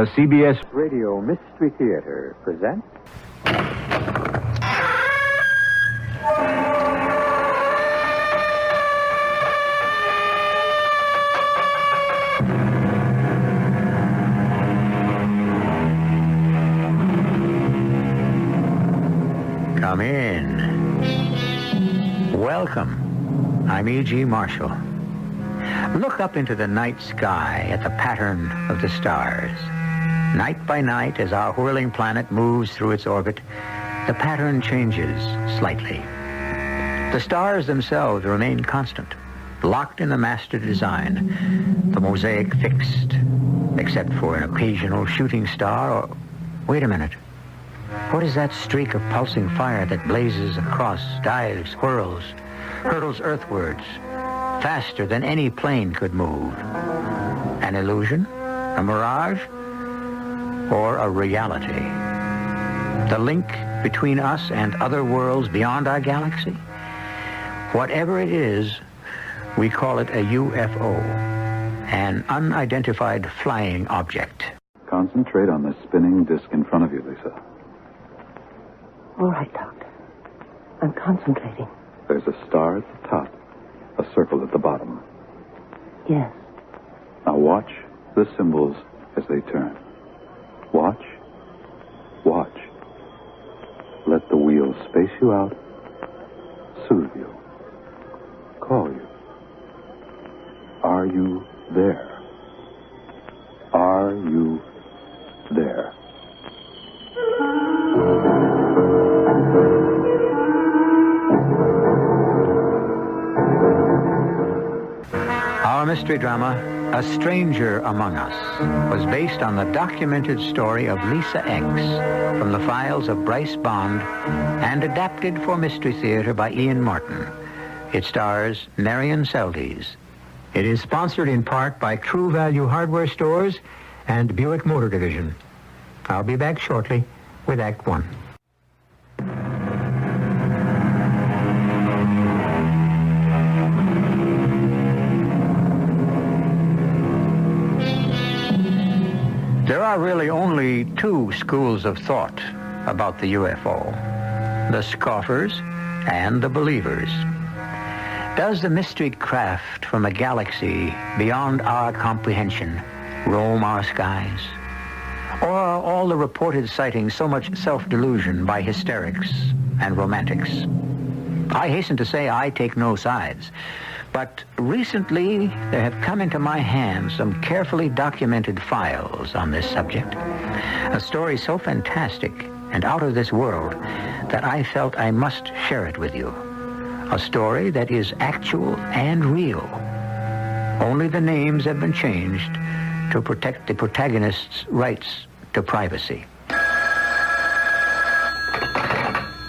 The CBS Radio Mystery Theater presents... Come in. Welcome. I'm E.G. Marshall. Look up into the night sky at the pattern of the stars. Night by night, as our whirling planet moves through its orbit, the pattern changes slightly. The stars themselves remain constant, locked in the master design, the mosaic fixed, except for an occasional shooting star or... Wait a minute. What is that streak of pulsing fire that blazes across, dives, whirls, hurtles earthwards, faster than any plane could move? An illusion? A mirage? Or a reality? The link between us and other worlds beyond our galaxy? Whatever it is, we call it a UFO, an unidentified flying object. Concentrate on the spinning disc in front of you, Lisa. All right, Doctor. I'm concentrating. There's a star at the top, a circle at the bottom. Yes. Now watch the symbols as they turn. Watch. Watch. Let the wheel space you out, soothe you, call you. Are you there? Are you there? Our mystery drama, A Stranger Among Us, was based on the documented story of Lisa X from the files of Bryce Bond and adapted for Mystery Theater by Ian Martin. It stars Marion Seldes. It is sponsored in part by True Value Hardware Stores and Buick Motor Division. I'll be back shortly with Act One. There are really only two schools of thought about the UFO, the scoffers and the believers. Does the mystery craft from a galaxy beyond our comprehension roam our skies? Or are all the reported sightings so much self-delusion by hysterics and romantics? I hasten to say I take no sides. But recently, there have come into my hands some carefully documented files on this subject. A story so fantastic and out of this world that I felt I must share it with you. A story that is actual and real. Only the names have been changed to protect the protagonist's rights to privacy.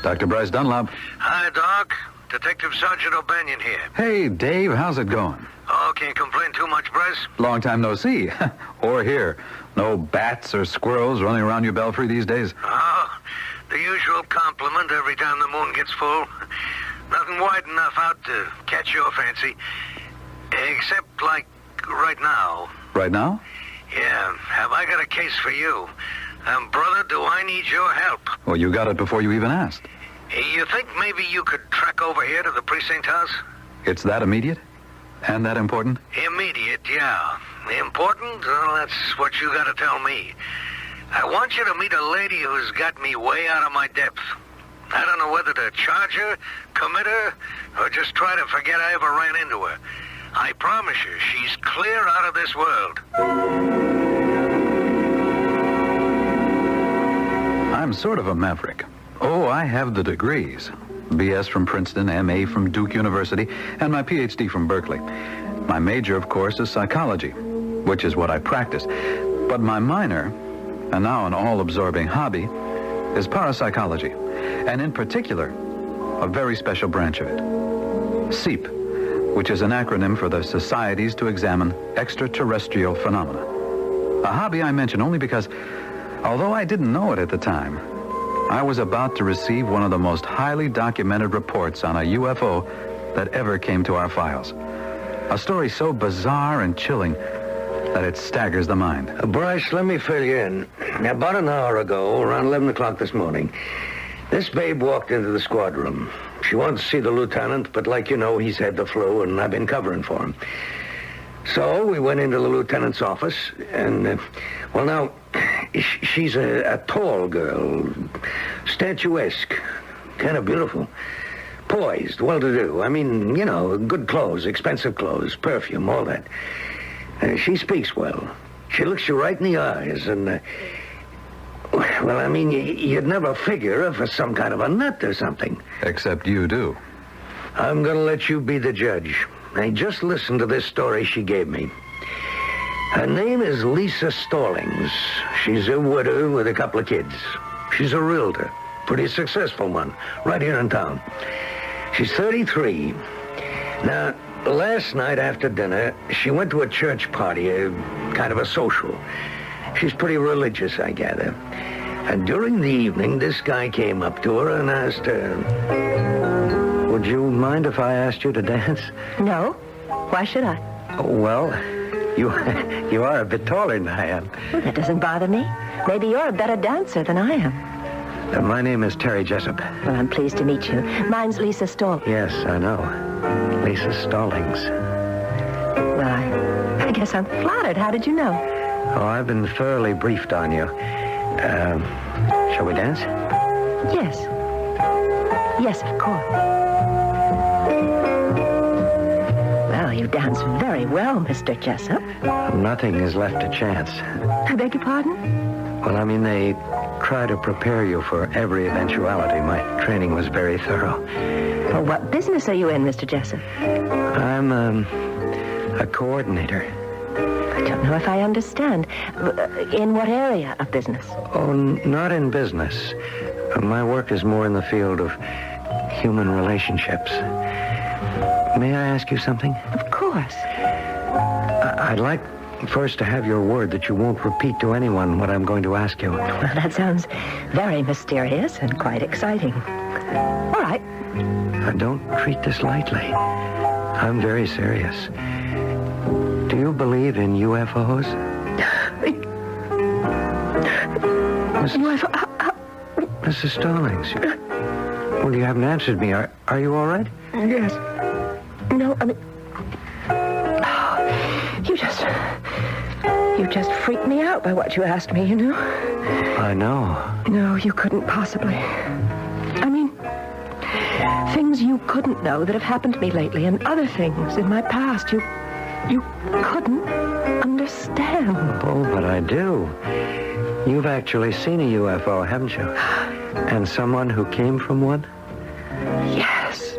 Dr. Bryce Dunlop. Hi, Doc. Detective Sergeant O'Banion here. Hey, Dave, how's it going? Oh, can't complain too much, Bryce. Long time no see. Or here. No bats or squirrels running around your belfry these days. Oh, the usual compliment every time the moon gets full. Nothing wide enough out to catch your fancy. Except, like, right now. Right now? Yeah, have I got a case for you? Brother, do I need your help? Well, you got it before you even asked. You think maybe you could trek over here to the precinct house? It's that immediate? And that important? Immediate, yeah. Important? Well, that's what you gotta tell me. I want you to meet a lady who's got me way out of my depth. I don't know whether to charge her, commit her, or just try to forget I ever ran into her. I promise you, she's clear out of this world. I'm sort of a maverick. Oh, I have the degrees. BS from Princeton, MA from Duke University, and my PhD from Berkeley. My major, of course, is psychology, which is what I practice. But my minor, and now an all-absorbing hobby, is parapsychology, and in particular, a very special branch of it. SEEP, which is an acronym for the Societies to Examine Extraterrestrial Phenomena. A hobby I mention only because, although I didn't know it at the time, I was about to receive one of the most highly documented reports on a UFO that ever came to our files. A story so bizarre and chilling that it staggers the mind. Bryce, let me fill you in. About an hour ago, around 11 o'clock this morning, this babe walked into the squad room. She wanted to see the lieutenant, but like you know, he's had the flu, and I've been covering for him. So we went into the lieutenant's office, and, well, now, she's a tall girl, statuesque, kind of beautiful, poised, well-to-do. I mean, you know, good clothes, expensive clothes, perfume, all that. She speaks well. She looks you right in the eyes, and, well, I mean, you'd never figure her for some kind of a nut or something. Except you do. I'm going to let you be the judge. Now, just listen to this story she gave me. Her name is Lisa Stallings. She's a widow with a couple of kids. She's a realtor, pretty successful one, right here in town. She's 33. Now, last night after dinner, she went to a church party, kind of a social. She's pretty religious, I gather. And during the evening, this guy came up to her and asked her, "Would you mind if I asked you to dance?" No. Why should I? Well, you are a bit taller than I am. Well, that doesn't bother me. Maybe you're a better dancer than I am. My name is Terry Jessup. Well, I'm pleased to meet you. Mine's Lisa Stall. Yes, I know. Lisa Stallings. Well, I guess I'm flattered. How did you know? Oh, I've been thoroughly briefed on you. Shall we dance? Yes. Yes, of course. Well, you dance very well, Mr. Jessup. Nothing is left to chance. I beg your pardon? Well, I mean, they try to prepare you for every eventuality. My training was very thorough. Well, what business are you in, Mr. Jessup? I'm, a coordinator. I don't know if I understand. In what area of business? Oh, not in business. My work is more in the field of human relationships. May I ask you something? Of course. I'd like first to have your word that you won't repeat to anyone what I'm going to ask you. Well, that sounds very mysterious and quite exciting. All right. Don't treat this lightly. I'm very serious. Do you believe in UFOs? Mrs. Stallings. Well, you haven't answered me. Are you all right? Yes. No, I mean... You just freaked me out by what you asked me, you know? I know. No, you couldn't possibly. I mean, things you couldn't know that have happened to me lately, and other things in my past you couldn't understand. Oh, but I do. You've actually seen a UFO, haven't you? And someone who came from one? Yes.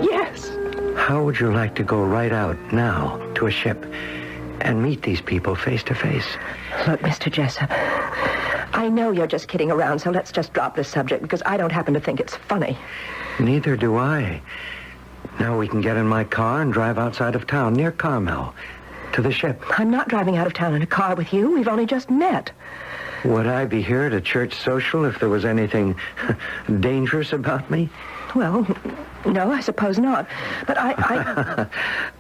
Yes. How would you like to go right out now to a ship and meet these people face to face? Look, Mr. Jessup, I know you're just kidding around, so let's just drop this subject because I don't happen to think it's funny. Neither do I. Now we can get in my car and drive outside of town near Carmel to the ship. I'm not driving out of town in a car with you. We've only just met. Would I be here at a church social if there was anything dangerous about me? Well, no, I suppose not. But I...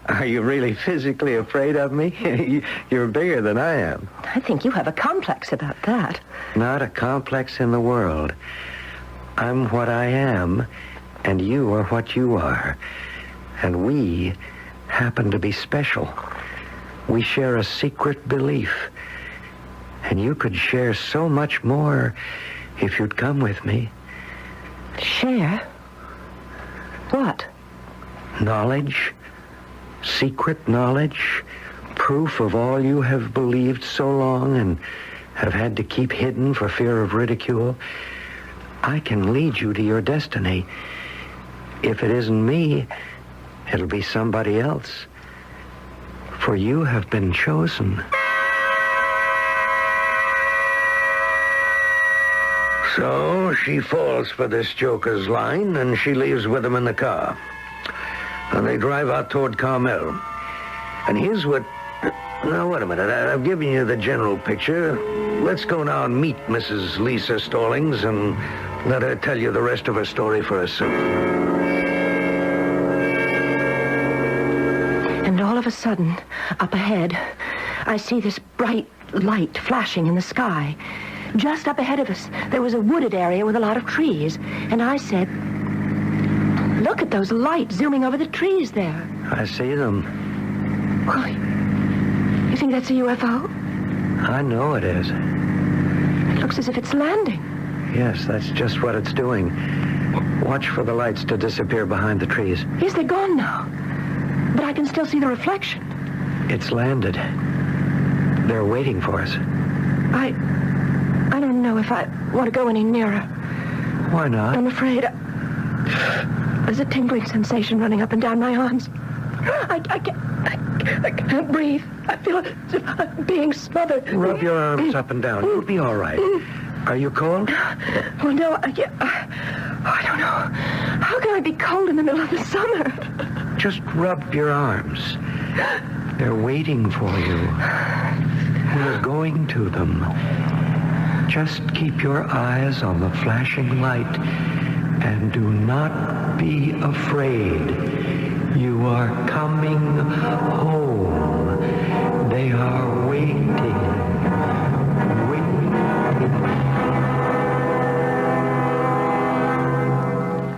Are you really physically afraid of me? You're bigger than I am. I think you have a complex about that. Not a complex in the world. I'm what I am, and you are what you are. And we happen to be special. We share a secret belief. And you could share so much more if you'd come with me. Share? What? Knowledge. Secret knowledge. Proof of all you have believed so long and have had to keep hidden for fear of ridicule. I can lead you to your destiny. If it isn't me, it'll be somebody else. For you have been chosen. So she falls for this joker's line, and she leaves with him in the car. And they drive out toward Carmel. And here's what... Now, wait a minute. I've given you the general picture. Let's go now and meet Mrs. Lisa Stallings and let her tell you the rest of her story for herself. And all of a sudden, up ahead, I see this bright light flashing in the sky. Just up ahead of us, there was a wooded area with a lot of trees. And I said, look at those lights zooming over the trees there. I see them. Well, you think that's a UFO? I know it is. It looks as if it's landing. Yes, that's just what it's doing. Watch for the lights to disappear behind the trees. Yes, they're gone now. But I can still see the reflection. It's landed. They're waiting for us. I don't know if I want to go any nearer. Why not? I'm afraid. There's a tingling sensation running up and down my arms. I can't breathe. I feel as if I'm being smothered. Rub your arms up and down. You'll be all right. Are you cold? Well, no, I don't know. How can I be cold in the middle of the summer? Just rub your arms. They're waiting for you. We're going to them. Just keep your eyes on the flashing light and do not be afraid. You are coming home. They are waiting.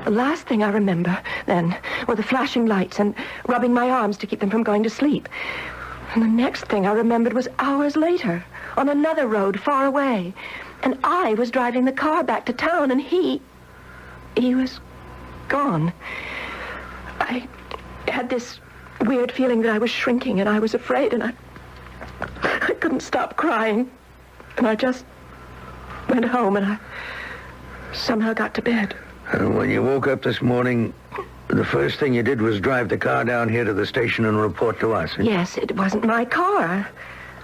The last thing I remember, then, were the flashing lights and rubbing my arms to keep them from going to sleep. And the next thing I remembered was hours later, on another road far away. And I was driving the car back to town, and he was gone. I had this weird feeling that I was shrinking, and I was afraid, and I couldn't stop crying. And I just went home, and I somehow got to bed. And when you woke up this morning, the first thing you did was drive the car down here to the station and report to us. Yes, it wasn't my car.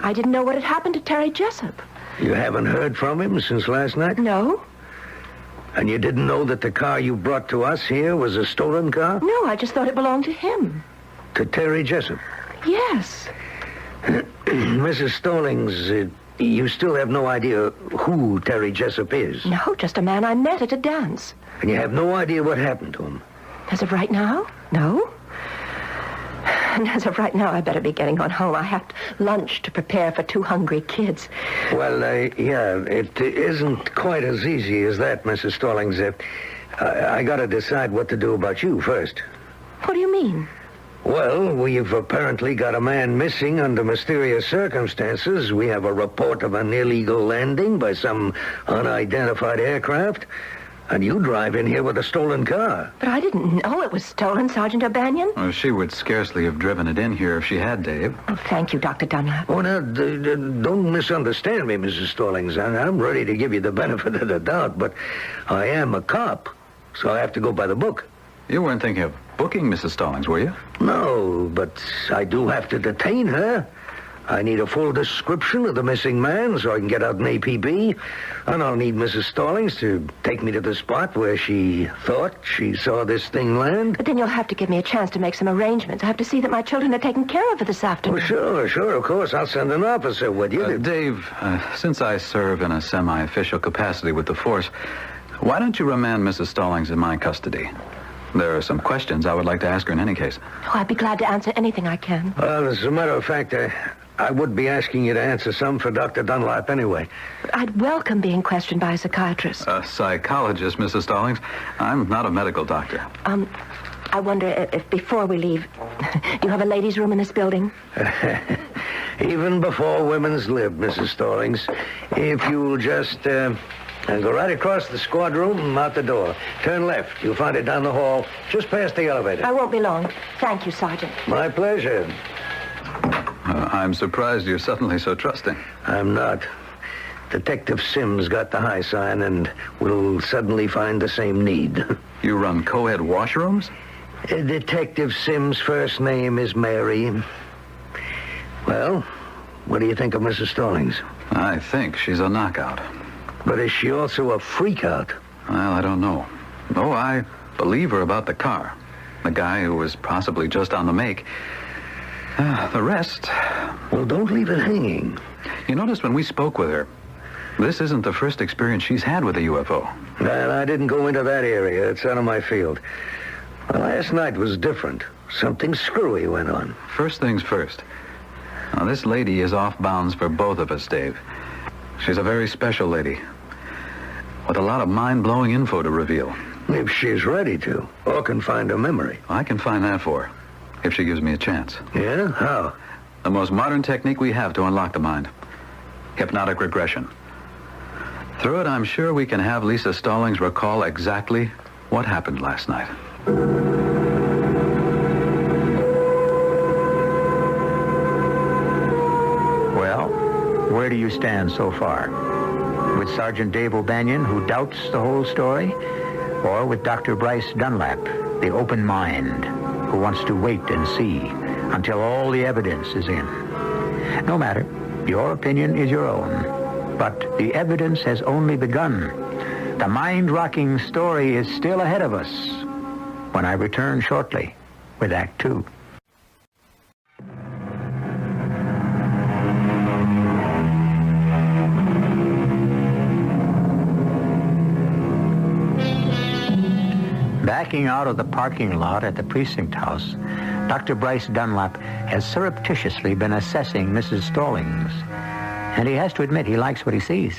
I didn't know what had happened to Terry Jessup. You haven't heard from him since last night? No. And you didn't know that the car you brought to us here was a stolen car? No, I just thought it belonged to him. To Terry Jessup? Yes. Mrs. Stallings, you still have no idea who Terry Jessup is? No, just a man I met at a dance. And you have no idea what happened to him? As of right now, no. And as of right now, I better be getting on home. I have lunch to prepare for 2 hungry kids. Well, yeah, it isn't quite as easy as that, Mrs. Stallings. I got to decide what to do about you first. What do you mean? Well, we've apparently got a man missing under mysterious circumstances. We have a report of an illegal landing by some unidentified aircraft. And you drive in here with a stolen car. But I didn't know it was stolen, Sergeant O'Banion. Well, she would scarcely have driven it in here if she had, Dave. Oh, thank you, Dr. Dunlap. Oh, now, don't misunderstand me, Mrs. Stallings. I'm ready to give you the benefit of the doubt, but I am a cop, so I have to go by the book. You weren't thinking of booking Mrs. Stallings, were you? No, but I do have to detain her. I need a full description of the missing man so I can get out an APB. And I'll need Mrs. Stallings to take me to the spot where she thought she saw this thing land. But then you'll have to give me a chance to make some arrangements. I have to see that my children are taken care of for this afternoon. Well, sure, of course. I'll send an officer with you. Dave, since I serve in a semi-official capacity with the force, why don't you remand Mrs. Stallings in my custody? There are some questions I would like to ask her in any case. Oh, I'd be glad to answer anything I can. Well, as a matter of fact, I would be asking you to answer some for Dr. Dunlap anyway. I'd welcome being questioned by a psychiatrist. A psychologist, Mrs. Stallings. I'm not a medical doctor. I wonder if before we leave, you have a ladies' room in this building? Even before women's lived, Mrs. Stallings. If you'll just go right across the squad room and out the door. Turn left. You'll find it down the hall, just past the elevator. I won't be long. Thank you, Sergeant. My pleasure. I'm surprised you're suddenly so trusting. I'm not. Detective Sims got the high sign and will suddenly find the same need. You run co-ed washrooms? Detective Sims' first name is Mary. Well, what do you think of Mrs. Stallings? I think she's a knockout. But is she also a freak-out? Well, I don't know. Oh, I believe her about the car. The guy who was possibly just on the make. The rest... Well, don't leave it hanging. You noticed when we spoke with her, this isn't the first experience she's had with a UFO. Well, I didn't go into that area. It's out of my field. Well, last night was different. Something screwy went on. First things first. Now, this lady is off bounds for both of us, Dave. She's a very special lady with a lot of mind-blowing info to reveal. If she's ready to, or can find her memory. I can find that for her, if she gives me a chance. Yeah? How? The most modern technique we have to unlock the mind. Hypnotic regression. Through it, I'm sure we can have Lisa Stallings recall exactly what happened last night. Well, where do you stand so far? With Sergeant Dave O'Banion, who doubts the whole story? Or with Dr. Bryce Dunlap, the open mind, who wants to wait and see until all the evidence is in? No matter. Your opinion is your own. But the evidence has only begun. The mind-rocking story is still ahead of us when I return shortly with Act Two. Backing out of the parking lot at the precinct house, Dr. Bryce Dunlap has surreptitiously been assessing Mrs. Stallings. And he has to admit he likes what he sees.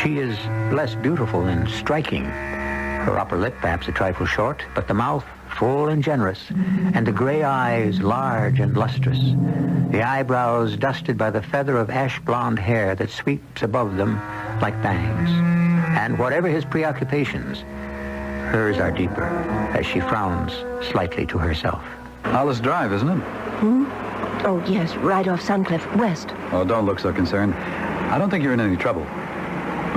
She is less beautiful than striking. Her upper lip perhaps a trifle short, but the mouth full and generous, and the gray eyes large and lustrous. The eyebrows dusted by the feather of ash blonde hair that sweeps above them like bangs. And whatever his preoccupations, hers are deeper, as she frowns slightly to herself. Hollis Drive, isn't it? Oh, yes, right off Suncliff, west. Oh, don't look so concerned. I don't think you're in any trouble.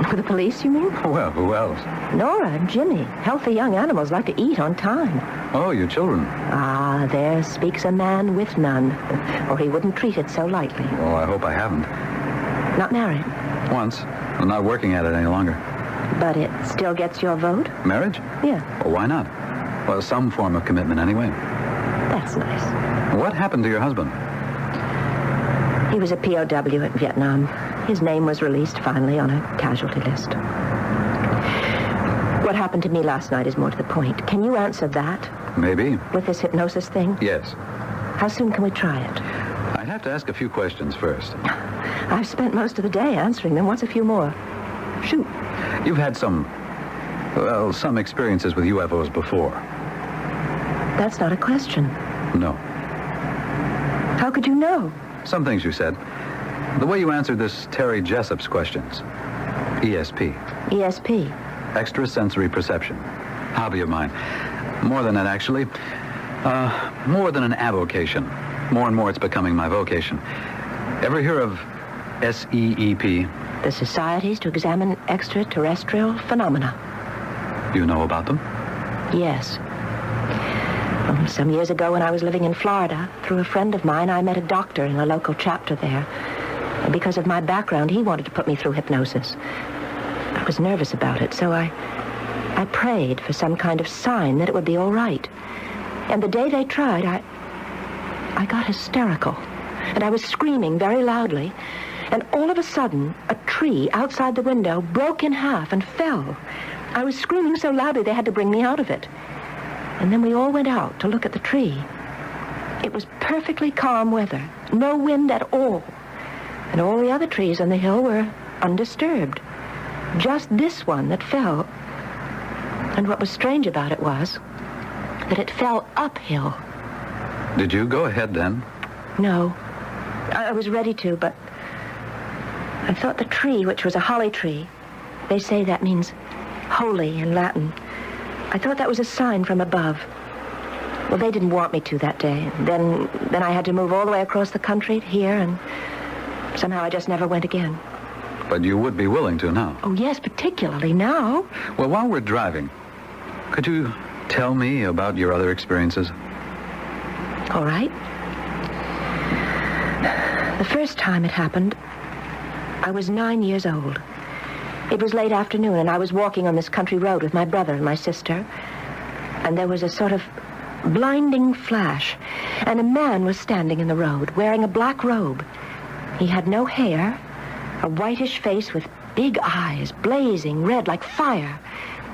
For the police, you mean? Well, who else? Nora and Jimmy. Healthy young animals like to eat on time. Oh, your children. Ah, there speaks a man with none, or he wouldn't treat it so lightly. Oh, I hope I haven't. Not married? Once. I'm not working at it any longer. But it still gets your vote? Marriage? Yeah. Well, why not? Well, some form of commitment anyway. That's nice. What happened to your husband? He was a POW at Vietnam. His name was released finally on a casualty list. What happened to me last night is more to the point. Can you answer that? Maybe. With this hypnosis thing? Yes. How soon can we try it? I'd have to ask a few questions first. I've spent most of the day answering them. What's a few more? Shoot. You've had some experiences with UFOs before. That's not a question. No. How could you know? Some things you said. The way you answered this Terry Jessup's questions. ESP. ESP? Extrasensory perception. Hobby of mine. More than that, actually. More than an avocation. More and more it's becoming my vocation. Ever hear of SEEP? The Societies to Examine Extraterrestrial Phenomena. You know about them? Yes. Some years ago when I was living in Florida, through a friend of mine, I met a doctor in a local chapter there. And because of my background, he wanted to put me through hypnosis. I was nervous about it, so I prayed for some kind of sign that it would be all right. And the day they tried, I got hysterical. And I was screaming very loudly. And all of a sudden, a tree outside the window broke in half and fell. I was screaming so loudly they had to bring me out of it. And then we all went out to look at the tree. It was perfectly calm weather, no wind at all. And all the other trees on the hill were undisturbed. Just this one that fell. And what was strange about it was that it fell uphill. Did you go ahead then? No. I was ready to, but I thought the tree, which was a holly tree, they say that means holy in Latin. I thought that was a sign from above. Well, they didn't want me to that day. Then I had to move all the way across the country here, and somehow I just never went again. But you would be willing to now? Oh, yes, particularly now. Well, while we're driving, could you tell me about your other experiences? All right. The first time it happened, I was 9 years old. It was late afternoon, and I was walking on this country road with my brother and my sister. And there was a sort of blinding flash, and a man was standing in the road, wearing a black robe. He had no hair, a whitish face with big eyes, blazing red like fire,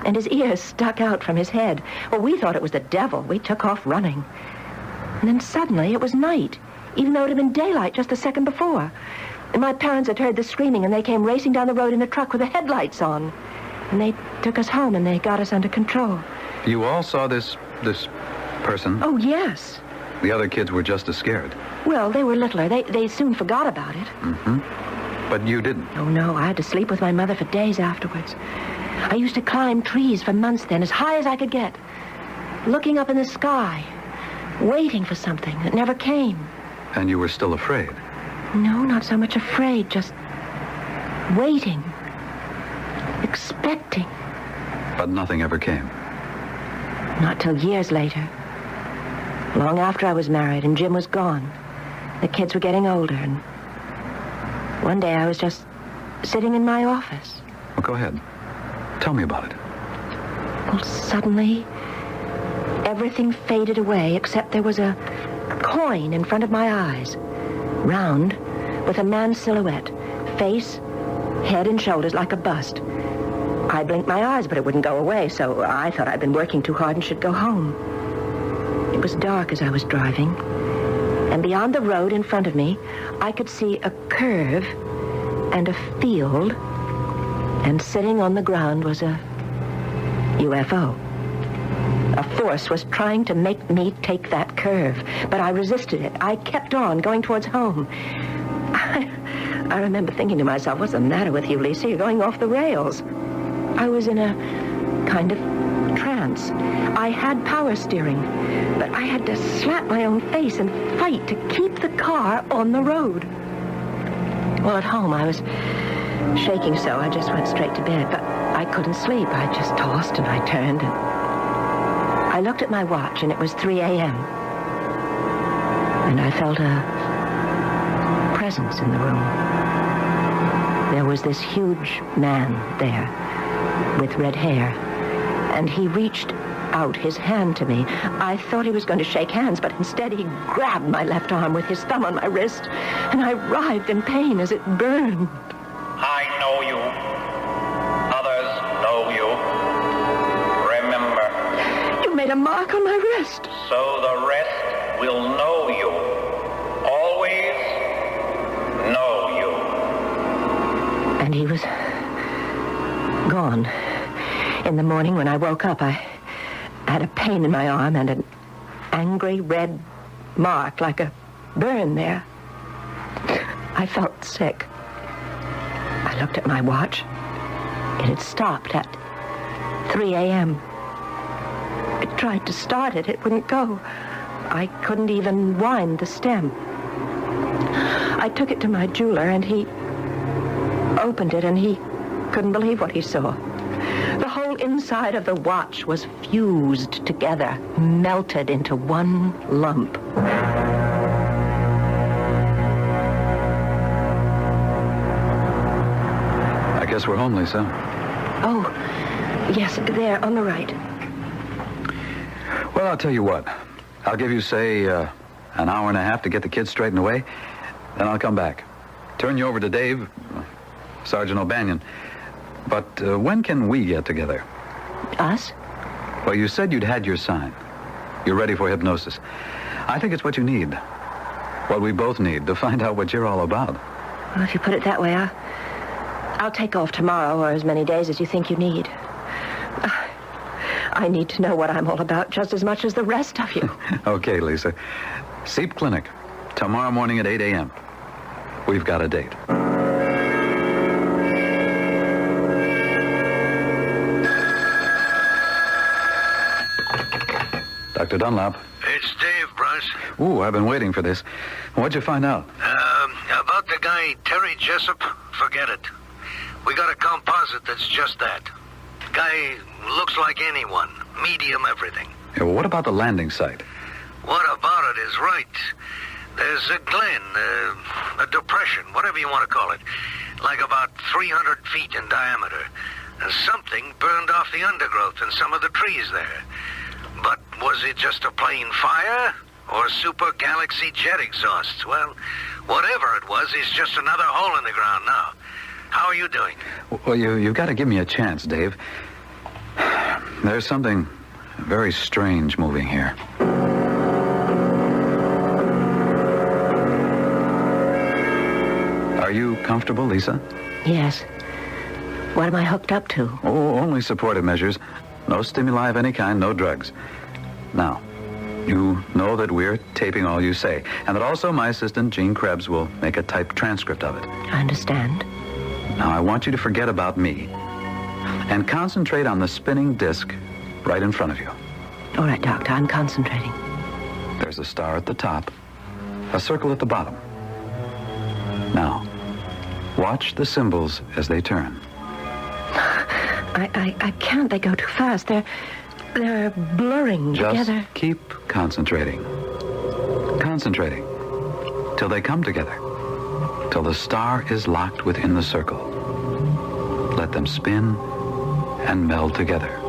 and his ears stuck out from his head. Well, we thought it was the devil. We took off running. And then suddenly it was night. even though it had been daylight just the second before. And my parents had heard the screaming, and they came racing down the road in a truck with the headlights on. And they took us home, and they got us under control. You all saw this person? Oh, yes. The other kids were just as scared. Well, they were littler. They soon forgot about it. Mm-hmm. But you didn't? Oh, no. I had to sleep with my mother for days afterwards. I used to climb trees for months then, as high as I could get, looking up in the sky, waiting for something that never came. And you were still afraid? No, not so much afraid, just waiting, expecting. But nothing ever came? Not till years later. Long after I was married and Jim was gone. The kids were getting older, and one day I was just sitting in my office. Well, go ahead. Tell me about it. Well, suddenly, everything faded away except there was a coin in front of my eyes. Round, with a man's silhouette. Face, head and shoulders like a bust. I blinked my eyes, but it wouldn't go away, so I thought I'd been working too hard and should go home. It was dark as I was driving, and beyond the road in front of me, I could see a curve and a field, and sitting on the ground was a UFO. A force was trying to make me take that curve, but I resisted it. I kept on, going towards home. I remember thinking to myself, what's the matter with you, Lisa? You're going off the rails. I was in a kind of trance. I had power steering, but I had to slap my own face and fight to keep the car on the road. Well, at home, I was shaking so I just went straight to bed, but I couldn't sleep. I just tossed and I turned, and I looked at my watch, and it was 3 a.m. And I felt a presence in the room. There was this huge man there with red hair, and he reached out his hand to me. I thought he was going to shake hands, but instead he grabbed my left arm with his thumb on my wrist, and I writhed in pain as it burned. I know you. Others know you. Remember. You made a mark on my wrist. So the rest will know you. Always know you. And he was gone. In the morning when I woke up, I had a pain in my arm and an angry red mark like a burn there. I felt sick. I looked at my watch. It had stopped at 3 a.m. I tried to start it. It wouldn't go. I couldn't even wind the stem. I took it to my jeweler, and he opened it, and he couldn't believe what he saw. The whole inside of the watch was fused together, melted into one lump. I guess we're home, Lisa. Oh, yes, there, on the right. Well, I'll tell you what. I'll give you, say, an hour and a half to get the kids straightened away. Then I'll come back. Turn you over to Dave, Sergeant O'Banion. But when can we get together? Us? Well, you said you'd had your sign. You're ready for hypnosis. I think it's what you need. What we both need to find out what you're all about. Well, if you put it that way, I'll take off tomorrow or as many days as you think you need. I need to know what I'm all about just as much as the rest of you. Okay, Lisa. Seep Clinic, tomorrow morning at 8 a.m. We've got a date. Dr. Dunlap. It's Dave, Bryce. Ooh, I've been waiting for this. What'd you find out? About the guy, Terry Jessup, forget it. We got a composite that's just that. Guy looks like anyone. Medium everything. Yeah, well, what about the landing site? What about it is right. There's a glen, a depression, whatever you want to call it. Like about 300 feet in diameter. And something burned off the undergrowth and some of the trees there. But was it just a plain fire? Or super galaxy jet exhausts? Well, whatever it was, it's just another hole in the ground now. How are you doing? Well, you've got to give me a chance, Dave. There's something very strange moving here. Are you comfortable, Lisa? Yes. What am I hooked up to? Oh, only supportive measures. No stimuli of any kind, no drugs. Now, you know that we're taping all you say, and that also my assistant, Jean Krebs, will make a typed transcript of it. I understand. Now, I want you to forget about me and concentrate on the spinning disc right in front of you. All right, Doctor, I'm concentrating. There's a star at the top, a circle at the bottom. Now, watch the symbols as they turn. I can't. They go too fast. They're blurring Just together. keep concentrating. Concentrating. Till they come together. Till the star is locked within the circle. Let them spin and meld together.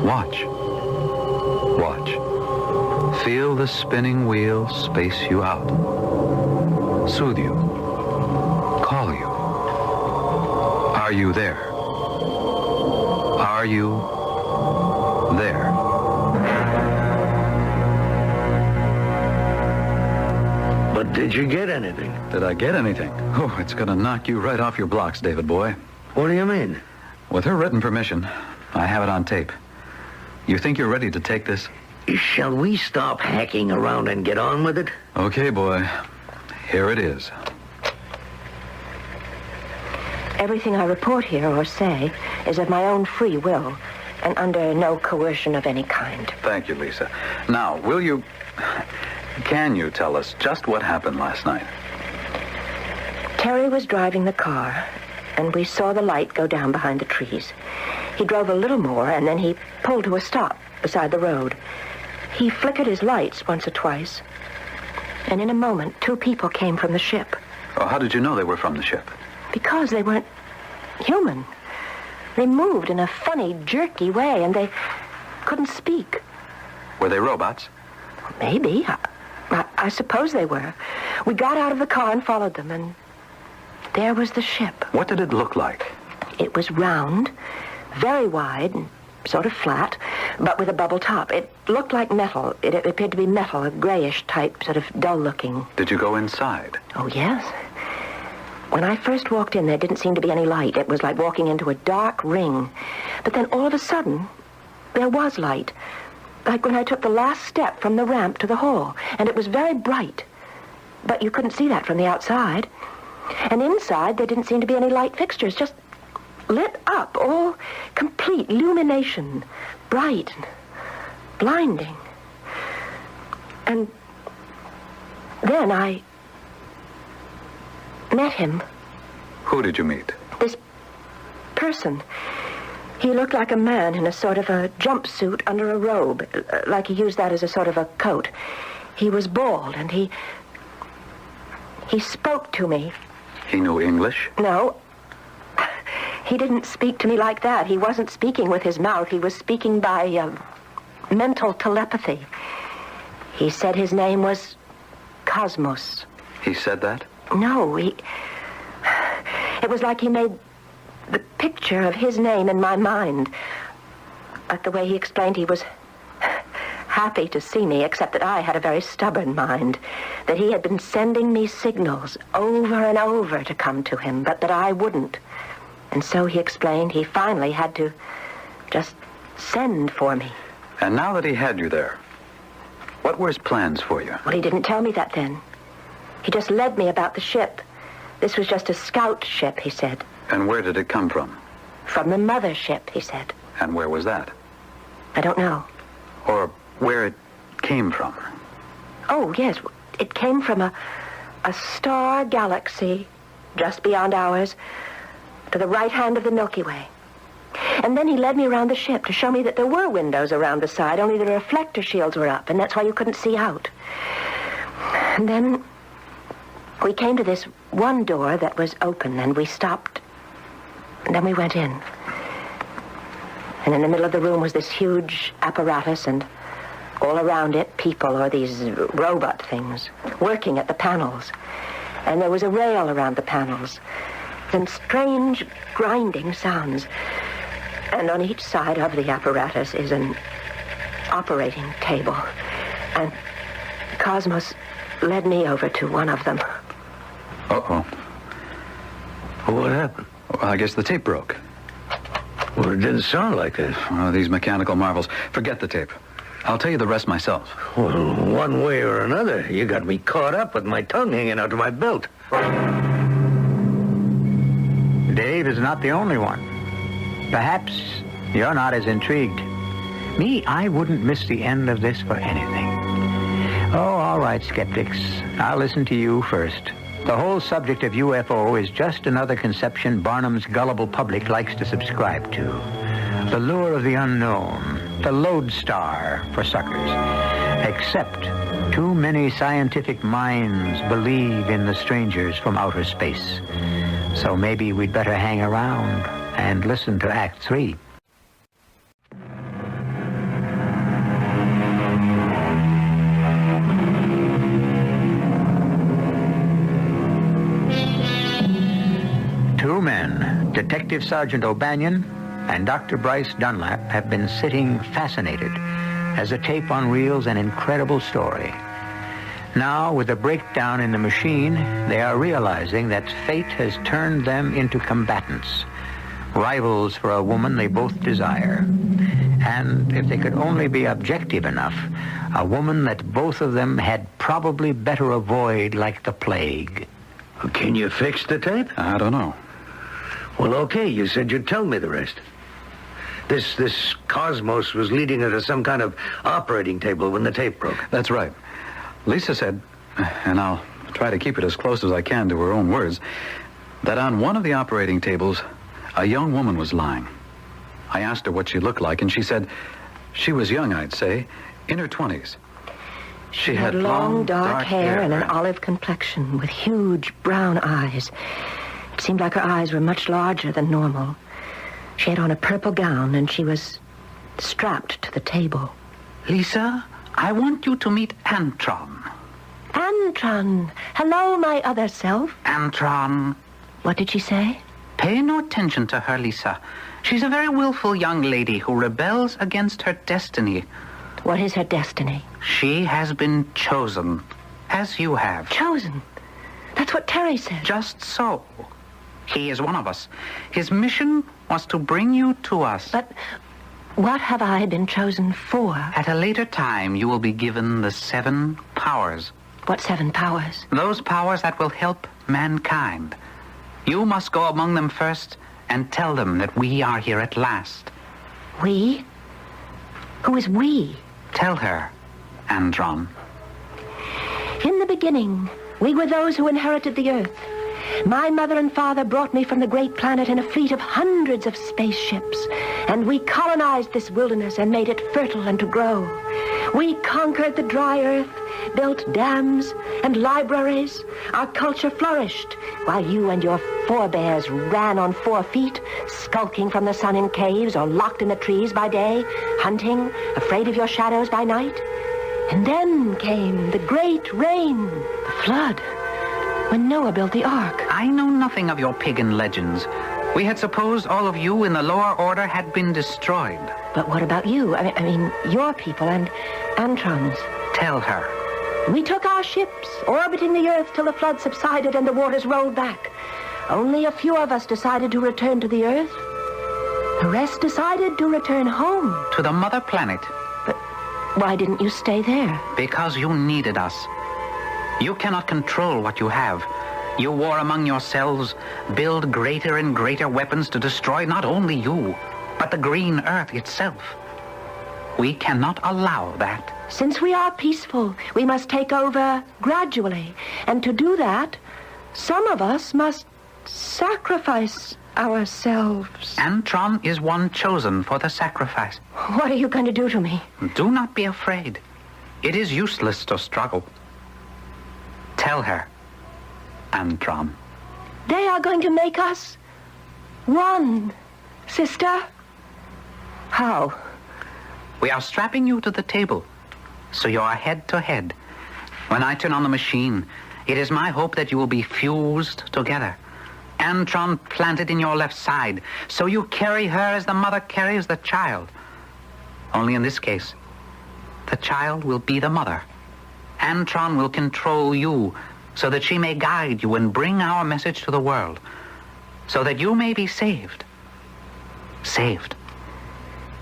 Watch. Watch. Feel the spinning wheel space you out. Soothe you. Call you. Are you there? Are you there? But did you get anything? Did I get anything? Oh, it's gonna knock you right off your blocks, David boy. What do you mean? With her written permission, I have it on tape. You think you're ready to take this? Shall we stop hacking around and get on with it? Okay, boy. Here it is. Everything I report here or say is of my own free will and under no coercion of any kind. Thank you, Lisa. Now, can you tell us just what happened last night? Terry was driving the car, and we saw the light go down behind the trees. He drove a little more, and then he pulled to a stop beside the road. He flickered his lights once or twice, and in a moment, 2 people came from the ship. Oh, how did you know they were from the ship? Because they weren't human. They moved in a funny, jerky way, and they couldn't speak. Were they robots? Maybe. I suppose they were. We got out of the car and followed them, and there was the ship. What did it look like? It was round, very wide, and sort of flat, but with a bubble top. It looked like metal. It appeared to be metal, a grayish type, sort of dull-looking. Did you go inside? Oh, yes. When I first walked in, there didn't seem to be any light. It was like walking into a dark ring. But then all of a sudden, there was light. Like when I took the last step from the ramp to the hall. And it was very bright. But you couldn't see that from the outside. And inside, there didn't seem to be any light fixtures. Just lit up, all complete illumination. Bright and blinding. And then I met him. Who did you meet? This person. He looked like a man in a sort of a jumpsuit under a robe, like he used that as a sort of a coat. He was bald, and he spoke to me. He knew English? No. He didn't speak to me like that. He wasn't speaking with his mouth. He was speaking by mental telepathy. He said his name was Cosmos. He said that? No, it was like he made the picture of his name in my mind. Like the way he explained he was happy to see me, except that I had a very stubborn mind, that he had been sending me signals over and over to come to him, but that I wouldn't. And so he explained he finally had to just send for me. And now that he had you there, what were his plans for you? Well, he didn't tell me that then. He just led me about the ship. This was just a scout ship, he said. And where did it come from? From the mother ship, he said. And where was that? I don't know. Or where it came from? Oh, yes. It came from a star galaxy just beyond ours, to the right hand of the Milky Way. And then he led me around the ship to show me that there were windows around the side, only the reflector shields were up, and that's why you couldn't see out. And then we came to this one door that was open, and we stopped. And then we went in. And in the middle of the room was this huge apparatus, and all around it, people, or these robot things, working at the panels. And there was a rail around the panels, and strange grinding sounds. And on each side of the apparatus is an operating table. And Cosmos led me over to one of them. Uh-oh. What happened? Well, I guess the tape broke. Well, it didn't sound like that. Oh, these mechanical marvels. Forget the tape. I'll tell you the rest myself. Well, one way or another, you got me caught up with my tongue hanging out of my belt. Dave is not the only one. Perhaps you're not as intrigued. Me, I wouldn't miss the end of this for anything. Oh, all right, skeptics. I'll listen to you first. The whole subject of UFO is just another conception Barnum's gullible public likes to subscribe to. The lure of the unknown, the lodestar for suckers. Except too many scientific minds believe in the strangers from outer space. So maybe we'd better hang around and listen to Act 3. Two men, Detective Sergeant O'Banion and Dr. Bryce Dunlap, have been sitting fascinated as a tape unreels an incredible story. Now, with a breakdown in the machine, they are realizing that fate has turned them into combatants, rivals for a woman they both desire. And if they could only be objective enough, a woman that both of them had probably better avoid like the plague. Can you fix the tape? I don't know. Well, okay, you said you'd tell me the rest. This Cosmos was leading her to some kind of operating table when the tape broke. That's right. Lisa said, and I'll try to keep it as close as I can to her own words, that on one of the operating tables, a young woman was lying. I asked her what she looked like, and she said she was young, I'd say, in her 20s. She had long, dark hair and an olive complexion with huge brown eyes. It seemed like her eyes were much larger than normal. She had on a purple gown, and she was strapped to the table. Lisa, I want you to meet Antron. Antron! Hello, my other self. Antron. What did she say? Pay no attention to her, Lisa. She's a very willful young lady who rebels against her destiny. What is her destiny? She has been chosen, as you have. Chosen? That's what Terry said. Just so. He is one of us. His mission was to bring you to us. But what have I been chosen for? At a later time, you will be given the 7 powers. What 7 powers? Those powers that will help mankind. You must go among them first and tell them that we are here at last. We? Who is we? Tell her, Antron. In the beginning, we were those who inherited the Earth. My mother and father brought me from the great planet in a fleet of hundreds of spaceships, and we colonized this wilderness and made it fertile and to grow. We conquered the dry earth, built dams and libraries. Our culture flourished, while you and your forebears ran on 4 feet, skulking from the sun in caves or locked in the trees by day, hunting, afraid of your shadows by night. And then came the great rain, the flood, when Noah built the ark. I know nothing of your pagan legends. We had supposed all of you in the lower order had been destroyed. But what about you? I mean, your people and Antron's. Tell her. We took our ships, orbiting the Earth till the flood subsided and the waters rolled back. Only a few of us decided to return to the Earth. The rest decided to return home. To the mother planet. But why didn't you stay there? Because you needed us. You cannot control what you have. You war among yourselves, build greater and greater weapons to destroy not only you, but the green Earth itself. We cannot allow that. Since we are peaceful, we must take over gradually. And to do that, some of us must sacrifice ourselves. Antron is one chosen for the sacrifice. What are you going to do to me? Do not be afraid. It is useless to struggle. Tell her, Antron. They are going to make us one, sister. How? We are strapping you to the table, so you are head to head. When I turn on the machine, it is my hope that you will be fused together. Antron planted in your left side, so you carry her as the mother carries the child. Only in this case, the child will be the mother. Antron will control you so that she may guide you and bring our message to the world. so that you may be saved. Saved.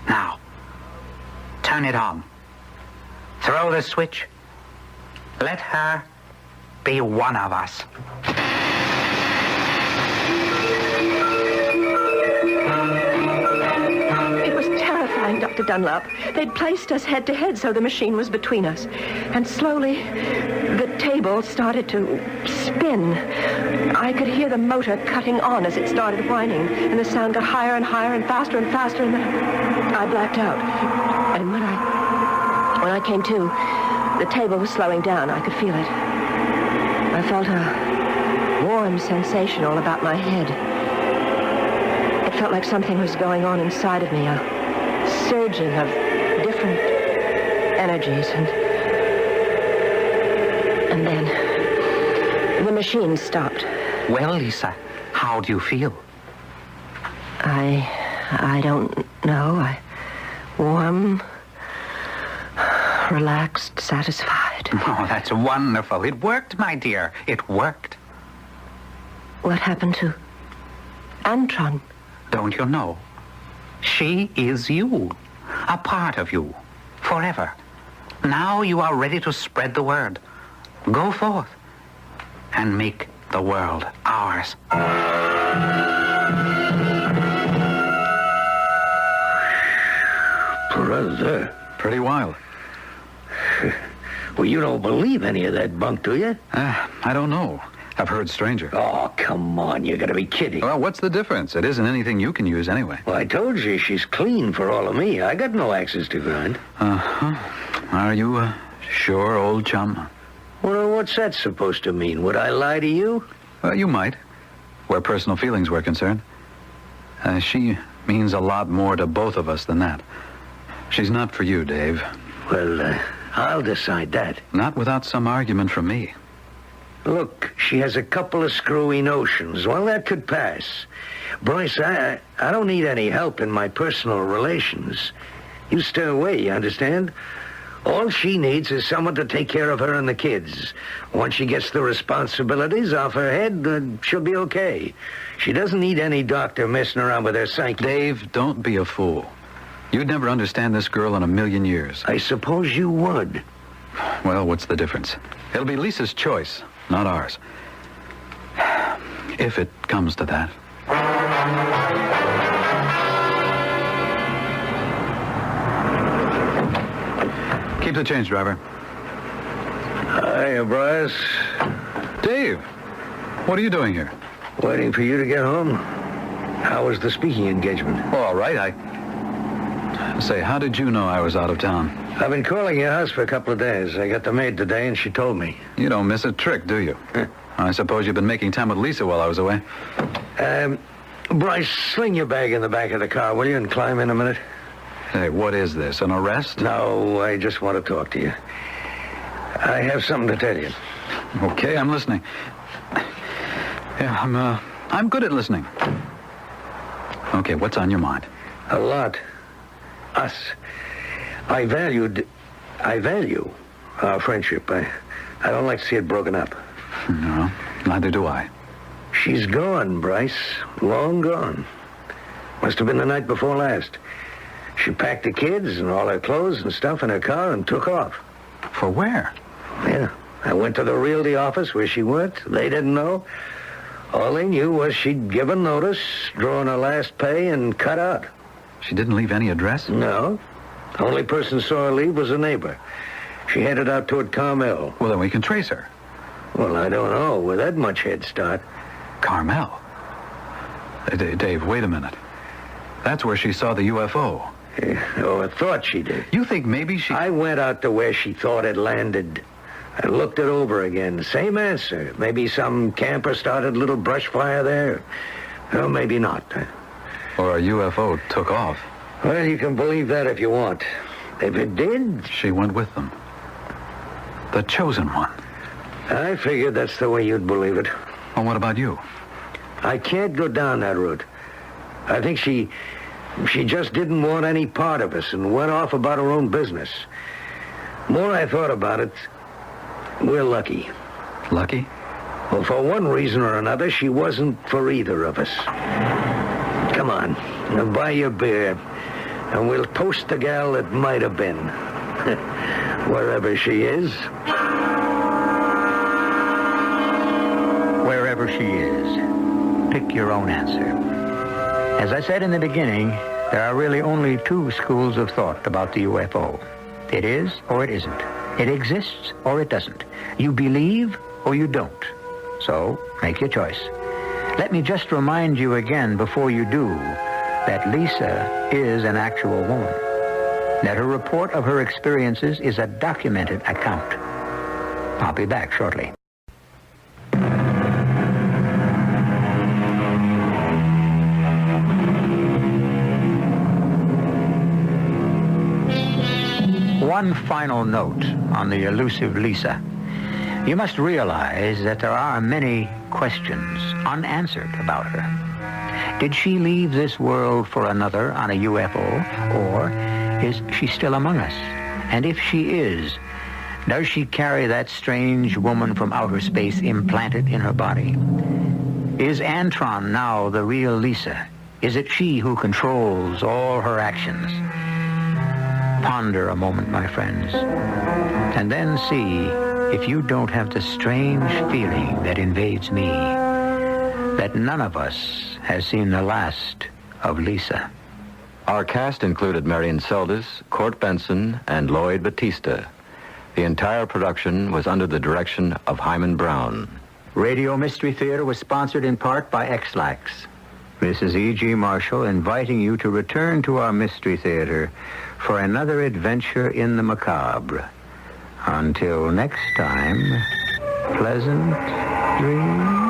Now, turn it on. Throw the switch. Let her be one of us. It was terrifying, Dr. Dunlop. They'd placed us head to head, so the machine was between us. And slowly, the table started to spin. I could hear the motor cutting on as it started whining, and the sound got higher and higher and faster, and then I blacked out. And when I came to, the table was slowing down. I could feel it. I felt a warm sensation all about my head. It felt like something was going on inside of me, a surging of different energies. And then the machine stopped. Well, Lisa, how do you feel? I don't know. Warm, relaxed, satisfied. Oh, that's wonderful. It worked, my dear. It worked. What happened to Antron? Don't you know? She is you, a part of you, forever. Now you are ready to spread the word. Go forth and make the world ours. Brother. Pretty wild. Well, you don't believe any of that bunk, do you? I don't know. I've heard stranger. Oh, come on. You gotta be kidding. Well, what's the difference? It isn't anything you can use anyway. Well, I told you she's clean for all of me. I got no axes to grind. Uh-huh. Are you sure, old chum? Well, what's that supposed to mean? Would I lie to you? Well, you might, where personal feelings were concerned. She means a lot more to both of us than that. She's not for you, Dave. Well, I'll decide that. Not without some argument from me. Look, she has a couple of screwy notions. Well, that could pass. Bryce, I don't need any help in my personal relations. You stay away, you understand? All she needs is someone to take care of her and the kids. Once she gets the responsibilities off her head, she'll be okay. She doesn't need any doctor messing around with her psyche. Dave, don't be a fool. You'd never understand this girl in a million years. I suppose you would. Well, what's the difference? It'll be Lisa's choice, not ours. If it comes to that. Keep the change, driver. Hiya, Bryce. Dave, what are you doing here? Waiting for you to get home. How was the speaking engagement? Oh, all right. Say, how did you know I was out of town? I've been calling your house for a couple of days. I got the maid today, and she told me. You don't miss a trick, do you? I suppose you've been making time with Lisa while I was away. Bryce, sling your bag in the back of the car, will you, and climb in a minute? Hey, what is this, an arrest? No, I just want to talk to you. I have something to tell you. Okay, I'm listening. Yeah, I'm good at listening. Okay, what's on your mind? A lot. Us. I value our friendship. I don't like to see it broken up. No, neither do I. She's gone, Bryce. Long gone. Must have been the night before last. She packed the kids and all her clothes and stuff in her car and took off. For where? Yeah. I went to the realty office where she worked. They didn't know. All they knew was she'd given notice, drawn her last pay, and cut out. She didn't leave any address? No. The only person saw her leave was a neighbor. She headed out toward Carmel. Well, then we can trace her. Well, I don't know. With that much head start. Carmel? Dave, wait a minute. That's where she saw the UFO. Or thought she did. You think maybe she... I went out to where she thought it landed. I looked it over again. Same answer. Maybe some camper started a little brush fire there. Or maybe not. Or a UFO took off. Well, you can believe that if you want. If it did... She went with them. The chosen one. I figured that's the way you'd believe it. Well, what about you? I can't go down that route. I think she just didn't want any part of us and went off about her own business. More I thought about it, we're lucky. Lucky? Well, for one reason or another, she wasn't for either of us. Come on, now buy your beer, and we'll toast the gal that might have been. Wherever she is. Wherever she is. Pick your own answer. As I said in the beginning, there are really only two schools of thought about the UFO. It is or it isn't. It exists or it doesn't. You believe or you don't. So, make your choice. Let me just remind you again before you do that Lisa is an actual woman. That her report of her experiences is a documented account. I'll be back shortly. One final note on the elusive Lisa. You must realize that there are many questions unanswered about her. Did she leave this world for another on a UFO, or is she still among us? And if she is, does she carry that strange woman from outer space implanted in her body? Is Antron now the real Lisa? Is it she who controls all her actions? Ponder a moment, my friends, and then see if you don't have the strange feeling that invades me, that none of us has seen the last of Lisa. Our cast included Marion Seldes, Court Benson, and Lloyd Batista. The entire production was under the direction of Hyman Brown. Radio Mystery Theater was sponsored in part by X-Lax. This is E.G. Marshall inviting you to return to our Mystery Theater for another adventure in the macabre. Until next time, pleasant dreams.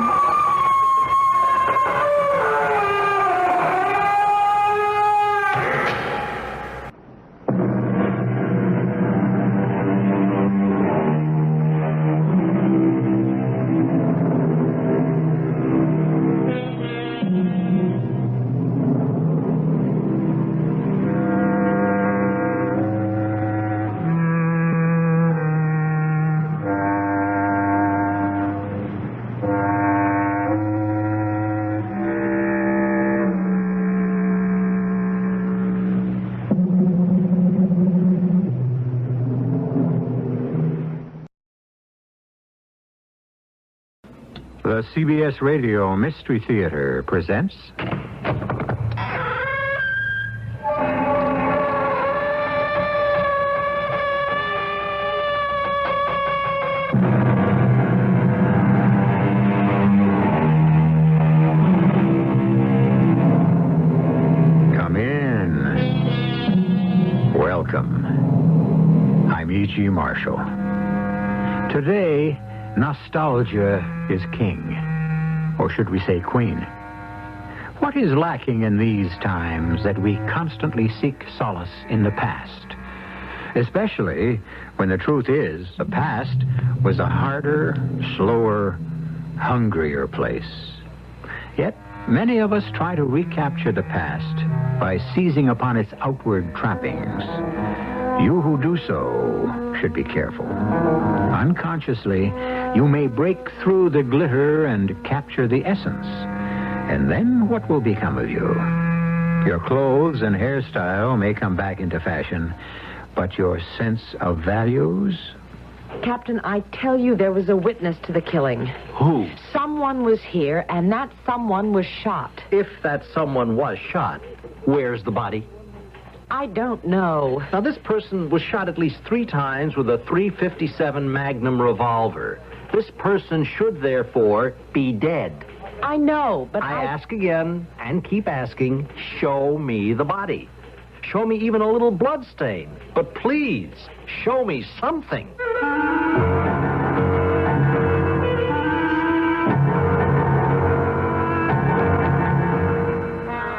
The CBS Radio Mystery Theater presents... Come in. Welcome. I'm E.G. Marshall. Today, nostalgia is king, or should we say queen? What is lacking in these times that we constantly seek solace in the past? Especially when the truth is, the past was a harder, slower, hungrier place. Yet, many of us try to recapture the past by seizing upon its outward trappings. You who do so should be careful. Unconsciously, you may break through the glitter and capture the essence. And then what will become of you? Your clothes and hairstyle may come back into fashion, but your sense of values? Captain, I tell you there was a witness to the killing. Who? Someone was here, and that someone was shot. If that someone was shot, where's the body? I don't know. Now, this person was shot at least 3 times with a .357 Magnum revolver. This person should, therefore, be dead. I know, but I ask again, and keep asking, show me the body. Show me even a little blood stain. But please, show me something.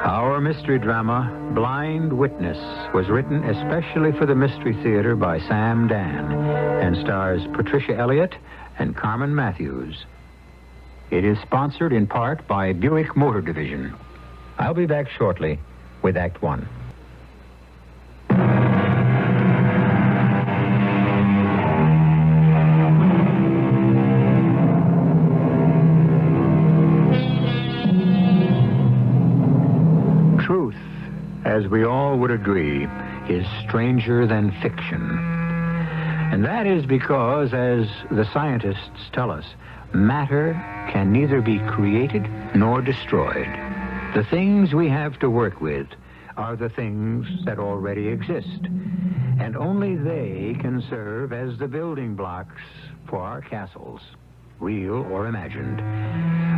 Our mystery drama, Blind Witness, was written especially for the Mystery Theater by Sam Dan and stars Patricia Elliott and Carmen Matthews. It is sponsored in part by Buick Motor Division. I'll be back shortly with Act One. is stranger than fiction. And that is because, as the scientists tell us, matter can neither be created nor destroyed. The things we have to work with are the things that already exist, and only they can serve as the building blocks for our castles, real or imagined.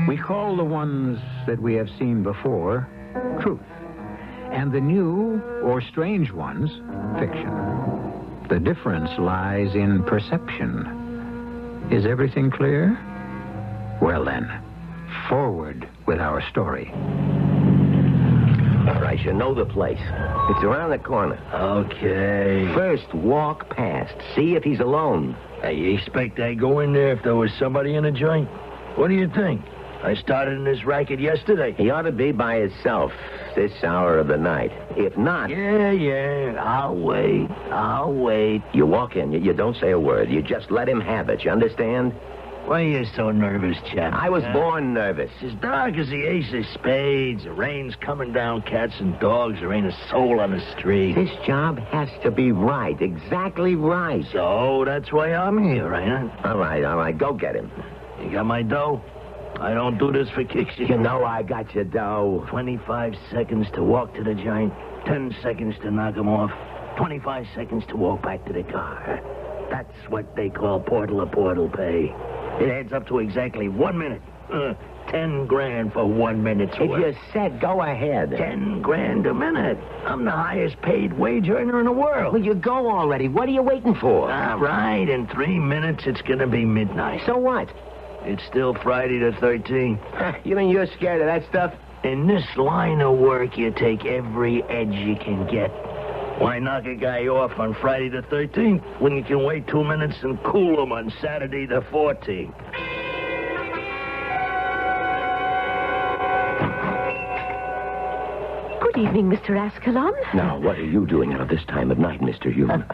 We call the ones that we have seen before truth, and the new or strange ones fiction. The difference lies in perception. Is everything clear? Well then, forward with our story. All right, you know the place. It's around the corner. Okay. First, walk past. See if he's alone. Hey, you expect I'd go in there if there was somebody in the joint? What do you think? I started in this racket yesterday. He ought to be by himself this hour of the night. If not... Yeah. I'll wait. You walk in. You don't say a word. You just let him have it. You understand? Why are you so nervous, chap? I was born nervous. It's as dark as the ace of spades. The rain's coming down, cats and dogs. There ain't a soul on the street. This job has to be right. Exactly right. So that's why I'm here, ain't it? All right. Go get him. You got my dough? I don't do this for kicks. You know I got your dough. 25 seconds to walk to the joint. 10 seconds to knock him off. 25 seconds to walk back to the car. That's what they call portal-to-portal pay. It adds up to exactly 1 minute. 10 grand for 1 minute's work. If you said go ahead. 10 grand a minute. I'm the highest paid wage earner in the world. Well, you go already. What are you waiting for? All right, in 3 minutes it's gonna be midnight. So what? It's still Friday the 13th. You mean you're scared of that stuff? In this line of work, you take every edge you can get. Why knock a guy off on Friday the 13th when you can wait 2 minutes and cool him on Saturday the 14th? Good evening, Mr. Ascalon. Now, what are you doing out this time of night, Mr. Hume?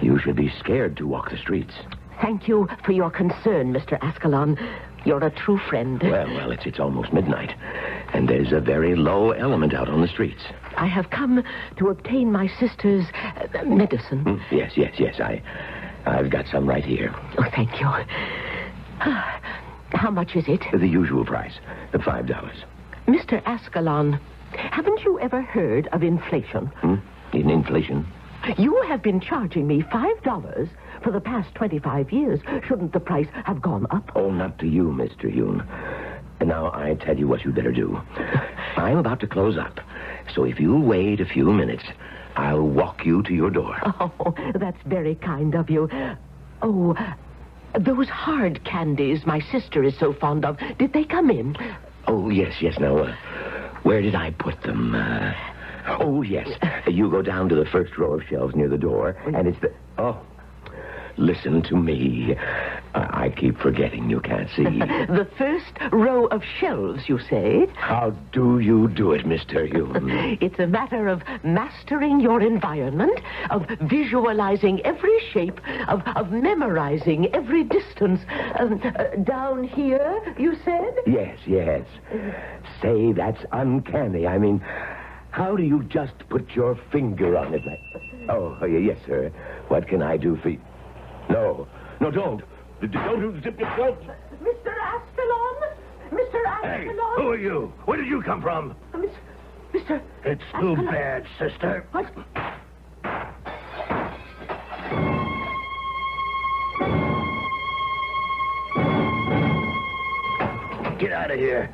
You should be scared to walk the streets. Thank you for your concern, Mr. Ascalon. You're a true friend. Well, it's almost midnight, and there's a very low element out on the streets. I have come to obtain my sister's medicine. Yes. I've got some right here. Oh, thank you. How much is it? The usual price, $5. Mr. Ascalon, haven't you ever heard of inflation? In inflation? You have been charging me $5 for the past 25 years. Shouldn't the price have gone up? Oh, not to you, Mr. Hume. And now I tell you what you better do. I'm about to close up. So if you'll wait a few minutes, I'll walk you to your door. Oh, that's very kind of you. Oh, those hard candies my sister is so fond of, did they come in? Oh, yes. Now, where did I put them? Oh, yes. You go down to the first row of shelves near the door, and it's the... Oh, listen to me. I keep forgetting you can't see. The first row of shelves, you say? How do you do it, Mr. Hume? It's a matter of mastering your environment, of visualizing every shape, of memorizing every distance. Down here, you said? Yes. Say, that's uncanny. I mean, how do you just put your finger on it? Oh, yes, sir. What can I do for you? No, don't. Don't zip your throat. Mr. Ascalon? Mr. Ascalon? Hey, who are you? Where did you come from? Mr. It's too bad, sister. What? Get out of here.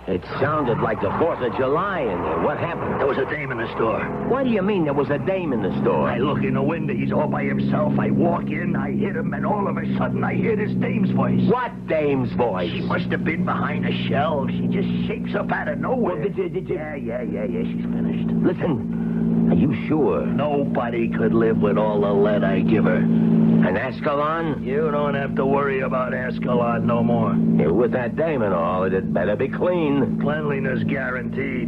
It sounded like the 4th of July in there. What happened? There was a dame in the store. What do you mean there was a dame in the store? I look in the window. He's all by himself. I walk in, I hit him, and all of a sudden I hear this dame's voice. What dame's voice? She must have been behind a shelf. She just shapes up out of nowhere. Well, did you... Yeah, she's finished. Listen, are you sure? Nobody could live with all the lead I give her. And Ascalon? You don't have to worry about Ascalon no more. With that dame and all, it better be clean. Cleanliness guaranteed.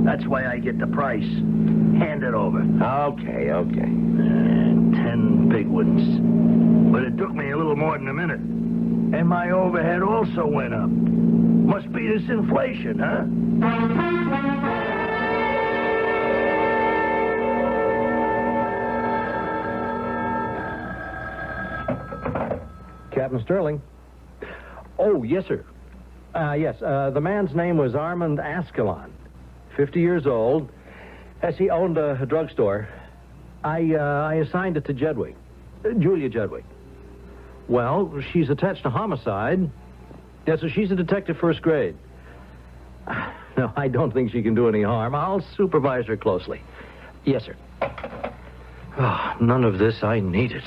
That's why I get the price. Hand it over. Okay. 10 big ones. But it took me a little more than a minute. And my overhead also went up. Must be this inflation, huh? 1 Captain Sterling. Oh, yes, sir. Yes, the man's name was Armand Ascalon. 50 years old. Yes, he owned a drugstore. I assigned it to Jedwick. Julia Jedwick. Well, she's attached to homicide. Yeah, so she's a detective first grade. No, I don't think she can do any harm. I'll supervise her closely. Yes, sir. Oh, none of this I needed.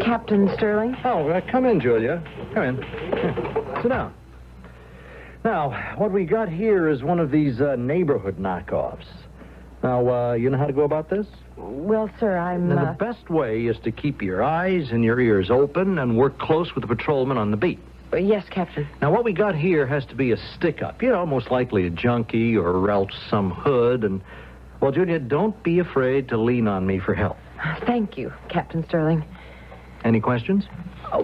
Captain Sterling? Oh, come in, Julia. Come in. Here, sit down. Now, what we got here is one of these neighborhood knockoffs. Now, you know how to go about this? Well, sir, Now, the best way is to keep your eyes and your ears open and work close with the patrolman on the beat. Yes, Captain. Now, what we got here has to be a stick-up. You know, most likely a junkie or else some hood. And, well, Julia, don't be afraid to lean on me for help. Thank you, Captain Sterling. Any questions? Oh,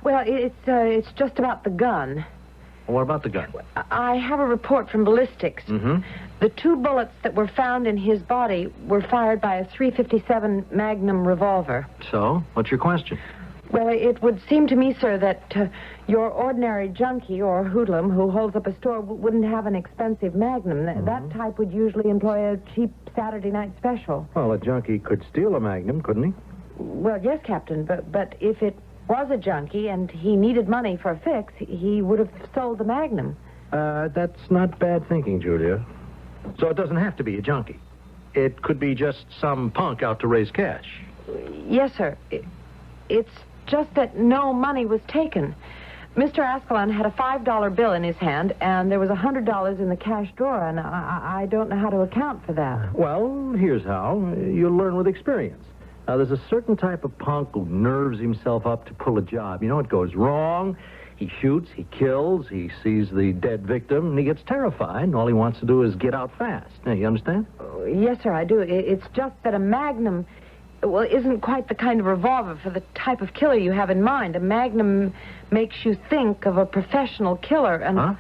well, it's just about the gun. What about the gun? I have a report from ballistics. Mm-hmm. The 2 bullets that were found in his body were fired by a .357 Magnum revolver. So, what's your question? Well, it would seem to me, sir, that your ordinary junkie or hoodlum who holds up a store wouldn't have an expensive Magnum. That type would usually employ a cheap Saturday night special. Well, a junkie could steal a Magnum, couldn't he? Well, yes, Captain, but if it was a junkie and he needed money for a fix, he would have sold the Magnum. That's not bad thinking, Julia. So it doesn't have to be a junkie. It could be just some punk out to raise cash. Yes, sir. It's just that no money was taken. Mr. Ascalon had a $5 bill in his hand, and there was $100 in the cash drawer, and I don't know how to account for that. Well, here's how. You'll learn with experience. Now, there's a certain type of punk who nerves himself up to pull a job. You know, it goes wrong. He shoots, he kills, he sees the dead victim, and he gets terrified, and all he wants to do is get out fast. Now, you understand? Yes, sir, I do. It's just that a Magnum, well, isn't quite the kind of revolver for the type of killer you have in mind. A Magnum makes you think of a professional killer, and... Huh?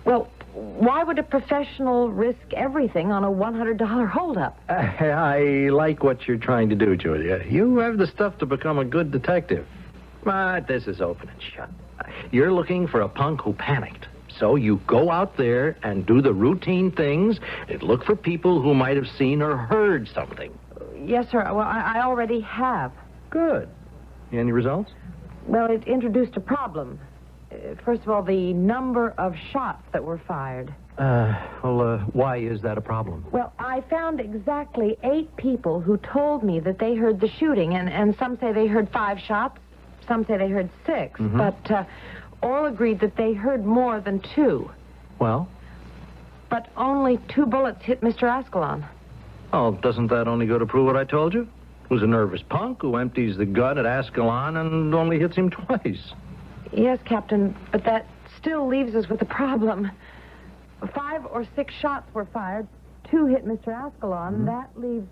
Well, why would a professional risk everything on a $100 holdup? I like what you're trying to do, Julia. You have the stuff to become a good detective. But this is open and shut. You're looking for a punk who panicked. So you go out there and do the routine things and look for people who might have seen or heard something. Yes, sir. Well, I already have. Good. Any results? Well, it introduced a problem. First of all, the number of shots that were fired. Why is that a problem? Well, I found exactly 8 people who told me that they heard the shooting, and some say they heard 5 shots, some say they heard 6, Mm-hmm. but all agreed that they heard more than 2. Well? But only 2 bullets hit Mr. Ascalon. Oh, doesn't that only go to prove what I told you? It was a nervous punk who empties the gun at Ascalon and only hits him twice. Yes, Captain, but that still leaves us with a problem. 5 or 6 shots were fired. 2 hit Mr. Ascalon. Mm-hmm. That leaves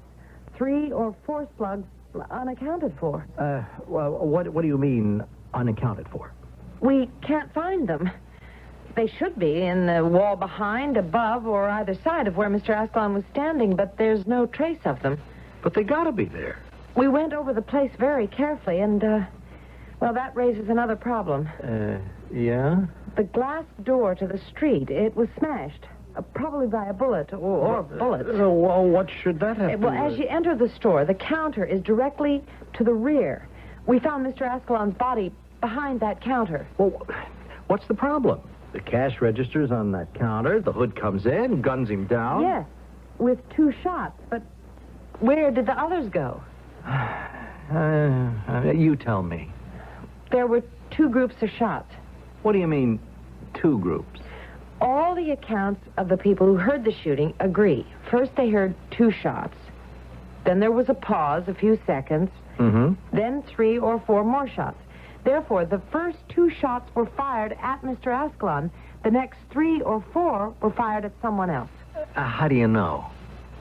3 or 4 slugs unaccounted for. Well, what do you mean unaccounted for? We can't find them. They should be in the wall behind, above, or either side of where Mr. Ascalon was standing, but there's no trace of them. But they gotta be there. We went over the place very carefully, and, well, that raises another problem. Yeah? The glass door to the street, it was smashed. Probably by a bullet or bullets. Well, what should that have Well, as you enter the store, the counter is directly to the rear. We found Mr. Ascalon's body behind that counter. Well, what's the problem? The cash register's on that counter, the hood comes in, guns him down. Yes, with 2 shots, but where did the others go? You tell me. There were 2 groups of shots. What do you mean, 2 groups? All the accounts of the people who heard the shooting agree. First, they heard 2 shots. Then there was a pause, a few seconds. Mm-hmm. Then 3 or 4 more shots. Therefore, the first 2 shots were fired at Mr. Ascalon. The next 3 or 4 were fired at someone else. How do you know?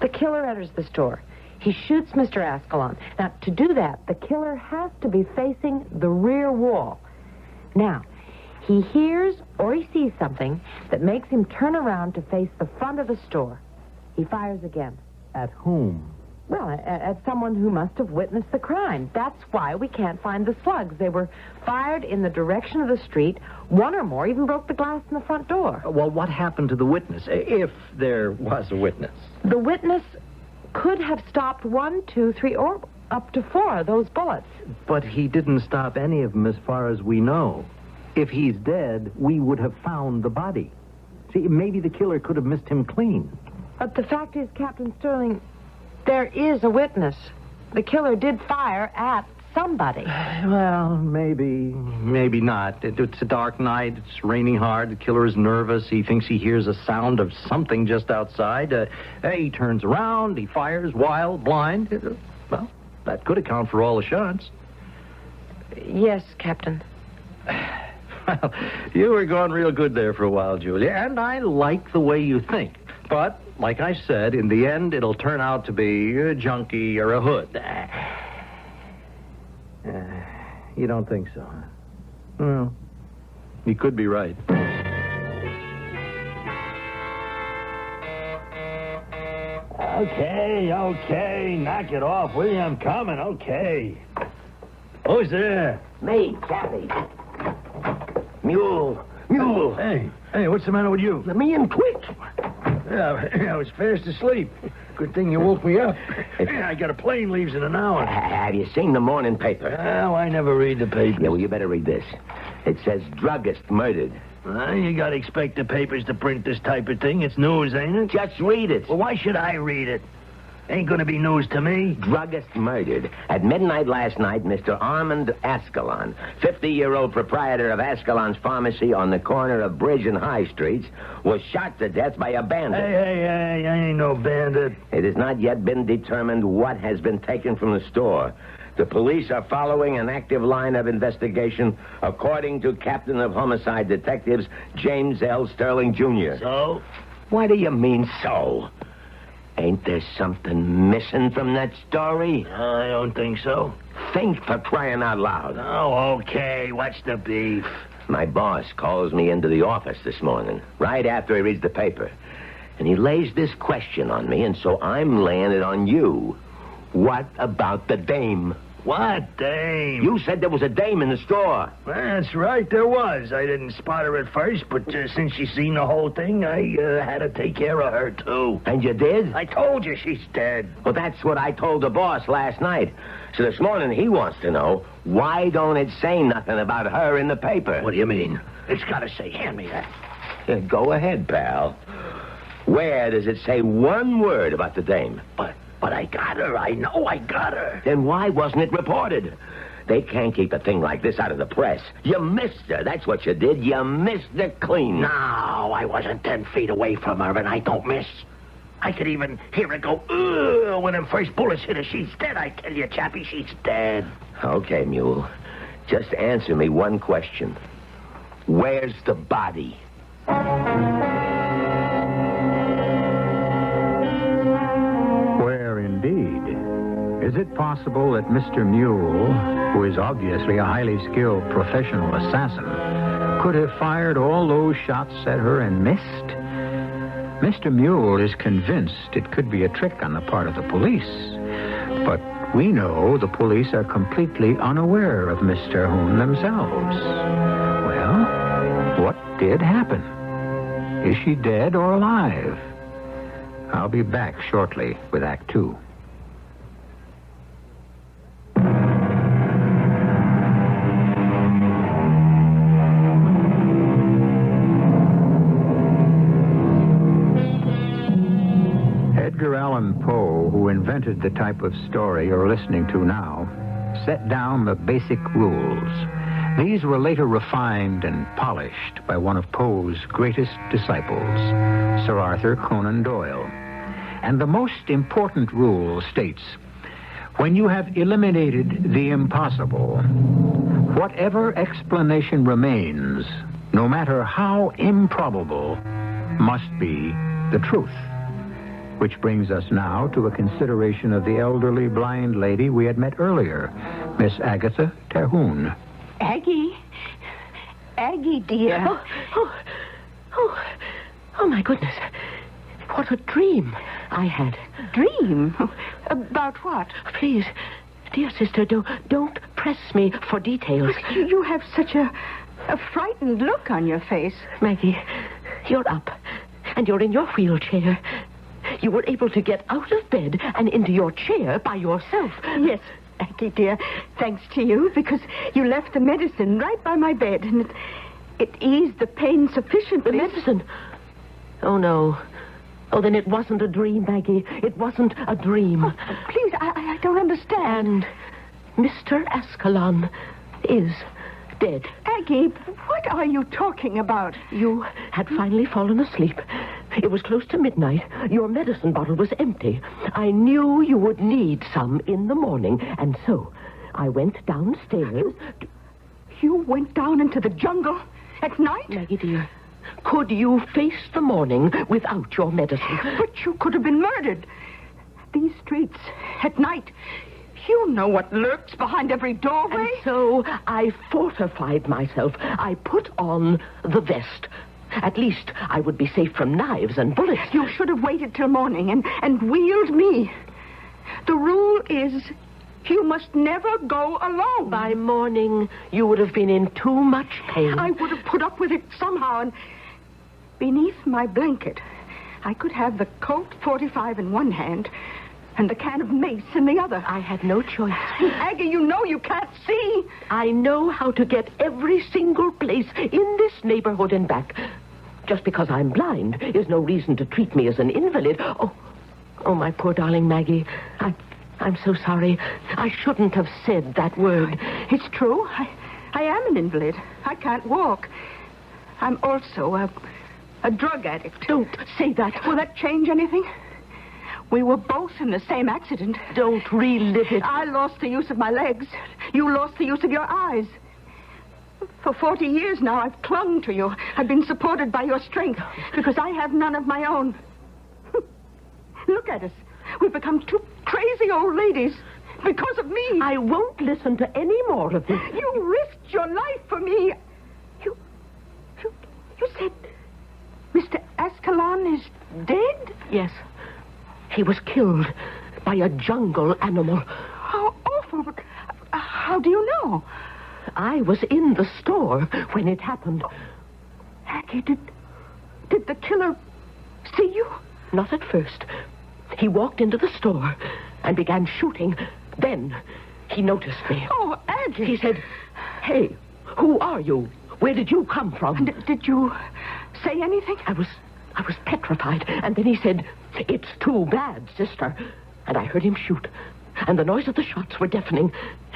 The killer enters the store. He shoots Mr. Ascalon. Now, to do that, the killer has to be facing the rear wall. Now, he hears or he sees something that makes him turn around to face the front of the store. He fires again. At whom? Well, as someone who must have witnessed the crime. That's why we can't find the slugs. They were fired in the direction of the street. One or more even broke the glass in the front door. Well, what happened to the witness, if there was a witness? The witness could have stopped 1, 2, 3, or up to 4 of those bullets. But he didn't stop any of them as far as we know. If he's dead, we would have found the body. See, maybe the killer could have missed him clean. But the fact is, Captain Sterling, there is a witness. The killer did fire at somebody. Well, maybe not. It's a dark night. It's raining hard. The killer is nervous. He thinks he hears a sound of something just outside. He turns around. He fires, wild, blind. Well, that could account for all the shots. Yes, Captain. Well, you were going real good there for a while, Julia, and I like the way you think. But, like I said, in the end, it'll turn out to be a junkie or a hood. You don't think so, huh? Well, you could be right. Okay. Knock it off, will you? I'm coming, okay. Who's there? Me, Kathy. Mule. Hey, what's the matter with you? Me and quick. Yeah, I was fast asleep. Good thing you woke me up. I got a plane leaves in an hour. Have you seen the morning paper? Oh, I never read the paper. Yeah, well, you better read this. It says druggist murdered. You gotta expect the papers to print this type of thing. It's news, ain't it? Just read it. Well, why should I read it? Ain't gonna be news to me. Druggist murdered. At midnight last night, Mr. Armand Ascalon, 50-year-old proprietor of Ascalon's Pharmacy on the corner of Bridge and High Streets, was shot to death by a bandit. Hey, I ain't no bandit. It has not yet been determined what has been taken from the store. The police are following an active line of investigation, according to Captain of Homicide Detectives James L. Sterling, Jr. So? What do you mean, so? Ain't there something missing from that story? I don't think so. Think, for crying out loud. Oh, okay. What's the beef? My boss calls me into the office this morning, right after he reads the paper. And he lays this question on me, and so I'm laying it on you. What about the dame? What dame? You said there was a dame in the store. Well, that's right, there was. I didn't spot her at first, but since she seen the whole thing, I had to take care of her, too. And you did? I told you she's dead. Well, that's what I told the boss last night. So this morning he wants to know, why don't it say nothing about her in the paper? What do you mean? It's got to say, hand me that. Yeah, go ahead, pal. Where does it say one word about the dame? But I got her. I know I got her. Then why wasn't it reported? They can't keep a thing like this out of the press. You missed her. That's what you did. You missed her clean. No, I wasn't 10 feet away from her, and I don't miss. I could even hear her go, ugh, when them first bullets hit her. She's dead, I tell you, Chappie. She's dead. Okay, Mule. Just answer me one question. Where's the body? Where indeed? Is it possible that Mr. Mule, who is obviously a highly skilled professional assassin, could have fired all those shots at her and missed? Mr. Mule is convinced it could be a trick on the part of the police. But we know the police are completely unaware of Miss Terhune themselves. Well, what did happen? Is she dead or alive? I'll be back shortly with Act 2. Edgar Allan Poe, who invented the type of story you're listening to now, set down the basic rules. These were later refined and polished by one of Poe's greatest disciples, Sir Arthur Conan Doyle. And the most important rule states, when you have eliminated the impossible, whatever explanation remains, no matter how improbable, must be the truth. Which brings us now to a consideration of the elderly blind lady we had met earlier, Miss Agatha Terhune. Aggie, dear. Oh, my goodness. What a dream I had. Dream? About what? Please, dear sister, don't press me for details. But you have such a frightened look on your face. Maggie, you're up, and you're in your wheelchair. You were able to get out of bed and into your chair by yourself. Yes, Aggie, dear, thanks to you, because you left the medicine right by my bed, and it eased the pain sufficiently. The medicine? Oh, no. Oh, then it wasn't a dream, Maggie. It wasn't a dream. Oh, please, I don't understand. And Mr. Ascalon is dead. Aggie, what are you talking about? You had finally fallen asleep. It was close to midnight. Your medicine bottle was empty. I knew you would need some in the morning, and so I went downstairs. You went down into the jungle at night? Maggie, dear, could you face the morning without your medicine? But you could have been murdered. These streets at night... You know what lurks behind every doorway. And so I fortified myself. I put on the vest. At least I would be safe from knives and bullets. You should have waited till morning and wheeled me. The rule is you must never go alone. By morning, you would have been in too much pain. I would have put up with it somehow, and beneath my blanket, I could have the Colt 45 in one hand and the can of mace in the other. I had no choice. Aggie, you know you can't see. I know how to get every single place in this neighborhood and back. Just because I'm blind is no reason to treat me as an invalid. Oh, my poor darling Maggie. I'm so sorry. I shouldn't have said that word. It's true. I am an invalid. I can't walk. I'm also a drug addict. Don't say that. Will that change anything? We were both in the same accident. Don't relive it. I lost the use of my legs. You lost the use of your eyes. For 40 years now, I've clung to you. I've been supported by your strength because I have none of my own. Look at us. We've become two crazy old ladies because of me. I won't listen to any more of this. You risked your life for me. You said Mr. Ascalon is dead? Yes. He was killed by a jungle animal. How awful. But how do you know? I was in the store when it happened. Aggie, did the killer see you? Not at first. He walked into the store and began shooting. Then he noticed me. Oh, Aggie. He said, "Hey, who are you? Where did you come from?" Did you say anything? I was petrified. And then he said, "It's too bad, sister." And I heard him shoot. And the noise of the shots were deafening.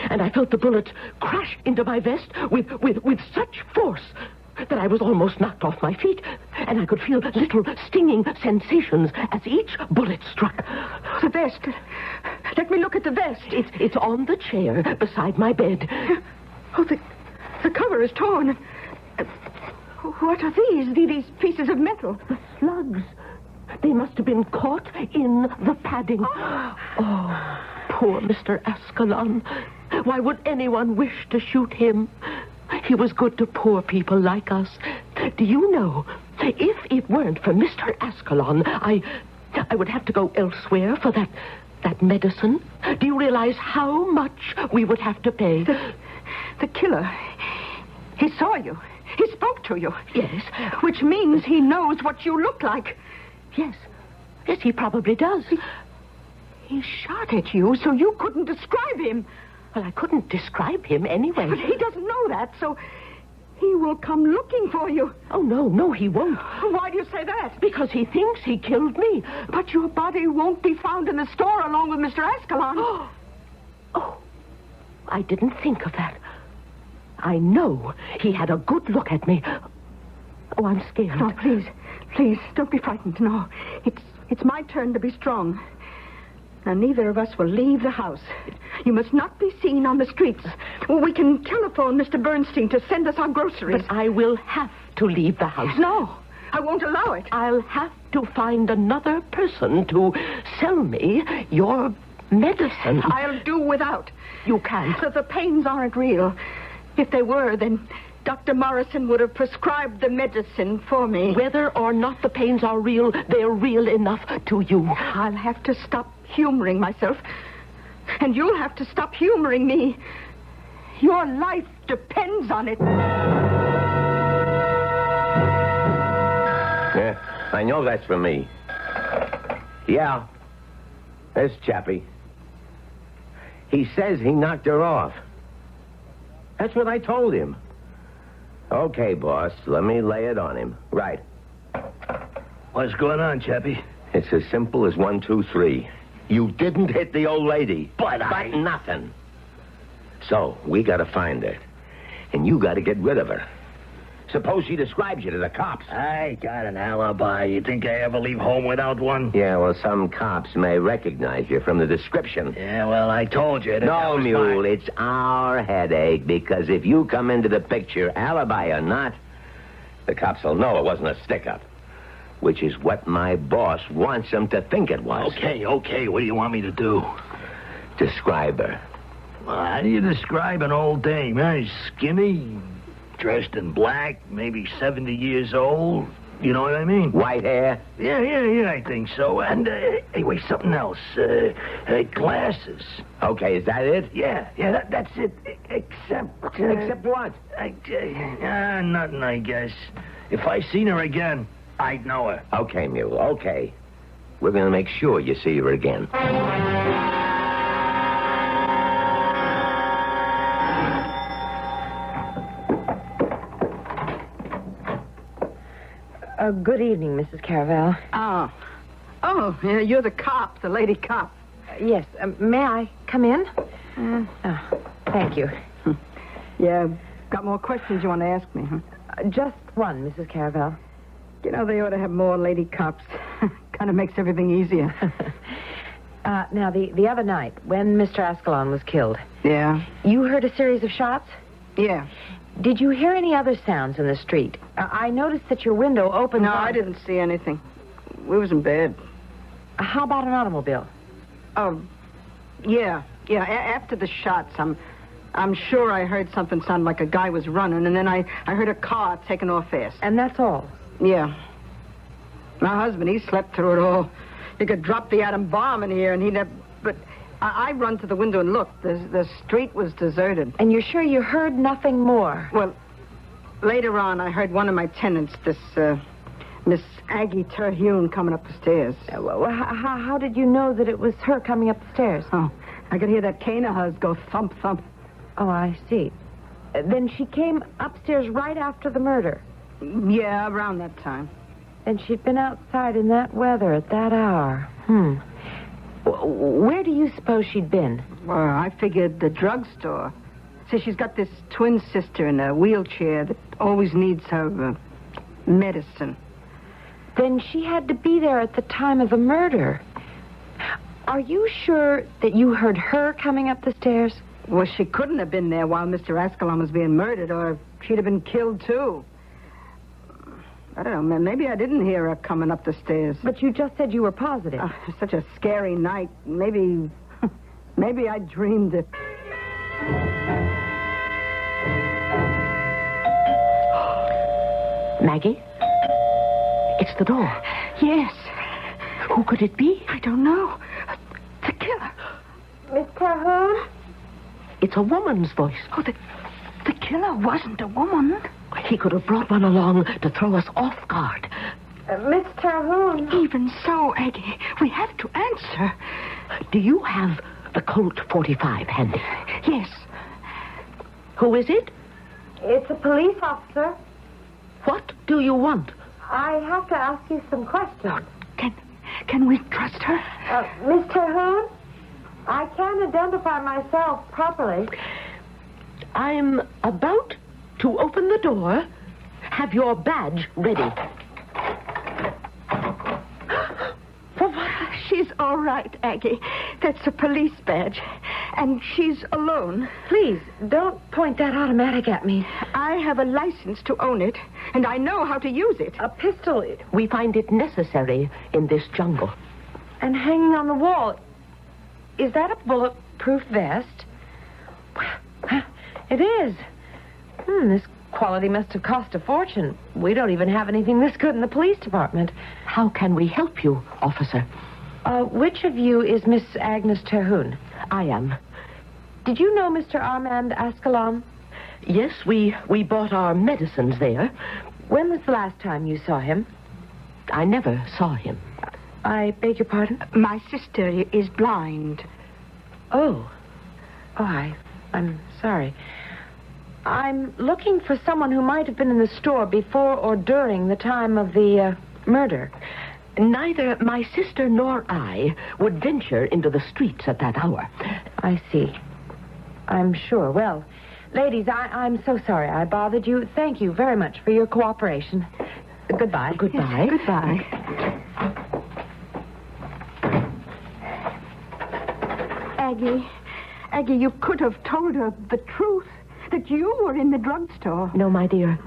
And I felt the bullet crash into my vest with such force that I was almost knocked off my feet. And I could feel little stinging sensations as each bullet struck. The vest. Let me look at the vest. It's on the chair beside my bed. Oh, the cover is torn. What are these? These pieces of metal? The slugs. They must have been caught in the padding. Oh, poor Mr. Ascalon. Why would anyone wish to shoot him? He was good to poor people like us. Do you know, if it weren't for Mr. Ascalon, I would have to go elsewhere for that medicine. Do you realize how much we would have to pay? The killer, he saw you. He spoke to you. Yes. Which means he knows what you look like. Yes. Yes, he probably does. He shot at you so you couldn't describe him. Well, I couldn't describe him anyway. But he doesn't know that, so he will come looking for you. Oh, no, he won't. Why do you say that? Because he thinks he killed me. But your body won't be found in the store along with Mr. Ascalon. Oh, I didn't think of that. I know he had a good look at me. Oh, I'm scared. No, please, don't be frightened. No, it's my turn to be strong. Now, neither of us will leave the house. You must not be seen on the streets. Well, we can telephone Mr. Bernstein to send us our groceries. But I will have to leave the house. No, I won't allow it. I'll have to find another person to sell me your medicine. I'll do without. You can't. So the pains aren't real. If they were, then Dr. Morrison would have prescribed the medicine for me. Whether or not the pains are real, they're real enough to you. I'll have to stop humoring myself. And you'll have to stop humoring me. Your life depends on it. Yeah, I know that's for me. Yeah, this chappie. He says he knocked her off. That's what I told him. Okay, boss, let me lay it on him. Right. What's going on, Chappie? It's as simple as 1, 2, 3. You didn't hit the old lady. But nothing. So, we gotta find her. And you gotta get rid of her. Suppose she describes you to the cops. I got an alibi. You think I ever leave home without one? Yeah, well, some cops may recognize you from the description. Yeah, well, I told you. No, Mule, it's our headache, because if you come into the picture, alibi or not, the cops will know it wasn't a stick-up. Which is what my boss wants them to think it was. Okay. What do you want me to do? Describe her. Well, how do you describe an old dame? She's skinny, dressed in black, maybe 70 years old. You know what I mean? White hair? Yeah, I think so. And, anyway, something else. Glasses. Okay, is that it? Yeah, that's it. Except... Except what? Nothing, I guess. If I seen her again, I'd know her. Okay, Mule, okay. We're gonna make sure you see her again. Good evening, Mrs. Caravel. Oh, yeah, you're the cop, the lady cop. Yes, may I come in? Thank you. Yeah, got more questions you want to ask me, huh? Just one, Mrs. Caravel. You know, they ought to have more lady cops. Kind of makes everything easier. Now, the other night, when Mr. Ascalon was killed... Yeah? You heard a series of shots? Yeah. Did you hear any other sounds in the street? I noticed that your window opened... No, I didn't see anything. We was in bed. How about an automobile? Oh, yeah. After the shots, I'm sure I heard something sound like a guy was running, and then I heard a car taking off fast. And that's all? Yeah. My husband, he slept through it all. You could drop the atom bomb in here, and he'd have... But I run to the window and looked. The street was deserted. And you're sure you heard nothing more? Well, later on, I heard one of my tenants, this, Miss Aggie Terhune, coming up the stairs. How did you know that it was her coming up the stairs? Oh, I could hear that cane of hers go thump, thump. Oh, I see. Then she came upstairs right after the murder? Yeah, around that time. And she'd been outside in that weather at that hour. Where do you suppose she'd been? Well, I figured the drugstore. See, she's got this twin sister in a wheelchair that always needs her medicine. Then she had to be there at the time of the murder. Are you sure that you heard her coming up the stairs? Well, she couldn't have been there while Mr. Ascalon was being murdered, or she'd have been killed, too. I don't know, maybe I didn't hear her coming up the stairs. But you just said you were positive. Such a scary night. Maybe I dreamed it. Maggie? It's the door. Yes. Who could it be? I don't know. The killer. Miss Calhoun? It's a woman's voice. Oh, the killer wasn't a woman. He could have brought one along to throw us off guard. Miss Calhoun. Even so, Aggie, we have to answer. Do you have the Colt 45 handy? Yes. Who is it? It's a police officer. What do you want? I have to ask you some questions. Can we trust her? Miss Calhoun, I can't identify myself properly. I'm about to open the door. Have your badge ready. She's all right, Aggie. That's a police badge. And she's alone. Please, don't point that automatic at me. I have a license to own it, and I know how to use it. A pistol. We find it necessary in this jungle. And hanging on the wall. Is that a bulletproof vest? Well, it is. This quality must have cost a fortune. We don't even have anything this good in the police department. How can we help you, officer? Which of you is Miss Agnes Terhune? I am. Did you know Mr. Armand Ascalon? Yes, we bought our medicines there. When was the last time you saw him? I never saw him. I beg your pardon? My sister is blind. Oh. I'm sorry. I'm looking for someone who might have been in the store before or during the time of the murder. Neither my sister nor I would venture into the streets at that hour. I see. I'm sure. Well, ladies, I'm so sorry I bothered you. Thank you very much for your cooperation. Goodbye. Goodbye. Goodbye. Aggie, you could have told her the truth, that you were in the drugstore. No, my dear.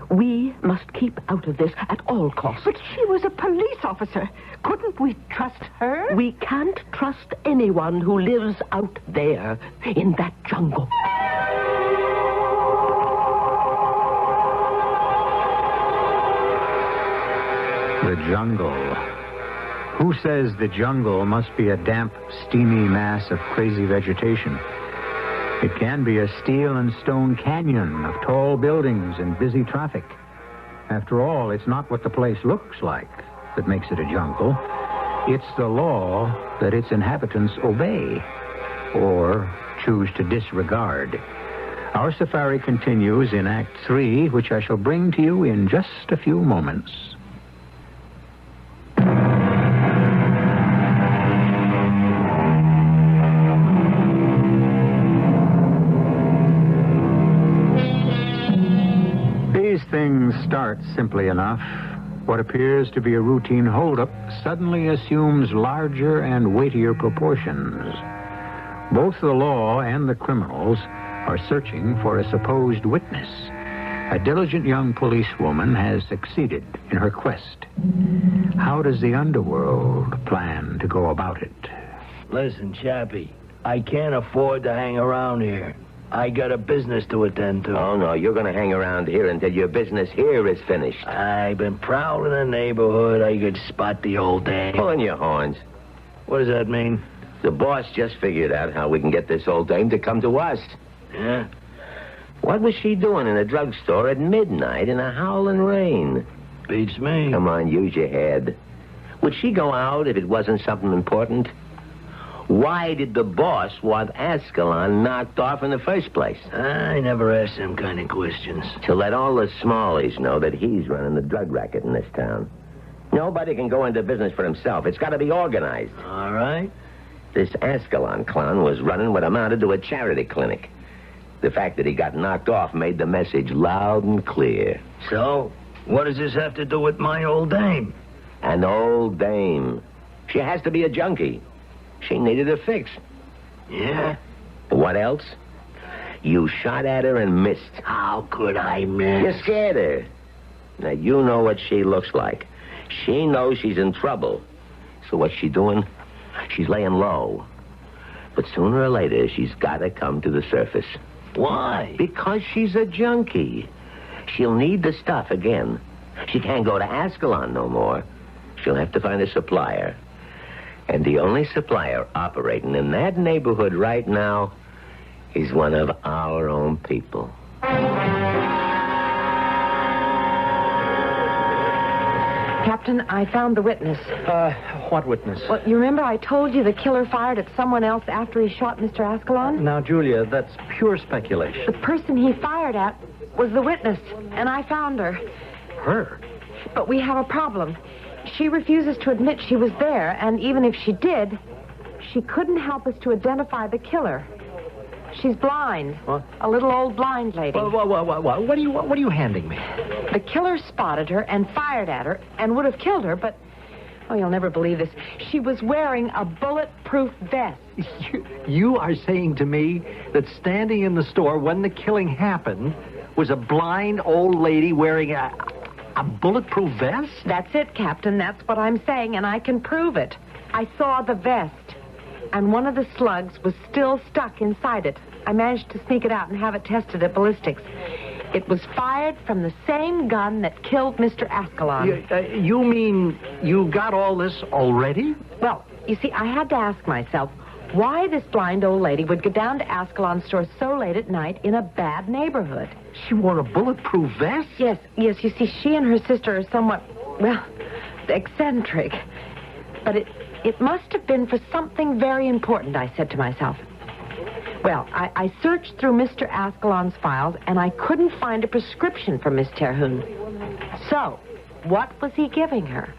We must keep out of this at all costs. But she was a police officer. Couldn't we trust her? We can't trust anyone who lives out there in that jungle. The jungle. Who says the jungle must be a damp, steamy mass of crazy vegetation? It can be a steel and stone canyon of tall buildings and busy traffic. After all, it's not what the place looks like that makes it a jungle. It's the law that its inhabitants obey or choose to disregard. Our safari continues in Act 3, which I shall bring to you in just a few moments. Things start simply enough. What appears to be a routine holdup suddenly assumes larger and weightier proportions. Both the law and the criminals are searching for a supposed witness. A diligent young policewoman has succeeded in her quest. How does the underworld plan to go about it? Listen, Chappie, I can't afford to hang around here. I got a business to attend to. Oh, no, you're going to hang around here until your business here is finished. I've been prowling the neighborhood. I could spot the old dame. Pulling your horns. What does that mean? The boss just figured out how we can get this old dame to come to us. Yeah? What was she doing in a drugstore at midnight in a howling rain? Beats me. Come on, use your head. Would she go out if it wasn't something important? Why did the boss want Ascalon knocked off in the first place? I never asked them kind of questions. To let all the smallies know that he's running the drug racket in this town. Nobody can go into business for himself. It's got to be organized. All right. This Ascalon clown was running what amounted to a charity clinic. The fact that he got knocked off made the message loud and clear. So, what does this have to do with my old dame? An old dame. She has to be a junkie. She needed a fix. Yeah? What else? You shot at her and missed. How could I miss? You scared her. Now, you know what she looks like. She knows she's in trouble. So what's she doing? She's laying low. But sooner or later, she's got to come to the surface. Why? Because she's a junkie. She'll need the stuff again. She can't go to Ascalon no more. She'll have to find a supplier. And the only supplier operating in that neighborhood right now is one of our own people. Captain, I found the witness. What witness? Well, you remember I told you the killer fired at someone else after he shot Mr. Ascalon? Now, Julia, that's pure speculation. The person he fired at was the witness, and I found her. Her? But we have a problem. She refuses to admit she was there, and even if she did, she couldn't help us to identify the killer. She's blind. What? A little old blind lady. What are you handing me? The killer spotted her and fired at her and would have killed her, but... Oh, you'll never believe this. She was wearing a bulletproof vest. You are saying to me that standing in the store when the killing happened was a blind old lady wearing a bulletproof vest? That's it, Captain. That's what I'm saying, and I can prove it. I saw the vest, and one of the slugs was still stuck inside it. I managed to sneak it out and have it tested at ballistics. It was fired from the same gun that killed Mr. Ascalon. You mean you got all this already? Well, You see, I had to ask myself why this blind old lady would go down to Ascalon's store so late at night in a bad neighborhood. She wore a bulletproof vest? Yes. You see, she and her sister are somewhat, well, eccentric. But it must have been for something very important, I said to myself. Well, I searched through Mr. Ascalon's files, and I couldn't find a prescription for Miss Terhune. So, what was he giving her?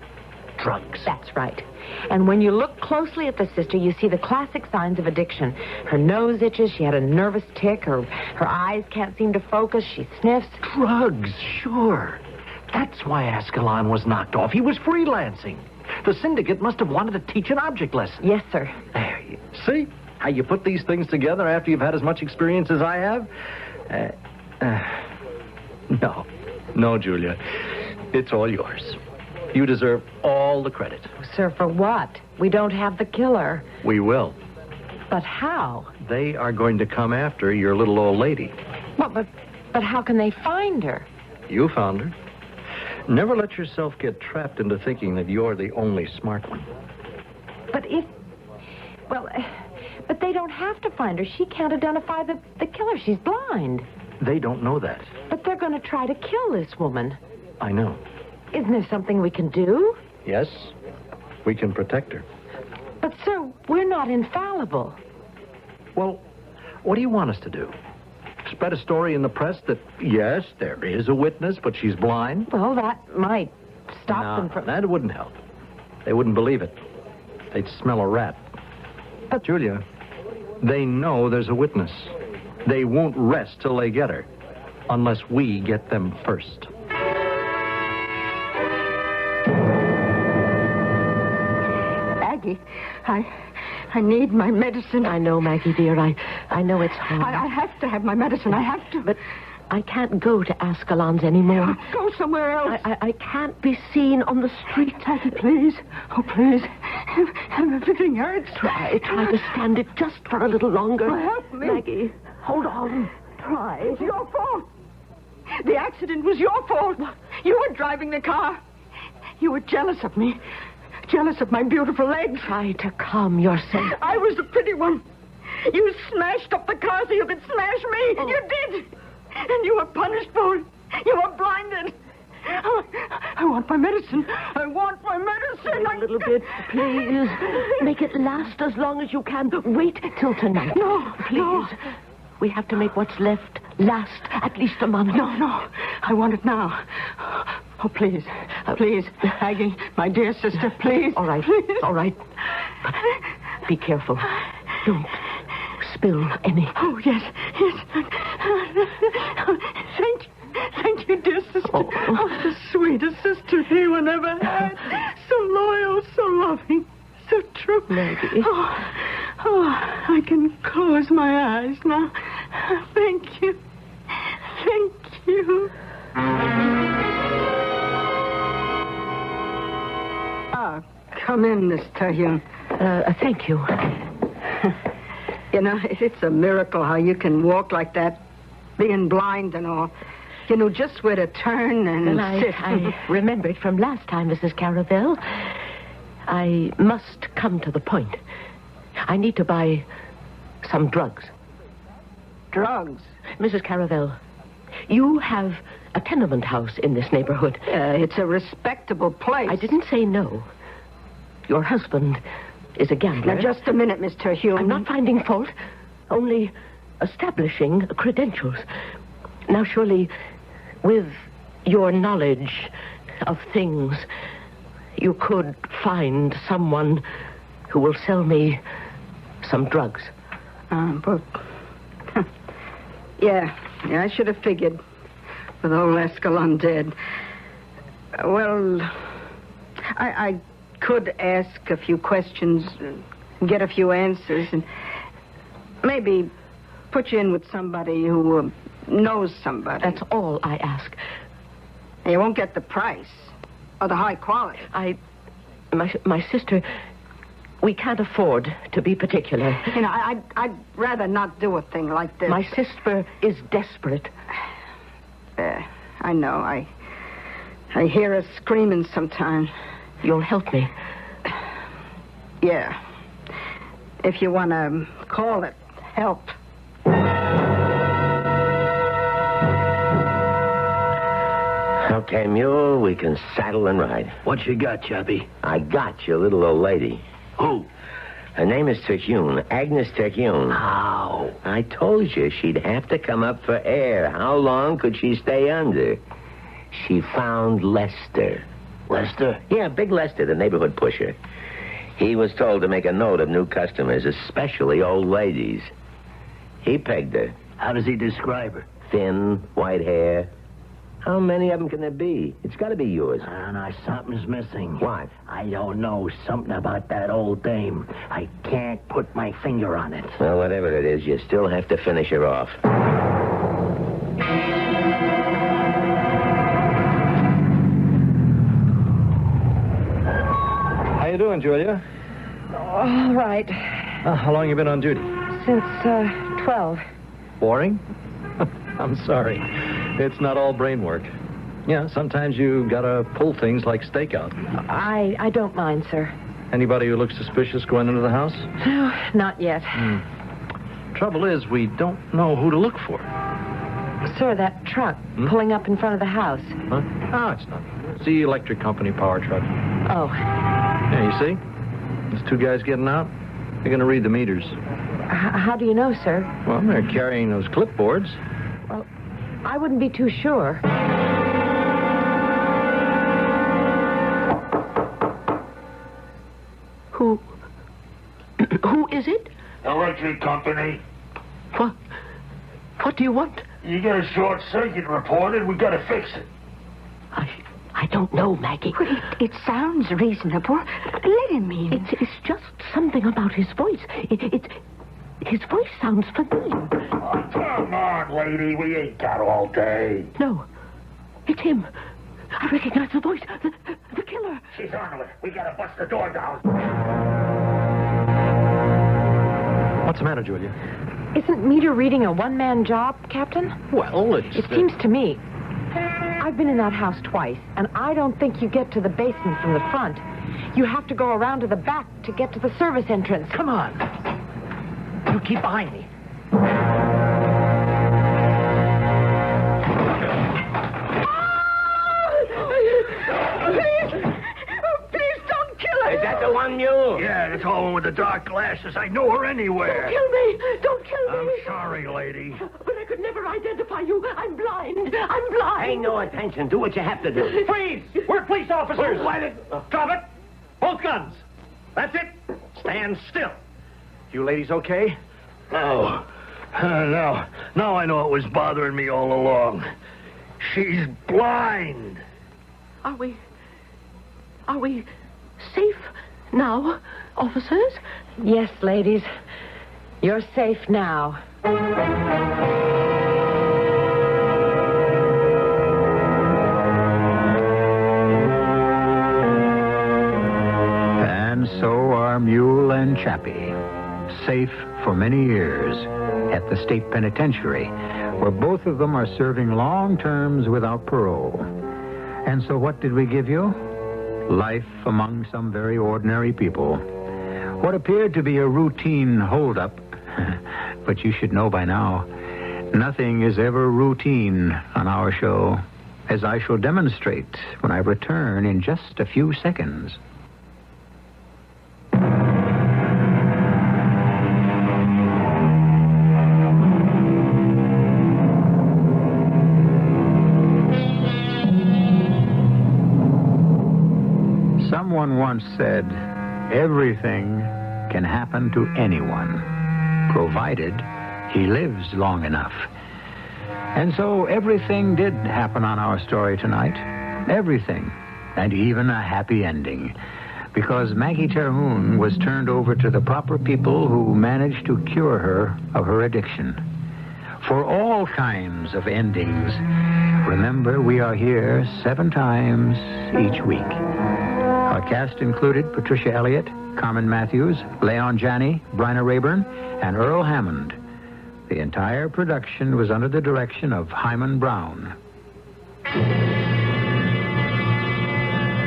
Drugs. That's right. And when you look closely at the sister, you see the classic signs of addiction. Her nose itches, she had a nervous tic, her eyes can't seem to focus, she sniffs. Drugs, sure. That's why Ascalon was knocked off. He was freelancing. The syndicate must have wanted to teach an object lesson. Yes, sir. There, you see how you put these things together after you've had as much experience as I have? No, Julia. It's all yours. You deserve all the credit. Sir, for what? We don't have the killer. We will. But how? They are going to come after your little old lady. Well, but how can they find her? You found her. Never let yourself get trapped into thinking that you're the only smart one. But they don't have to find her. She can't identify the killer. She's blind. They don't know that. But they're going to try to kill this woman. I know. Isn't there something we can do? Yes, we can protect her. But, sir, we're not infallible. Well, what do you want us to do? Spread a story in the press that, yes, there is a witness, but she's blind? Well, that might stop them from... that wouldn't help. They wouldn't believe it. They'd smell a rat. But, Julia, they know there's a witness. They won't rest till they get her, unless we get them first. Maggie, I need my medicine. I know, Maggie, dear. I know it's hard. I have to have my medicine. I have to. But I can't go to Ascalon's anymore. Go somewhere else. I can't be seen on the street. Maggie, please. Oh, please. Everything hurts. Try to stand it just for a little longer. Oh, help me. Maggie, hold on. Try. It's your fault. The accident was your fault. You were driving the car. You were jealous of me. Jealous of my beautiful legs. Try to calm yourself. I was the pretty one. You smashed up the car so you could smash me. Oh. You did. And you were punished for it. You were blinded. I want my medicine. I want my medicine. A little bit, please. Make it last as long as you can. Wait till tonight. No, please. No. We have to make what's left last at least a month. No. I want it now. Oh, please. Please. Aggie, my dear sister, please. All right. Please. All right. But be careful. Don't spill any. Oh, yes. Thank you, dear sister. Oh, the sweetest sister anyone ever had. So loyal, so loving, so true. Maggie. Oh, I can close my eyes now. Thank you. Thank you. Come in, Miss Terhune. Thank you. You know, it's a miracle how you can walk like that, being blind and all. You know just where to turn and sit. I remembered from last time, Mrs. Caravel. I must come to the point. I need to buy some drugs. Drugs? Mrs. Caravel, you have a tenement house in this neighborhood. It's a respectable place. I didn't say no. Your husband is a gambler. Now, just a minute, Miss Terhune. I'm not finding fault, only establishing credentials. Now, surely, with your knowledge of things, you could find someone who will sell me some drugs. But... Yeah, I should have figured. With old Ascalon dead. Well, I could ask a few questions, get a few answers, and maybe put you in with somebody who knows somebody. That's all I ask. You won't get the price or the high quality. My sister, we can't afford to be particular. You know, I'd rather not do a thing like this. My sister is desperate. I know. I hear her screaming sometimes. You'll help me. Yeah. If you want to call it help. Okay, Mule, we can saddle and ride. What you got, Chappie? I got your little old lady. Who? Her name is Terhune, Agnes Terhune. How? I told you she'd have to come up for air. How long could she stay under? She found Lester. Lester? Yeah, Big Lester, the neighborhood pusher. He was told to make a note of new customers, especially old ladies. He pegged her. How does he describe her? Thin, white hair. How many of them can there be? It's got to be yours. Now, something's missing. What? I don't know. Something about that old dame. I can't put my finger on it. Well, whatever it is, you still have to finish her off. How you doing, Julia? All right. How long you been on duty? Since 12. Boring? I'm sorry. It's not all brain work. Yeah, sometimes you gotta pull things like stakeout. I don't mind, sir. Anybody who looks suspicious going into the house? No, not yet. Trouble is, we don't know who to look for. Sir, that truck pulling up in front of the house. Huh? Oh, it's not. It's the electric company power truck. Oh. Yeah, you see? There's two guys getting out. They're gonna read the meters. How do you know, sir? Well, they're carrying those clipboards. Well, I wouldn't be too sure. Who is it? Electric company. What do you want? You got a short circuit reported. We got to fix it. I don't know, Maggie. Well, it sounds reasonable. Let him in. It's just something about his voice. His voice sounds familiar. Oh, come on, lady. We ain't got all day. No, it's him. I recognize the voice. The killer. She's on to it. We got to bust the door down. What's the matter, Julia? Isn't meter reading a one-man job, Captain? Well, It seems to me. I've been in that house twice, and I don't think you get to the basement from the front. You have to go around to the back to get to the service entrance. Come on. You keep behind me. Please don't kill her. Is that the one, Mule? Yeah, the tall one with the dark glasses. I know her anywhere. Don't kill me. Don't kill me. I'm sorry, lady. But I could never identify you. I'm blind. I'm blind. Pay no attention. Do what you have to do. Freeze! We're police officers! Drop it! Both guns! That's it! Stand still. You ladies okay? No. No. Now I know it was bothering me all along. She's blind. Are we safe now, officers? Yes, ladies. You're safe now. And so are Mule and Chappie, safe for many years at the state penitentiary, where both of them are serving long terms without parole. And so what did we give you? Life among some very ordinary people. What appeared to be a routine holdup, but you should know by now, nothing is ever routine on our show, as I shall demonstrate when I return in just a few seconds. Someone once said, everything can happen to anyone, provided he lives long enough. And so everything did happen on our story tonight. Everything. And even a happy ending. Because Maggie Terhune was turned over to the proper people who managed to cure her of her addiction. For all kinds of endings, remember we are here 7 times each week. Our cast included Patricia Elliott, Carmen Matthews, Leon Janney, Bryna Rayburn, and Earl Hammond. The entire production was under the direction of Hyman Brown.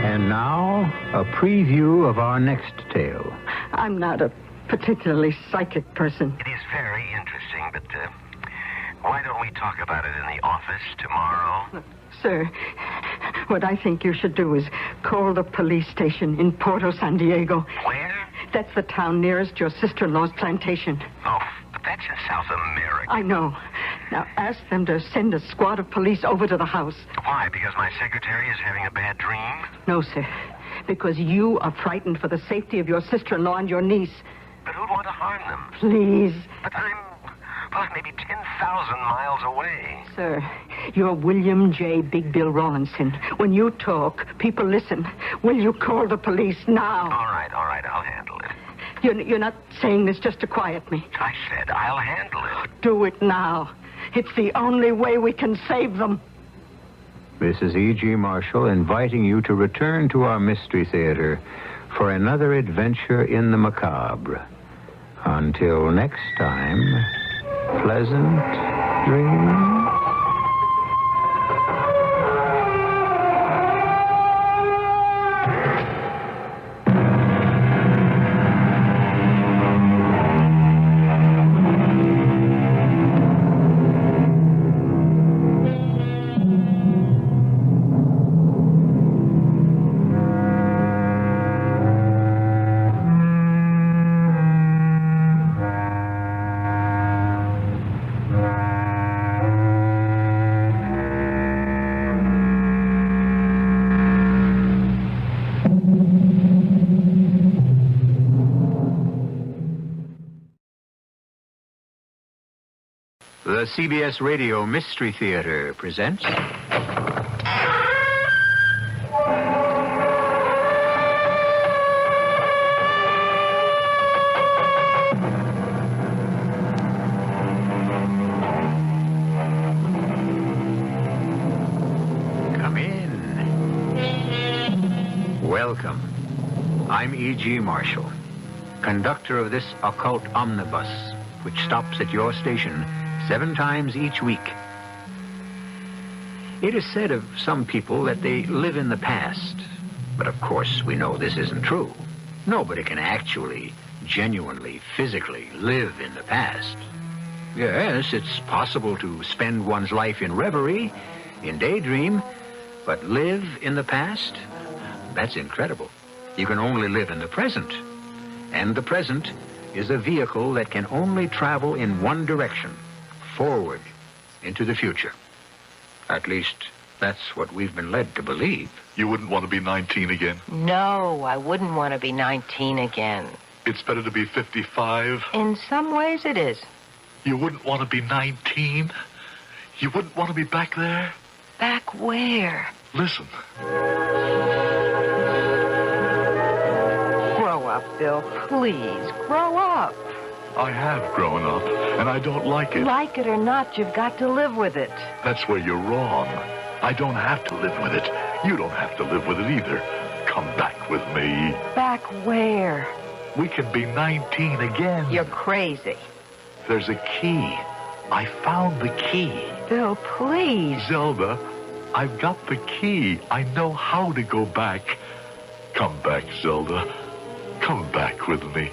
And now, a preview of our next tale. I'm not a particularly psychic person. It is very interesting, but why don't we talk about it in the office tomorrow? Sir, what I think you should do is call the police station in Porto San Diego. Where? That's the town nearest your sister-in-law's plantation. Oh, but that's in South America. I know. Now, ask them to send a squad of police over to the house. Why? Because my secretary is having a bad dream? No, sir. Because you are frightened for the safety of your sister-in-law and your niece. But who'd want to harm them? Please. But I'm maybe 10,000 miles away. Sir, you're William J. Big Bill Rawlinson. When you talk, people listen. Will you call the police now? All right, I'll handle it. You're not saying this just to quiet me. I said I'll handle it. Do it now. It's the only way we can save them. This is E.G. Marshall inviting you to return to our Mystery Theater for another adventure in the macabre. Until next time, pleasant dreams. The CBS Radio Mystery Theater presents... Come in. Welcome. I'm E.G. Marshall, conductor of this occult omnibus, which stops at your station 7 times each week. It is said of some people that they live in the past, but of course we know this isn't true. Nobody can actually, genuinely, physically live in the past. Yes, it's possible to spend one's life in reverie, in daydream, but live in the past? That's incredible. You can only live in the present, and the present is a vehicle that can only travel in one direction. Forward into the future. At least, that's what we've been led to believe. You wouldn't want to be 19 again? No, I wouldn't want to be 19 again. It's better to be 55? In some ways, it is. You wouldn't want to be 19? You wouldn't want to be back there? Back where? Listen. Grow up, Bill. Please, grow up. I have grown up, and I don't like it. Like it or not, you've got to live with it. That's where you're wrong. I don't have to live with it. You don't have to live with it either. Come back with me. Back where? We can be 19 again. You're crazy. There's a key. I found the key. Bill, please. Zelda, I've got the key. I know how to go back. Come back, Zelda. Come back with me.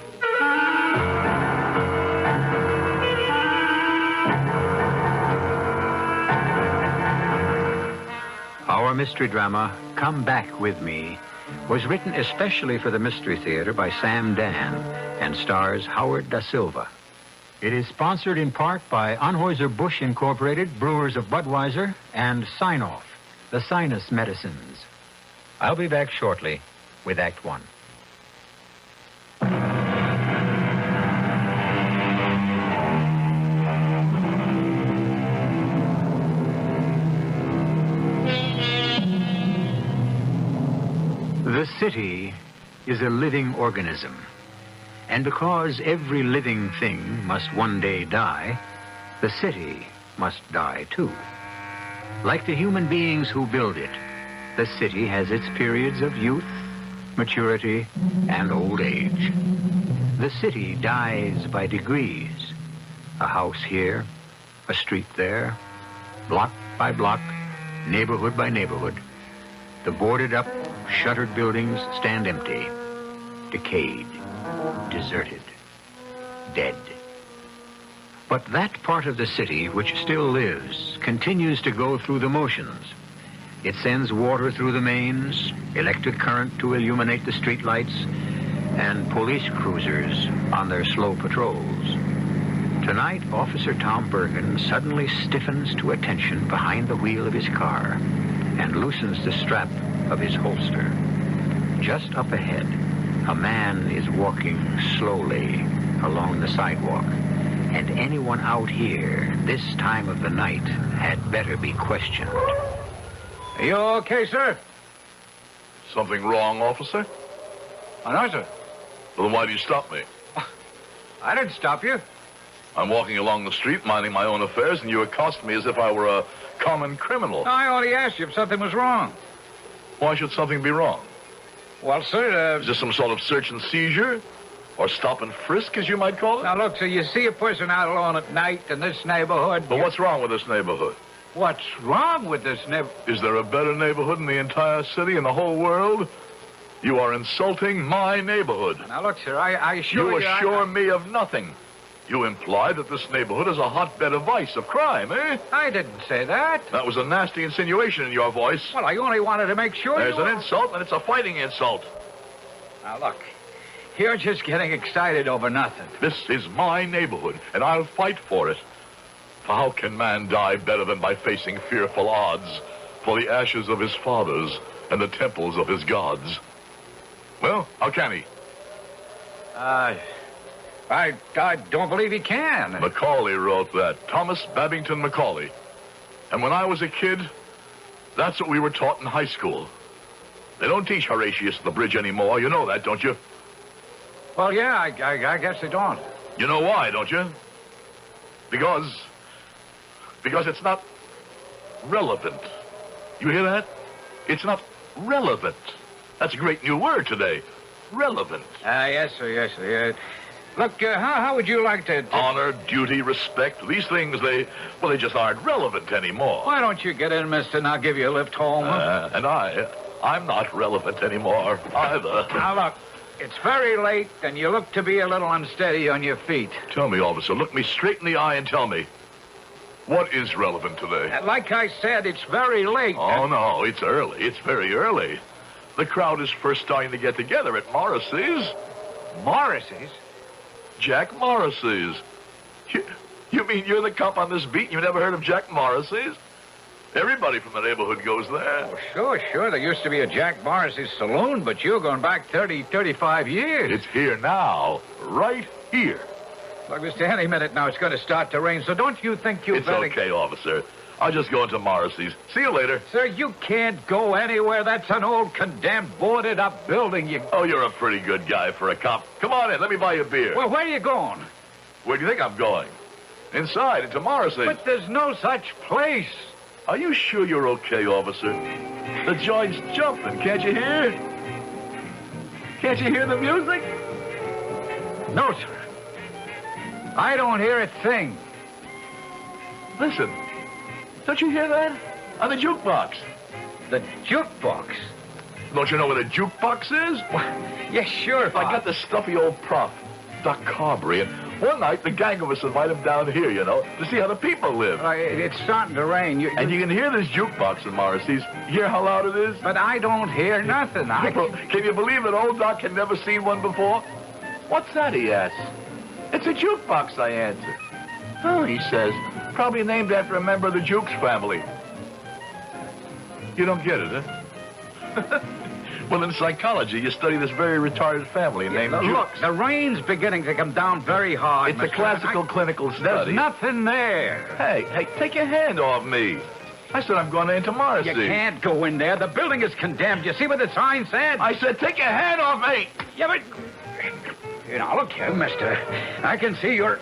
Our mystery drama, Come Back With Me, was written especially for the Mystery Theater by Sam Dan and stars Howard Da Silva. It is sponsored in part by Anheuser-Busch Incorporated, Brewers of Budweiser, and Sign-Off, the sinus medicines. I'll be back shortly with Act One. The city is a living organism, and because every living thing must one day die, the city must die too. Like the human beings who build it, the city has its periods of youth, maturity, and old age. The city dies by degrees. A house here, a street there, block by block, neighborhood by neighborhood. The boarded up, shuttered buildings stand empty, decayed. deserted, dead. But that part of the city which still lives continues to go through the motions. It sends water through the mains, electric current to illuminate the streetlights, and police cruisers on their slow patrols. Tonight, Officer Tom Bergen suddenly stiffens to attention behind the wheel of his car and loosens the strap of his holster. Just up ahead, a man is walking slowly along the sidewalk, and anyone out here this time of the night had better be questioned. Are you okay, sir? Something wrong, officer? No, sir. Well, then why do you stop me? I didn't stop you. I'm walking along the street, minding my own affairs, and you accost me as if I were a common criminal. I only asked you if something was wrong. Why should something be wrong? Well, sir, Is this some sort of search and seizure? Or stop and frisk, as you might call it? Now, look, sir, you see a person out alone at night in this neighborhood. But what's wrong with this neighborhood? What's wrong with this neighborhood? Is there a better neighborhood in the entire city, in the whole world? You are insulting my neighborhood. Now, look, sir, I assure you... You assure me of nothing. You imply that this neighborhood is a hotbed of vice, of crime, eh? I didn't say that. That was a nasty insinuation in your voice. Well, I only wanted to make sure There's an insult, and it's a fighting insult. Now, look, you're just getting excited over nothing. This is my neighborhood, and I'll fight for it. For how can man die better than by facing fearful odds for the ashes of his fathers and the temples of his gods? Well, how can he? I don't believe he can. Macaulay wrote that. Thomas Babington Macaulay. And when I was a kid, that's what we were taught in high school. They don't teach Horatius at the bridge anymore. You know that, don't you? Well, yeah, I guess they don't. You know why, don't you? Because it's not relevant. You hear that? It's not relevant. That's a great new word today. Relevant. Yes, sir, yes, sir. Look, how would you like to... Honor, duty, respect, these things, they just aren't relevant anymore. Why don't you get in, mister, and I'll give you a lift home? And I'm not relevant anymore, either. Now, look, it's very late, and you look to be a little unsteady on your feet. Tell me, officer, look me straight in the eye and tell me, what is relevant today? Like I said, it's very late. Oh, no, it's early. It's very early. The crowd is first starting to get together at Morrissey's. Morrissey's? Jack Morrissey's. You mean you're the cop on this beat and you never heard of Jack Morrissey's? Everybody from the neighborhood goes there. Oh, sure. There used to be a Jack Morrissey's saloon, but you're going back 35 years. It's here now. Right here. Look, mister, any minute now it's going to start to rain, so don't you think you It's better... okay, officer. I'll just go into Morrissey's. See you later. Sir, you can't go anywhere. That's an old, condemned, boarded-up building. Oh, you're a pretty good guy for a cop. Come on in. Let me buy you a beer. Well, where are you going? Where do you think I'm going? Inside, into Morrissey's. But there's no such place. Are you sure you're okay, officer? The joint's jumping. Can't you hear? Can't you hear the music? No, sir. I don't hear a thing. Listen. Don't you hear that? On the jukebox. The jukebox? Don't you know what a jukebox is? Yes, sure. I got this stuffy old prop, Doc Carberry, and one night the gang of us invited him down here, to see how the people live. It's starting to rain. And you can hear this jukebox in Morrissey's. You hear how loud it is? But I don't hear nothing. Can you believe that old Doc had never seen one before? What's that, he asks. It's a jukebox, I answer. Oh, he says, probably named after a member of the Jukes family. You don't get it, huh? Well, in psychology, you study this very retarded family named Jukes. Look, the rain's beginning to come down very hard. It's a classical clinical study. There's nothing there. Hey, take your hand off me. I said I'm going into Morrissey. You can't go in there. The building is condemned. You see what the sign said? I said take your hand off me. Yeah, but... look here, mister. I can see you're...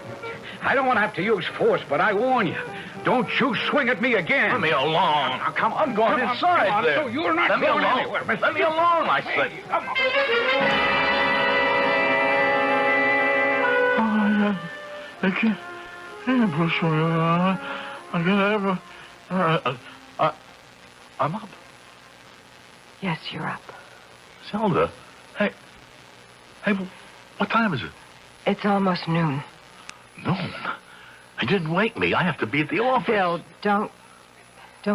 I don't want to have to use force, but I warn you. Don't you swing at me again. Let me alone. Now, come on. I'm going inside there. So you're not going anywhere, mister. Let me alone, I say. Come on. I can't push me around. I can't ever... I'm up. Yes, you're up. Zelda. Hey, What time is it? It's almost noon. Noon? He didn't wake me. I have to be at the office. Bill, don't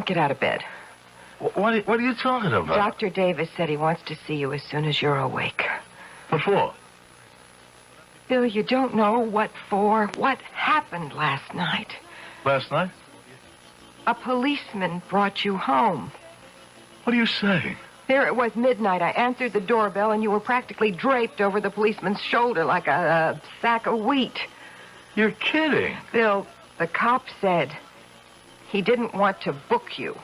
get out of bed. What are you talking about? Dr. Davis said he wants to see you as soon as you're awake. What for? Bill, you don't know what for. What happened last night? Last night? A policeman brought you home. What are you saying? There it was, midnight. I answered the doorbell, and you were practically draped over the policeman's shoulder like a sack of wheat. You're kidding. Bill, the cop said he didn't want to book you.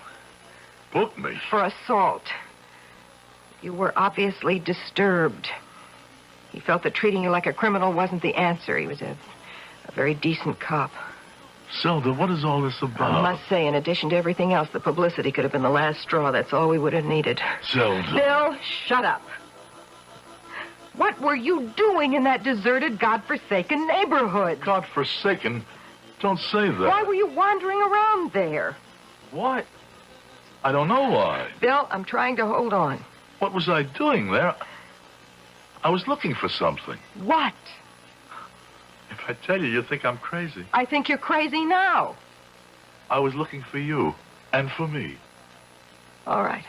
Book me? For assault. You were obviously disturbed. He felt that treating you like a criminal wasn't the answer. He was a very decent cop. Zelda, what is all this about? I must say, in addition to everything else, the publicity could have been the last straw. That's all we would have needed. Zelda. Bill, shut up. What were you doing in that deserted, godforsaken neighborhood? Godforsaken? Don't say that. Why were you wandering around there? What? I don't know why. Bill, I'm trying to hold on. What was I doing there? I was looking for something. What? If I tell you, you'll think I'm crazy. I think you're crazy now. I was looking for you and for me. All right.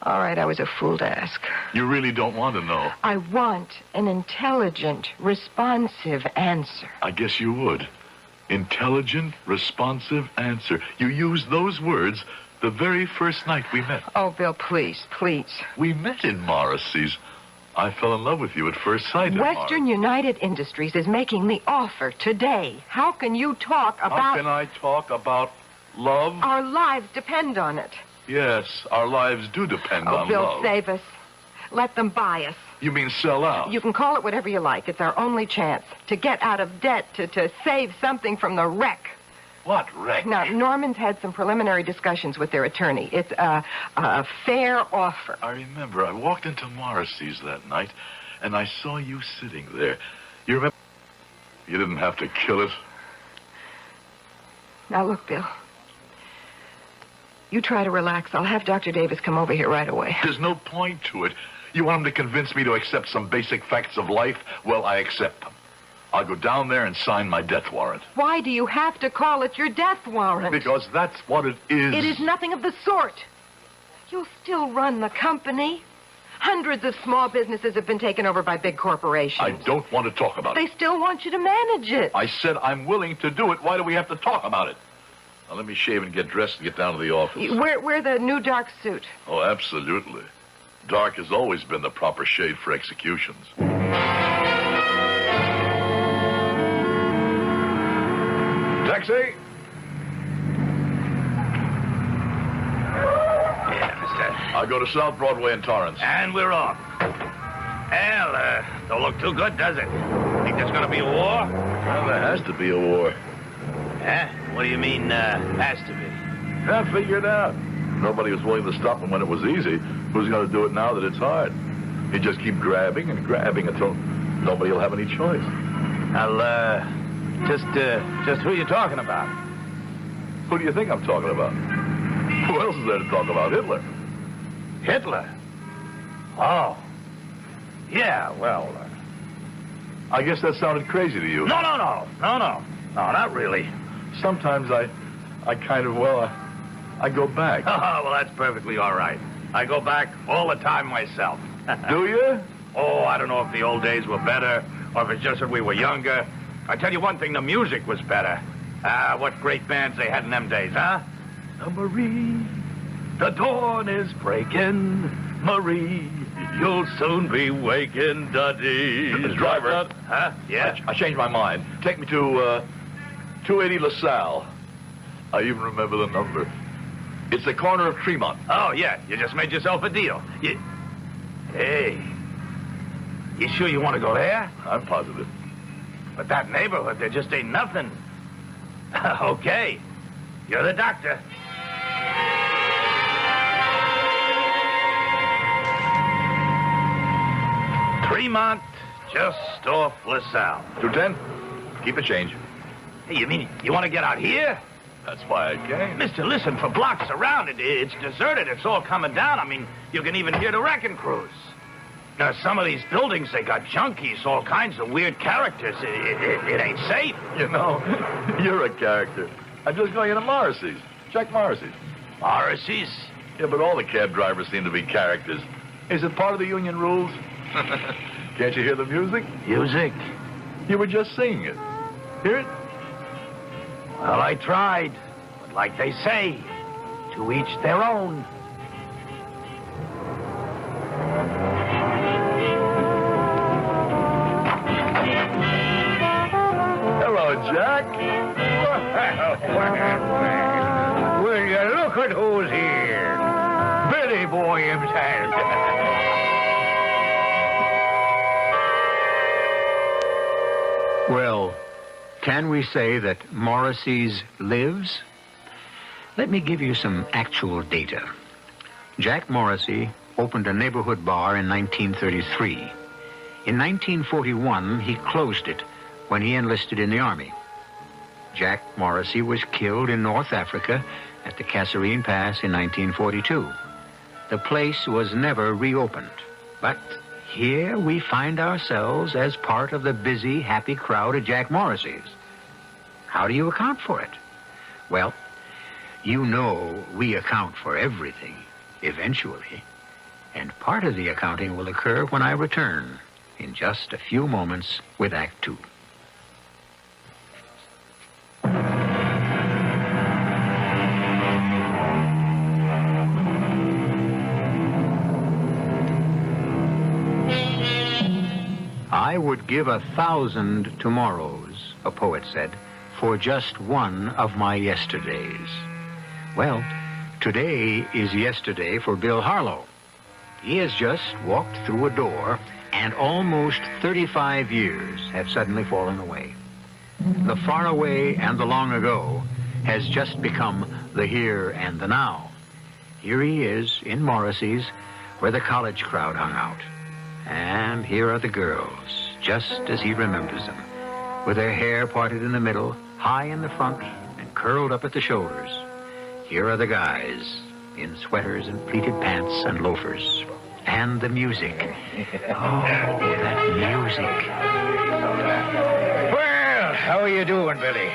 All right, I was a fool to ask. You really don't want to know. I want an intelligent, responsive answer. I guess you would. Intelligent, responsive answer. You used those words the very first night we met. Oh, Bill, please, please. We met in Morrissey's. I fell in love with you at first sight. Western United Industries is making the offer today. How can you talk about... How can I talk about love? Our lives depend on it. Yes, our lives do depend on Bill, love. save us. Let them buy us. You mean sell out? You can call it whatever you like. It's our only chance to get out of debt, to save something from the wreck. What wreck? Now, Norman's had some preliminary discussions with their attorney. It's a fair offer. I remember. I walked into Morrissey's that night, and I saw you sitting there. You remember? You didn't have to kill it. Now, look, Bill. You try to relax. I'll have Dr. Davis come over here right away. There's no point to it. You want him to convince me to accept some basic facts of life? Well, I accept them. I'll go down there and sign my death warrant. Why do you have to call it your death warrant? Because that's what it is. It is nothing of the sort. You'll still run the company. Hundreds of small businesses have been taken over by big corporations. I don't want to talk about it. They still want you to manage it. I said I'm willing to do it. Why do we have to talk about it? Now, let me shave and get dressed and get down to the office. Wear the new dark suit. Oh, absolutely. Dark has always been the proper shade for executions. Taxi! Yeah, mister. I'll go to South Broadway in Torrance. And we're off. Well, don't look too good, does it? Think there's gonna be a war? Well, there has to be a war. Huh? What do you mean, has to be? Yeah, figure it out. Nobody was willing to stop him when it was easy. Who's going to do it now that it's hard? You just keep grabbing and grabbing until nobody will have any choice. I'll, just who you talking about? Who do you think I'm talking about? Who else is there to talk about? Hitler. Hitler? Oh. Yeah, well... I guess that sounded crazy to you. No, not really. Sometimes I kind of, I go back. Oh, well, that's perfectly all right. I go back all the time myself. Do you? Oh, I don't know if the old days were better or if it's just that we were younger. I tell you one thing, the music was better. What great bands they had in them days, huh? Marie, the dawn is breaking. Marie, you'll soon be waking, Duddy. Driver. Huh? Yeah? I changed my mind. Take me to 280 LaSalle. I even remember the number. It's the corner of Tremont. Oh, yeah. You just made yourself a deal. Hey. You sure you want to go there? I'm positive. But that neighborhood, there just ain't nothing. Okay. You're the doctor. Tremont, just off LaSalle. 210. Keep the change. Hey, you mean you want to get out here? That's why I came. Mister, listen, for blocks around, it's deserted. It's all coming down. I mean, you can even hear the wrecking crews. Now, some of these buildings, they got junkies, all kinds of weird characters. It ain't safe. You know, you're a character. I'm just going into Morrissey's. Check Morrissey's. Morrissey's? Yeah, but all the cab drivers seem to be characters. Is it part of the union rules? Can't you hear the music? Music? You were just singing it. Hear it? Well, I tried. But like they say, to each their own. Hello, Jack. Will you look at who's here? Billy Boy himself. Well, can we say that Morrissey's lives? Let me give you some actual data. Jack Morrissey opened a neighborhood bar in 1933. In 1941, he closed it when he enlisted in the Army. Jack Morrissey was killed in North Africa at the Kasserine Pass in 1942. The place was never reopened, but here we find ourselves as part of the busy, happy crowd at Jack Morrissey's. How do you account for it? Well, you know we account for everything, eventually. And part of the accounting will occur when I return in just a few moments with Act Two. I would give 1,000 tomorrows, a poet said, for just one of my yesterdays. Well, today is yesterday for Bill Harlow. He has just walked through a door, and almost 35 years have suddenly fallen away. The far away and the long ago has just become the here and the now. Here he is in Morrissey's, where the college crowd hung out. And here are the girls, just as he remembers them, with their hair parted in the middle, high in the front, and curled up at the shoulders. Here are the guys, in sweaters and pleated pants and loafers. And the music. Oh, that music. Well, how are you doing, Billy?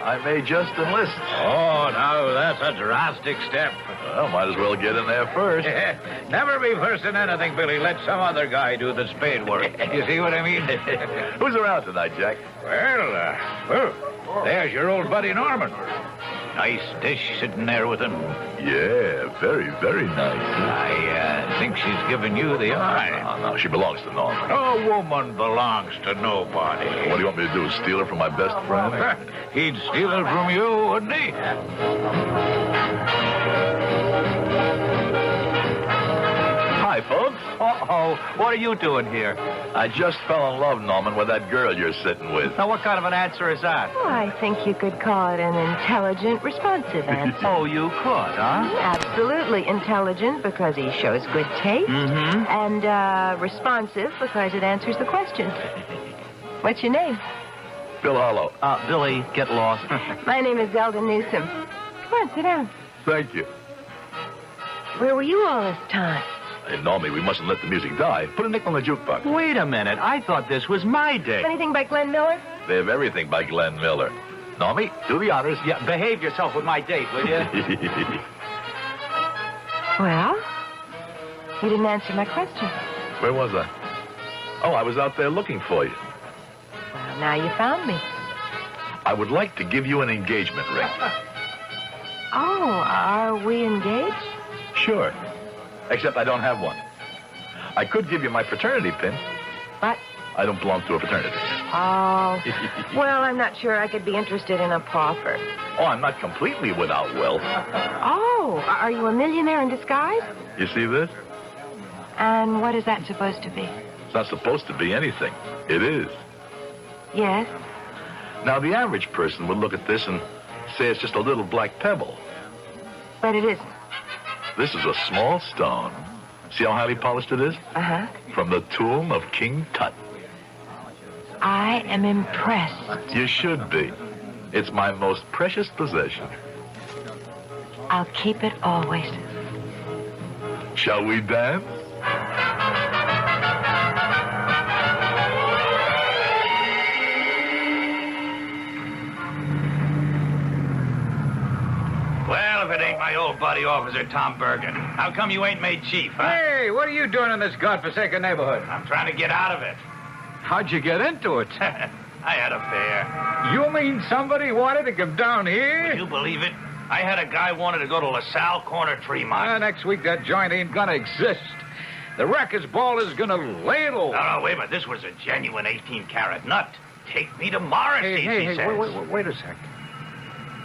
I may just enlist. Oh, now that's a drastic step. Well, might as well get in there first. Never be first in anything, Billy. Let some other guy do the spade work. You see what I mean? Who's around tonight, Jack? Well, there's your old buddy Norman. Nice dish sitting there with him. Yeah, very, very nice. I think she's giving you the eye. No, she belongs to Norman. A woman belongs to nobody. What do you want me to do, steal her from my best friend? He'd steal it from you, wouldn't he? Hi, folks. Uh-oh. What are you doing here? I just fell in love, Norman, with that girl you're sitting with. Now, what kind of an answer is that? Oh, I think you could call it an intelligent, responsive answer. Oh, you could, huh? Absolutely intelligent because he shows good taste. Mm-hmm. And responsive because it answers the question. What's your name? Bill Harlow. Billy, get lost. My name is Zelda Newsom. Come on, sit down. Thank you. Where were you all this time? Hey, Normie, we mustn't let the music die. Put a nickel in the jukebox. Wait a minute. I thought this was my day. Anything by Glenn Miller? They have everything by Glenn Miller. Normie, do the honors. Yeah, behave yourself with my date, will you? Well, you didn't answer my question. Where was I? Oh, I was out there looking for you. Well, now you found me. I would like to give you an engagement ring. Oh, are we engaged? Sure. Except I don't have one. I could give you my fraternity pin. But? I don't belong to a fraternity. Oh. Well, I'm not sure I could be interested in a pauper. Oh, I'm not completely without wealth. Oh, are you a millionaire in disguise? You see this? And what is that supposed to be? It's not supposed to be anything. It is. Yes? Now, the average person would look at this and say it's just a little black pebble. But it isn't. This is a small stone. See how highly polished it is? Uh-huh. From the tomb of King Tut. I am impressed. You should be. It's my most precious possession. I'll keep it always. Shall we dance? my old buddy, Officer Tom Bergen. How come you ain't made chief, huh? Hey, what are you doing in this godforsaken neighborhood? I'm trying to get out of it. How'd you get into it? I had a fare. You mean somebody wanted to come down here? Can you believe it? I had a guy wanted to go to LaSalle Corner Tremont. Next week, that joint ain't gonna exist. The wreckers ball is gonna lay low. No, wait a minute. This was a genuine 18-carat nut. Take me to Morrissey's, he says. Wait a sec.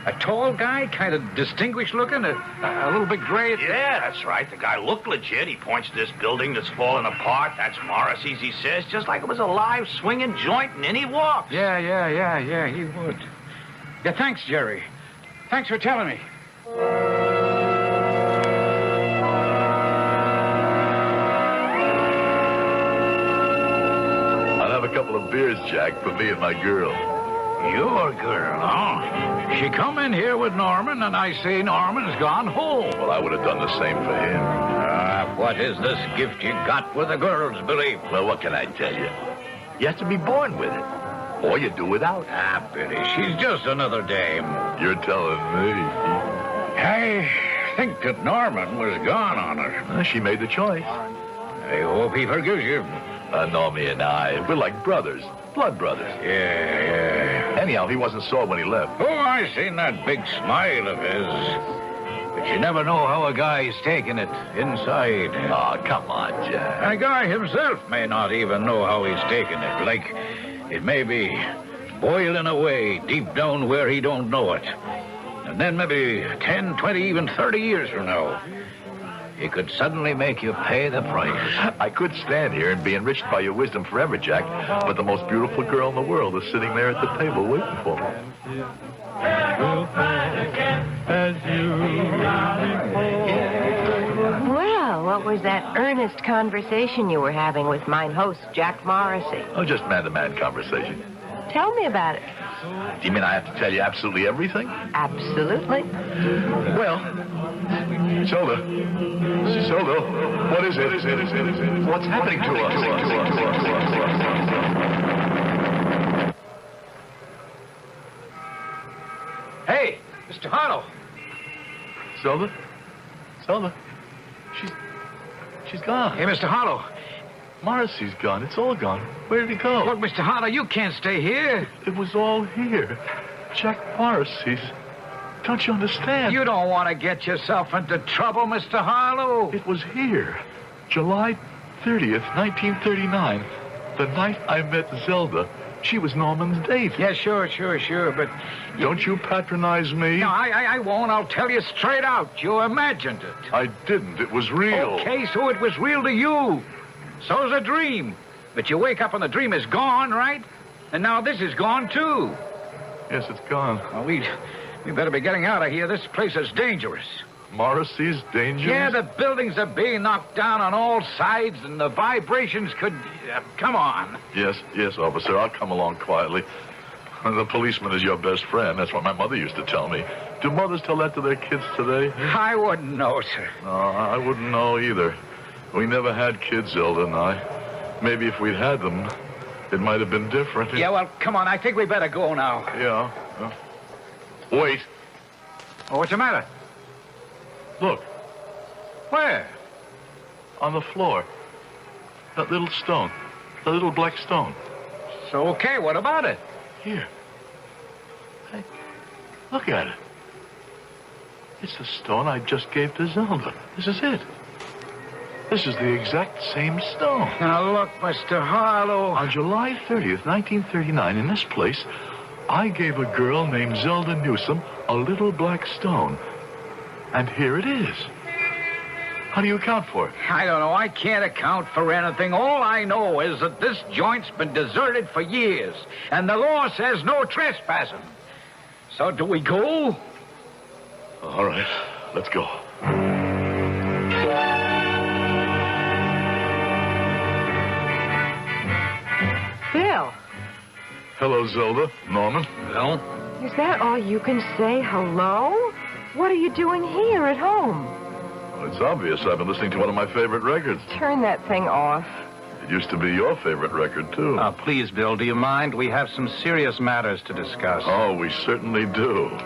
A tall guy, kind of distinguished looking, a little bit gray. Yeah, that's right. The guy looked legit. He points to this building that's falling apart. That's Morrissey's, he says, just like it was a live swinging joint, and in he walks. Yeah, he would. Yeah, thanks, Jerry. Thanks for telling me. I'll have a couple of beers, Jack, for me and my girl. Your girl, huh? She come in here with Norman, and I say Norman's gone home. Well, I would have done the same for him. What is this gift you got with the girls, Billy? Well, what can I tell you? You have to be born with it. Or you do without. Billy, she's just another dame. You're telling me. I think that Norman was gone on her. She made the choice. I hope he forgives you. Normie and I, we're like brothers. Blood brothers. Yeah. Anyhow, he wasn't sore when he left. Oh, I seen that big smile of his. But you never know how a guy's taking it inside. Oh, come on, Jack. A guy himself may not even know how he's taking it. Like, it may be boiling away deep down where he don't know it. And then maybe 10, 20, even 30 years from now, it could suddenly make you pay the price. I could stand here and be enriched by your wisdom forever, Jack, but the most beautiful girl in the world is sitting there at the table waiting for me. Well, what was that earnest conversation you were having with mine host, Jack Morrissey? Oh, just man-to-man conversation. Tell me about it. Do you mean I have to tell you absolutely everything? Absolutely. Well, Zelda, what is it? What's happening to us? Hey, Mr. Harlow. Zelda? She's gone. Hey, Mr. Harlow. Morrissey's gone. It's all gone. Where did he go? Look, Mr. Harlow, you can't stay here. It was all here. Jack Morrissey's. Don't you understand? You don't want to get yourself into trouble, Mr. Harlow. It was here. July 30th, 1939. The night I met Zelda. She was Norman's date. Yeah, sure, but... Don't you patronize me? No, I won't. I'll tell you straight out. You imagined it. I didn't. It was real. Okay, so it was real to you. So's a dream. But you wake up and the dream is gone, right? And now this is gone, too. Yes, it's gone. Well, we better be getting out of here. This place is dangerous. Morrissey's dangerous? Yeah, the buildings are being knocked down on all sides, and the vibrations could... come on. Yes, officer. I'll come along quietly. The policeman is your best friend. That's what my mother used to tell me. Do mothers tell that to their kids today? I wouldn't know, sir. No, I wouldn't know either. We never had kids, Zelda and I. Maybe if we'd had them, it might have been different. Yeah, well, come on. I think we better go now. Yeah. Wait. Oh, what's the matter? Look. Where? On the floor. That little stone. The little black stone. So, okay, what about it? Here. Hey, look at it. It's the stone I just gave to Zelda. This is it. This is the exact same stone. Now, look, Mr. Harlow. On July 30th, 1939, in this place, I gave a girl named Zelda Newsom a little black stone. And here it is. How do you account for it? I don't know. I can't account for anything. All I know is that this joint's been deserted for years, and the law says no trespassing. So do we go? All right, let's go. Bill. Hello, Zelda. Norman. Well? Is that all you can say? Hello? What are you doing here at home? Well, it's obvious. I've been listening to one of my favorite records. Turn that thing off. It used to be your favorite record, too. Please, Bill, do you mind? We have some serious matters to discuss. Oh, we certainly do.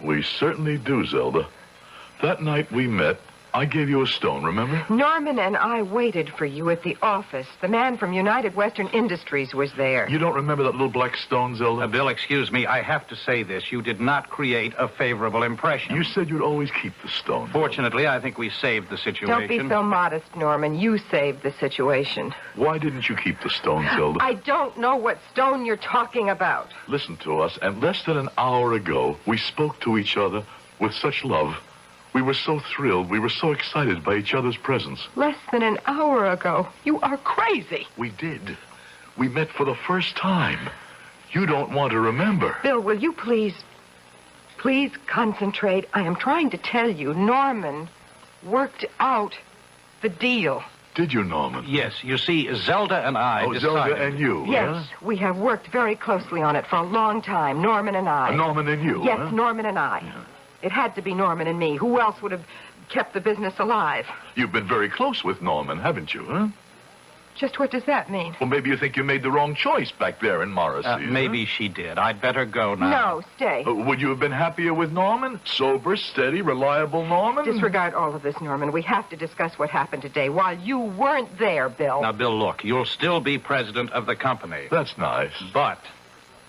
We certainly do, Zelda. That night we met, I gave you a stone, remember? Norman and I waited for you at the office. The man from United Western Industries was there. You don't remember that little black stone, Zelda? Bill, excuse me. I have to say this. You did not create a favorable impression. You said you'd always keep the stone. Fortunately, I think we saved the situation. Don't be so modest, Norman. You saved the situation. Why didn't you keep the stone, Zelda? I don't know what stone you're talking about. Listen to us, and less than an hour ago, we spoke to each other with such love. We were so thrilled. We were so excited by each other's presence. Less than an hour ago. You are crazy. We did. We met for the first time. You don't want to remember. Bill, will you please concentrate? I am trying to tell you, Norman worked out the deal. Did you, Norman? Yes. You see, Zelda and I decided... Zelda and you, Yes, we have worked very closely on it for a long time, Norman and I. Norman and you, Yes, huh? Norman and I. Yeah. It had to be Norman and me. Who else would have kept the business alive? You've been very close with Norman, haven't you, huh? Just what does that mean? Well, maybe you think you made the wrong choice back there in Morrissey. Maybe she did. I'd better go now. No, stay. Would you have been happier with Norman? Sober, steady, reliable Norman? Disregard all of this, Norman. We have to discuss what happened today while you weren't there, Bill. Now, Bill, look, you'll still be president of the company. That's nice. But...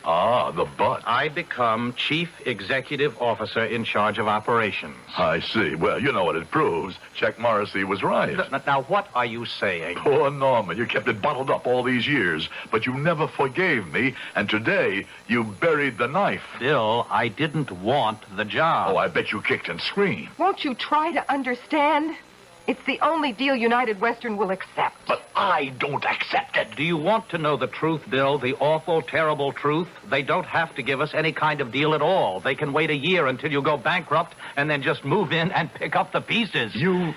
the but. I become chief executive officer in charge of operations. I see. Well, you know what it proves. Jack Morrissey was right. Now, what are you saying? Poor Norman. You kept it bottled up all these years, but you never forgave me, and today you buried the knife. Bill, I didn't want the job. Oh, I bet you kicked and screamed. Won't you try to understand? It's the only deal United Western will accept. But I don't accept it. Do you want to know the truth, Bill? The awful, terrible truth? They don't have to give us any kind of deal at all. They can wait a year until you go bankrupt and then just move in and pick up the pieces. You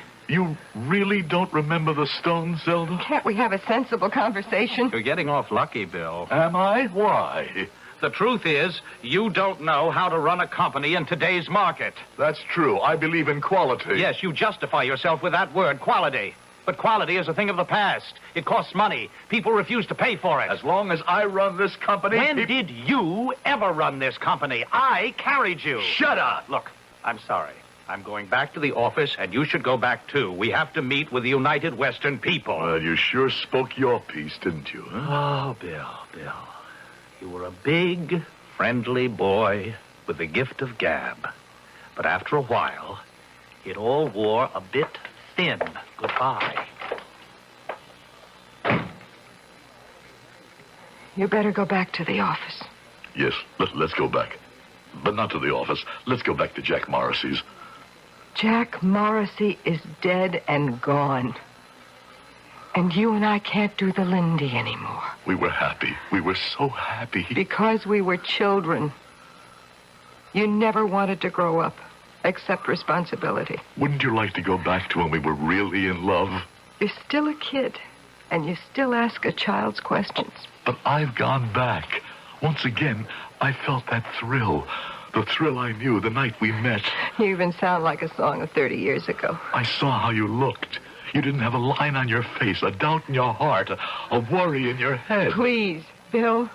really don't remember the stone, Zelda? Can't we have a sensible conversation? You're getting off lucky, Bill. Am I? Why? The truth is, you don't know how to run a company in today's market. That's true. I believe in quality. Yes, you justify yourself with that word, quality. But quality is a thing of the past. It costs money. People refuse to pay for it. As long as I run this company... When did you ever run this company? I carried you. Shut up. Look, I'm sorry. I'm going back to the office, and you should go back, too. We have to meet with the United Western people. Well, you sure spoke your piece, didn't you? Huh? Oh, Bill. You were a big, friendly boy with the gift of gab. But after a while, it all wore a bit thin. Goodbye. You better go back to the office. Yes, let's go back. But not to the office. Let's go back to Jack Morrissey's. Jack Morrissey is dead and gone. And you and I can't do the Lindy anymore. We were happy. We were so happy. Because we were children. You never wanted to grow up, accept responsibility. Wouldn't you like to go back to when we were really in love? You're still a kid, and you still ask a child's questions. But I've gone back. Once again, I felt that thrill. The thrill I knew the night we met. You even sound like a song of 30 years ago. I saw how you looked. You didn't have a line on your face, a doubt in your heart, a worry in your head. Please, Bill,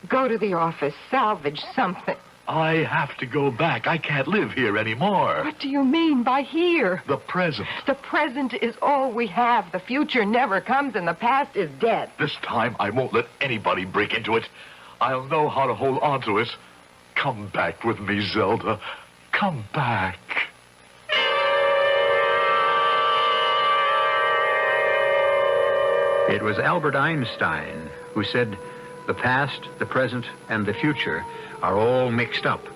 go to the office. Salvage something. I have to go back. I can't live here anymore. What do you mean by here? The present. The present is all we have. The future never comes, and the past is dead. This time, I won't let anybody break into it. I'll know how to hold on to it. Come back with me, Zelda. Come back. It was Albert Einstein who said, the past, the present, and the future are all mixed up.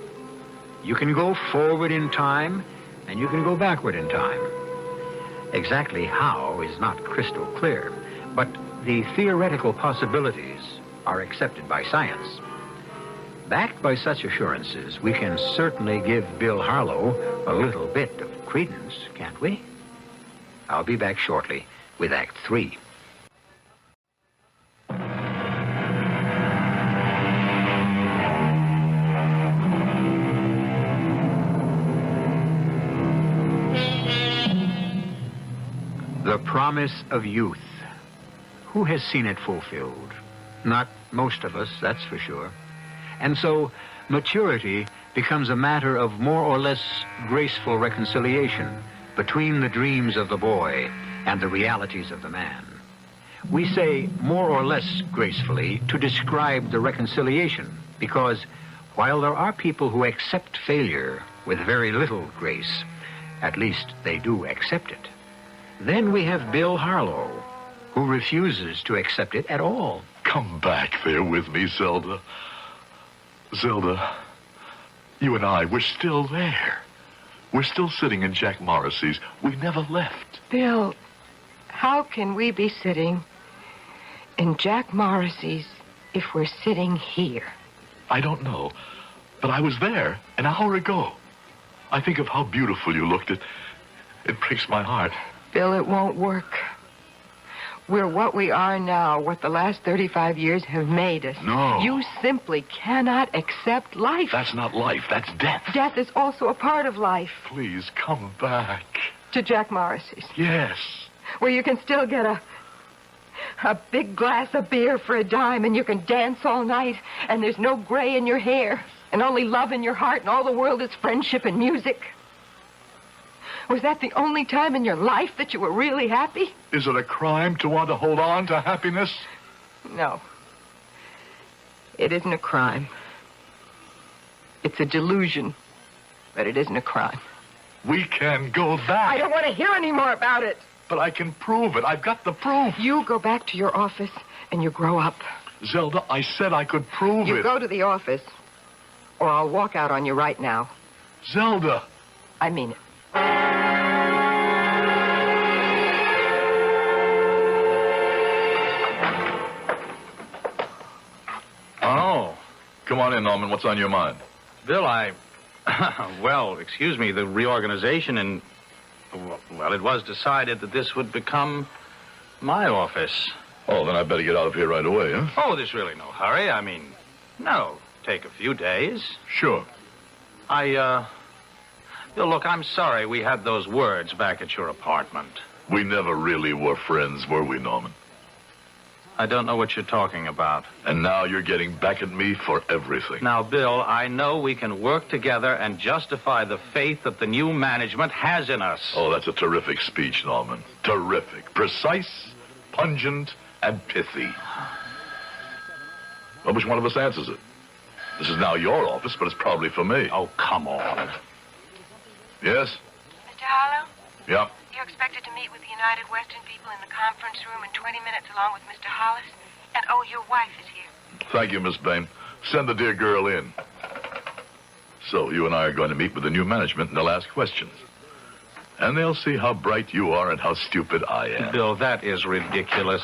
You can go forward in time, and you can go backward in time. Exactly how is not crystal clear, but the theoretical possibilities are accepted by science. Backed by such assurances, we can certainly give Bill Harlow a little bit of credence, can't we? I'll be back shortly with Act 3. The promise of youth. Who has seen it fulfilled? Not most of us, that's for sure. And so, Maturity becomes a matter of more or less graceful reconciliation between the dreams of the boy and the realities of the man. We say more or less gracefully to describe the reconciliation, because while there are people who accept failure with very little grace, at least they do accept it. Then we have Bill Harlow, who refuses to accept it at all. Come back there with me, Zelda. Zelda, you and I, we're still there. We're still sitting in Jack Morrissey's. We never left. Bill, how can we be sitting in Jack Morrissey's if we're sitting here? I don't know, but I was there an hour ago. I think of how beautiful you looked. It breaks my heart. Bill, it won't work. We're what we are now, what the last 35 years have made us. No. You simply cannot accept life. That's not life. That's death. Death is also a part of life. Please, come back. To Jack Morrissey's. Yes. Where you can still get a big glass of beer for a dime, and you can dance all night, and there's no gray in your hair, and only love in your heart, and all the world is friendship and music. Was that the only time in your life that you were really happy? Is it a crime to want to hold on to happiness? No. It isn't a crime. It's a delusion, but it isn't a crime. We can go back. I don't want to hear any more about it. But I can prove it. I've got the proof. You go back to your office and you grow up. Zelda, I said I could prove it. You go to the office, or I'll walk out on you right now. Zelda. I mean it. Oh. Come on in, Norman. What's on your mind? Bill, well, excuse me, the reorganization and... Well, it was decided that this would become my office. Oh, then I better get out of here right away, huh? Oh, there's really no hurry. I mean, no, take a few days. Sure. Bill, look, I'm sorry we had those words back at your apartment. We never really were friends, were we, Norman? I don't know what you're talking about. And now you're getting back at me for everything. Now, Bill, I know we can work together and justify the faith that the new management has in us. Oh, that's a terrific speech, Norman. Terrific. Precise, pungent, and pithy. Well, which one of us answers it? This is now your office, but it's probably for me. Oh, come on. Yes? Mr. Harlow? Yeah. You're expected to meet with the United Western people in the conference room in 20 minutes along with Mr. Hollis. And, oh, your wife is here. Thank you, Miss Bain. Send the dear girl in. So, you and I are going to meet with the new management, and they'll ask questions. And they'll see how bright you are and how stupid I am. Bill, that is ridiculous.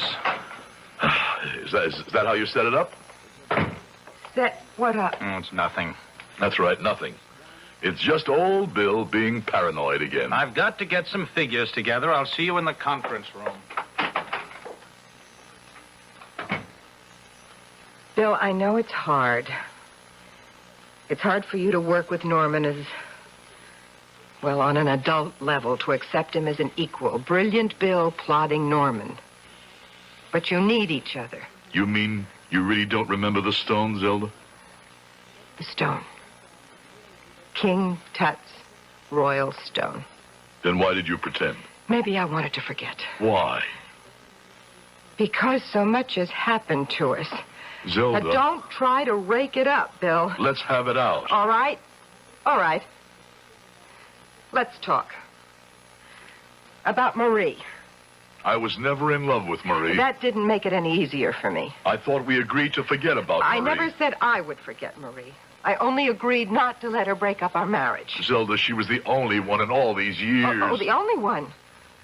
Is that how you set it up? Set what up? Oh, it's nothing. That's right, nothing. It's just old Bill being paranoid again. I've got to get some figures together. I'll see you in the conference room. Bill, I know it's hard. It's hard for you to work with Norman as, well, on an adult level, to accept him as an equal. Brilliant Bill plodding Norman. But you need each other. You mean you really don't remember the stone, Zelda? The stone. King Tut's royal stone. Then why did you pretend? Maybe I wanted to forget. Why? Because so much has happened to us. Zelda. Now, don't try to rake it up, Bill. Let's have it out. All right? All right. Let's talk. About Marie. I was never in love with Marie. That didn't make it any easier for me. I thought we agreed to forget about Marie. I never said I would forget Marie. I only agreed not to let her break up our marriage. Zelda, she was the only one in all these years. Oh, the only one?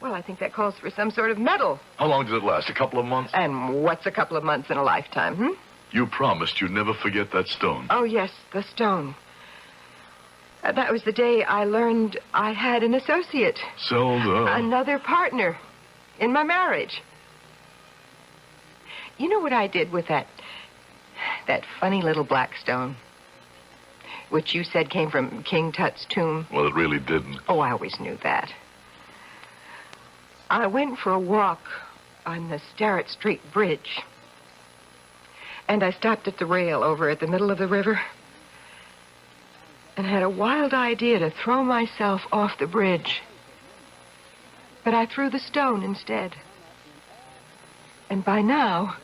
Well, I think that calls for some sort of medal. How long did it last? A couple of months? And what's a couple of months in a lifetime, hmm? You promised you'd never forget that stone. Oh, yes, the stone. That was the day I learned I had an associate. Zelda. Another partner in my marriage. You know what I did with that funny little black stone? Which you said came from King Tut's tomb. Well, it really didn't. Oh, I always knew that. I went for a walk on the Starrett Street Bridge. And I stopped at the rail over at the middle of the river. and had a wild idea to throw myself off the bridge. But I threw the stone instead. And by now,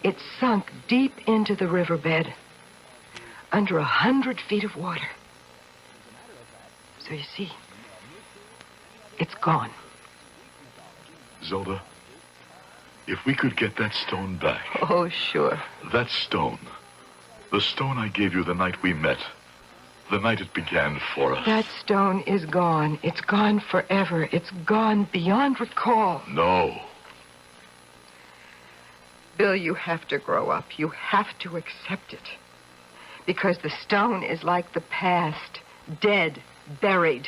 it's sunk deep into the riverbed, under 100 feet of water. So you see, it's gone. Zelda, if we could get that stone back. Oh, sure. That stone. The stone I gave you the night we met. The night it began for us. That stone is gone. It's gone forever. It's gone beyond recall. No. Bill, you have to grow up. You have to accept it. Because the stone is like the past. Dead. Buried.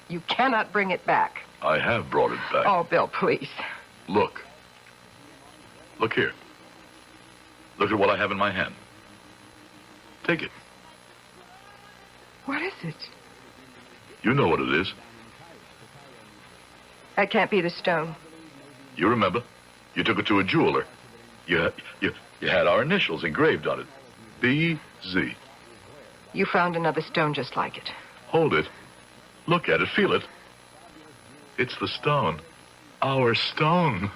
You cannot bring it back. I have brought it back. Oh, Bill, please. Look. Look here. Look at what I have in my hand. Take it. What is it? You know what it is. That can't be the stone. You remember. You took it to a jeweler. You had our initials engraved on it. B.Z. You found another stone just like it. Hold it. Look at it. Feel it. It's the stone. Our stone.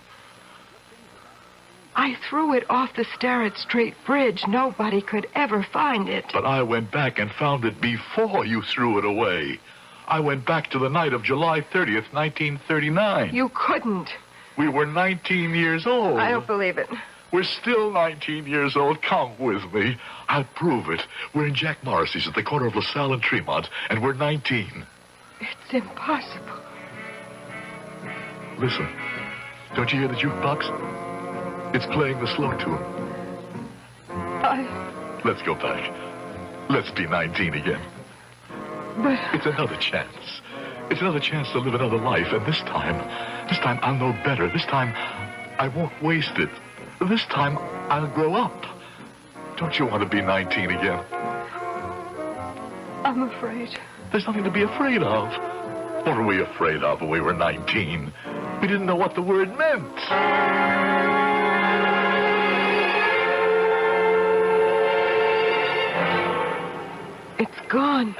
I threw it off the Starrett Street Bridge. Nobody could ever find it. But I went back and found it before you threw it away. I went back to the night of July 30th, 1939. You couldn't. We were 19 years old. I don't believe it. We're still 19 years old. Come with me. I'll prove it. We're in Jack Morrissey's at the corner of LaSalle and Tremont, and we're 19. It's impossible. Listen. Don't you hear the jukebox? It's playing the slow tune. Let's go back. Let's be 19 again. But... It's another chance. It's another chance to live another life, and this time I'll know better. This time, I won't waste it. This time, I'll grow up. Don't you want to be 19 again? I'm afraid. There's nothing to be afraid of. What were we afraid of when we were 19? We didn't know what the word meant. It's gone.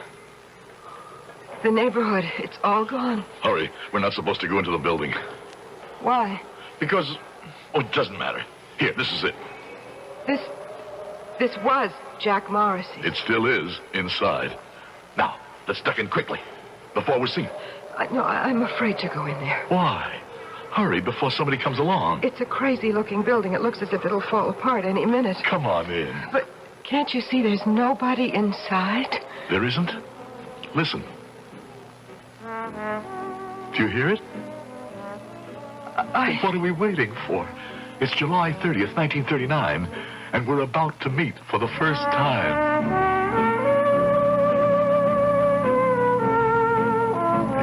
The neighborhood, it's all gone. Hurry. We're not supposed to go into the building. Why? Because, it doesn't matter. Here, this is it. This was Jack Morrissey. It still is inside. Now, let's duck in quickly, before we're seen. No, I'm afraid to go in there. Why? Hurry, before somebody comes along. It's a crazy-looking building. It looks as if it'll fall apart any minute. Come on in. But can't you see there's nobody inside? There isn't? Listen. Do you hear it? What are we waiting for? It's July 30th, 1939, and we're about to meet for the first time.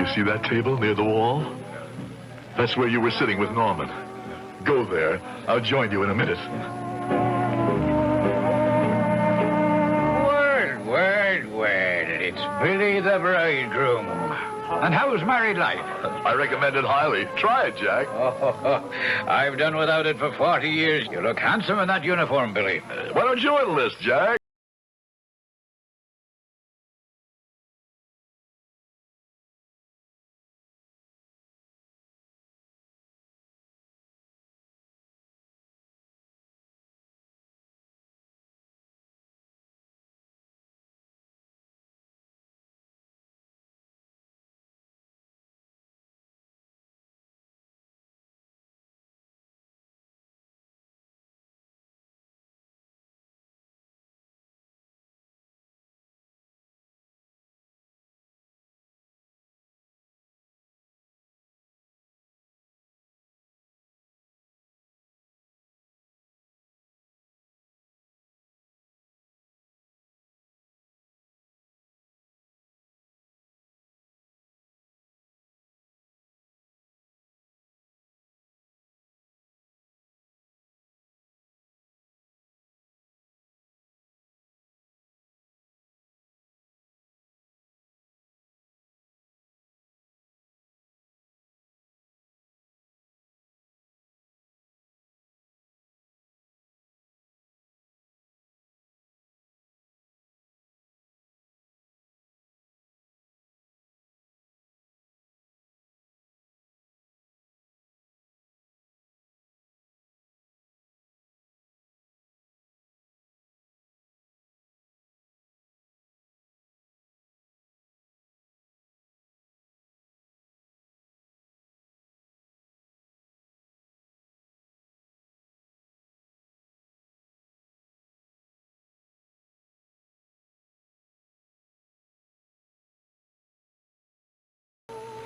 You see that table near the wall? That's where you were sitting with Norman. Go there. I'll join you in a minute. Well, it's Billy the bridegroom. And how's married life? I recommend it highly. Try it, Jack. Oh, I've done without it for 40 years. You look handsome in that uniform, Billy. Why don't you enlist, Jack?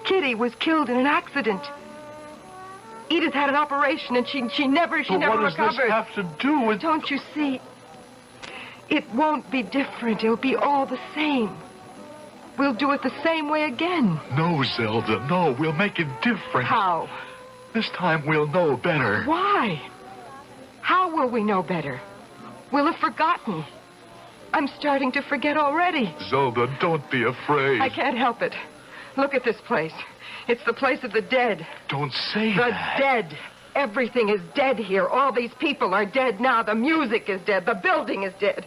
Kitty was killed in an accident. Edith had an operation, and she never recovered. What does this have to do with... Don't you see? It won't be different. It'll be all the same. We'll do it the same way again. No, Zelda, no. We'll make it different. How? This time we'll know better. Why? How will we know better? We'll have forgotten. I'm starting to forget already. Zelda, don't be afraid. I can't help it. Look at this place. It's the place of the dead. Don't say that. The dead. Everything is dead here. All these people are dead now. The music is dead. The building is dead.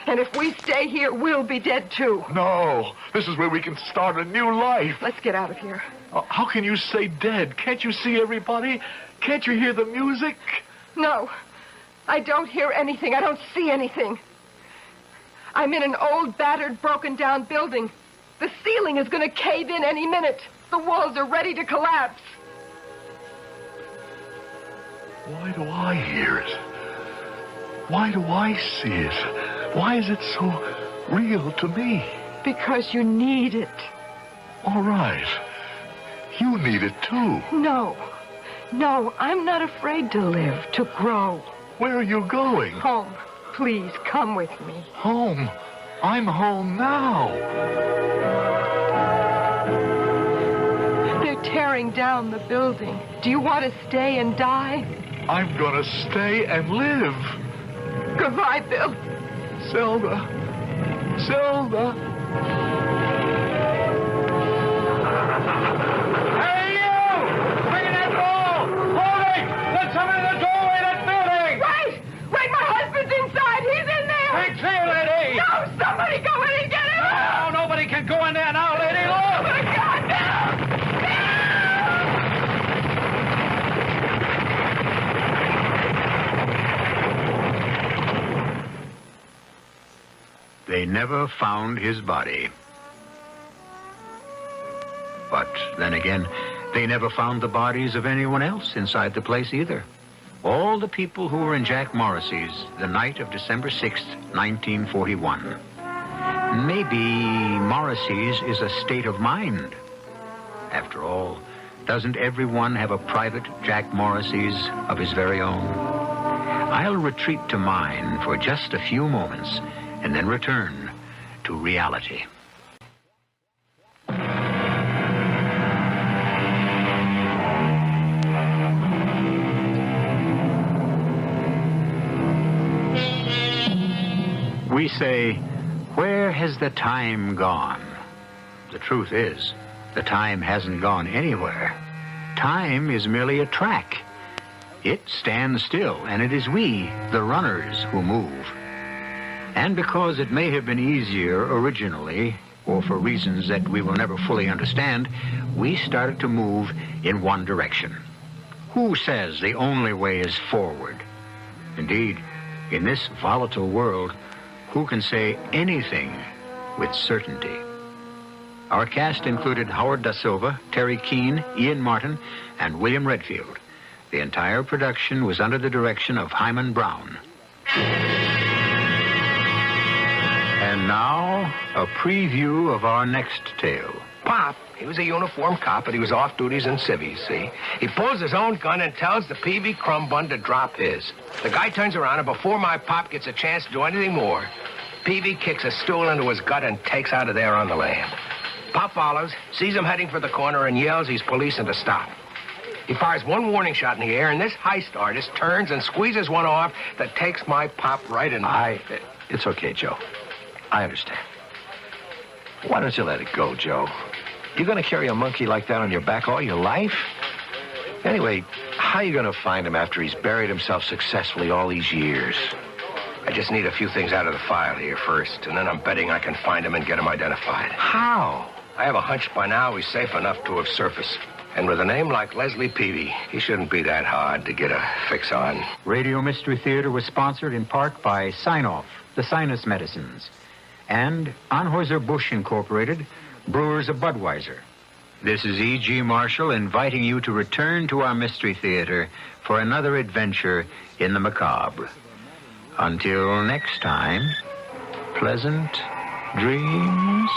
And if we stay here, we'll be dead too. No. This is where we can start a new life. Let's get out of here. How can you say dead? Can't you see everybody? Can't you hear the music? No. I don't hear anything. I don't see anything. I'm in an old, battered, broken-down building. The ceiling is going to cave in any minute. The walls are ready to collapse. Why do I hear it? Why do I see it? Why is it so real to me? Because you need it. All right. You need it too. No. No, I'm not afraid to live, to grow. Where are you going? Home. Please, come with me. Home? I'm home now. They're tearing down the building. Do you want to stay and die? I'm gonna stay and live. Goodbye, Bill. Zelda. Zelda. Hey, you! Bring in that ball! Holding! Let somebody in the doorway of that building! Wait! Wait, my husband's inside! He's in there! Hey, clear, lady! No! Somebody go in and get him! No, nobody can go in there now, lady! Look! Oh, my God, no! They never found his body. But then again, they never found the bodies of anyone else inside the place either. All the people who were in Jack Morrissey's the night of December 6th, 1941. Maybe Morrissey's is a state of mind. After all, doesn't everyone have a private Jack Morrissey's of his very own? I'll retreat to mine for just a few moments and then return to reality. We say, where has the time gone? The truth is, the time hasn't gone anywhere. Time is merely a track. It stands still, and it is we, the runners, who move. And because it may have been easier originally, or for reasons that we will never fully understand, we started to move in one direction. Who says the only way is forward? Indeed, in this volatile world, who can say anything with certainty? Our cast included Howard Da Silva, Terry Keane, Ian Martin, and William Redfield. The entire production was under the direction of Hyman Brown. And now, a preview of our next tale. Pop, he was a uniformed cop, but he was off duties in civvies, see? He pulls his own gun and tells the P.B. Crumb Bun to drop his. The guy turns around, and before my pop gets a chance to do anything more, P.B. kicks a stool into his gut and takes out of there on the land. Pop follows, sees him heading for the corner, and yells he's policing to stop. He fires one warning shot in the air, and this heist artist turns and squeezes one off that takes my pop right in the... It's okay, Joe. I understand. Why don't you let it go, Joe? You're going to carry a monkey like that on your back all your life? Anyway, how are you going to find him after he's buried himself successfully all these years? I just need a few things out of the file here first, and then I'm betting I can find him and get him identified. How? I have a hunch by now he's safe enough to have surfaced. And with a name like Leslie Peavy, he shouldn't be that hard to get a fix on. Radio Mystery Theater was sponsored in part by Sign-Off, the Sinus Medicines, and Anheuser-Busch Incorporated, Brewers of Budweiser. This is E.G. Marshall inviting you to return to our Mystery Theater for another adventure in the macabre. Until next time, pleasant dreams.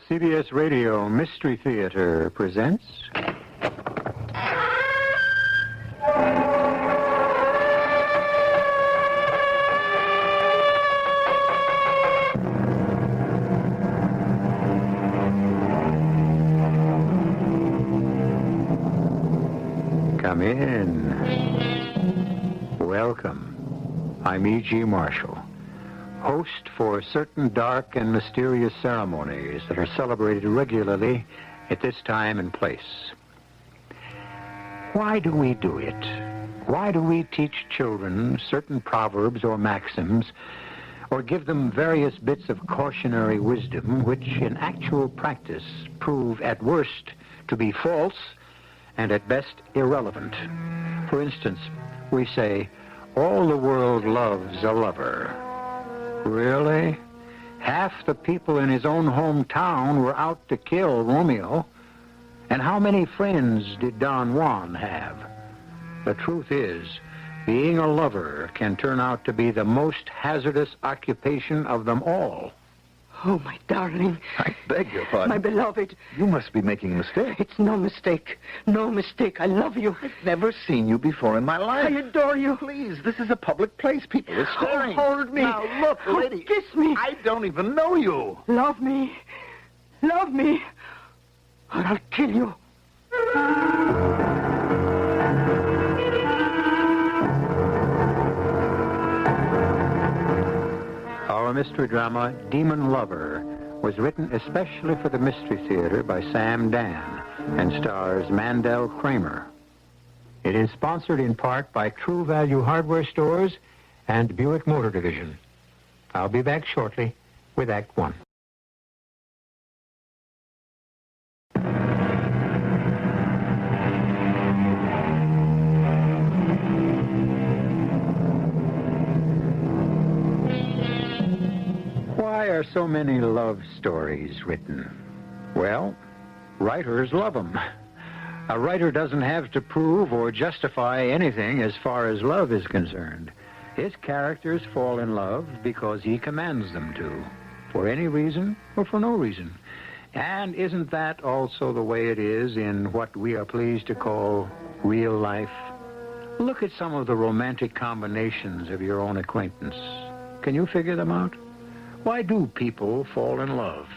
CBS Radio Mystery Theater presents... Come in. Welcome. I'm E.G. Marshall, host for certain dark and mysterious ceremonies that are celebrated regularly at this time and place. Why do we do it? Why do we teach children certain proverbs or maxims, or give them various bits of cautionary wisdom which in actual practice prove at worst to be false and at best irrelevant? For instance, we say, all the world loves a lover. Really? Half the people in his own hometown were out to kill Romeo. And how many friends did Don Juan have? The truth is, being a lover can turn out to be the most hazardous occupation of them all. Oh, my darling. I beg your pardon. My beloved. You must be making a mistake. It's no mistake. No mistake. I love you. I've never seen you before in my life. I adore you. Please, this is a public place. People are staring. Oh, hold me. Now, look, lady. Kiss me. I don't even know you. Love me. Love me. Or I'll kill you. Our mystery drama, Demon Lover, was written especially for the Mystery Theater by Sam Dan and stars Mandel Kramer. It is sponsored in part by True Value Hardware Stores and Buick Motor Division. I'll be back shortly with Act One. Why are so many love stories written? Well, writers love them. A writer doesn't have to prove or justify anything as far as love is concerned. His characters fall in love because he commands them to, for any reason or for no reason. And isn't that also the way it is in what we are pleased to call real life? Look at some of the romantic combinations of your own acquaintance. Can you figure them out? Why do people fall in love?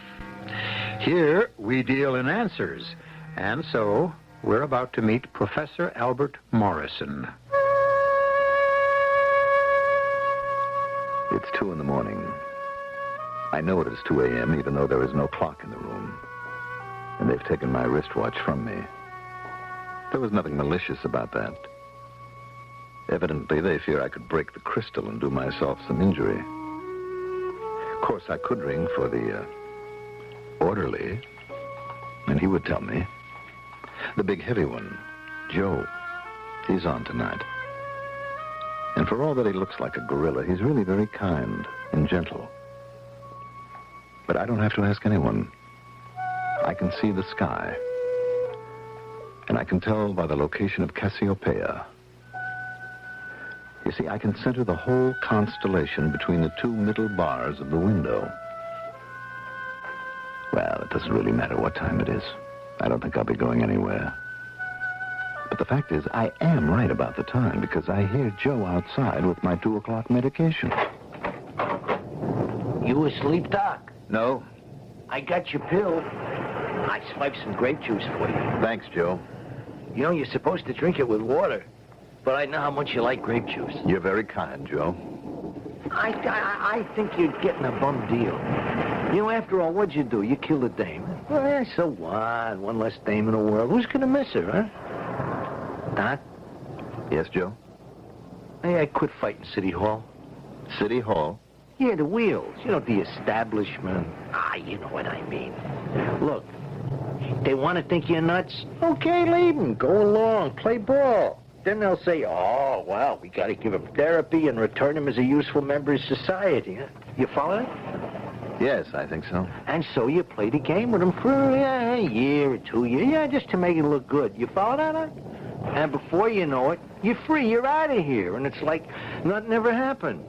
Here, we deal in answers. And so, we're about to meet Professor Albert Morrison. It's 2 in the morning. I know it is 2 a.m., even though there is no clock in the room. And they've taken my wristwatch from me. There was nothing malicious about that. Evidently, they fear I could break the crystal and do myself some injury. Of course, I could ring for the orderly, and he would tell me. The big heavy one, Joe, he's on tonight. And for all that he looks like a gorilla, he's really very kind and gentle. But I don't have to ask anyone. I can see the sky. And I can tell by the location of Cassiopeia. You see, I can center the whole constellation between the 2 middle bars of the window. Well, it doesn't really matter what time it is. I don't think I'll be going anywhere. But the fact is, I am right about the time because I hear Joe outside with my 2 o'clock medication. You asleep, Doc? No. I got your pill. I swiped some grape juice for you. Thanks, Joe. You know, you're supposed to drink it with water. But I know how much you like grape juice. You're very kind, Joe. I think you're getting a bum deal. You know, after all, what'd you do? You killed a dame. Well, so what? One less dame in the world. Who's gonna miss her, huh? Doc? Yes, Joe? Hey, I quit fighting City Hall. City Hall? Yeah, the wheels. You know, the establishment. You know what I mean. Look, they want to think you're nuts? Okay, leave them. Go along. Play ball. Then they'll say, oh, well, we got to give him therapy and return him as a useful member of society. Huh? You follow it? Yes, I think so. And so you play the game with him for a year or 2 years, just to make it look good. You follow that? Huh? And before you know it, you're free. You're out of here. And it's like nothing ever happened.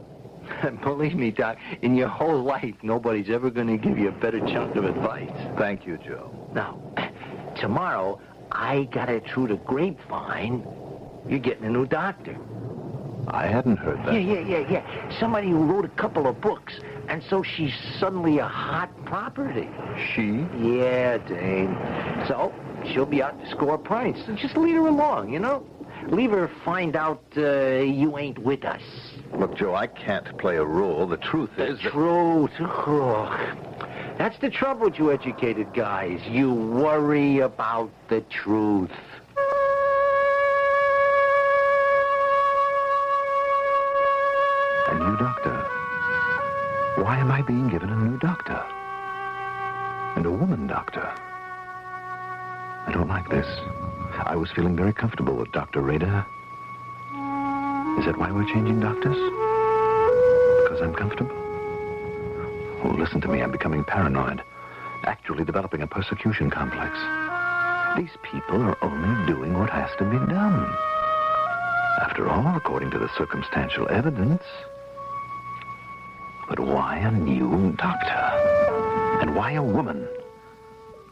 Believe me, Doc, in your whole life, nobody's ever going to give you a better chunk of advice. Thank you, Joe. Now, tomorrow, I got it through the grapevine. You're getting a new doctor. I hadn't heard that. Yeah. Somebody who wrote a couple of books, and so she's suddenly a hot property. She? Yeah, Dame. So, she'll be out to score points. So just lead her along, you know? Leave her find out you ain't with us. Look, Joe, I can't play a role. The truth is that... Truth. That's the trouble with you educated guys. You worry about the truth. A new doctor? Why am I being given a new doctor? And a woman doctor? I don't like this. I was feeling very comfortable with Dr. Rader. Is that why we're changing doctors? Because I'm comfortable? Oh, listen to me. I'm becoming paranoid. Actually developing a persecution complex. These people are only doing what has to be done. After all, according to the circumstantial evidence. But why a new doctor? And why a woman?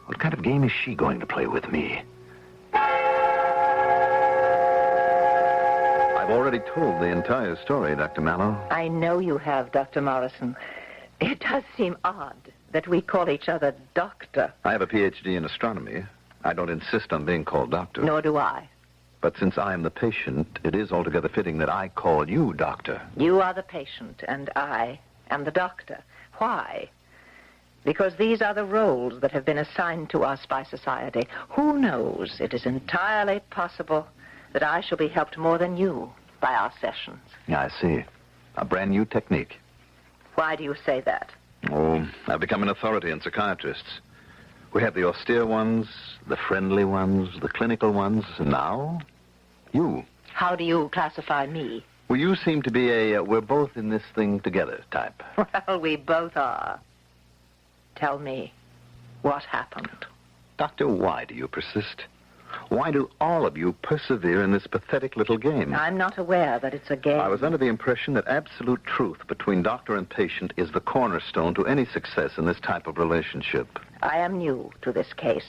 What kind of game is she going to play with me? I've already told the entire story, Dr. Mallow. I know you have, Dr. Morrison. It does seem odd that we call each other doctor. I have a Ph.D. in astronomy. I don't insist on being called doctor. Nor do I. But since I am the patient, it is altogether fitting that I call you doctor. You are the patient, and I am the doctor. Why? Because these are the roles that have been assigned to us by society. Who knows? It is entirely possible that I shall be helped more than you by our sessions. I see. A brand new technique. Why do you say that? Oh, I've become an authority on psychiatrists. We have the austere ones, the friendly ones, the clinical ones, and now, you. How do you classify me? Well, you seem to be a we're both in this thing together type. Well, we both are. Tell me, what happened? Doctor, why do you persist? Why do all of you persevere in this pathetic little game? I'm not aware that it's a game. I was under the impression that absolute truth between doctor and patient is the cornerstone to any success in this type of relationship. I am new to this case.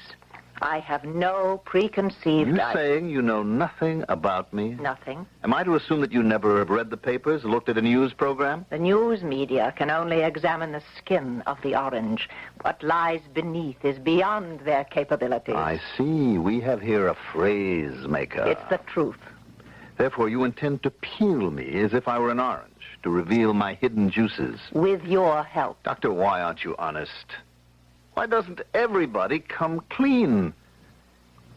I have no preconceived... You saying you know nothing about me? Nothing. Am I to assume that you never have read the papers, looked at a news program? The news media can only examine the skin of the orange. What lies beneath is beyond their capabilities. I see. We have here a phrase maker. It's the truth. Therefore, you intend to peel me as if I were an orange, to reveal my hidden juices. With your help. Doctor, why aren't you honest? Why doesn't everybody come clean?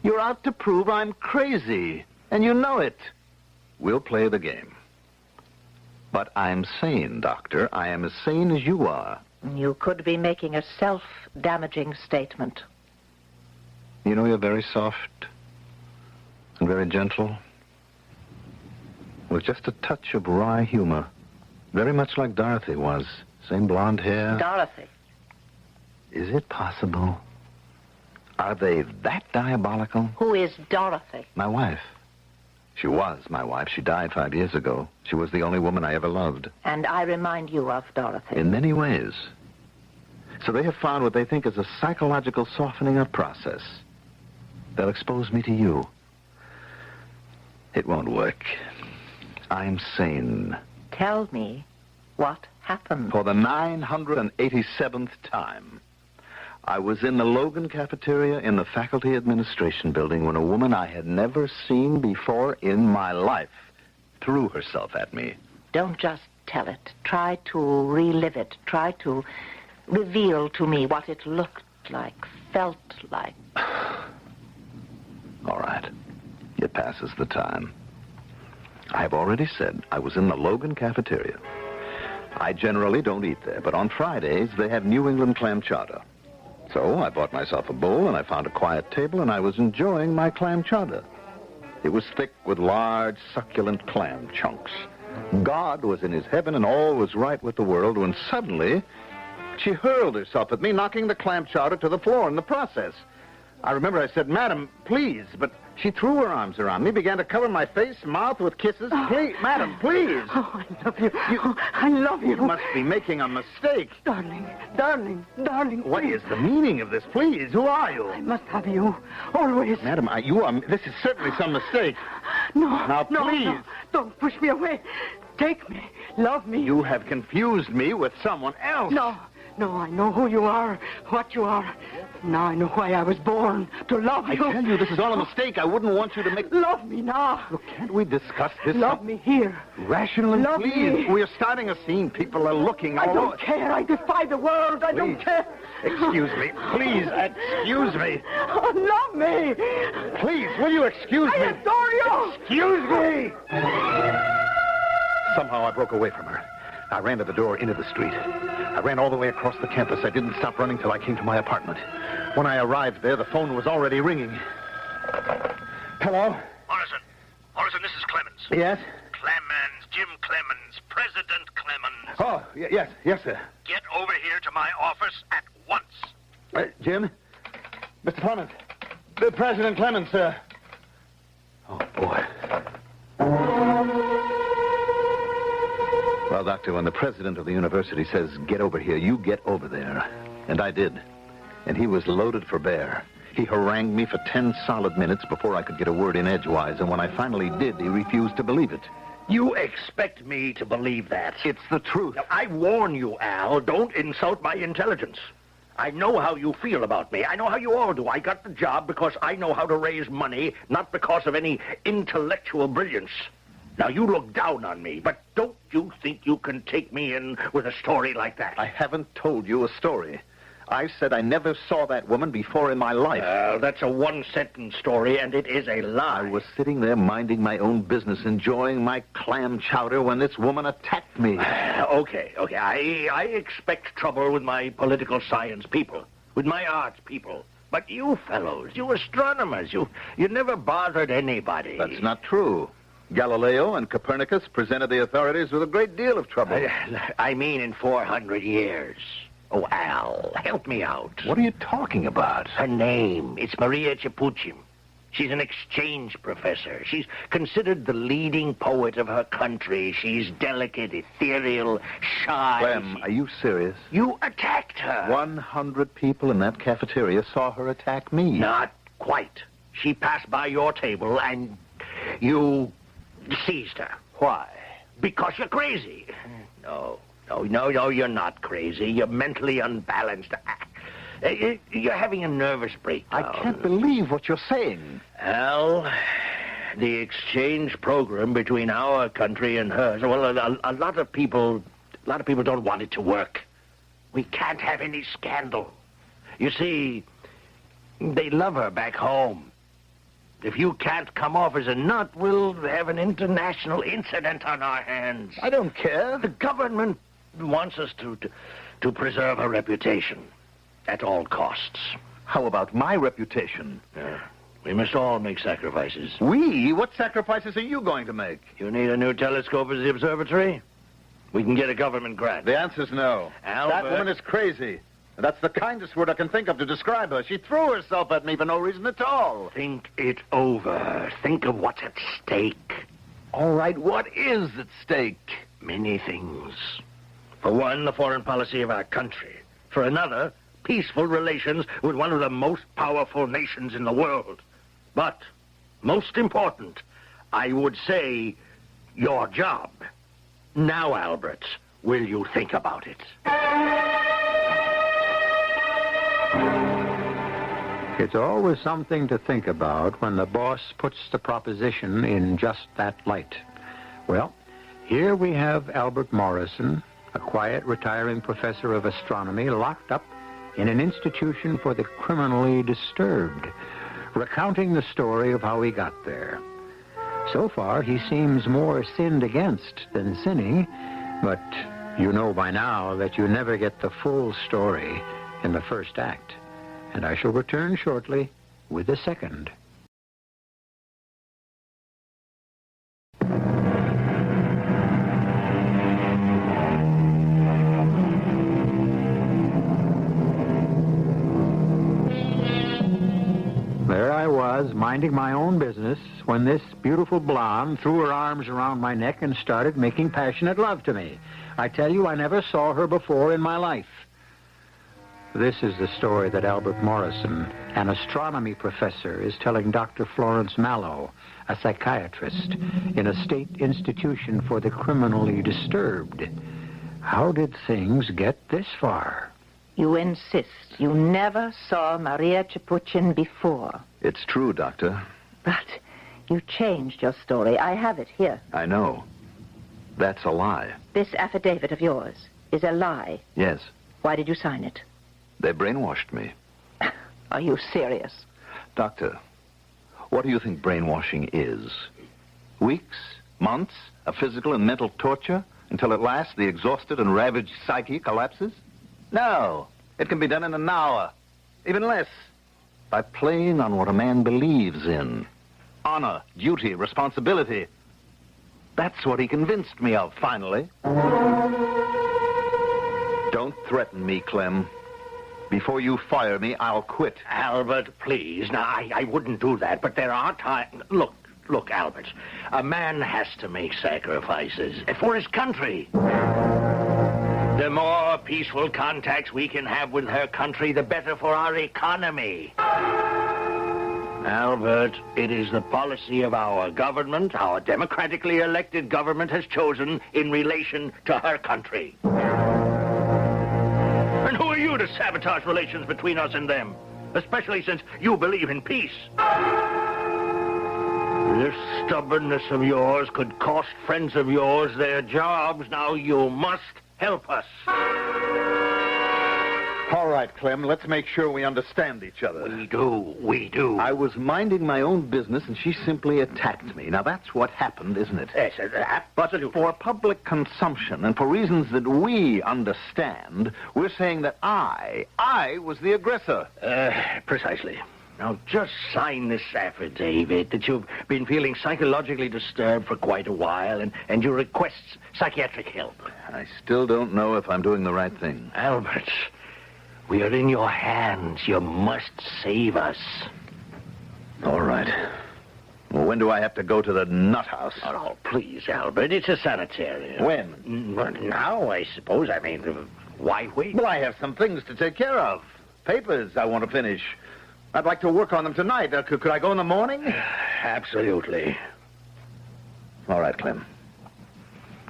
You're out to prove I'm crazy, and you know it. We'll play the game. But I'm sane, Doctor. I am as sane as you are. You could be making a self-damaging statement. You know, you're very soft and very gentle, with just a touch of wry humor. Very much like Dorothy was. Same blonde hair. Dorothy. Is it possible? Are they that diabolical? Who is Dorothy? My wife. She was my wife. She died 5 years ago. She was the only woman I ever loved. And I remind you of Dorothy. In many ways. So they have found what they think is a psychological softening up process. They'll expose me to you. It won't work. I'm sane. Tell me what happened. For the 987th time, I was in the Logan cafeteria in the faculty administration building when a woman I had never seen before in my life threw herself at me. Don't just tell it. Try to relive it. Try to reveal to me what it looked like, felt like. All right. It passes the time. I have already said I was in the Logan cafeteria. I generally don't eat there, but on Fridays they have New England clam chowder. So I bought myself a bowl, and I found a quiet table, and I was enjoying my clam chowder. It was thick with large, succulent clam chunks. God was in his heaven, and all was right with the world, when suddenly she hurled herself at me, knocking the clam chowder to the floor in the process. I remember I said, "Madam, please," but she threw her arms around me, began to cover my face, mouth with kisses. Please, madam, please. Oh, I love you. I love you. You must be making a mistake. Darling, darling, darling. What is the meaning of this? Please, who are you? I must have you. Always. Madam, this is certainly some mistake. No. Now, please. No. Don't push me away. Take me. Love me. You have confused me with someone else. No, I know who you are, what you are. Now I know why I was born, to love you. I tell you, this is all a mistake. I wouldn't want you to make... Love me now. Look, can't we discuss this? Love me here. Rationally, Love please. me. We're starting a scene. People are looking. I don't care. I defy the world. I don't care. Excuse me. Please, excuse me. Oh, love me. Please, will you excuse me? I adore you. Excuse me. Somehow I broke away from her. I ran to the door into the street. I ran all the way across the campus. I didn't stop running till I came to my apartment. When I arrived there, the phone was already ringing. Hello? Morrison, this is Clemens. Yes? Clemens, Jim Clemens, President Clemens. Oh, yes, sir. Get over here to my office at once. Jim? Mr. Clemens. President Clemens, sir. Oh, boy. Well, Doctor, when the president of the university says, get over here, you get over there. And I did. And he was loaded for bear. He harangued me for 10 solid minutes before I could get a word in edgewise. And when I finally did, he refused to believe it. You expect me to believe that? It's the truth. Now, I warn you, Al, don't insult my intelligence. I know how you feel about me. I know how you all do. I got the job because I know how to raise money, not because of any intellectual brilliance. Now, you look down on me, but don't you think you can take me in with a story like that? I haven't told you a story. I said I never saw that woman before in my life. That's a one-sentence story, and it is a lie. I was sitting there minding my own business, enjoying my clam chowder when this woman attacked me. Okay. I expect trouble with my political science people, with my arts people. But you fellows, you astronomers, you never bothered anybody. That's not true. Galileo and Copernicus presented the authorities with a great deal of trouble. I mean in 400 years. Oh, Al, help me out. What are you talking about? Her name, it's Maria Capuchin. She's an exchange professor. She's considered the leading poet of her country. She's delicate, ethereal, shy. Clem, are you serious? You attacked her. 100 people in that cafeteria saw her attack me. Not quite. She passed by your table and you seized her. Why? Because you're crazy. No, you're not crazy. You're mentally unbalanced. You're having a nervous breakdown. I can't believe what you're saying. Al, the exchange program between our country and hers, well, a lot of people don't want it to work. We can't have any scandal. You see, they love her back home. If you can't come off as a nut, we'll have an international incident on our hands. I don't care. The government wants us to preserve her reputation at all costs. How about my reputation? We must all make sacrifices. We? What sacrifices are you going to make? You need a new telescope as the observatory? We can get a government grant. The answer's no. Albert. That woman is crazy. That's the kindest word I can think of to describe her. She threw herself at me for no reason at all. Think it over. Think of what's at stake. All right, what is at stake? Many things. For one, the foreign policy of our country. For another, peaceful relations with one of the most powerful nations in the world. But, most important, I would say, your job. Now, Albert, will you think about it? It's always something to think about when the boss puts the proposition in just that light. Well, here we have Albert Morrison, a quiet, retiring professor of astronomy, locked up in an institution for the criminally disturbed, recounting the story of how he got there. So far, he seems more sinned against than sinning, but you know by now that you never get the full story in the first act. And I shall return shortly with the second. was, minding my own business, when this beautiful blonde threw her arms around my neck and started making passionate love to me. I tell you, I never saw her before in my life. This is the story that Albert Morrison, an astronomy professor, is telling Dr. Florence Mallow, a psychiatrist, in a state institution for the criminally disturbed. How did things get this far? You insist you never saw Maria Capuchin before. It's true, Doctor. But you changed your story. I have it here. I know. That's a lie. This affidavit of yours is a lie. Yes. Why did you sign it? They brainwashed me. Are you serious? Doctor, what do you think brainwashing is? Weeks? Months? Of physical and mental torture? Until at last the exhausted and ravaged psyche collapses? No. It can be done in an hour. Even less. By playing on what a man believes in. Honor, duty, responsibility. That's what he convinced me of, finally. Don't threaten me, Clem. Before you fire me, I'll quit. Albert, please. Now, I wouldn't do that, but there are times... Look, Albert. A man has to make sacrifices for his country. The more peaceful contacts we can have with her country, the better for our economy. Albert, it is the policy of our government, our democratically elected government has chosen in relation to her country. And who are you to sabotage relations between us and them? Especially since you believe in peace. This stubbornness of yours could cost friends of yours their jobs. Now you must help us. All right, Clem, let's make sure we understand each other. We do. I was minding my own business, and she simply attacked me. Now, that's what happened, isn't it? Yes, absolutely. But for public consumption, and for reasons that we understand, we're saying that I was the aggressor. Precisely. Now, just sign this affidavit that you've been feeling psychologically disturbed for quite a while, and you request psychiatric help. I still don't know if I'm doing the right thing. Albert, we are in your hands. You must save us. All right. Well, when do I have to go to the nut house? Oh, please, Albert. It's a sanitarium. When? Now, I suppose. I mean, why wait? Well, I have some things to take care of. Papers I want to finish. I'd like to work on them tonight. Could I go in the morning? Absolutely. All right, Clem.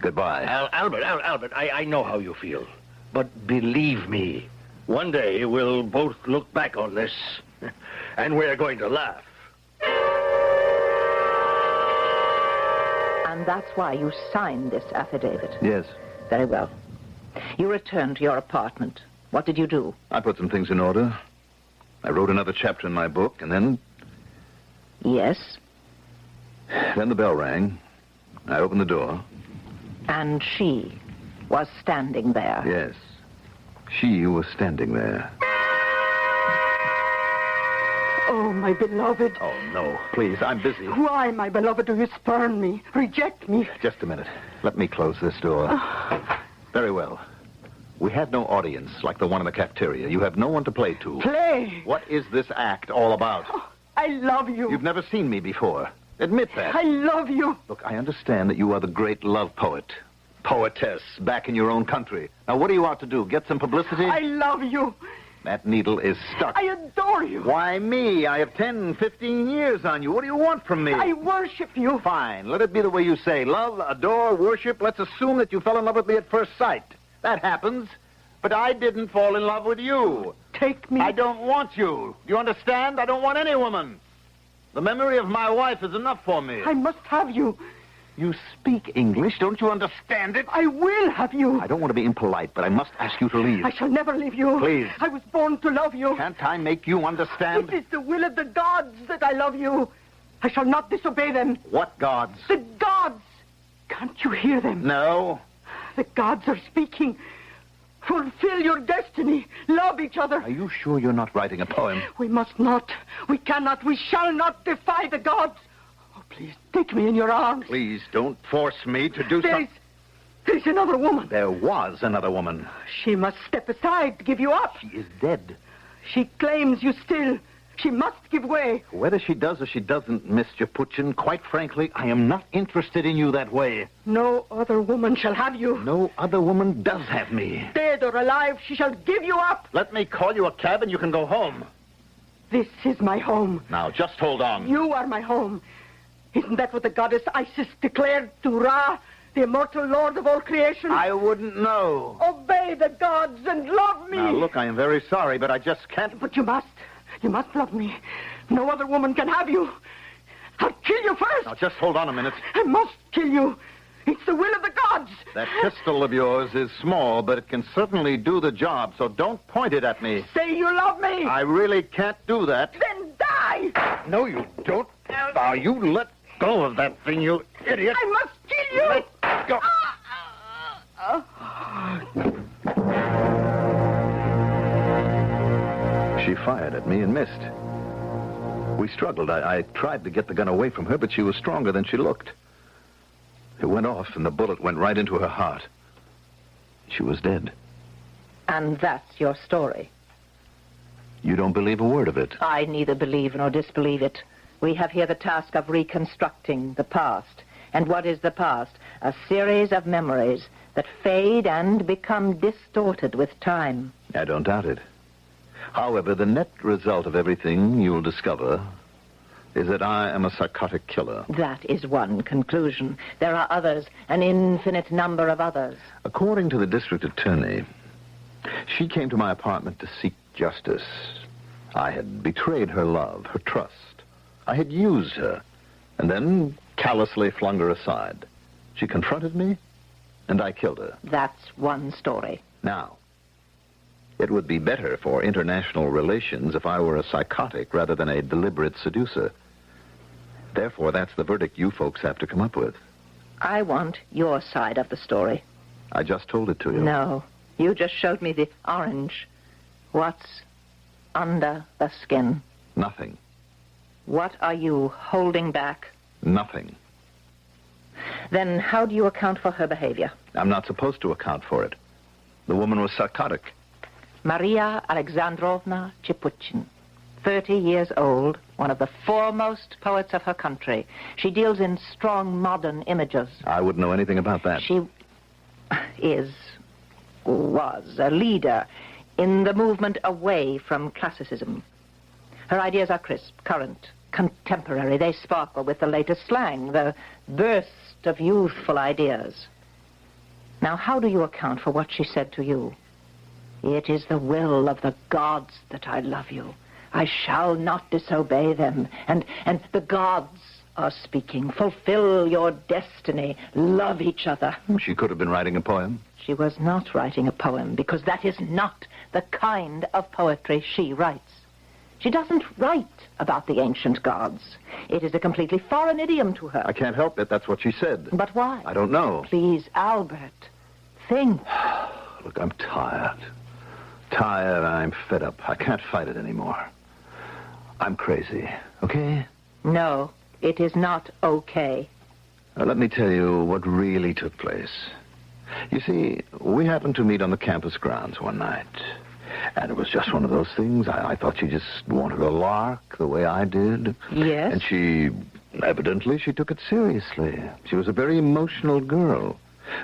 Goodbye. Albert, I know how you feel. But believe me, one day we'll both look back on this, and we're going to laugh. And that's why you signed this affidavit? Yes. Very well. You returned to your apartment. What did you do? I put some things in order. I wrote another chapter in my book, and then... Yes? Then the bell rang. I opened the door. And she was standing there. Yes. She was standing there. Oh, my beloved. Oh, no. Please, I'm busy. Why, my beloved, do you spurn me, reject me? Just a minute. Let me close this door. Very well. We have no audience like the one in the cafeteria. You have no one to play to. Play? What is this act all about? Oh, I love you. You've never seen me before. Admit that. I love you. Look, I understand that you are the great love poet. Poetess back in your own country. Now, what are you out to do? Get some publicity? I love you. That needle is stuck. I adore you. Why me? I have 10, 15 years on you. What do you want from me? I worship you. Fine. Let it be the way you say. Love, adore, worship. Let's assume that you fell in love with me at first sight. That happens. But I didn't fall in love with you. Take me. I don't want you. Do you understand? I don't want any woman. The memory of my wife is enough for me. I must have you. You speak English. Don't you understand it? I will have you. I don't want to be impolite, but I must ask you to leave. I shall never leave you. Please. I was born to love you. Can't I make you understand? It is the will of the gods that I love you. I shall not disobey them. What gods? The gods. Can't you hear them? No. The gods are speaking. Fulfill your destiny. Love each other. Are you sure you're not writing a poem? We must not. We cannot. We shall not defy the gods. Oh, please, take me in your arms. Please, don't force me to do something. There's another woman. There was another woman. She must step aside to give you up. She is dead. She claims you still. She must give way. Whether she does or she doesn't, Miss Japuchin, quite frankly, I am not interested in you that way. No other woman shall have you. No other woman does have me. Dead or alive, she shall give you up. Let me call you a cab and you can go home. This is my home. Now, just hold on. You are my home. Isn't that what the goddess Isis declared to Ra, the immortal lord of all creation? I wouldn't know. Obey the gods and love me. Now, look, I am very sorry, but I just can't... But you must. You must love me. No other woman can have you. I'll kill you first. Now, just hold on a minute. I must kill you. It's the will of the gods. That pistol of yours is small, but it can certainly do the job, so don't point it at me. Say you love me. I really can't do that. Then die. No, you don't. Now, you let go of that thing, you idiot. I must kill you. Let go. She fired at me and missed. We struggled. I tried to get the gun away from her, but she was stronger than she looked. It went off, and the bullet went right into her heart. She was dead. And that's your story. You don't believe a word of it. I neither believe nor disbelieve it. We have here the task of reconstructing the past. And what is the past? A series of memories that fade and become distorted with time. I don't doubt it. However, the net result of everything you'll discover is that I am a psychotic killer. That is one conclusion. There are others, an infinite number of others. According to the district attorney, she came to my apartment to seek justice. I had betrayed her love, her trust. I had used her, and then callously flung her aside. She confronted me, and I killed her. That's one story. Now, it would be better for international relations if I were a psychotic rather than a deliberate seducer. Therefore, that's the verdict you folks have to come up with. I want your side of the story. I just told it to you. No, you just showed me the orange. What's under the skin? Nothing. What are you holding back? Nothing. Then how do you account for her behavior? I'm not supposed to account for it. The woman was psychotic. Maria Alexandrovna Japuchin, 30 years old, one of the foremost poets of her country. She deals in strong modern images. I wouldn't know anything about that. She was a leader in the movement away from classicism. Her ideas are crisp, current, contemporary. They sparkle with the latest slang, the burst of youthful ideas. Now, how do you account for what she said to you? It is the will of the gods that I love you. I shall not disobey them. And the gods are speaking. Fulfill your destiny. Love each other. She could have been writing a poem. She was not writing a poem, because that is not the kind of poetry she writes. She doesn't write about the ancient gods. It is a completely foreign idiom to her. I can't help it. That's what she said. But why? I don't know. Please, Albert, think. Look, I'm tired. I'm fed up. I can't fight it anymore. I'm crazy, okay? No, it is not okay. Now, let me tell you what really took place. You see, we happened to meet on the campus grounds one night. And it was just one of those things. I thought she just wanted a lark the way I did. Yes? And she took it seriously. She was a very emotional girl.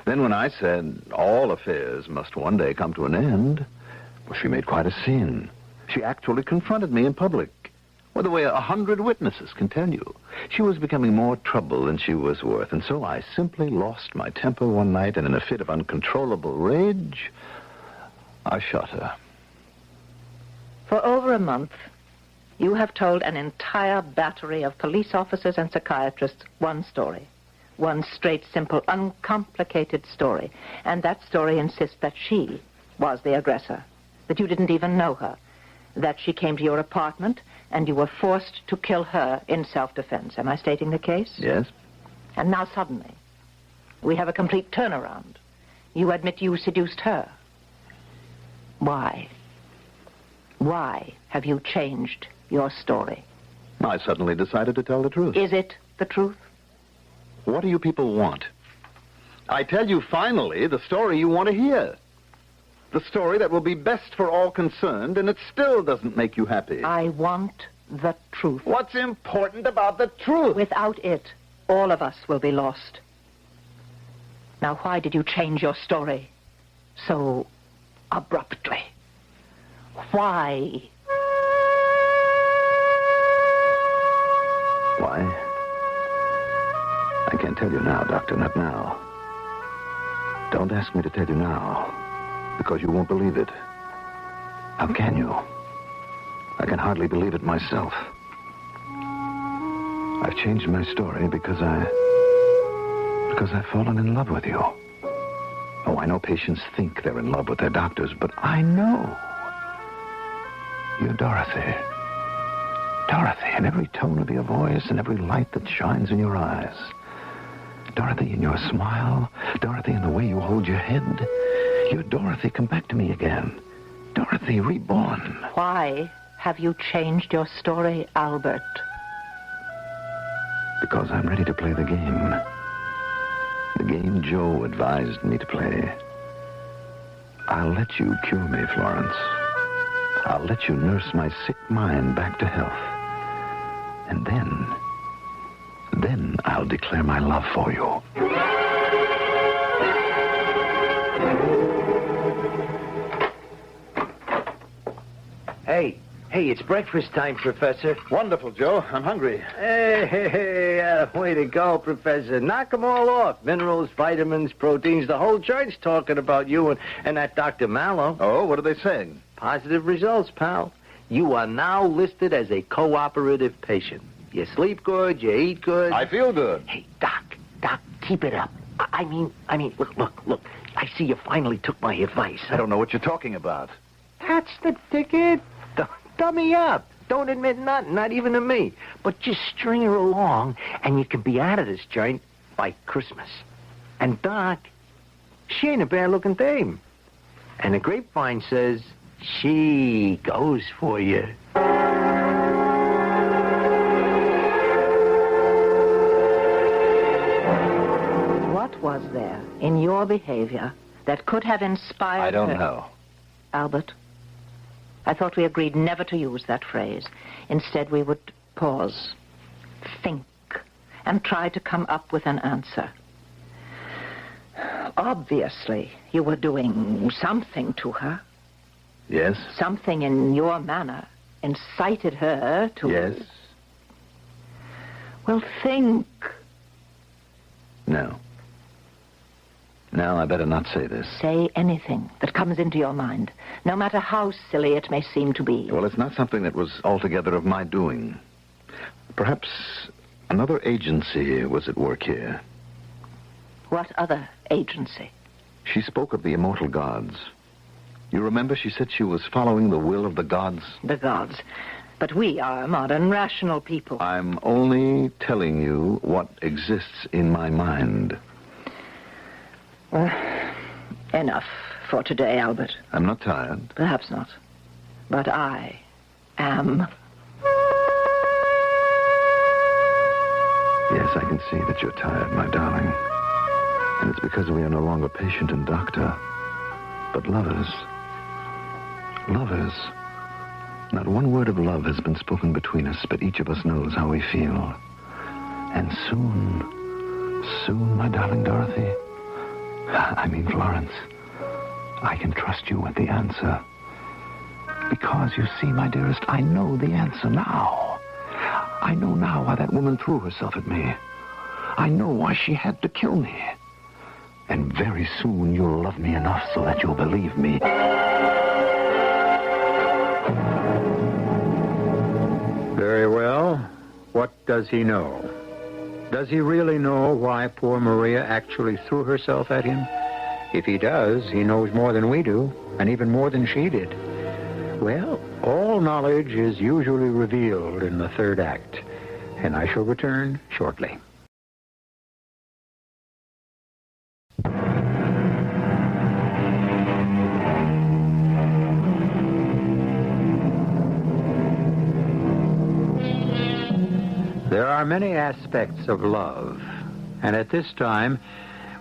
Then when I said all affairs must one day come to an end, well, she made quite a scene. She actually confronted me in public, well, the way 100 witnesses can tell you. She was becoming more trouble than she was worth, and so I simply lost my temper one night, and in a fit of uncontrollable rage, I shot her. For over a month, you have told an entire battery of police officers and psychiatrists one story. One straight, simple, uncomplicated story. And that story insists that she was the aggressor, that you didn't even know her, that she came to your apartment and you were forced to kill her in self-defense. Am I stating the case? Yes. And now suddenly, we have a complete turnaround. You admit you seduced her. Why? Why have you changed your story? I suddenly decided to tell the truth. Is it the truth? What do you people want? I tell you finally the story you want to hear. The story that will be best for all concerned, and it still doesn't make you happy. I want the truth. What's important about the truth? Without it, all of us will be lost. Now, why did you change your story so abruptly? Why? Why? I can't tell you now, Doctor, not now. Don't ask me to tell you now, because you won't believe it. How can you? I can hardly believe it myself. I've changed my story because I've fallen in love with you. Oh, I know patients think they're in love with their doctors, but I know. You're Dorothy. Dorothy, in every tone of your voice and every light that shines in your eyes. Dorothy, in your smile. Dorothy, in the way you hold your head. You're Dorothy, come back to me again. Dorothy, reborn. Why have you changed your story, Albert? Because I'm ready to play the game. The game Joe advised me to play. I'll let you cure me, Florence. I'll let you nurse my sick mind back to health. And then I'll declare my love for you. Hey, it's breakfast time, Professor. Wonderful, Joe. I'm hungry. Hey, way to go, Professor. Knock them all off. Minerals, vitamins, proteins. The whole joint's talking about you and that Dr. Mallow. Oh, what are they saying? Positive results, pal. You are now listed as a cooperative patient. You sleep good, you eat good. I feel good. Hey, Doc, keep it up. I mean, look. I see you finally took my advice. I don't know what you're talking about. That's the ticket. Dummy up. Don't admit nothing, not even to me. But just string her along, and you can be out of this joint by Christmas. And Doc, she ain't a bad-looking dame. And the grapevine says she goes for you. What was there in your behavior that could have inspired I don't her? know. Albert, I thought we agreed never to use that phrase. Instead, we would pause, think, and try to come up with an answer. Obviously, you were doing something to her. Yes? Something in your manner incited her to... Yes? Well, think. No. Now, I better not say this. Say anything that comes into your mind, no matter how silly it may seem to be. Well, it's not something that was altogether of my doing. Perhaps another agency was at work here. What other agency? She spoke of the immortal gods. You remember she said she was following the will of the gods? The gods. But we are modern, rational people. I'm only telling you what exists in my mind. Well, enough for today, Albert. I'm not tired. Perhaps not. But I am. Yes, I can see that you're tired, my darling. And it's because we are no longer patient and doctor, but lovers. Lovers. Not one word of love has been spoken between us, but each of us knows how we feel. And soon, my darling Dorothy, I mean Florence, I can trust you with the answer. Because, you see, my dearest, I know the answer now. I know now why that woman threw herself at me. I know why she had to kill me. And very soon you'll love me enough so that you'll believe me. Very well. What does he know? Does he really know why poor Maria actually threw herself at him? If he does, he knows more than we do, and even more than she did. Well, all knowledge is usually revealed in the third act, and I shall return shortly. There are many aspects of love, and at this time,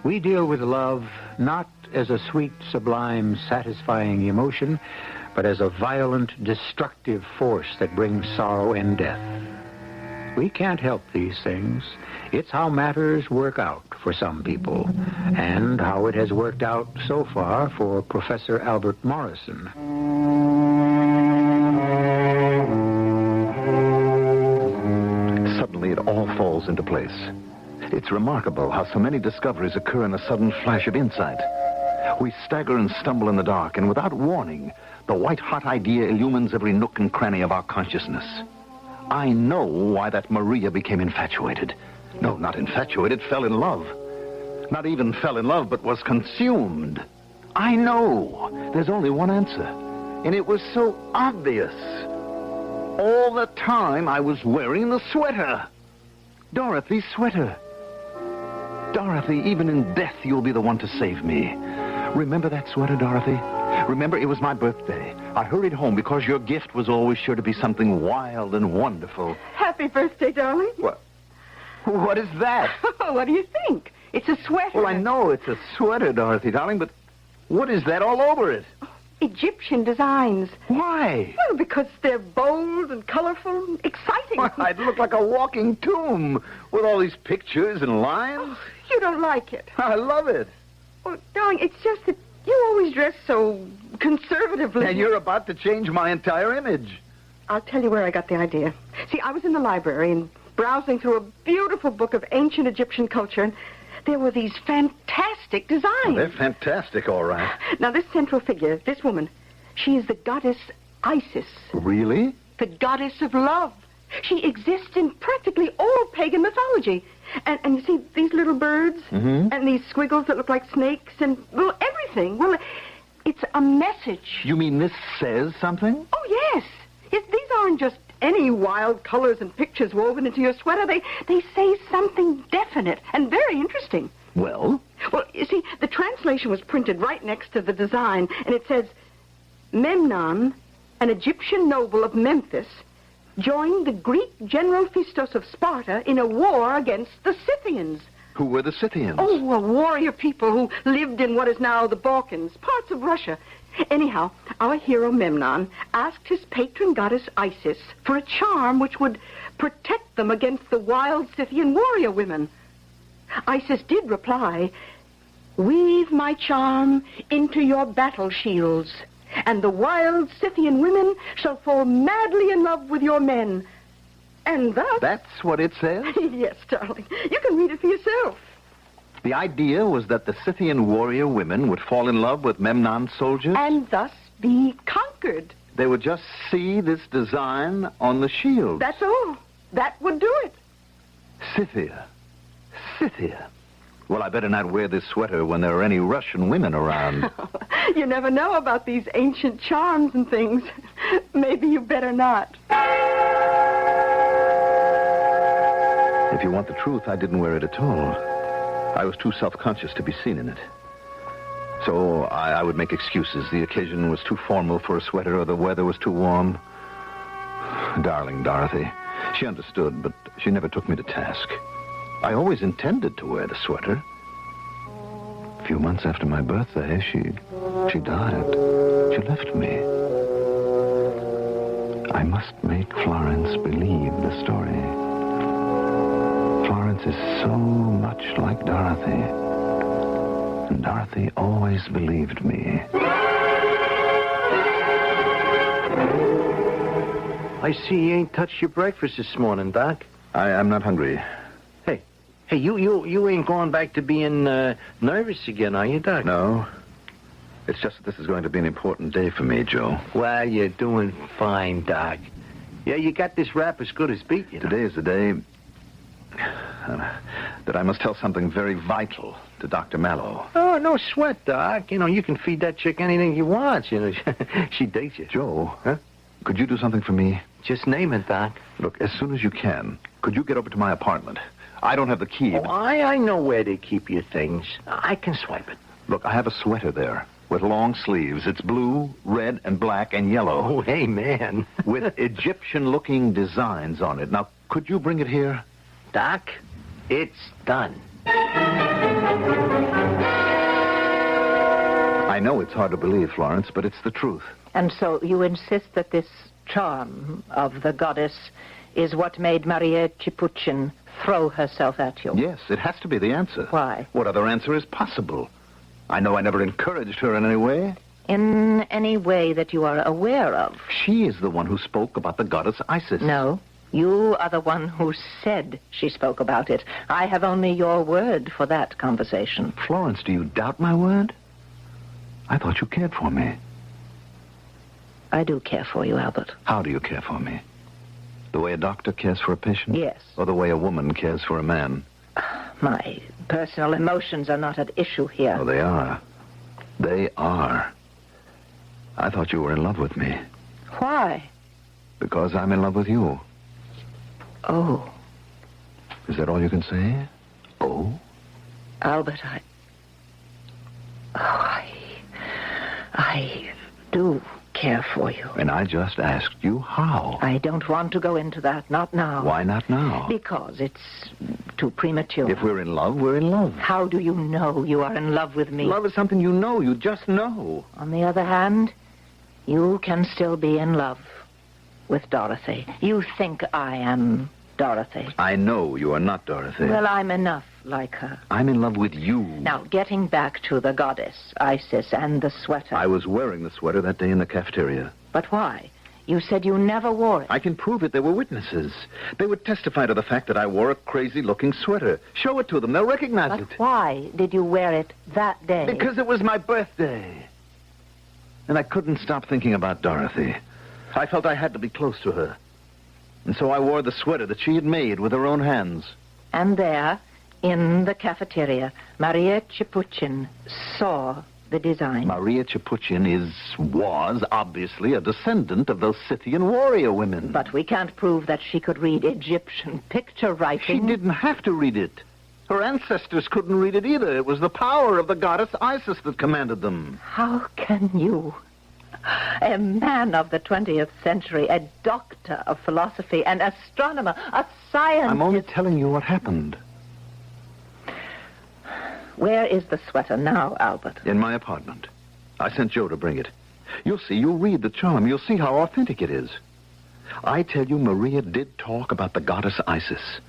we deal with love not as a sweet, sublime, satisfying emotion, but as a violent, destructive force that brings sorrow and death. We can't help these things. It's how matters work out for some people, and how it has worked out so far for Professor Albert Morrison. Suddenly, it all falls into place. It's remarkable how so many discoveries occur in a sudden flash of insight. We stagger and stumble in the dark, and without warning, the white-hot idea illumines every nook and cranny of our consciousness. I know why that Maria became infatuated. No, not infatuated, fell in love. Not even fell in love, but was consumed. I know. There's only one answer. And it was so obvious. All the time I was wearing the sweater. Dorothy's sweater. Dorothy, even in death, you'll be the one to save me. Remember that sweater, Dorothy? Remember, it was my birthday. I hurried home because your gift was always sure to be something wild and wonderful. Happy birthday, darling. What is that? What do you think? It's a sweater. Well, I know it's a sweater, Dorothy, darling, but what is that all over it? Egyptian designs. Why? Well, because they're bold and colorful and exciting. Well, I'd look like a walking tomb with all these pictures and lines. Oh, you don't like it. I love it. Well, darling, it's just that you always dress so conservatively. And you're about to change my entire image. I'll tell you where I got the idea. See, I was in the library and browsing through a beautiful book of ancient Egyptian culture, and there were these fantastic designs. Well, they're fantastic, all right. Now, this central figure, this woman, she is the goddess Isis. Really? The goddess of love. She exists in practically all pagan mythology. And you see these little birds and these squiggles that look like snakes and, well, everything. Well, it's a message. You mean this says something? Oh, yes. These aren't just any wild colors and pictures woven into your sweater. They say something definite and very interesting. Well? Well, you see, the translation was printed right next to the design, and it says, Memnon, an Egyptian noble of Memphis, joined the Greek general Phistos of Sparta in a war against the Scythians. Who were the Scythians? Oh, a warrior people who lived in what is now the Balkans, parts of Russia. Anyhow, our hero Memnon asked his patron goddess Isis for a charm which would protect them against the wild Scythian warrior women. Isis did reply, weave my charm into your battle shields, and the wild Scythian women shall fall madly in love with your men. And thus... That's what it says? Yes, darling. You can read it for yourself. The idea was that the Scythian warrior women would fall in love with Memnon's soldiers? And thus be conquered. They would just see this design on the shield. That's all. That would do it. Scythia. Well, I better not wear this sweater when there are any Russian women around. You never know about these ancient charms and things. Maybe you better not. If you want the truth, I didn't wear it at all. I was too self-conscious to be seen in it. So I would make excuses. The occasion was too formal for a sweater, or the weather was too warm. Darling Dorothy. She understood, but she never took me to task. I always intended to wear the sweater. A few months after my birthday, she died. She left me. I must make Florence believe the story. Florence is so much like Dorothy. And Dorothy always believed me. I see you ain't touched your breakfast this morning, Doc. I'm not hungry. Hey, you ain't going back to being nervous again, are you, Doc? No. It's just that this is going to be an important day for me, Joe. Well, you're doing fine, Doc. Yeah, you got this rap as good as beat, you know. Today is the day that I must tell something very vital to Dr. Mallow. Oh, no sweat, Doc. You know, you can feed that chick anything you want, you know. She dates you. Joe, could you do something for me? Just name it, Doc. Look, as soon as you can, could you get over to my apartment? I don't have the key. Oh, I know where they keep your things. I can swipe it. Look, I have a sweater there with long sleeves. It's blue, red, and black, and yellow. Oh, hey, man. With Egyptian-looking designs on it. Now, could you bring it here? Doc, it's done. I know it's hard to believe, Florence, but it's the truth. And so you insist that this charm of the goddess is what made Maria Chipuchin throw herself at you? Yes, it has to be the answer. Why? What other answer is possible? I know I never encouraged her in any way. In any way that you are aware of? She is the one who spoke about the goddess Isis. No. You are the one who said she spoke about it. I have only your word for that conversation. Florence, do you doubt my word? I thought you cared for me. I do care for you, Albert. How do you care for me? The way a doctor cares for a patient? Yes. Or the way a woman cares for a man? My personal emotions are not at issue here. Oh, they are. They are. I thought you were in love with me. Why? Because I'm in love with you. Oh. Is that all you can say? Oh? Albert, I do care for you. And I just asked you how. I don't want to go into that, not now. Why not now? Because it's too premature. If we're in love, we're in love. How do you know you are in love with me? Love is something you know. You just know. On the other hand, you can still be in love with Dorothy. You think I am Dorothy. I know you are not Dorothy. Well, I'm enough like her. I'm in love with you. Now, getting back to the goddess, Isis, and the sweater. I was wearing the sweater that day in the cafeteria. But why? You said you never wore it. I can prove it. There were witnesses. They would testify to the fact that I wore a crazy-looking sweater. Show it to them. They'll recognize it. But why did you wear it that day? Because it was my birthday. And I couldn't stop thinking about Dorothy. I felt I had to be close to her. And so I wore the sweater that she had made with her own hands. And there, in the cafeteria, Maria Chipuchin saw the design. Maria Chipuchin was obviously a descendant of those Scythian warrior women. But we can't prove that she could read Egyptian picture writing. She didn't have to read it. Her ancestors couldn't read it either. It was the power of the goddess Isis that commanded them. How can you, a man of the 20th century, a doctor of philosophy, an astronomer, a scientist... I'm only telling you what happened. Where is the sweater now, Albert? In my apartment. I sent Joe to bring it. You'll see. You'll read the charm. You'll see how authentic it is. I tell you, Maria did talk about the goddess Isis.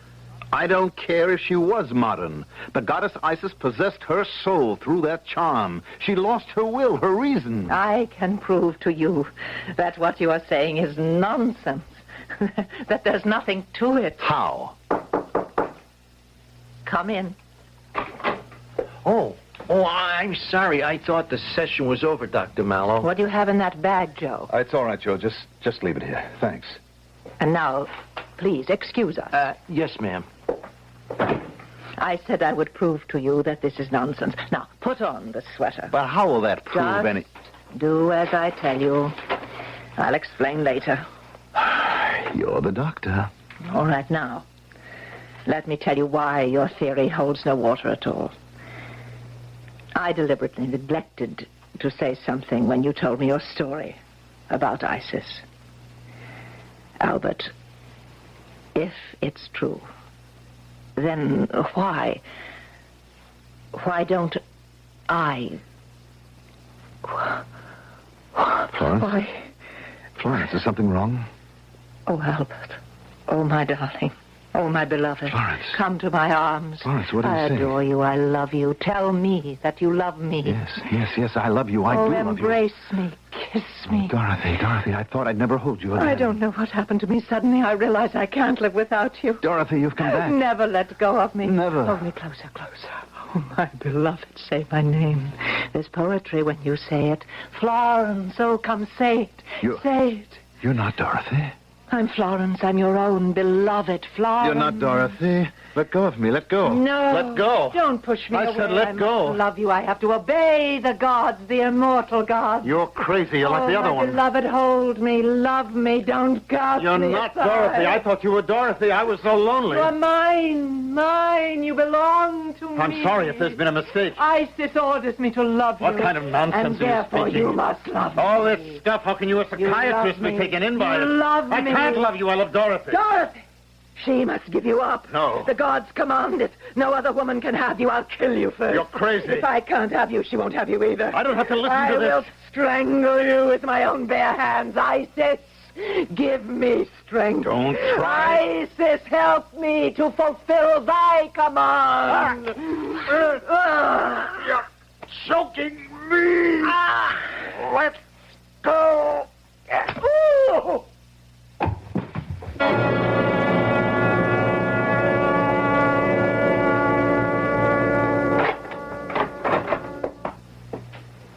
I don't care if she was modern. The goddess Isis possessed her soul through that charm. She lost her will, her reason. I can prove to you that what you are saying is nonsense. That there's nothing to it. How? Come in. Oh, I'm sorry. I thought the session was over, Dr. Mallow. What do you have in that bag, Joe? It's all right, Joe. Just leave it here. Thanks. And now, please, excuse us. Yes, ma'am. I said I would prove to you that this is nonsense. Now, put on the sweater. But how will that prove Just any... do as I tell you. I'll explain later. You're the doctor. All right, now, let me tell you why your theory holds no water at all. I deliberately neglected to say something when you told me your story about Isis. Albert, if it's true, then why don't I... Florence? Why? Florence, is something wrong? Oh, Albert. Oh, my darling. Oh, my beloved. Florence. Come to my arms. Florence, what do you I say? adore you. I love you. Tell me that you love me. Yes, I love you. I do love you. Embrace me. Kiss me. Dorothy, I thought I'd never hold you again. I don't know what happened to me. Suddenly I realize I can't live without you. Dorothy, you've come back. Never let go of me. Never. Hold me closer, closer. Oh, my beloved, say my name. There's poetry when you say it. Florence, oh, come say it. Say it. You're not Dorothy. I'm Florence. I'm your own beloved Florence. You're not Dorothy. Let go of me. Let go. No. Let go. Don't push me away. I said let go. I love you. I have to obey the gods, the immortal gods. You're crazy. You're like the other my one. Beloved, hold me. Love me. Don't guard You're me. not Dorothy. I thought you were Dorothy. I was so lonely. You are mine. Mine. You belong to me. I'm sorry if there's been a mistake. Isis orders me to love you. What kind of nonsense and are you therefore speaking? you must love me. All this stuff, how can you, a psychiatrist, be taken in by You it? love I me. can't love you. I love Dorothy. Dorothy! She must give you up. No. The gods command it. No other woman can have you. I'll kill you first. You're crazy. If I can't have you, she won't have you either. I don't have to listen to this. I will strangle you with my own bare hands. Isis, give me strength. Don't try. Isis, help me to fulfill thy command. You're choking me. Let's go. Ooh.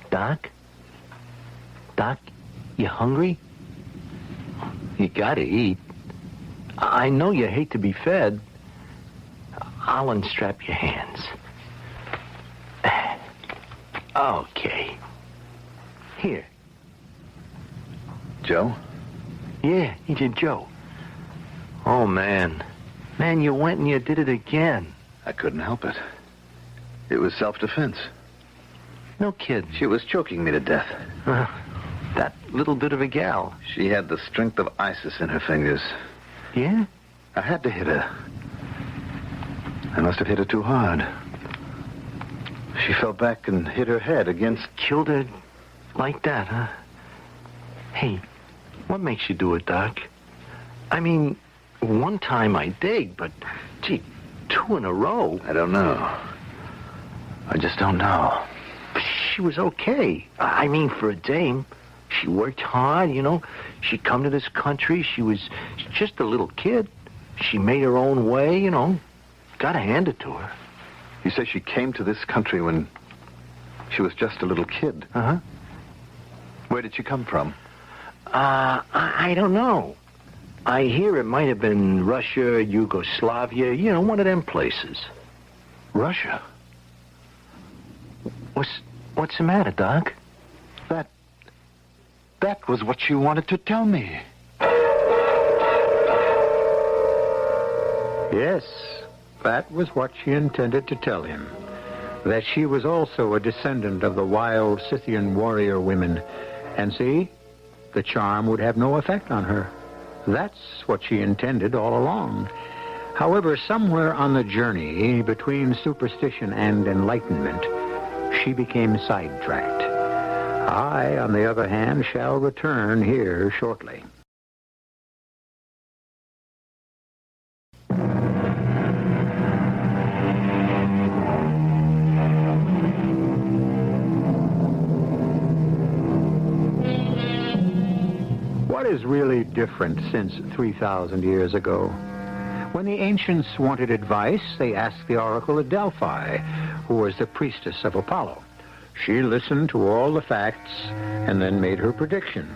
Doc? Doc, you hungry? You gotta eat. I know you hate to be fed. I'll unstrap your hands. Okay. Here. Joe? Yeah, he's your Joe. Oh, man. Man, you went and you did it again. I couldn't help it. It was self-defense. No kidding. She was choking me to death. That little bit of a gal. She had the strength of Isis in her fingers. Yeah? I had to hit her. I must have hit her too hard. She fell back and hit her head against... Killed her like that, huh? Hey, what makes you do it, Doc? I mean, one time I dig, but, gee, 2 in a row. I don't know. I just don't know. She was okay. I mean, for a dame. She worked hard, you know. She'd come to this country. She was just a little kid. She made her own way, you know. Gotta hand it to her. You say she came to this country when she was just a little kid? Uh-huh. Where did she come from? I don't know. I hear it might have been Russia, Yugoslavia, you know, one of them places. Russia? What's the matter, Doc? That was what she wanted to tell me. Yes, that was what she intended to tell him. That she was also a descendant of the wild Scythian warrior women. And see, the charm would have no effect on her. That's what she intended all along. However, somewhere on the journey between superstition and enlightenment, she became sidetracked. I, on the other hand, shall return here shortly. What is really different since 3,000 years ago? When the ancients wanted advice, they asked the oracle at Delphi, who was the priestess of Apollo. She listened to all the facts and then made her prediction.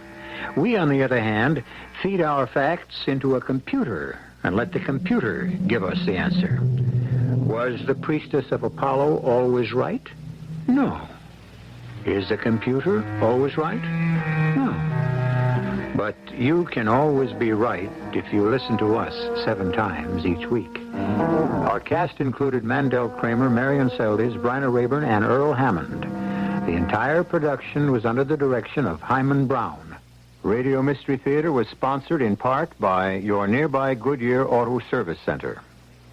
We, on the other hand, feed our facts into a computer and let the computer give us the answer. Was the priestess of Apollo always right? No. Is the computer always right? No. But you can always be right if you listen to us 7 times each week. Our cast included Mandel Kramer, Marion Seldes, Bryna Rayburn, and Earl Hammond. The entire production was under the direction of Hyman Brown. Radio Mystery Theater was sponsored in part by your nearby Goodyear Auto Service Center.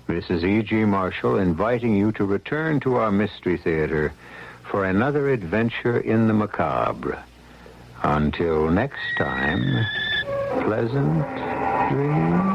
This is E.G. Marshall inviting you to return to our Mystery Theater for another adventure in the macabre. Until next time, pleasant dreams.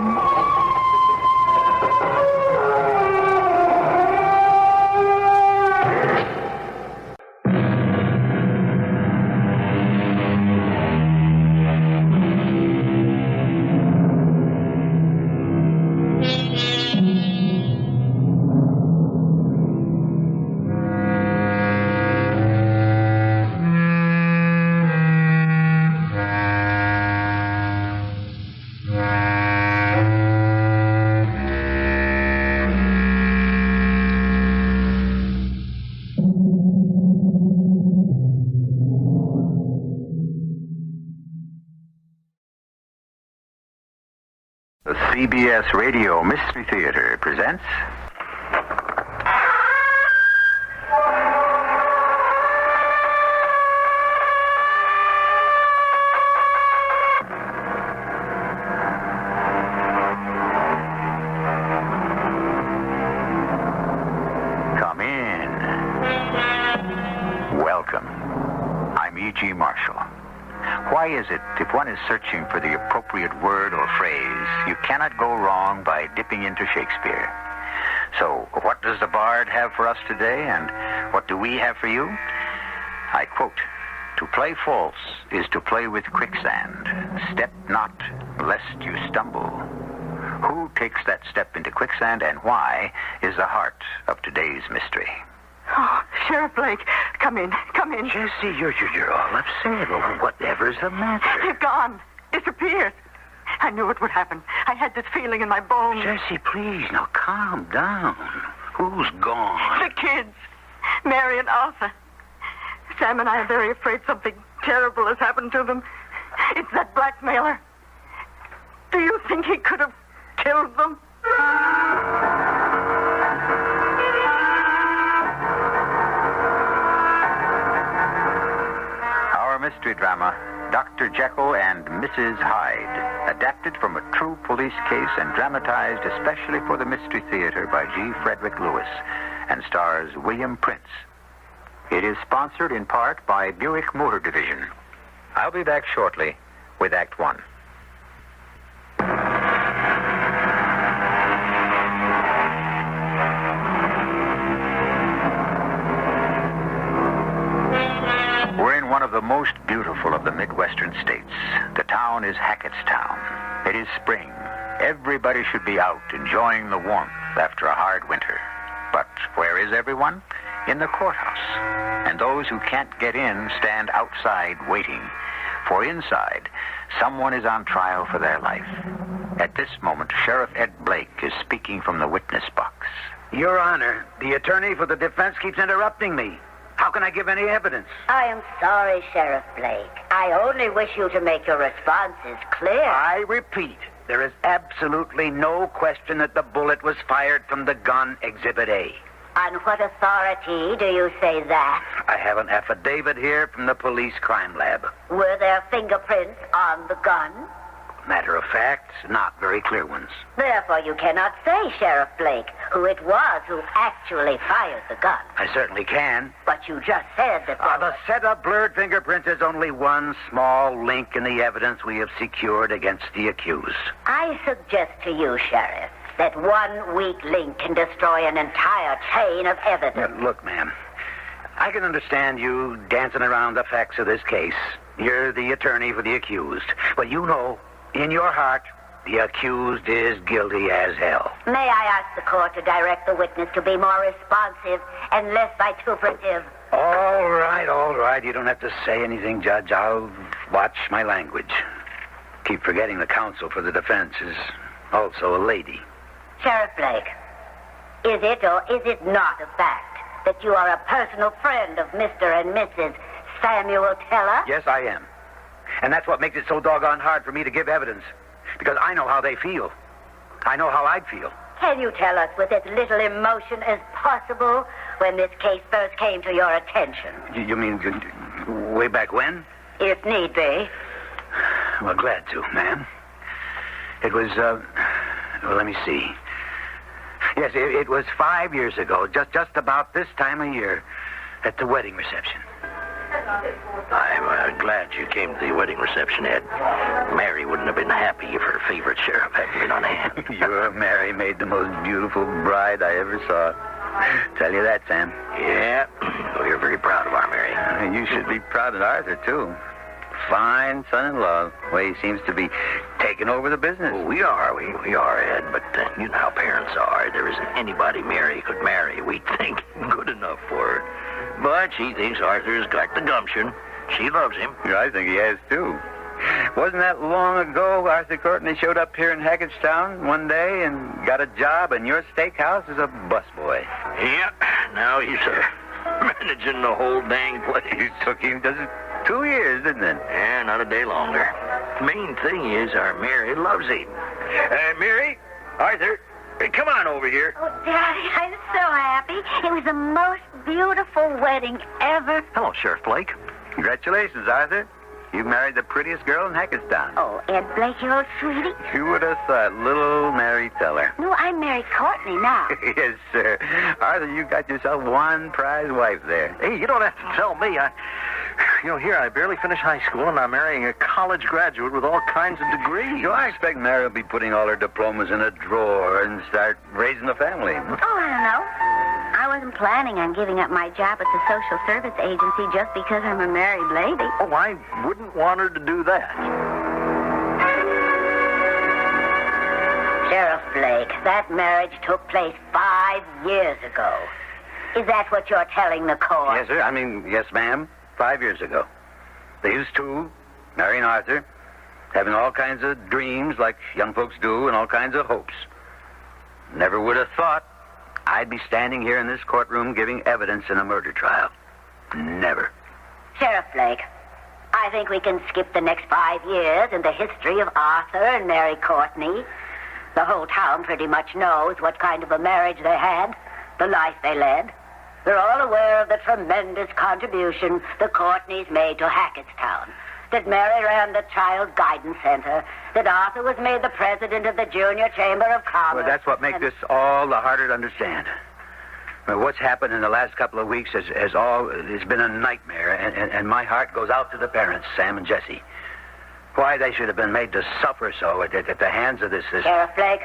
The CBS Radio Mystery Theater presents... G. Marshall. Why is it, if one is searching for the appropriate word or phrase, you cannot go wrong by dipping into Shakespeare? So, what does the Bard have for us today, and what do we have for you? I quote, "To play false is to play with quicksand. Step not, lest you stumble." Who takes that step into quicksand, and why, is the heart of today's mystery. Oh, Sheriff Blake, come in. Jessie, you're all upset. Well, whatever's the matter? They're gone. Disappeared. I knew it would happen. I had this feeling in my bones. Jessie, please, now calm down. Who's gone? The kids. Mary and Arthur. Sam and I are very afraid something terrible has happened to them. It's that blackmailer. Do you think he could have killed them? Our mystery drama, Dr. Jekyll and Mrs. Hyde, adapted from a true police case and dramatized especially for the Mystery Theater by G. Frederick Lewis, and stars William Prince. It is sponsored in part by Buick Motor Division. I'll be back shortly with Act One. We're in one of the most beautiful of the Midwestern states. The town is Hackettstown. It is spring. Everybody should be out enjoying the warmth after a hard winter. But where is everyone? In the courthouse. And those who can't get in stand outside waiting. For inside, someone is on trial for their life. At this moment, Sheriff Ed Blake is speaking from the witness box. Your Honor, the attorney for the defense keeps interrupting me. How can I give any evidence? I am sorry, Sheriff Blake. I only wish you to make your responses clear. I repeat, there is absolutely no question that the bullet was fired from the gun Exhibit A. On what authority do you say that? I have an affidavit here from the police crime lab. Were there fingerprints on the gun? Matter of fact, not very clear ones. Therefore, you cannot say, Sheriff Blake, who it was who actually fired the gun. I certainly can. But you just said that... The set of blurred fingerprints is only one small link in the evidence we have secured against the accused. I suggest to you, Sheriff, that one weak link can destroy an entire chain of evidence. Look, ma'am, I can understand you dancing around the facts of this case. You're the attorney for the accused. But you know, in your heart, the accused is guilty as hell. May I ask the court to direct the witness to be more responsive and less vituperative? All right. You don't have to say anything, Judge. I'll watch my language. Keep forgetting the counsel for the defense is also a lady. Sheriff Blake, is it or is it not a fact that you are a personal friend of Mr. and Mrs. Samuel Teller? Yes, I am. And that's what makes it so doggone hard for me to give evidence. Because I know how they feel. I know how I'd feel. Can you tell us with as little emotion as possible when this case first came to your attention? You mean way back when? If need be. Well, glad to, ma'am. It was, well, let me see. Yes, it was 5 years ago, just about this time of year, at the wedding reception. I'm glad you came to the wedding reception, Ed. Mary wouldn't have been happy if her favorite sheriff hadn't been on hand. Your Mary made the most beautiful bride I ever saw. Tell you that, Sam. Yeah, we're very proud of our Mary. You should be proud of Arthur, too. Fine son-in-law. Way he seems to be taking over the business. Well, we are, Ed. But you know how parents are. There isn't anybody Mary could marry we think good enough for her. But she thinks Arthur's got the gumption. She loves him. Yeah, I think he has, too. Wasn't that long ago Arthur Courtney showed up here in Hackettstown one day and got a job in your steakhouse as a busboy? Yep. Now he's managing the whole dang place. It took him just 2 years, didn't it? Yeah, not a day longer. Main thing is our Mary loves him. Mary, Arthur, come on over here. Oh, Daddy, I'm so happy. It was the most beautiful wedding ever. Hello, Sheriff Blake. Congratulations, Arthur. You married the prettiest girl in Hackettstown. Oh, Ed Blake, you old sweetie. You would have thought, little Mary Teller. No, I'm Mary Courtney now. Yes, sir. Arthur, you got yourself one prize wife there. Hey, you don't have to tell me. Here I barely finished high school, and I'm marrying a college graduate with all kinds of degrees. I expect Mary will be putting all her diplomas in a drawer and start raising a family. Oh, I don't know. I wasn't planning on giving up my job at the social service agency just because I'm a married lady. Oh, I wouldn't want her to do that. Sheriff Blake, that marriage took place 5 years ago. Is that what you're telling the court? Yes, sir. Yes, ma'am. 5 years ago. These two, Mary and Arthur, having all kinds of dreams like young folks do and all kinds of hopes. Never would have thought I'd be standing here in this courtroom giving evidence in a murder trial. Never. Sheriff Blake, I think we can skip the next 5 years in the history of Arthur and Mary Courtney. The whole town pretty much knows what kind of a marriage they had, the life they led. They're all aware of the tremendous contribution the Courtneys made to Hackettstown, that Mary ran the Child Guidance Center, that Arthur was made the president of the Junior Chamber of Commerce. Well, that's what makes this all the harder to understand. Well, what's happened in the last couple of weeks has been a nightmare, and my heart goes out to the parents, Sam and Jesse. Why they should have been made to suffer so at the hands of this... Sheriff Blake,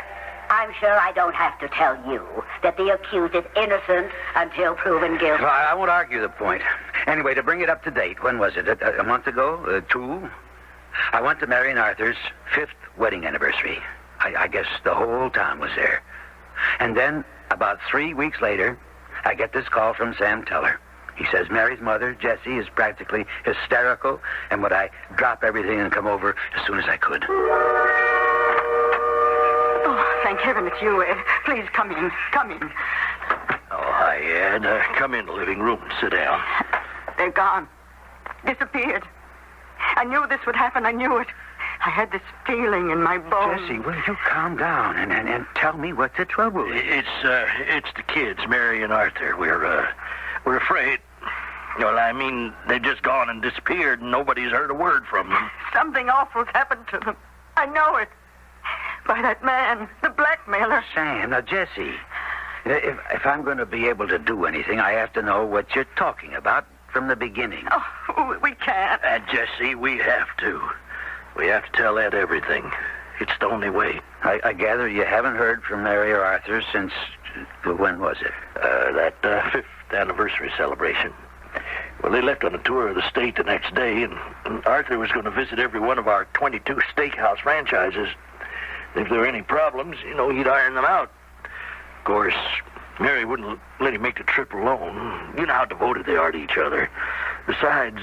I'm sure I don't have to tell you that the accused is innocent until proven guilty. Well, I won't argue the point. Anyway, to bring it up to date, when was it? A month ago? 2? I went to Mary and Arthur's 5th wedding anniversary. I guess the whole town was there. And then, about 3 weeks later, I get this call from Sam Teller. He says Mary's mother, Jessie, is practically hysterical, and would I drop everything and come over as soon as I could. Oh, thank heaven it's you, Ed. Please, come in. Come in. Oh, hi, Ed. Come in the living room and sit down. They're gone. Disappeared. I knew this would happen. I knew it. I had this feeling in my bones. Jesse, will you calm down and tell me what the trouble is? It's the kids, Mary and Arthur. We're afraid. Well, they've just gone and disappeared, and nobody's heard a word from them. Something awful's happened to them. I know it. By that man, the blackmailer. Sam, now, Jesse, if I'm going to be able to do anything, I have to know what you're talking about from the beginning. Oh, we can't. And, Jesse, we have to. We have to tell Ed everything. It's the only way. I gather you haven't heard from Mary or Arthur since... when was it? That 5th anniversary celebration. Well, they left on a tour of the state the next day, and Arthur was going to visit every one of our 22 steakhouse franchises. If there were any problems, he'd iron them out. Of course, Mary wouldn't let him make the trip alone. You know how devoted they are to each other. Besides,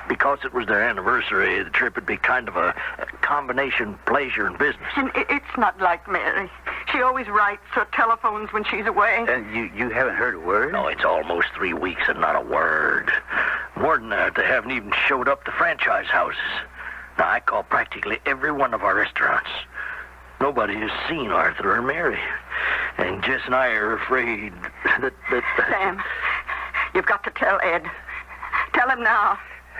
because it was their anniversary, the trip would be kind of a combination pleasure and business. And it's not like Mary. She always writes or telephones when she's away. And you haven't heard a word? No, it's almost 3 weeks and not a word. More than that, they haven't even showed up to franchise houses. Now, I call practically every one of our restaurants. Nobody has seen Arthur or Mary. And Jess and I are afraid that... Sam, you've got to tell Ed. Tell him now.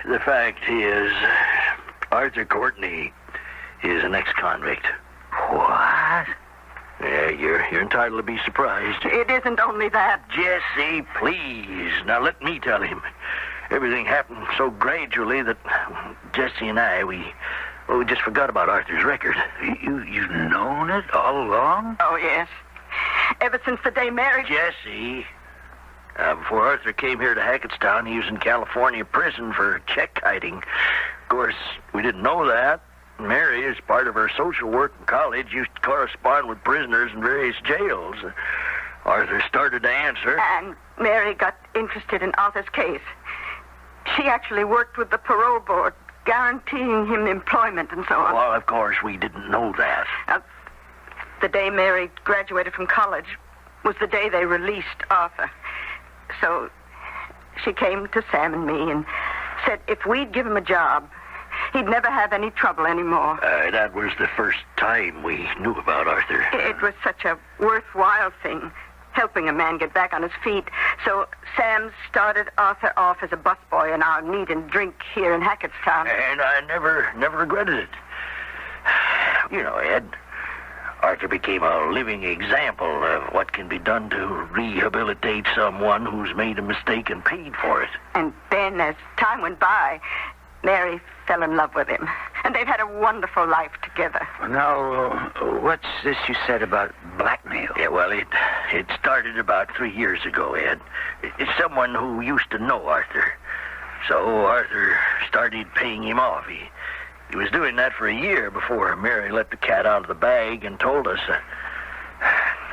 The fact is, Arthur Courtney is an ex-convict. What? Yeah, you're entitled to be surprised. It isn't only that. Jesse, please. Now, let me tell him. Everything happened so gradually that Jesse and I, we just forgot about Arthur's record. You've known it all along? Oh, yes. Ever since the day Mary... Jesse, before Arthur came here to Hackettstown, he was in California prison for check hiding. Of course, we didn't know that. Mary, as part of her social work in college, used to correspond with prisoners in various jails. Arthur started to answer. And Mary got interested in Arthur's case. She actually worked with the parole board, guaranteeing him employment and so on. Well, of course, we didn't know that. The day Mary graduated from college was the day they released Arthur. So she came to Sam and me and said if we'd give him a job, he'd never have any trouble anymore. That was the first time we knew about Arthur. It was such a worthwhile thing, helping a man get back on his feet. So Sam started Arthur off as a busboy in our meat and drink here in Hackettstown. And I never regretted it. You know, Ed, Arthur became a living example of what can be done to rehabilitate someone who's made a mistake and paid for it. And then, as time went by, Mary fell in love with him. And they've had a wonderful life together. Now, what's this you said about blackmail? Yeah, well, it started about 3 years ago, Ed. It's someone who used to know Arthur. So Arthur started paying him off. He was doing that for a year before Mary let the cat out of the bag and told us.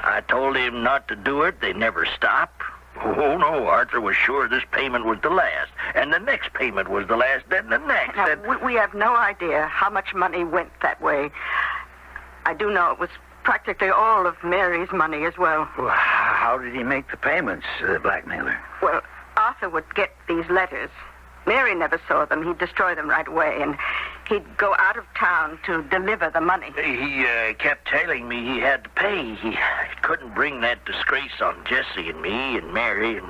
I told him not to do it. They never stopped. Oh, no, Arthur was sure this payment was the last. And the next payment was the last, then the next. Now, we have no idea how much money went that way. I do know it was practically all of Mary's money as well. Well, how did he make the payments, the blackmailer? Well, Arthur would get these letters. Mary never saw them. He'd destroy them right away, and he'd go out of town to deliver the money. He kept telling me he had to pay. He couldn't bring that disgrace on Jesse and me and Mary and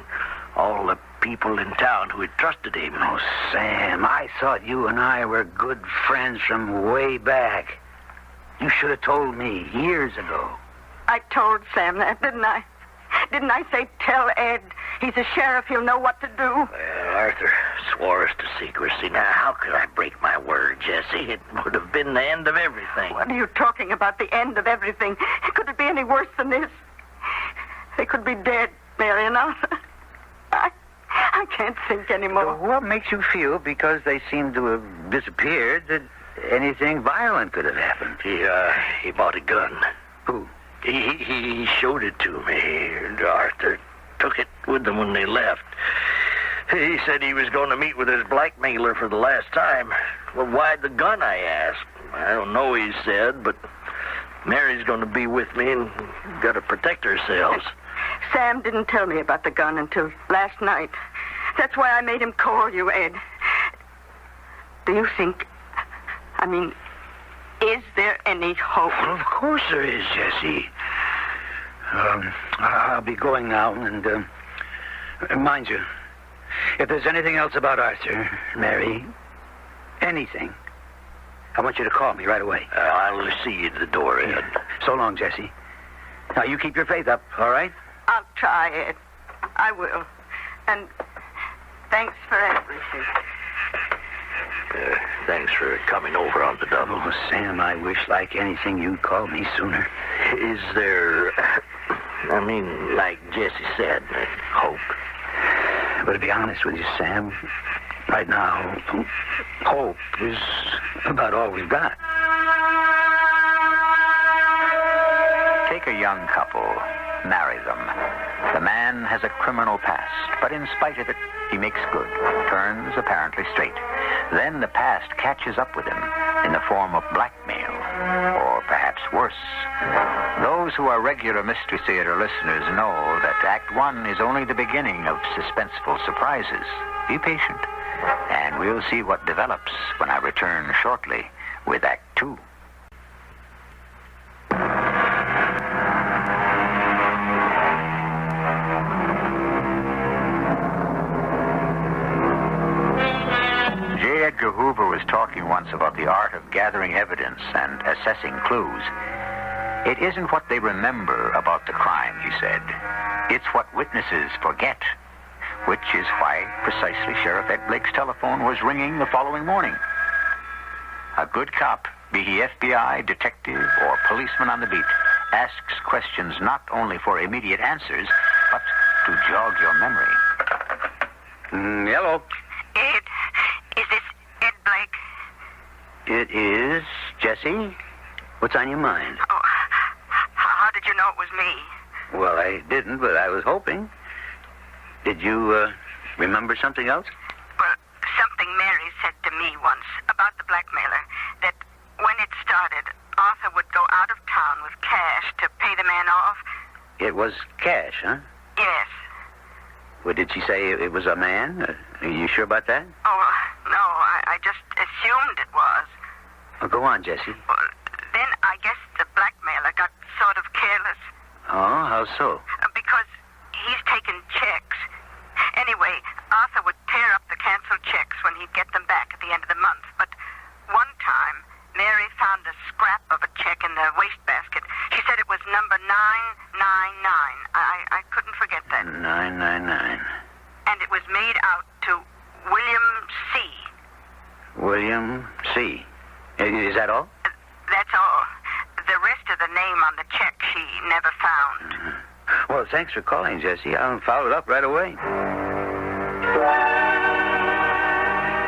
all the people in town who had trusted him. Oh, Sam, I thought you and I were good friends from way back. You should have told me years ago. I told Sam that, didn't I? Didn't I say, tell Ed? He's a sheriff. He'll know what to do. Well, Arthur swore us to secrecy. Now, how could I break my word, Jesse? It would have been the end of everything. What are you talking about, the end of everything? Could it be any worse than this? They could be dead, Mary and Arthur. I can't think anymore. So what makes you feel, because they seem to have disappeared, that anything violent could have happened? He bought a gun. Who? He showed it to me, and Arthur took it with them when they left. He said he was going to meet with his blackmailer for the last time. Well, why the gun, I asked. I don't know, he said, but Mary's going to be with me and got to protect ourselves. Sam didn't tell me about the gun until last night. That's why I made him call you, Ed. Do you think... is there any hope? Well, of course there is, Jesse. I'll be going now, and mind you, if there's anything else about Arthur, Mary, anything, I want you to call me right away. I'll see you at the door, Ed. So long, Jesse. Now, you keep your faith up, all right? I'll try, Ed. I will. And thanks for everything. Thanks for coming over on the double. Oh, Sam, I wish like anything you'd call me sooner. Is there, like Jesse said, hope? But to be honest with you, Sam, right now, hope is about all we've got. Take a young couple, marry them. The man has a criminal past, but in spite of it, he makes good, turns apparently straight. Then the past catches up with him in the form of blackmail, or perhaps worse. Those who are regular Mystery Theater listeners know that Act 1 is only the beginning of suspenseful surprises. Be patient, and we'll see what develops when I return shortly with Act 2. J. Edgar Hoover was talking once about the art of gathering evidence and assessing clues. It isn't what they remember about the crime, he said. It's what witnesses forget, which is why precisely Sheriff Ed Blake's telephone was ringing the following morning. A good cop, be he FBI, detective, or policeman on the beat, asks questions not only for immediate answers, but to jog your memory. Hello. Ed, is this Ed Blake? It is. Jesse, what's on your mind? Oh, how did you know it was me? Well, I didn't, but I was hoping. Did you remember something else? Well, something Mary said to me once about the blackmailer, that when it started, Arthur would go out of town with cash to pay the man off. It was cash, huh? Yes. Well, did she say it was a man? Are you sure about that? Oh, no, I just assumed it was. Well, go on, Jesse. Well, then I guess the blackmailer got sort of careless. Oh, how so? Because when he'd get them back at the end of the month. But one time, Mary found a scrap of a check in the wastebasket. She said it was number 999. I couldn't forget that. 999. And it was made out to William C. William C. Is that all? That's all. The rest of the name on the check she never found. Well, thanks for calling, Jessie. I'll follow it up right away.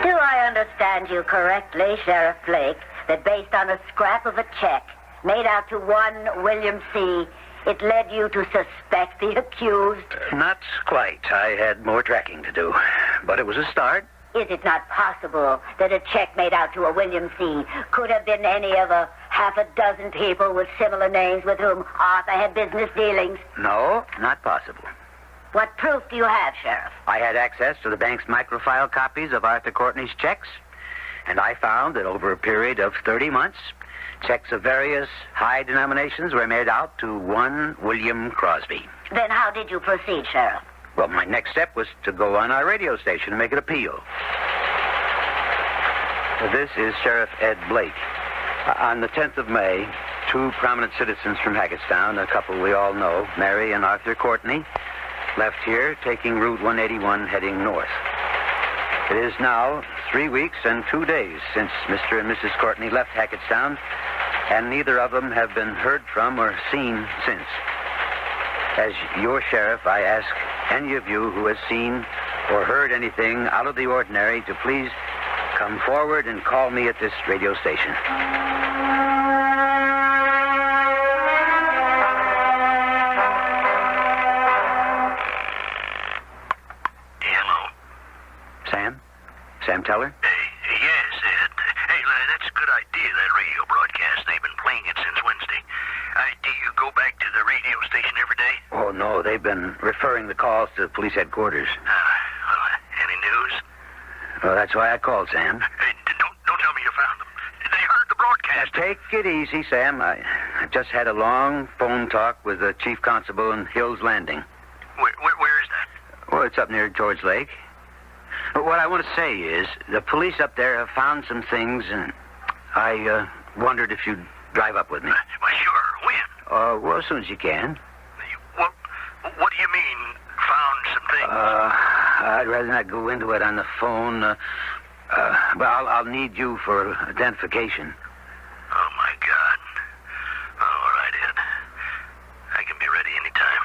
Do I understand you correctly, Sheriff Blake, that based on a scrap of a check made out to one William C., it led you to suspect the accused? Not quite. I had more tracking to do. But it was a start. Is it not possible that a check made out to a William C. could have been any of a half a dozen people with similar names with whom Arthur had business dealings? No, not possible. What proof do you have, Sheriff? I had access to the bank's microfile copies of Arthur Courtney's checks, and I found that over a period of 30 months, checks of various high denominations were made out to one William Crosby. Then how did you proceed, Sheriff? Well, my next step was to go on our radio station and make an appeal. This is Sheriff Ed Blake. On the 10th of May, two prominent citizens from Hackettstown, a couple we all know, Mary and Arthur Courtney, left here, taking Route 181 heading north. It is now 3 weeks and 2 days since Mr. and Mrs. Courtney left Hackettstown, and neither of them have been heard from or seen since. As your sheriff, I ask any of you who has seen or heard anything out of the ordinary to please come forward and call me at this radio station. Hello. Sam? Sam Teller? Yes, Ed. Hey, that's a good idea, that radio broadcast. They've been playing it since Wednesday. Do you go back to the radio station every day? Oh, no, they've been referring the calls to police headquarters. Any news? Well, that's why I called, Sam. Don't tell me you found them. They heard the broadcast. Take it easy, Sam. I just had a long phone talk with the chief constable in Hills Landing. Where is that? Well, it's up near George Lake. But what I want to say is the police up there have found some things, and I wondered if you'd drive up with me. Why, sure. When? Well, as soon as you can. What do you mean, found some things? I'd rather not go into it on the phone. But I'll need you for identification. Oh, my God. All right, Ed. I can be ready anytime.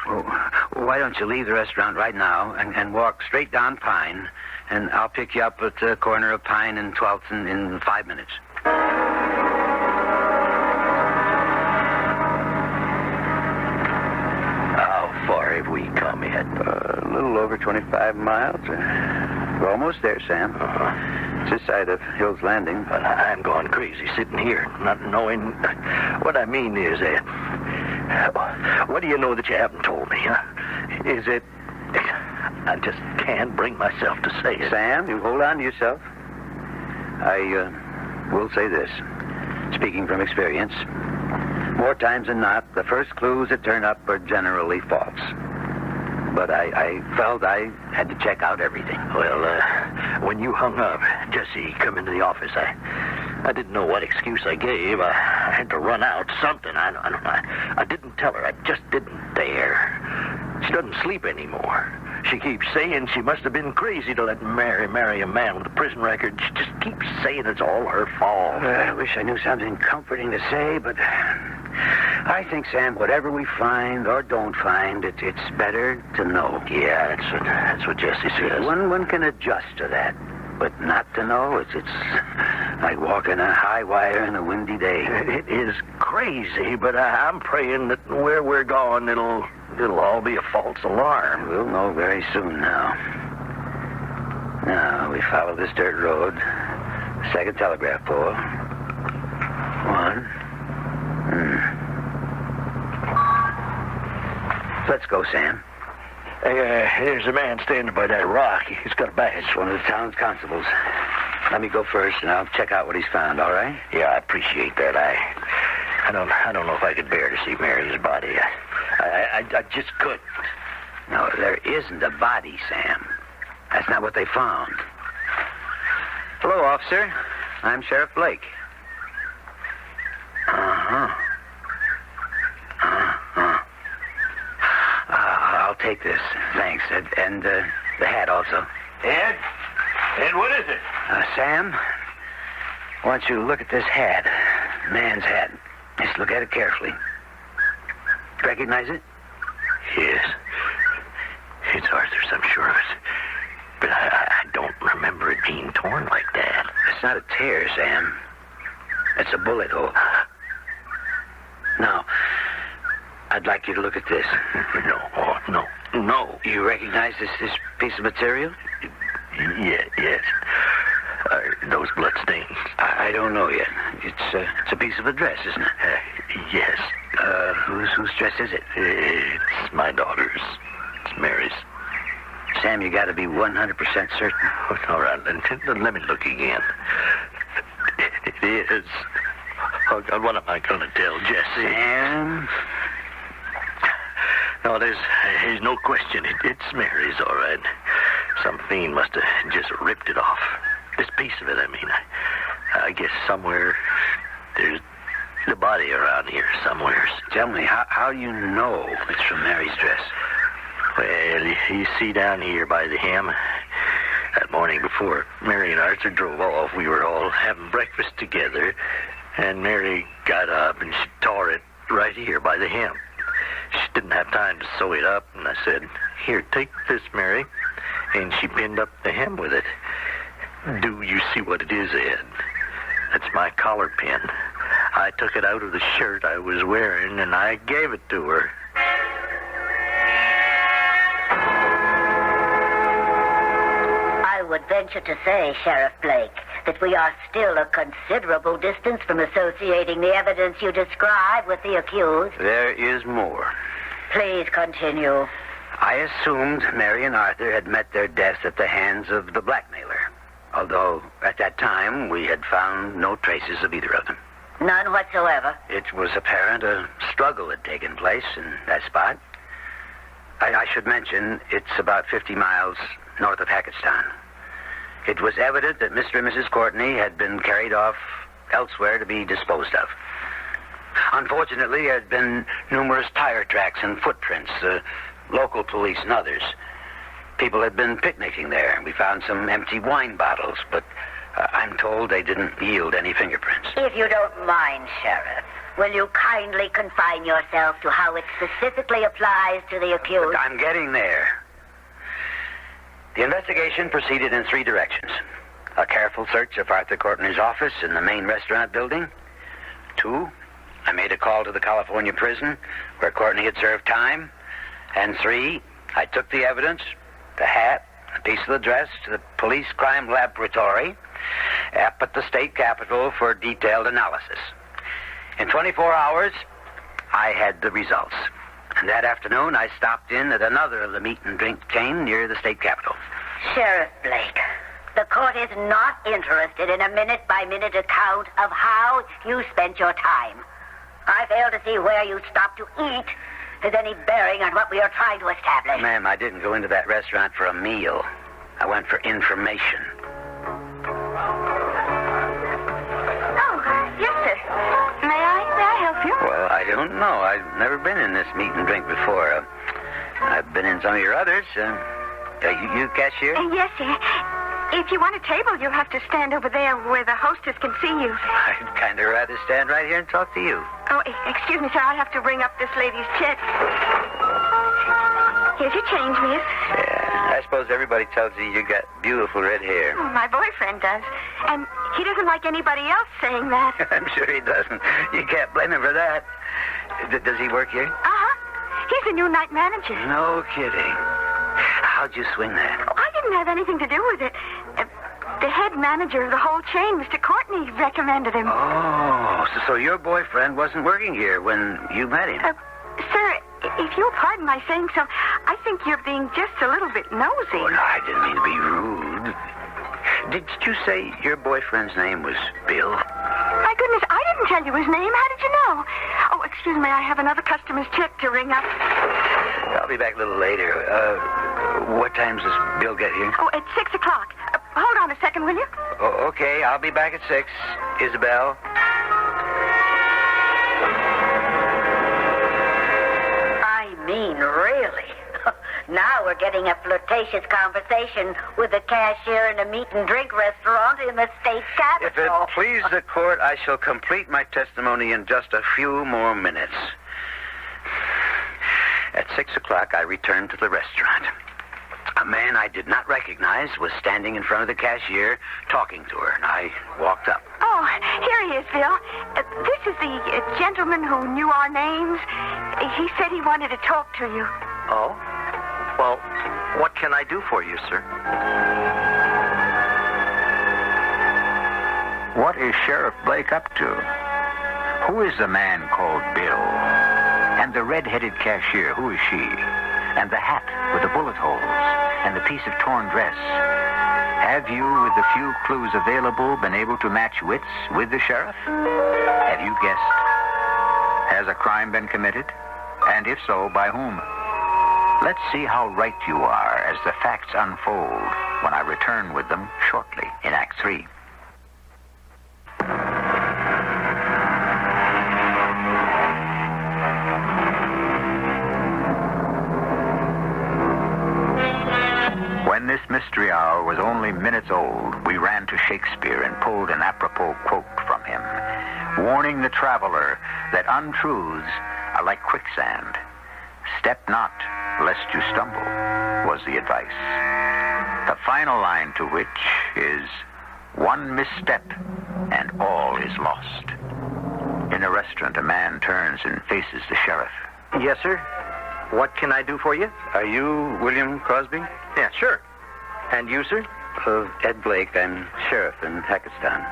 Well, why don't you leave the restaurant right now and walk straight down Pine, and I'll pick you up at the corner of Pine and 12th in 5 minutes. How far have we come, Ed? A little over 25 miles. We're almost there, Sam. It's this side of Hills Landing. Well, I'm going crazy sitting here, not knowing. What I mean is, Ed, what do you know that you haven't told me, huh? Is it... I just can't bring myself to say it. Sam, you hold on to yourself. I will say this, speaking from experience. More times than not, the first clues that turn up are generally false. But I felt I had to check out everything. Well, when you hung up, Jesse come into the office. I didn't know what excuse I gave. I had to run out something. I didn't tell her. I just didn't dare. She doesn't sleep anymore. She keeps saying she must have been crazy to let Mary marry a man with a prison record. She just keeps saying it's all her fault. I wish I knew something comforting to say, but I think, Sam, whatever we find or don't find, it's better to know. Yeah, that's what Jesse says. One can adjust to that, but not to know, it's like walking a high wire in a windy day. It is crazy, but I'm praying that where we're going, it'll all be a false alarm. We'll know very soon now. Now, we follow this dirt road. Second telegraph pole. One. Let's go, Sam. Hey, there's a man standing by that rock. He's got a badge. It's one of the town's constables. Let me go first, and I'll check out what he's found, all right? Yeah, I appreciate that. I don't know if I could bear to see Mary's body. I just couldn't. No, there isn't a body, Sam. That's not what they found. Hello, officer. I'm Sheriff Blake. I'll take this. Thanks. And the hat also. Ed? Ed, what is it? Sam, I want you to look at this hat. Man's hat. Just look at it carefully. Recognize it? Yes. It's Arthur's, I'm sure of it. But I don't remember it being torn like that. It's not a tear, Sam. It's a bullet hole. Now, I'd like you to look at this. No. You recognize this piece of material? Yes. Those blood stains? I don't know yet. It's a piece of a dress, isn't it? Yes. Whose dress is it? It's my daughter's. It's Mary's. Sam, you got to be 100% certain. All right, let me look again. It is. Oh, God, what am I going to tell Jesse? Sam? No, there's no question. It's Mary's, all right. Some fiend must have just ripped it off. This piece of it, I mean. I guess somewhere there's the body around here somewhere. Tell me, how do you know it's from Mary's dress? Well, you see down here by the hem, that morning before Mary and Arthur drove off, we were all having breakfast together, and Mary got up and she tore it right here by the hem. She didn't have time to sew it up, and I said, "Here, take this, Mary," and she pinned up the hem with it. Do you see what it is, Ed? That's my collar pin. I took it out of the shirt I was wearing, and I gave it to her. I would venture to say, Sheriff Blake, that we are still a considerable distance from associating the evidence you describe with the accused. There is more. Please continue. I assumed Mary and Arthur had met their deaths at the hands of the blackmailer, although at that time we had found no traces of either of them. None whatsoever. It was apparent a struggle had taken place in that spot. I should mention it's about 50 miles north of Hackettstown. It was evident that Mr. and Mrs. Courtney had been carried off elsewhere to be disposed of. Unfortunately, there had been numerous tire tracks and footprints, local police and others. People had been picnicking there. We found some empty wine bottles, but I'm told they didn't yield any fingerprints. If you don't mind, Sheriff, will you kindly confine yourself to how it specifically applies to the accused? I'm getting there. The investigation proceeded in 3 directions. A careful search of Arthur Courtney's office in the main restaurant building. 2, I made a call to the California prison where Courtney had served time. And 3, I took the evidence, the hat, a piece of the dress, to the police crime laboratory up at the state capitol for detailed analysis. In 24 hours, I had the results. And that afternoon, I stopped in at another of the meat and drink chain near the state capitol. Sheriff Blake, the court is not interested in a minute-by-minute account of how you spent your time. I fail to see where you stopped to eat has any bearing on what we are trying to establish. Ma'am, I didn't go into that restaurant for a meal. I went for information. Yes, sir. May I help you? Well, I don't know. I've never been in this meat and drink before. I've been in some of your others. You cashier? Yes, sir. If you want a table, you'll have to stand over there where the hostess can see you. I'd kind of rather stand right here and talk to you. Oh, excuse me, sir. I'll have to ring up this lady's check. Here's your change, miss. Yeah, I suppose everybody tells you you got beautiful red hair. Oh, my boyfriend does. And he doesn't like anybody else saying that. I'm sure he doesn't. You can't blame him for that. Does he work here? Uh-huh. He's the new night manager. No kidding. How'd you swing that? Oh, I didn't have anything to do with it. The head manager of the whole chain, Mr. Courtney, recommended him. Oh, so your boyfriend wasn't working here when you met him? Sir, if you'll pardon my saying so, I think you're being just a little bit nosy. Oh, no, I didn't mean to be rude. Did you say your boyfriend's name was Bill? My goodness, I didn't tell you his name. How did you know? Oh, excuse me, I have another customer's check to ring up. I'll be back a little later. What time does Bill get here? Oh, at 6 o'clock. Hold on a second, will you? Okay, I'll be back at 6. Isabel. I mean, really? Now we're getting a flirtatious conversation with a cashier in a meat-and-drink restaurant in the state If it capital. please the court, I shall complete my testimony in just a few more minutes. At 6 o'clock, I returned to the restaurant. A man I did not recognize was standing in front of the cashier talking to her, and I walked up. Oh, here he is, Bill. This is the gentleman who knew our names. He said he wanted to talk to you. Oh? Well, what can I do for you, sir? What is Sheriff Blake up to? Who is the man called Bill? And the red-headed cashier, who is she? And the hat with the bullet holes and the piece of torn dress. Have you, with the few clues available, been able to match wits with the sheriff? Have you guessed? Has a crime been committed? And if so, by whom? Let's see how right you are as the facts unfold when I return with them shortly in Act 3. When this mystery hour was only minutes old, we ran to Shakespeare and pulled an apropos quote from him, warning the traveler that untruths are like quicksand. Step not, lest you stumble, was the advice. The final line to which is, one misstep and all is lost. In a restaurant, a man turns and faces the sheriff. Yes, sir. What can I do for you? Are you William Crosby? Yeah, sure. And you, sir? Ed Blake. I'm sheriff in Hackettstown.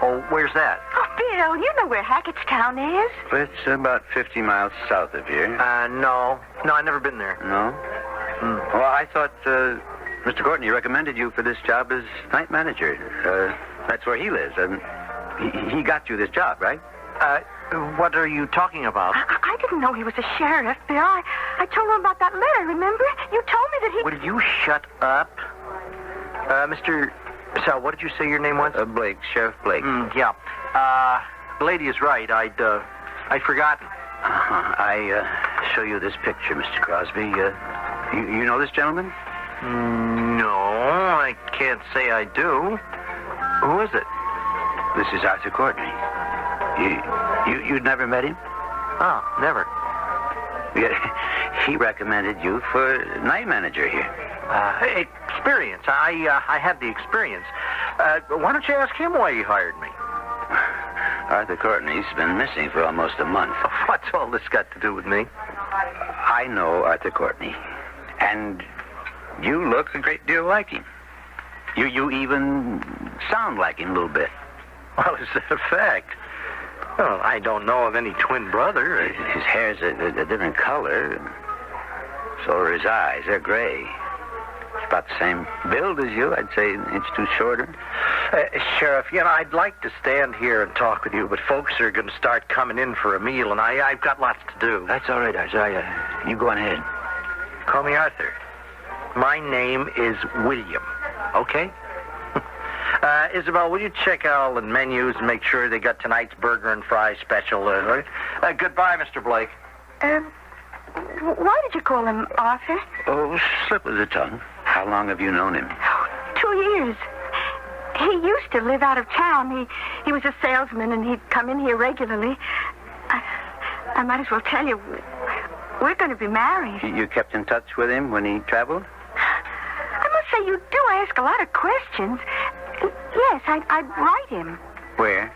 Oh, where's that? Oh, Bill, you know where Hackettstown is. It's about 50 miles south of here. No. No, I've never been there. No? Well, I thought Mr. Courtney recommended you for this job as night manager. That's where he lives. And he got you this job, right? What are you talking about? I didn't know he was a sheriff, Bill. I told him about that letter, remember? You told me that he... Will you shut up? Mr. Sal, what did you say your name was? Blake, Sheriff Blake. Yeah. The lady is right. I'd forgotten. I show you this picture, Mr. Crosby. You know this gentleman? No, I can't say I do. Who is it? This is Arthur Courtney. You'd never met him? Oh, never. Yeah, he recommended you for night manager here. Experience. I have the experience. Why don't you ask him why he hired me? Arthur Courtney's been missing for almost a month. What's all this got to do with me? I know Arthur Courtney, and you look a great deal like him. You even sound like him a little bit. Well, is that a fact? Well, I don't know of any twin brother. His hair's a different color. So are his eyes. They're gray. He's about the same build as you. I'd say an inch too shorter. Sheriff, I'd like to stand here and talk with you, but folks are going to start coming in for a meal, and I've got lots to do. That's all right, Arthur. You go on ahead. Call me Arthur. My name is William, okay? Isabel, will you check all the menus and make sure they got tonight's burger and fries special? Goodbye, Mr. Blake. Why did you call him Arthur? Oh, slip of the tongue. How long have you known him? 2 years. He used to live out of town. He was a salesman, and he'd come in here regularly. I might as well tell you, we're going to be married. You kept in touch with him when he traveled? I must say, you do ask a lot of questions. Yes, I'd write him. Where?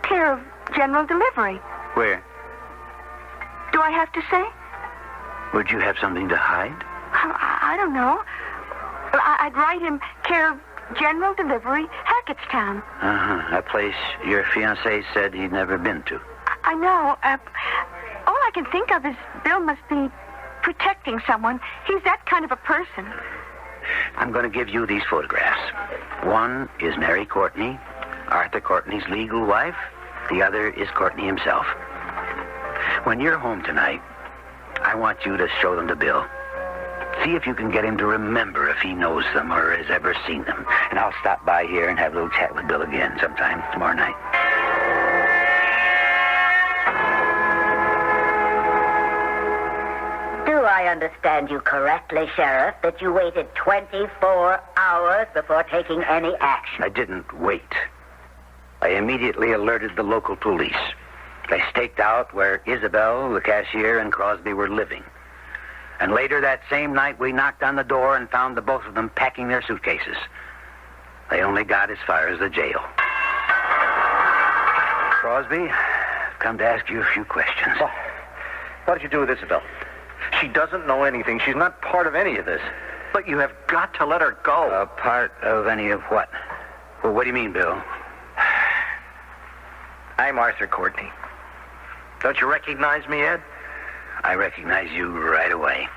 Care of general delivery. Where? Do I have to say? Would you have something to hide? I don't know. I'd write him care of general delivery, Hackettstown. A place your fiancé said he'd never been to. I know. All I can think of is Bill must be protecting someone. He's that kind of a person. I'm going to give you these photographs. One is Mary Courtney, Arthur Courtney's legal wife. The other is Courtney himself. When you're home tonight, I want you to show them to Bill. See if you can get him to remember if he knows them or has ever seen them. And I'll stop by here and have a little chat with Bill again sometime tomorrow night. Do I understand you correctly, Sheriff, that you waited 24 hours before taking any action? I didn't wait. I immediately alerted the local police. They staked out where Isabel, the cashier, and Crosby were living. And later that same night, we knocked on the door and found the both of them packing their suitcases. They only got as far as the jail. Crosby, I've come to ask you a few questions. Well, what did you do with Isabel? She doesn't know anything. She's not part of any of this. But you have got to let her go. A part of any of what? Well, what do you mean, Bill? I'm Arthur Courtney. Don't you recognize me, Ed? I recognize you right away.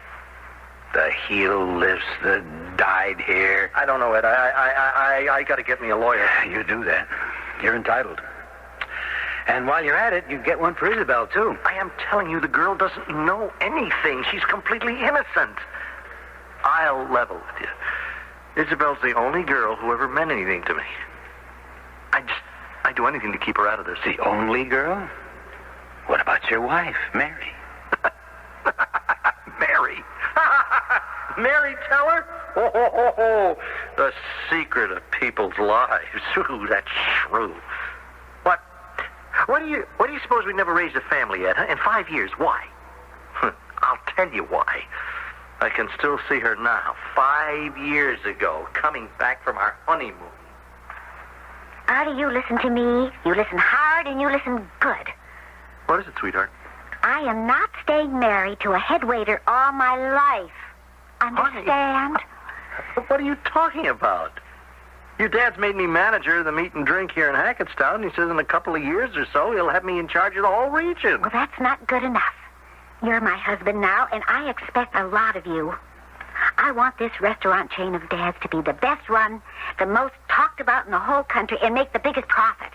The heel lifts, the dyed hair. I don't know, Ed. I got to get me a lawyer. You do that. You're entitled. And while you're at it, you get one for Isabel, too. I am telling you, the girl doesn't know anything. She's completely innocent. I'll level with you. Isabel's the only girl who ever meant anything to me. I'd do anything to keep her out of this. The only girl? What about your wife, Mary? Mary. Mary Teller? Oh, the secret of people's lives. Ooh, that's true. What do you suppose we never raised a family yet, huh? In 5 years. Why? I'll tell you why. I can still see her now, 5 years ago, coming back from our honeymoon. Artie, you listen to me. You listen hard and you listen good. What is it, sweetheart? I am not staying married to a head waiter all my life. Understand? What are you talking about? Your dad's made me manager of the meat and drink here in Hackettstown, and he says in a couple of years or so he'll have me in charge of the whole region. Well, that's not good enough. You're my husband now, and I expect a lot of you. I want this restaurant chain of Dad's to be the best run, the most talked about in the whole country, and make the biggest profit.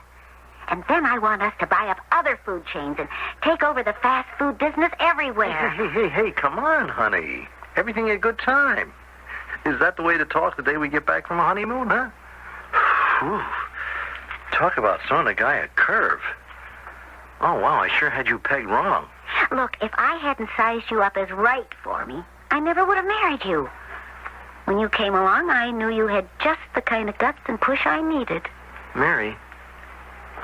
And then I want us to buy up other food chains and take over the fast food business everywhere. Hey, come on, honey. Everything a good time. Is that the way to talk the day we get back from a honeymoon, huh? Whew. Talk about throwing a guy a curve. Oh, wow, I sure had you pegged wrong. Look, if I hadn't sized you up as right for me, I never would have married you. When you came along, I knew you had just the kind of guts and push I needed. Mary,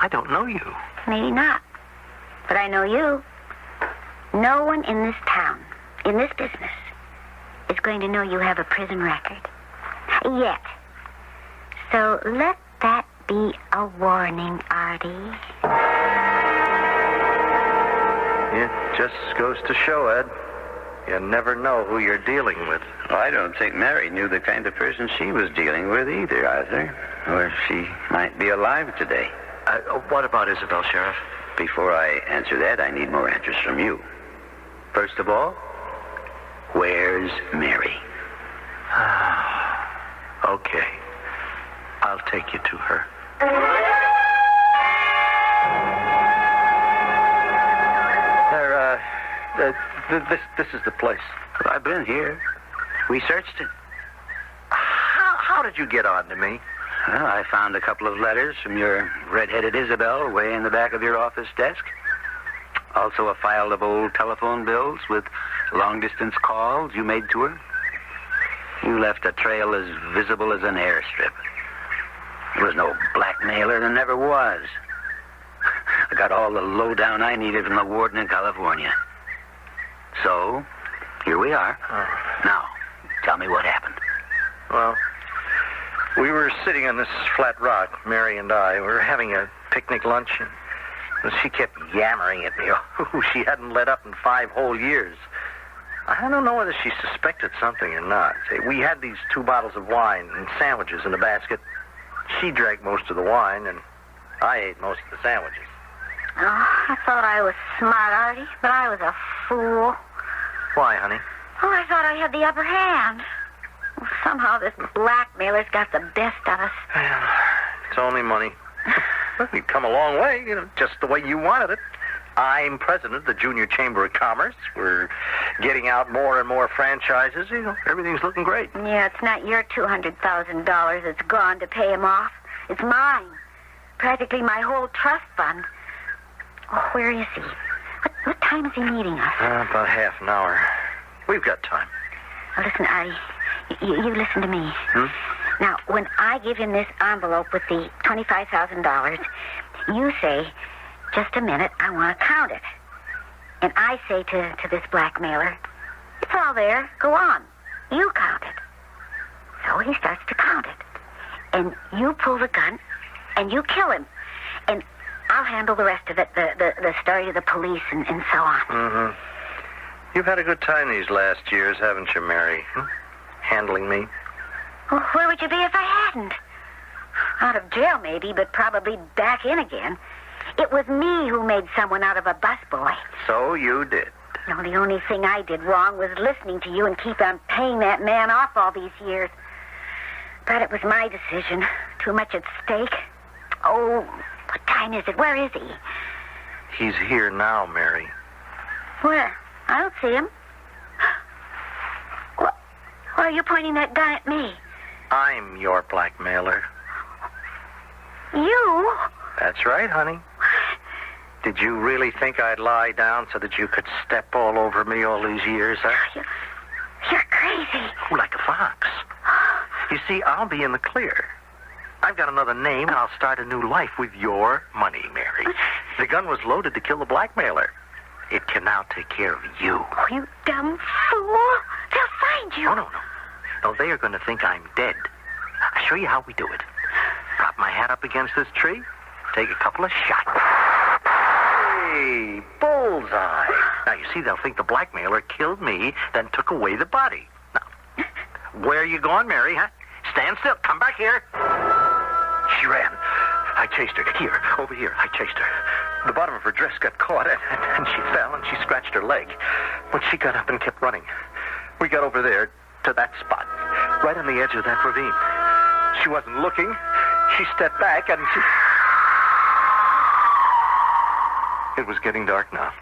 I don't know you. Maybe not. But I know you. No one in this town, in this business, is going to know you have a prison record. Yet. So let that be a warning, Artie. It just goes to show, Ed. You never know who you're dealing with. Well, I don't think Mary knew the kind of person she was dealing with either, Arthur. Or she might be alive today. What about Isabel, Sheriff? Before I answer that, I need more answers from you. First of all, where's Mary? Okay. I'll take you to her. This is the place. I've been here. We searched it. How did you get on to me? Well, I found a couple of letters from your red-headed Isabel way in the back of your office desk. Also a file of old telephone bills with long-distance calls you made to her. You left a trail as visible as an airstrip. There was no blackmailer, there never was. I got all the lowdown I needed from the warden in California. So, here we are. Now, tell me what happened. Well, we were sitting on this flat rock, Mary and I. We were having a picnic lunch, and she kept yammering at me. Oh, she hadn't let up in 5 whole years. I don't know whether she suspected something or not. Say, we had these 2 bottles of wine and sandwiches in a basket. She drank most of the wine, and I ate most of the sandwiches. Oh, I thought I was smart, Artie, but I was a fool. Why, honey? Oh, I thought I had the upper hand. Well, somehow this blackmailer's got the best of us. It's only money. Well, we've come a long way, just the way you wanted it. I'm president of the Junior Chamber of Commerce. We're getting out more and more franchises. You know, everything's looking great. Yeah, it's not your $200,000 that's gone to pay him off. It's mine. Practically my whole trust fund. Oh, where is he? What time is he meeting us? About half an hour. We've got time. Now, listen, Artie, you listen to me. Now, when I give him this envelope with the $25,000, you say, just a minute, I want to count it. And I say to this blackmailer, it's all there, go on. You count it. So he starts to count it. And you pull the gun, and you kill him. And I'll handle the rest of it, the story to the police and so on. Mm-hmm. You've had a good time these last years, haven't you, Mary? Handling me. Well, where would you be if I hadn't? Out of jail, maybe, but probably back in again. It was me who made someone out of a busboy. So you did. No, the only thing I did wrong was listening to you and keep on paying that man off all these years. But it was my decision. Too much at stake. Oh, what time is it? Where is he? He's here now, Mary. Where? I don't see him. Why are you pointing that gun at me? I'm your blackmailer. You? That's right, honey. Did you really think I'd lie down so that you could step all over me all these years, huh? You're crazy. Oh, like a fox. You see, I'll be in the clear. I've got another name, and I'll start a new life with your money, Mary. The gun was loaded to kill the blackmailer. It can now take care of you. Oh, you dumb fool. They'll find you. No. No, they are going to think I'm dead. I'll show you how we do it. Prop my hat up against this tree, take a couple of shots. Hey, bullseye. Now, you see, they'll think the blackmailer killed me, then took away the body. Now, where are you going, Mary, huh? Stand still. Come back here. She ran. I chased her. Here, over here. I chased her. The bottom of her dress got caught, and she fell, and she scratched her leg. But she got up and kept running. We got over there to that spot, right on the edge of that ravine. She wasn't looking. She stepped back, and she... It was getting dark now.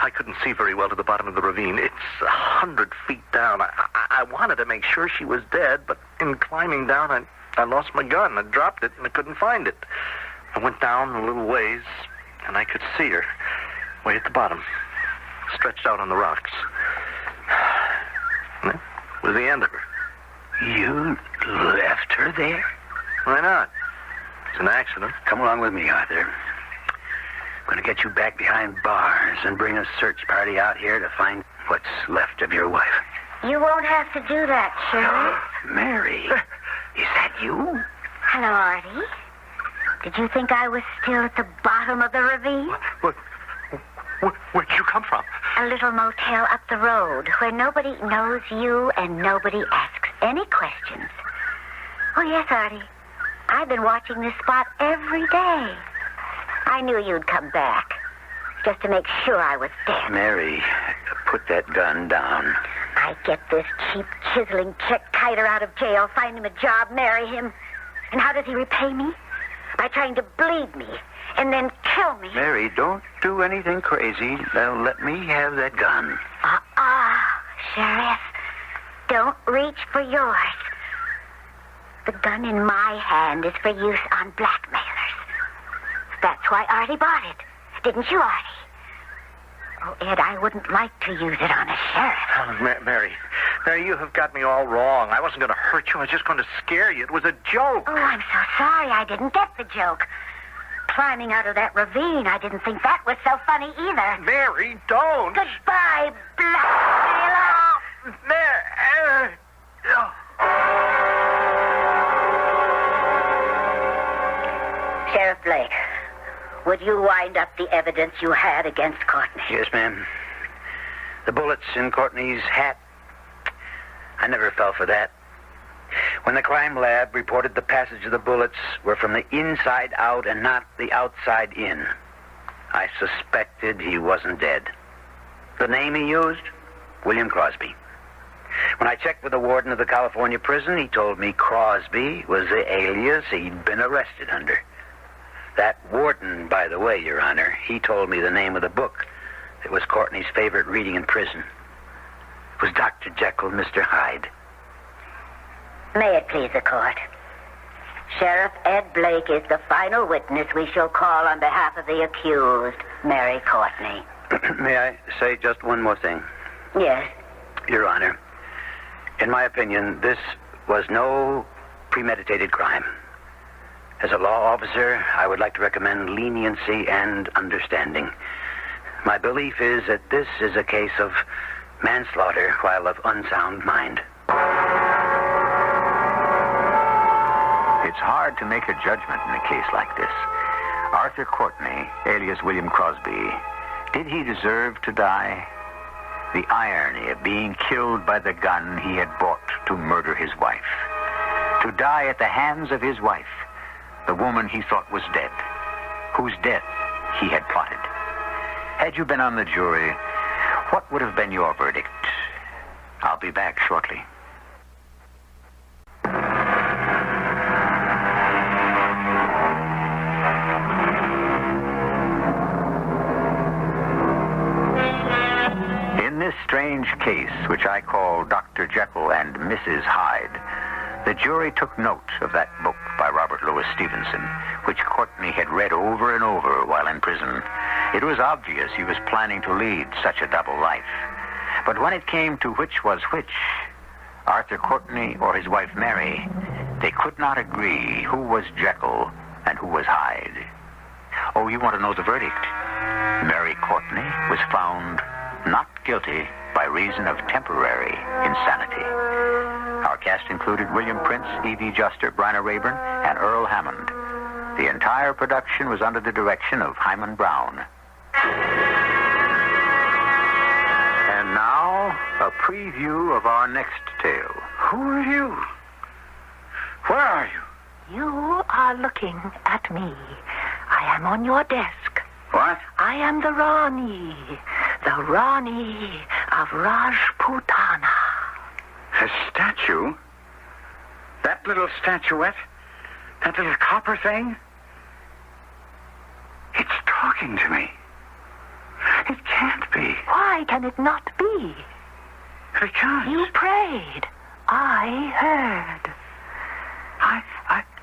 I couldn't see very well to the bottom of the ravine. It's 100 feet down. I wanted to make sure she was dead, but in climbing down, I lost my gun. I dropped it, and I couldn't find it. I went down a little ways, and I could see her way at the bottom, stretched out on the rocks. That was the end of her. You left her there? Why not? It's an accident. Come along with me, Arthur. I'm going to get you back behind bars and bring a search party out here to find what's left of your wife. You won't have to do that, Sheriff. Mary, is that you? Hello, Artie. Did you think I was still at the bottom of the ravine? Where'd you come from? A little motel up the road where nobody knows you and nobody asks any questions. Oh, yes, Artie. I've been watching this spot every day. I knew you'd come back, just to make sure I was dead. Mary, put that gun down. I get this cheap, chiseling Chick Kiter out of jail, find him a job, marry him. And how does he repay me? By trying to bleed me and then kill me. Mary, don't do anything crazy. Now, let me have that gun. Sheriff, don't reach for yours. The gun in my hand is for use on blackmailers. That's why Artie bought it. Didn't you, Artie? Oh, Ed, I wouldn't like to use it on a sheriff. Oh, Mary, you have got me all wrong. I wasn't going to hurt you. I was just going to scare you. It was a joke. Oh, I'm so sorry I didn't get the joke. Climbing out of that ravine, I didn't think that was so funny either. Mary, don't. Goodbye, blackmailer. There. Sheriff Blake, would you wind up the evidence you had against Courtney? Yes, ma'am. The bullets in Courtney's hat, I never fell for that. When the crime lab reported the passage of the bullets were from the inside out and not the outside in, I suspected he wasn't dead. The name he used? William Crosby. When I checked with the warden of the California prison, he told me Crosby was the alias he'd been arrested under. That warden, by the way, Your Honor, he told me the name of the book. It was Courtney's favorite reading in prison. It was Dr. Jekyll, Mr. Hyde. May it please the court. Sheriff Ed Blake is the final witness we shall call on behalf of the accused, Mary Courtney. May I say just one more thing? Yes. Your Honor, in my opinion, this was no premeditated crime. As a law officer, I would like to recommend leniency and understanding. My belief is that this is a case of manslaughter while of unsound mind. It's hard to make a judgment in a case like this. Arthur Courtney, alias William Crosby, did he deserve to die? The irony of being killed by the gun he had bought to murder his wife. To die at the hands of his wife, the woman he thought was dead, whose death he had plotted. Had you been on the jury, what would have been your verdict? I'll be back shortly. In this strange case, which I call Dr. Jekyll and Mrs. Hyde, the jury took note of that book by Robert Louis Stevenson, which Courtney had read over and over while in prison. It was obvious he was planning to lead such a double life. But when it came to which was which, Arthur Courtney or his wife Mary, they could not agree who was Jekyll and who was Hyde. Oh, you want to know the verdict? Mary Courtney was found not guilty by reason of temporary insanity. Our cast included William Prince, E.V. Juster, Bryna Rayburn, and Earl Hammond. The entire production was under the direction of Hyman Brown. And now, a preview of our next tale. Who are you? Where are you? You are looking at me. I am on your desk. What? I am the Rani of Rajputana. A statue? That little statuette? That little copper thing? It's talking to me. It can't be. Why can it not be? Because... You prayed. I heard.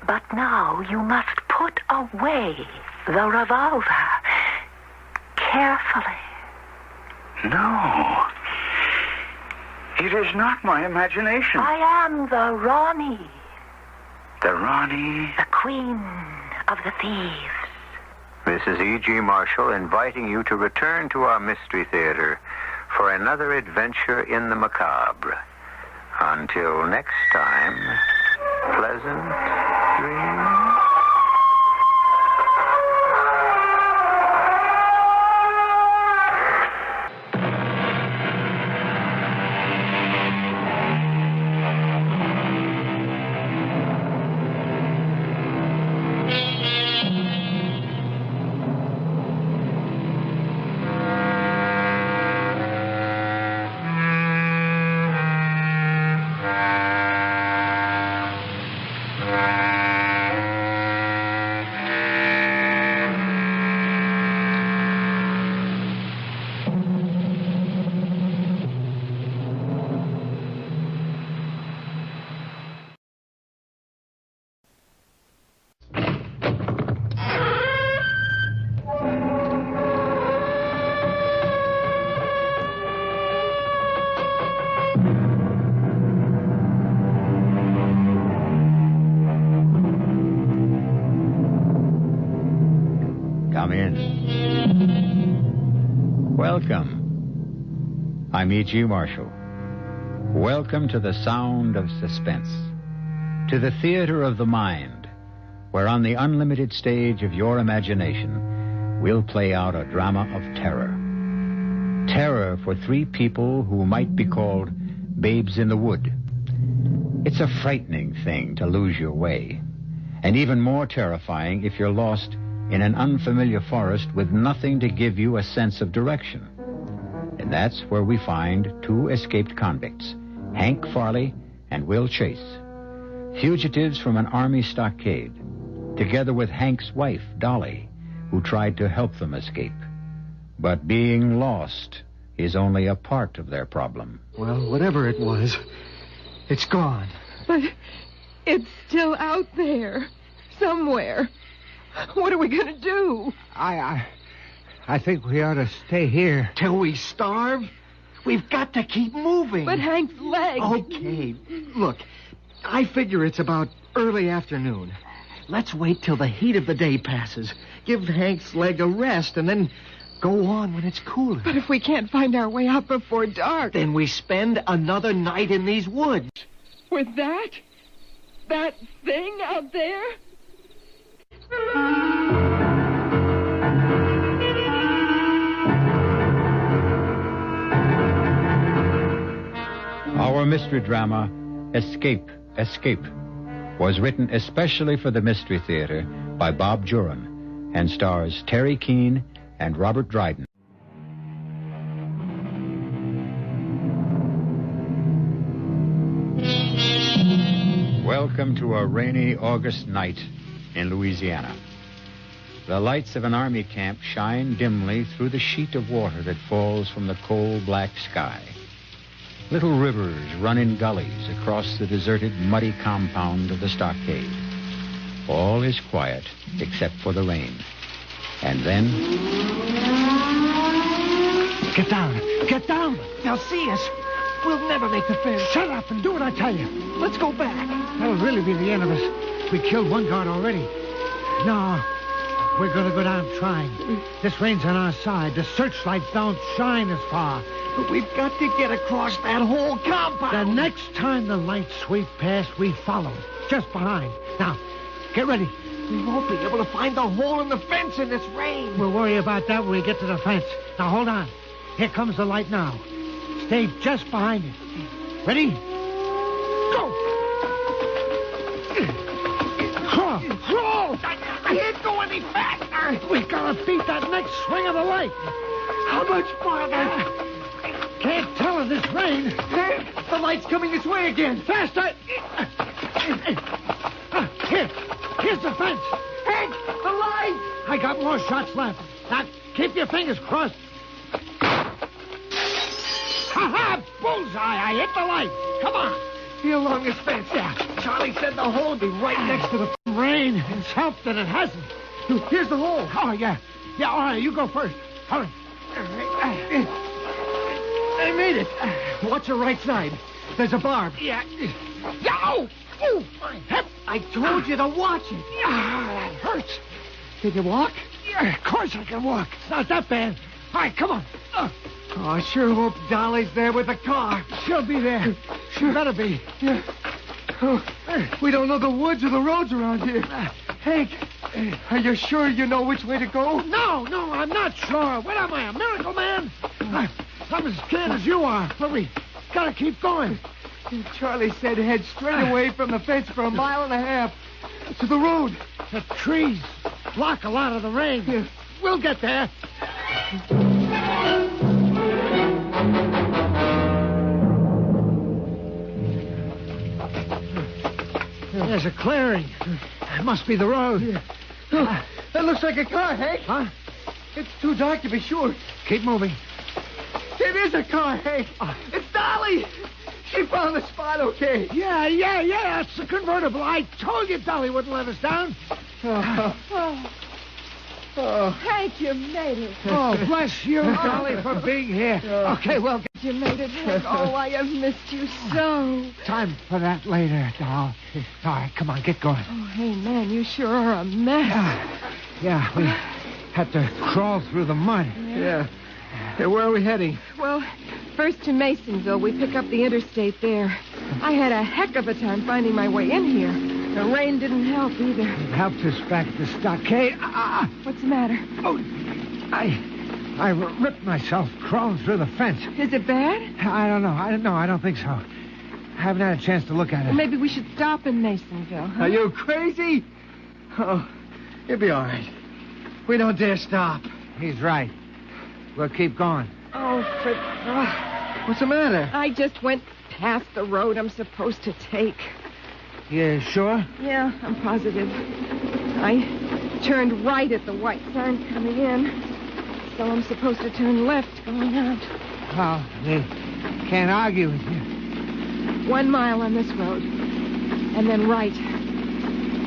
But now you must put away the revolver. Carefully. No. It is not my imagination. I am the Rani. The Rani? The queen of the thieves. This is E.G. Marshall inviting you to return to our Mystery Theater for another adventure in the macabre. Until next time, pleasant dreams. Come in. Welcome. I'm E.G. Marshall. Welcome to the sound of suspense. To the theater of the mind, where on the unlimited stage of your imagination, we'll play out a drama of terror. Terror for three people who might be called babes in the wood. It's a frightening thing to lose your way, and even more terrifying if you're lost in an unfamiliar forest with nothing to give you a sense of direction. And that's where we find two escaped convicts, Hank Farley and Will Chase, fugitives from an army stockade. together with Hank's wife, Dolly, who tried to help them escape. But being lost is only a part of their problem. Well, whatever it was, it's gone. But it's still out there, somewhere. What are we going to do? I think we ought to stay here. Till we starve? We've got to keep moving. But Hank's leg... Okay, look, I figure it's about early afternoon. Let's wait till the heat of the day passes. Give Hank's leg a rest and then go on when it's cooler. But if we can't find our way out before dark... Then we spend another night in these woods. With that thing out there? Our mystery drama, Escape, Escape, was written especially for the Mystery Theater by Bob Juran and stars Terry Keane and Robert Dryden. Welcome to a rainy August night in Louisiana. The lights of an army camp shine dimly through the sheet of water that falls from the cold black sky. Little rivers run in gullies across the deserted, muddy compound of the stockade. All is quiet except for the rain. And then... Get down! Get down! They'll see us! We'll never make the fence. Shut up and do what I tell you. Let's go back. That'll really be the end of us. We killed one guard already. No, we're going to go down trying. This rain's on our side. The searchlights don't shine as far. But we've got to get across that whole compound. The next time the lights sweep past, we follow. Just behind. Now, get ready. We won't be able to find the hole in the fence in this rain. We'll worry about that when we get to the fence. Now, hold on. Here comes the light now. Stay just behind it. Ready? Go! Crawl! I can't go any faster. We gotta beat that next swing of the light. How much farther? Can't tell in this rain. The light's coming this way again. Faster! Here's the fence. Hank, the light! I got more shots left. Now, keep your fingers crossed. Ha-ha! Bullseye! I hit the light. Come on. Here along this fence. Yeah. Charlie said the hole would be right next to the rain. It's helped that it hasn't. Here's the hole. Oh, yeah. Yeah, all right. You go first. Hurry. I made it. Watch your right side. There's a barb. Yeah. Oh! Oh, my hip. I told you to watch it. That hurts. Can you walk? Yeah, of course I can walk. It's not that bad. All right, come on. Oh, I sure hope Dolly's there with the car. She'll be there. She better be. Yeah. Oh, we don't know the woods or the roads around here. Hank, are you sure you know which way to go? No, I'm not sure. What am I, a miracle man? I'm as scared as you are, but we gotta keep going. Charlie said head straight away from the fence for 1.5 miles to the road. The trees block a lot of the rain. Yeah. We'll get there. There's a clearing. It must be the road. Yeah. Oh, that looks like a car, Hank. Huh? It's too dark to be sure. Keep moving. It is a car, Hank. It's Dolly. She found the spot okay. Yeah. It's a convertible. I told you Dolly wouldn't let us down. Oh, Hank, you made it. Oh, bless you, Dolly, for being here. Okay, well... You made it, Hank. Oh, I have missed you so. Time for that later, doll. All right, come on, get going. Oh, hey, man, you sure are a mess. Yeah, we had to crawl through the mud. Yeah. Hey, where are we heading? Well, first to Masonville. We pick up the interstate there. I had a heck of a time finding my way in here. The rain didn't help either. It helped us back to the stockade. What's the matter? Oh, I ripped myself crawling through the fence. Is it bad? I don't know. I don't think so. I haven't had a chance to look at it. Well, maybe we should stop in Masonville, huh? Are you crazy? Oh, you'll be all right. We don't dare stop. He's right. We'll keep going. Oh, What's the matter? I just went past the road I'm supposed to take. You sure? Yeah, I'm positive. I turned right at the white sign coming in. So I'm supposed to turn left going out. Oh, I can't argue with you. 1 mile on this road. And then right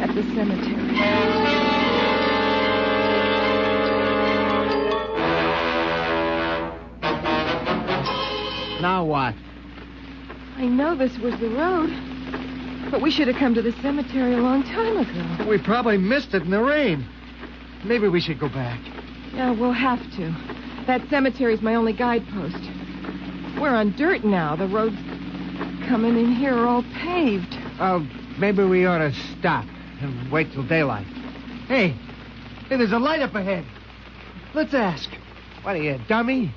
at the cemetery. Now what? I know this was the road, but we should have come to the cemetery a long time ago. We probably missed it in the rain. Maybe we should go back. Yeah, we'll have to. That cemetery's my only guidepost. We're on dirt now. The roads coming in here are all paved. Oh, maybe we ought to stop and wait till daylight. Hey, there's a light up ahead. Let's ask. What are you, dummy?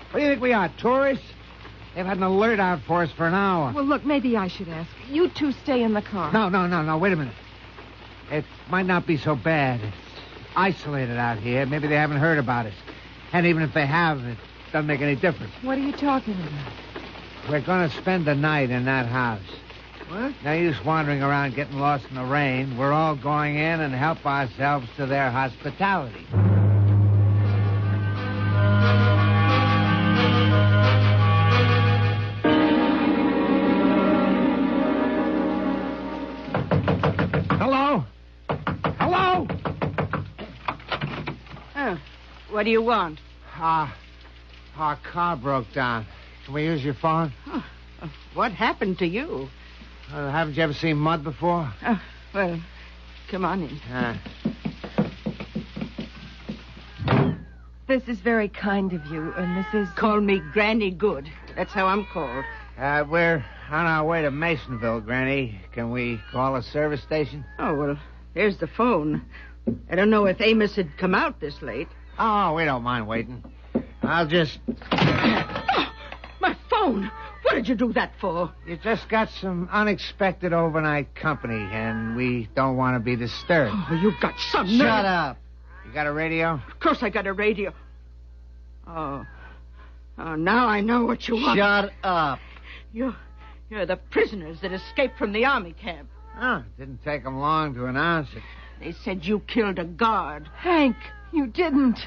What do you think we are, tourists? They've had an alert out for us for an hour. Well, look, maybe I should ask. You two stay in the car. No. Wait a minute. It might not be so bad. It's isolated out here. Maybe they haven't heard about us. And even if they have, it doesn't make any difference. What are you talking about? We're going to spend the night in that house. What? Now, you're just wandering around getting lost in the rain. We're all going in and help ourselves to their hospitality. Hello? Hello? Oh, what do you want? Our car broke down. Can we use your phone? Oh, what happened to you? Haven't you ever seen mud before? Oh, well, come on in. This is very kind of you, and this is... Call me Granny Good. That's how I'm called. We're on our way to Masonville, Granny. Can we call a service station? Oh, well, there's the phone. I don't know if Amos had come out this late. Oh, we don't mind waiting. I'll just... Oh, my phone! What did you do that for? You just got some unexpected overnight company, and we don't want to be disturbed. Oh, you got some nerve. Shut up. You got a radio? Of course I got a radio. Oh, now I know what you want. Shut up. You're the prisoners that escaped from the army camp. Oh, it didn't take them long to announce it. They said you killed a guard. Hank, you didn't.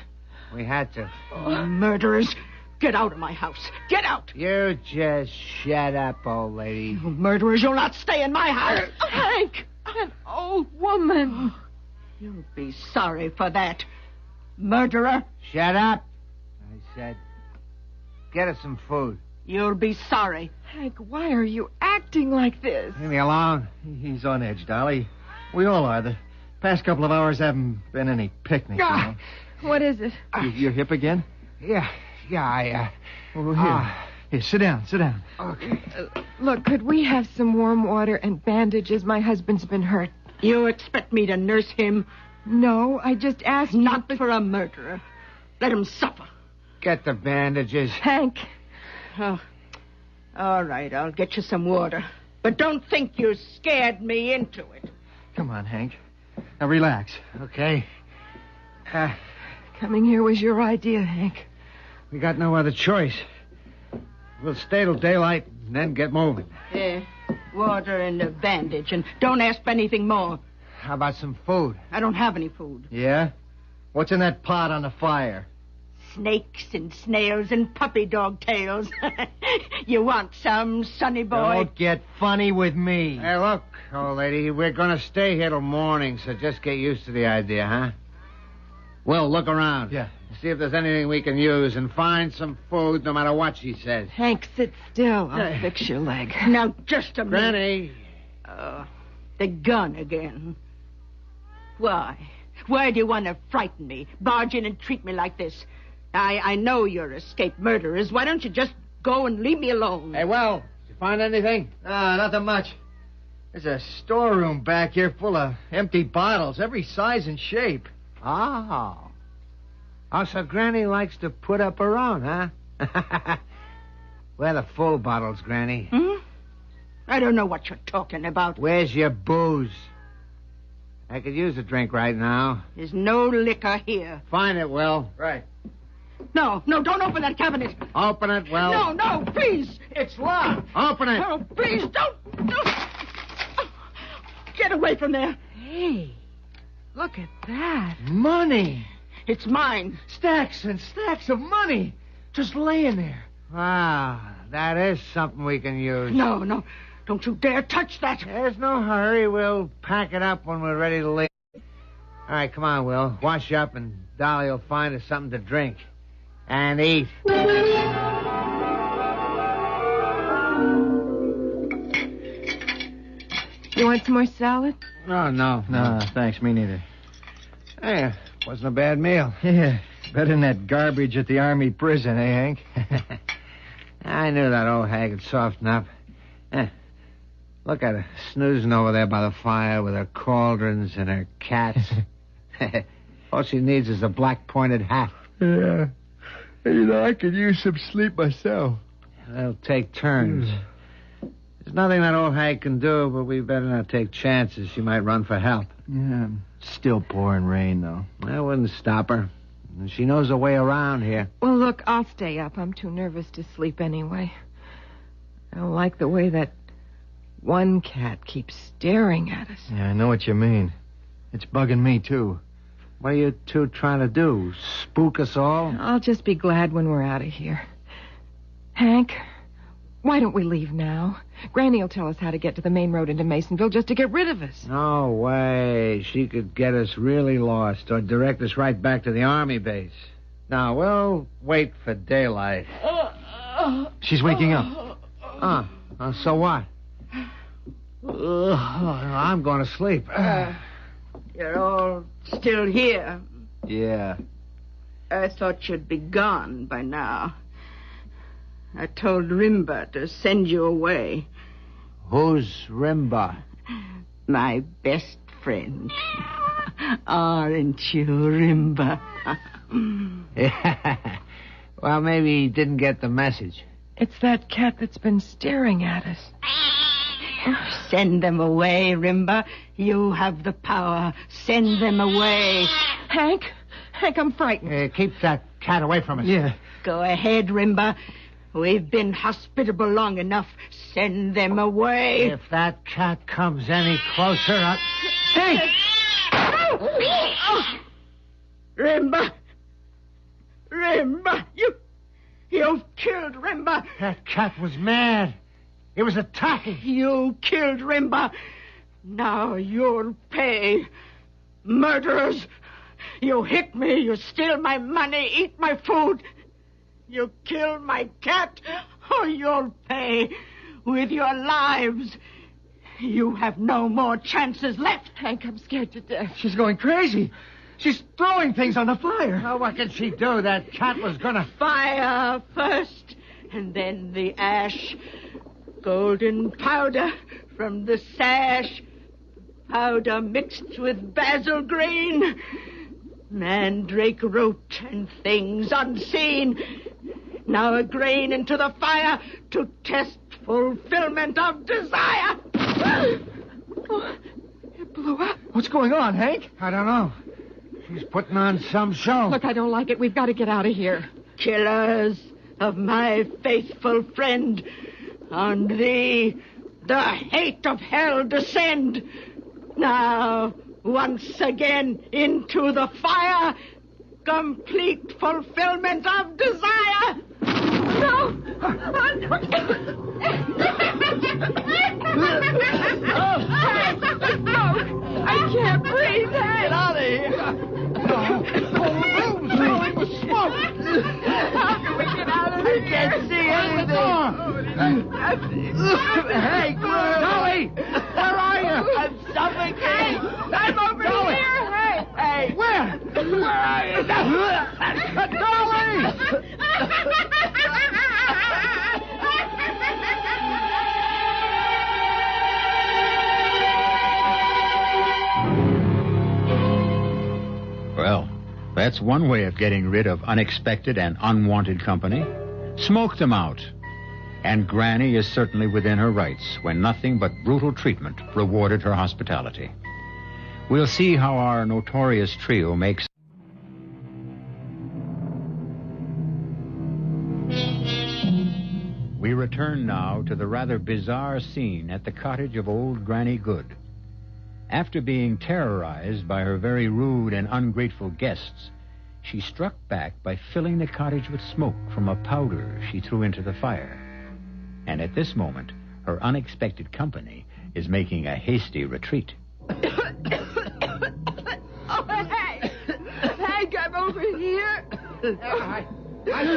We had to. Oh, murderers. Get out of my house. Get out. You just shut up, old lady. You murderers, you'll not stay in my house. Hank, an old woman. You'll be sorry for that. Murderer. Shut up, I said. Get us some food. You'll be sorry. Hank, why are you acting like this? Leave me alone. He's on edge, Dolly. We all are. The past couple of hours haven't been any picnics, you know. What is it? You're hip again? Yeah, Well, here, sit down. Okay. Look, could we have some warm water and bandages? My husband's been hurt. You expect me to nurse him? No, I just asked Not for a murderer. Let him suffer. Get the bandages. Hank. Oh, all right, I'll get you some water. But don't think you scared me into it. Come on, Hank. Now, relax. Okay. Coming here was your idea, Hank. We got no other choice. We'll stay till daylight and then get moving. Water and a bandage, and don't ask for anything more. How about some food? I don't have any food. Yeah? What's in that pot on the fire? Snakes and snails and puppy dog tails. You want some, sonny boy? Don't get funny with me. Hey, look, old lady, we're going to stay here till morning, so just get used to the idea, huh? Well, look around. Yeah. See if there's anything we can use, and find some food no matter what she says. Hank, sit still. I'll fix your leg. Now, just a minute. Granny. The gun again. Why? Why do you want to frighten me? Barge in and treat me like this? I know you're escaped murderers. Why don't you just go and leave me alone? Hey, well, did you find anything? Nothing much. There's a storeroom back here full of empty bottles, every size and shape. Oh, so Granny likes to put up her own, huh? Where are the full bottles, Granny? I don't know what you're talking about. Where's your booze? I could use a drink right now. There's no liquor here. Find it, Will. Right. No, don't open that cabinet. Open it, Will. No, please. It's locked. Open it. Oh, please, don't. Get away from there. Hey, Look at that. Money. It's mine. Stacks and stacks of money. Just laying there. Wow, that is something we can use. No. Don't you dare touch that. There's no hurry. We'll pack it up when we're ready to leave. All right, come on, Will. Wash up, and Dolly will find us something to drink. And eat. You want some more salad? Oh, no. No, thanks, me neither. Hey, wasn't a bad meal. Yeah, better than that garbage at the Army prison, eh, Hank? I knew that old hag would soften up. Look at her, snoozing over there by the fire with her cauldrons and her cats. All she needs is a black-pointed hat. Yeah. I could use some sleep myself. They'll take turns. There's nothing that old hag can do, but we better not take chances. She might run for help. Yeah, still pouring rain, though. I wouldn't stop her. She knows her way around here. Well, look, I'll stay up. I'm too nervous to sleep anyway. I don't like the way that one cat keeps staring at us. Yeah, I know what you mean. It's bugging me, too. What are you two trying to do? Spook us all? I'll just be glad when we're out of here. Hank, why don't we leave now? Granny will tell us how to get to the main road into Masonville just to get rid of us. No way. She could get us really lost or direct us right back to the Army base. Now, we'll wait for daylight. She's waking up. So what? I'm going to sleep. You're all still here. Yeah. I thought you'd be gone by now. I told Rimba to send you away. Who's Rimba? My best friend. Aren't you, Rimba? Yeah. Well, maybe he didn't get the message. It's that cat that's been staring at us. Send them away, Rimba. You have the power. Send them away. Hank, I'm frightened. Keep that cat away from us. Yeah. Go ahead, Rimba. We've been hospitable long enough. Send them away. If that cat comes any closer, Hey! Rimba! Rimba! You've killed Rimba! That cat was mad. It was attacking. You killed Rimba. Now you'll pay. Murderers! You hit me, you steal my money, eat my food. You killed my cat. Oh, you'll pay with your lives. You have no more chances left. Hank, I'm scared to death. She's going crazy. She's throwing things on the fire. Oh, what can she do? That cat was gonna... Fire first, and then the ash. Golden powder from the sash. Powder mixed with basil green. Mandrake root and things unseen. Now a grain into the fire to test fulfillment of desire. Oh, it blew up. What's going on, Hank? I don't know. She's putting on some show. Look, I don't like it. We've got to get out of here. Killers of my faithful friend, on thee the hate of hell descend. Now, once again into the fire, complete fulfillment of desire. No! I can't breathe. Get out of here. How can we get out of here? I can't see anything. Hey, Dolly! Where are you? I'm suffocating. I'm over here. Hey. Where? Where are you? Dolly! Well, that's one way of getting rid of unexpected and unwanted company. Smoke them out. And Granny is certainly within her rights when nothing but brutal treatment rewarded her hospitality. We'll see how our notorious trio makes... We return now to the rather bizarre scene at the cottage of old Granny Good. After being terrorized by her very rude and ungrateful guests, she struck back by filling the cottage with smoke from a powder she threw into the fire. And at this moment, her unexpected company is making a hasty retreat. Oh, Hank! Hank, I'm over here. I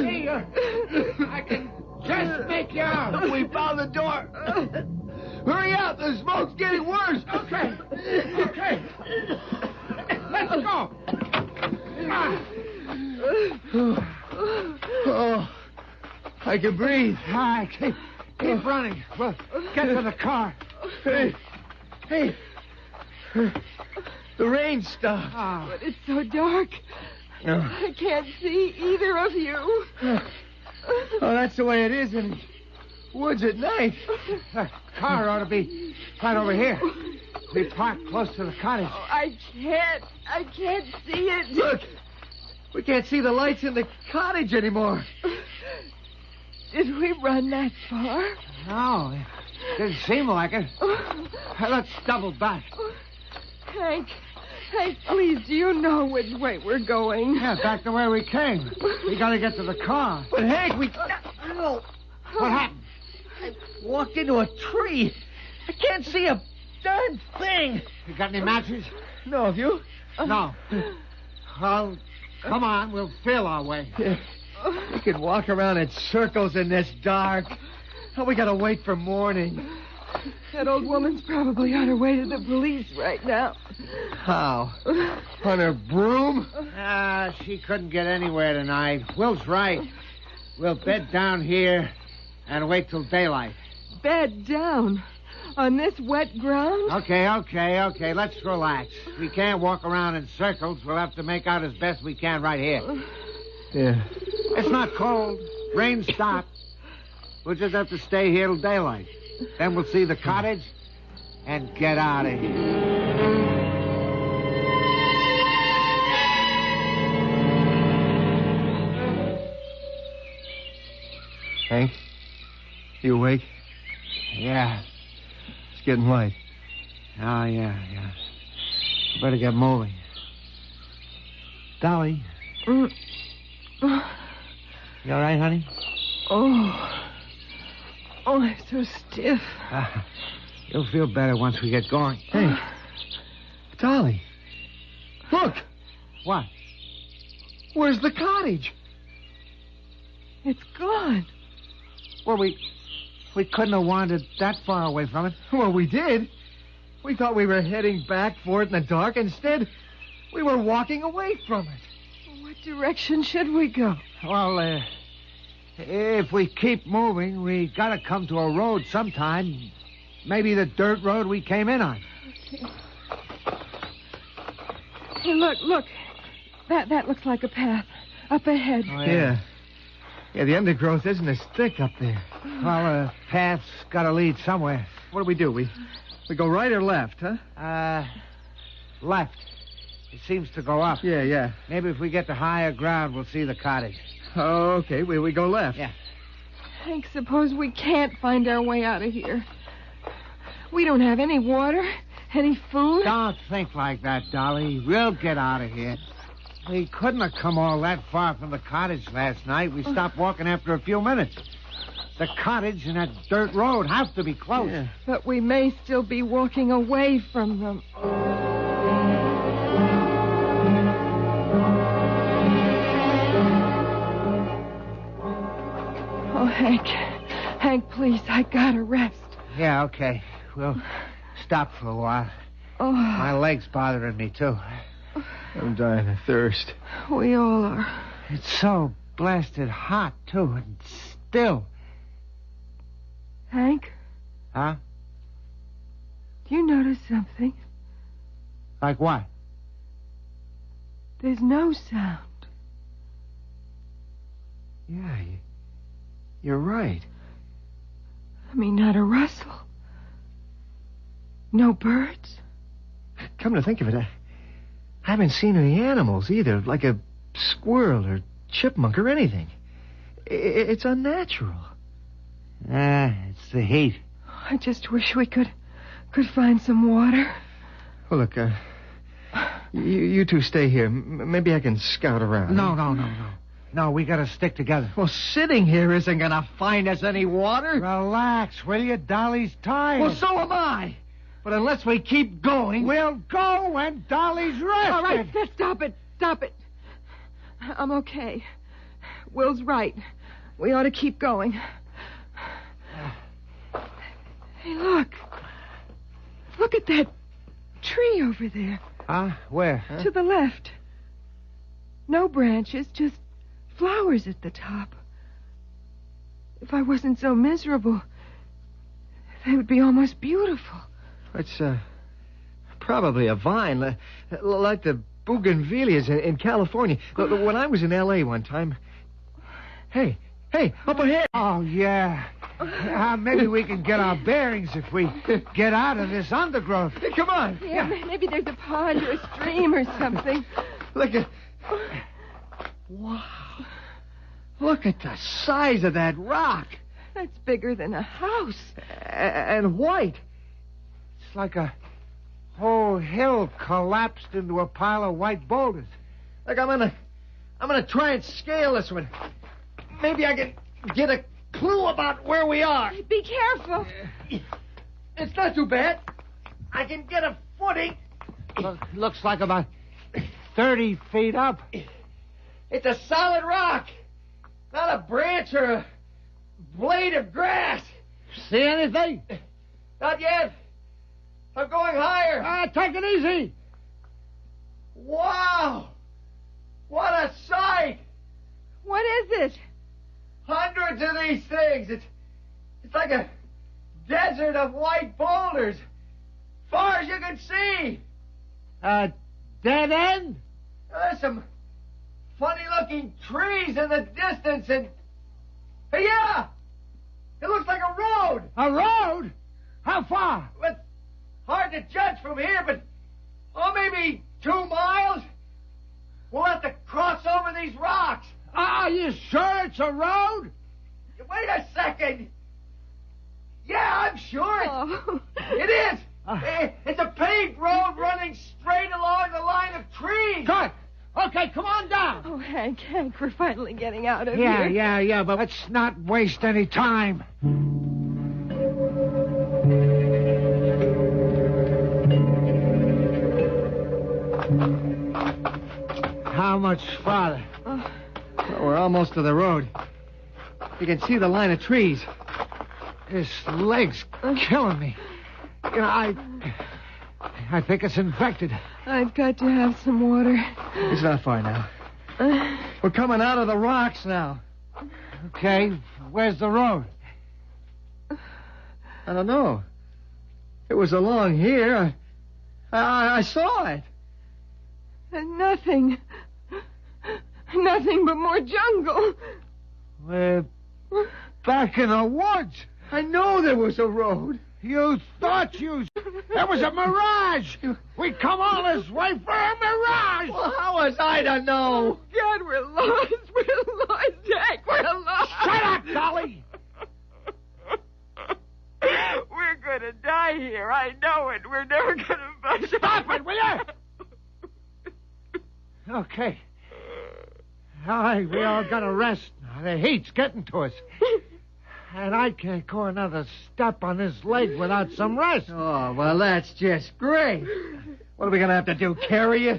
see you. I can just make you out. We found the door. Hurry up, the smoke's getting worse. Okay. Let's go. Oh, I can breathe. All right, keep running. We'll get to the car. Hey. The rain stopped. But it's so dark. I can't see either of you. Oh, that's the way it is in the woods at night. The car ought to be right over here. We parked close to the cottage. Oh, I can't see it. Look, we can't see the lights in the cottage anymore. Did we run that far? No, it didn't seem like it. Let's double back. Hank, please, do you know which way we're going? Yeah, back the way we came. We gotta get to the car. But Hank, we... What happened? I walked into a tree. I can't see a darn thing. You got any matches? No, have you? No. Well, come on, we'll feel our way. Yeah. We can walk around in circles in this dark. Oh, we gotta wait for morning. That old woman's probably on her way to the police right now. How? On her broom? She couldn't get anywhere tonight. Will's right. We'll bed down here and wait till daylight. Bed down? On this wet ground? Okay. Let's relax. We can't walk around in circles. We'll have to make out as best we can right here. Yeah. It's not cold. Rain stopped. We'll just have to stay here till daylight. Then we'll see the cottage and get out of here. Hank, you awake? Yeah. It's getting light. Oh, yeah. Better get moving. Dolly. You all right, honey? Oh, I'm so stiff. You'll feel better once we get going. Hey, Dolly, look. What? Where's the cottage? It's gone. Well, we couldn't have wandered that far away from it. Well, we did. We thought we were heading back for it in the dark. Instead, we were walking away from it. What direction should we go? Well, if we keep moving, we gotta come to a road sometime. Maybe the dirt road we came in on. Okay. Hey, look. That looks like a path. Up ahead. Oh, yeah. Yeah, the undergrowth isn't as thick up there. Well, a path's gotta lead somewhere. What do? We go right or left, huh? Left. It seems to go up. Yeah. Maybe if we get to higher ground, we'll see the cottage. Oh, okay. We go left. Yeah. Hank, suppose we can't find our way out of here. We don't have any water, any food. Don't think like that, Dolly. We'll get out of here. We couldn't have come all that far from the cottage last night. We stopped walking after a few minutes. The cottage and that dirt road have to be close. Yeah. But we may still be walking away from them. Oh, Hank, please, I gotta rest. Yeah, okay. We'll stop for a while. Oh. My leg's bothering me, too. I'm dying of thirst. We all are. It's so blasted hot, too, and still. Hank? Huh? Do you notice something? Like what? There's no sound. Yeah, you're right. I mean, not a rustle. No birds. Come to think of it, I haven't seen any animals either, like a squirrel or chipmunk or anything. It's unnatural. It's the heat. I just wish we could find some water. Well, look, you two stay here. Maybe I can scout around. No. No, we gotta stick together. Well, sitting here isn't gonna find us any water. Relax, will you? Dolly's tired. Well, so am I. But unless we keep going... We'll go when Dolly's rested. All right, stop it. I'm okay. Will's right. We ought to keep going. Hey, look. Look at that tree over there. Huh? Where? Huh? To the left. No branches, just flowers at the top. If I wasn't so miserable, they would be almost beautiful. It's probably a vine, like the bougainvilleas in California. When I was in L.A. one time... Hey, up ahead. Oh, yeah. Maybe we can get our bearings if we get out of this undergrowth. Hey, come on. Yeah, maybe there's a pond or a stream or something. Look at... Wow. Look at the size of that rock. That's bigger than a house. And white. It's like a whole hill collapsed into a pile of white boulders. Look, I'm gonna try and scale this one. Maybe I can get a clue about where we are. Be careful. It's not too bad. I can get a footing. Looks like about 30 feet up. It's a solid rock. Not a branch or a blade of grass. See anything? Not yet. I'm going higher. Take it easy. Wow. What a sight. What is it? Hundreds of these things. It's like a desert of white boulders. Far as you can see. Dead end? There's some funny-looking trees in the distance and... Hey, yeah! It looks like a road. A road? How far? It's hard to judge from here, but... maybe 2 miles. We'll have to cross over these rocks. Are you sure it's a road? Wait a second. Yeah, I'm sure it is. It's a paved road running straight along the line of trees. Good. Okay, come on down. Oh, Hank, we're finally getting out of here. Yeah, but let's not waste any time. How much farther? Well, we're almost to the road. You can see the line of trees. This leg's killing me. You know, I think it's infected. I've got to have some water. It's not far now. We're coming out of the rocks now. Okay, where's the road? I don't know. It was along here. I saw it. Nothing. Nothing but more jungle. We're back in the woods. I know there was a road. You thought that was a mirage. We come all this way for a mirage. Well, how was I to know? Oh, God, we're lost. We're lost, Jack. We're lost. Shut up, Dolly. We're going to die here. I know it. We're never going to find Stop it, will you? Okay. All right, we all got to rest now. The heat's getting to us. And I can't go another step on this leg without some rest. Oh, well, that's just great. What are we going to have to do, carry you?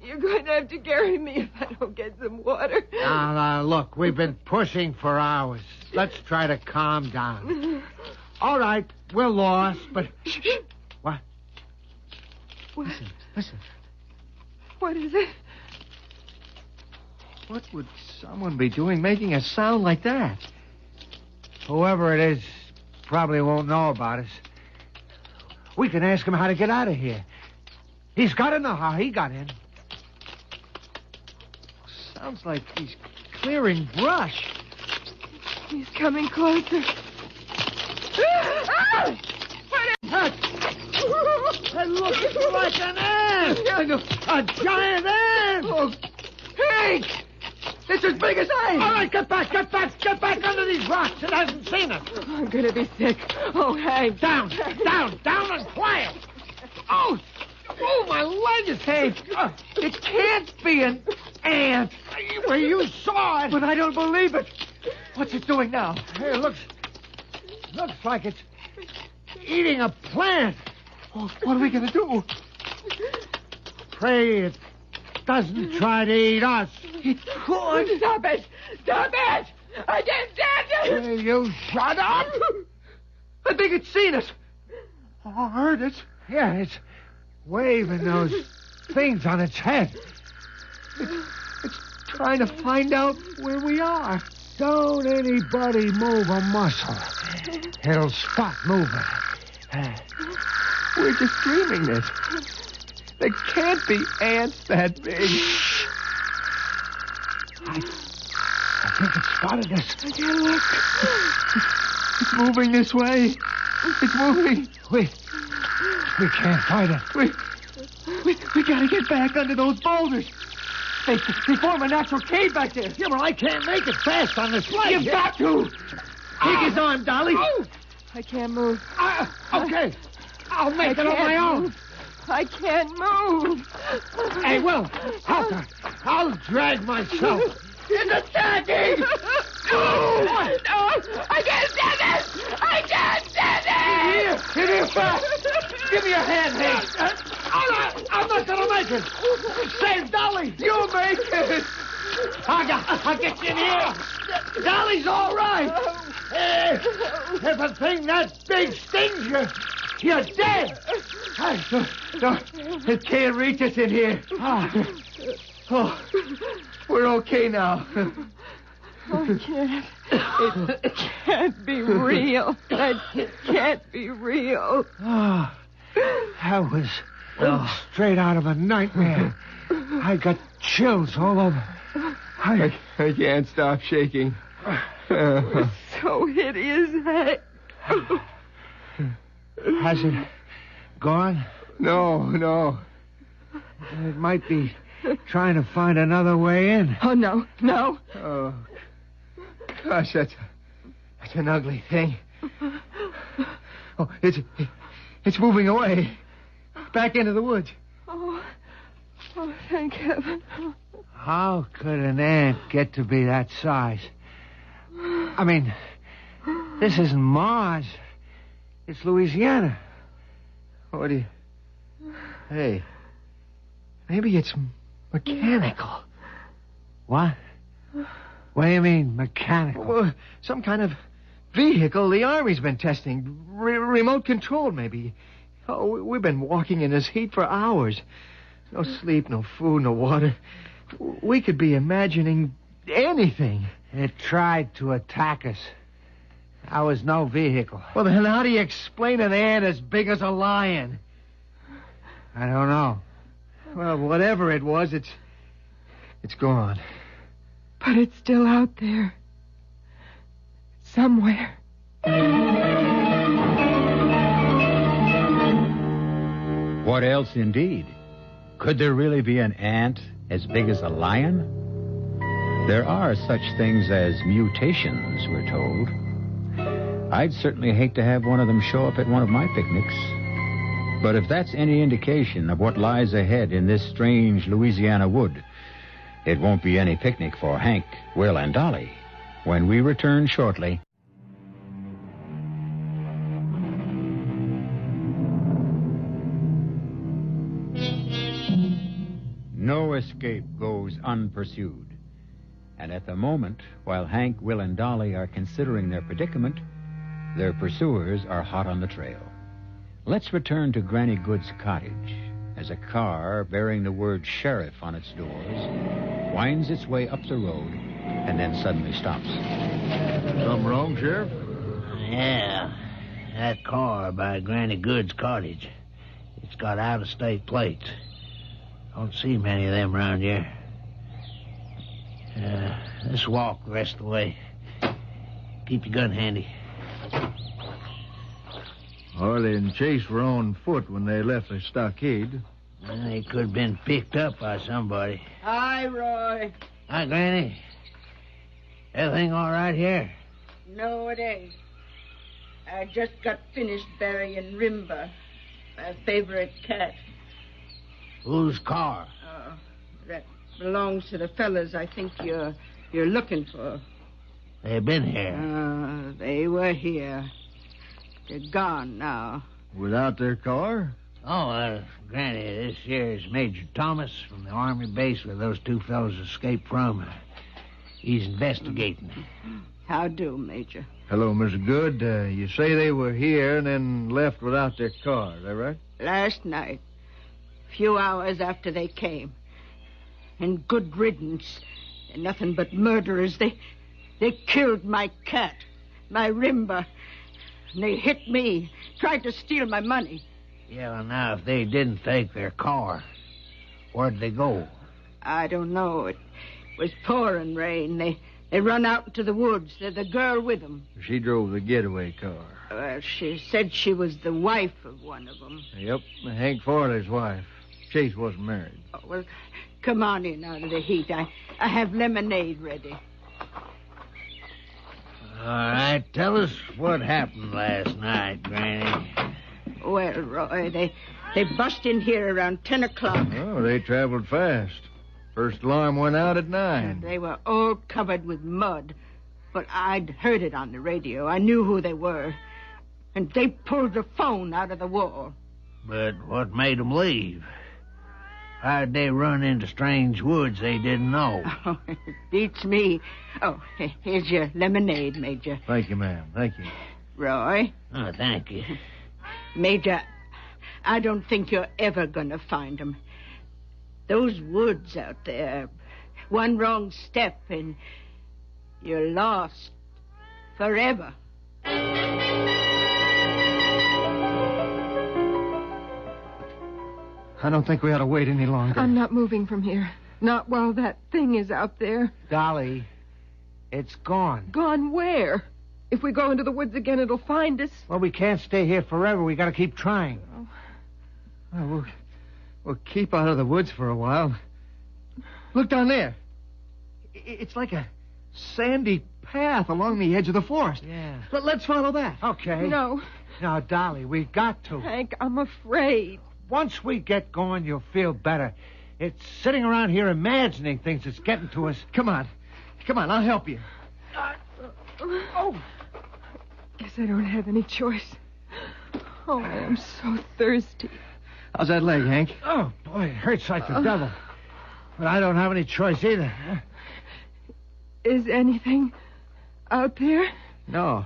You're going to have to carry me if I don't get some water. Now, look, we've been pushing for hours. Let's try to calm down. All right, we're lost, but... What? Listen. What is it? What would someone be doing making a sound like that? Whoever it is probably won't know about us. We can ask him how to get out of here. He's got to know how he got in. Sounds like he's clearing brush. He's coming closer. It looks like an ant! A giant ant! Oh, Hank! It's as big as I am! All right, get back under these rocks. It hasn't seen us. I'm going to be sick. Oh, Hank. Down and quiet. Oh, Oh, my leg is... Hey, it can't be an ant. Well, you saw it. But I don't believe it. What's it doing now? Hey, it looks like it's eating a plant. Oh, what are we going to do? Pray it doesn't try to eat us. It could. Stop it! Stop it! I can't stand it! Will you shut up? I think it's seen us. Oh, I heard it. Yeah, it's waving those things on its head. It's trying to find out where we are. Don't anybody move a muscle. It'll stop moving. We're just dreaming this. There can't be ants that big. I think it spotted us. I can't look. It's moving this way. It's moving. We can't fight it. We gotta get back under those boulders. They form a natural cave back there. Yeah, well, I can't make it fast on this leg. You've got to. Take his arm, Dolly. Oh. I can't move. Okay. I'll make it on my own. I can't move. Hey, Will, I'll drag myself. It's attacking! No! I can't stand this! I can't stand it! Here, fast! Give me a hand, Hank. I'm not gonna make it. Save Dolly. You make it. I'll get you in here. Dolly's all right. If a thing that big stings you, you're dead. No, it can't reach us in here. Oh, we're okay now. I can't. It can't be real. That can't be real. Oh, that was straight out of a nightmare. I got chills all over. I can't stop shaking. It was so hideous. Has it gone? No. It might be trying to find another way in. Oh, no. Oh, gosh, that's an ugly thing. Oh, it's moving away. Back into the woods. Oh, thank heaven. How could an ant get to be that size? I mean, this isn't Mars. It's Louisiana. What do you... Hey, maybe it's mechanical. What? What do you mean, mechanical? Well, some kind of vehicle the Army's been testing. Remote controlled, maybe. Oh, we've been walking in this heat for hours. No sleep, no food, no water. We could be imagining anything. It tried to attack us. I was no vehicle. Well, then how do you explain an ant as big as a lion? I don't know. Well, whatever it was, it's gone. But it's still out there. Somewhere. What else, indeed? Could there really be an ant as big as a lion? There are such things as mutations, we're told. I'd certainly hate to have one of them show up at one of my picnics. But if that's any indication of what lies ahead in this strange Louisiana wood, it won't be any picnic for Hank, Will, and Dolly when we return shortly. No escape goes unpursued. And at the moment, while Hank, Will, and Dolly are considering their predicament, their pursuers are hot on the trail. Let's return to Granny Good's cottage as a car bearing the word sheriff on its doors winds its way up the road and then suddenly stops. Something wrong, Sheriff? Yeah. That car by Granny Good's cottage. It's got out-of-state plates. Don't see many of them around here. Let's walk the rest of the way. Keep your gun handy. Harley and Chase were on foot when they left the stockade. Well, they could have been picked up by somebody. Hi, Roy. Hi, Granny. Everything all right here? No, it ain't. I just got finished burying Rimba, my favorite cat. Whose car? That belongs to the fellas I think you're looking for. They've been here. They were here. They're gone now. Without their car? Oh, Granny, this here's Major Thomas from the Army base where those two fellows escaped from. He's investigating. How do, Major? Hello, Mr. Good. You say they were here and then left without their car, is that right? Last night, a few hours after they came. And good riddance. They're nothing but murderers. They killed my cat, my Rimba. And they hit me, tried to steal my money. Yeah, well, now, if they didn't take their car, where'd they go? I don't know. It was pouring rain. They run out into the woods. There's the girl with them. She drove the getaway car. Well, she said she was the wife of one of them. Yep, Hank Farley's wife. Chase wasn't married. Oh, well, come on in out of the heat. I have lemonade ready. All right, tell us what happened last night, Granny. Well, Roy, they bust in here around 10 o'clock. Oh, they traveled fast. First alarm went out at 9. They were all covered with mud. But I'd heard it on the radio. I knew who they were. And they pulled the phone out of the wall. But what made them leave? How'd they run into strange woods they didn't know? Oh, it beats me. Oh, here's your lemonade, Major. Thank you, ma'am. Thank you. Roy? Oh, thank you. Major, I don't think you're ever going to find them. Those woods out there, one wrong step and you're lost forever. I don't think we ought to wait any longer. I'm not moving from here. Not while that thing is out there. Dolly, it's gone. Gone where? If we go into the woods again, it'll find us. Well, we can't stay here forever. We got to keep trying. Oh. Well, we'll keep out of the woods for a while. Look down there. It's like a sandy path along the edge of the forest. Yeah. Let's follow that. Okay. No. Now, Dolly, we got to. Hank, I'm afraid. Once we get going, you'll feel better. It's sitting around here imagining things that's getting to us. Come on. Come on, I'll help you. Oh. Guess I don't have any choice. Oh, I am so thirsty. How's that leg, Hank? Oh, boy, it hurts like the devil. But I don't have any choice either. Is anything out there? No.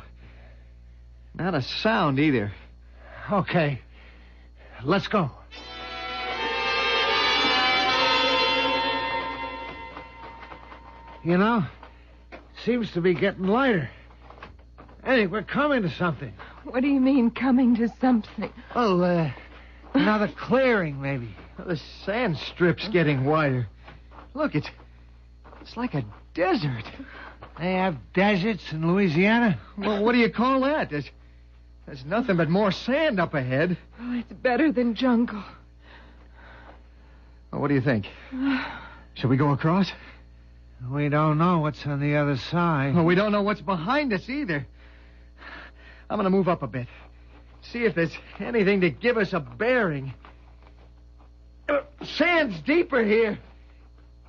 Not a sound either. Okay. Let's go. You know, seems to be getting lighter. I think we're coming to something. What do you mean, coming to something? Well, another clearing, maybe. The sand strip's getting wider. Look, it's like a desert. They have deserts in Louisiana? Well, what do you call that? There's nothing but more sand up ahead. Oh, it's better than jungle. Well, what do you think? Should we go across? We don't know what's on the other side. Well, we don't know what's behind us either. I'm going to move up a bit. See if there's anything to give us a bearing. Sand's deeper here.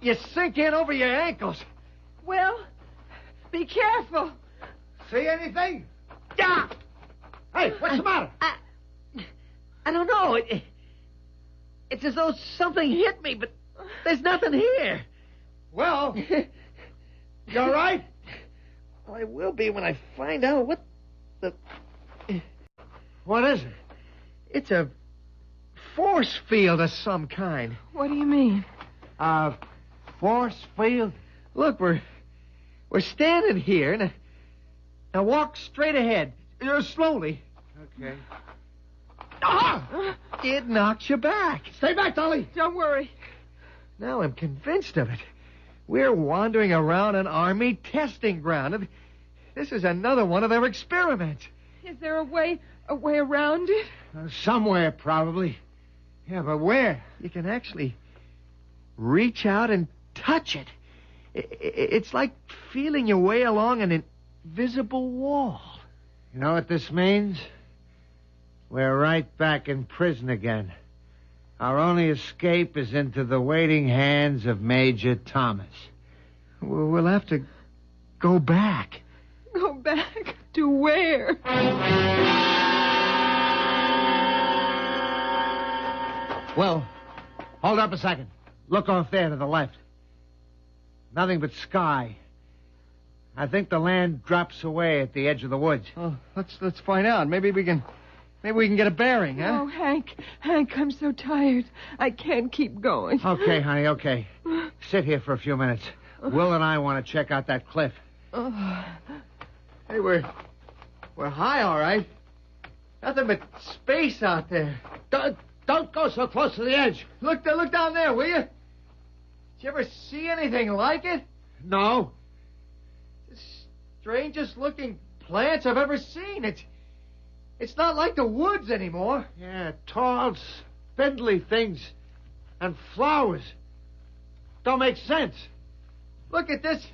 You sink in over your ankles. Well, be careful. See anything? Yeah! Hey, what's the matter? I don't know. It's as though something hit me, but there's nothing here. Well, you all right? Well, I will be when I find out what the... What is it? It's a force field of some kind. What do you mean? Force field? Look, we're standing here. Now walk straight ahead. Slowly. Okay. Ah! It knocks you back. Stay back, Dolly. Don't worry. Now I'm convinced of it. We're wandering around an army testing ground. This is another one of their experiments. Is there a way around it? Somewhere, probably. Yeah, but where? You can actually reach out and touch it. It's like feeling your way along an invisible wall. You know what this means? We're right back in prison again. Our only escape is into the waiting hands of Major Thomas. We'll have to go back. Go back to where? Well, hold up a second. Look off there to the left. Nothing but sky. I think the land drops away at the edge of the woods. Oh, let's find out. Maybe we can get a bearing, huh? Oh, Hank, I'm so tired. I can't keep going. Okay, honey, okay. Sit here for a few minutes. Will and I want to check out that cliff. Hey, we're high, all right. Nothing but space out there. Don't go so close to the edge. Look down there, will you? Did you ever see anything like it? No. The strangest looking plants I've ever seen. It's not like the woods anymore. Yeah, tall, spindly things. And flowers. Don't make sense. Look at this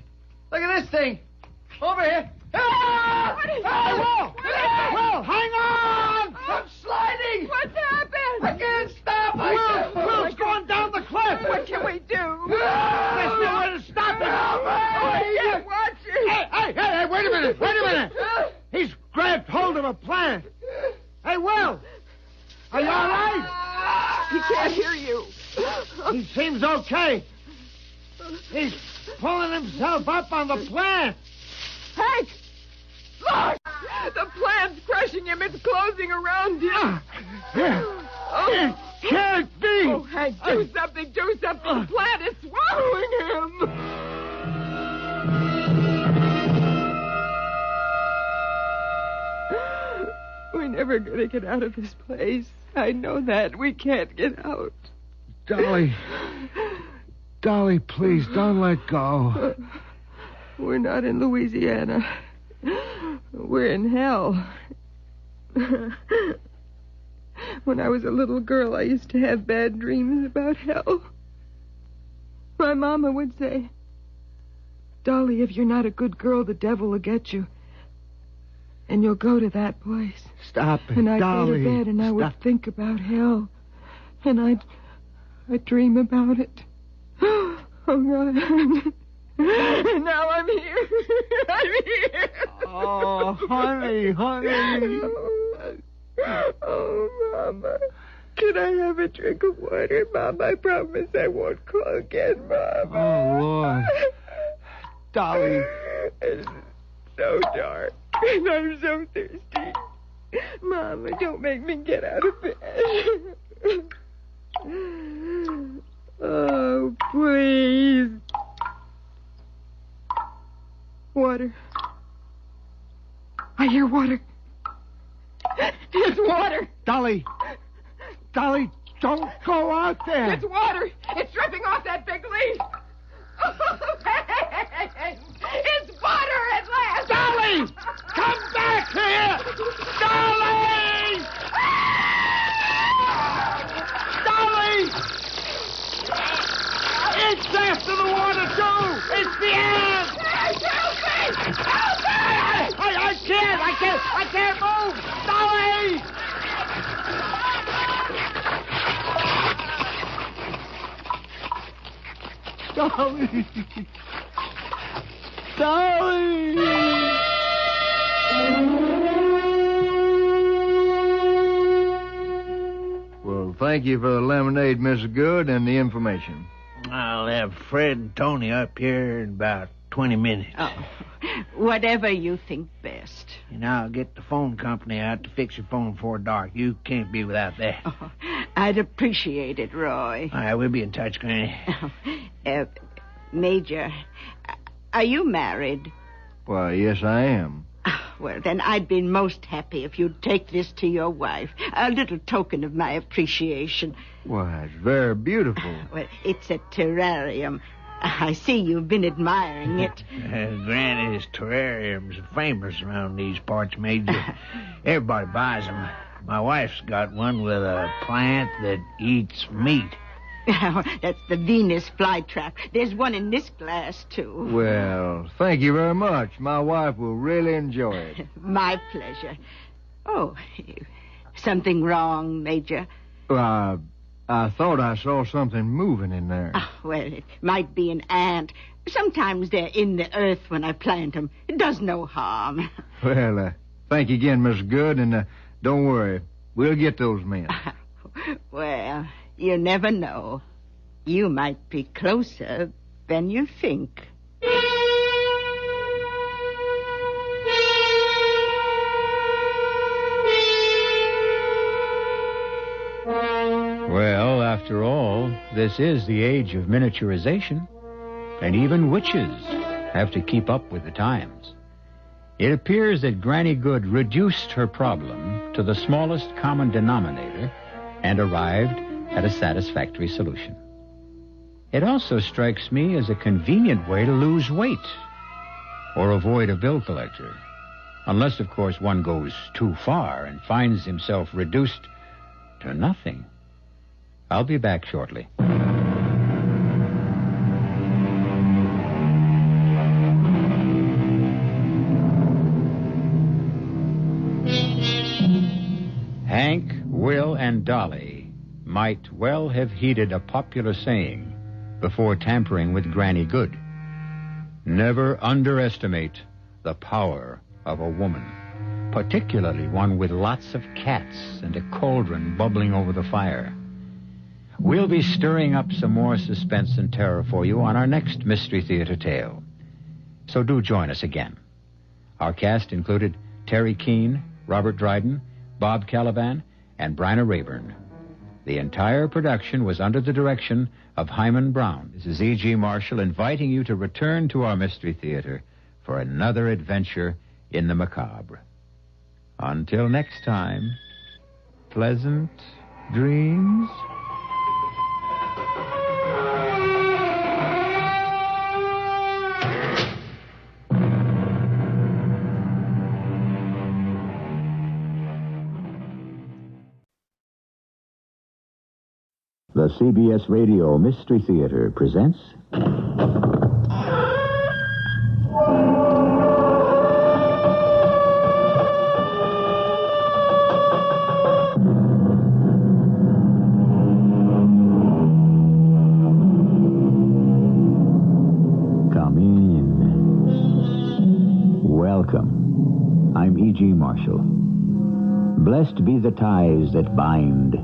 thing. Over here. Ah! What is that? Will, hang on! I'm sliding! What's happened? I can't stop! Will's going down the cliff! What can we do? There's no way to stop him! I can't watch it! Hey, wait a minute! He's grabbed hold of a plant. Hey, Will! Are you all right? He can't hear you. He seems okay. He's pulling himself up on the plant. Hank! Look! The plant's crushing him. It's closing around him. It can't be! Oh, Hank, do something. The plant is swallowing him. We're never going to get out of this place. I know that. We can't get out. Dolly, please, don't let go. We're not in Louisiana. We're in hell. When I was a little girl, I used to have bad dreams about hell. My mama would say, Dolly, if you're not a good girl, the devil will get you. And you'll go to that place. Stop it, and I'd Dolly. go to bed and I would think about hell. And I'd dream about it. Oh, God. And now I'm here. Oh, honey. Oh, Mama. Can I have a drink of water, Mom? I promise I won't call again, Mama. Oh, Lord. Dolly. It's so dark. And I'm so thirsty. Mama, don't make me get out of bed. Oh, please. Water. I hear water. It's water. Dolly, don't go out there. It's water. It's dripping off that big leaf. It's water at last. Dolly, come back here. Dolly! It's after the water, too. It's the ant. Help me! I can't move. Dolly! Dolly! Well, thank you for the lemonade, Mr. Good, and the information. I'll have Fred and Tony up here in about 20 minutes. Oh, whatever you think best. And I'll get the phone company out to fix your phone before dark. You can't be without that. Oh, I'd appreciate it, Roy. All right, we'll be in touch, Granny. Major, are you married? Why, yes, I am. Well, then I'd be most happy if you'd take this to your wife. A little token of my appreciation. Why, it's very beautiful. Well, it's a terrarium. I see you've been admiring it. Granny's terrariums are famous around these parts, Major. Everybody buys them. My wife's got one with a plant that eats meat. That's the Venus flytrap. There's one in this glass, too. Well, thank you very much. My wife will really enjoy it. My pleasure. Oh, something wrong, Major? I thought I saw something moving in there. Well, it might be an ant. Sometimes they're in the earth when I plant them. It does no harm. Well, thank you again, Miss Good, and don't worry. We'll get those men. Well, you never know. You might be closer than you think. Well, after all, this is the age of miniaturization, and even witches have to keep up with the times. It appears that Granny Good reduced her problem to the smallest common denominator and arrived at a satisfactory solution. It also strikes me as a convenient way to lose weight or avoid a bill collector, unless, of course, one goes too far and finds himself reduced to nothing. I'll be back shortly. Hank, Will, and Dolly might well have heeded a popular saying before tampering with Granny Good. Never underestimate the power of a woman, particularly one with lots of cats and a cauldron bubbling over the fire. We'll be stirring up some more suspense and terror for you on our next Mystery Theater tale. So do join us again. Our cast included Terry Keane, Robert Dryden, Bob Caliban, and Bryna Rayburn. The entire production was under the direction of Hyman Brown. This is E.G. Marshall inviting you to return to our Mystery Theater for another adventure in the macabre. Until next time, pleasant dreams. The CBS Radio Mystery Theater presents... Come in. Welcome. I'm E.G. Marshall. Blessed be the ties that bind.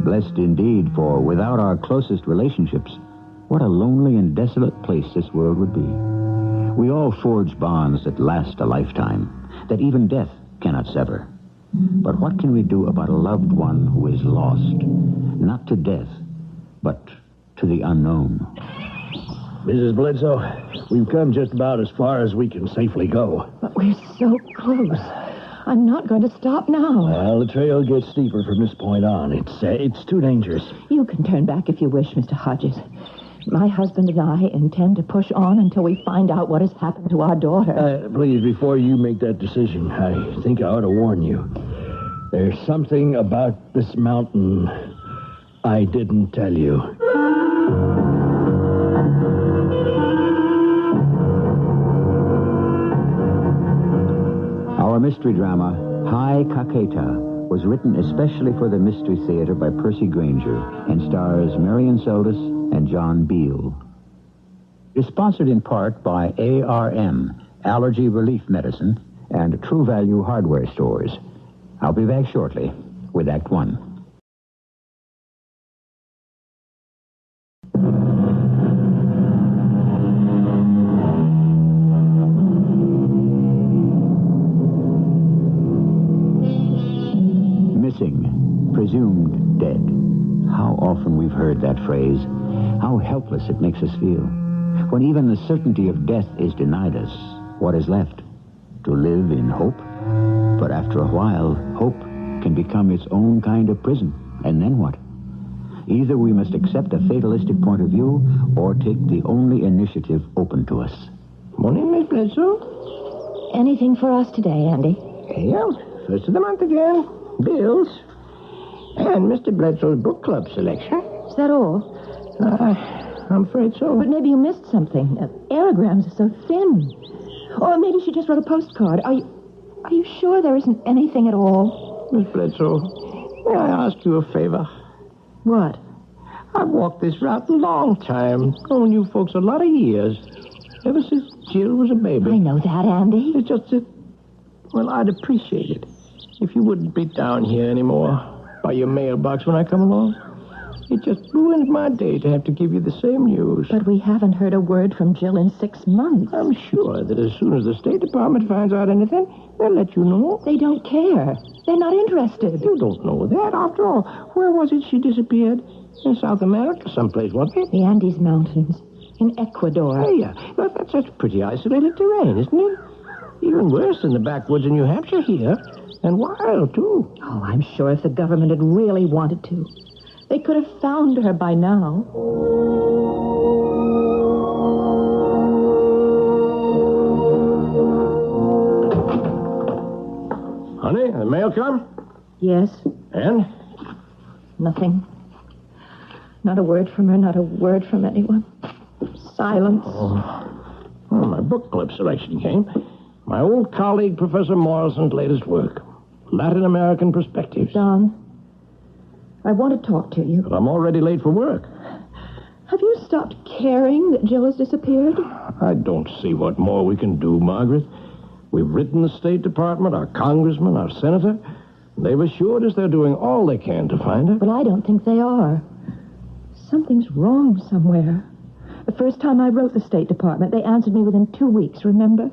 Blessed indeed, for without our closest relationships, what a lonely and desolate place this world would be. We all forge bonds that last a lifetime, that even death cannot sever. But what can we do about a loved one who is lost, not to death, but to the unknown? Mrs. Bledsoe, we've come just about as far as we can safely go. But we're so close. I'm not going to stop now. Well, the trail gets steeper from this point on. It's too dangerous. You can turn back if you wish, Mr. Hodges. My husband and I intend to push on until we find out what has happened to our daughter. Please, before you make that decision, I think I ought to warn you. There's something about this mountain I didn't tell you. Our mystery drama, CAQUETA, was written especially for the Mystery Theater by Percy Granger and stars Marion Seldes and John Beale. It is sponsored in part by ARM, Allergy Relief Medicine, and True Value Hardware Stores. I'll be back shortly with Act One. Presumed dead. How often we've heard that phrase. How helpless it makes us feel. When even the certainty of death is denied us, what is left? To live in hope? But after a while, hope can become its own kind of prison. And then what? Either we must accept a fatalistic point of view or take the only initiative open to us. Morning, Miss Bledsoe. Anything for us today, Andy? Yeah, first of the month again. Bills. And Mr. Bledsoe's book club selection. Is that all? I'm afraid so. But maybe you missed something. Aerograms are so thin. Or maybe she just wrote a postcard. Are you sure there isn't anything at all? Miss Bledsoe, may I ask you a favor? What? I've walked this route a long time. Known you folks a lot of years. Ever since Jill was a baby. I know that, Andy. It's just that, well, I'd appreciate it if you wouldn't be down here anymore by your mailbox when I come along. It just ruins my day to have to give you the same news. But we haven't heard a word from Jill in 6 months. I'm sure that as soon as the State Department finds out anything, they'll let you know. They don't care. They're not interested. You don't know that. After all, where was it she disappeared? In South America, someplace, wasn't it? The Andes Mountains. In Ecuador. Hey, that's such pretty isolated terrain, isn't it? Even worse than the backwoods in New Hampshire here. And wild, too. Oh, I'm sure if the government had really wanted to, they could have found her by now. Honey, the mail come? Yes. And? Nothing. Not a word from her, not a word from anyone. Silence. Well, my book club selection came. My old colleague, Professor Morrison's latest work. Latin American Perspectives. Don, I want to talk to you. But I'm already late for work. Have you stopped caring that Jill has disappeared? I don't see what more we can do, Margaret. We've written the State Department, our congressman, our senator. They've assured us they're doing all they can to find her. But I don't think they are. Something's wrong somewhere. The first time I wrote the State Department, they answered me within 2 weeks, remember?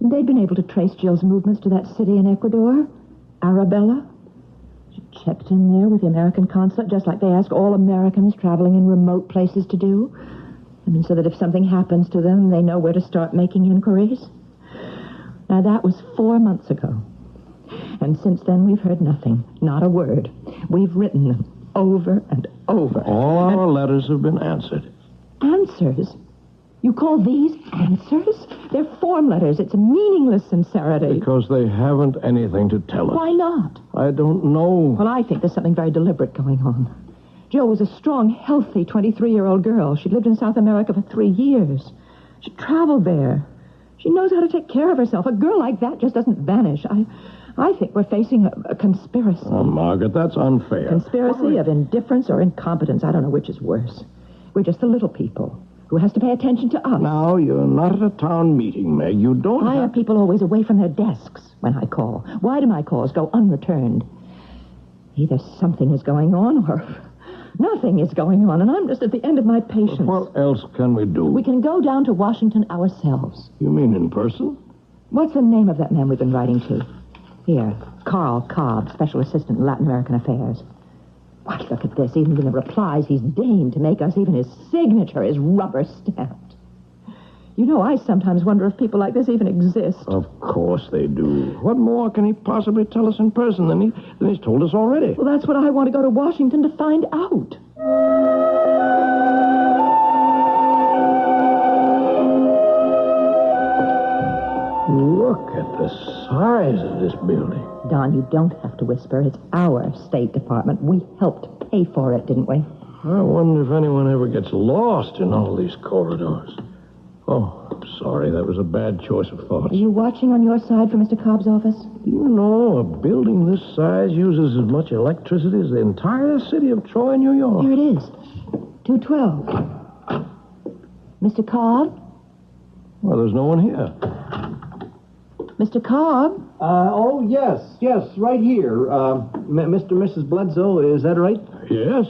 They'd been able to trace Jill's movements to that city in Ecuador, Arabella. She checked in there with the American consulate, just like they ask all Americans traveling in remote places to do. I mean, so that if something happens to them, they know where to start making inquiries. Now, that was 4 months ago. And since then, we've heard nothing. Not a word. We've written them over and over. All our letters have been answered. Answers? You call these answers? They're form letters. It's a meaningless sincerity. Because they haven't anything to tell us. Why not? I don't know. Well, I think there's something very deliberate going on. Jill was a strong, healthy 23-year-old girl. She'd lived in South America for 3 years. She traveled there. She knows how to take care of herself. A girl like that just doesn't vanish. I think we're facing a conspiracy. Oh, Margaret, that's unfair. Conspiracy of indifference or incompetence. I don't know which is worse. We're just the little people who has to pay attention to us. Now, you're not at a town meeting, Meg. You don't Why are people always away from their desks when I call? Why do my calls go unreturned? Either something is going on or nothing is going on, and I'm just at the end of my patience. What else can we do? We can go down to Washington ourselves. You mean in person? What's the name of that man we've been writing to? Here, Carl Cobb, Special Assistant in Latin American Affairs. Why, look at this. Even in the replies, he's deigned to make us even his signature is rubber stamped. You know, I sometimes wonder if people like this even exist. Of course they do. What more can he possibly tell us in person than he's told us already? Well, that's what I want to go to Washington to find out. Look at the size of this building. Don, you don't have to whisper. It's our State Department. We helped pay for it, didn't we? I wonder if anyone ever gets lost in all these corridors. Oh, I'm sorry. That was a bad choice of thoughts. Are you watching on your side for Mr. Cobb's office? Do you know a building this size uses as much electricity as the entire city of Troy, New York? Here it is. 212. Mr. Cobb? Well, there's no one here. Mr. Cobb? Yes, right here. Mr. and Mrs. Bledsoe, is that right? Yes.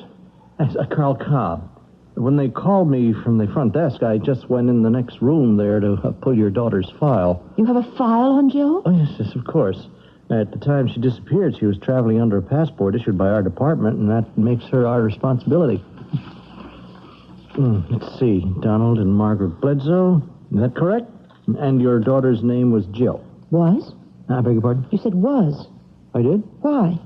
Yes, Carl Cobb. When they called me from the front desk, I just went in the next room there to pull your daughter's file. You have a file on Jill? Oh, yes, of course. At the time she disappeared, she was traveling under a passport issued by our department, and that makes her our responsibility. Let's see. Donald and Margaret Bledsoe. Is that correct? And your daughter's name was Jill. Was? I beg your pardon? You said was. I did? Why?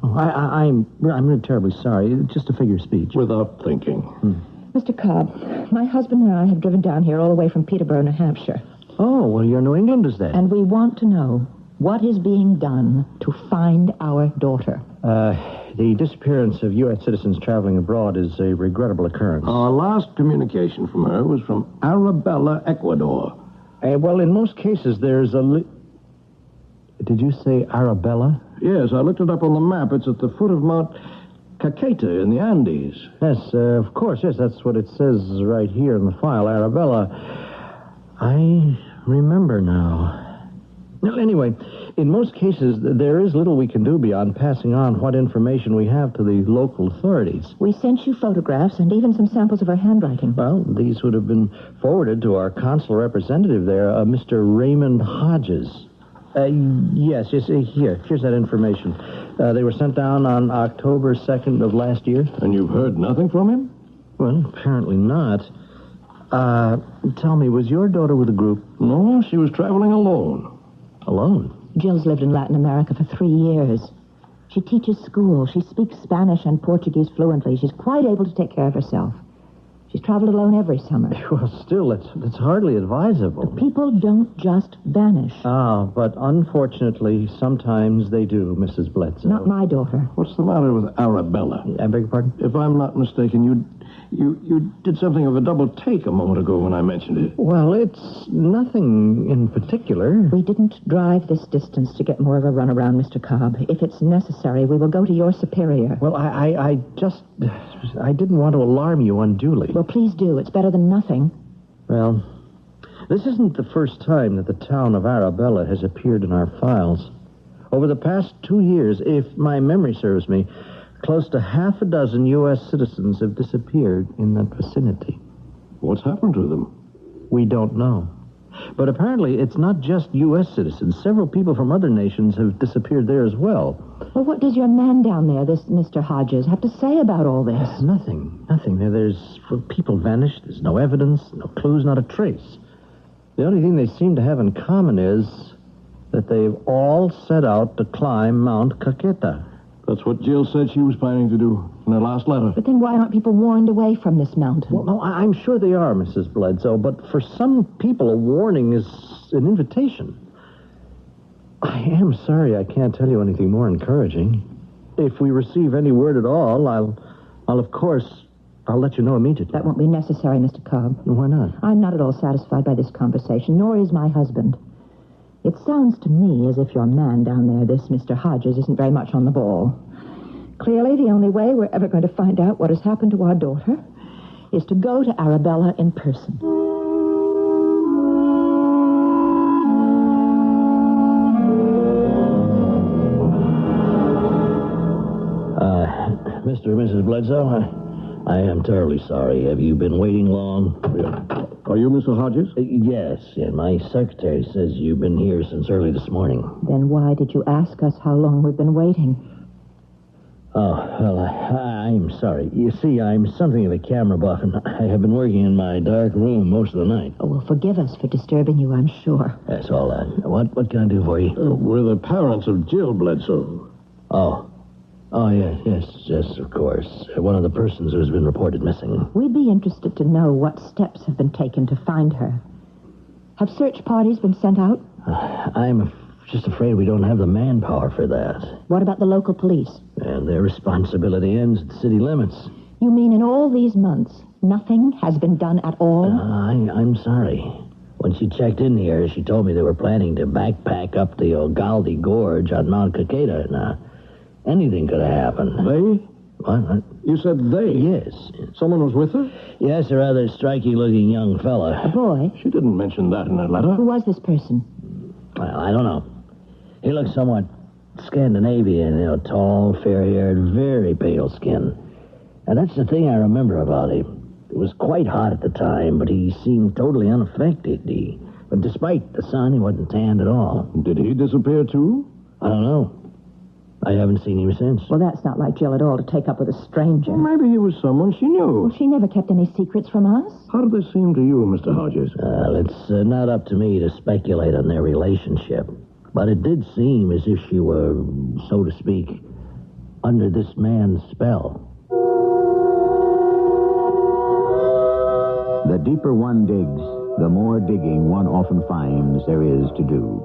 Oh, I'm really terribly sorry. Just a figure of speech. Without thinking. Mr. Cobb, my husband and I have driven down here all the way from Peterborough, New Hampshire. Oh, well, you're New Englanders then. And we want to know what is being done to find our daughter. The disappearance of U.S. citizens traveling abroad is a regrettable occurrence. Our last communication from her was from Arabella, Ecuador. Well, in most cases, there's a... Did you say Arabella? Yes, I looked it up on the map. It's at the foot of Mount... CAQUETA in the Andes. Yes, of course, yes, that's what it says right here in the file, Arabella. I remember now. Now, anyway, in most cases, there is little we can do beyond passing on what information we have to the local authorities. We sent you photographs and even some samples of her handwriting. Well, these would have been forwarded to our consular representative there, Mr. Raymond Hodges. Yes, here's that information. They were sent down on October 2nd of last year. And you've heard nothing from him? Well, apparently not. Tell me, was your daughter with a group? No, she was traveling alone. Alone? Jill's lived in Latin America for 3 years. She teaches school. She speaks Spanish and Portuguese fluently. She's quite able to take care of herself. She's traveled alone every summer. Well, still, it's hardly advisable. People don't just vanish. But unfortunately, sometimes they do, Mrs. Bledsoe. Not my daughter. What's the matter with Arabella? I beg your pardon? If I'm not mistaken, you did something of a double take a moment ago when I mentioned it. Well, it's nothing in particular. We didn't drive this distance to get more of a runaround, Mr. Cobb. If it's necessary, we will go to your superior. Well, I didn't want to alarm you unduly. Well, please do. It's better than nothing. Well, this isn't the first time that the town of Arabella has appeared in our files. Over the past 2 years, if my memory serves me, close to half a dozen U.S. citizens have disappeared in that vicinity. What's happened to them? We don't know. But apparently it's not just U.S. citizens. Several people from other nations have disappeared there as well. Well, what does your man down there, this Mr. Hodges, have to say about all this? Nothing. People vanished. There's no evidence, no clues, not a trace. The only thing they seem to have in common is that they've all set out to climb Mount CAQUETA. That's what Jill said she was planning to do in her last letter. But then why aren't people warned away from this mountain? Well, no, I'm sure they are, Mrs. Bledsoe, but for some people, a warning is an invitation. I am sorry I can't tell you anything more encouraging. If we receive any word at all, I'll let you know immediately. That won't be necessary, Mr. Cobb. Why not? I'm not at all satisfied by this conversation, nor is my husband. It sounds to me as if your man down there, this Mr. Hodges, isn't very much on the ball. Clearly, the only way we're ever going to find out what has happened to our daughter is to go to Arabella in person. Mr. and Mrs. Bledsoe, I am terribly sorry. Have you been waiting long? Are you Mr. Hodges? Yes, and my secretary says you've been here since early this morning. Then why did you ask us how long we've been waiting? Oh, well, I'm sorry. You see, I'm something of a camera buff, and I have been working in my dark room most of the night. Oh, well, forgive us for disturbing you, I'm sure. That's all right. What can I do for you? We're the parents of Jill Bledsoe. Oh, yes, of course. One of the persons who has been reported missing. We'd be interested to know what steps have been taken to find her. Have search parties been sent out? I'm just afraid we don't have the manpower for that. What about the local police? And their responsibility ends at the city limits. You mean in all these months, nothing has been done at all? I'm sorry. When she checked in here, she told me they were planning to backpack up the Ugalde Gorge on Mount CAQUETA. Now, anything could have happened. They? What? You said they? Yes. Someone was with her? Yes, a rather striky-looking young fella. A boy? She didn't mention that in her letter. Who was this person? Well, I don't know. He looked somewhat Scandinavian, tall, fair-haired, very pale skin. And that's the thing I remember about him. It was quite hot at the time, but he seemed totally unaffected. But despite the sun, he wasn't tanned at all. Did he disappear, too? I don't know. I haven't seen him since. Well, that's not like Jill at all to take up with a stranger. Well, maybe he was someone she knew. Well, she never kept any secrets from us. How did this seem to you, Mr. Hodges? It's not up to me to speculate on their relationship. But it did seem as if she were, so to speak, under this man's spell. The deeper one digs, the more digging one often finds there is to do.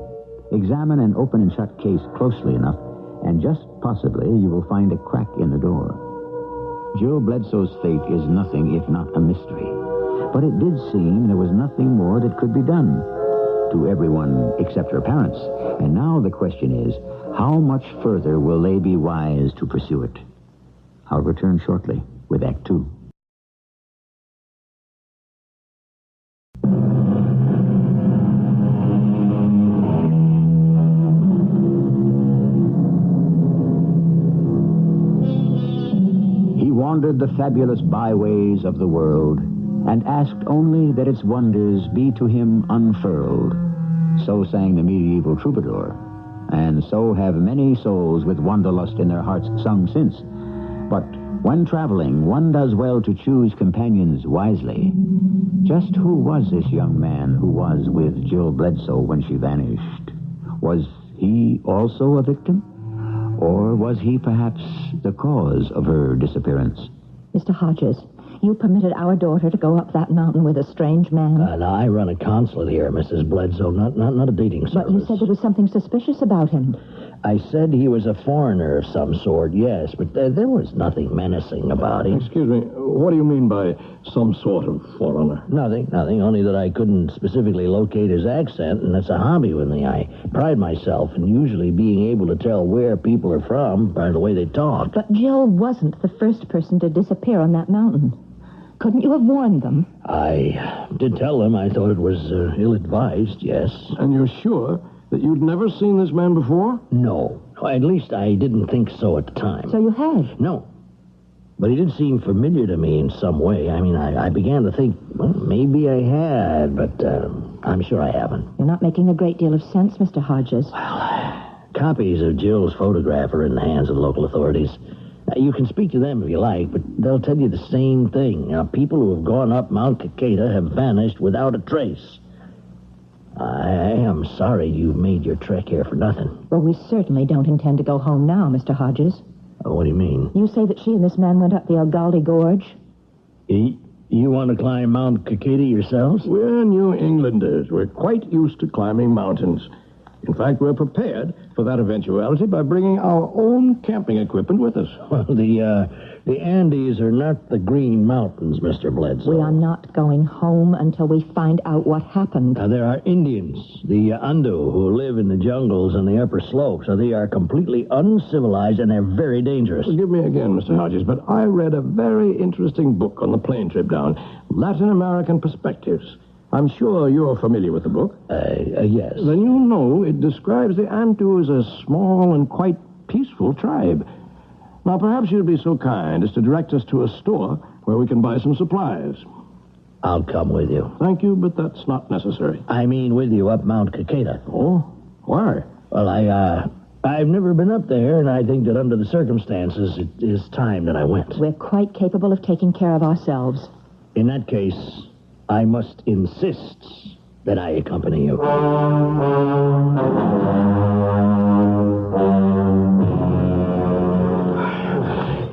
Examine an open and shut case closely enough, and just possibly you will find a crack in the door. Jill Bledsoe's fate is nothing if not a mystery. But it did seem there was nothing more that could be done to everyone except her parents. And now the question is, how much further will they be wise to pursue it? I'll return shortly with Act Two. He wandered the fabulous byways of the world and asked only that its wonders be to him unfurled. So sang the medieval troubadour, and so have many souls with wanderlust in their hearts sung since. But when traveling, one does well to choose companions wisely. Just who was this young man who was with Jill Bledsoe when she vanished? Was he also a victim? Or was he perhaps the cause of her disappearance? Mr. Hodges, you permitted our daughter to go up that mountain with a strange man. Now, I run a consulate here, Mrs. Bledsoe, not a dating service. But you said there was something suspicious about him. I said he was a foreigner of some sort, yes, but there was nothing menacing about him. Excuse me, what do you mean by some sort of foreigner? Nothing, only that I couldn't specifically locate his accent, and that's a hobby with me. I pride myself in usually being able to tell where people are from by the way they talk. But Jill wasn't the first person to disappear on that mountain. Couldn't you have warned them? I did tell them I thought it was ill-advised, yes. And you're sure that you'd never seen this man before? No. At least I didn't think so at the time. So you have? No. But he did seem familiar to me in some way. I mean, I began to think, well, maybe I had, but I'm sure I haven't. You're not making a great deal of sense, Mr. Hodges. Well, copies of Jill's photograph are in the hands of the local authorities. You can speak to them if you like, but they'll tell you the same thing. People who have gone up Mount CAQUETA have vanished without a trace. I am sorry you made your trek here for nothing. Well, we certainly don't intend to go home now, Mr. Hodges. What do you mean? You say that she and this man went up the Algaldi Gorge? You want to climb Mount CAQUETA yourselves? We're New Englanders. We're quite used to climbing mountains. In fact, we're prepared for that eventuality by bringing our own camping equipment with us. Well, the Andes are not the Green Mountains, Mr. Bledsoe. We are not going home until we find out what happened. Now, there are Indians, the Andu, who live in the jungles on the upper slopes. So they are completely uncivilized, and they're very dangerous. Forgive me again, Mr. Hodges, but I read a very interesting book on the plane trip down, Latin American Perspectives. I'm sure you're familiar with the book. Yes. Then you know it describes the Antu as a small and quite peaceful tribe. Now, perhaps you'd be so kind as to direct us to a store where we can buy some supplies. I'll come with you. Thank you, but that's not necessary. I mean with you up Mount CAQUETA. Oh? Why? Well, I've never been up there, and I think that under the circumstances, it is time that I went. We're quite capable of taking care of ourselves. In that case, I must insist that I accompany you.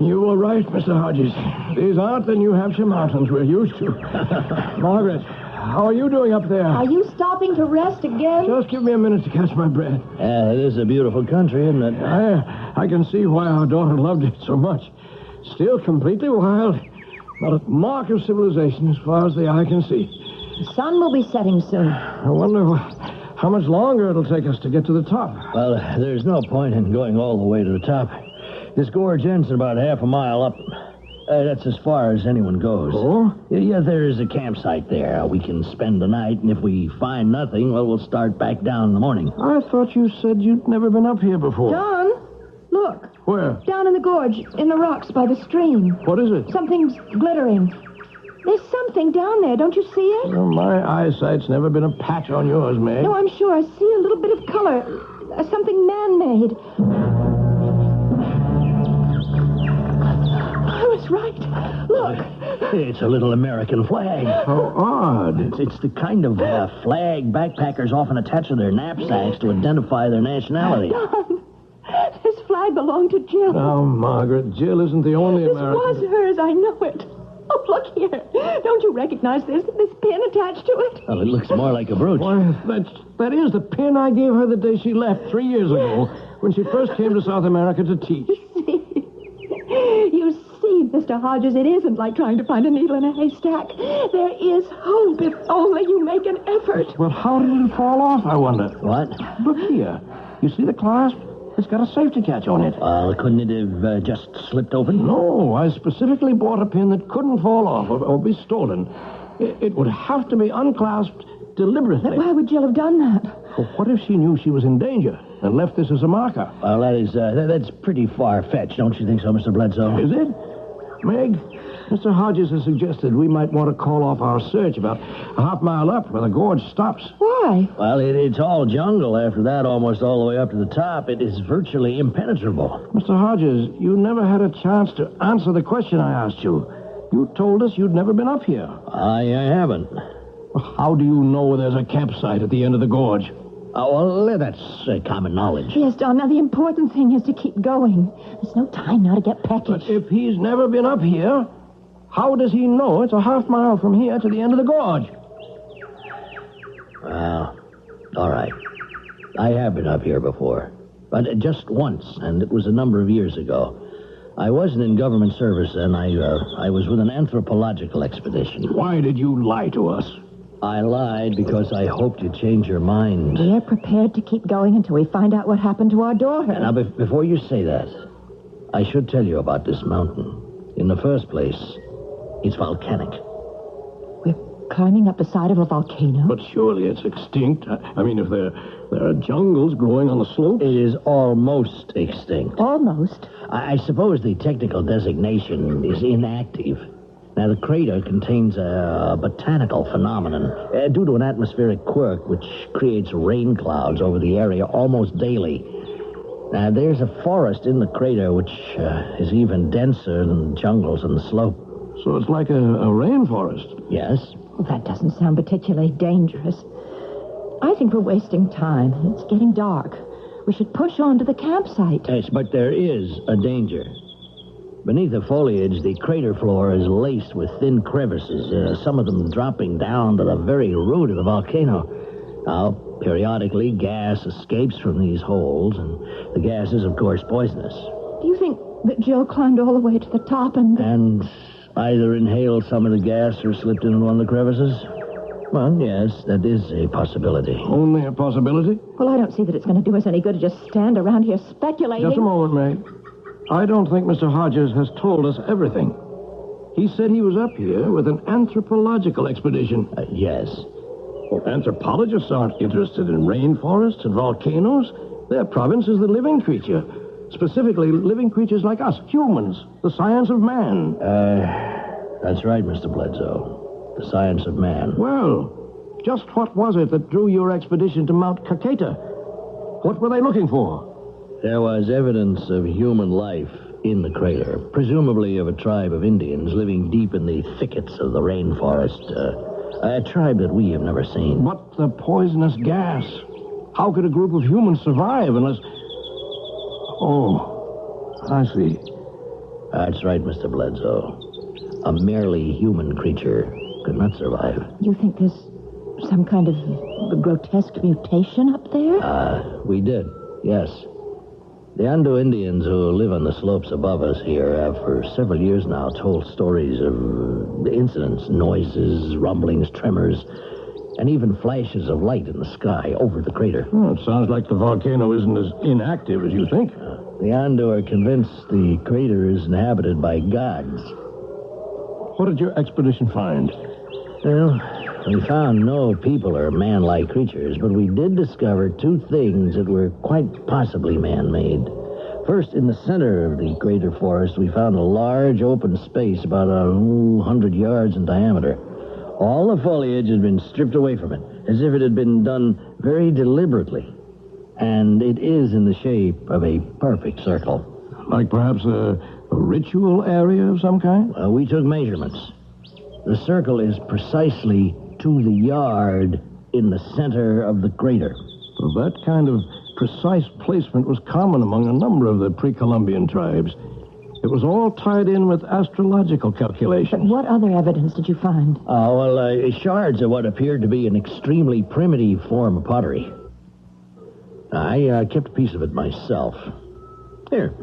You were right, Mr. Hodges. These aren't the New Hampshire mountains we're used to. Margaret, how are you doing up there? Are you stopping to rest again? Just give me a minute to catch my breath. It is a beautiful country, isn't it? I can see why our daughter loved it so much. Still completely wild. Not a mark of civilization as far as the eye can see. The sun will be setting soon. I wonder how much longer it'll take us to get to the top. Well, there's no point in going all the way to the top. This gorge ends in about half a mile up. That's as far as anyone goes. Oh? Yeah, there is a campsite there. We can spend the night, and if we find nothing, well, we'll start back down in the morning. I thought you said you'd never been up here before. John, look. Where? Down in the gorge, in the rocks by the stream. What is it? Something's glittering. There's something down there. Don't you see it? Well, my eyesight's never been a patch on yours, Meg. No, I'm sure. I see a little bit of color. Something man-made. I was right. Look. It's a little American flag. How odd. It's the kind of flag backpackers often attach to their knapsacks to identify their nationality. Don, this flag belonged to Jill. Now, Margaret, Jill isn't the only American. This was hers. I know it. Oh, look here. Don't you recognize this pin attached to it? Well, it looks more like a brooch. Why, that is the pin I gave her the day she left 3 years ago when she first came to South America to teach. You see, Mr. Hodges, it isn't like trying to find a needle in a haystack. There is hope if only you make an effort. Well, how did it fall off, I wonder? What? Look here. You see the clasp? It's got a safety catch on it. Couldn't it have just slipped open? No, I specifically bought a pin that couldn't fall off or be stolen. It would have to be unclasped deliberately. But why would Jill have done that? Well, what if she knew she was in danger and left this as a marker? Well, that's pretty far-fetched, don't you think so, Mr. Bledsoe? Is it? Meg, Mr. Hodges has suggested we might want to call off our search about a half-mile up where the gorge stops. Why? Well, it's all jungle after that, almost all the way up to the top. It is virtually impenetrable. Mr. Hodges, you never had a chance to answer the question I asked you. You told us you'd never been up here. I haven't. How do you know there's a campsite at the end of the gorge? Well, that's common knowledge. Yes, Don. Now, the important thing is to keep going. There's no time now to get peckish. But if he's never been up here, how does he know it's a half-mile from here to the end of the gorge? Well, all right. I have been up here before. But just once, and it was a number of years ago. I wasn't in government service, and I was with an anthropological expedition. Why did you lie to us? I lied because I hoped you'd change your mind. We're prepared to keep going until we find out what happened to our daughter. Now, before you say that, I should tell you about this mountain. In the first place, it's volcanic. We're climbing up the side of a volcano? But surely it's extinct. I mean, if there are jungles growing on the slopes. It is almost extinct. Almost? I suppose the technical designation is inactive. Now, the crater contains a botanical phenomenon due to an atmospheric quirk which creates rain clouds over the area almost daily. Now, there's a forest in the crater which is even denser than the jungles on the slope. So it's like a rainforest? Yes. Well, that doesn't sound particularly dangerous. I think we're wasting time. It's getting dark. We should push on to the campsite. Yes, but there is a danger. Beneath the foliage, the crater floor is laced with thin crevices, some of them dropping down to the very root of the volcano. Now, periodically, gas escapes from these holes, and the gas is, of course, poisonous. Do you think that Jill climbed all the way to the top and either inhaled some of the gas or slipped into one of the crevices? Well, yes, that is a possibility. Only a possibility? Well, I don't see that it's going to do us any good to just stand around here speculating. Just a moment, May. I don't think Mr. Hodges has told us everything. He said he was up here with an anthropological expedition. Yes. Well, anthropologists aren't interested in rainforests and volcanoes. Their province is the living creature. Specifically, living creatures like us, humans. The science of man. That's right, Mr. Bledsoe. The science of man. Well, just what was it that drew your expedition to Mount CAQUETA? What were they looking for? There was evidence of human life in the crater, presumably of a tribe of Indians living deep in the thickets of the rainforest. A tribe that we have never seen. But the poisonous gas. How could a group of humans survive unless... Oh, I see. That's right, Mr. Bledsoe. A merely human creature could not survive. You think there's some kind of grotesque mutation up there? We did, yes. The Ando Indians who live on the slopes above us here have for several years now told stories of incidents, noises, rumblings, tremors, and even flashes of light in the sky over the crater. Well, it sounds like the volcano isn't as inactive as you think. The Ando are convinced the crater is inhabited by gods. What did your expedition find? Well, we found no people or man-like creatures, but we did discover two things that were quite possibly man-made. First, in the center of the crater forest, we found a large open space about 100 yards in diameter. All the foliage had been stripped away from it, as if it had been done very deliberately. And it is in the shape of a perfect circle. Like perhaps a ritual area of some kind? We took measurements. The circle is precisely to the yard in the center of the crater. Well, that kind of precise placement was common among a number of the pre-Columbian tribes. It was all tied in with astrological calculations. But what other evidence did you find? Shards of what appeared to be an extremely primitive form of pottery. I kept a piece of it myself. Here,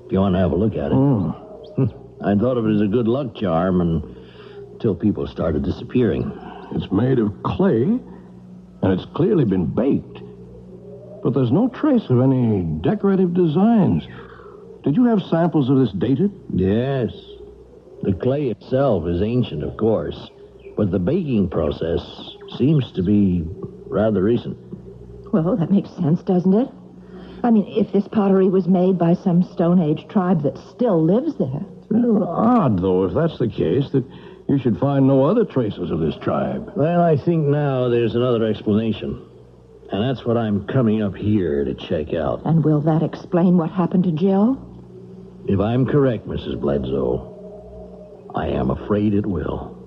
if you want to have a look at it. I thought of it as a good luck charm until people started disappearing. It's made of clay, and it's clearly been baked. But there's no trace of any decorative designs. Did you have samples of this dated? Yes. The clay itself is ancient, of course, but the baking process seems to be rather recent. Well, that makes sense, doesn't it? I mean, if this pottery was made by some Stone Age tribe that still lives there. Well, odd, though, if that's the case, that you should find no other traces of this tribe. Well, I think now there's another explanation. And that's what I'm coming up here to check out. And will that explain what happened to Jill? If I'm correct, Mrs. Bledsoe, I am afraid it will.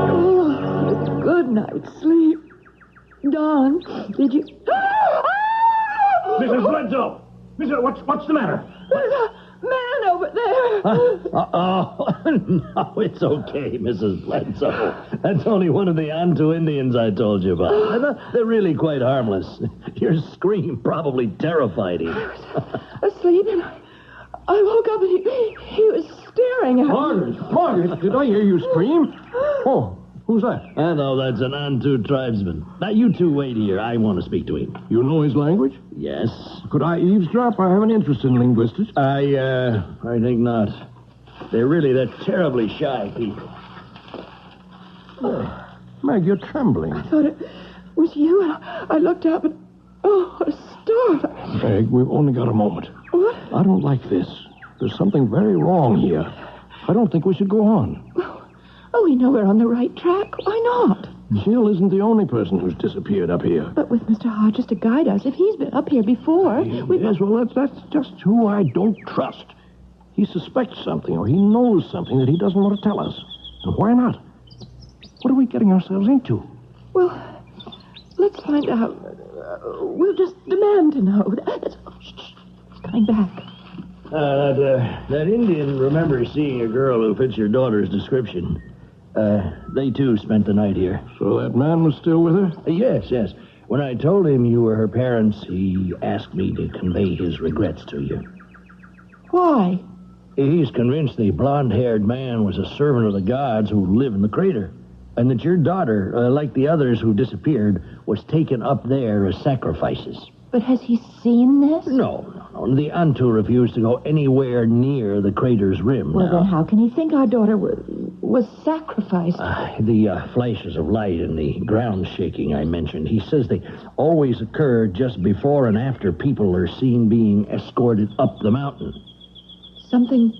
Oh, good night's sleep. Dawn, did you... Mrs. Bledsoe! What's the matter? There's a man over there. No, it's okay, Mrs. Bledsoe. That's only one of the Antu Indians I told you about. They're really quite harmless. Your scream probably terrified him. I was asleep, and I woke up, and he was staring at me. Margaret, did I hear you scream? Oh, who's that? I know that's an Antu tribesman. Now, you two wait here. I want to speak to him. You know his language? Yes. Could I eavesdrop? I have an interest in linguistics. I think not. They're terribly shy people. Oh, Meg, you're trembling. I thought it was you, and I looked up, and what a start. Meg, we've only got a moment. What? I don't like this. There's something very wrong here. I don't think we should go on. Oh, we know we're on the right track. Why not? Jill isn't the only person who's disappeared up here. But with Mr. Hodges to guide us, if he's been up here before... Yes, well, that's just who I don't trust. He suspects something, or he knows something that he doesn't want to tell us. And why not? What are we getting ourselves into? Well, let's find out. We'll just demand to know. Shh. He's coming back. That Indian remembers seeing a girl who fits your daughter's description. They, too, spent the night here. So that man was still with her? Yes. When I told him you were her parents, he asked me to convey his regrets to you. Why? He's convinced the blonde-haired man was a servant of the gods who live in the crater, and that your daughter, like the others who disappeared, was taken up there as sacrifices. But has he seen this? No. The Antu refused to go anywhere near the crater's rim. Well, then how can he think our daughter was sacrificed? The flashes of light and the ground shaking I mentioned, he says they always occur just before and after people are seen being escorted up the mountain. Something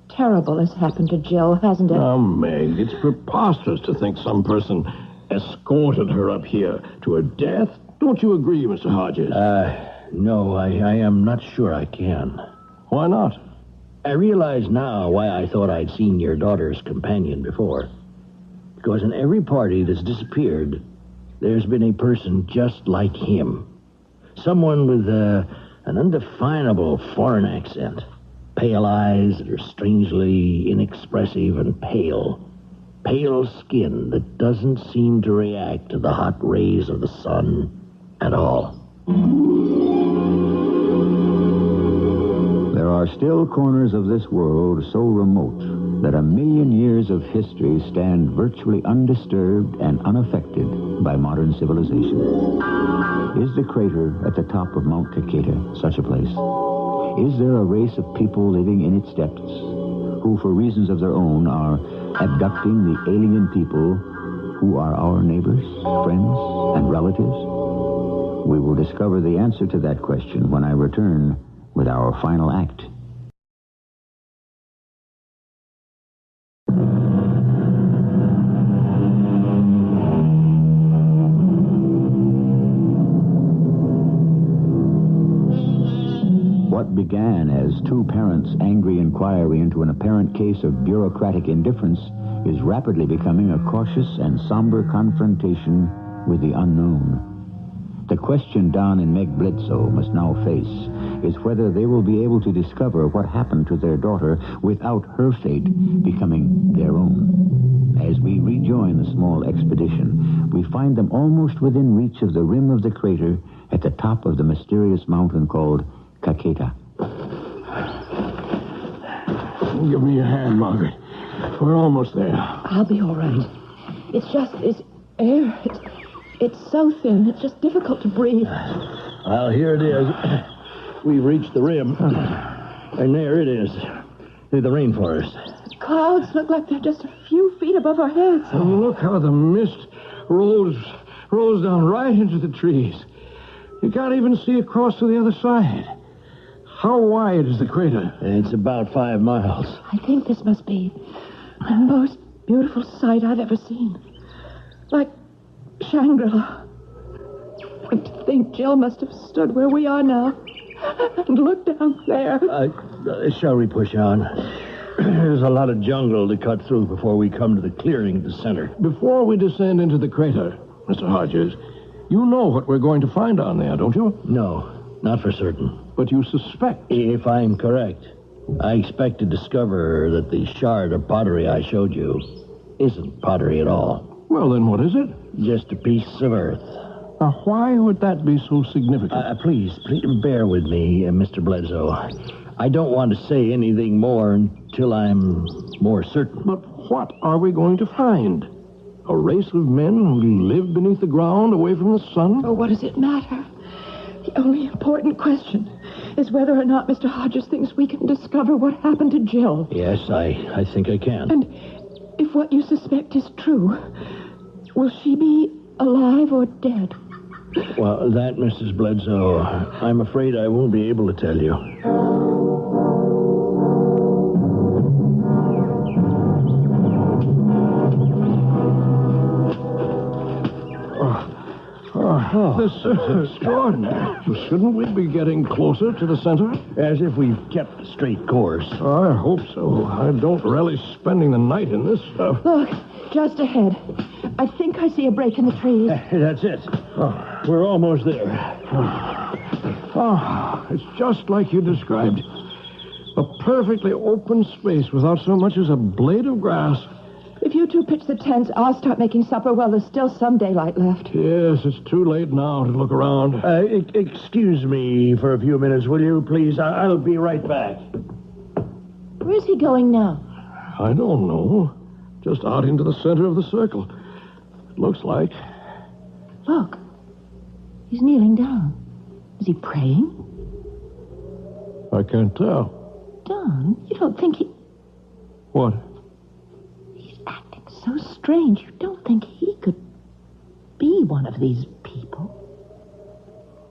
terrible has happened to Jill, hasn't it? Oh, Meg, it's preposterous to think some person escorted her up here to her death. Don't you agree, Mr. Hodges? No, I am not sure I can. Why not? I realize now why I thought I'd seen your daughter's companion before. Because in every party that's disappeared, there's been a person just like him. Someone with an undefinable foreign accent. Pale eyes that are strangely inexpressive and pale. Pale skin that doesn't seem to react to the hot rays of the sun at all. There are still corners of this world so remote that 1,000,000 years of history stand virtually undisturbed and unaffected by modern civilization. Is the crater at the top of Mount CAQUETA such a place? Is there a race of people living in its depths who, for reasons of their own, are abducting the alien people who are our neighbors, friends, and relatives? We will discover the answer to that question when I return with our final act. What began as two parents' angry inquiry into an apparent case of bureaucratic indifference is rapidly becoming a cautious and somber confrontation with the unknown. The question Don and Meg Bledsoe must now face is whether they will be able to discover what happened to their daughter without her fate becoming their own. As we rejoin the small expedition, we find them almost within reach of the rim of the crater at the top of the mysterious mountain called CAQUETA. Give me your hand, Margaret. We're almost there. I'll be all right. It's just this air. It's so thin. It's just difficult to breathe. Well, here it is. We've reached the rim. And there it is. Through the rainforest. Clouds look like they're just a few feet above our heads. And look how the mist rolls down right into the trees. You can't even see across to the other side. How wide is the crater? It's about 5 miles. I think this must be the most beautiful sight I've ever seen. Like Shangri-La. And to think Jill must have stood where we are now and looked down there. Shall we push on? There's a lot of jungle to cut through before we come to the clearing at the center. Before we descend into the crater, Mr. Hodges, you know what we're going to find down there, don't you? No, not for certain. But you suspect. If I'm correct, I expect to discover that the shard of pottery I showed you isn't pottery at all. Well, then what is it? Just a piece of earth. Now, why would that be so significant? Please bear with me, Mr. Bledsoe. I don't want to say anything more until I'm more certain. But what are we going to find? A race of men who live beneath the ground, away from the sun? Oh, what does it matter? The only important question is whether or not Mr. Hodges thinks we can discover what happened to Jill. Yes, I think I can. And if what you suspect is true, will she be alive or dead? Well, that, Mrs. Bledsoe, I'm afraid I won't be able to tell you. This is extraordinary. Shouldn't we be getting closer to the center? As if we've kept a straight course. I hope so. I don't relish spending the night in this stuff. Look, just ahead. I think I see a break in the trees. That's it. We're almost there. It's just like you described. A perfectly open space without so much as a blade of grass. If you two pitch the tents, I'll start making supper while there's still some daylight left. Yes, it's too late now to look around. Excuse me for a few minutes, will you, please? I'll be right back. Where's he going now? I don't know. Just out into the center of the circle. It looks like. Look. He's kneeling down. Is he praying? I can't tell. Don, you don't think he... What? So strange. You don't think he could be one of these people?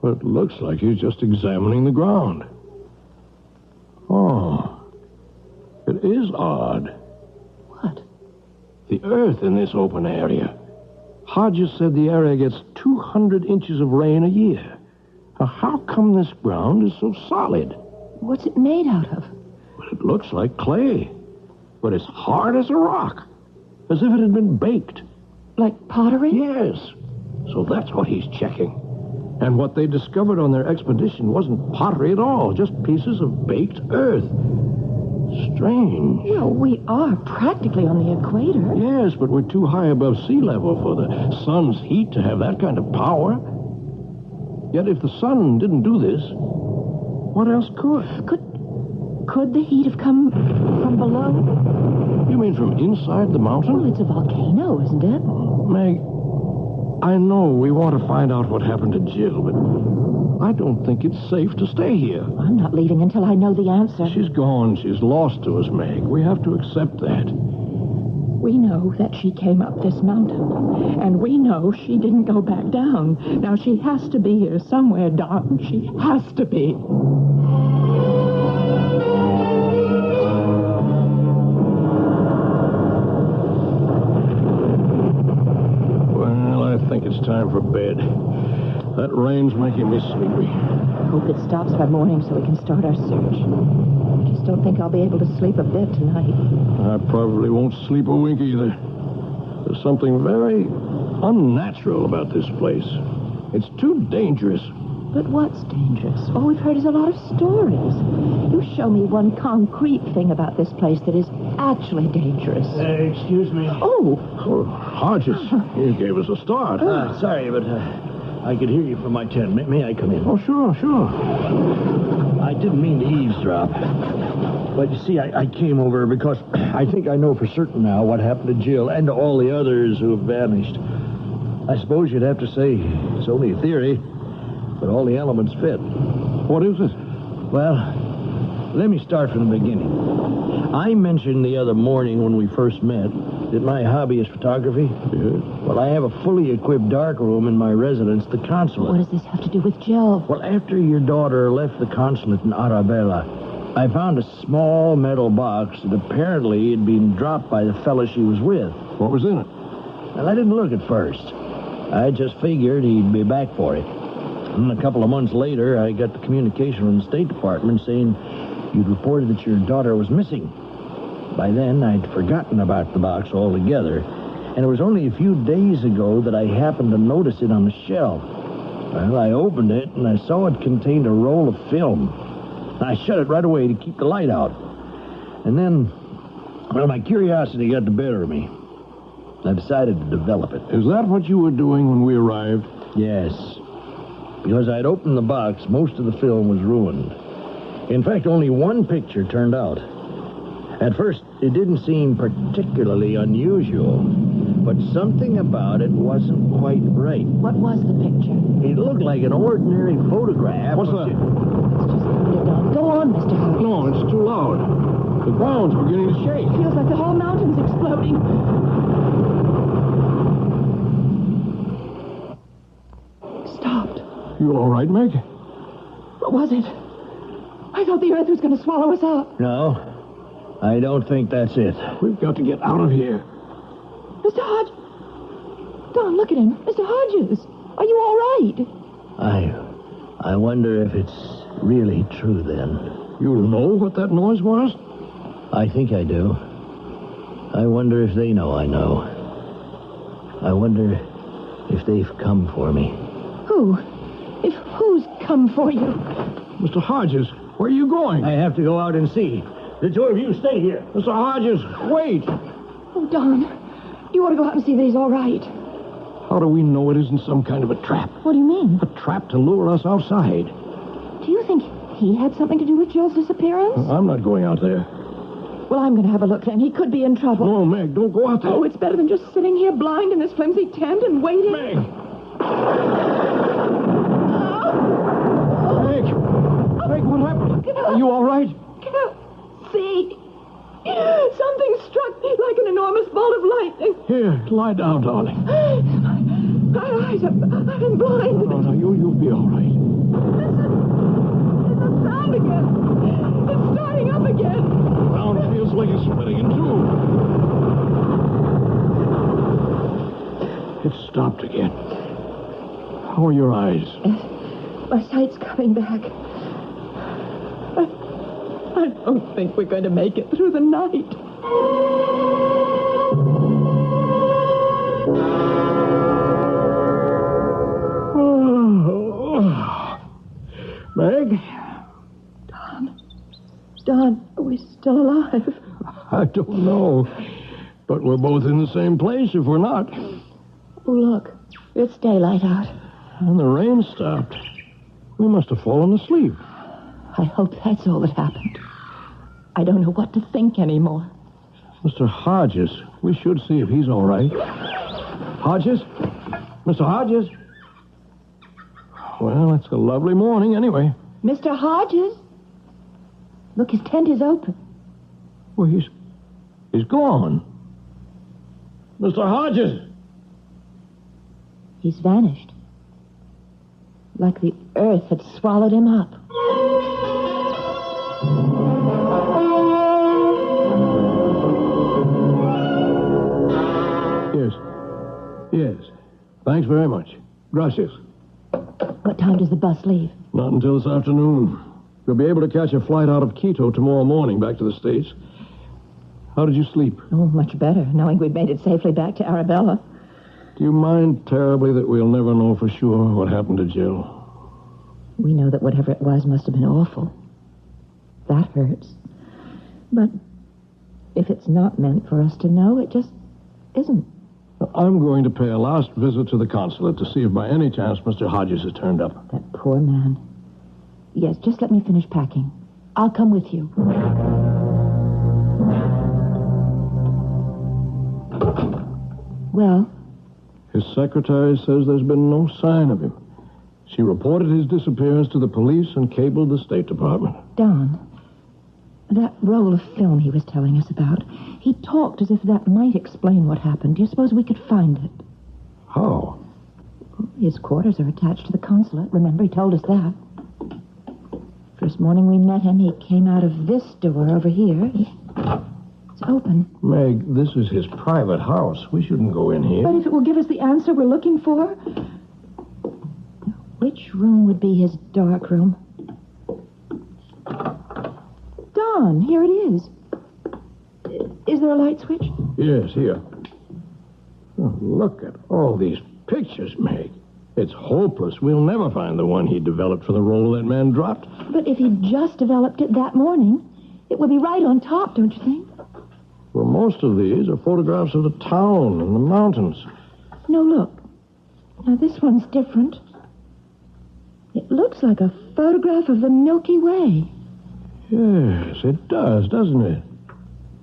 It looks like he's just examining the ground. Oh. It is odd. What? The earth in this open area. Hodges said the area gets 200 inches of rain a year. Now, how come this ground is so solid? What's it made out of? Well, it looks like clay. But it's hard as a rock. As if it had been baked. Like pottery? Yes. So that's what he's checking. And what they discovered on their expedition wasn't pottery at all, just pieces of baked earth. Strange. Well, we are practically on the equator. Yes, but we're too high above sea level for the sun's heat to have that kind of power. Yet if the sun didn't do this, what else could? Could the heat have come from below? You mean from inside the mountain? Well, it's a volcano, isn't it? Meg, I know we want to find out what happened to Jill, but I don't think it's safe to stay here. I'm not leaving until I know the answer. She's gone. She's lost to us, Meg. We have to accept that. We know that she came up this mountain, and we know she didn't go back down. Now, she has to be here somewhere, Don. She has to be. I think it's time for bed. That rain's making me sleepy. I hope it stops by morning so we can start our search. I just don't think I'll be able to sleep a bit tonight. I probably won't sleep a wink either. There's something very unnatural about this place. It's too dangerous. But what's dangerous? All we've heard is a lot of stories. You show me one concrete thing about this place that is actually dangerous. Excuse me. Oh, Hodges, you gave us a start. Sorry, but I could hear you from my tent. May I come in? Oh, sure. I didn't mean to eavesdrop. But you see, I came over because I think I know for certain now what happened to Jill and to all the others who have vanished. I suppose you'd have to say it's only a theory, but all the elements fit. What is it? Well, let me start from the beginning. I mentioned the other morning when we first met that my hobby is photography. Yes. Well, I have a fully equipped darkroom in my residence, the consulate. What does this have to do with Jill? Well, after your daughter left the consulate in Arabella, I found a small metal box that apparently had been dropped by the fellow she was with. What was in it? Well, I didn't look at first. I just figured he'd be back for it. And a couple of months later, I got the communication from the State Department saying you'd reported that your daughter was missing. By then, I'd forgotten about the box altogether, and it was only a few days ago that I happened to notice it on the shelf. Well, I opened it, and I saw it contained a roll of film. I shut it right away to keep the light out. And then, well, my curiosity got the better of me. I decided to develop it. Is that what you were doing when we arrived? Yes. Because I'd opened the box, most of the film was ruined. In fact, only one picture turned out. At first, it didn't seem particularly unusual, but something about it wasn't quite right. What was the picture? It looked like an ordinary photograph. What's that? Go on, Mr. Howard. No, it's too loud. The ground's beginning to shake. Feels like the whole mountain's exploding. Stopped. You all right, Meg? What was it? I thought the earth was going to swallow us up. No, I don't think that's it. We've got to get out of here. Mr. Hodge. Don, look at him. Mr. Hodges. Are you all right? I wonder if it's really true, then. You know what that noise was? I think I do. I wonder if they know I know. I wonder if they've come for me. Who? If who's come for you? Mr. Hodges, where are you going? I have to go out and see. The two of you stay here. Mr. Hodges, wait. Oh, Don. You ought to go out and see that he's all right. How do we know it isn't some kind of a trap? What do you mean? A trap to lure us outside. Do you think he had something to do with Jill's disappearance? I'm not going out there. Well, I'm going to have a look then. He could be in trouble. No, Meg, don't go out there. Oh, it's better than just sitting here blind in this flimsy tent and waiting. Meg! Meg! Meg, what happened? Are you all right? See? Something struck me like an enormous bolt of lightning. Here, lie down, darling. My eyes, I'm blind. No, you'll be all right. There's a sound again. It's starting up again. The ground feels like it's splitting in two. It stopped again. How are your eyes? My sight's coming back. I don't think we're going to make it through the night. Meg? Don, are we still alive? I don't know. But we're both in the same place if we're not. Oh, look. It's daylight out. And the rain stopped. We must have fallen asleep. I hope that's all that happened. I don't know what to think anymore. Mr. Hodges, we should see if he's all right. Hodges? Mr. Hodges? Well, it's a lovely morning anyway. Mr. Hodges? Look, his tent is open. Well, he's gone. Mr. Hodges! He's vanished. Like the earth had swallowed him up. Yes. Thanks very much. Gracias. What time does the bus leave? Not until this afternoon. We'll be able to catch a flight out of Quito tomorrow morning back to the States. How did you sleep? Oh, much better, knowing we'd made it safely back to Arabella. Do you mind terribly that we'll never know for sure what happened to Jill? We know that whatever it was must have been awful. That hurts. But if it's not meant for us to know, it just isn't. I'm going to pay a last visit to the consulate to see if by any chance Mr. Hodges has turned up. That poor man. Yes, just let me finish packing. I'll come with you. Well? His secretary says there's been no sign of him. She reported his disappearance to the police and cabled the State Department. Don, that roll of film he was telling us about, he talked as if that might explain what happened. Do you suppose we could find it? How? His quarters are attached to the consulate. Remember, he told us that. First morning we met him, he came out of this door over here. It's open. Meg, this is his private house. We shouldn't go in here. But if it will give us the answer we're looking for... Which room would be his dark room? Don, here it is. Is there a light switch? Yes, here. Oh, look at all these pictures, Meg. It's hopeless. We'll never find the one he developed for the role that man dropped. But if he just developed it that morning, it would be right on top, don't you think? Well, most of these are photographs of the town and the mountains. No, look. Now, this one's different. It looks like a photograph of the Milky Way. Yes, it does, doesn't it?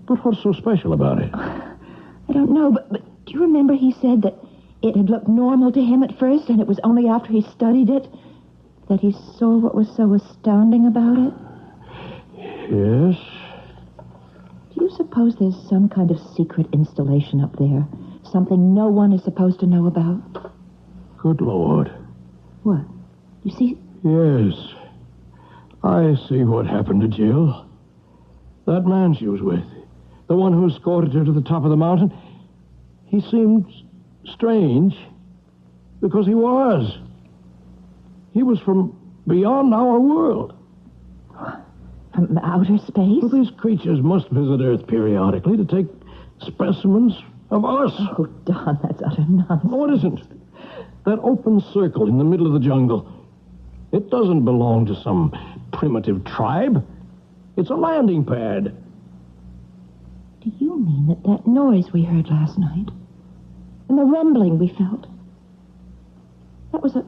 But what's so special about it? I don't know, but do you remember he said that it had looked normal to him at first, and it was only after he studied it that he saw what was so astounding about it? Yes. Do you suppose there's some kind of secret installation up there? Something no one is supposed to know about? Good Lord. What? You see? Yes. I see what happened to Jill. That man she was with, the one who escorted her to the top of the mountain, he seemed strange because he was. He was from beyond our world. From outer space? Well, these creatures must visit Earth periodically to take specimens of us. Oh, Don, that's utter nonsense. No, it isn't. That open circle in the middle of the jungle, it doesn't belong to some primitive tribe. It's a landing pad. Do you mean that noise we heard last night, and the rumbling we felt, that was a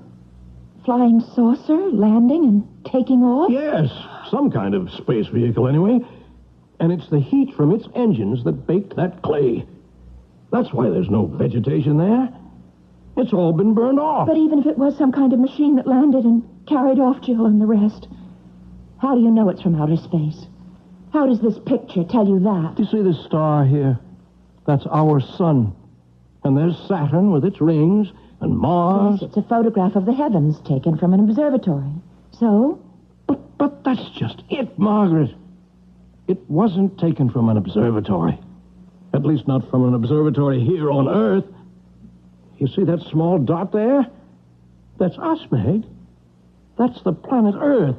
flying saucer landing and taking off? Yes, some kind of space vehicle anyway. And it's the heat from its engines that baked that clay. That's why there's no vegetation there. It's all been burned off. But even if it was some kind of machine that landed and carried off Jill and the rest, how do you know it's from outer space? How does this picture tell you that? You see this star here? That's our sun. And there's Saturn with its rings, and Mars. Yes, it's a photograph of the heavens taken from an observatory. So? But that's just it, Margaret. It wasn't taken from an observatory. At least not from an observatory here on Earth. You see that small dot there? That's us, Meg. That's the planet Earth.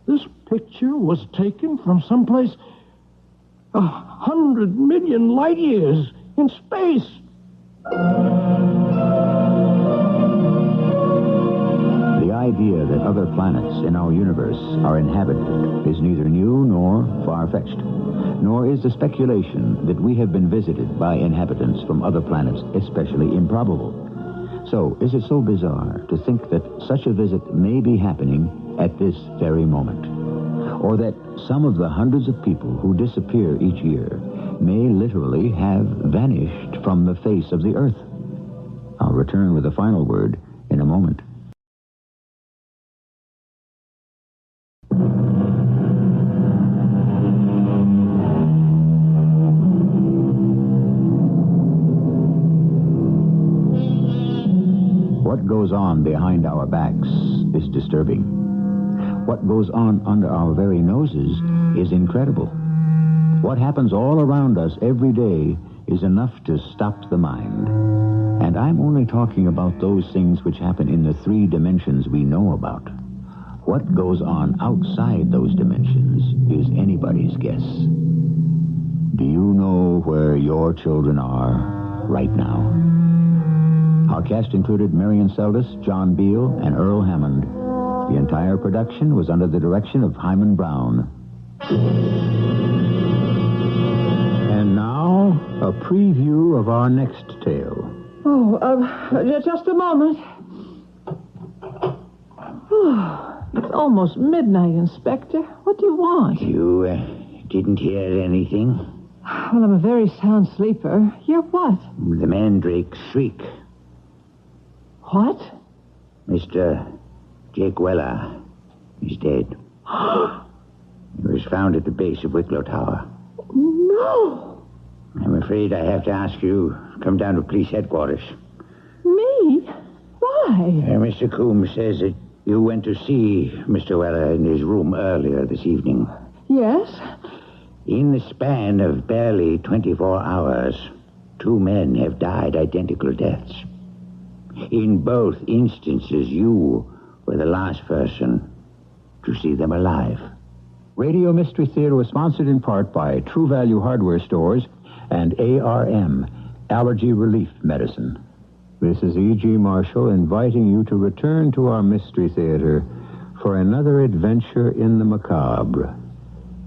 This picture was taken from someplace 100 million light years in space. The idea that other planets in our universe are inhabited is neither new nor far-fetched, nor is the speculation that we have been visited by inhabitants from other planets especially improbable. So, is it so bizarre to think that such a visit may be happening at this very moment? Or that some of the hundreds of people who disappear each year may literally have vanished from the face of the Earth? I'll return with a final word in a moment. What goes on behind our backs is disturbing. What goes on under our very noses is incredible. What happens all around us every day is enough to stop the mind. And I'm only talking about those things which happen in the 3 dimensions we know about. What goes on outside those dimensions is anybody's guess. Do you know where your children are right now? Our cast included Marion Seldes, John Beale, and Earl Hammond. The entire production was under the direction of Hyman Brown. And now, a preview of our next tale. Oh, just a moment. It's almost midnight, Inspector. What do you want? You didn't hear anything? Well, I'm a very sound sleeper. You're what? The mandrake shriek. What? Mr. JECKLE is dead. He was found at the base of Wicklow Tower. No. I'm afraid I have to ask you to come down to police headquarters. Me? Why? Mr. Coombs says that you went to see Mr. Weller in his room earlier this evening. Yes? In the span of barely 24 hours, 2 men have died identical deaths. In both instances, you were the last person to see them alive. Radio Mystery Theater was sponsored in part by True Value Hardware Stores and ARM, Allergy Relief Medicine. This is E.G. Marshall inviting you to return to our Mystery Theater for another adventure in the macabre.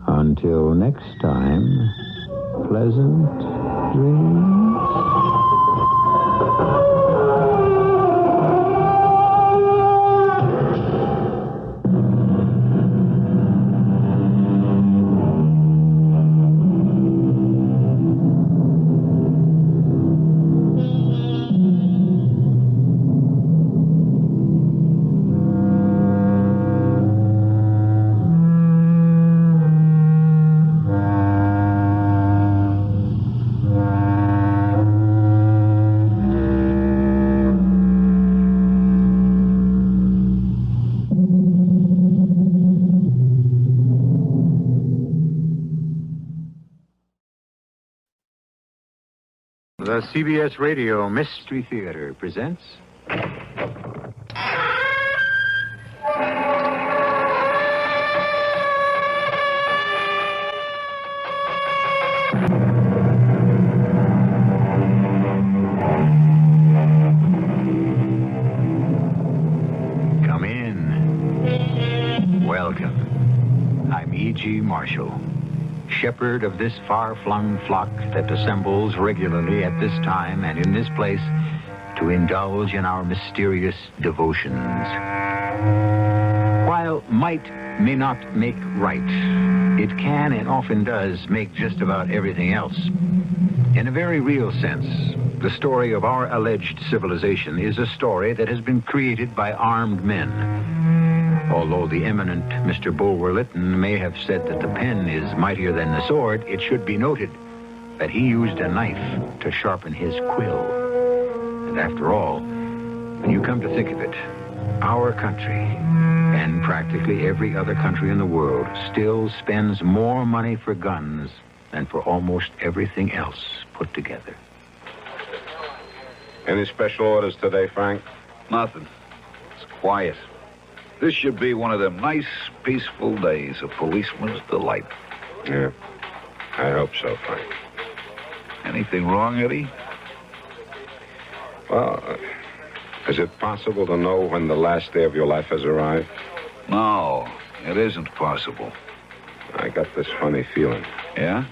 Until next time, pleasant dreams. The CBS Radio Mystery Theater presents... Come in. Welcome. I'm E.G. Marshall, shepherd of this far-flung flock that assembles regularly at this time and in this place to indulge in our mysterious devotions. While might may not make right, it can and often does make just about everything else. In a very real sense, the story of our alleged civilization is a story that has been created by armed men. Although the eminent Mr. Bulwer Lytton may have said that the pen is mightier than the sword, it should be noted that he used a knife to sharpen his quill. And after all, when you come to think of it, our country, and practically every other country in the world, still spends more money for guns than for almost everything else put together. Any special orders today, Frank? Nothing. It's quiet. This should be one of them nice, peaceful days, a policeman's delight. Yeah, I hope so, Frank. Anything wrong, Eddie? Well, is it possible to know when the last day of your life has arrived? No, it isn't possible. I got this funny feeling. Yeah?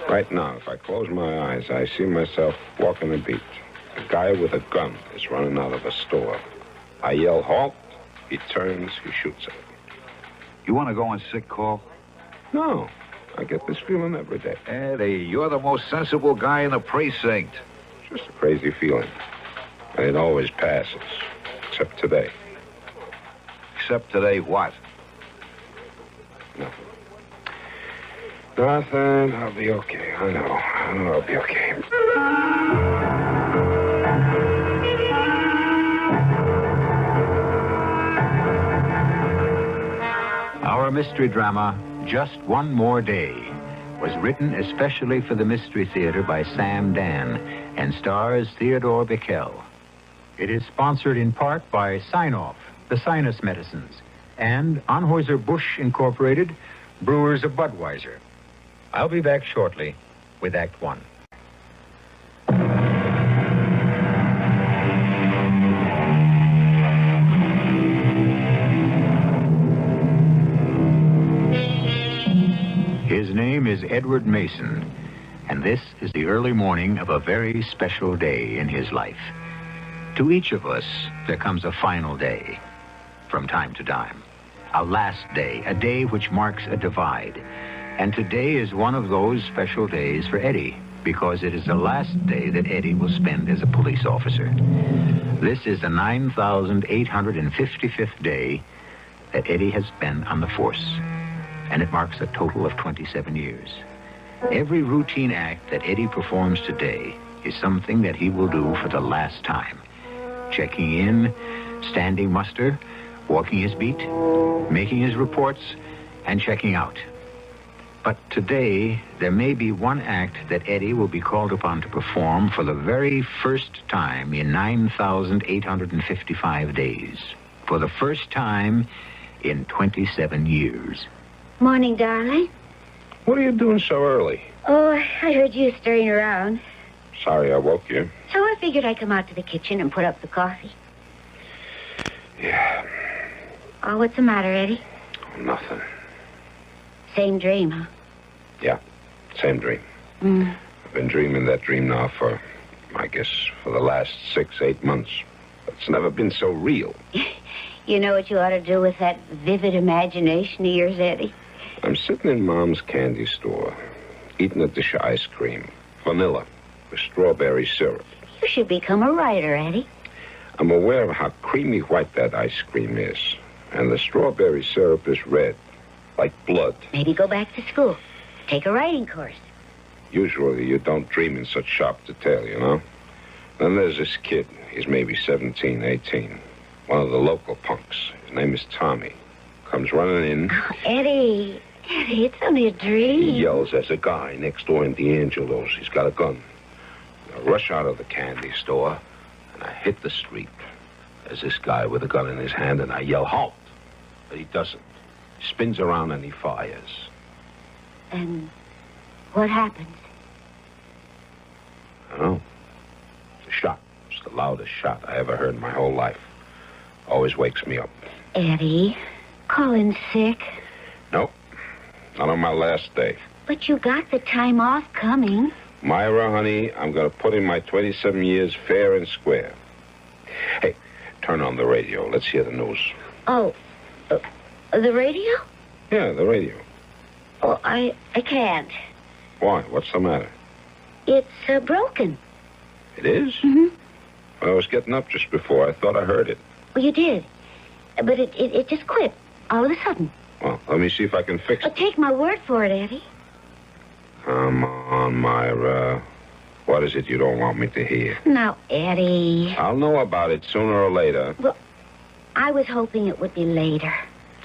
Right now, if I close my eyes, I see myself walking the beach. A guy with a gun is running out of a store. I yell, halt. He turns, he shoots at me. You want to go on sick call? No, I get this feeling every day. Eddie, you're the most sensible guy in the precinct. Just a crazy feeling. And it always passes. Except today. Except today what? Nothing. Nothing. I'll be okay. I know I'll be okay. Our mystery drama, Just One More Day, was written especially for the Mystery Theater by Sam Dan and stars Theodore Bickel. It is sponsored in part by Sign-Off, the sinus medicines, and Anheuser-Busch Incorporated, brewers of Budweiser. I'll be back shortly with Act One. His name is Edward Mason, and this is the early morning of a very special day in his life. To each of us, there comes a final day, from time to time. A last day, a day which marks a divide. And today is one of those special days for Eddie, because it is the last day that Eddie will spend as a police officer. This is the 9,855th day that Eddie has been on the force, and it marks a total of 27 years. Every routine act that Eddie performs today is something that he will do for the last time. Checking in, standing muster, walking his beat, making his reports, and checking out. But today, there may be one act that Eddie will be called upon to perform for the very first time in 9,855 days. For the first time in 27 years. Morning, darling. What are you doing so early? Oh, I heard you stirring around. Sorry I woke you. So I figured I'd come out to the kitchen and put up the coffee. Yeah. Oh, what's the matter, Eddie? Nothing. Same dream, huh? Yeah, same dream. I've been dreaming that dream now for, I guess, for the last 6-8 months. It's never been so real. You know what you ought to do with that vivid imagination of yours, Eddie? I'm sitting in Mom's candy store, eating a dish of ice cream, vanilla, with strawberry syrup. You should become a writer, Eddie. I'm aware of how creamy white that ice cream is, and the strawberry syrup is red, like blood. Maybe go back to school. Take a writing course. Usually you don't dream in such sharp detail, you know? Then there's this kid. He's maybe 17, 18. One of the local punks. His name is Tommy. Comes running in. Oh, Eddie, it's only a dream. He yells, "There's a guy next door in D'Angelo's. He's got a gun." I rush out of the candy store, and I hit the street. There's this guy with a gun in his hand, and I yell, "Halt!" But he doesn't. He spins around and he fires. And what happens? I don't know. The shot. It's the loudest shot I ever heard in my whole life. Always wakes me up. Eddie, call in sick. Nope. Not on my last day. But you got the time off coming. Myra, honey, I'm going to put in my 27 years fair and square. Hey, turn on the radio. Let's hear the news. Oh, the radio? Yeah, the radio. Oh, I can't. Why? What's the matter? It's broken. It is? Mm-hmm. I was getting up just before. I thought I heard it. Well, you did. But it just quit all of a sudden. Well, let me see if I can fix it. Take my word for it, Eddie. Come on, Myra. What is it you don't want me to hear? Now, Eddie. I'll know about it sooner or later. Well, I was hoping it would be later.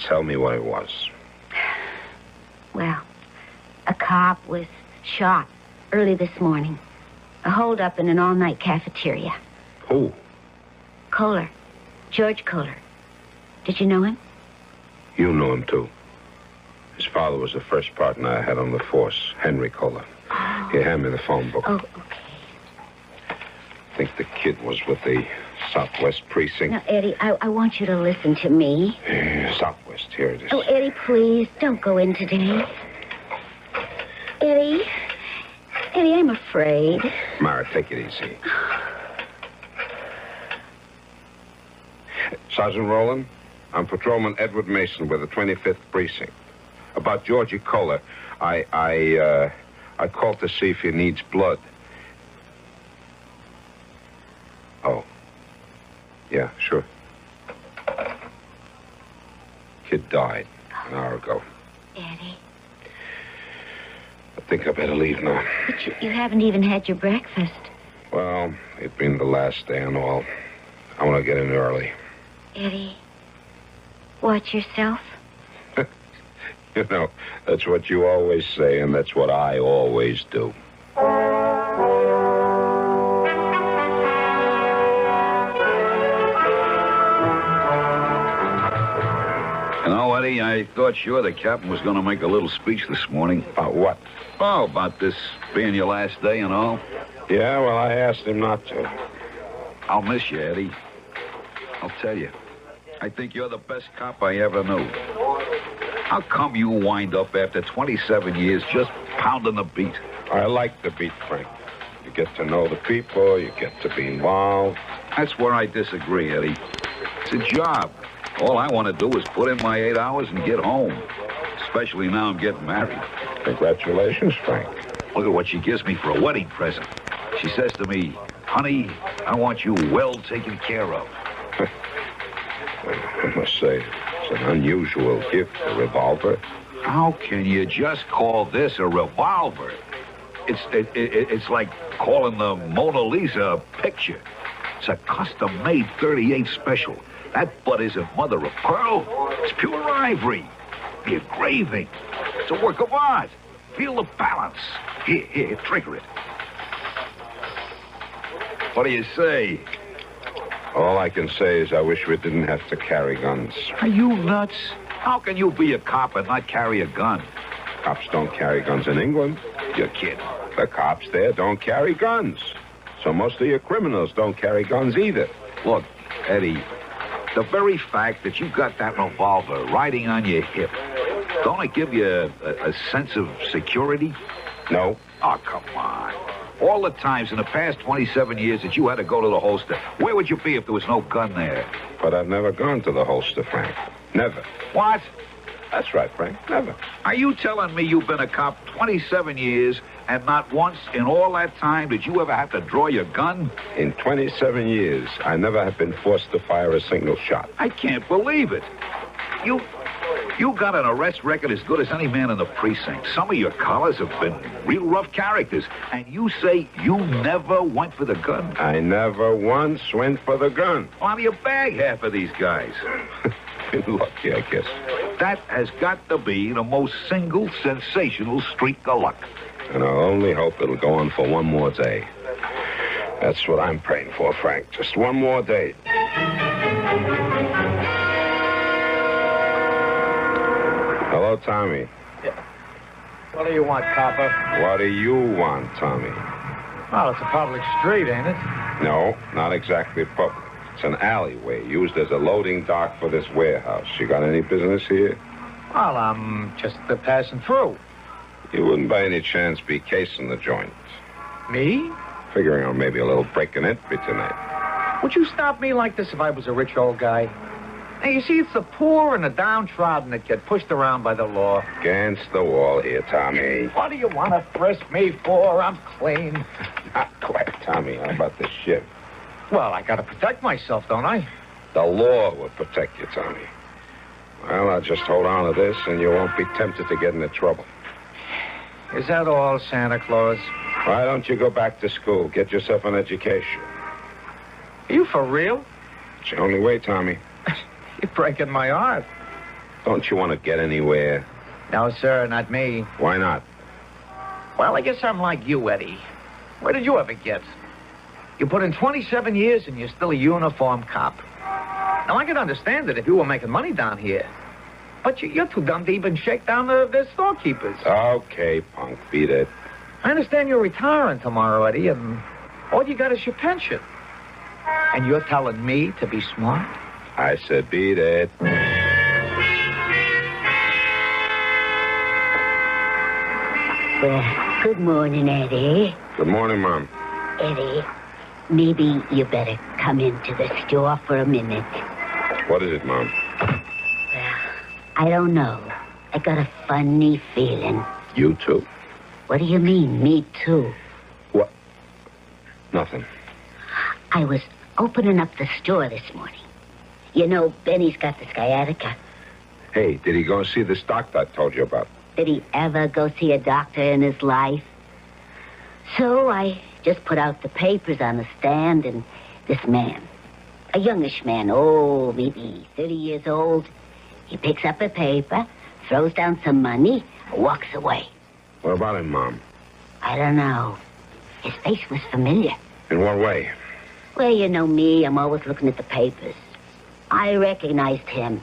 Tell me what it was. Well, a cop was shot early this morning. A holdup in an all-night cafeteria. Who? Kohler. George Kohler. Did you know him? You knew him, too. His father was the first partner I had on the force, Henry Kohler. Oh. He handed me the phone book. Oh, okay. I think the kid was with the Southwest Precinct. Now, Eddie, I want you to listen to me. Southwest, here it is. Oh, Eddie, please, don't go in today. Eddie, I'm afraid. Mara, take it easy. Sergeant Rowland, I'm Patrolman Edward Mason with the 25th Precinct. About Georgie Kohler, I called to see if he needs blood. Oh. Yeah, sure. Kid died an hour ago. Eddie. I think I better leave now. But you haven't even had your breakfast. Well, it being the last day and all, I want to get in early. Eddie, watch yourself. You know, that's what you always say, and that's what I always do. You know, Eddie, I thought sure the captain was going to make a little speech this morning. About what? Oh, about this being your last day and all. Yeah, well, I asked him not to. I'll miss you, Eddie. I'll tell you. I think you're the best cop I ever knew. How come you wind up after 27 years just pounding the beat? I like the beat, Frank. You get to know the people, you get to be involved. That's where I disagree, Eddie. It's a job. All I want to do is put in my 8 hours and get home. Especially now I'm getting married. Congratulations, Frank. Look at what she gives me for a wedding present. She says to me, honey, I want you well taken care of. I must say, it's an unusual gift, a revolver. How can you just call this a revolver? It's like calling the Mona Lisa a picture. It's a custom-made 38 special. That butt isn't mother of pearl. It's pure ivory. The engraving. It's a work of art. Feel the balance. Here, trigger it. What do you say? All I can say is I wish we didn't have to carry guns. Are you nuts? How can you be a cop and not carry a gun? Cops don't carry guns in England. You're kidding. The cops there don't carry guns. So most of your criminals don't carry guns either. Look, Eddie, the very fact that you got that revolver riding on your hip, don't it give you a sense of security? No. Oh, come on. All the times in the past 27 years that you had to go to the holster, where would you be if there was no gun there? But I've never gone to the holster, Frank. Never. What? That's right, Frank. Never. Are you telling me you've been a cop 27 years and not once in all that time did you ever have to draw your gun? In 27 years, I never have been forced to fire a single shot. I can't believe it. You got an arrest record as good as any man in the precinct. Some of your collars have been real rough characters. And you say you never went for the gun? I never once went for the gun. Why do you bag half of these guys? Lucky, I guess. That has got to be the most single sensational streak of luck. And I'll only hope it'll go on for one more day. That's what I'm praying for, Frank. Just one more day. Hello, Tommy. Yeah. What do you want, copper? What do you want, Tommy? Well, it's a public street, ain't it? No, not exactly public. It's an alleyway used as a loading dock for this warehouse. You got any business here? Well, I'm just passing through. You wouldn't by any chance be casing the joint? Me? Figuring on maybe a little break and entry tonight. Would you stop me like this if I was a rich old guy? Hey, you see, it's the poor and the downtrodden that get pushed around by the law. Against the wall here, Tommy. What do you want to frisk me for? I'm clean. Not quite, Tommy. How about this ship? Well, I got to protect myself, don't I? The law will protect you, Tommy. Well, I'll just hold on to this, and you won't be tempted to get into trouble. Is that all, Santa Claus? Why don't you go back to school? Get yourself an education. Are you for real? It's the only way, Tommy. You're breaking my heart. Don't you want to get anywhere? No, sir, not me. Why not? Well, I guess I'm like you, Eddie. Where did you ever get? You put in 27 years and you're still a uniform cop. Now, I can understand it if you were making money down here. But you're too dumb to even shake down the storekeepers. Okay, punk, beat it. I understand you're retiring tomorrow, Eddie, and all you got is your pension. And you're telling me to be smart? I said beat it. Well, good morning, Eddie. Good morning, Mom. Eddie, maybe you better come into the store for a minute. What is it, Mom? I don't know. I got a funny feeling. You too? What do you mean, me too? What? Nothing. I was opening up the store this morning. You know, Benny's got the sciatica. Hey, did he go see this doctor I told you about? Did he ever go see a doctor in his life? So I just put out the papers on the stand, and this man, a youngish man, maybe 30 years old, he picks up a paper, throws down some money, walks away. What about him, Mom? I don't know. His face was familiar. In what way? Well, you know me, I'm always looking at the papers. I recognized him.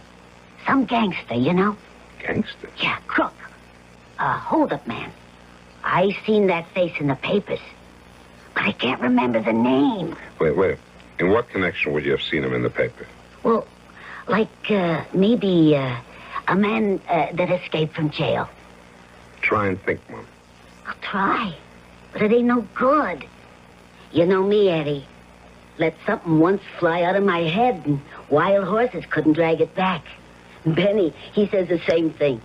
Some gangster, you know? Gangster? Yeah, crook. A hold-up man. I seen that face in the papers, but I can't remember the name. Wait. In what connection would you have seen him in the paper? Well, like, maybe, a man that escaped from jail. Try and think, Mom. I'll try, but it ain't no good. You know me, Eddie. Let something once fly out of my head, and wild horses couldn't drag it back. Benny, he says the same thing.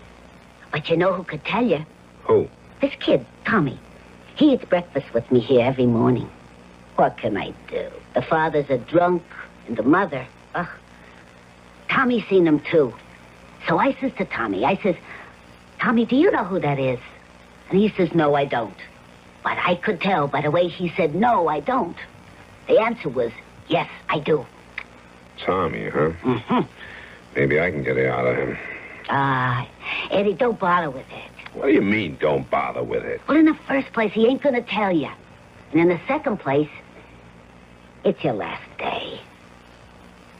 But you know who could tell you? Who? This kid, Tommy. He eats breakfast with me here every morning. What can I do? The father's a drunk, and the mother, ugh. Tommy's seen him, too. So I says to Tommy, Tommy, do you know who that is? And he says, no, I don't. But I could tell by the way he said, no, I don't. The answer was, yes, I do. Tommy, huh? Mm-hmm. Maybe I can get it out of him. Eddie, don't bother with it. What do you mean, don't bother with it? Well, in the first place, he ain't gonna tell you. And in the second place, it's your last day.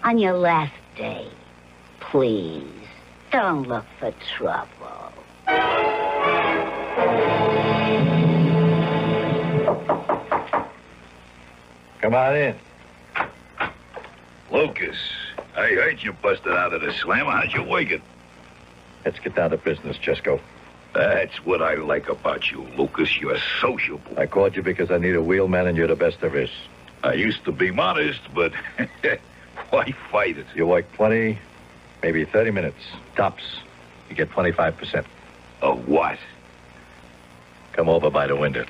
On your last day, please, don't look for trouble. Come on in. Lucas, I heard you busted out of the slammer. How'd you wake it? Let's get down to business, Jesco. That's what I like about you, Lucas. You're sociable. I called you because I need a wheelman, and you're the best there is. I used to be modest, but why fight it? You work 20, maybe 30 minutes. Tops. You get 25%. Of what? Come over by the window.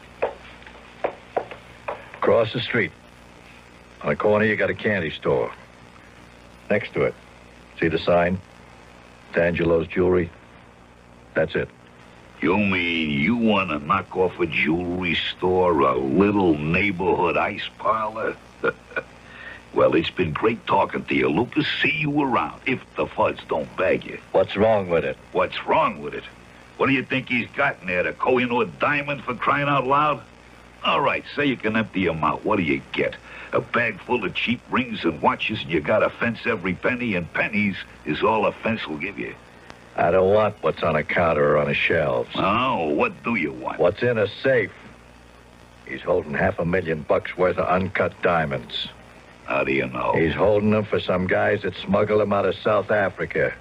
Across the street. On the corner, you got a candy store. Next to it, see the sign? D'Angelo's Jewelry. That's it. You mean you want to knock off a jewelry store, a little neighborhood ice parlor? Well, it's been great talking to you, Lucas. See you around, if the fuzz don't bag you. What's wrong with it? What's wrong with it? What do you think he's got in there, the Koh-i-Noor diamond, for crying out loud? All right, say you can empty him out. What do you get? A bag full of cheap rings and watches, and you got to fence every penny, and pennies is all a fence will give you. I don't want what's on a counter or on the shelves. Oh, what do you want? What's in a safe? He's holding $500,000 worth of uncut diamonds. How do you know? He's holding them for some guys that smuggle them out of South Africa.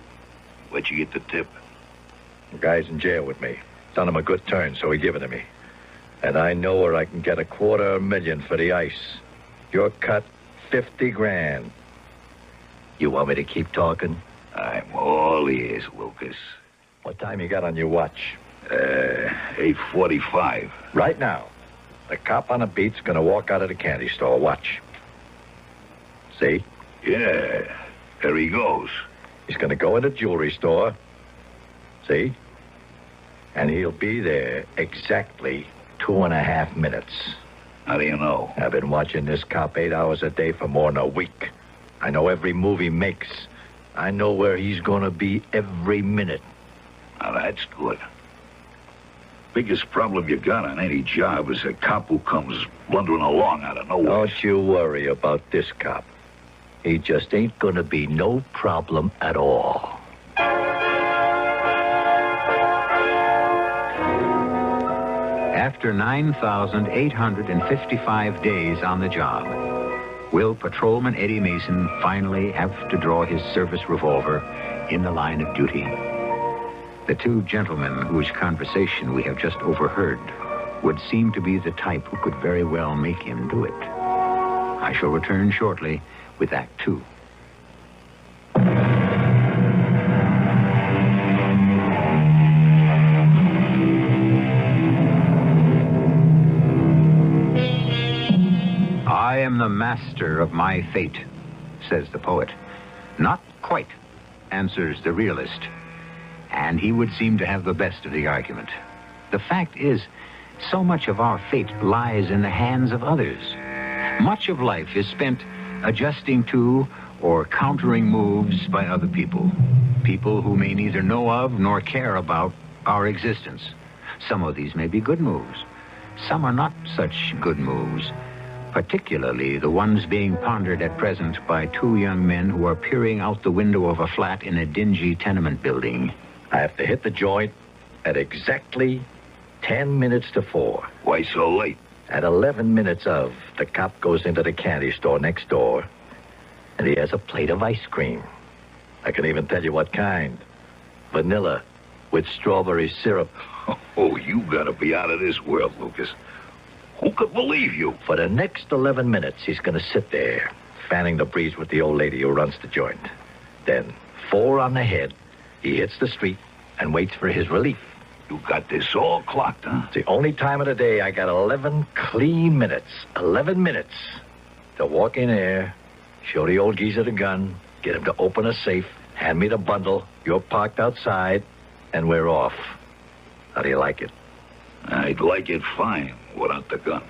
Where'd you get the tip? The guy's in jail with me. Done him a good turn, so he give it to me. And I know where I can get $250,000 for the ice. Your cut, $50,000. You want me to keep talking? I'm all ears, Lucas. What time you got on your watch? 8:45. Right now. The cop on the beat's gonna walk out of the candy store. Watch. See? Yeah, there he goes. He's gonna go in the jewelry store. See? And he'll be there exactly 2.5 minutes. How do you know? I've been watching this cop 8 hours a day for more than a week. I know every move he makes. I know where he's going to be every minute. Now, that's good. Biggest problem you got on any job is a cop who comes blundering along out of nowhere. Don't you worry about this cop. He just ain't going to be no problem at all. After 9,855 days on the job, will Patrolman Eddie Mason finally have to draw his service revolver in the line of duty? The two gentlemen whose conversation we have just overheard would seem to be the type who could very well make him do it. I shall return shortly with Act 2. I am the master of my fate, says the poet. Not quite, answers the realist. And he would seem to have the best of the argument. The fact is, so much of our fate lies in the hands of others. Much of life is spent adjusting to or countering moves by other people. People who may neither know of nor care about our existence. Some of these may be good moves. Some are not such good moves. Particularly the ones being pondered at present by two young men who are peering out the window of a flat in a dingy tenement building. I have to hit the joint at exactly 10 minutes to 4. Why so late? At 11 minutes of, the cop goes into the candy store next door, and he has a plate of ice cream. I can even tell you what kind. Vanilla with strawberry syrup. Oh, you gotta be out of this world, Lucas. Who could believe you? For the next 11 minutes, he's going to sit there, fanning the breeze with the old lady who runs the joint. Then, 4 on the head, he hits the street and waits for his relief. You got this all clocked, huh? It's the only time of the day I got 11 clean minutes. 11 minutes to walk in there, show the old geezer the gun, get him to open a safe, hand me the bundle, you're parked outside, and we're off. How do you like it? I'd like it fine without the gun.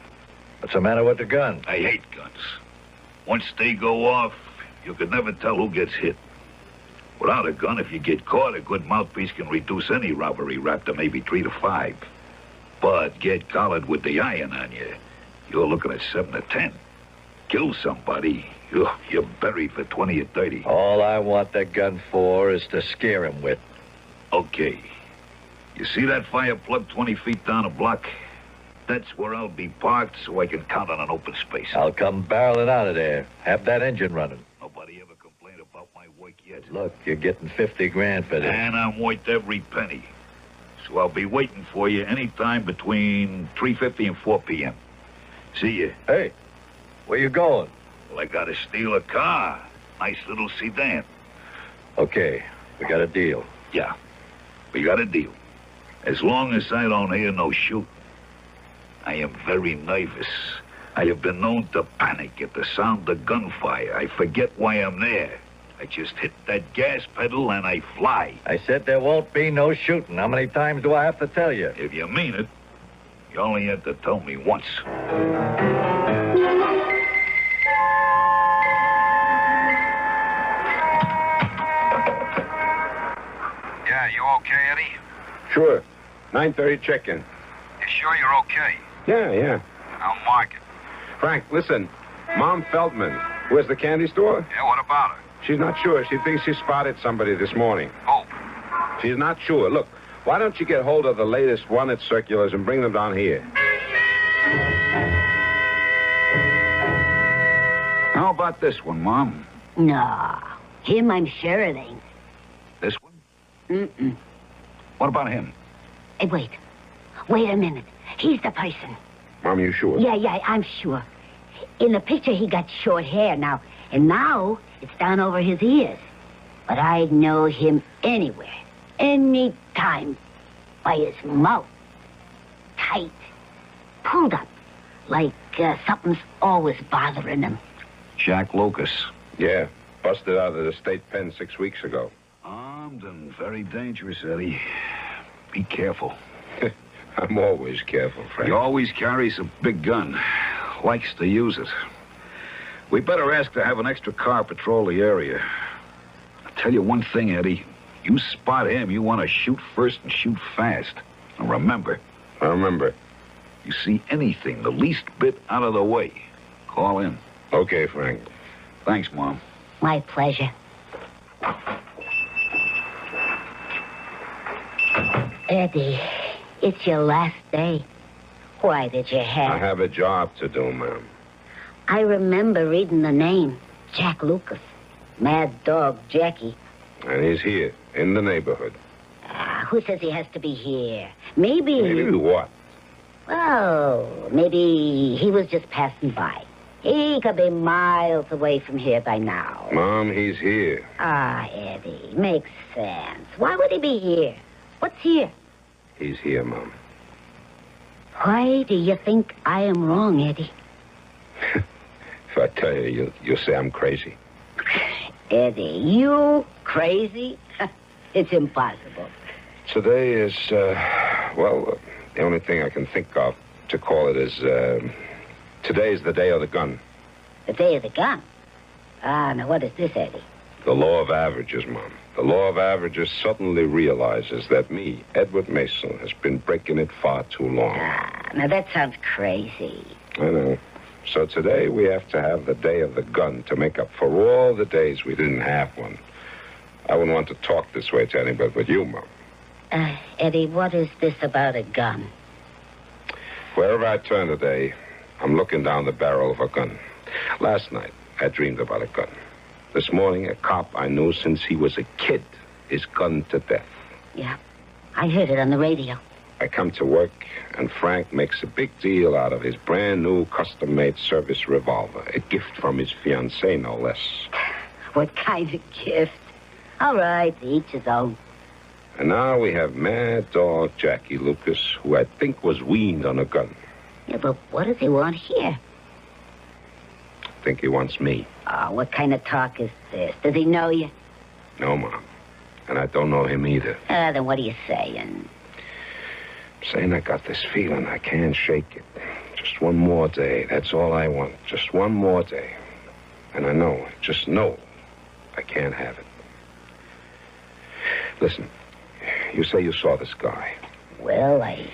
What's the matter with the gun? I hate guns. Once they go off, you could never tell who gets hit. Without a gun, if you get caught, a good mouthpiece can reduce any robbery rap to maybe 3 to 5. But get collared with the iron on you, you're looking at 7 to 10. Kill somebody, you're buried for 20 or 30. All I want that gun for is to scare him with. Okay. You see that fire plug 20 feet down a block? That's where I'll be parked so I can count on an open space. I'll come barreling out of there. Have that engine running. Nobody ever complained about my work yet. Look, you're getting 50 grand for this. And I'm worth every penny. So I'll be waiting for you anytime between 3:50 and 4 p.m. See you. Hey, where you going? Well, I gotta steal a car. Nice little sedan. Okay, we got a deal. Yeah, we got a deal. As long as I don't hear no shooting. I am very nervous. I have been known to panic at the sound of gunfire. I forget why I'm there. I just hit that gas pedal and I fly. I said there won't be no shooting. How many times do I have to tell you? If you mean it, you only have to tell me once. Yeah, you okay, Eddie? Sure. 9:30 check-in. You sure you're okay? Yeah. I'll mark it. Frank, listen. Mom Feldman, who has the candy store? Yeah, what about her? She's not sure. She thinks she spotted somebody this morning. Oh. She's not sure. Look, why don't you get hold of the latest wanted circulars and bring them down here? How about this one, Mom? No. Him, I'm sure it ain't. This one? Mm-mm. What about him? Hey, wait. Wait a minute. He's the person. Mom, you sure? Yeah, I'm sure. In the picture, he got short hair now. And now, it's down over his ears. But I'd know him anywhere. Any time. By his mouth. Tight. Pulled up. Like something's always bothering him. Jack Lucas. Yeah. Busted out of the state pen 6 weeks ago. Armed and very dangerous, Eddie. Be careful. I'm always careful, Frank. He always carries a big gun. Likes to use it. We better ask to have an extra car patrol the area. I'll tell you one thing, Eddie. You spot him, you want to shoot first and shoot fast. And remember. I remember. You see anything the least bit out of the way, call in. Okay, Frank. Thanks, Mom. My pleasure. Eddie, it's your last day. Why did you have... I have a job to do, ma'am. I remember reading the name. Jack Lucas. Mad Dog Jackie. And he's here, in the neighborhood. Who says he has to be here? Maybe... Maybe what? Well, maybe he was just passing by. He could be miles away from here by now. Mom, he's here. Eddie, makes sense. Why would he be here? What's here? He's here, Mom. Why do you think I am wrong, Eddie? If I tell you, you'll say I'm crazy. Eddie, you crazy? It's impossible. Today is, the only thing I can think of to call it is, today's the day of the gun. The day of the gun? Now what is this, Eddie? The law of averages, Mom. The law of averages suddenly realizes that me, Edward Mason, has been breaking it far too long. Now that sounds crazy. I know. So today we have to have the day of the gun to make up for all the days we didn't have one. I wouldn't want to talk this way to anybody but you, Mom. Eddie, what is this about a gun? Wherever I turn today, I'm looking down the barrel of a gun. Last night, I dreamed about a gun. This morning, a cop I knew since he was a kid is gunned to death. Yeah, I heard it on the radio. I come to work, and Frank makes a big deal out of his brand-new custom-made service revolver. A gift from his fiancée, no less. What kind of gift? All right, each his own. And now we have Mad Dog Jackie Lucas, who I think was weaned on a gun. Yeah, but what does he want here? I think he wants me. Oh, what kind of talk is this? Does he know you? No, Mom. And I don't know him either. Then what are you saying? Saying I got this feeling I can't shake it. Just one more day. That's all I want. Just one more day. And I know, just know, I can't have it. Listen, you say you saw this guy. Well, I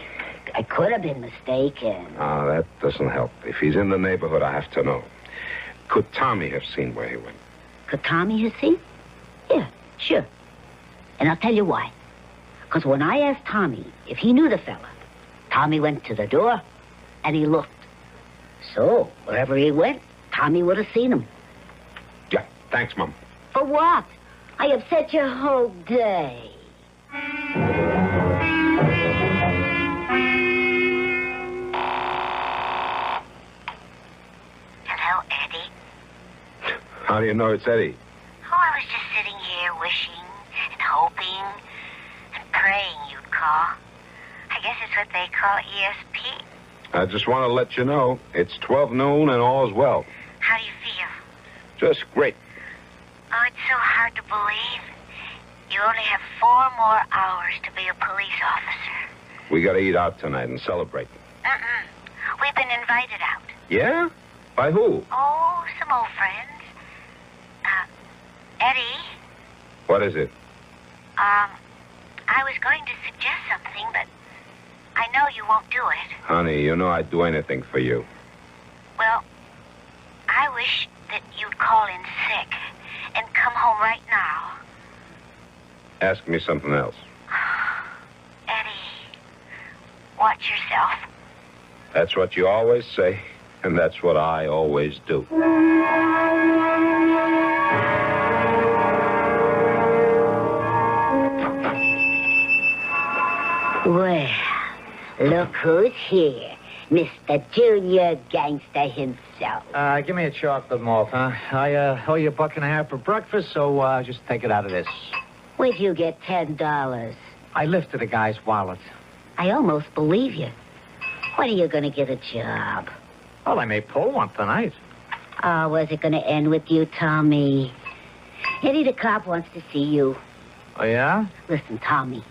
could have been mistaken. That doesn't help. If he's in the neighborhood, I have to know. Could Tommy have seen where he went? Could Tommy have seen? Yeah, sure. And I'll tell you why. Because when I asked Tommy if he knew the fella, Tommy went to the door and he looked. So, wherever he went, Tommy would have seen him. Yeah, thanks, Mom. For what? I upset your whole day. Hello, Eddie. How do you know it's Eddie? Oh, I was just sitting here wishing and hoping and praying you'd call. I guess it's what they call ESP. I just want to let you know it's 12 noon and all's well. How do you feel? Just great. Oh, it's so hard to believe. You only have 4 more hours to be a police officer. We got to eat out tonight and celebrate. We've been invited out. Yeah? By who? Oh, some old friends. Eddie, What is it? I was going to suggest something, but I know you won't do it. Honey, you know I'd do anything for you. Well, I wish that you'd call in sick and come home right now. Ask me something else. Eddie, watch yourself. That's what you always say, and that's what I always do. Well, look who's here. Mr. Junior Gangster himself. Give me a chocolate malt, huh? I owe you $1.50 for breakfast, so just take it out of this. Where'd you get $10? I lifted a guy's wallet. I almost believe you. When are you going to get a job? Well, I may pull one tonight. Oh, was it going to end with you, Tommy? Eddie the cop wants to see you. Oh, yeah? Listen, Tommy.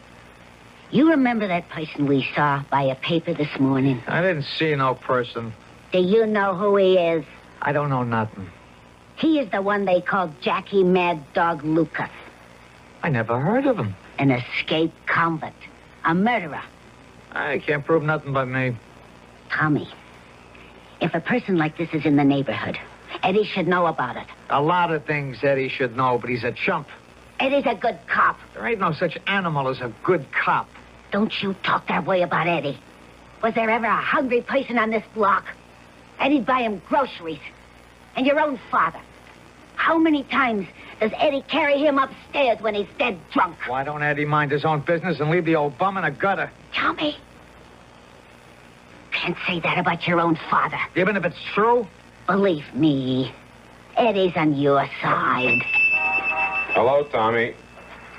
You remember that person we saw by a paper this morning? I didn't see no person. Do you know who he is? I don't know nothing. He is the one they call Jackie Mad Dog Lucas. I never heard of him. An escaped convict. A murderer. I can't prove nothing but me. Tommy, if a person like this is in the neighborhood, Eddie should know about it. A lot of things Eddie should know, but he's a chump. Eddie's a good cop. There ain't no such animal as a good cop. Don't you talk that way about Eddie. Was there ever a hungry person on this block? Eddie'd buy him groceries. And your own father. How many times does Eddie carry him upstairs when he's dead drunk? Why don't Eddie mind his own business and leave the old bum in a gutter? Tommy, can't say that about your own father. Even if it's true? Believe me, Eddie's on your side. Hello, Tommy.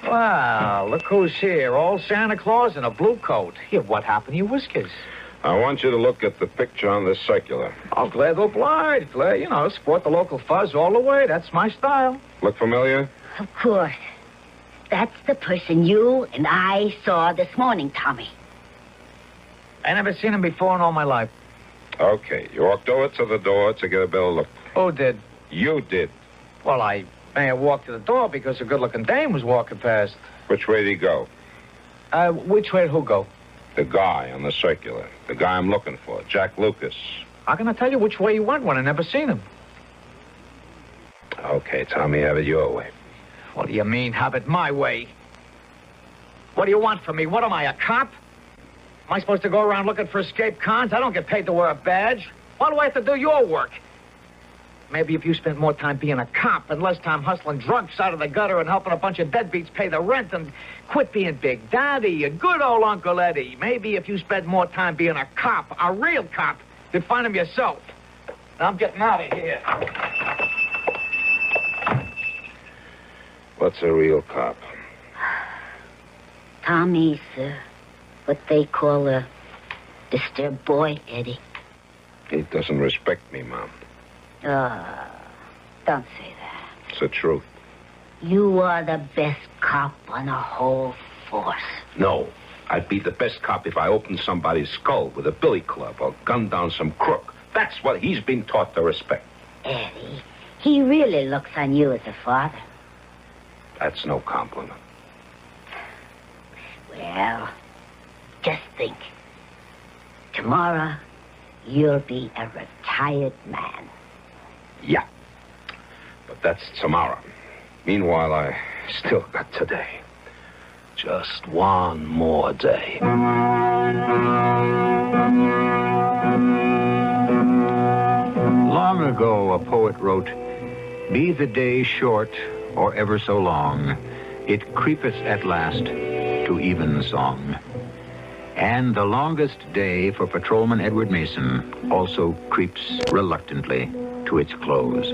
Well, look who's here. Old Santa Claus in a blue coat. Here, what happened to your whiskers? I want you to look at the picture on this circular. Oh, glad to oblige. Glad, support the local fuzz all the way. That's my style. Look familiar? Of course. That's the person you and I saw this morning, Tommy. I never seen him before in all my life. Okay, you walked over to the door to get a better look. Who did? You did. Well, I may have walked to the door because a good-looking dame was walking past. Which way did he go? Which way did who go? The guy on the circular. The guy I'm looking for, Jack Lucas. How can I tell you which way he went when I never seen him? Okay, Tommy, have it your way. What do you mean, have it my way? What do you want from me? What am I, a cop? Am I supposed to go around looking for escaped cons? I don't get paid to wear a badge. Why do I have to do your work? Maybe if you spent more time being a cop and less time hustling drunks out of the gutter and helping a bunch of deadbeats pay the rent and quit being Big Daddy and good old Uncle Eddie. Maybe if you spent more time being a cop, a real cop, you'd find him yourself. Now I'm getting out of here. What's a real cop? Tommy's what they call a disturbed boy, Eddie. He doesn't respect me, Mom. Don't say that. It's the truth. You are the best cop on the whole force. No. I'd be the best cop if I opened somebody's skull with a billy club or gunned down some crook. That's what he's been taught to respect. Eddie, he really looks on you as a father. That's no compliment. Well, just think. Tomorrow, you'll be a retired man. Yeah. But that's tomorrow. Meanwhile, I still got today. Just one more day. Long ago, a poet wrote, "Be the day short or ever so long, it creepeth at last to evensong." And the longest day for Patrolman Edward Mason also creeps reluctantly to its close.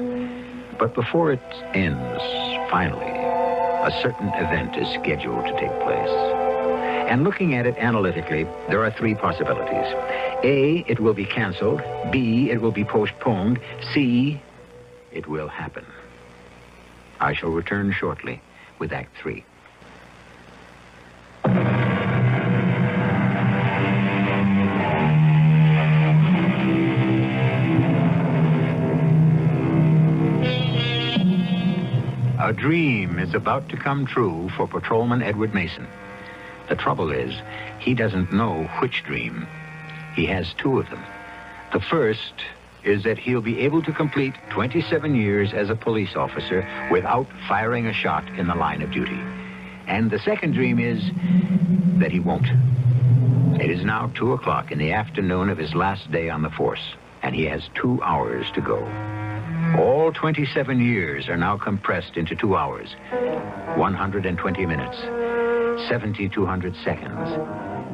But before it ends, finally, a certain event is scheduled to take place. And looking at it analytically, there are three possibilities. A, it will be canceled. B, it will be postponed. C, it will happen. I shall return shortly with Act 3. A dream is about to come true for Patrolman Edward Mason. The trouble is, he doesn't know which dream. He has two of them. The first is that he'll be able to complete 27 years as a police officer without firing a shot in the line of duty. And the second dream is that he won't. It is now 2 o'clock in the afternoon of his last day on the force, and he has 2 hours to go. All 27 years are now compressed into 2 hours, 120 minutes, 7,200 seconds,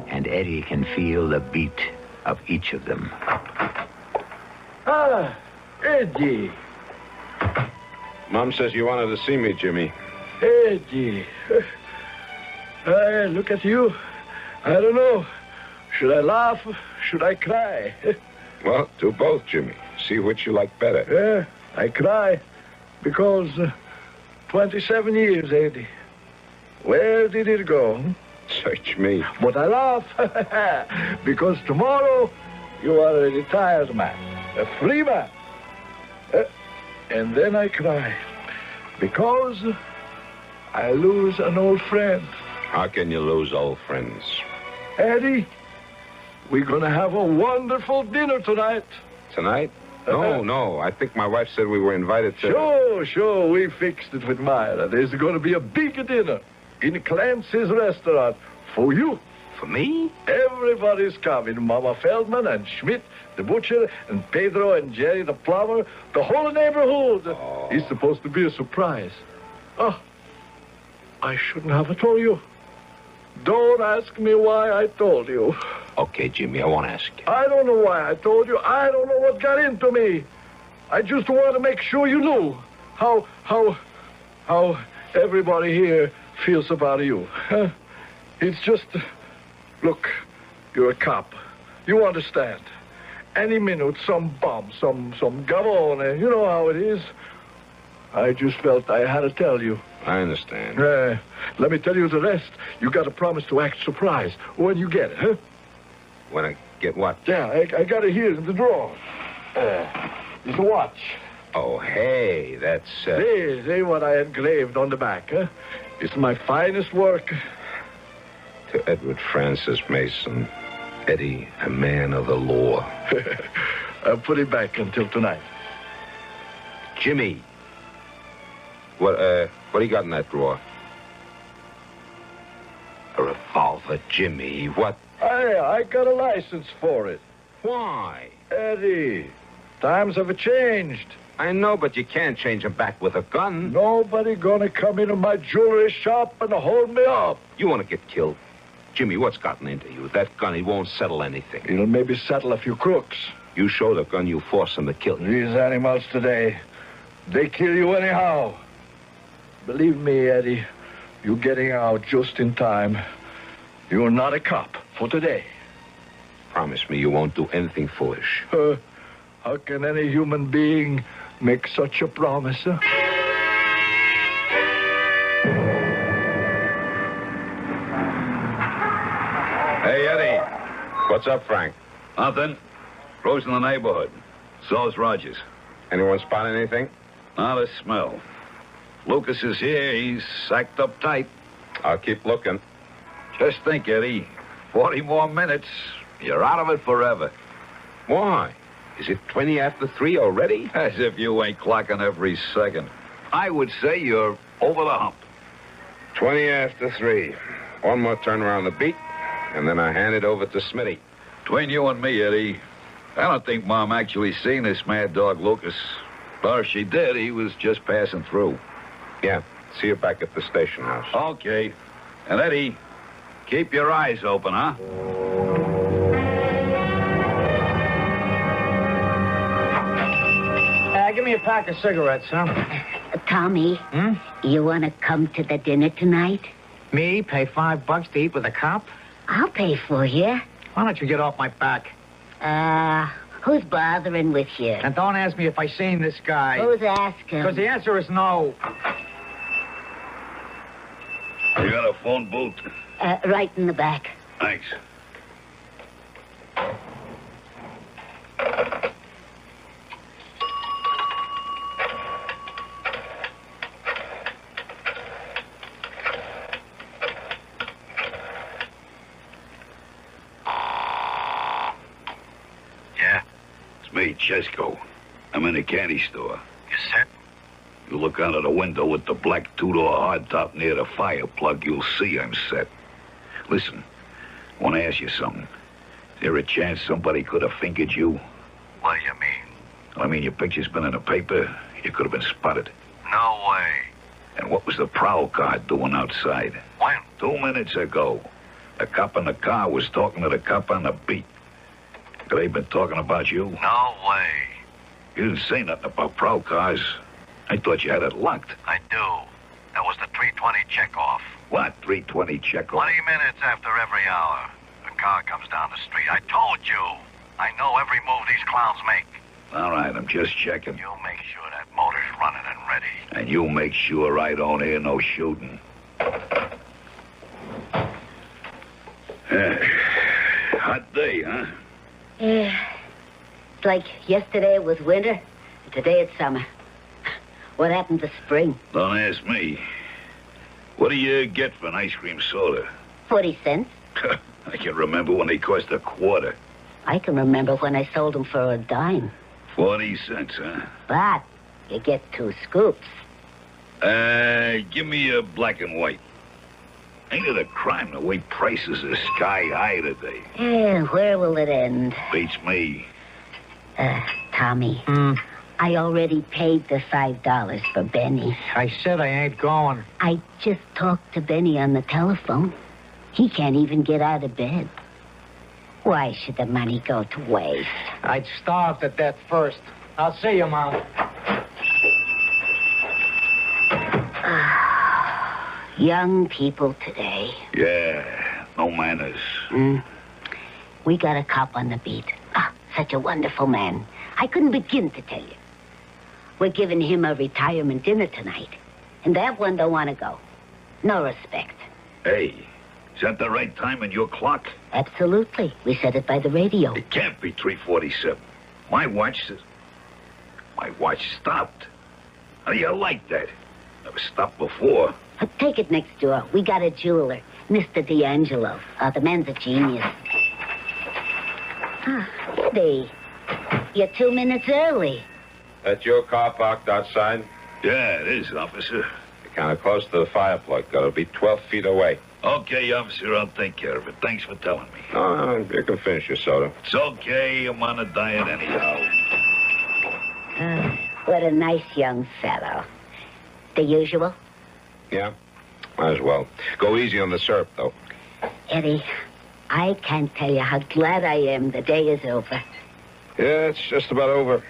and Eddie can feel the beat of each of them. Ah, Eddie. Mom says you wanted to see me, Jimmy. Eddie. Look at you. I don't know. Should I laugh? Should I cry? Well, do both, Jimmy. See which you like better. Yeah, I cry because 27 years, Eddie. Where did it go? Search me. But I laugh because tomorrow you are a retired man, a free man. And then I cry because I lose an old friend. How can you lose old friends? Eddie, we're going to have a wonderful dinner tonight. Tonight? No. I think my wife said we were invited to... Sure. We fixed it with Myra. There's going to be a big dinner in Clancy's restaurant for you. For me? Everybody's coming. Mama Feldman and Schmidt, the butcher, and Pedro and Jerry, the plumber. The whole neighborhood. Oh. It's supposed to be a surprise. Oh, I shouldn't have told you. Don't ask me why I told you. Okay, Jimmy, I won't ask you. I don't know why I told you. I don't know what got into me. I just want to make sure you knew how everybody here feels about you. Huh? It's just, look, you're a cop. You understand. Any minute, some bomb, some gavone, you know how it is. I just felt I had to tell you. I understand. Let me tell you the rest. You got to promise to act surprised when you get it, huh? When I get what? Yeah, I got it here in the drawer. It's a watch. Oh, hey, that's... See what I engraved on the back, huh? It's my finest work. To Edward Francis Mason, Eddie, a man of the law. I'll put it back until tonight. Jimmy. What do you got in that drawer? A revolver, Jimmy. What? I got a license for it. Why? Eddie, times have changed. I know, but you can't change them back with a gun. Nobody gonna come into my jewelry shop and hold me up. You want to get killed? Jimmy, what's gotten into you? That gun, it won't settle anything. It'll maybe settle a few crooks. You show the gun, you force them to kill you. These animals today, they kill you anyhow. Believe me, Eddie, you're getting out just in time. You're not a cop for today. Promise me you won't do anything foolish. How can any human being make such a promise? Huh? Hey, Eddie. What's up, Frank? Nothing. Crew's in the neighborhood. So's Rogers. Anyone spot anything? Not a smell. Lucas is here. He's sacked up tight. I'll keep looking. Just think, Eddie. 40 more minutes. You're out of it forever. Why? Is it 20 after 3 already? As if you ain't clocking every second. I would say you're over the hump. 20 after 3. One more turn around the beat, and then I hand it over to Smitty. Between you and me, Eddie, I don't think Mom actually seen this mad dog Lucas. Or if she did, he was just passing through. Yeah, see you back at the station house. Okay. And Eddie, keep your eyes open, huh? Give me a pack of cigarettes, huh? Tommy, you want to come to the dinner tonight? Me? Pay $5 to eat with a cop? I'll pay for you. Why don't you get off my back? Who's bothering with you? And don't ask me if I seen this guy. Who's asking? Because the answer is no. You got a phone booth? Right in the back. Thanks. Me, Chesco. I'm in a candy store. You set? You look out of the window with the black two-door hardtop near the fire plug, you'll see I'm set. Listen, I want to ask you something. Is there a chance somebody could have fingered you? What do you mean? I mean, your picture's been in the paper. You could have been spotted. No way. And what was the prowl car doing outside? When? 2 minutes ago. The cop in the car was talking to the cop on the beat. Could they been talking about you? No way. You didn't say nothing about prowl cars. I thought you had it locked. I do. That was the 320 checkoff. What, 320 checkoff? 20 minutes after every hour. A car comes down the street. I told you. I know every move these clowns make. All right, I'm just checking. You make sure that motor's running and ready. And you make sure I don't hear no shooting. Hot day, huh? Yeah. It's like yesterday it was winter, and today it's summer. What happened to spring? Don't ask me. What do you get for an ice cream soda? 40 cents. I can remember when they cost a quarter. I can remember when I sold them for a dime. 40 cents, huh? But you get 2 scoops. Give me a black and white. Ain't it a crime the way prices are sky high today? Yeah, where will it end? Beats me. Tommy. I already paid the $5 for Benny. I said I ain't going. I just talked to Benny on the telephone. He can't even get out of bed. Why should the money go to waste? I'd starve to death first. I'll see you, Mom. Young people today. Yeah, no manners. We got a cop on the beat. Such a wonderful man. I couldn't begin to tell you. We're giving him a retirement dinner tonight. And that one don't want to go. No respect. Hey, is that the right time in your clock? Absolutely. We said it by the radio. It can't be 3:47. My watch stopped. How do you like that? Never stopped before. Take it next door. We got a jeweler, Mr. D'Angelo. The man's a genius. Eddie, you're 2 minutes early. That's your car parked outside? Yeah, it is, officer. You're kind of close to the fire plug. Got to be 12 feet away. Okay, officer, I'll take care of it. Thanks for telling me. No, you can finish your soda. It's okay. I'm on a diet anyhow. What a nice young fellow. The usual? Yeah, might as well. Go easy on the syrup, though. Eddie, I can't tell you how glad I am the day is over. Yeah, it's just about over.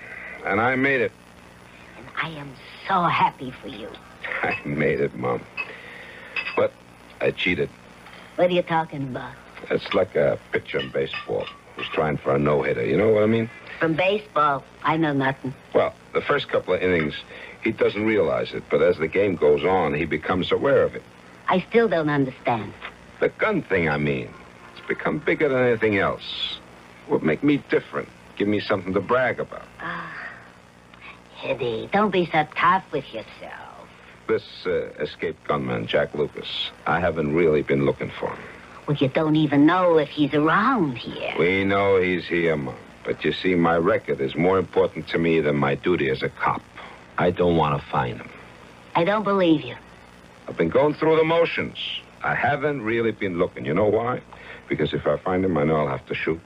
And I made it. And I am so happy for you. I made it, Mom. But I cheated. What are you talking about? It's like a pitcher in baseball who's trying for a no-hitter. You know what I mean? From baseball, I know nothing. Well, the first couple of innings, he doesn't realize it, but as the game goes on, he becomes aware of it. I still don't understand. The gun thing, I mean. It's become bigger than anything else. Would make me different. Give me something to brag about. Eddie, don't be so tough with yourself. This escaped gunman, Jack Lucas, I haven't really been looking for him. Well, you don't even know if he's around here. We know he's here, Mom. But you see, my record is more important to me than my duty as a cop. I don't want to find him. I don't believe you. I've been going through the motions. I haven't really been looking. You know why? Because if I find him, I know I'll have to shoot.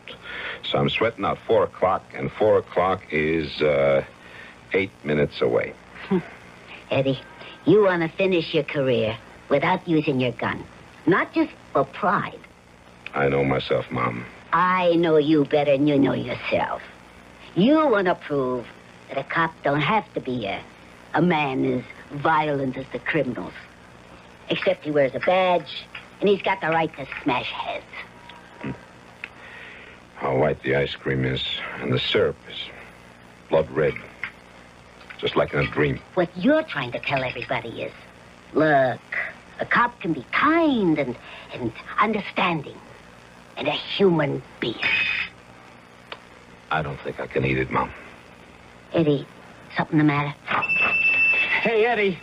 So I'm sweating out 4 o'clock, and 4 o'clock is 8 minutes away. Eddie, you want to finish your career without using your gun. Not just for pride. I know myself, Mom. I know you better than you know yourself. You want to prove that a cop don't have to be a man as violent as the criminals. Except he wears a badge, and he's got the right to smash heads. How white the ice cream is, and the syrup is blood red. Just like in a dream. What you're trying to tell everybody is, look, a cop can be kind and understanding, and a human being. I don't think I can eat it, Mom. Eddie, something the matter? Hey, Eddie.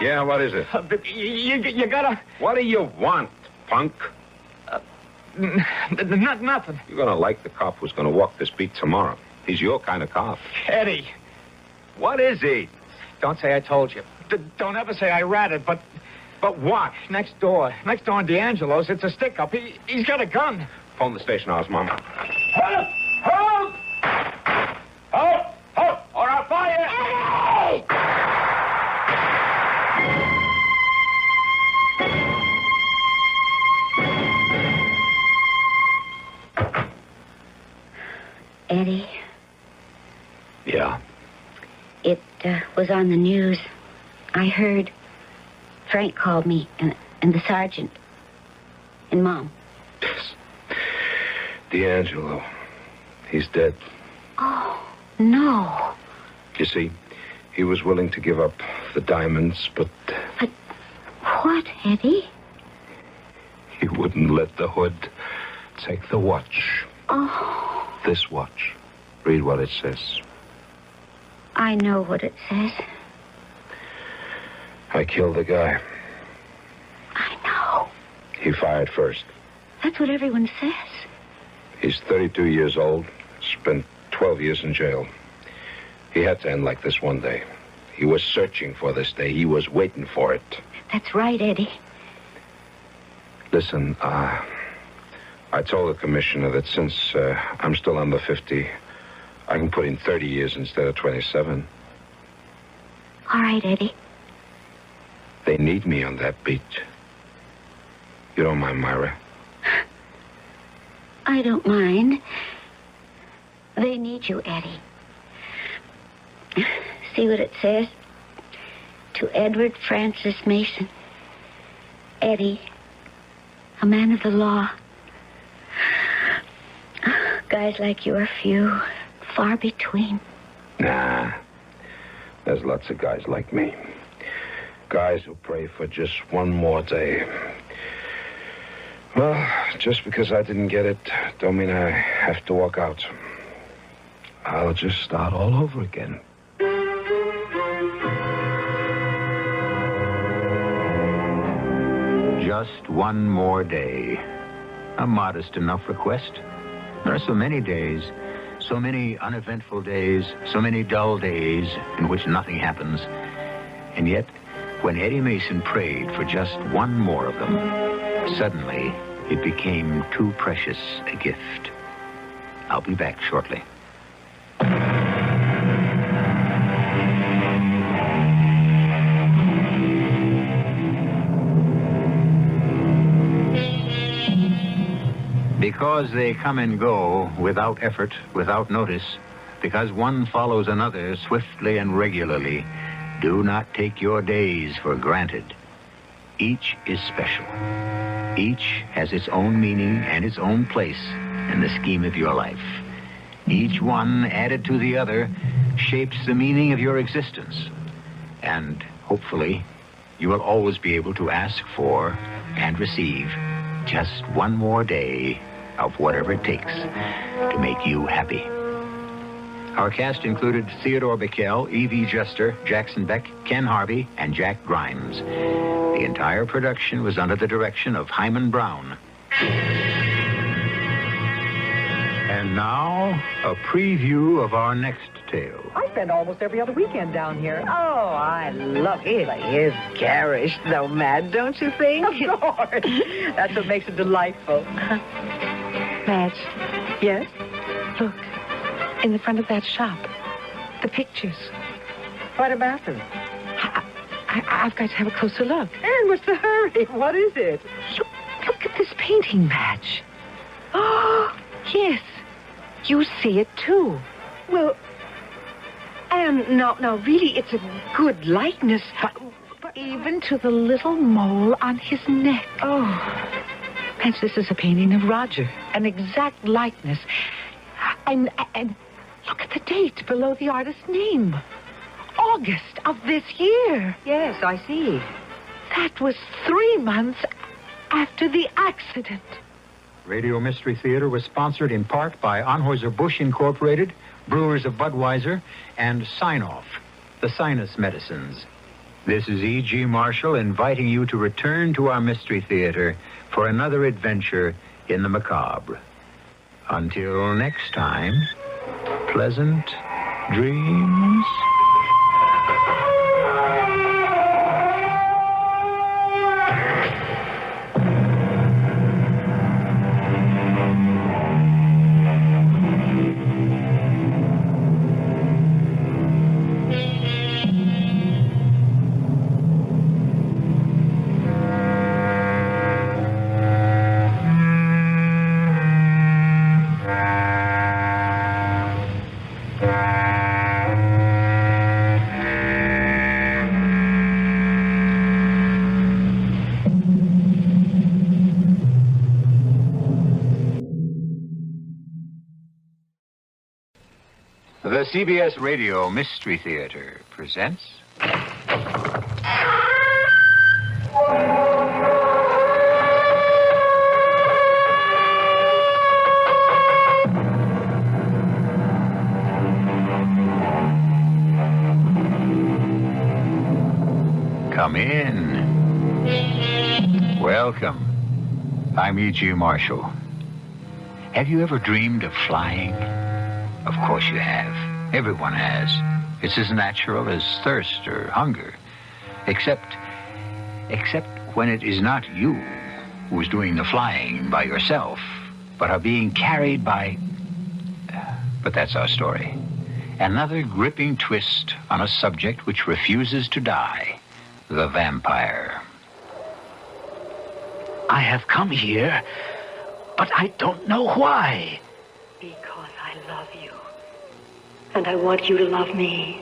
Yeah, what is it? You gotta... What do you want, punk? Nothing. You're gonna like the cop who's gonna walk this beat tomorrow. He's your kind of cop. Eddie. What is he? Don't say I told you. Don't ever say I ratted, but what? Next door in D'Angelo's, it's a stick-up. He's got a gun. Phone the station house, Mom. Help! Help! Help! Help! Or I'll fire! Eddie? Yeah? It was on the news. I heard. Frank called me, and the sergeant. And Mom. Yes. D'Angelo. He's dead. Oh, no. You see, he was willing to give up the diamonds, but... But what, Eddie? He wouldn't let the hood take the watch. Oh. This watch. Read what it says. I know what it says. I killed the guy. I know. He fired first. That's what everyone says. He's 32 years old. Spent 12 years in jail. He had to end like this one day. He was searching for this day. He was waiting for it. That's right, Eddie. Listen, I told the commissioner that since I'm still under 50, I can put in 30 years instead of 27. All right, Eddie. They need me on that beat. You don't mind, Myra? I don't mind. They need you, Eddie. See what it says? To Edward Francis Mason. Eddie, a man of the law. Guys like you are few, far between. Nah. There's lots of guys like me. Guys who pray for just one more day. Well, just because I didn't get it, don't mean I have to walk out. I'll just start all over again. Just one more day. A modest enough request. There are so many days, so many uneventful days, so many dull days in which nothing happens. And yet, when Eddie Mason prayed for just one more of them, suddenly it became too precious a gift. I'll be back shortly. Because they come and go without effort, without notice, because one follows another swiftly and regularly, do not take your days for granted. Each is special. Each has its own meaning and its own place in the scheme of your life. Each one, added to the other, shapes the meaning of your existence. And hopefully, you will always be able to ask for and receive just one more day of whatever it takes to make you happy. Our cast included Theodore Bickel, Evie Juster, Jackson Beck, Ken Harvey, and Jack Grimes. The entire production was under the direction of Hyman Brown. And now, a preview of our next tale. I spend almost every other weekend down here. Oh, I love it. He is garish, though, Mad, don't you think? Of course. That's what makes it delightful. Madge. Yes? Look, in the front of that shop. The pictures. What about them? I've got to have a closer look. And what's the hurry? What is it? Look at this painting, Madge. Oh, yes. You see it, too. Well, and no, really, it's a good likeness. But even to the little mole on his neck. Oh. Madge, this is a painting of Roger. An exact likeness. And look at the date below the artist's name. August of this year. Yes, I see. That was 3 months after the accident. Radio Mystery Theater was sponsored in part by Anheuser-Busch Incorporated, Brewers of Budweiser, and Sign-Off, the sinus medicines. This is E.G. Marshall inviting you to return to our Mystery Theater for another adventure in the macabre. Until next time, pleasant dreams. The CBS Radio Mystery Theater presents... Come in. Welcome. I'm E.G. Marshall. Have you ever dreamed of flying? Of course you have. Everyone has. It's as natural as thirst or hunger. Except when it is not you who's doing the flying by yourself, but are being carried by... But that's our story. Another gripping twist on a subject which refuses to die. The vampire. I have come here, but I don't know why. Because I love you. And I want you to love me.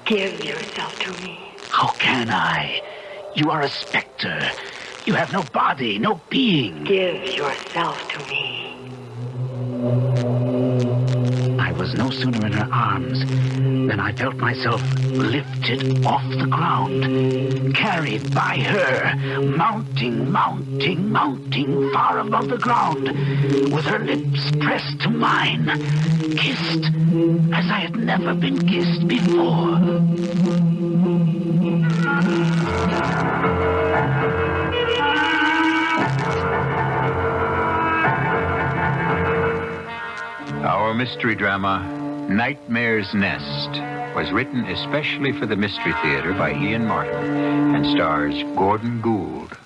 Give yourself to me. How can I? You are a specter. You have no body, no being. Give yourself to me. I was no sooner in her arms than I felt myself lifted off the ground, carried by her, mounting far above the ground, with her lips pressed to mine, kissed as I had never been kissed before. Our mystery drama, Nightmare's Nest, was written especially for the Mystery Theater by Ian Martin and stars Gordon Gould.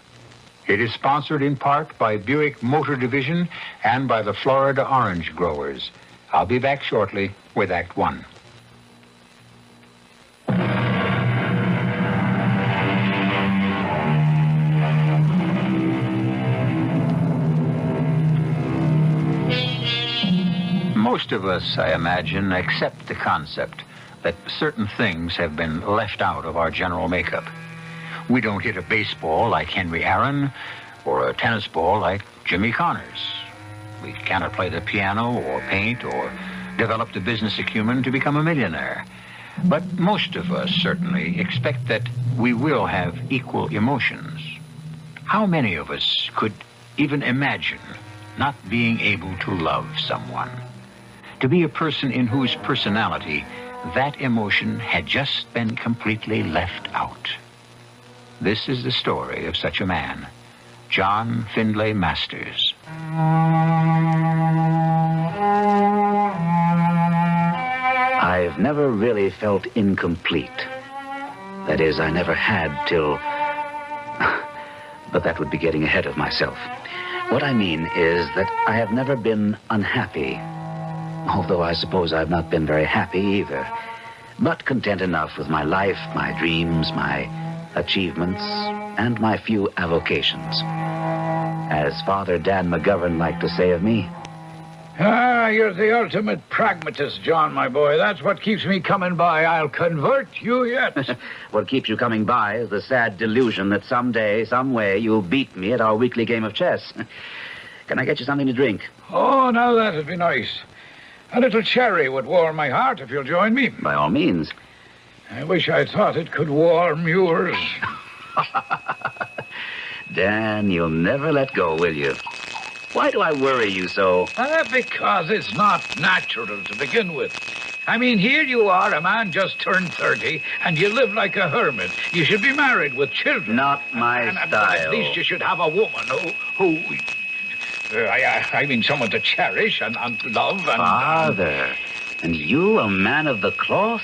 It is sponsored in part by Buick Motor Division and by the Florida Orange Growers. I'll be back shortly with Act One. Most of us, I imagine, accept the concept that certain things have been left out of our general makeup. We don't hit a baseball like Henry Aaron. for a tennis ball like Jimmy Connors. We cannot play the piano or paint or develop the business acumen to become a millionaire. But most of us certainly expect that we will have equal emotions. How many of us could even imagine not being able to love someone? To be a person in whose personality that emotion had just been completely left out. This is the story of such a man, John Findlay Masters. I've never really felt incomplete. That is, I never had till... But that would be getting ahead of myself. What I mean is that I have never been unhappy. Although I suppose I've not been very happy either. But content enough with my life, my dreams, my achievements, and my few avocations. As Father Dan McGovern liked to say of me, Ah, you're the ultimate pragmatist, John, my boy. That's what keeps me coming by. I'll convert you yet. what keeps you coming by is the sad delusion that someday, some way, you'll beat me at our weekly game of chess. Can I get you something to drink? Oh, now that'd be nice. A little cherry would warm my heart if you'll join me. By all means. I wish I thought it could warm yours. Dan, you'll never let go, will you? Why do I worry you so? Because it's not natural to begin with. I mean, here you are, a man just turned 30, and you live like a hermit. You should be married with children. Not my style. At least you should have a woman who I mean, someone to cherish and love and... Father, and you, a man of the cloth?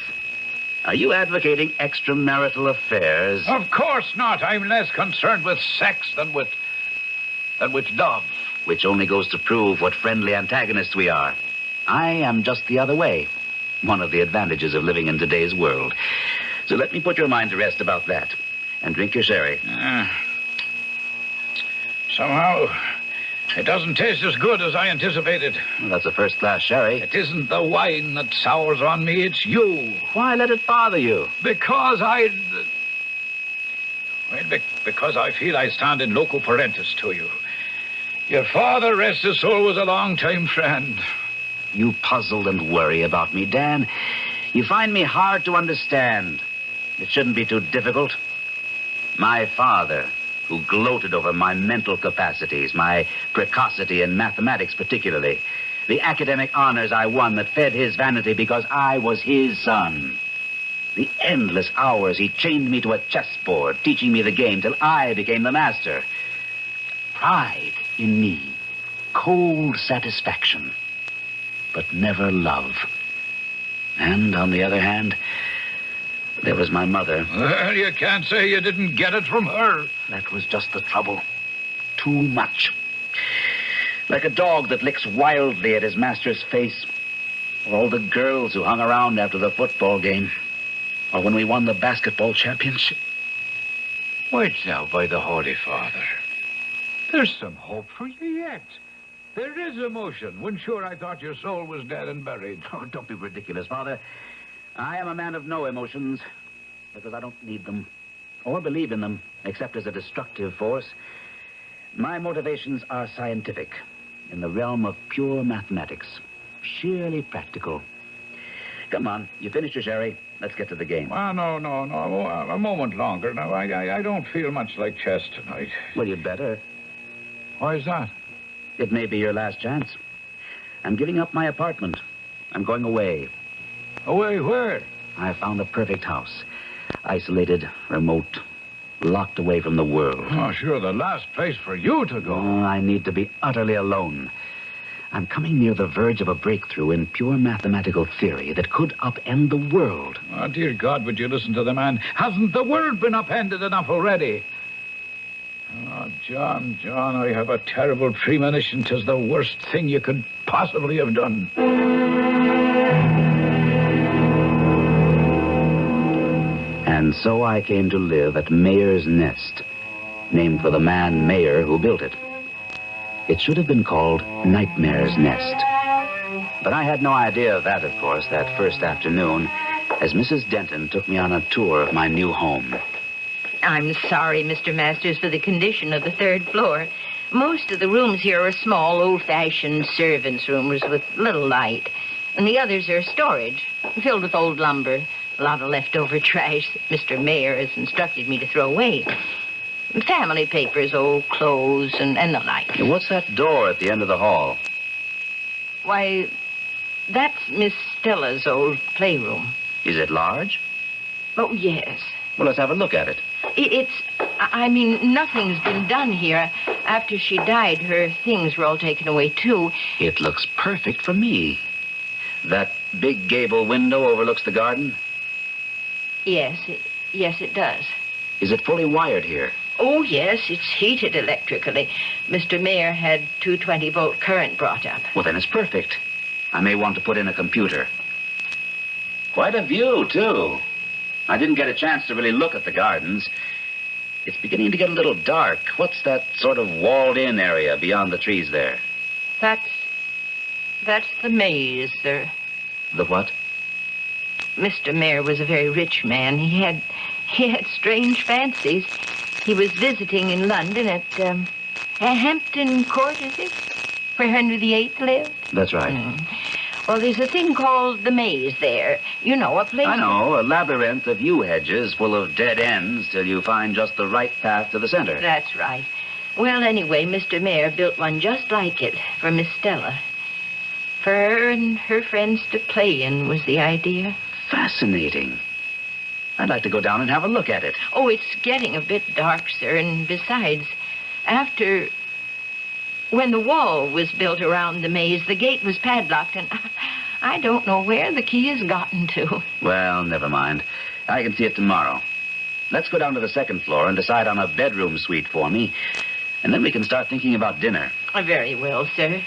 Are you advocating extramarital affairs? Of course not. I'm less concerned with sex than with love. Which only goes to prove what friendly antagonists we are. I am just the other way. One of the advantages of living in today's world. So let me put your mind to rest about that. And drink your sherry. Somehow, it doesn't taste as good as I anticipated. Well, that's a first-class sherry. It isn't the wine that sours on me, it's you. Why let it bother you? Because because I feel I stand in loco parentis to you. Your father, rest his soul, was a long-time friend. You puzzle and worry about me, Dan. You find me hard to understand. It shouldn't be too difficult. My father, who gloated over my mental capacities, my precocity in mathematics particularly, the academic honors I won that fed his vanity because I was his son. The endless hours he chained me to a chessboard, teaching me the game till I became the master. Pride in me, cold satisfaction, but never love. And on the other hand, there was my mother. Well, you can't say you didn't get it from her. That was just the trouble. Too much. Like a dog that licks wildly at his master's face. Or all the girls who hung around after the football game. Or when we won the basketball championship. Wait now, by the Holy Father. There's some hope for you yet. There is emotion. When sure I thought your soul was dead and buried. Oh, don't be ridiculous, Father. I am a man of no emotions, because I don't need them, or believe in them, except as a destructive force. My motivations are scientific, in the realm of pure mathematics, sheerly practical. Come on, you finished your sherry. Let's get to the game. No. A moment longer. Now, I don't feel much like chess tonight. Well, you'd better. Why is that? It may be your last chance. I'm giving up my apartment. I'm going away. Away where? I found a perfect house. Isolated, remote, locked away from the world. Oh, sure, the last place for you to go. Oh, I need to be utterly alone. I'm coming near the verge of a breakthrough in pure mathematical theory that could upend the world. Oh, dear God, would you listen to the man? Hasn't the world been upended enough already? Oh, John, I have a terrible premonition 'tis the worst thing you could possibly have done. And so I came to live at Mayor's Nest, named for the man Mayor who built it. It should have been called Nightmare's Nest. But I had no idea of that, of course, that first afternoon, as Mrs. Denton took me on a tour of my new home. I'm sorry, Mr. Masters, for the condition of the third floor. Most of the rooms here are small, old-fashioned servants' rooms with little light. And the others are storage, filled with old lumber. A lot of leftover trash that Mr. Mayor has instructed me to throw away. Family papers, old clothes, and the like. What's that door at the end of the hall? Why, that's Miss Stella's old playroom. Is it large? Oh, yes. Well, let's have a look at it. Nothing's been done here. After she died, her things were all taken away, too. It looks perfect for me. That big gable window overlooks the garden? Yes, it does. Is it fully wired here? Oh, yes, it's heated electrically. Mr. Mayor had 220-volt current brought up. Well, then it's perfect. I may want to put in a computer. Quite a view, too. I didn't get a chance to really look at the gardens. It's beginning to get a little dark. What's that sort of walled-in area beyond the trees there? That's the maze, sir. The what? Mr. Mayor was a very rich man. He had strange fancies. He was visiting in London at Hampton Court, is it? Where Henry VIII lived? That's right. Well, there's a thing called the maze there. You know, a place... I know, a labyrinth of yew hedges full of dead ends till you find just the right path to the center. That's right. Well, anyway, Mr. Mayor built one just like it for Miss Stella. For her and her friends to play in was the idea. Fascinating. I'd like to go down and have a look at it. Oh, it's getting a bit dark, sir, and besides, when the wall was built around the maze, the gate was padlocked, and I don't know where the key has gotten to. Well, never mind. I can see it tomorrow. Let's go down to the second floor and decide on a bedroom suite for me, and then we can start thinking about dinner. Very well, sir.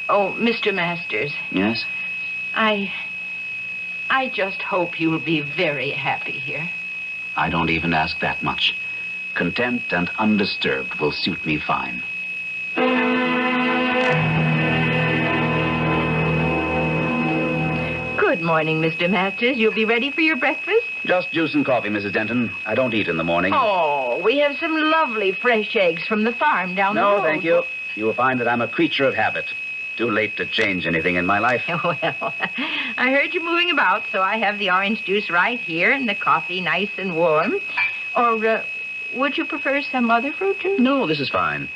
Oh, Mr. Masters. Yes? I just hope you'll be very happy here. I don't even ask that much. Content and undisturbed will suit me fine. Good morning, Mr. Masters. You'll be ready for your breakfast? Just juice and coffee, Mrs. Denton. I don't eat in the morning. Oh, we have some lovely fresh eggs from the farm down the road. No, thank you. You will find that I'm a creature of habit. Too late to change anything in my life. Well, I heard you moving about, so I have the orange juice right here and the coffee nice and warm. Or would you prefer some other fruit juice? No, this is fine.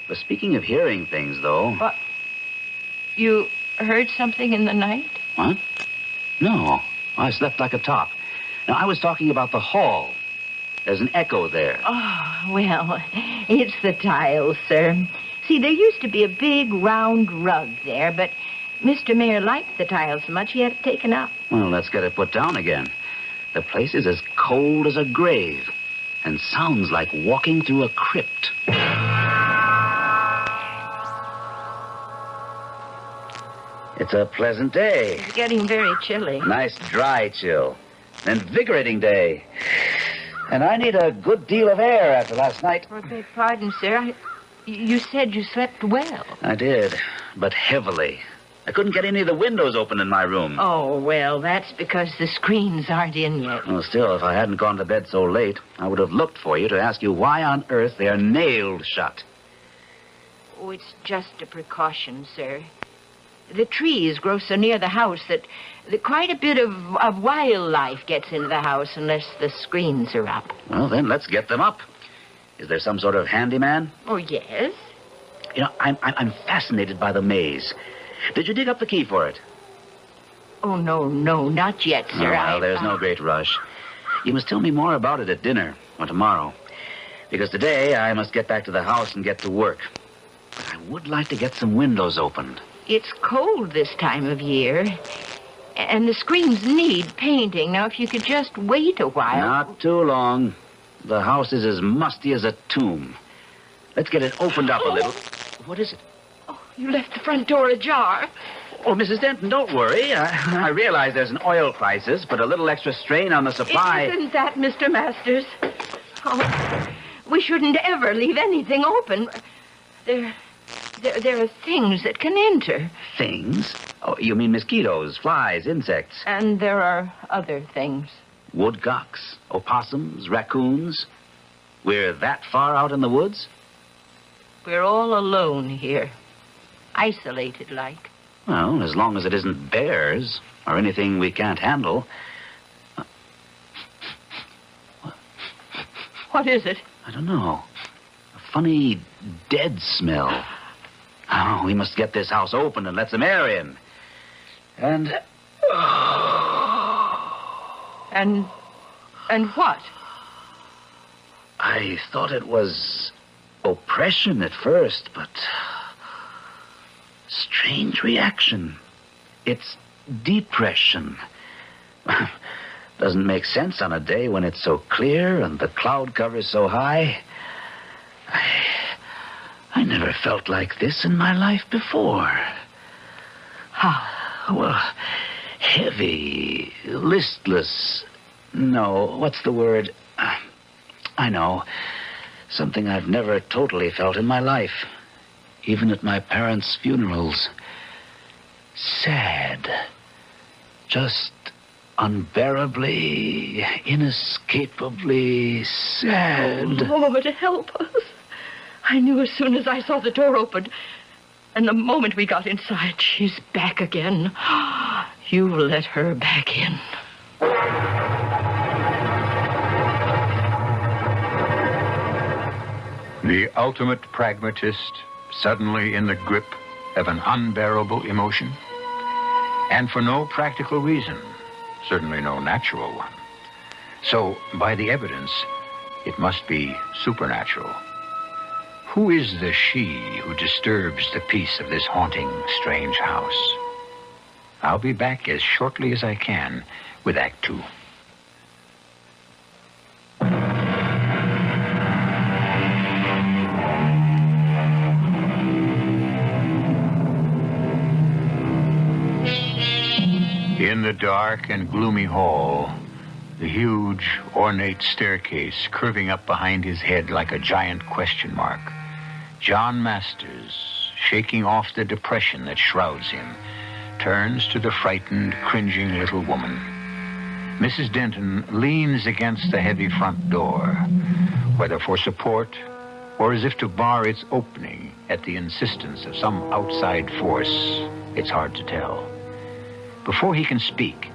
But speaking of hearing things, though... What? You heard something in the night? What? No. I slept like a top. Now, I was talking about the hall. There's an echo there. Oh, well, it's the tiles, sir. See, there used to be a big round rug there, but Mr. Mayor liked the tiles so much he had it taken up. Well, let's get it put down again. The place is as cold as a grave and sounds like walking through a crypt. It's a pleasant day. It's getting very chilly. Nice dry chill. An invigorating day. And I need a good deal of air after last night. I beg pardon, sir. You said you slept well. I did, but heavily. I couldn't get any of the windows open in my room. Oh, well, that's because the screens aren't in yet. Well, still, if I hadn't gone to bed so late, I would have looked for you to ask you why on earth they are nailed shut. Oh, it's just a precaution, sir. The trees grow so near the house that quite a bit of wildlife gets into the house unless the screens are up. Well, then, let's get them up. Is there some sort of handyman? Oh, yes. You know, I'm fascinated by the maze. Did you dig up the key for it? Oh, no, not yet, sir. Well, there's no great rush. You must tell me more about it at dinner or tomorrow. Because today I must get back to the house and get to work. But I would like to get some windows opened. It's cold this time of year. And the screens need painting. Now, if you could just wait a while... Not too long. The house is as musty as a tomb. Let's get it opened up a little. What is it? Oh, you left the front door ajar. Oh, Mrs. Denton, don't worry. I realize there's an oil crisis, but a little extra strain on the supply... It isn't that, Mr. Masters. Oh, we shouldn't ever leave anything open. There are things that can enter. Things? Oh, you mean mosquitoes, flies, insects. And there are other things. Woodcocks, opossums, raccoons. We're that far out in the woods? We're all alone here. Isolated like. Well, as long as it isn't bears or anything we can't handle. What is it? I don't know. A funny dead smell. Oh, we must get this house open and let some air in. And what? I thought it was oppression at first, but strange reaction. It's depression. Doesn't make sense on a day when it's so clear and the cloud cover's so high. I never felt like this in my life before. Well, heavy, listless. No, what's the word? I know. Something I've never totally felt in my life. Even at my parents' funerals. Sad. Just unbearably, inescapably sad. Oh, Lord, help us. I knew as soon as I saw the door open. And the moment we got inside, she's back again. You let her back in. The ultimate pragmatist, suddenly in the grip of an unbearable emotion, and for no practical reason, certainly no natural one. So, by the evidence, it must be supernatural. Who is the she who disturbs the peace of this haunting, strange house? I'll be back as shortly as I can with Act Two. In the dark and gloomy hall, the huge, ornate staircase curving up behind his head like a giant question mark, John Masters, shaking off the depression that shrouds him, turns to the frightened, cringing little woman. Mrs. Denton leans against the heavy front door, whether for support or as if to bar its opening at the insistence of some outside force. It's hard to tell. Before he can speak,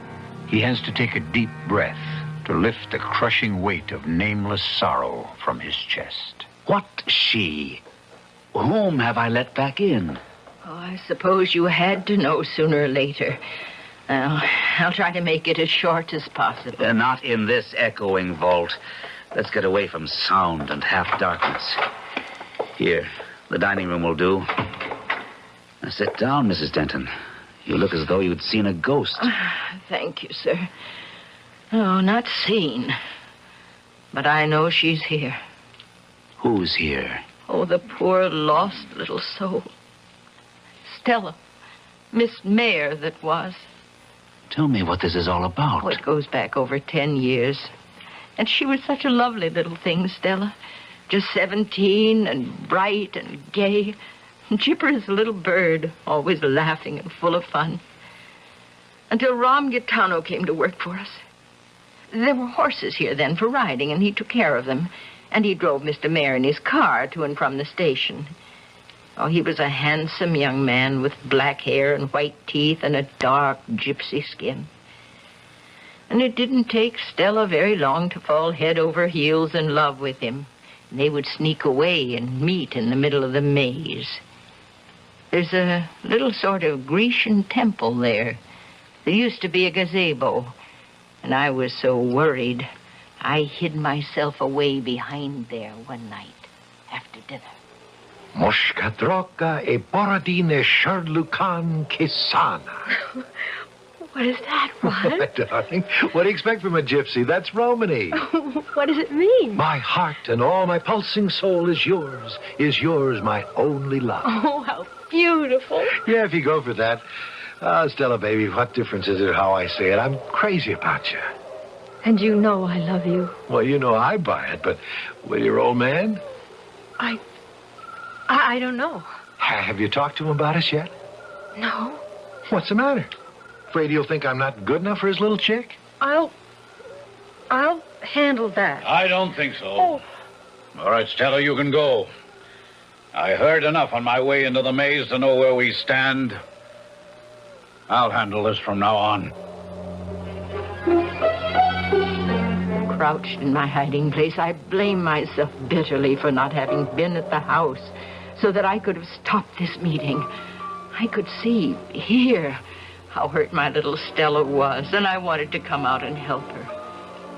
he has to take a deep breath to lift the crushing weight of nameless sorrow from his chest. What she? Whom have I let back in? Oh, I suppose you had to know sooner or later. I'll try to make it as short as possible. Not in this echoing vault. Let's get away from sound and half-darkness. Here, the dining room will do. Now sit down, Mrs. Denton. You look as though you'd seen a ghost. Thank you, sir. Oh, not seen. But I know she's here. Who's here? Oh, the poor, lost little soul. Stella. Miss Mayer, that was. Tell me what this is all about. Oh, it goes back over 10 years. And she was such a lovely little thing, Stella. Just 17 and bright and gay. Chipper as a little bird, always laughing and full of fun. Until Ram Gitano came to work for us. There were horses here then for riding, and he took care of them. And he drove Mr. Mayer in his car to and from the station. Oh, he was a handsome young man with black hair and white teeth and a dark gypsy skin. And it didn't take Stella very long to fall head over heels in love with him. And they would sneak away and meet in the middle of the maze. There's a little sort of Grecian temple there. There used to be a gazebo. And I was so worried, I hid myself away behind there one night after dinner. Moshkadroka e Borodine Sherlukan Kisana. What is that, Ron? Darling, what do you expect from a gypsy? That's Romany. What does it mean? My heart and all my pulsing soul is yours, my only love. Oh, how beautiful. Yeah, if you go for that. Stella, baby, what difference is it how I say it? I'm crazy about you. And you know I love you. Well, you know I buy it, but with your old man? I don't know. Have you talked to him about us yet? No. What's the matter? Afraid he'll think I'm not good enough for his little chick? I'll I'll handle that. I don't think so. Oh. All right, Stella, you can go. I heard enough on my way into the maze to know where we stand. I'll handle this from now on. Crouched in my hiding place, I blame myself bitterly for not having been at the house so that I could have stopped this meeting. I could see, hear how hurt my little Stella was, and I wanted to come out and help her.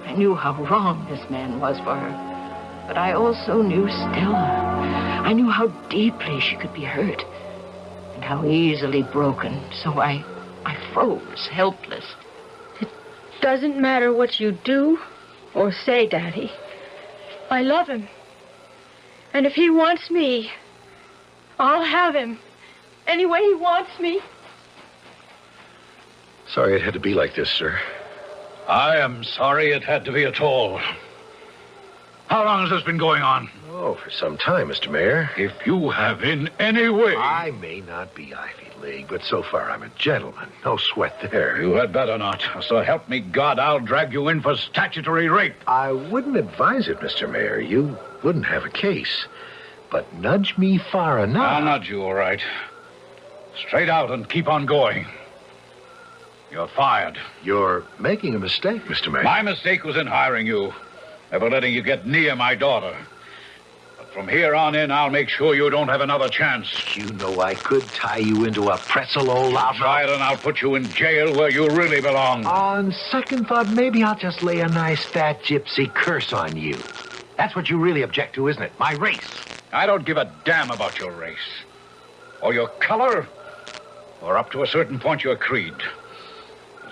I knew how wrong this man was for her. But I also knew Stella. I knew how deeply she could be hurt and how easily broken. So I froze, helpless. It doesn't matter what you do or say, Daddy. I love him. And if he wants me, I'll have him. Any way he wants me. Sorry it had to be like this, sir. I am sorry it had to be at all. How long has this been going on? Oh, for some time, Mr. Mayor. If you have in any way... I may not be Ivy League, but so far I'm a gentleman. No sweat there. You had better not. So help me God, I'll drag you in for statutory rape. I wouldn't advise it, Mr. Mayor. You wouldn't have a case. But nudge me far enough. I'll nudge you, all right. Straight out and keep on going. You're fired. You're making a mistake, Mr. Mayor. My mistake was in hiring you. Ever letting you get near my daughter. But from here on in, I'll make sure you don't have another chance. You know I could tie you into a pretzel, old loudmouth. Try it and I'll put you in jail where you really belong. On second thought, maybe I'll just lay a nice fat gypsy curse on you. That's what you really object to, isn't it? My race. I don't give a damn about your race. Or your color. Or up to a certain point, your creed.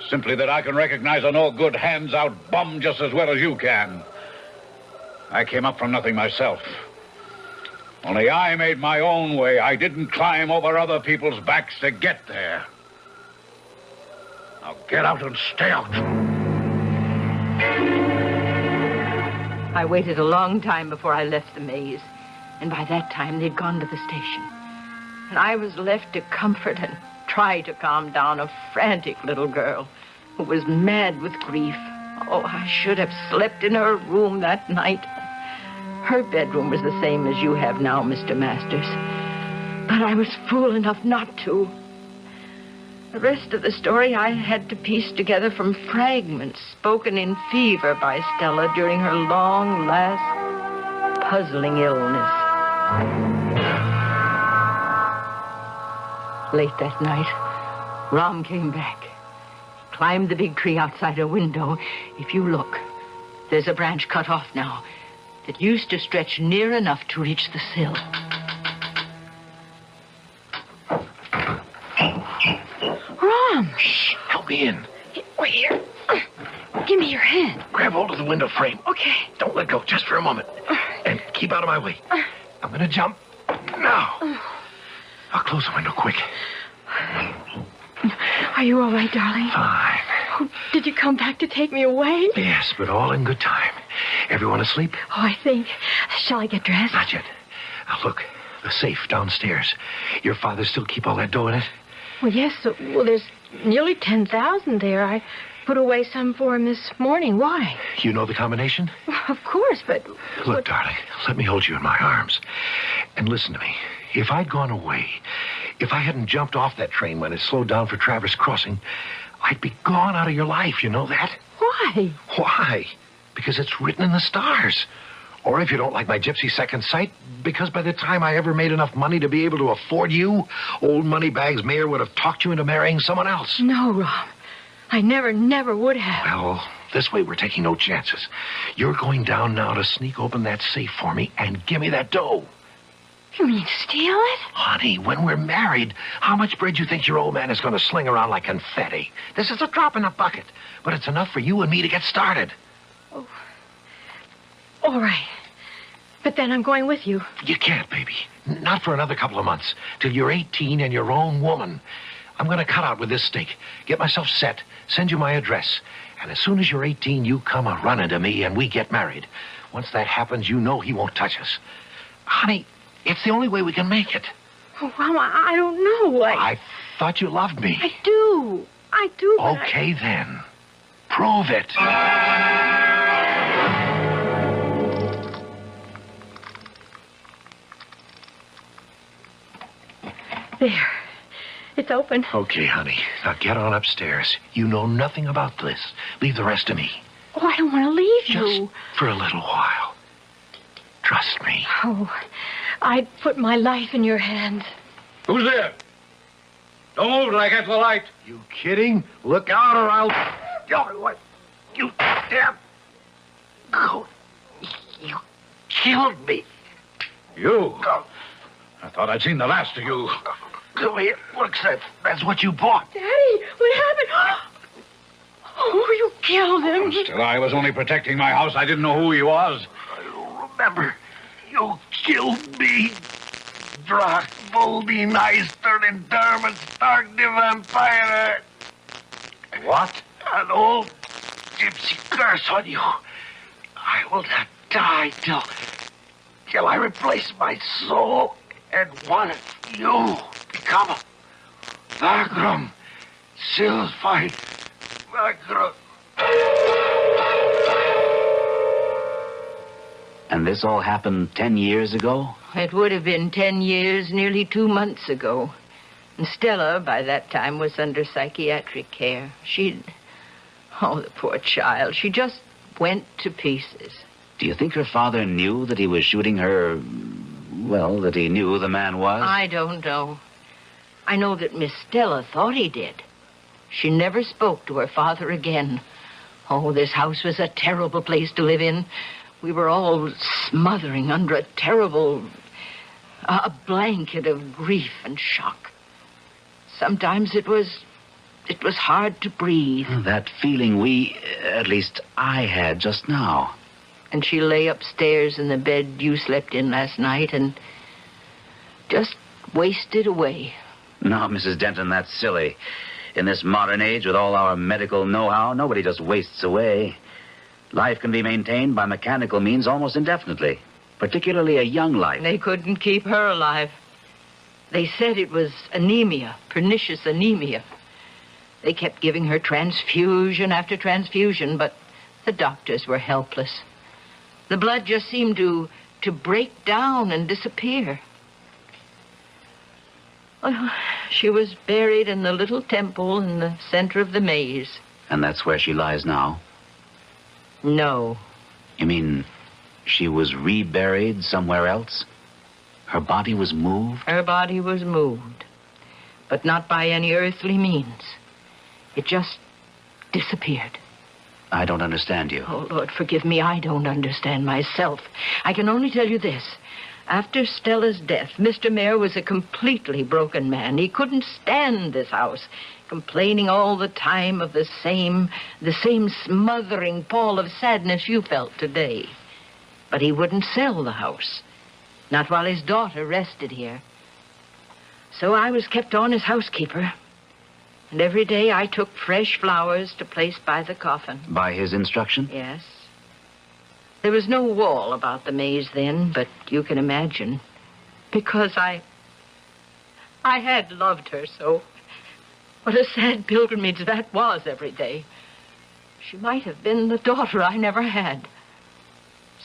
Simply that I can recognize a no-good, hands-out bum just as well as you can. I came up from nothing myself. Only I made my own way. I didn't climb over other people's backs to get there. Now get out and stay out. I waited a long time before I left the maze. And by that time, they'd gone to the station. And I was left to comfort and try to calm down a frantic little girl who was mad with grief. Oh, I should have slept in her room that night. Her bedroom was the same as you have now, Mr. Masters. But I was fool enough not to. The rest of the story I had to piece together from fragments spoken in fever by Stella during her long, last, puzzling illness. Late that night, Ram came back. Climbed the big tree outside her window. If you look, there's a branch cut off now that used to stretch near enough to reach the sill. Ram! Shh, help me in. Wait here. Give me your hand. Grab hold of the window frame. Okay. Don't let go, just for a moment. And keep out of my way. I'm gonna jump. Now. I'll close the window quick. Are you all right, darling? Fine. Oh, did you come back to take me away? Yes, but all in good time. Everyone asleep? Oh, I think. Shall I get dressed? Not yet. Now, look, the safe downstairs. Your father still keep all that dough in it? Well, yes. Well, there's nearly 10,000 there. I put away some for him this morning. Why? You know the combination? Well, of course, but... Look, darling, let me hold you in my arms. And listen to me. If I'd gone away, if I hadn't jumped off that train when it slowed down for Traverse Crossing, I'd be gone out of your life, you know that? Why? Why? Because it's written in the stars. Or if you don't like my gypsy second sight, because by the time I ever made enough money to be able to afford you, old Moneybags Mayor would have talked you into marrying someone else. No, Rob. I never would have. Well, this way we're taking no chances. You're going down now to sneak open that safe for me and give me that dough. You mean steal it? Honey, when we're married, how much bread you think your old man is going to sling around like confetti? This is a drop in a bucket, but it's enough for you and me to get started. Oh. All right. But then I'm going with you. You can't, baby. Not for another couple of months. Till you're 18 and your own woman. I'm going to cut out with this stake, get myself set, send you my address. And as soon as you're 18, you come a-running to me and we get married. Once that happens, you know he won't touch us. Honey, it's the only way we can make it. Oh, Mama, I don't know. I thought you loved me. I do. I do. Okay, then. Prove it. There. It's open. Okay, honey. Now get on upstairs. You know nothing about this. Leave the rest to me. Oh, I don't want to leave Just you. for a little while. Trust me. Oh, I'd put my life in your hands. Who's there? Don't move till I get the light. You kidding? Look out or I'll... Oh, what? You damn... Go. You killed me. You? I thought I'd seen the last of you. Come here. Looks that's what you bought. Daddy, what happened? Oh, you killed him. Still, I was only protecting my house. I didn't know who he was. Remember, you killed me. Drak, Voldy, Neister, and Dermot Stark the Vampire. What? An old gypsy curse on you. I will not die till I replace my soul and one of you become a Vagram, Silfied Vagram. And this all happened 10 years ago? It would have been 10 years, nearly 2 months ago. And Stella, by that time, was under psychiatric care. Oh, the poor child. She just went to pieces. Do you think her father knew that he was shooting her... Well, that he knew who the man was? I don't know. I know that Miss Stella thought he did. She never spoke to her father again. Oh, this house was a terrible place to live in. We were all smothering under a terrible... a blanket of grief and shock. Sometimes it was hard to breathe. That feeling at least I had just now. And she lay upstairs in the bed you slept in last night and just wasted away. No, Mrs. Denton, that's silly. In this modern age, with all our medical know-how, nobody just wastes away. Life can be maintained by mechanical means almost indefinitely, particularly a young life. They couldn't keep her alive. They said it was anemia, pernicious anemia. They kept giving her transfusion after transfusion, but the doctors were helpless. The blood just seemed to break down and disappear. Well, she was buried in the little temple in the center of the maze. And that's where she lies now? No. You mean she was reburied somewhere else? Her body was moved? Her body was moved, but not by any earthly means. It just disappeared. I don't understand you. Oh, Lord, forgive me. I don't understand myself. I can only tell you this. After Stella's death, Mr. Mayor was a completely broken man. He couldn't stand this house, complaining all the time of the same smothering pall of sadness you felt today. But he wouldn't sell the house, not while his daughter rested here. So I was kept on as housekeeper. And every day I took fresh flowers to place by the coffin. By his instruction? Yes. There was no wall about the maze then, but you can imagine. Because I had loved her so. What a sad pilgrimage that was every day. She might have been the daughter I never had.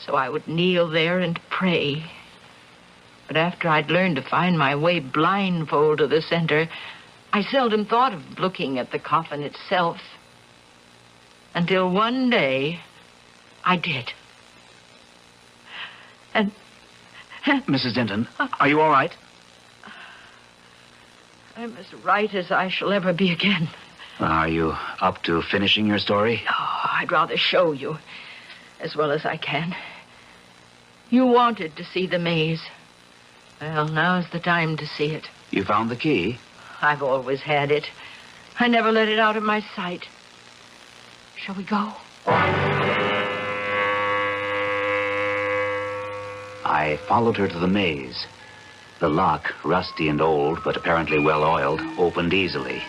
So I would kneel there and pray. But after I'd learned to find my way blindfold to the center, I seldom thought of looking at the coffin itself. Until one day, I did. And... Mrs. Denton, are you all right? I'm as right as I shall ever be again. Are you up to finishing your story? Oh, I'd rather show you as well as I can. You wanted to see the maze. Well, now's the time to see it. You found the key? I've always had it. I never let it out of my sight. Shall we go? I followed her to the maze. The lock, rusty and old, but apparently well oiled, opened easily,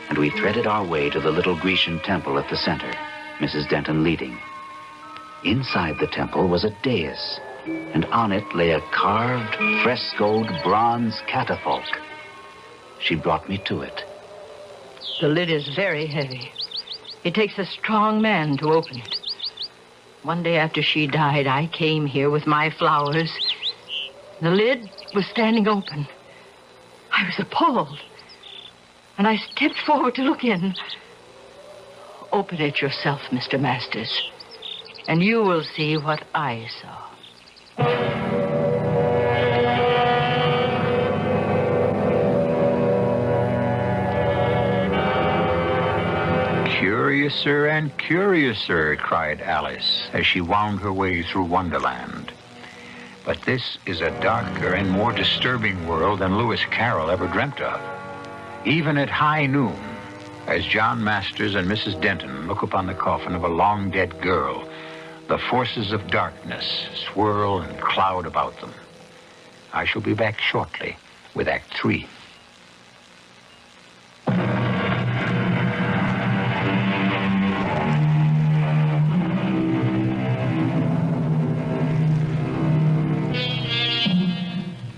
and we threaded our way to the little Grecian temple at the center, Mrs. Denton leading. Inside the temple was a dais, and on it lay a carved, frescoed bronze catafalque. She brought me to it. The lid is very heavy. It takes a strong man to open it. One day after she died, I came here with my flowers. The lid was standing open. I was appalled. And I stepped forward to look in. Open it yourself, Mr. Masters, and you will see what I saw. Curiouser and curiouser, cried Alice as she wound her way through Wonderland. But this is a darker and more disturbing world than Lewis Carroll ever dreamt of. Even at high noon, as John Masters and Mrs. Denton look upon the coffin of a long-dead girl, the forces of darkness swirl and cloud about them. I shall be back shortly with Act 3.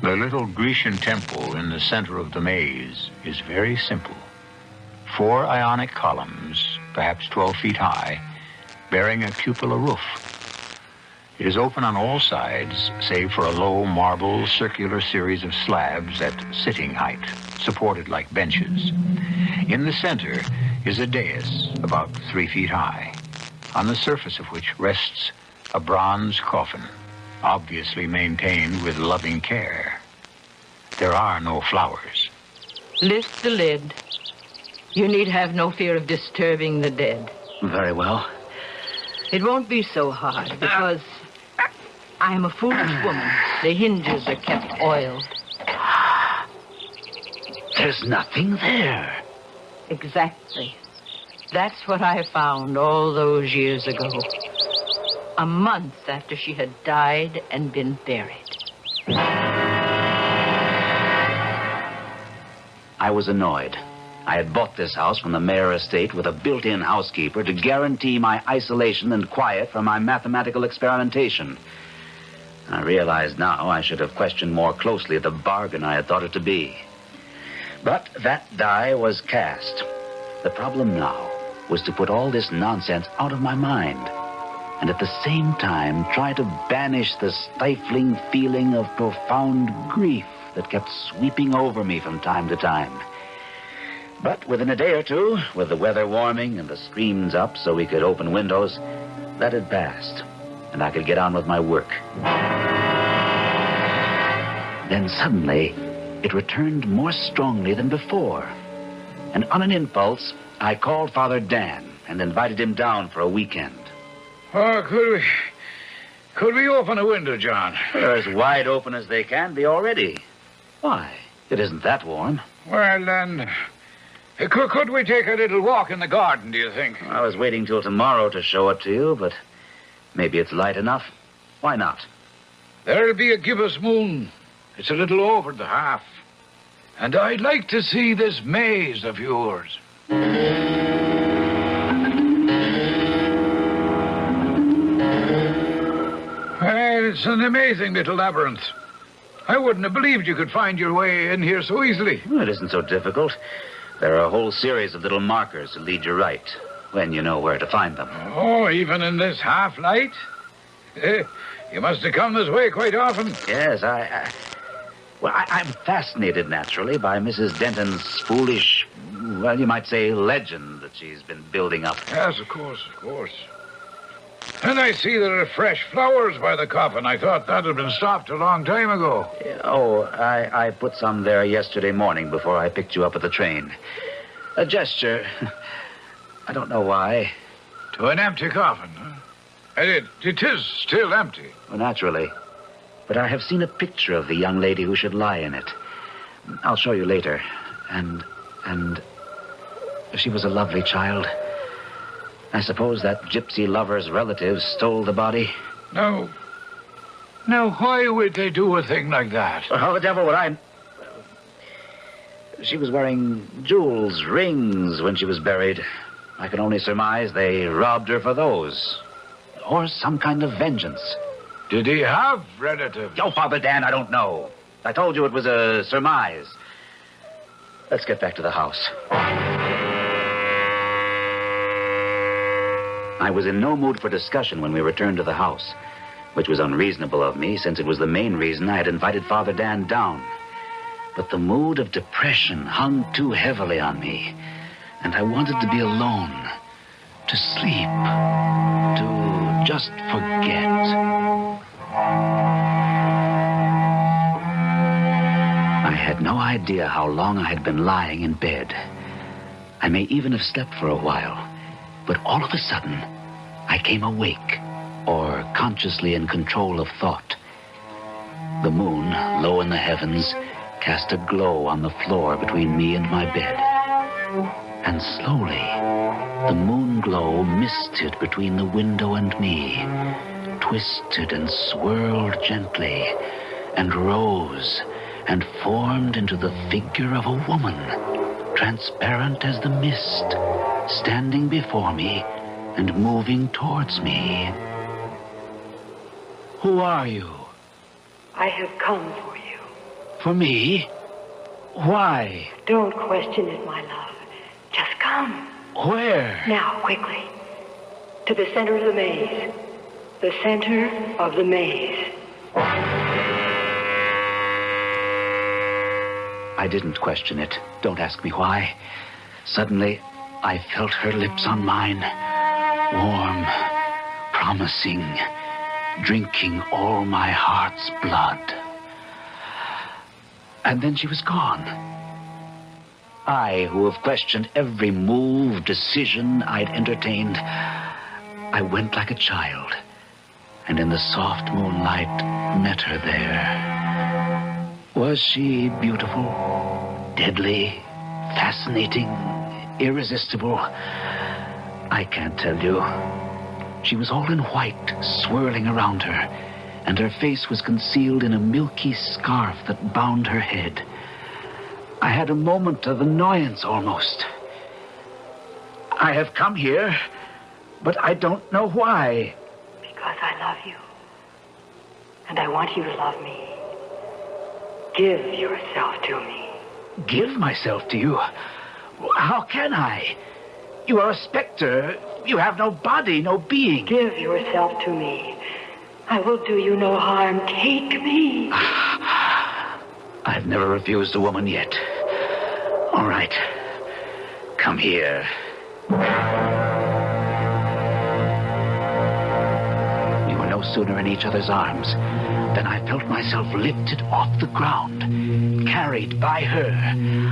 The little Grecian temple in the center of the maze is very simple. 4 ionic columns, perhaps 12 feet high, bearing a cupola roof. It is open on all sides, save for a low marble circular series of slabs at sitting height, supported like benches. In the center is a dais about 3 feet high, on the surface of which rests a bronze coffin, obviously maintained with loving care. There are no flowers. Lift the lid. You need have no fear of disturbing the dead. Very well. It won't be so hard, because I'm a foolish woman. The hinges are kept oiled. There's nothing there. Exactly. That's what I found all those years ago. A month after she had died and been buried. I was annoyed. I had bought this house from the Mayor estate with a built-in housekeeper to guarantee my isolation and quiet from my mathematical experimentation. I realized now I should have questioned more closely the bargain I had thought it to be. But that die was cast. The problem now was to put all this nonsense out of my mind, and at the same time try to banish the stifling feeling of profound grief that kept sweeping over me from time to time. But within a day or two, with the weather warming and the screens up so we could open windows, that had passed, and I could get on with my work. Then suddenly, it returned more strongly than before. And on an impulse, I called Father Dan and invited him down for a weekend. Oh, could we open a window, John? They're as wide open as they can be already. Why? It isn't that warm. Well, then, could we take a little walk in the garden, do you think? I was waiting till tomorrow to show it to you, but maybe it's light enough. Why not? There'll be a gibbous moon. It's a little over the half. And I'd like to see this maze of yours. Well, it's an amazing little labyrinth. I wouldn't have believed you could find your way in here so easily. Well, it isn't so difficult. There are a whole series of little markers to lead you right, when you know where to find them. Oh, even in this half-light? You must have come this way quite often. Yes, I'm fascinated, naturally, by Mrs. Denton's foolish, well, you might say, legend that she's been building up. Yes, of course, of course. And I see there are fresh flowers by the coffin. I thought that had been stopped a long time ago. Oh, I put some there yesterday morning before I picked you up at the train. A gesture. I don't know why. To an empty coffin, huh? And it is still empty. Well, naturally. But I have seen a picture of the young lady who should lie in it. I'll show you later. And she was a lovely child. I suppose that gypsy lover's relatives stole the body. No. Now, why would they do a thing like that? Well, how the devil would I... She was wearing jewels, rings, when she was buried. I can only surmise they robbed her for those. Or some kind of vengeance. Did he have relatives? Oh, Father Dan, I don't know. I told you it was a surmise. Let's get back to the house. I was in no mood for discussion when we returned to the house, which was unreasonable of me, since it was the main reason I had invited Father Dan down. But the mood of depression hung too heavily on me, and I wanted to be alone, to sleep, to just forget. I had no idea how long I had been lying in bed. I may even have slept for a while, but all of a sudden, I came awake, or consciously in control of thought. The moon, low in the heavens, cast a glow on the floor between me and my bed. And slowly, the moon glow misted between the window and me, twisted and swirled gently, and rose and formed into the figure of a woman, transparent as the mist, standing before me and moving towards me. Who are you? I have come for you. For me? Why? Don't question it, my love. Just come. Where? Now, quickly. To the center of the maze. The center of the maze. I didn't question it. Don't ask me why. Suddenly, I felt her lips on mine. Warm, promising, drinking all my heart's blood. And then she was gone. I, who have questioned every move, decision I'd entertained, I went like a child, and in the soft moonlight met her there. Was she beautiful, deadly, fascinating, irresistible? I can't tell you. She was all in white, swirling around her, and her face was concealed in a milky scarf that bound her head. I had a moment of annoyance almost. I have come here, but I don't know why. Because I love you. And I want you to love me. Give yourself to me. Give myself to you? How can I? You are a specter. You have no body, no being. Give yourself to me. I will do you no harm. Take me. I've never refused a woman yet. All right. Come here. We were no sooner in each other's arms than I felt myself lifted off the ground, carried by her,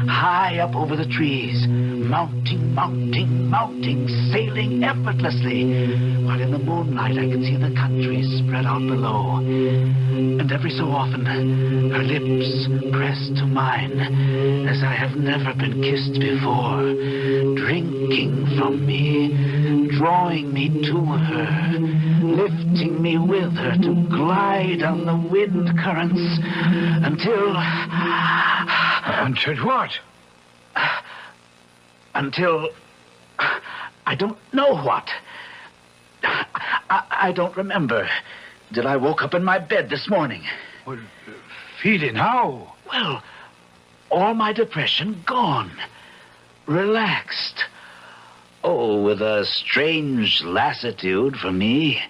high up over the trees, mounting, mounting, mounting, sailing effortlessly, while in the moonlight I could see the country spread out below. And every so often, her lips pressed to mine, as I have never been kissed before, drinking from me, drawing me to her, lifting me with her to glide on the wind currents until... Until what? Until... I don't know what. I don't remember. Till I woke up in my bed this morning. Well, feeling how? Well, all my depression gone. Relaxed. Oh, with a strange lassitude for me,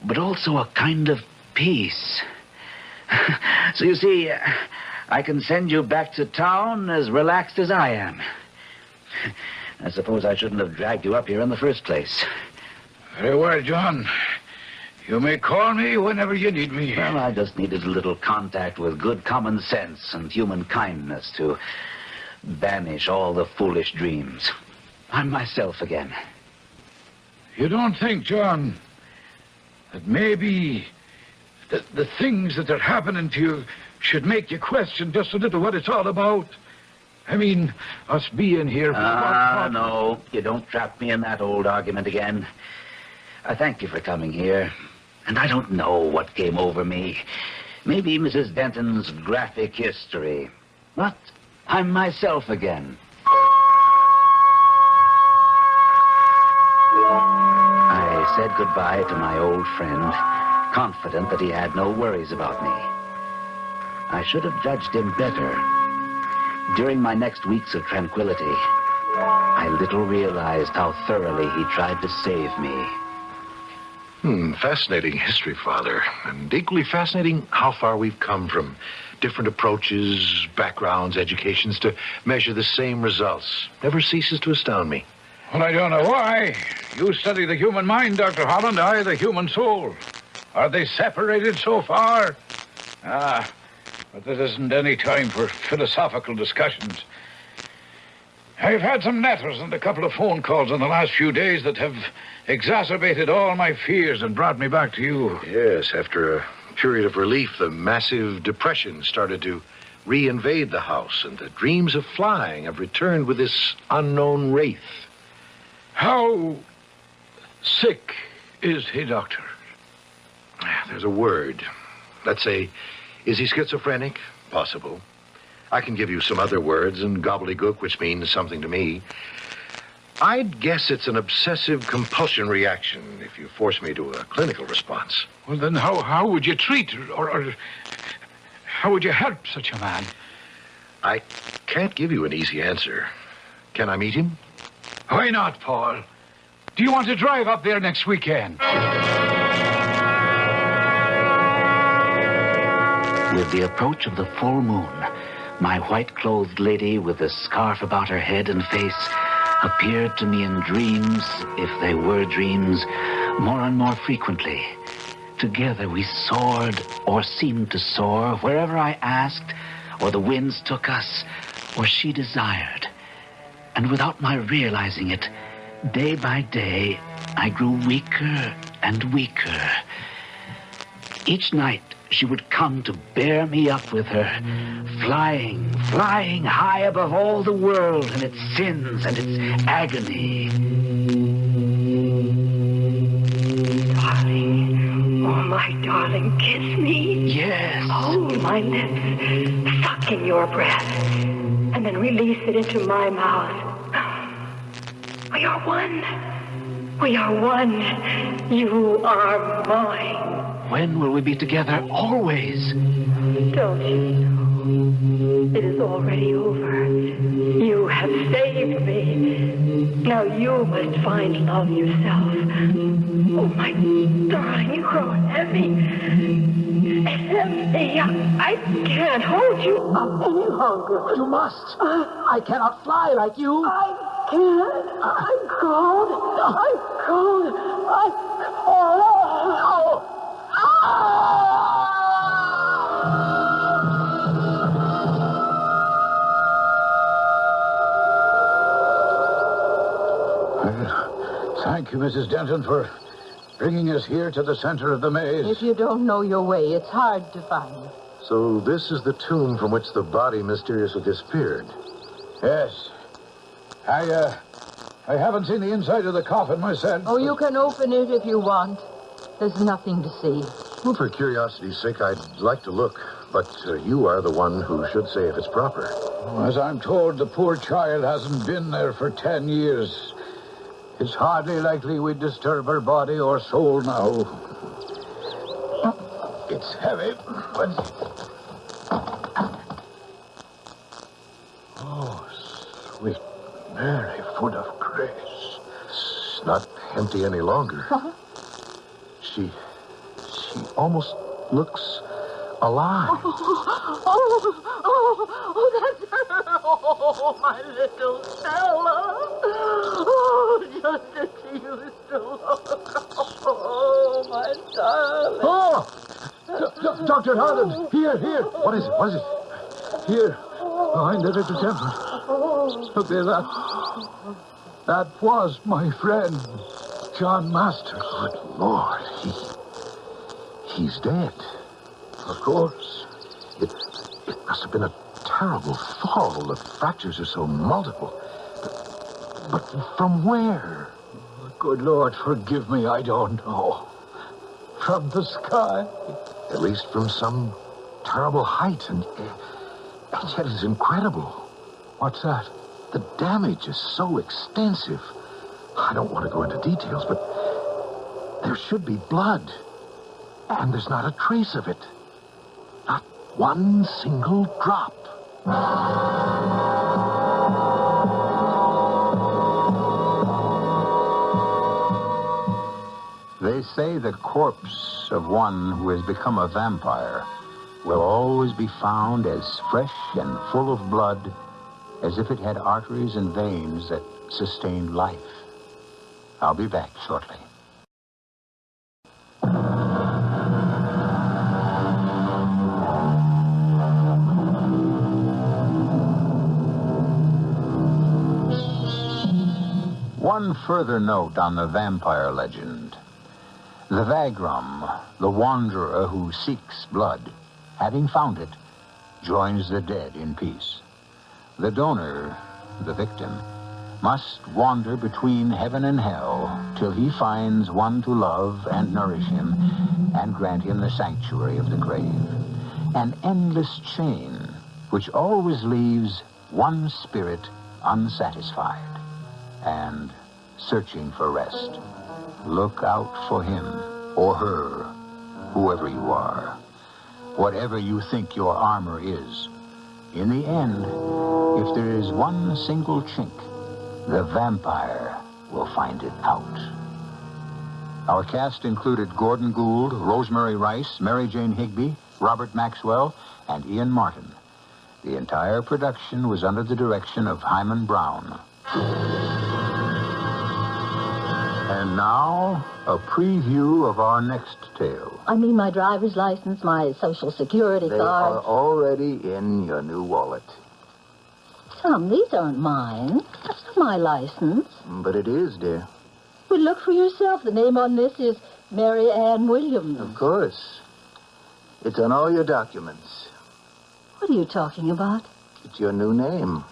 but also a kind of peace. So you see, I can send you back to town as relaxed as I am. I suppose I shouldn't have dragged you up here in the first place. Very well, John. You may call me whenever you need me. Well, I just needed a little contact with good common sense and human kindness to banish all the foolish dreams. I'm myself again. You don't think, John, that maybe the things that are happening to you should make you question just a little what it's all about? I mean, us being here... No, you don't trap me in that old argument again. I thank you for coming here. And I don't know what came over me. Maybe Mrs. Denton's graphic history. But I'm myself again. I said goodbye to my old friend, confident that he had no worries about me. I should have judged him better. During my next weeks of tranquility, I little realized how thoroughly he tried to save me. Fascinating history, Father. And equally fascinating how far we've come from different approaches, backgrounds, educations to measure the same results. Never ceases to astound me. Well, I don't know why. You study the human mind, Dr. Holland, I the human soul. Are they separated so far? But this isn't any time for philosophical discussions. I've had some letters and a couple of phone calls in the last few days that have exacerbated all my fears and brought me back to you. Yes, after a period of relief, the massive depression started to reinvade the house, and the dreams of flying have returned with this unknown wraith. How sick is he, Doctor? There's a word. Let's say, is he schizophrenic? Possible. I can give you some other words and gobbledygook, which means something to me. I'd guess it's an obsessive compulsion reaction, if you force me to a clinical response. Well, then how would you treat or how would you help such a man? I can't give you an easy answer. Can I meet him? Why not, Paul? Do you want to drive up there next weekend? With the approach of the full moon, my white-clothed lady with a scarf about her head and face appeared to me in dreams, if they were dreams, more and more frequently. Together we soared, or seemed to soar, wherever I asked, or the winds took us, or she desired. And without my realizing it, day by day, I grew weaker and weaker. Each night, she would come to bear me up with her, flying high above all the world and its sins and its agony. Darling, oh my darling, kiss me. Yes. Hold my lips, suck in your breath, and then release it into my mouth. We are one. We are one. You are mine. When will we be together always? Don't you know? It is already over. You have saved me. Now you must find love yourself. Oh, my darling, you grow heavy. Heavy. I can't hold you up any longer. You must. I cannot fly like you. I can't. I'm cold. I'm cold. I'm cold. Oh. Thank you, Mrs. Denton, for bringing us here to the center of the maze. If you don't know your way, it's hard to find. So this is the tomb from which the body mysteriously disappeared? Yes. I haven't seen the inside of the coffin myself. Oh, you can open it if you want. There's nothing to see. Well, for curiosity's sake, I'd like to look. But you are the one who should say if it's proper. As I'm told, the poor child hasn't been there for 10 years. It's hardly likely we'd disturb her body or soul now. It's heavy, but... Oh, sweet Mary, full of grace. It's not empty any longer. Huh? She almost looks alive. That's her. Oh, my little Stella. Oh, just as she used to look. Oh, my darling. Oh! Dr. Holland, here. What is it? Here, behind the little temple. Look there, that was my friend, John Masters. Good Lord, he's dead. Of course. It must have been a terrible fall. The fractures are so multiple. But from where? Good Lord, forgive me, I don't know. From the sky. At least from some terrible height, and yet it's incredible. What's that? The damage is so extensive. I don't want to go into details, but there should be blood. And there's not a trace of it. Not one single drop. This say the corpse of one who has become a vampire will always be found as fresh and full of blood as if it had arteries and veins that sustained life. I'll be back shortly. One further note on the vampire legend. The vagrom, the wanderer who seeks blood, having found it, joins the dead in peace. The donor, the victim, must wander between heaven and hell till he finds one to love and nourish him and grant him the sanctuary of the grave. An endless chain which always leaves one spirit unsatisfied and searching for rest. Look out for him or her, whoever you are, whatever you think your armor is. In the end, if there is one single chink, the vampire will find it out. Our cast included Gordon Gould, Rosemary Rice, Mary Jane Higby, Robert Maxwell, and Ian Martin. The entire production was under the direction of Hyman Brown. And now, a preview of our next tale. I mean my driver's license, my social security They card. are already in your new wallet. Tom, these aren't mine. That's not my license. But it is, dear. Well, look for yourself. The name on this is Mary Ann Williams. Of course. It's on all your documents. What are you talking about? It's your new name,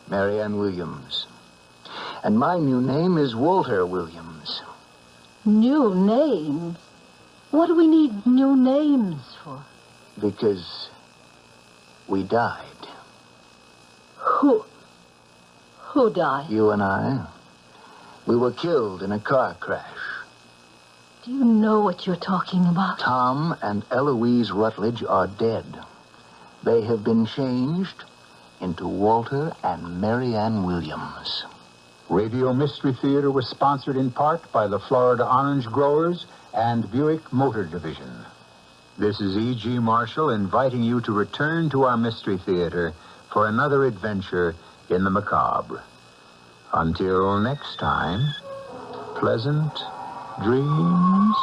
Mary Ann Williams. And my new name is Walter Williams. New names? What do we need new names for? Because we died. Who died? You and I. We were killed in a car crash. Do you know what you're talking about? Tom and Eloise Rutledge are dead. They have been changed into Walter and Mary Ann Williams. Radio Mystery Theater was sponsored in part by the Florida Orange Growers and Buick Motor Division. This is E.G. Marshall inviting you to return to our Mystery Theater for another adventure in the macabre. Until next time, pleasant dreams.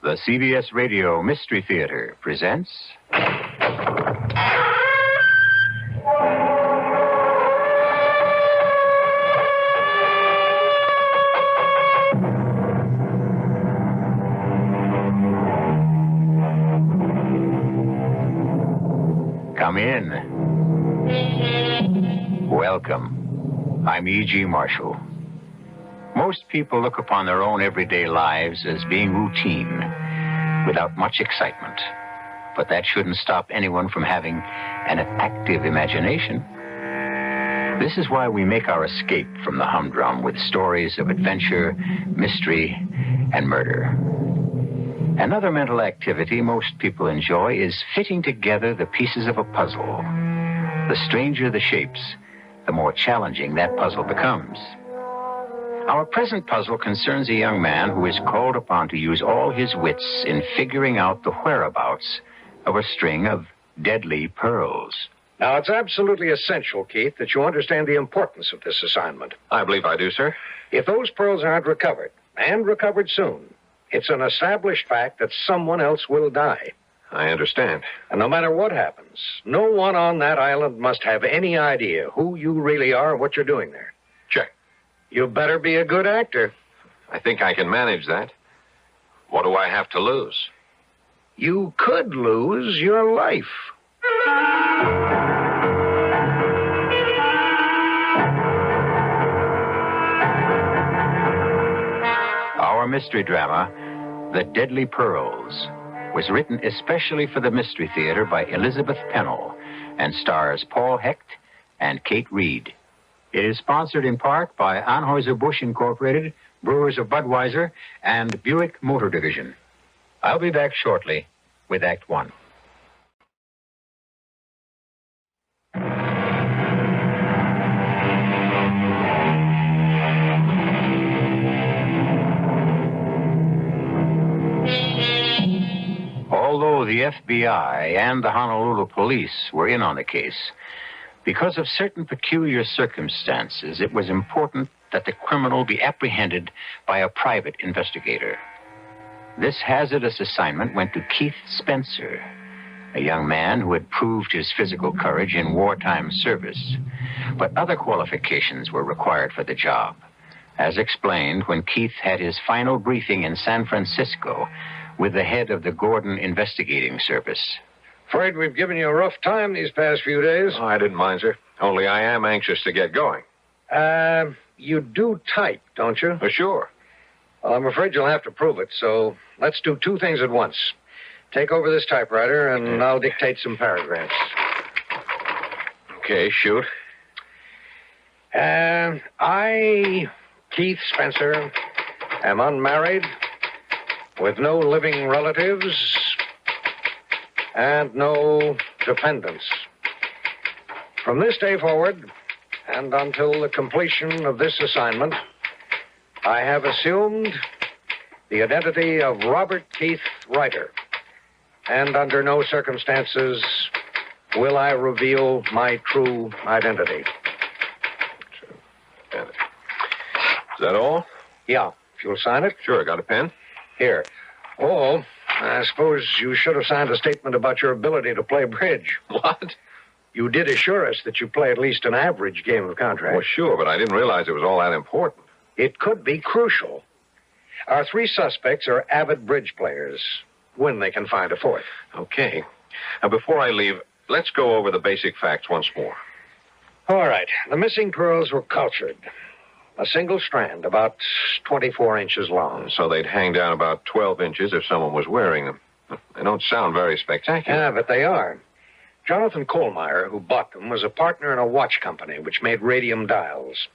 The CBS Radio Mystery Theater presents... Come in. Welcome. I'm E.G. Marshall. Most people look upon their own everyday lives as being routine, without much excitement. But that shouldn't stop anyone from having an active imagination. This is why we make our escape from the humdrum with stories of adventure, mystery, and murder. Another mental activity most people enjoy is fitting together the pieces of a puzzle. The stranger the shapes, the more challenging that puzzle becomes. Our present puzzle concerns a young man who is called upon to use all his wits in figuring out the whereabouts of a string of deadly pearls. Now, it's absolutely essential, Keith, that you understand the importance of this assignment. I believe I do, sir. If those pearls aren't recovered, and recovered soon, it's an established fact that someone else will die. I understand. And no matter what happens, no one on that island must have any idea who you really are or what you're doing there. Check. You better be a good actor. I think I can manage that. What do I have to lose? you could lose your life. Our mystery drama, The Deadly Pearls, was written especially for the Mystery Theater by Elizabeth Pennell and stars Paul Hecht and Kate Reed. It is sponsored in part by Anheuser-Busch Incorporated, Brewers of Budweiser, and Buick Motor Division. I'll be back shortly with Act One. Although the FBI and the Honolulu police were in on the case, because of certain peculiar circumstances, it was important that the criminal be apprehended by a private investigator. This hazardous assignment went to Keith Spencer, a young man who had proved his physical courage in wartime service. But other qualifications were required for the job, as explained when Keith had his final briefing in San Francisco with the head of the Gordon Investigating Service. Afraid we've given you a rough time these past few days. Oh, I didn't mind, sir. Only I am anxious to get going. You do type, don't you? Sure. Well, I'm afraid you'll have to prove it, so let's do two things at once. Take over this typewriter, and I'll dictate some paragraphs. Okay, shoot. I, Keith Spencer, am unmarried, with no living relatives, and no dependents. From this day forward, and until the completion of this assignment, I have assumed the identity of Robert Keith Ryder, and under no circumstances will I reveal my true identity. Is that all? Yeah, if you'll sign it. Sure, got a pen? Here. Oh, I suppose you should have signed a statement about your ability to play bridge. What? You did assure us that you play at least an average game of contract. Well, sure, but I didn't realize it was all that important. It could be crucial. Our three suspects are avid bridge players, when they can find a fourth. Okay. Now, before I leave, let's go over the basic facts once more. All right. The missing pearls were cultured. A single strand, about 24 inches long. So they'd hang down about 12 inches if someone was wearing them. They don't sound very spectacular. Yeah, but they are. Jonathan Kohlmeyer, who bought them, was a partner in a watch company which made radium dials.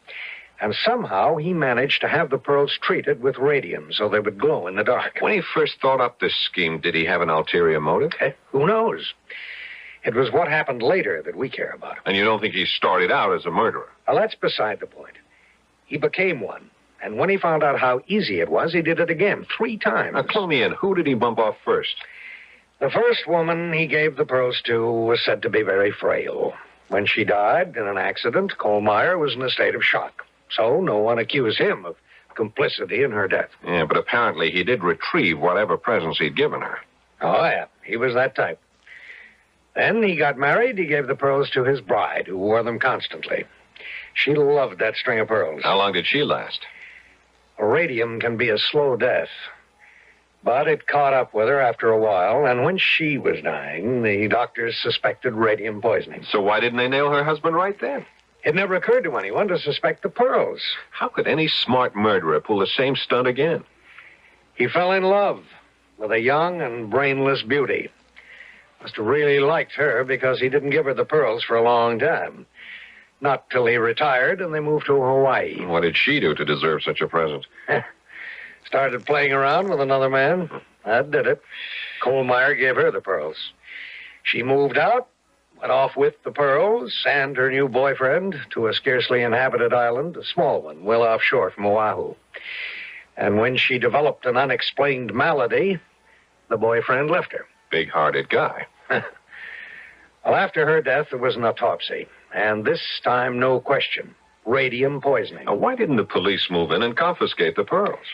And somehow he managed to have the pearls treated with radium so they would glow in the dark. When he first thought up this scheme, did he have an ulterior motive? Who knows? It was what happened later that we care about. And you don't think he started out as a murderer? Well, that's beside the point. He became one. And when he found out how easy it was, he did it again, 3 times. Now, clue me in. Who did he bump off first? The first woman he gave the pearls to was said to be very frail. When she died in an accident, Kohlmeyer was in a state of shock. So no one accused him of complicity in her death. Yeah, but apparently he did retrieve whatever presents he'd given her. Oh, yeah. He was that type. Then he got married. He gave the pearls to his bride, who wore them constantly. She loved that string of pearls. How long did she last? Radium can be a slow death. But it caught up with her after a while, and when she was dying, the doctors suspected radium poisoning. So why didn't they nail her husband right then? It never occurred to anyone to suspect the pearls. How could any smart murderer pull the same stunt again? He fell in love with a young and brainless beauty. Must have really liked her because he didn't give her the pearls for a long time. Not till he retired and they moved to Hawaii. What did she do to deserve such a present? Started playing around with another man. That did it. Kohlmeyer gave her the pearls. She moved out, went off with the pearls and her new boyfriend to a scarcely inhabited island, a small one, well offshore from Oahu. And when she developed an unexplained malady, the boyfriend left her. Big-hearted guy. Well, after her death, there was an autopsy. And this time, no question. Radium poisoning. Now, why didn't the police move in and confiscate the pearls?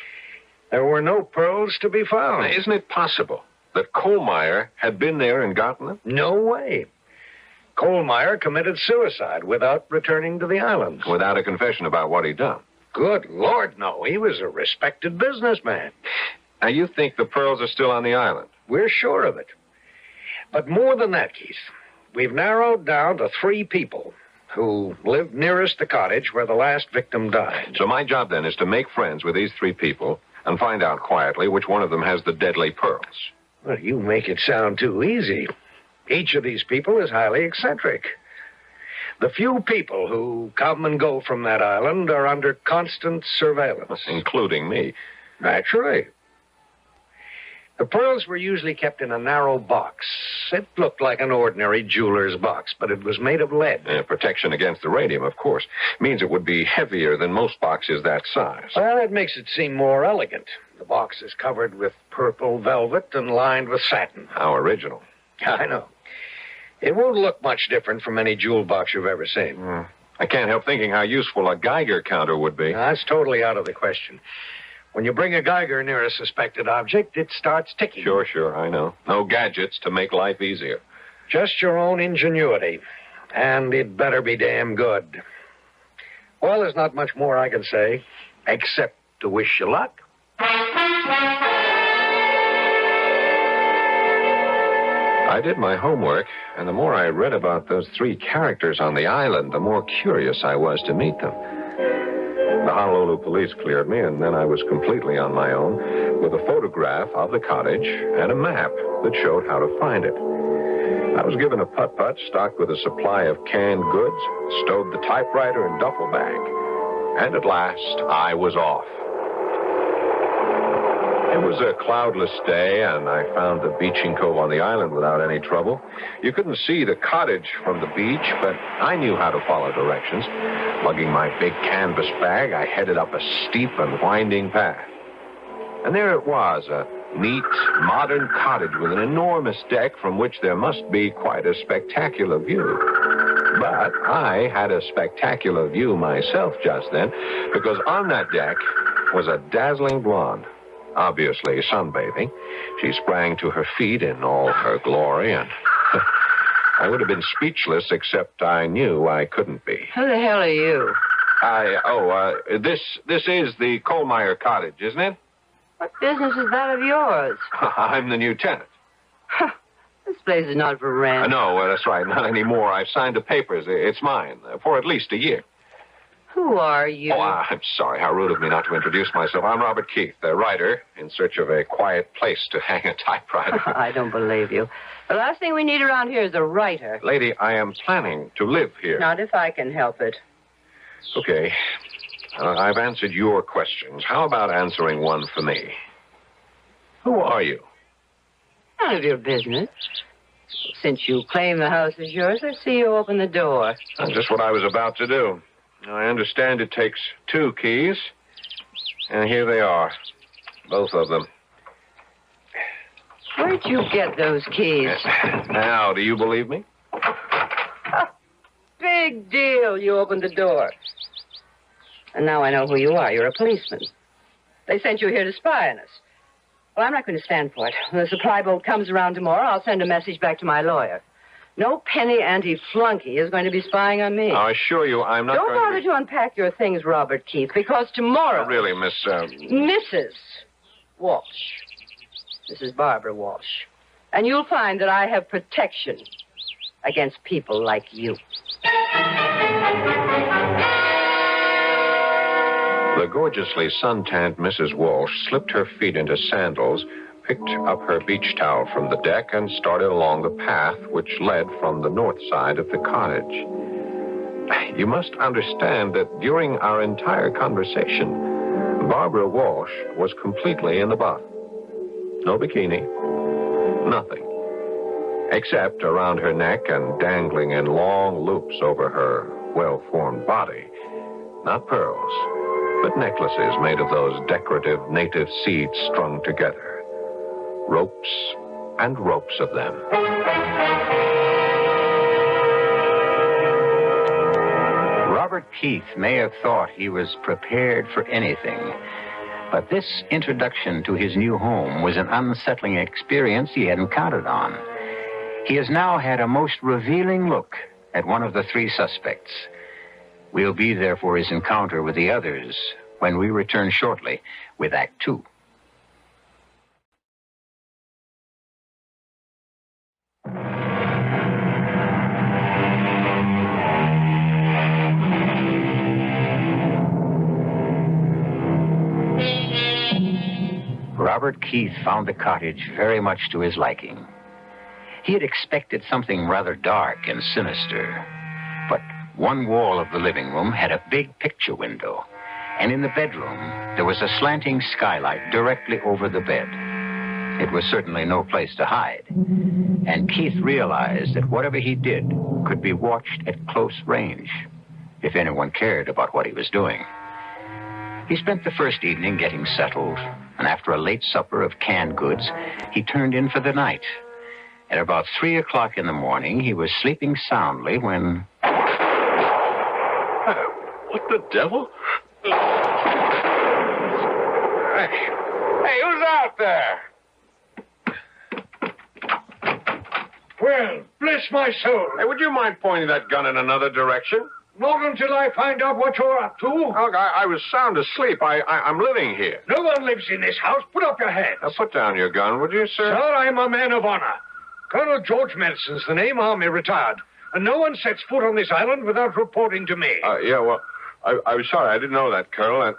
There were no pearls to be found. Now, isn't it possible that Kohlmeyer had been there and gotten them? No way. Kohlmeyer committed suicide without returning to the islands. Without a confession about what he'd done? Good Lord, no. He was a respected businessman. Now, you think the pearls are still on the island? We're sure of it. But more than that, Keith, we've narrowed down to 3 people who lived nearest the cottage where the last victim died. So my job then is to make friends with these 3 people and find out quietly which one of them has the deadly pearls. Well, you make it sound too easy. Each of these people is highly eccentric. The few people who come and go from that island are under constant surveillance. Including me. Naturally. The pearls were usually kept in a narrow box. It looked like an ordinary jeweler's box, but it was made of lead. Protection against the radium, of course. Means it would be heavier than most boxes that size. Well, it makes it seem more elegant. The box is covered with purple velvet and lined with satin. How original. I know. It won't look much different from any jewel box you've ever seen. I can't help thinking how useful a Geiger counter would be. That's totally out of the question. When you bring a Geiger near a suspected object, it starts ticking. Sure, I know. No gadgets to make life easier. Just your own ingenuity. And it better be damn good. Well, there's not much more I can say, except to wish you luck. I did my homework, and the more I read about those 3 characters on the island, the more curious I was to meet them. The Honolulu police cleared me, and then I was completely on my own with a photograph of the cottage and a map that showed how to find it. I was given a putt-putt stocked with a supply of canned goods, stowed the typewriter and duffel bag, and at last I was off. It was a cloudless day, and I found the beaching cove on the island without any trouble. You couldn't see the cottage from the beach, but I knew how to follow directions. Lugging my big canvas bag, I headed up a steep and winding path. And there it was, a neat, modern cottage with an enormous deck from which there must be quite a spectacular view. But I had a spectacular view myself just then, because on that deck was a dazzling blonde. Obviously sunbathing. She sprang to her feet in all her glory, and I would have been speechless, except I knew I couldn't be. Who the hell are you? This is the Kohlmeyer cottage, isn't it? What business is that of yours? I'm the new tenant. This place is not for rent. No, that's right, not anymore. I've signed the papers. It's mine, for at least a year. Who are you? Oh, I'm sorry. How rude of me not to introduce myself. I'm Robert Keith, the writer, in search of a quiet place to hang a typewriter. I don't believe you. The last thing we need around here is a writer. Lady, I am planning to live here. Not if I can help it. Okay. I've answered your questions. How about answering one for me? Who are you? None of your business. Since you claim the house is yours, I see you open the door. That's just what I was about to do. I understand it takes 2 keys, and here they are, both of them. Where'd you get those keys? Now, do you believe me? Big deal. You opened the door. And now I know who you are. You're a policeman. They sent you here to spy on us. Well, I'm not going to stand for it. When the supply boat comes around tomorrow, I'll send a message back to my lawyer. No penny anti-flunky is going to be spying on me. I assure you I'm not Don't going bother to unpack your things, Robert Keith, because tomorrow... Oh, really, Miss... Mrs. Walsh. Mrs. Barbara Walsh. And you'll find that I have protection against people like you. The gorgeously suntanned Mrs. Walsh slipped her feet into sandals, picked up her beach towel from the deck, and started along the path which led from the north side of the cottage. You must understand that during our entire conversation, Barbara Walsh was completely in the buff. No bikini, nothing. Except around her neck and dangling in long loops over her well-formed body. Not pearls, but necklaces made of those decorative native seeds strung together. Ropes and ropes of them. Robert Keith may have thought he was prepared for anything, but this introduction to his new home was an unsettling experience he hadn't counted on. He has now had a most revealing look at one of the 3 suspects. We'll be there for his encounter with the others when we return shortly with Act 2. Robert Keith found the cottage very much to his liking. He had expected something rather dark and sinister, but one wall of the living room had a big picture window, and in the bedroom there was a slanting skylight directly over the bed. It was certainly no place to hide, and Keith realized that whatever he did could be watched at close range, if anyone cared about what he was doing. He spent the first evening getting settled, and after a late supper of canned goods, he turned in for the night. At about 3 o'clock in the morning, he was sleeping soundly when... What the devil? Hey, who's out there? Well, bless my soul. Hey, would you mind pointing that gun in another direction? Not until I find out what you're up to. Look, I was sound asleep. I'm living here. No one lives in this house. Put up your hands. Now, put down your gun, would you, sir? Sir, I'm a man of honor. Colonel George Madison's the name, Army retired. And no one sets foot on this island without reporting to me. Yeah, well, I was sorry. I didn't know that, Colonel. And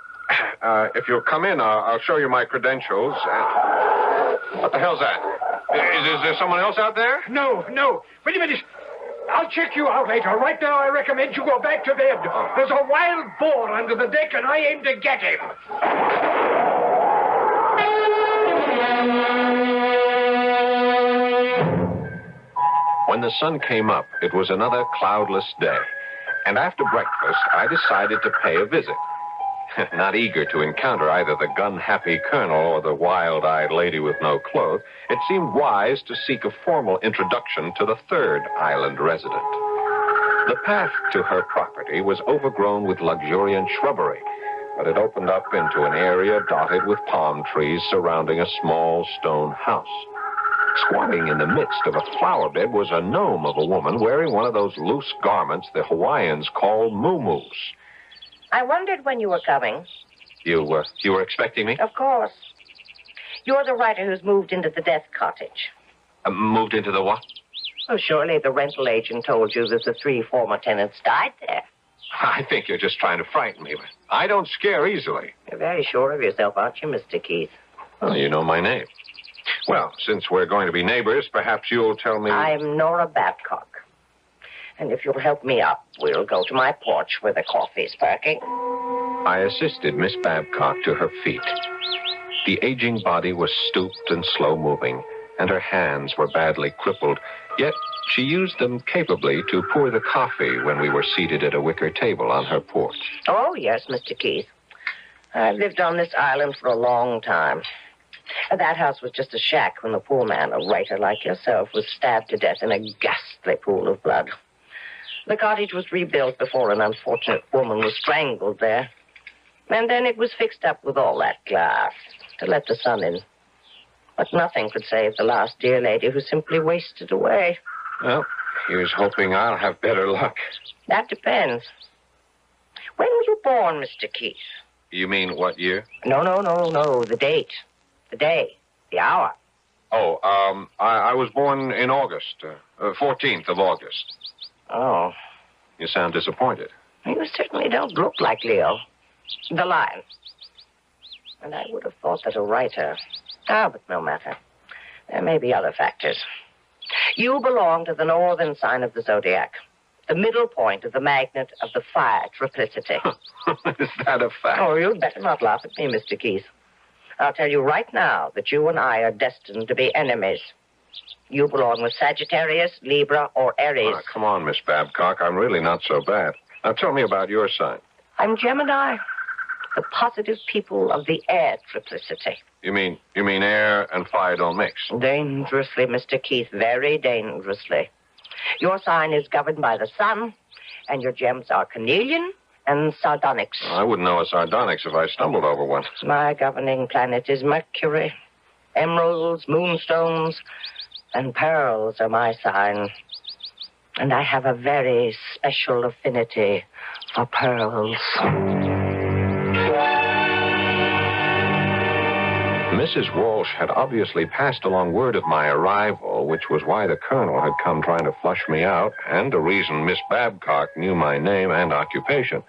if you'll come in, I'll show you my credentials. What the hell's that? Is there someone else out there? No. Wait a minute. I'll check you out later. Right now, I recommend you go back to bed. There's a wild boar under the deck, and I aim to get him. When the sun came up, it was another cloudless day. And after breakfast, I decided to pay a visit. Not eager to encounter either the gun-happy colonel or the wild-eyed lady with no clothes, it seemed wise to seek a formal introduction to the third island resident. The path to her property was overgrown with luxuriant shrubbery, but it opened up into an area dotted with palm trees surrounding a small stone house. Squatting in the midst of a flower bed was a gnome of a woman wearing one of those loose garments the Hawaiians call muumuus. I wondered when you were coming. You were expecting me? Of course. You're the writer who's moved into the death cottage. Moved into the what? Oh, surely the rental agent told you that the 3 former tenants died there. I think you're just trying to frighten me, but I don't scare easily. You're very sure of yourself, aren't you, Mr. Keith? Well, you know my name. Well, since we're going to be neighbors, perhaps you'll tell me... I'm Nora Babcock. And if you'll help me up, we'll go to my porch where the coffee's perking. I assisted Miss Babcock to her feet. The aging body was stooped and slow-moving, and her hands were badly crippled, yet she used them capably to pour the coffee when we were seated at a wicker table on her porch. Oh, yes, Mr. Keith. I've lived on this island for a long time. That house was just a shack when the poor man, a writer like yourself, was stabbed to death in a ghastly pool of blood. The cottage was rebuilt before an unfortunate woman was strangled there. And then it was fixed up with all that glass to let the sun in. But nothing could save the last dear lady who simply wasted away. Well, here's hoping I'll have better luck. That depends. When were you born, Mr. Keith? You mean what year? No. The date. The day. The hour. Oh, I was born in August. 14th of August. Oh. You sound disappointed. You certainly don't look like Leo. The lion. And I would have thought that a writer... but no matter. There may be other factors. You belong to the northern sign of the zodiac. The middle point of the magnet of the fire triplicity. Is that a fact? Oh, you'd better not laugh at me, Mr. Keith. I'll tell you right now that you and I are destined to be enemies. You belong with Sagittarius, Libra, or Aries. Oh, come on, Miss Babcock. I'm really not so bad. Now, tell me about your sign. I'm Gemini, the positive people of the air triplicity. You mean air and fire don't mix? Dangerously, Mr. Keith, very dangerously. Your sign is governed by the sun, and your gems are carnelian and sardonyx. I wouldn't know a sardonyx if I stumbled over one. My governing planet is Mercury. Emeralds, moonstones, and pearls are my sign. And I have a very special affinity for pearls. Mrs. Walsh had obviously passed along word of my arrival, which was why the colonel had come trying to flush me out, and the reason Miss Babcock knew my name and occupation.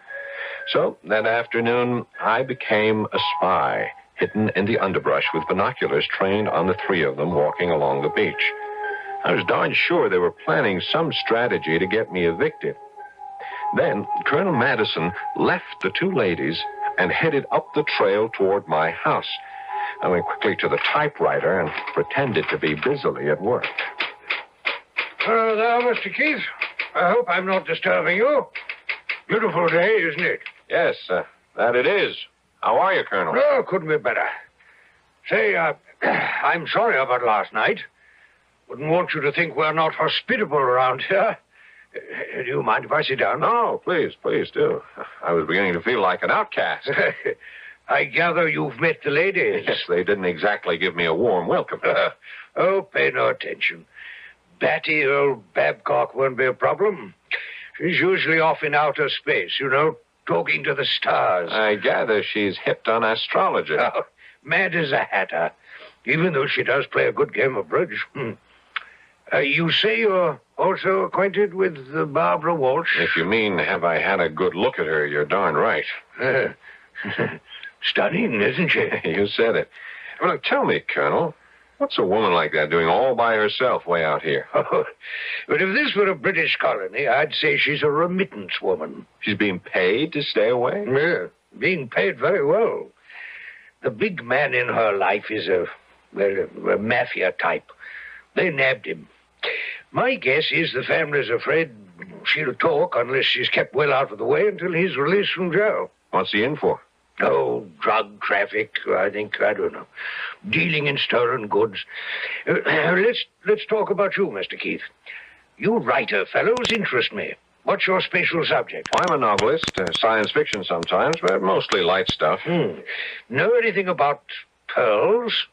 So, that afternoon, I became a spy, hidden in the underbrush with binoculars trained on the three of them walking along the beach. I was darn sure they were planning some strategy to get me evicted. Then Colonel Madison left the two ladies and headed up the trail toward my house. I went quickly to the typewriter and pretended to be busily at work. Hello there, Mr. Keith. I hope I'm not disturbing you. Beautiful day, isn't it? Yes, that it is. How are you, Colonel? Oh, couldn't be better. Say, I'm sorry about last night. Wouldn't want you to think we're not hospitable around here. Do you mind if I sit down? No, please do. I was beginning to feel like an outcast. I gather you've met the ladies. Yes, they didn't exactly give me a warm welcome. Oh, pay no attention. Batty old Babcock won't be a problem. She's usually off in outer space, you know, talking to the stars. I gather she's hipped on astrology. Oh, mad as a hatter, even though she does play a good game of bridge. You say you're also acquainted with Barbara Walsh? If you mean, have I had a good look at her, you're darn right. Stunning, isn't she? You said it. Well, tell me, Colonel, what's a woman like that doing all by herself way out here? Oh, but if this were a British colony, I'd say she's a remittance woman. She's being paid to stay away? Yeah, being paid very well. The big man in her life is a mafia type. They nabbed him. My guess is the family's afraid she'll talk unless she's kept well out of the way until he's released from jail. What's he in for? Oh, drug traffic, I don't know. Dealing in stolen goods. Let's talk about you, Mr. Keith. You writer fellows interest me. What's your special subject? I'm a novelist, science fiction sometimes, but mostly light stuff. Know anything about pearls?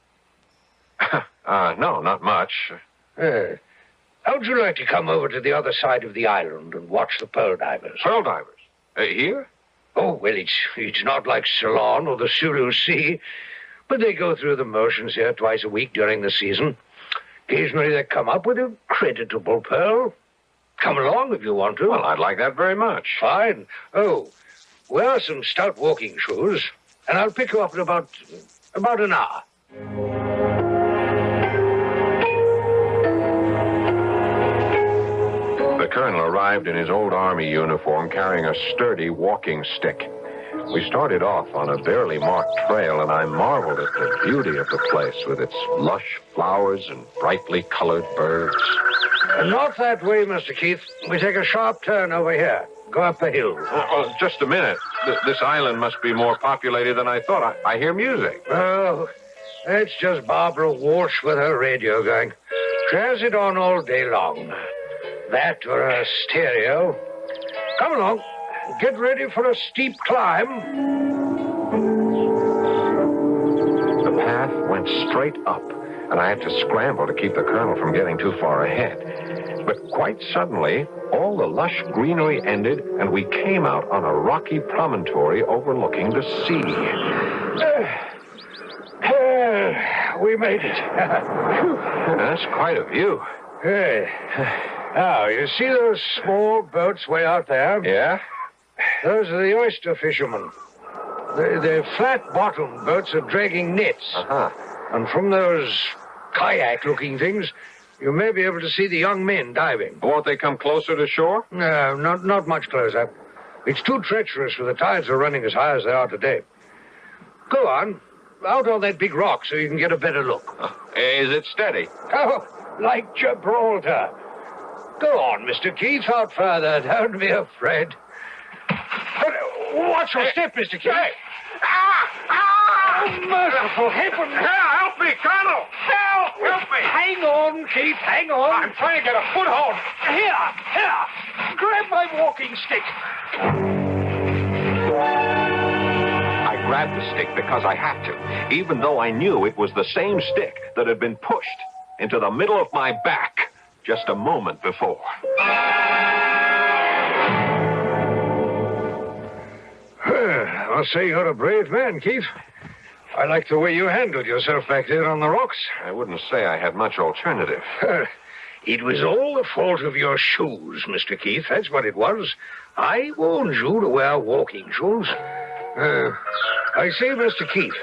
No, not much. How'd you like to come over to the other side of the island and watch the pearl divers? Pearl divers? Here? Oh, well, it's not like Ceylon or the Sulu Sea, but they go through the motions here twice a week during the season. Occasionally they come up with a creditable pearl. Come along if you want to. Well, I'd like that very much. Fine. Oh, wear some stout walking shoes, and I'll pick you up in about an hour. The colonel arrived in his old army uniform carrying a sturdy walking stick. We started off on a barely marked trail, and I marveled at the beauty of the place with its lush flowers and brightly colored birds. Not that way, Mr. Keith. We take a sharp turn over here. Go up the hill. Just a minute. This island must be more populated than I thought. I hear music. Oh, it's just Barbara Walsh with her radio going. She has it on all day long. That or a stereo. Come along. Get ready for a steep climb. The path went straight up, and I had to scramble to keep the colonel from getting too far ahead. But quite suddenly, all the lush greenery ended, and we came out on a rocky promontory overlooking the sea. We made it. That's quite a view. Now, you see those small boats way out there? Yeah? Those are the oyster fishermen. The flat-bottomed boats are dragging nets. And from those kayak-looking things, you may be able to see the young men diving. Won't they come closer to shore? No, not much closer. It's too treacherous for the tides are running as high as they are today. Go on, out on that big rock so you can get a better look. Is it steady? Oh, like Gibraltar. Go on, Mr. Keith, out further. Don't be afraid. Watch your step, Mr. Keith. Hey. Oh, merciful heaven. Help me, Colonel. Help me. Hang on, Keith, hang on. I'm trying to get a foothold. Here. Grab my walking stick. I grabbed the stick because I had to, even though I knew it was the same stick that had been pushed into the middle of my back just a moment before. I'll say you're a brave man, Keith. I like the way you handled yourself back there on the rocks. I wouldn't say I had much alternative. It was all the fault of your shoes, Mr. Keith. That's what it was. I warned you to wear walking shoes. I say, Mr. Keith,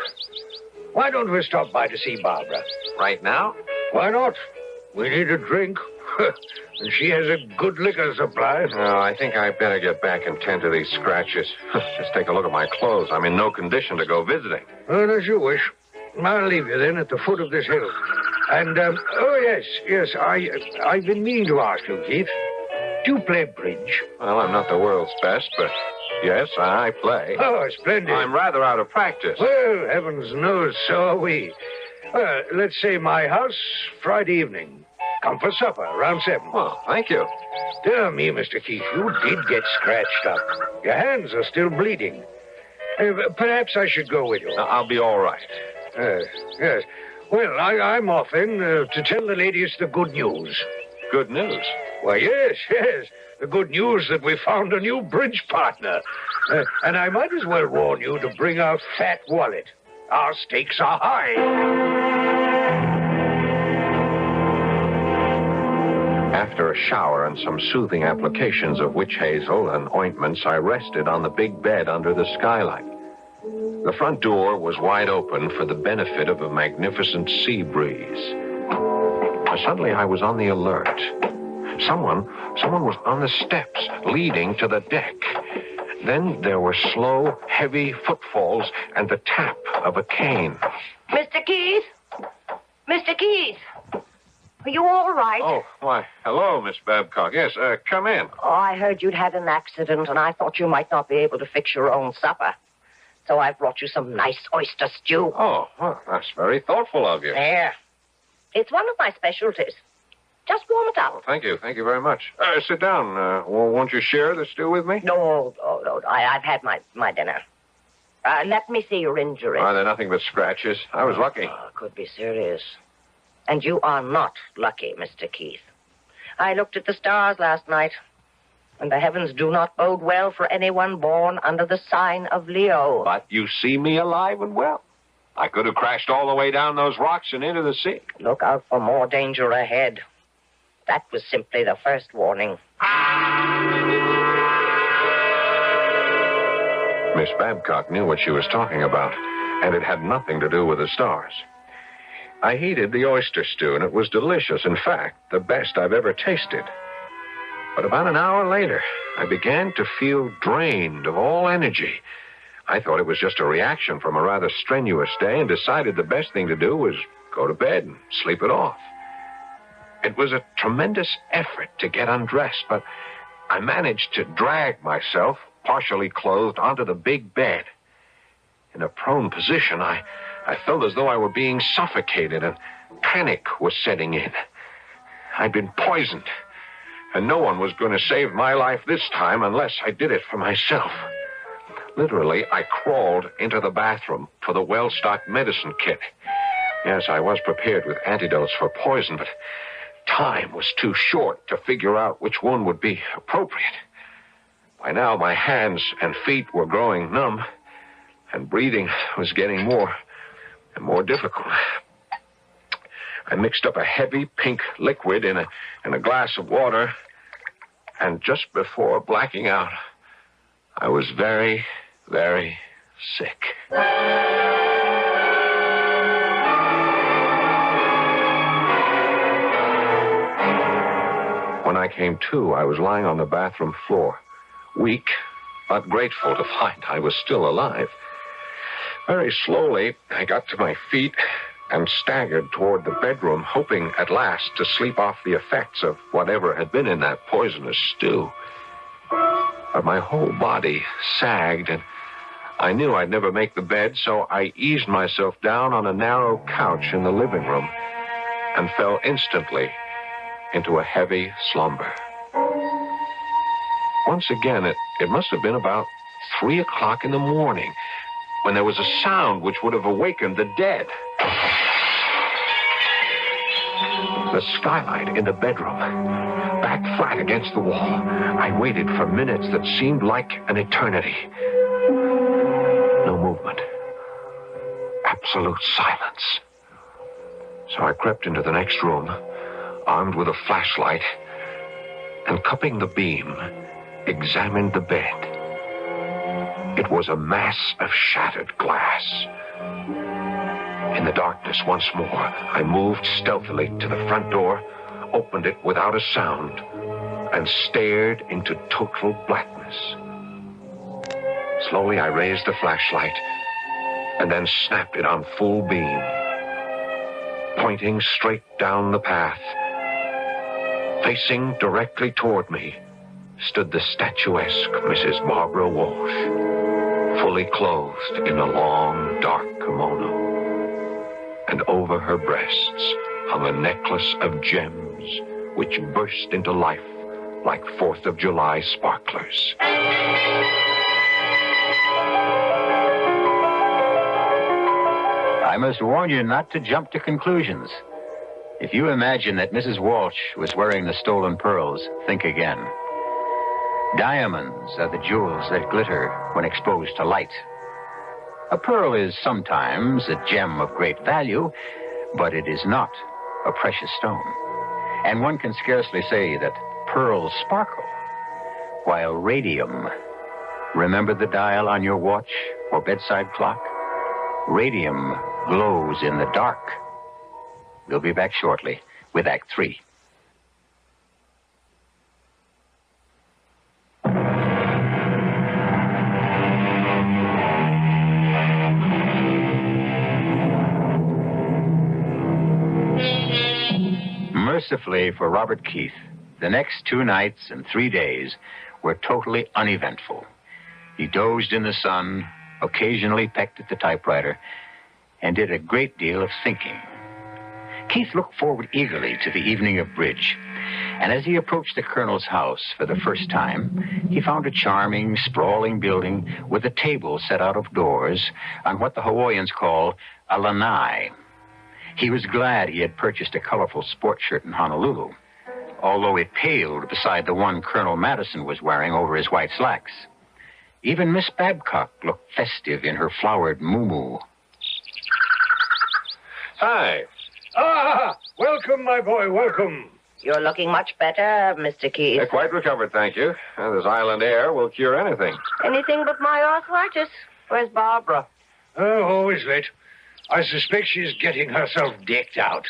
Why don't we stop by to see Barbara? Right now? Why not? We need a drink. And she has a good liquor supply. Oh, I think I better get back and tend to these scratches. Just take a look at my clothes. I'm in no condition to go visiting. Well, as you wish. I'll leave you then at the foot of this hill. And, yes, I've been meaning to ask you, Keith. Do you play bridge? Well, I'm not the world's best, but yes, I play. Oh, splendid. I'm rather out of practice. Well, heavens knows, so are we. Let's say my house, Friday evening. Come for supper, around 7. Well, thank you. Dear me, Mr. Keith, you did get scratched up. Your hands are still bleeding. Perhaps I should go with you. I'll be all right. Yes. Well, I'm off then to tell the ladies the good news. Good news? Why, yes. The good news that we found a new bridge partner. And I might as well warn you to bring a fat wallet. Our stakes are high. After a shower and some soothing applications of witch hazel and ointments, I rested on the big bed under the skylight. The front door was wide open for the benefit of a magnificent sea breeze. Suddenly, I was on the alert. Someone was on the steps leading to the deck. Then there were slow, heavy footfalls and the tap of a cane. Mr. Keith? Mr. Keith? Are you all right? Oh, why, hello, Miss Babcock. Yes, come in. Oh, I heard you'd had an accident, and I thought you might not be able to fix your own supper. So I brought you some nice oyster stew. Oh, well, that's very thoughtful of you. There. It's one of my specialties. Just warm it up. Thank you very much. Sit down. Won't you share the stew with me? No. I've had my dinner. Let me see your injury. Oh, they're nothing but scratches. I was lucky. Oh, could be serious. And you are not lucky, Mr. Keith. I looked at the stars last night, and the heavens do not bode well for anyone born under the sign of Leo. But you see me alive and well. I could have crashed all the way down those rocks and into the sea. Look out for more danger ahead. That was simply the first warning. Miss Babcock knew what she was talking about, and it had nothing to do with the stars. I heated the oyster stew, and it was delicious. In fact, the best I've ever tasted. But about an hour later, I began to feel drained of all energy. I thought it was just a reaction from a rather strenuous day and decided the best thing to do was go to bed and sleep it off. It was a tremendous effort to get undressed, but I managed to drag myself, partially clothed, onto the big bed. In a prone position, I felt as though I were being suffocated, and panic was setting in. I'd been poisoned, and no one was going to save my life this time unless I did it for myself. Literally, I crawled into the bathroom for the well-stocked medicine kit. Yes, I was prepared with antidotes for poison, but time was too short to figure out which one would be appropriate. By now, my hands and feet were growing numb, and breathing was getting more and more difficult. I mixed up a heavy pink liquid in a glass of water, and just before blacking out, I was very, very sick. When I came to, I was lying on the bathroom floor, weak but grateful to find I was still alive. Very slowly, I got to my feet and staggered toward the bedroom, hoping at last to sleep off the effects of whatever had been in that poisonous stew. But my whole body sagged, and I knew I'd never make the bed, so I eased myself down on a narrow couch in the living room and fell instantly into a heavy slumber. Once again, it must have been about 3 o'clock in the morning, when there was a sound which would have awakened the dead. The skylight in the bedroom, back flat against the wall. I waited for minutes that seemed like an eternity. No movement. Absolute silence. So I crept into the next room, armed with a flashlight, and cupping the beam, examined the bed. It was a mass of shattered glass. In the darkness once more, I moved stealthily to the front door, opened it without a sound, and stared into total blackness. Slowly, I raised the flashlight and then snapped it on full beam. Pointing straight down the path, facing directly toward me, stood the statuesque Mrs. Barbara Walsh, fully clothed in a long, dark kimono. And over her breasts hung a necklace of gems which burst into life like 4th of July sparklers. I must warn you not to jump to conclusions. If you imagine that Mrs. Walsh was wearing the stolen pearls, think again. Diamonds are the jewels that glitter when exposed to light. A pearl is sometimes a gem of great value, but it is not a precious stone. And one can scarcely say that pearls sparkle, while radium, remember the dial on your watch or bedside clock? Radium glows in the dark. We'll be back shortly with Act 3. Mercifully for Robert Keith, the next 2 nights and 3 days were totally uneventful. He dozed in the sun, occasionally pecked at the typewriter, and did a great deal of thinking. Keith looked forward eagerly to the evening of bridge, and as he approached the colonel's house for the first time, he found a charming, sprawling building with a table set out of doors on what the Hawaiians call a lanai. He was glad he had purchased a colorful sport shirt in Honolulu, although it paled beside the one Colonel Madison was wearing over his white slacks. Even Miss Babcock looked festive in her flowered muumuu. Hi. Ah, welcome, my boy, welcome. You're looking much better, Mr. Keith. Quite recovered, thank you. And this island air will cure anything. Anything but my arthritis. Where's Barbara? Oh, always late. I suspect she's getting herself decked out,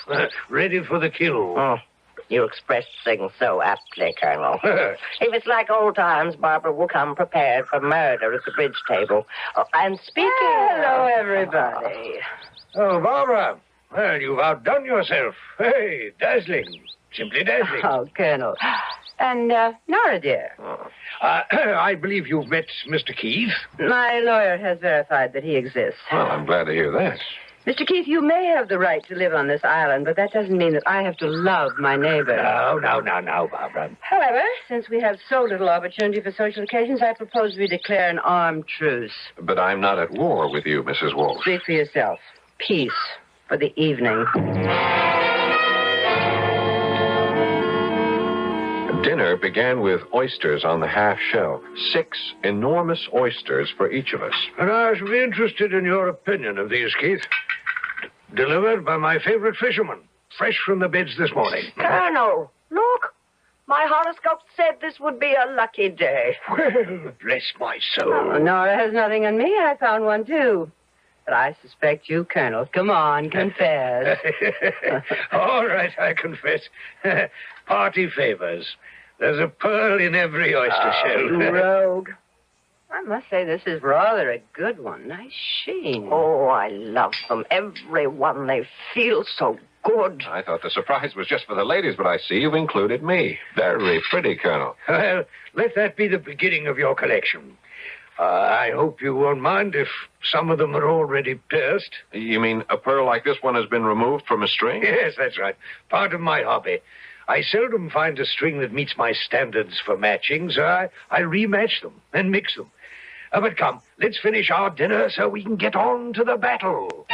ready for the kill. Oh, you expressed things so aptly, Colonel. If it's like old times, Barbara will come prepared for murder at the bridge table. Oh, and speaking... Hello, everybody. Oh, Barbara. Well, you've outdone yourself. Hey, dazzling. Simply dazzling. Oh, Colonel. And, Nora, dear. I believe you've met Mr. Keith. My lawyer has verified that he exists. Well, I'm glad to hear that. Mr. Keith, you may have the right to live on this island, but that doesn't mean that I have to love my neighbor. No, Barbara. However, since we have so little opportunity for social occasions, I propose we declare an armed truce. But I'm not at war with you, Mrs. Walsh. Speak for yourself. Peace for the evening. Dinner began with oysters on the half shell. 6 enormous oysters for each of us. And I should be interested in your opinion of these, Keith. Delivered by my favorite fisherman, fresh from the beds this morning. Colonel, look. My horoscope said this would be a lucky day. Well, bless my soul. Oh, Nora has nothing on me. I found one, too. But I suspect you, Colonel. Come on, confess. All right, I confess. Party favors. There's a pearl in every oyster shell. You rogue. I must say this is rather a good one. Nice sheen. Oh, I love them. Every one. They feel so good. I thought the surprise was just for the ladies, but I see you've included me. Very pretty, Colonel. Well, let that be the beginning of your collection. I hope you won't mind if some of them are already pierced. You mean a pearl like this one has been removed from a string? Yes, that's right. Part of my hobby. I seldom find a string that meets my standards for matching, so I rematch them and mix them. But come, let's finish our dinner so we can get on to the battle.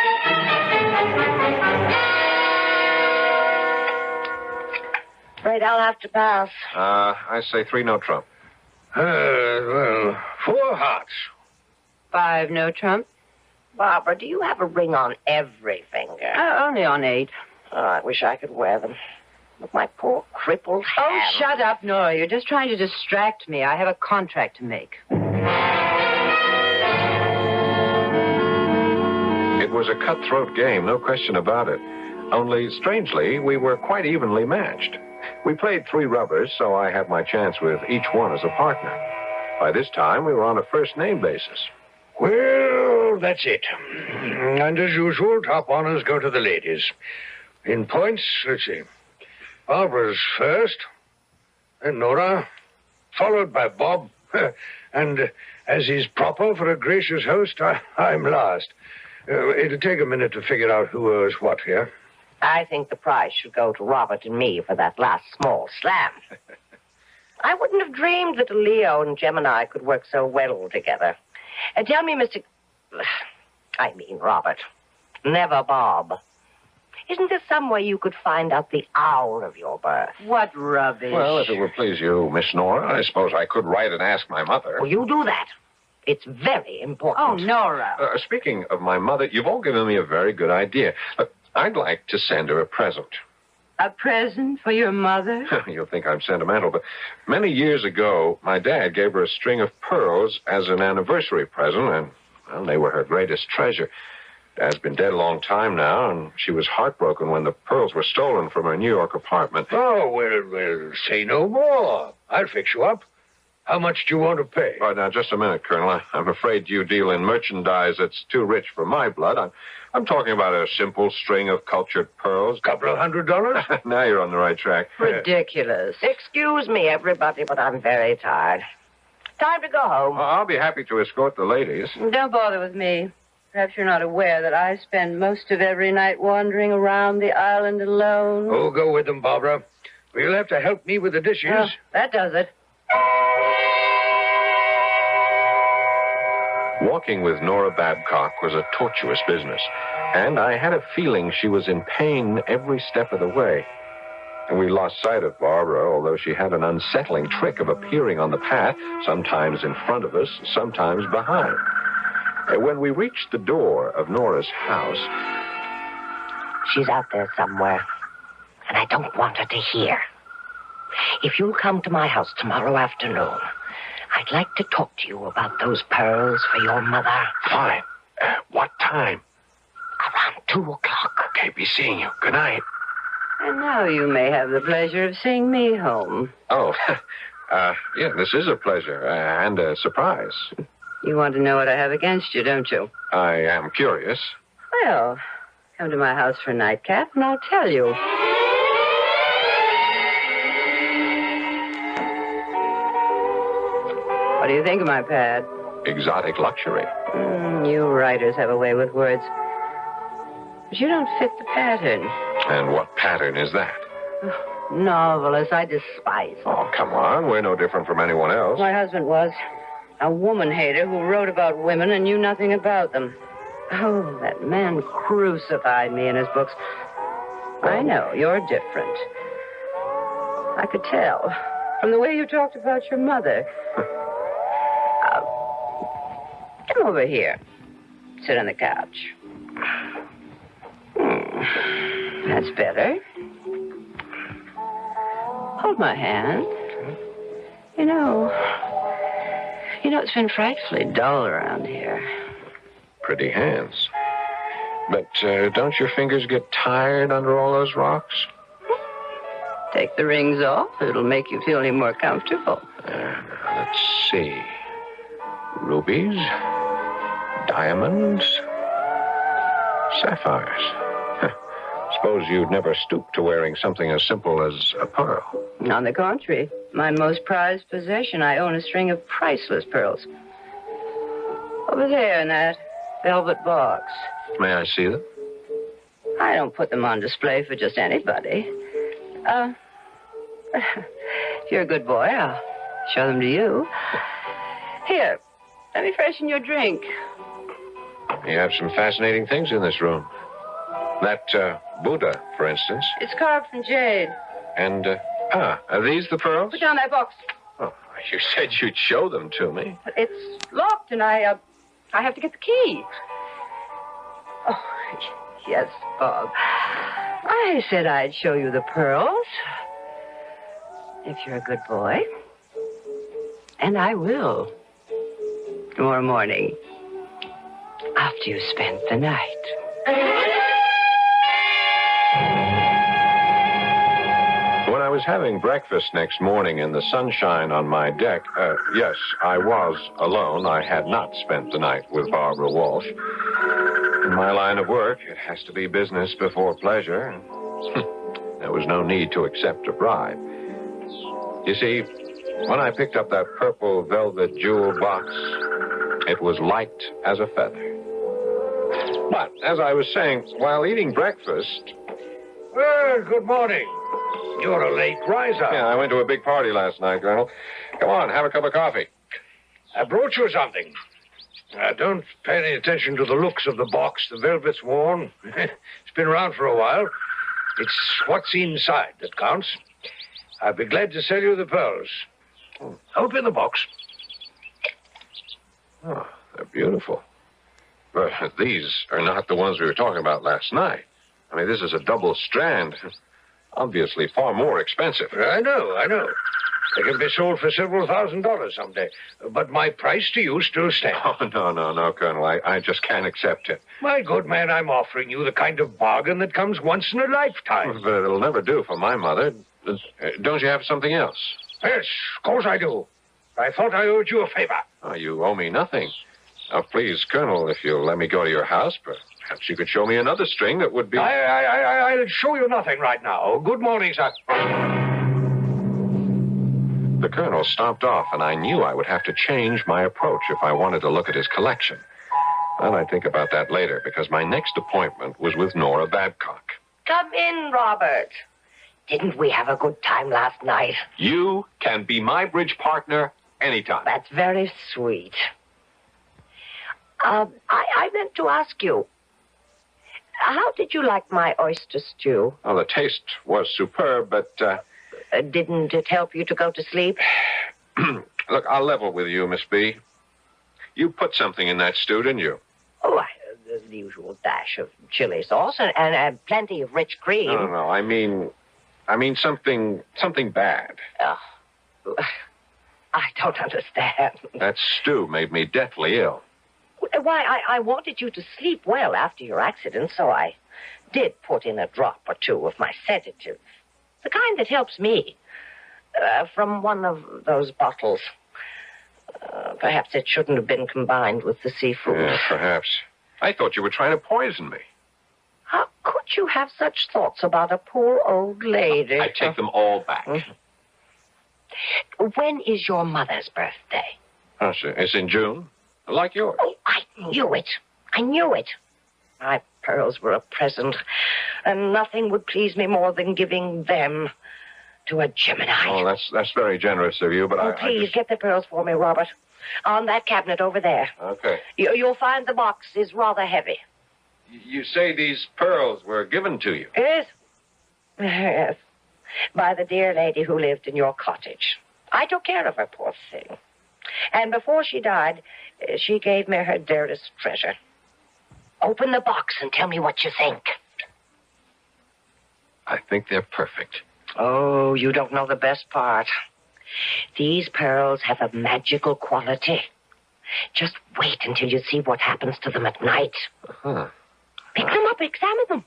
Afraid I'll have to pass. I say 3 no trump. Well, 4 hearts. 5 no trump. Barbara, do you have a ring on every finger? Only on 8. Oh, I wish I could wear them. Look, my poor crippled hand. Oh, shut up, Nora. You're just trying to distract me. I have a contract to make. It It was a cutthroat game, no question about it. Only, strangely, we were quite evenly matched. We played 3 rubbers, so I had my chance with each one as a partner. By this time, we were on a first-name basis. Well, that's it. And as usual, top honors go to the ladies. In points, let's see. Barbara's first, then Nora, followed by Bob, and as is proper for a gracious host, I'm last. It'll take a minute to figure out who owes what here. I think the prize should go to Robert and me for that last small slam. I wouldn't have dreamed that a Leo and Gemini could work so well together. Tell me, Robert, never Bob. Isn't there some way you could find out the hour of your birth? What rubbish. Well, if it would please you, Miss Nora, I suppose I could write and ask my mother. Well, you do that. It's very important. Oh, Nora. Speaking of my mother, you've all given me a very good idea. I'd like to send her a present. A present for your mother? You'll think I'm sentimental, but many years ago, my dad gave her a string of pearls as an anniversary present, and, well, they were her greatest treasure. Dad's been dead a long time now, and she was heartbroken when the pearls were stolen from her New York apartment. Oh, well, say no more. I'll fix you up. How much do you want to pay? Right, now, just a minute, Colonel. I'm afraid you deal in merchandise that's too rich for my blood. I'm talking about a simple string of cultured pearls. Couple of $100? Now you're on the right track. Ridiculous. Excuse me, everybody, but I'm very tired. Time to go home. I'll be happy to escort the ladies. Don't bother with me. Perhaps you're not aware that I spend most of every night wandering around the island alone. Oh, go with them, Barbara. Well, you'll have to help me with the dishes. Oh, that does it. Walking with Nora Babcock was a tortuous business, and I had a feeling she was in pain every step of the way. And we lost sight of Barbara, although she had an unsettling trick of appearing on the path, sometimes in front of us, sometimes behind. When we reached the door of Nora's house... She's out there somewhere, and I don't want her to hear. If you'll come to my house tomorrow afternoon, I'd like to talk to you about those pearls for your mother. Fine. What time? Around 2 o'clock. Okay, be seeing you. Good night. And now you may have the pleasure of seeing me home. Oh, yeah, this is a pleasure and a surprise. You want to know what I have against you, don't you? I am curious. Well, come to my house for a nightcap, and I'll tell you. What do you think of my pad? Exotic luxury. You writers have a way with words. But you don't fit the pattern. And what pattern is that? Novelist, I despise them. Oh, come on. We're no different from anyone else. My husband was. A woman hater who wrote about women and knew nothing about them. Oh, that man crucified me in his books. I know, you're different. I could tell from the way you talked about your mother. Come over here. Sit on the couch. That's better. Hold my hand. You know, it's been frightfully dull around here. Pretty hands. But don't your fingers get tired under all those rocks? Take the rings off. It'll make you feel any more comfortable. Let's see. Rubies, diamonds, sapphires. Suppose you'd never stoop to wearing something as simple as a pearl. On the contrary, my most prized possession, I own a string of priceless pearls. Over there in that velvet box. May I see them? I don't put them on display for just anybody. If you're a good boy, I'll show them to you. Here, let me freshen your drink. You have some fascinating things in this room. That Buddha, for instance. It's carved from jade. And, are these the pearls? Put down that box. Oh, you said you'd show them to me. It's locked, and I have to get the key. Oh, yes, Bob. I said I'd show you the pearls. If you're a good boy. And I will. Tomorrow morning. After you spent the night. When I was having breakfast next morning in the sunshine on my deck, yes, I was alone. I had not spent the night with Barbara Walsh. In my line of work, it has to be business before pleasure. There was no need to accept a bribe. You see, when I picked up that purple velvet jewel box, it was light as a feather. But, as I was saying, while eating breakfast... Well, good morning. You're a late riser. Yeah, I went to a big party last night, Colonel. Come on, have a cup of coffee. I brought you something. Don't pay any attention to the looks of the box. The velvet's worn. It's been around for a while. It's what's inside that counts. I'd be glad to sell you the pearls. Open the box. Oh, they're beautiful. But these are not the ones we were talking about last night. I mean, this is a double strand. Obviously far more expensive. I know. They can be sold for several $1,000s someday. But my price to you still stands. Oh, no, Colonel. I just can't accept it. My good man, I'm offering you the kind of bargain that comes once in a lifetime. But it'll never do for my mother. Don't you have something else? Yes, of course I do. I thought I owed you a favor. Oh, you owe me nothing. Now, please, Colonel, if you'll let me go to your house, perhaps you could show me another string that would be... I'll show you nothing right now. Good morning, sir. The Colonel stopped off, and I knew I would have to change my approach if I wanted to look at his collection. Well, I'd think about that later, because my next appointment was with Nora Babcock. Come in, Robert. Didn't we have a good time last night? You can be my bridge partner anytime. That's very sweet. I meant to ask you, how did you like my oyster stew? Oh, the taste was superb, but... Didn't it help you to go to sleep? Look, I'll level with you, Miss B. You put something in that stew, didn't you? Oh, the usual dash of chili sauce and plenty of rich cream. No. I mean something bad. I don't understand. That stew made me deathly ill. Why, I wanted you to sleep well after your accident, so I did put in a drop or two of my sedative. The kind that helps me. From one of those bottles. Perhaps it shouldn't have been combined with the seafood. Yeah, perhaps. I thought you were trying to poison me. How could you have such thoughts about a poor old lady? I take them all back. When is your mother's birthday? Oh, it's in June. Like yours. Oh, I knew it. My pearls were a present, and nothing would please me more than giving them to a Gemini. Oh, that's very generous of you, but Please, get the pearls for me, Robert. On that cabinet over there. Okay. You'll find the box is rather heavy. You say these pearls were given to you? Yes, by the dear lady who lived in your cottage. I took care of her, poor thing. And before she died, she gave me her dearest treasure. Open the box and tell me what you think. I think they're perfect. Oh, you don't know the best part. These pearls have a magical quality. Just wait until you see what happens to them at night. Uh-huh. Pick them up, examine them.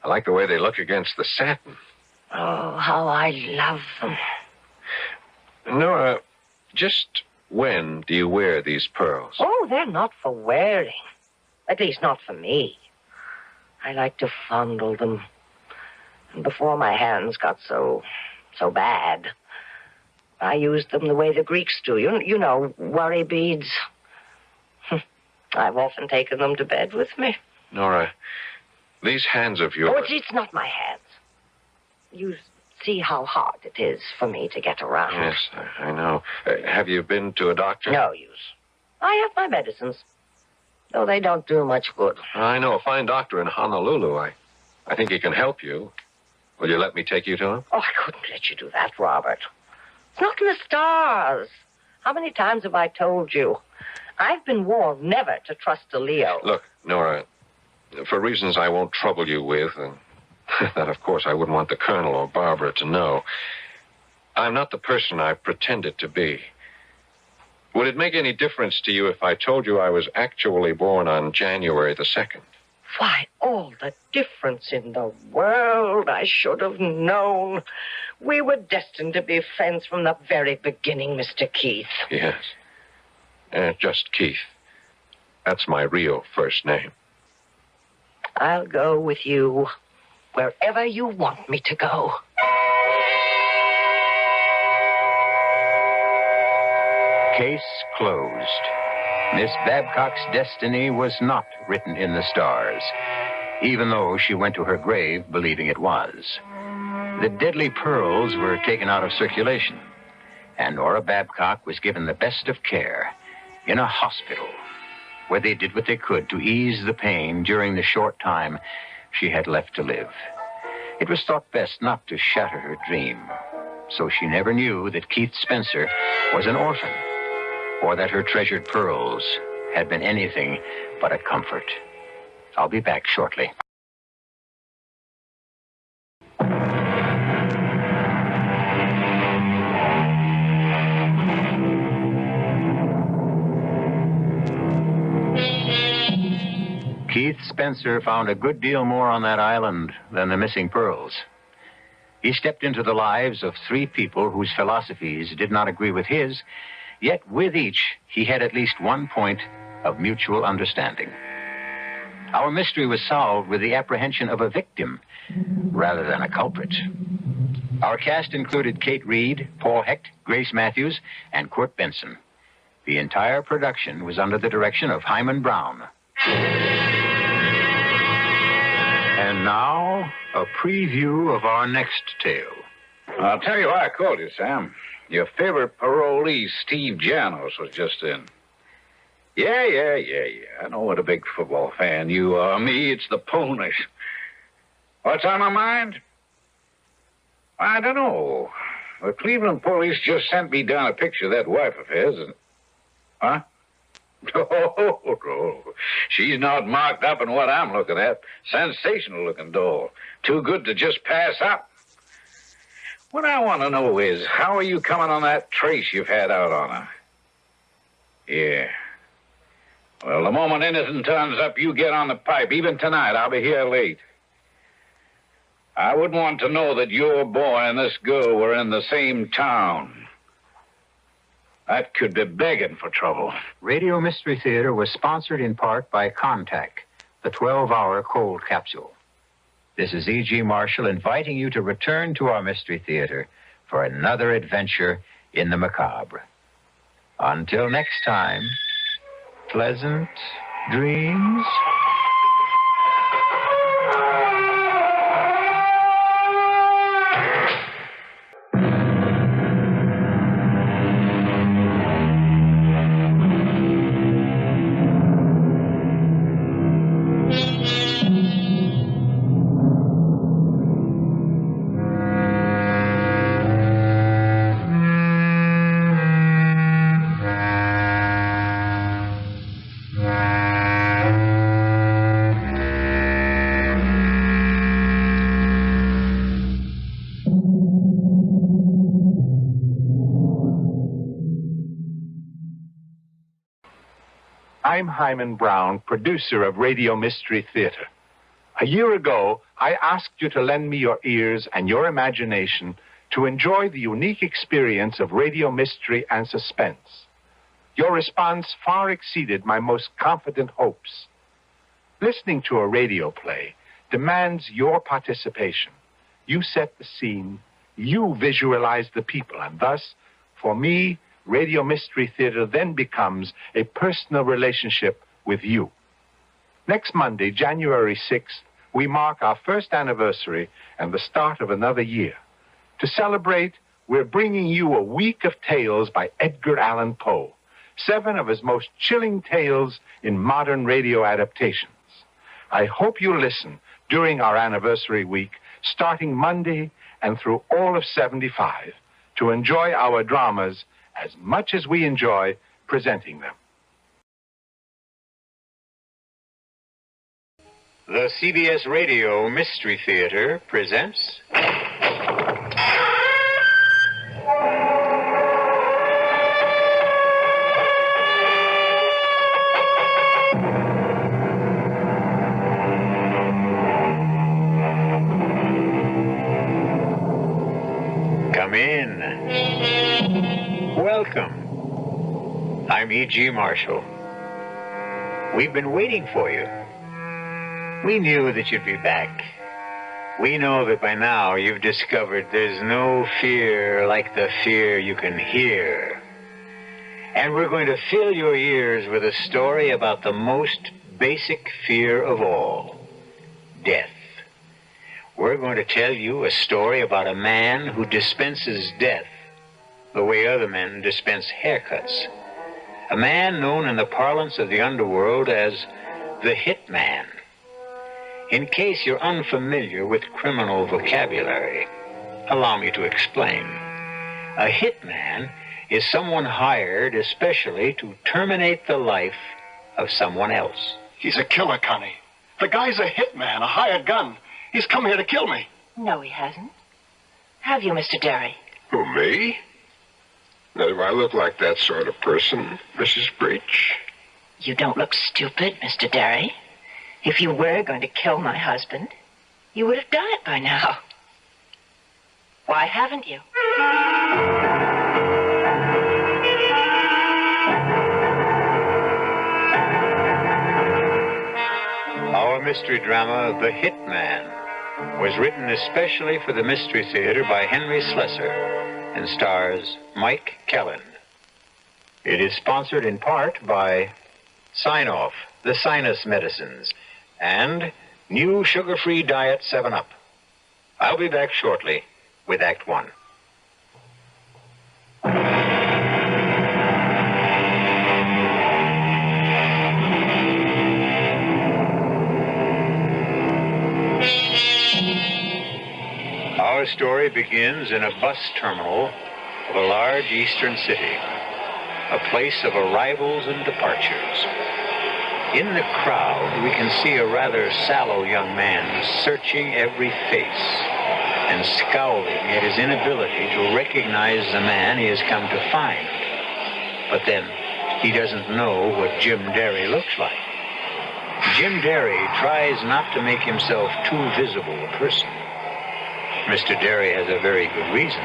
I like the way they look against the satin. Oh, how I love them. Nora, just when do you wear these pearls? Oh, they're not for wearing. At least not for me. I like to fondle them. And before my hands got so bad, I used them the way the Greeks do. You know, worry beads. I've often taken them to bed with me. Nora, these hands of yours... Oh, it's not my hands. You see how hard it is for me to get around. Yes, I know. Have you been to a doctor? No use. I have my medicines, though they don't do much good. I know a fine doctor in Honolulu. I think he can help you. Will you let me take you to him? Oh, I couldn't let you do that, Robert. It's not in the stars. How many times have I told you? I've been warned never to trust a Leo. Look, Nora, for reasons I won't trouble you with, and that, of course, I wouldn't want the Colonel or Barbara to know, I'm not the person I pretended to be. Would it make any difference to you if I told you I was actually born on January the 2nd? Why, all the difference in the world. I should have known. We were destined to be friends from the very beginning, Mr. Keith. Yes. Just Keith. That's my real first name. I'll go with you wherever you want me to go. Case closed. Miss Babcock's destiny was not written in the stars, even though she went to her grave believing it was. The deadly pearls were taken out of circulation, and Nora Babcock was given the best of care in a hospital, where they did what they could to ease the pain during the short time she had left to live. It was thought best not to shatter her dream, so she never knew that Keith Spencer was an orphan, or that her treasured pearls had been anything but a comfort. I'll be back shortly. Keith Spencer found a good deal more on that island than the missing pearls. He stepped into the lives of 3 people whose philosophies did not agree with his, yet with each, he had at least one point of mutual understanding. Our mystery was solved with the apprehension of a victim rather than a culprit. Our cast included Kate Reed, Paul Hecht, Grace Matthews, and Kurt Benson. The entire production was under the direction of Hyman Brown. And now, a preview of our next tale. I'll tell you why I called you, Sam. Your favorite parolee, Steve Janos, was just in. Yeah. I know what a big football fan you are. Me, it's the ponies. What's on my mind? I don't know. The Cleveland police just sent me down a picture of that wife of his. And... Huh? No. She's not marked up in what I'm looking at. Sensational-looking doll. Too good to just pass up. What I want to know is, how are you coming on that trace you've had out on her? Yeah. Well, the moment anything turns up, you get on the pipe. Even tonight, I'll be here late. I wouldn't want to know that your boy and this girl were in the same town. That could be begging for trouble. Radio Mystery Theater was sponsored in part by Contact, the 12-hour cold capsule. This is E.G. Marshall inviting you to return to our Mystery Theater for another adventure in the macabre. Until next time, pleasant dreams. I'm Hyman Brown, producer of Radio Mystery Theater. A year ago, I asked you to lend me your ears and your imagination to enjoy the unique experience of radio mystery and suspense. Your response far exceeded my most confident hopes. Listening to a radio play demands your participation. You set the scene, you visualize the people, and thus, for me, Radio Mystery Theater then becomes a personal relationship with you. Next Monday, January 6th, we mark our first anniversary and the start of another year. To celebrate, we're bringing you a week of tales by Edgar Allan Poe, 7 of his most chilling tales in modern radio adaptations. I hope you'll listen during our anniversary week, starting Monday and through all of 75, to enjoy our dramas as much as we enjoy presenting them. The CBS Radio Mystery Theater presents... Welcome. I'm E.G. Marshall. We've been waiting for you. We knew that you'd be back. We know that by now you've discovered there's no fear like the fear you can hear. And we're going to fill your ears with a story about the most basic fear of all, death. We're going to tell you a story about a man who dispenses death the way other men dispense haircuts. A man known in the parlance of the underworld as the hitman. In case you're unfamiliar with criminal vocabulary, allow me to explain. A hitman is someone hired especially to terminate the life of someone else. He's a killer, Connie. The guy's a hitman, a hired gun. He's come here to kill me. No, he hasn't. Have you, Mr. Derry? Who, me? Now, do I look like that sort of person, Mrs. Breach? You don't look stupid, Mr. Derry. If you were going to kill my husband, you would have done it by now. Why haven't you? Our mystery drama, The Hitman, was written especially for the Mystery Theater by Henry Slessor and stars Mike Kellen. It is sponsored in part by Sign-Off, the sinus medicines, and new sugar-free diet 7-Up. I'll be back shortly with Act 1. Our story begins in a bus terminal of a large eastern city, a place of arrivals and departures. In the crowd, we can see a rather sallow young man searching every face and scowling at his inability to recognize the man he has come to find. But then, he doesn't know what Jim Derry looks like. Jim Derry tries not to make himself too visible a person. Mr. Derry has a very good reason.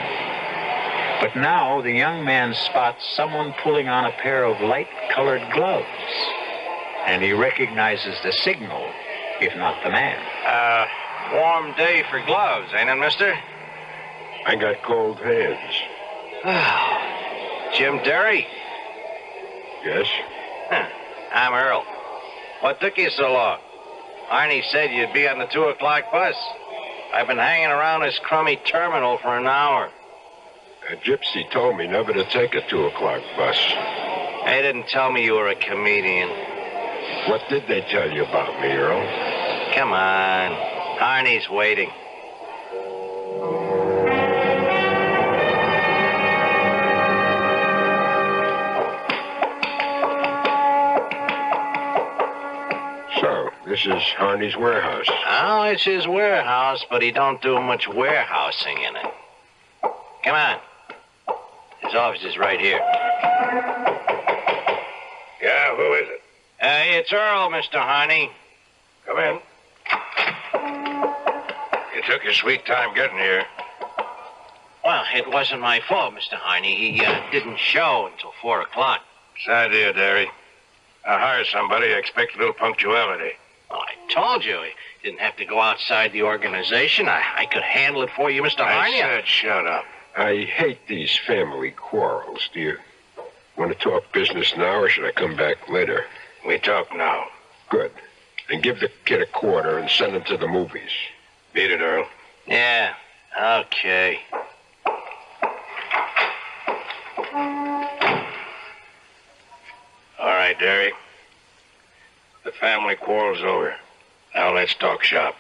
But now the young man spots someone pulling on a pair of light-colored gloves. And he recognizes the signal, if not the man. Warm day for gloves, ain't it, mister? I got cold hands. Jim Derry? Yes? I'm Earl. What took you so long? Arnie said you'd be on the 2 o'clock bus. I've been hanging around this crummy terminal for an hour. A gypsy told me never to take a 2 o'clock bus. They didn't tell me you were a comedian. What did they tell you about me, Earl? Come on. Arnie's waiting. So, this is Arnie's warehouse. Oh, it's his warehouse, but he don't do much warehousing in it. Come on. His office is right here. Yeah, who is it? It's Earl, Mr. Harney. Come in. You took your sweet time getting here. Well, it wasn't my fault, Mr. Harney. He didn't show until 4 o'clock. It's an idea, Derry. I hire somebody, I expect a little punctuality. Well, I told you he didn't have to go outside the organization. I could handle it for you, Mr. Harney. I said shut up. I hate these family quarrels. Do you want to talk business now, or should I come back later? We talk now. Good. Then give the kid a quarter and send him to the movies. Beat it, Earl. Yeah, okay. All right, Derry. The family quarrel's over. Now let's talk shop.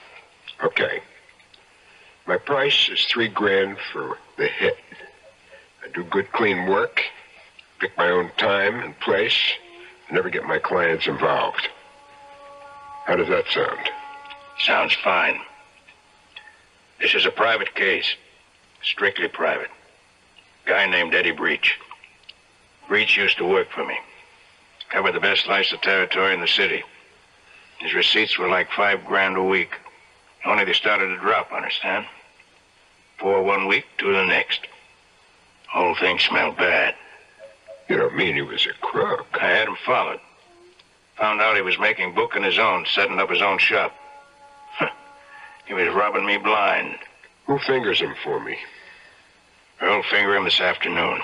Okay. My price is $3,000 for the hit. I do good, clean work, pick my own time and place, and never get my clients involved. How does that sound? Sounds fine. This is a private case. Strictly private. Guy named Eddie Breach. Breach used to work for me. Covered the best slice of territory in the city. His receipts were like $5,000 a week. Only they started to drop, understand? 4 1 week, 2 the next. Whole thing smelled bad. You don't mean he was a crook? I had him followed. Found out he was making book on his own, setting up his own shop. He was robbing me blind. Who fingers him for me? I'll finger him this afternoon.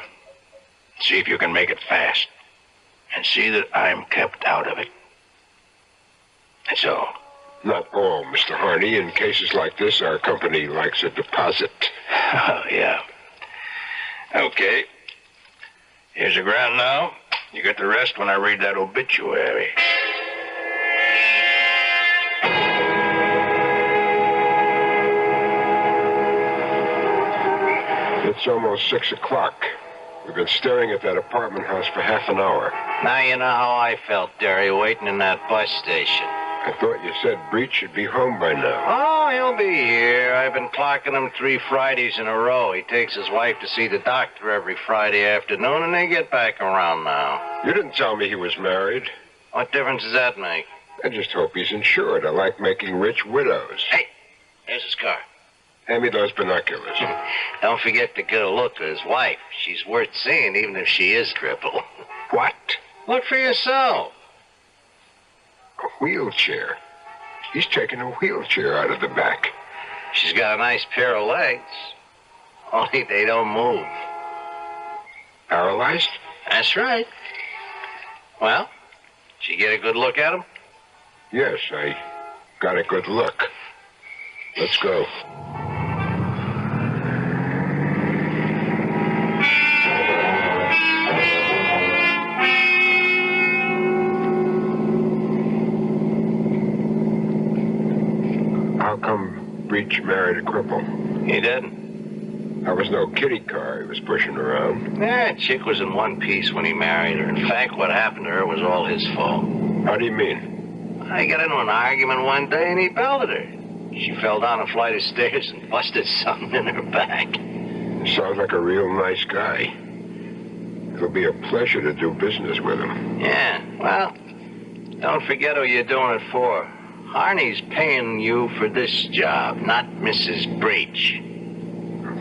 See if you can make it fast. And see that I'm kept out of it. That's all. Not all, Mr. Harney. In cases like this, our company likes a deposit. Oh, yeah. Okay. Here's the ground now. You get the rest when I read that obituary. It's almost 6 o'clock. We've been staring at that apartment house for half an hour. Now you know how I felt, Derry, waiting in that bus station. I thought you said Breach should be home by now. Oh, he'll be here. I've been clocking him 3 Fridays in a row. He takes his wife to see the doctor every Friday afternoon, and they get back around now. You didn't tell me he was married. What difference does that make? I just hope he's insured. I like making rich widows. Hey, there's his car. Hand me those binoculars. Don't forget to get a look at his wife. She's worth seeing, even if she is crippled. What? Look for yourself. A wheelchair. He's taking a wheelchair out of the back. She's got a nice pair of legs. Only they don't move. Paralyzed? That's right. Well, did you get a good look at him? Yes, I got a good look. Let's go. How come Breach married a cripple? He didn't. That was no kiddie car he was pushing around. That chick was in one piece when he married her. In fact, what happened to her was all his fault. How do you mean? I got into an argument one day and he belted her. She fell down a flight of stairs and busted something in her back. Sounds like a real nice guy. It'll be a pleasure to do business with him. Yeah, well, don't forget who you're doing it for. Harney's paying you for this job, not Mrs. Breach.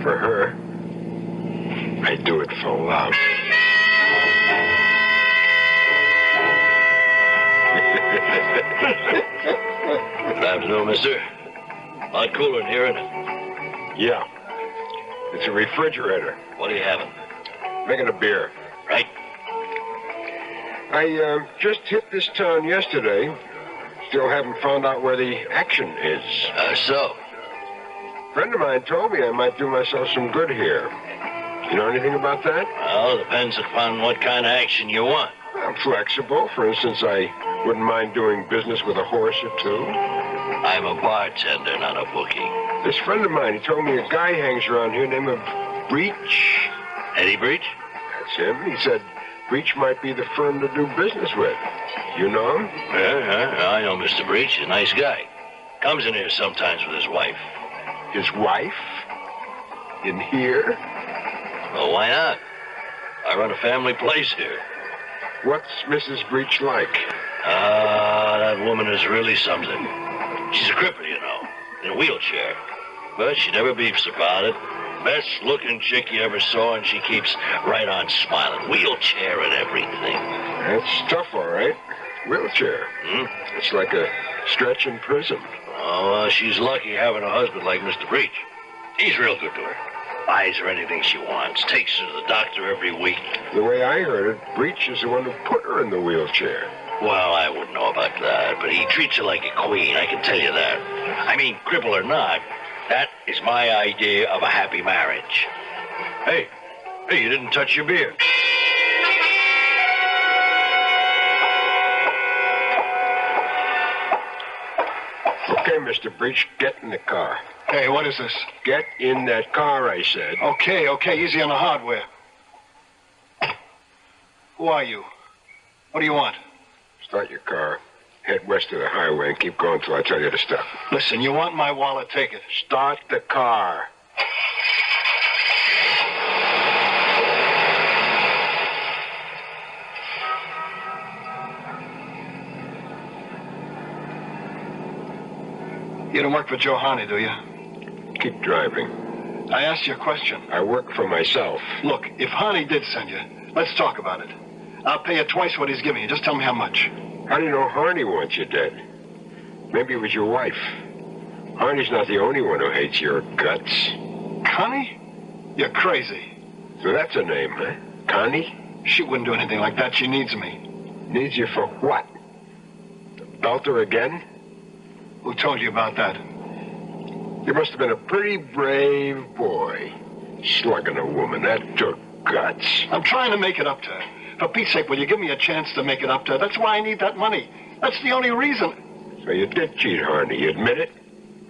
For her, I do it for love. Good afternoon, mister. A lot cooler in here, isn't it? Yeah. It's a refrigerator. What are you having? Making a beer. Right. I just hit this town yesterday. Still haven't found out where the action is. So? A friend of mine told me I might do myself some good here. You know anything about that? Well, it depends upon what kind of action you want. I'm flexible. For instance, I wouldn't mind doing business with a horse or two. I'm a bartender, not a bookie. This friend of mine, he told me a guy hangs around here named Breach. Eddie Breach? That's him. He said Breach might be the firm to do business with. You know him? Yeah, I know Mr. Breach. A nice guy. Comes in here sometimes with his wife. His wife? In here? Well, why not? I run a family place here. What's Mrs. Breach like? That woman is really something. She's a cripple, you know, in a wheelchair. But she never beeps about it. Best looking chick you ever saw, and she keeps right on smiling. Wheelchair and everything. That's tough, all right. Wheelchair. It's like a stretch in prison. Oh, she's lucky having a husband like Mr. Breach. He's real good to her. Buys her anything she wants. Takes her to the doctor every week. The way I heard it, Breach is the one who put her in the wheelchair. Well, I wouldn't know about that, but he treats her like a queen, I can tell you that. I mean, cripple or not, that is my idea of a happy marriage. Hey, you didn't touch your beer. Okay, Mr. Breach, get in the car. Hey, what is this? Get in that car, I said. Okay, easy on the hardware. Who are you? What do you want? Start your car. Head west of the highway and keep going till I tell you to stop. Listen, you want my wallet, take it. Start the car. You don't work for Joe Harney, do you? Keep driving. I asked you a question. I work for myself. Look, if Harney did send you, Let's talk about it. I'll pay you twice what he's giving you. Just tell me how much. How do you know Harney wants you dead? Maybe it was your wife. Harney's not the only one who hates your guts. Connie? You're crazy. So that's a name, huh? Connie? She wouldn't do anything like that. She needs me. Needs you for what? To belt her again? Who told you about that? You must have been a pretty brave boy. Slugging a woman. That took guts. I'm trying to make it up to her. For Pete's sake, will you give me a chance to make it up to her? That's why I need that money. That's the only reason. So you did cheat Harney. You admit it?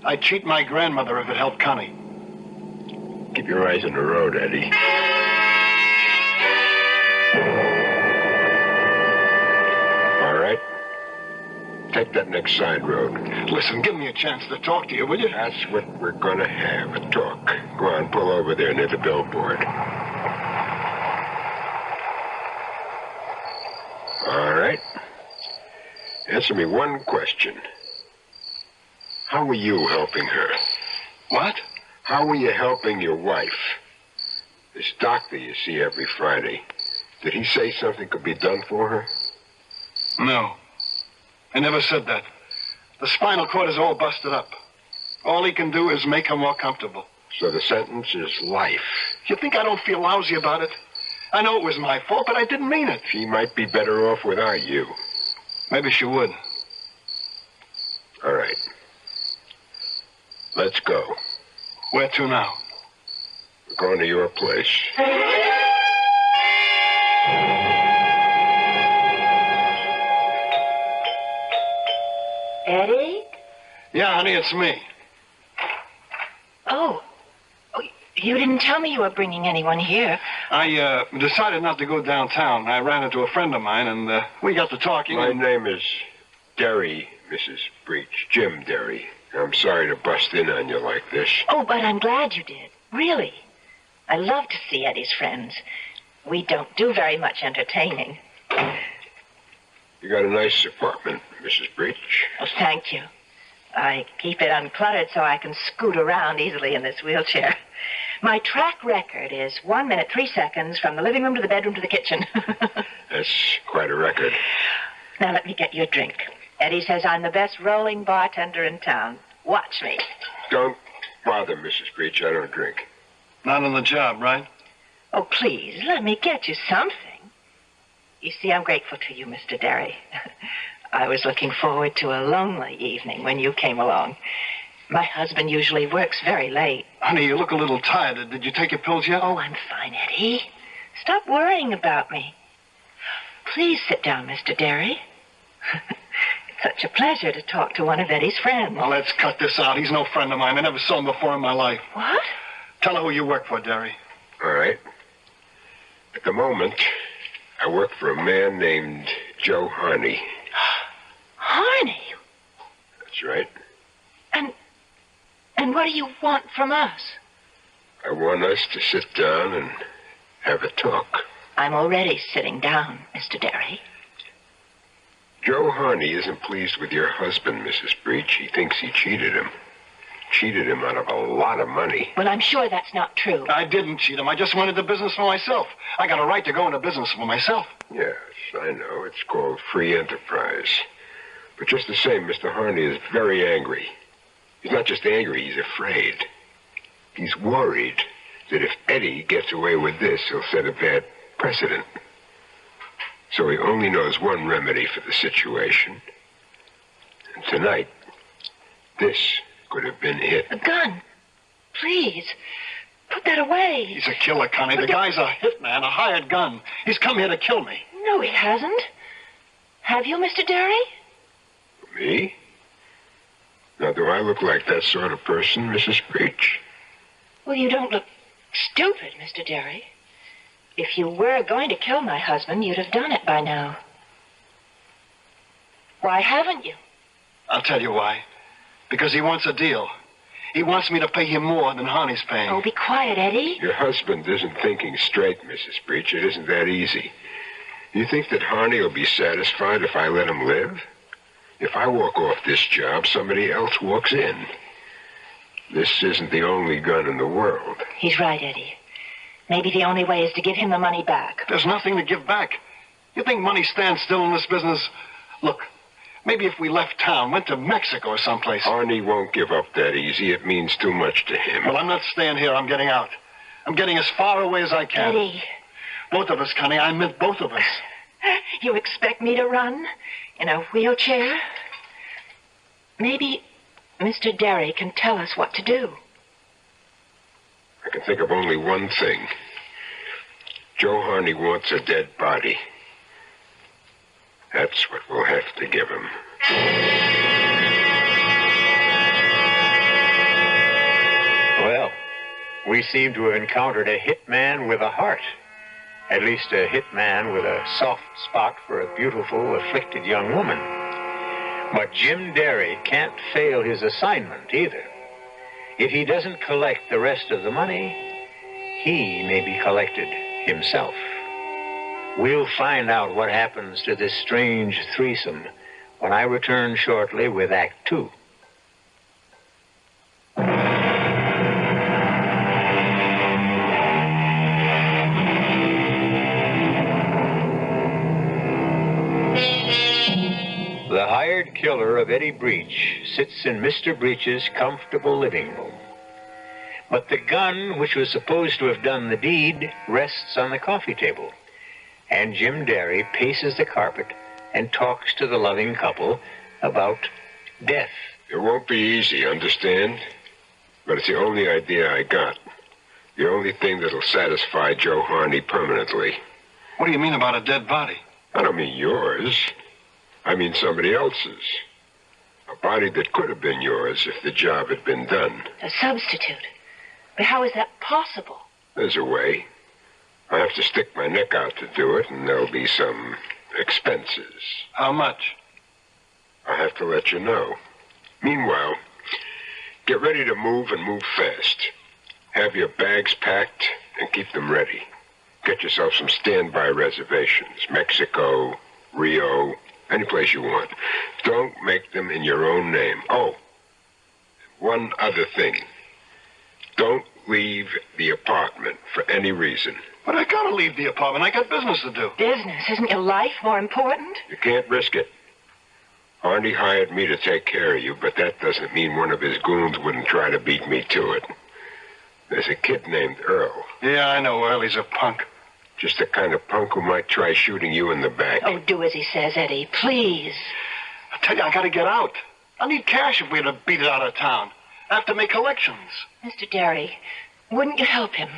I'd cheat my grandmother if it helped Connie. Keep your eyes on the road, Eddie. All right. Take that next side road. Listen, give me a chance to talk to you, will you? That's what we're gonna have, a talk. Go on, pull over there near the billboard. All right. Answer me one question. How were you helping her? What? How were you helping your wife? This doctor you see every Friday, did he say something could be done for her? No. I never said that. The spinal cord is all busted up. All he can do is make her more comfortable. So the sentence is life. You think I don't feel lousy about it? I know it was my fault, but I didn't mean it. She might be better off without you. Maybe she would. All right. Let's go. Where to now? We're going to your place. Eddie? Yeah, honey, it's me. Oh, you didn't tell me you were bringing anyone here. I decided not to go downtown. I ran into a friend of mine, and we got to talking. My name is Derry, Mrs. Breach. Jim Derry. I'm sorry to bust in on you like this. Oh, but I'm glad you did. Really. I love to see Eddie's friends. We don't do very much entertaining. You got a nice apartment, Mrs. Breach. Oh, thank you. I keep it uncluttered so I can scoot around easily in this wheelchair. My track record is 1 minute, 3 seconds from the living room to the bedroom to the kitchen. That's quite a record. Now let me get you a drink. Eddie says I'm the best rolling bartender in town. Watch me. Don't bother, Mrs. Breach. I don't drink. Not on the job, right? Oh, please, let me get you something. You see, I'm grateful to you, Mr. Derry. I was looking forward to a lonely evening when you came along. My husband usually works very late. Honey, you look a little tired. Did you take your pills yet? Oh, I'm fine, Eddie. Stop worrying about me. Please sit down, Mr. Derry. It's such a pleasure to talk to one of Eddie's friends. Well, let's cut this out. He's no friend of mine. I never saw him before in my life. What? Tell her who you work for, Derry. All right. At the moment, I work for a man named Joe Harney. Harney? That's right. And what do you want from us? I want us to sit down and have a talk. I'm already sitting down, Mr. Derry. Joe Harney isn't pleased with your husband, Mrs. Breach. He thinks he cheated him. Cheated him out of a lot of money. Well, I'm sure that's not true. I didn't cheat him. I just wanted the business for myself. I got a right to go into business for myself. Yes, I know. It's called free enterprise. But just the same, Mr. Harney is very angry. He's not just angry, he's afraid. He's worried that if Eddie gets away with this, he'll set a bad precedent. So he only knows one remedy for the situation. And tonight, this could have been it. A gun. Please. Put that away. He's a killer, Connie. The guy's a hitman, a hired gun. He's come here to kill me. No, he hasn't. Have you, Mr. Derry? Me? Now, do I look like that sort of person, Mrs. Breach? Well, you don't look stupid, Mr. Derry. If you were going to kill my husband, you'd have done it by now. Why haven't you? I'll tell you why. Because he wants a deal. He wants me to pay him more than Harney's paying. Oh, be quiet, Eddie. Your husband isn't thinking straight, Mrs. Breach. It isn't that easy. You think that Harney will be satisfied if I let him live? If I walk off this job, somebody else walks in. This isn't the only gun in the world. He's right, Eddie. Maybe the only way is to give him the money back. There's nothing to give back. You think money stands still in this business? Look, maybe if we left town, went to Mexico or someplace. Arnie won't give up that easy. It means too much to him. Well, I'm not staying here. I'm getting out. I'm getting as far away as I can. Eddie. Both of us, Connie. I meant both of us. You expect me to run in a wheelchair? Maybe Mr. Derry can tell us what to do. I can think of only one thing. Joe Harney wants a dead body. That's what we'll have to give him. Well, we seem to have encountered a hitman with a heart. At least a hitman with a soft spot for a beautiful, afflicted young woman. But Jim Derry can't fail his assignment either. If he doesn't collect the rest of the money, he may be collected himself. We'll find out what happens to this strange threesome when I return shortly with Act 2. The hired killer of Eddie Breach sits in Mr. Breach's comfortable living room. But the gun which was supposed to have done the deed rests on the coffee table. And Jim Derry paces the carpet and talks to the loving couple about death. It won't be easy, understand? But it's the only idea I got. The only thing that'll satisfy Joe Harney permanently. What do you mean about a dead body? I don't mean yours. I mean somebody else's. A body that could have been yours if the job had been done. A substitute? But how is that possible? There's a way. I have to stick my neck out to do it, and there'll be some expenses. How much? I have to let you know. Meanwhile, get ready to move and move fast. Have your bags packed and keep them ready. Get yourself some standby reservations. Mexico, Rio, any place you want. Don't make them in your own name. Oh, one other thing. Don't leave the apartment for any reason. But I gotta leave the apartment. I got business to do. Business? Isn't your life more important? You can't risk it. Arnie hired me to take care of you, but that doesn't mean one of his goons wouldn't try to beat me to it. There's a kid named Earl. Yeah, I know Earl. He's a punk. Just the kind of punk who might try shooting you in the back. Oh, do as he says, Eddie, please. I tell you, I gotta get out. I need cash if we're to beat it out of town. I have to make collections. Mr. Derry, wouldn't you help him?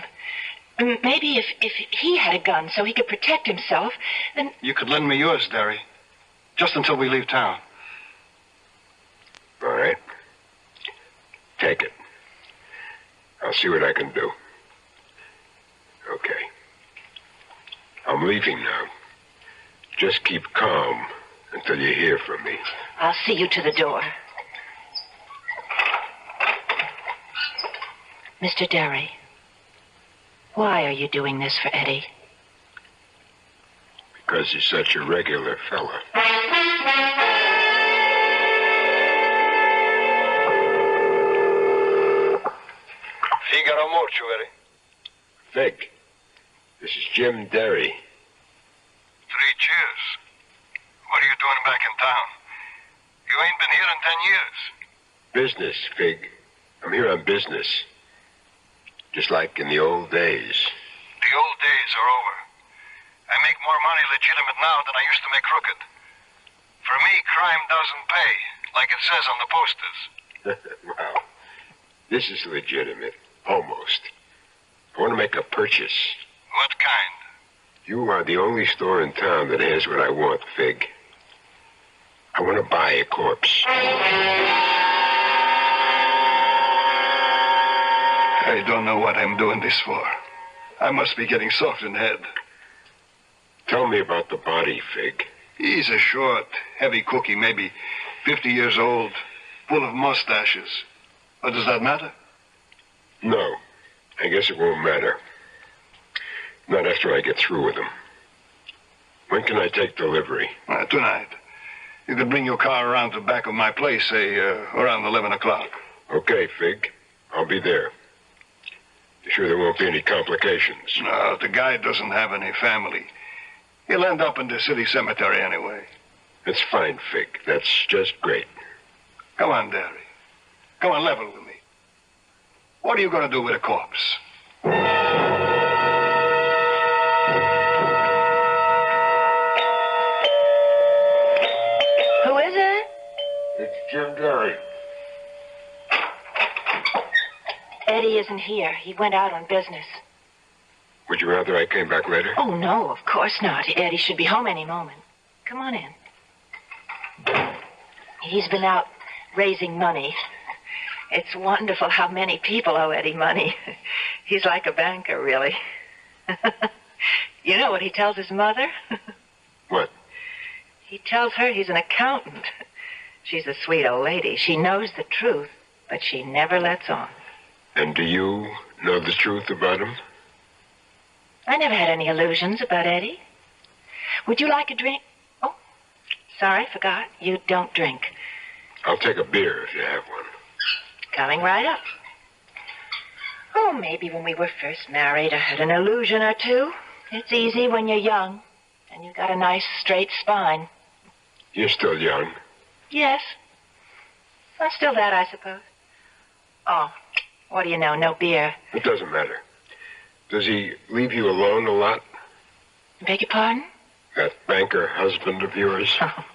Maybe if he had a gun so he could protect himself, then... You could lend me yours, Derry. Just until we leave town. All right. Take it. I'll see what I can do. Okay. I'm leaving now. Just keep calm until you hear from me. I'll see you to the door. Mr. Derry, why are you doing this for Eddie? Because he's such a regular fella. Figaro mucho, Eddie. Fig, this is Jim Derry. 3 cheers. What are you doing back in town? You ain't been here in 10 years. Business, Fig. I'm here on business. Just like in the old days. The old days are over. I make more money legitimate now than I used to make crooked. For me, crime doesn't pay, like it says on the posters. Wow. This is legitimate. Almost. I want to make a purchase. What kind? You are the only store in town that has what I want, Fig. I want to buy a corpse. I don't know what I'm doing this for. I must be getting soft in the head. Tell me about the body, Fig. He's a short, heavy cookie, maybe 50 years old, full of mustaches. Or does that matter? No. I guess it won't matter. Not after I get through with him. When can I take delivery? Tonight. You could bring your car around to the back of my place, say, around 11 o'clock. Okay, Fig. I'll be there. Just sure there won't be any complications. No, the guy doesn't have any family. He'll end up in the city cemetery anyway. That's fine, Fig. That's just great. Come on, Derry. Come on, level with me. What are you going to do with a corpse? Who is it? It's Jim Derry. Eddie isn't here. He went out on business. Would you rather I came back later? Oh, no, of course not. Eddie should be home any moment. Come on in. He's been out raising money. It's wonderful how many people owe Eddie money. He's like a banker, really. You know what he tells his mother? What? He tells her he's an accountant. She's a sweet old lady. She knows the truth, but she never lets on. And do you know the truth about him? I never had any illusions about Eddie. Would you like a drink? Oh, sorry, forgot. You don't drink. I'll take a beer if you have one. Coming right up. Oh, maybe when we were first married, I had an illusion or two. It's easy when you're young, and you've got a nice straight spine. You're still young. Yes. Well, still that, I suppose. Oh, what do you know? No beer. It doesn't matter. Does he leave you alone a lot? Beg your pardon? That banker husband of yours? Oh,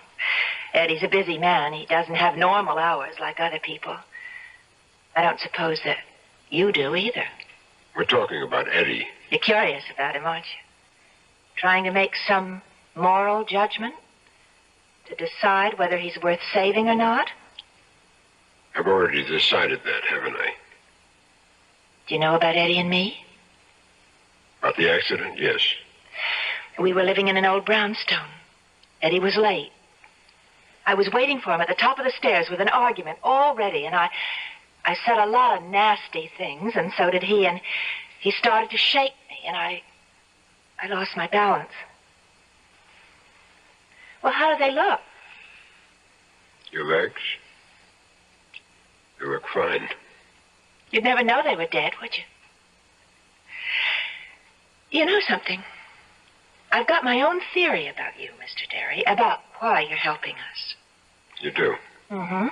Eddie's a busy man. He doesn't have normal hours like other people. I don't suppose that you do either. We're talking about Eddie. You're curious about him, aren't you? Trying to make some moral judgment? To decide whether he's worth saving or not? I've already decided that, haven't I? Do you know about Eddie and me? About the accident? Yes. We were living in an old brownstone. Eddie was late. I was waiting for him at the top of the stairs with an argument all ready, and I said a lot of nasty things, and so did he, and he started to shake me, and I lost my balance. Well, how do they look? Your legs? They look fine. You'd never know they were dead, would you? You know something? I've got my own theory about you, Mr. Derry, about why you're helping us. You do? Mm-hmm.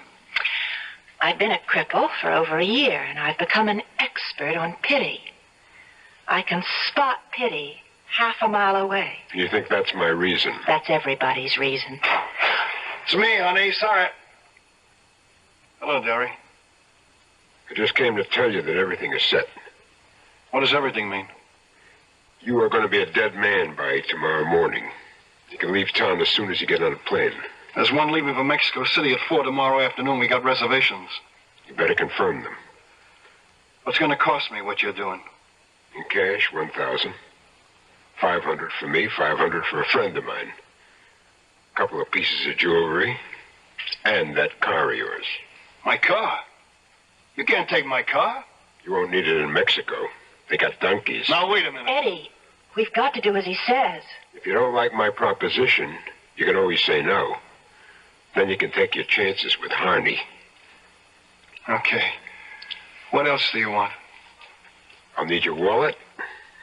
I've been a cripple for over a year, and I've become an expert on pity. I can spot pity half a mile away. You think that's my reason? That's everybody's reason. It's me, honey. Sorry. Hello, Derry. I just came to tell you that everything is set. What does everything mean? You are going to be a dead man by tomorrow morning. You can leave town as soon as you get on a plane. There's one leaving for Mexico City at 4 tomorrow afternoon. We got reservations. You better confirm them. What's going to cost me what you're doing? In cash, $1,000. $500 for me, $500 for a friend of mine. A couple of pieces of jewelry. And that car of yours. My car? You can't take my car. You won't need it in Mexico. They got donkeys. Now, wait a minute. Eddie, we've got to do as he says. If you don't like my proposition, you can always say no. Then you can take your chances with Harney. Okay. What else do you want? I'll need your wallet,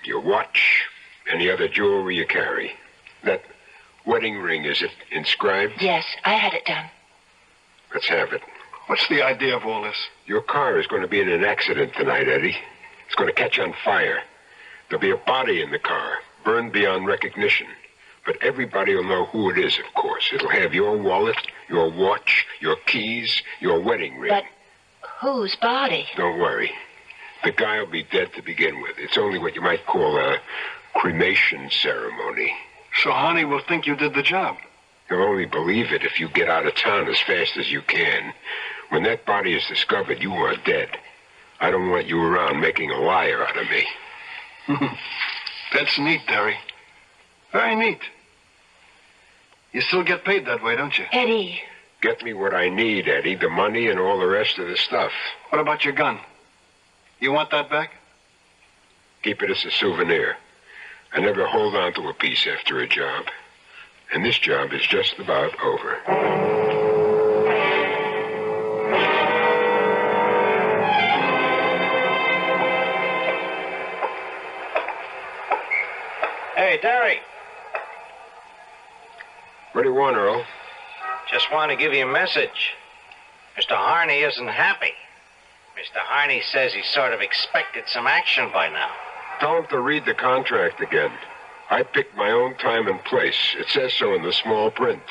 your watch, any other jewelry you carry. That wedding ring, is it inscribed? Yes, I had it done. Let's have it. What's the idea of all this? Your car is going to be in an accident tonight, Eddie. It's going to catch on fire. There'll be a body in the car, burned beyond recognition. But everybody will know who it is, of course. It'll have your wallet, your watch, your keys, your wedding ring. But whose body? Don't worry. The guy will be dead to begin with. It's only what you might call a cremation ceremony. So Honey will think you did the job. He'll only believe it if you get out of town as fast as you can. When that body is discovered, you are dead. I don't want you around making a liar out of me. That's neat, Derry. Very neat. You still get paid that way, don't you? Eddie. Get me what I need, Eddie. The money and all the rest of the stuff. What about your gun? You want that back? Keep it as a souvenir. I never hold on to a piece after a job. And this job is just about over. Hey, Derry. What do you want, Earl? Just want to give you a message. Mr. Harney isn't happy. Mr. Harney says he sort of expected some action by now. Tell him to read the contract again. I picked my own time and place. It says so in the small print.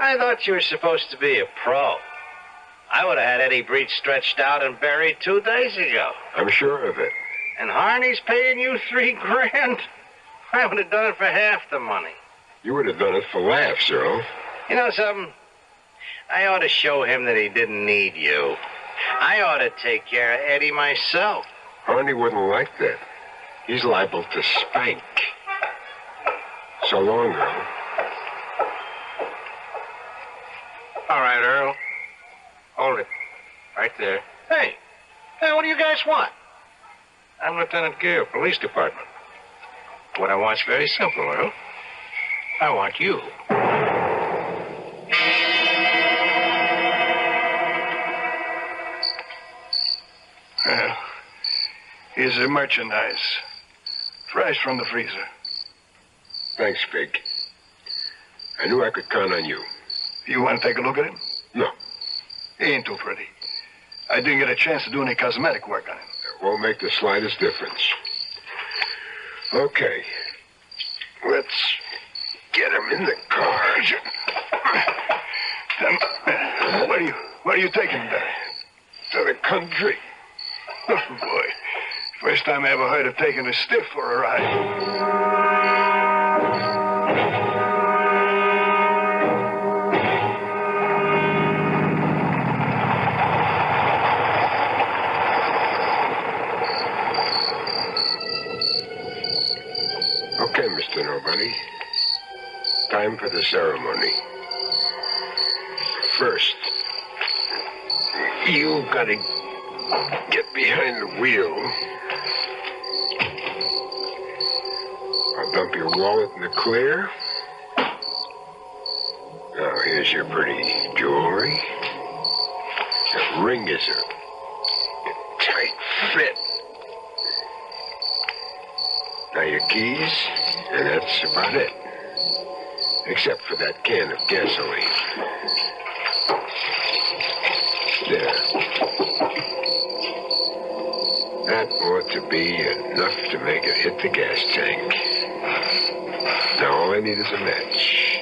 I thought you were supposed to be a pro. I would have had Eddie Breach stretched out and buried 2 days ago. I'm sure of it. And Harney's paying you $3 grand? I would have done it for half the money. You would have done it for laughs, Earl. You know something? I ought to show him that he didn't need you. I ought to take care of Eddie myself. Harney wouldn't like that. He's liable to spank. So long, Earl. All right, Earl. Hold it. Right there. Hey, what do you guys want? I'm Lieutenant Gale, Police Department. What I want's very simple, Earl. I want you. Well, here's the merchandise. Fresh from the freezer. Thanks, Big. I knew I could count on you. You want to take a look at him? No. He ain't too pretty. I didn't get a chance to do any cosmetic work on him. It won't make the slightest difference. Okay. Let's get him in the car. Where are you taking him, Daddy? To the country. Oh, boy. First time I ever heard of taking a stiff for a ride. Okay, Mr. Nobody. Time for the ceremony. First, you gotta get behind the wheel. I'll dump your wallet in the clear. Now, here's your pretty jewelry. That ring is a tight fit. Now your keys, and that's about it. Except for that can of gasoline. There. That ought to be enough to make it hit the gas tank. Now all I need is a match.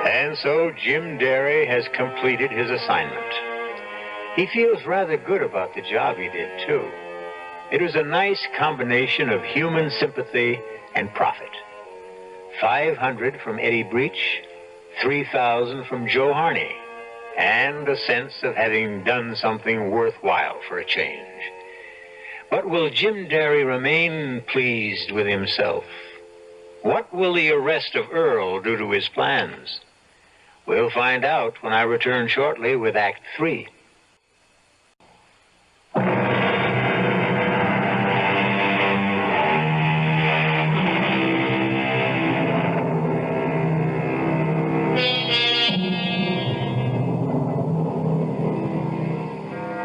And so Jim Derry has completed his assignment. He feels rather good about the job he did, too. It was a nice combination of human sympathy and profit. $500 from Eddie Breach, $3,000 from Joe Harney, and a sense of having done something worthwhile for a change. But will Jim Derry remain pleased with himself? What will the arrest of Earl do to his plans? We'll find out when I return shortly with Act 3.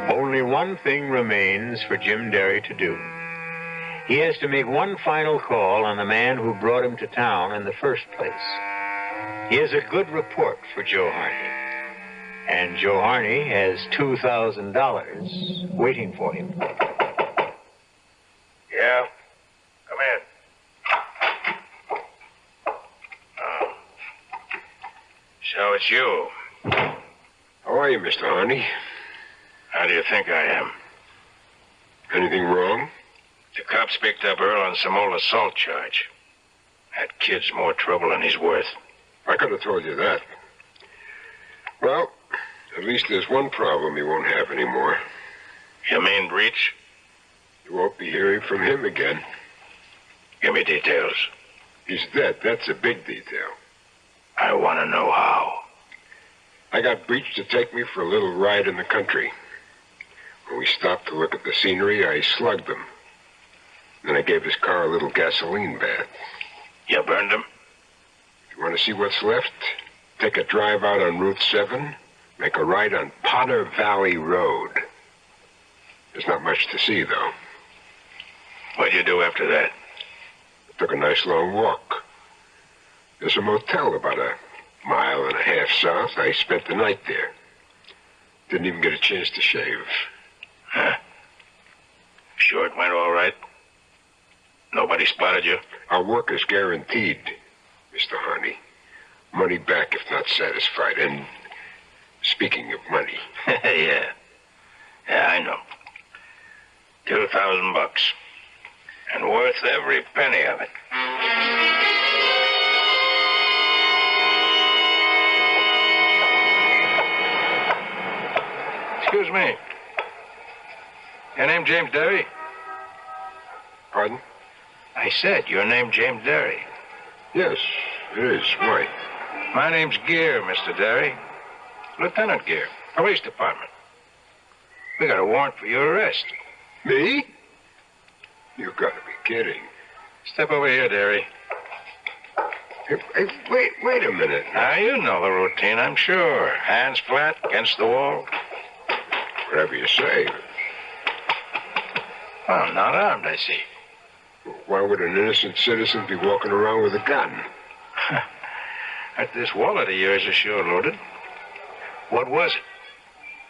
Only one thing remains for Jim Derry to do. He has to make one final call on the man who brought him to town in the first place. He has a good report for Joe Harney. And Joe Harney has $2,000 waiting for him. Yeah? Come in. So it's you. How are you, Mr. Harney? How do you think I am? Anything wrong? The cops picked up Earl on some old assault charge. That kid's more trouble than he's worth. I could have told you that. Well, at least there's one problem he won't have anymore. You mean Breach? You won't be hearing from him again. Give me details. He's dead. That's a big detail. I want to know how. I got Breach to take me for a little ride in the country. When we stopped to look at the scenery, I slugged him. Then I gave his car a little gasoline bath. You burned him? It You want to see what's left? Take a drive out on Route 7. Make a right on Potter Valley Road. There's not much to see, though. What'd you do after that? Took a nice long walk. There's a motel about 1.5 miles south. I spent the night there. Didn't even get a chance to shave. Huh? Sure it went all right? Nobody spotted you? Our work is guaranteed, Mr. Harney. Money back if not satisfied. And speaking of money... Yeah. Yeah, I know. $2,000. And worth every penny of it. Excuse me. Your name James Derry? Pardon? I said your name James Derry. Yes, it is. Why? My name's Gear, Mr. Derry. Lieutenant Gear, Police Department. We got a warrant for your arrest. Me? You gotta be kidding. Step over here, Derry. Hey, wait a minute. Now, you know the routine, I'm sure. Hands flat against the wall. Whatever you say. Well, not armed, I see. Why would an innocent citizen be walking around with a gun? This wallet of yours is sure loaded. What was it?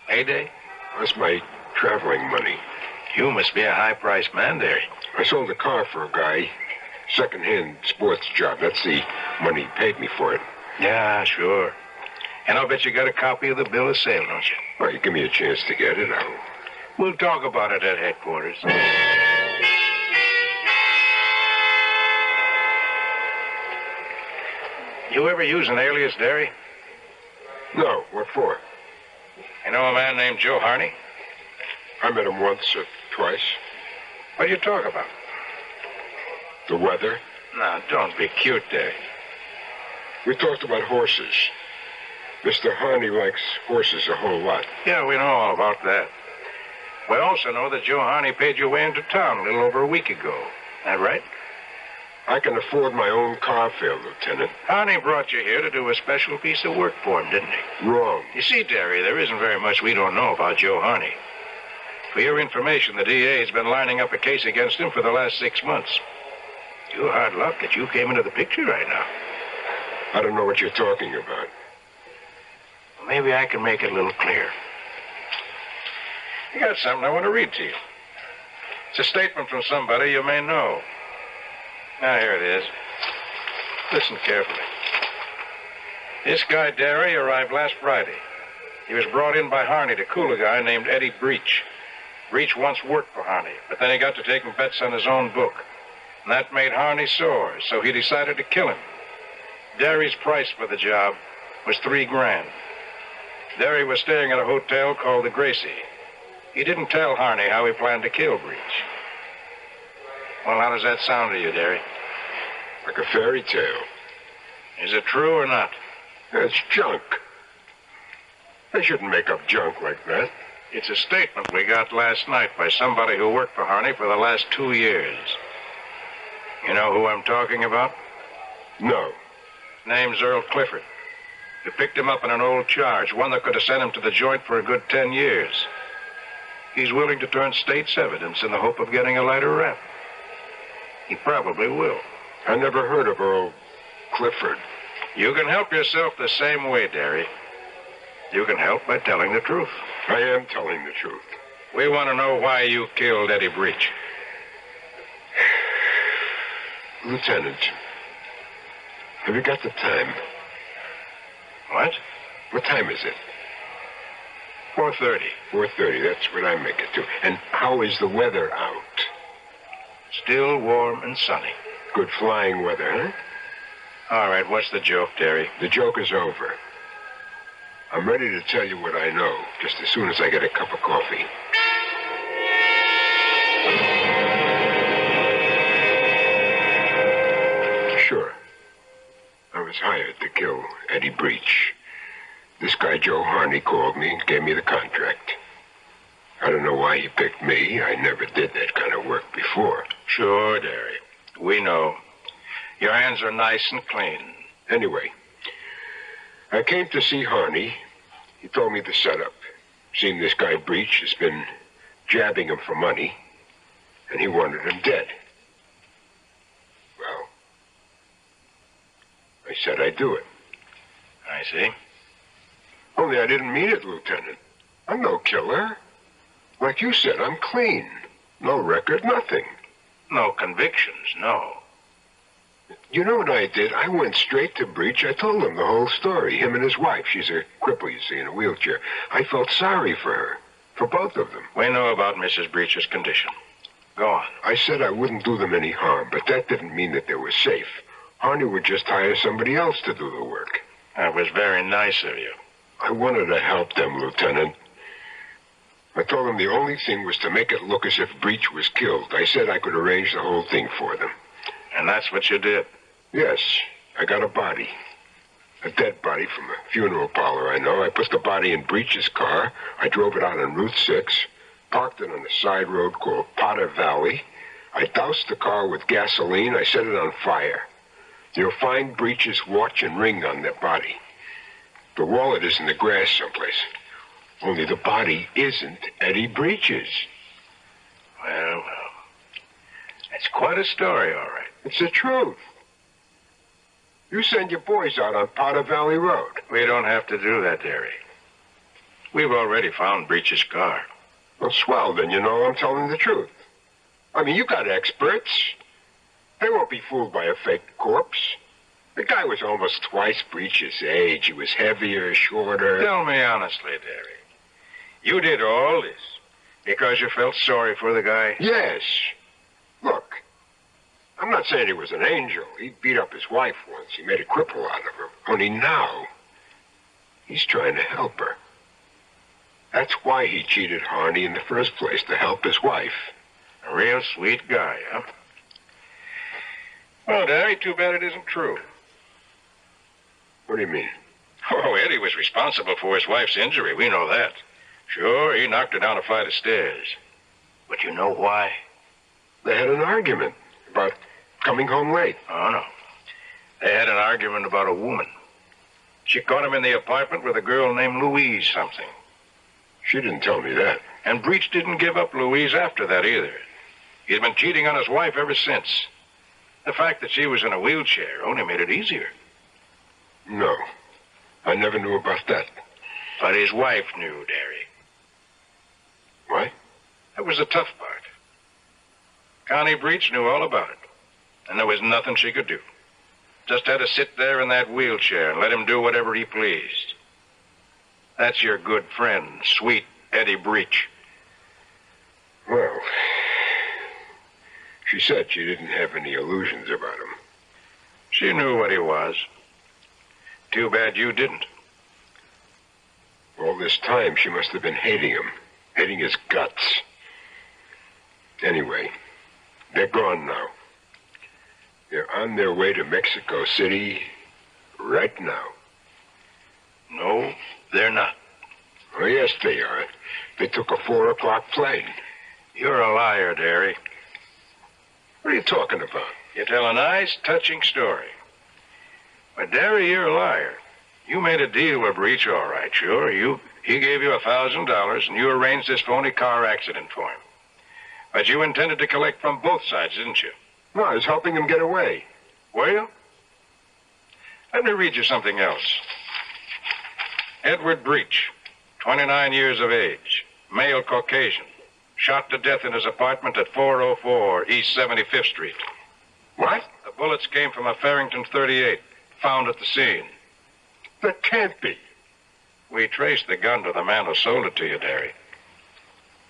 Payday? That's my traveling money. You must be a high-priced man, Derry. I sold a car for a guy. Second-hand sports job. That's the money he paid me for it. Yeah, sure. And I'll bet you got a copy of the bill of sale, don't you? Well, you give me a chance to get it, We'll talk about it at headquarters. You ever use an alias, Derry? No. What for? You know a man named Joe Harney? I met him once or twice. What do you talk about? The weather. Now, don't be cute, Derry. We talked about horses. Mr. Harney likes horses a whole lot. Yeah, we know all about that. We also know that Joe Harney paid your way into town a little over a week ago. That right? I can afford my own car fare, Lieutenant. Harney brought you here to do a special piece of work for him, didn't he? Wrong. You see, Derry, there isn't very much we don't know about Joe Harney. For your information, the DA's been lining up a case against him for the last 6 months. You're hard luck that you came into the picture right now. I don't know what you're talking about. Well, maybe I can make it a little clearer. I got something I want to read to you. It's a statement from somebody you may know. Now, here it is. Listen carefully. This guy, Derry, arrived last Friday. He was brought in by Harney to cool a guy named Eddie Breach. Breach once worked for Harney, but then he got to taking bets on his own book. And that made Harney sore, so he decided to kill him. Derry's price for the job was $3,000. Derry was staying at a hotel called the Gracie. He didn't tell Harney how he planned to kill Breach. Well, how does that sound to you, Derry? Like a fairy tale. Is it true or not? It's junk. They shouldn't make up junk like that. It's a statement we got last night by somebody who worked for Harney for the last 2 years. You know who I'm talking about? No. Name's Earl Clifford. We picked him up on an old charge, one that could have sent him to the joint for a good 10 years. He's willing to turn state's evidence in the hope of getting a lighter rap. He probably will. I never heard of Earl Clifford. You can help yourself the same way, Derry. You can help by telling the truth. I am telling the truth. We want to know why you killed Eddie Breach. Lieutenant, have you got the time? What? What time is it? 4:30. 4:30, that's what I make it to. And how is the weather out? Still warm and sunny. Good flying weather, huh? All right, what's the joke, Derry? The joke is over. I'm ready to tell you what I know, just as soon as I get a cup of coffee. Sure. I was hired to kill Eddie Breach. This guy, Joe Harney, called me and gave me the contract. I don't know why he picked me. I never did that kind of work before. Sure, Derry. We know. Your hands are nice and clean. Anyway, I came to see Harney. He told me the setup. Seen this guy Breach has been jabbing him for money, and he wanted him dead. Well, I said I'd do it. I see. Only I didn't mean it, Lieutenant. I'm no killer. Like you said, I'm clean. No record, nothing. No convictions, no. You know what I did? I went straight to Breach. I told him the whole story. Him and his wife. She's a cripple, you see, in a wheelchair. I felt sorry for her. For both of them. We know about Mrs. Breach's condition. Go on. I said I wouldn't do them any harm, but that didn't mean that they were safe. Harney would just hire somebody else to do the work. That was very nice of you. I wanted to help them, Lieutenant. I told them the only thing was to make it look as if Breach was killed. I said I could arrange the whole thing for them. And that's what you did? Yes. I got a body. A dead body from a funeral parlor, I know. I put the body in Breach's car. I drove it out on Route 6, parked it on a side road called Potter Valley. I doused the car with gasoline. I set it on fire. You'll find Breach's watch and ring on their body. The wallet is in the grass someplace. Only the body isn't Eddie Breach's. Well, that's quite a story, all right. It's the truth. You send your boys out on Potter Valley Road. We don't have to do that, Derry. We've already found Breach's car. Well, swell, then you know I'm telling the truth. I mean, you got experts. They won't be fooled by a fake corpse. The guy was almost twice Breach's age. He was heavier, shorter. Tell me honestly, Derry. You did all this because you felt sorry for the guy? Yes. Look, I'm not saying he was an angel. He beat up his wife once. He made a cripple out of her. Only now, he's trying to help her. That's why he cheated Harney in the first place, to help his wife. A real sweet guy, huh? Well, Derry, too bad it isn't true. What do you mean? Oh, Eddie was responsible for his wife's injury. We know that. Sure, he knocked her down a flight of stairs. But you know why? They had an argument about coming home late. Oh, no. They had an argument about a woman. She caught him in the apartment with a girl named Louise something. She didn't tell me that. And Breach didn't give up Louise after that either. He's been cheating on his wife ever since. The fact that she was in a wheelchair only made it easier. No. I never knew about that. But his wife knew, Derry. What? That was the tough part. Connie Breach knew all about it. And there was nothing she could do. Just had to sit there in that wheelchair and let him do whatever he pleased. That's your good friend, sweet Eddie Breach. Well, she said she didn't have any illusions about him. She knew what he was. Too bad you didn't. All this time, she must have been hating him. Hating his guts. Anyway, they're gone now. They're on their way to Mexico City right now. No, they're not. Oh, yes, they are. They took a 4 o'clock plane. You're a liar, Derry. What are you talking about? You tell a nice, touching story. But, Derry, you're a liar. You made a deal with Breach, all right, sure. He gave you $1,000, and you arranged this phony car accident for him. But you intended to collect from both sides, didn't you? No, I was helping him get away. Were you? Let me read you something else. Edward Breach, 29 years of age, male Caucasian, shot to death in his apartment at 404 East 75th Street. What? The bullets came from a Farrington .38, found at the scene. That can't be. We traced the gun to the man who sold it to you, Derry.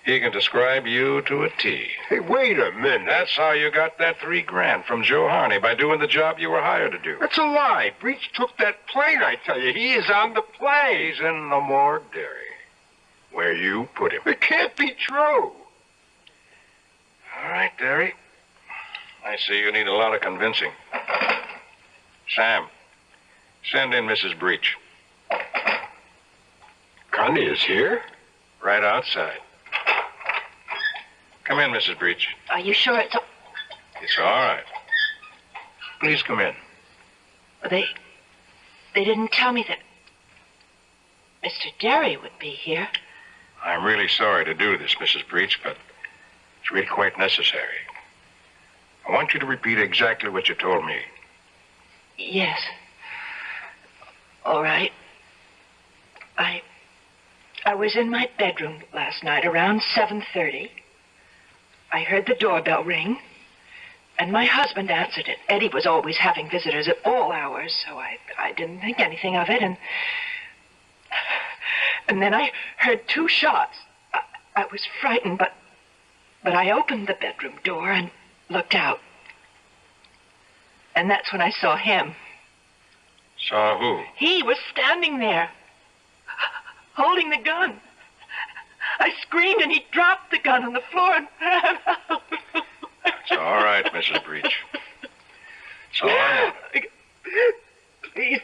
He can describe you to a T. Hey, wait a minute. That's how you got that $3,000 from Joe Harney, by doing the job you were hired to do. That's a lie. Breach took that plane, I tell you. He is on the plane. He's in the morgue, Derry, where you put him. It can't be true. All right, Derry. I see you need a lot of convincing. Sam, send in Mrs. Breach. Connie is here? Right outside. Come in, Mrs. Breach. Are you sure it's... It's all right. Please come in. They They didn't tell me that Mr. Derry would be here. I'm really sorry to do this, Mrs. Breach, but it's really quite necessary. I want you to repeat exactly what you told me. Yes. All right. I was in my bedroom last night around 7:30. I heard the doorbell ring, and my husband answered it. Eddie was always having visitors at all hours, so I didn't think anything of it, and then I heard 2 shots. I was frightened, but I opened the bedroom door and looked out. And that's when I saw him. Saw who? He was standing there, holding the gun. I screamed, and he dropped the gun on the floor and ran out. It's all right, Mrs. Breach. It's all right. Please,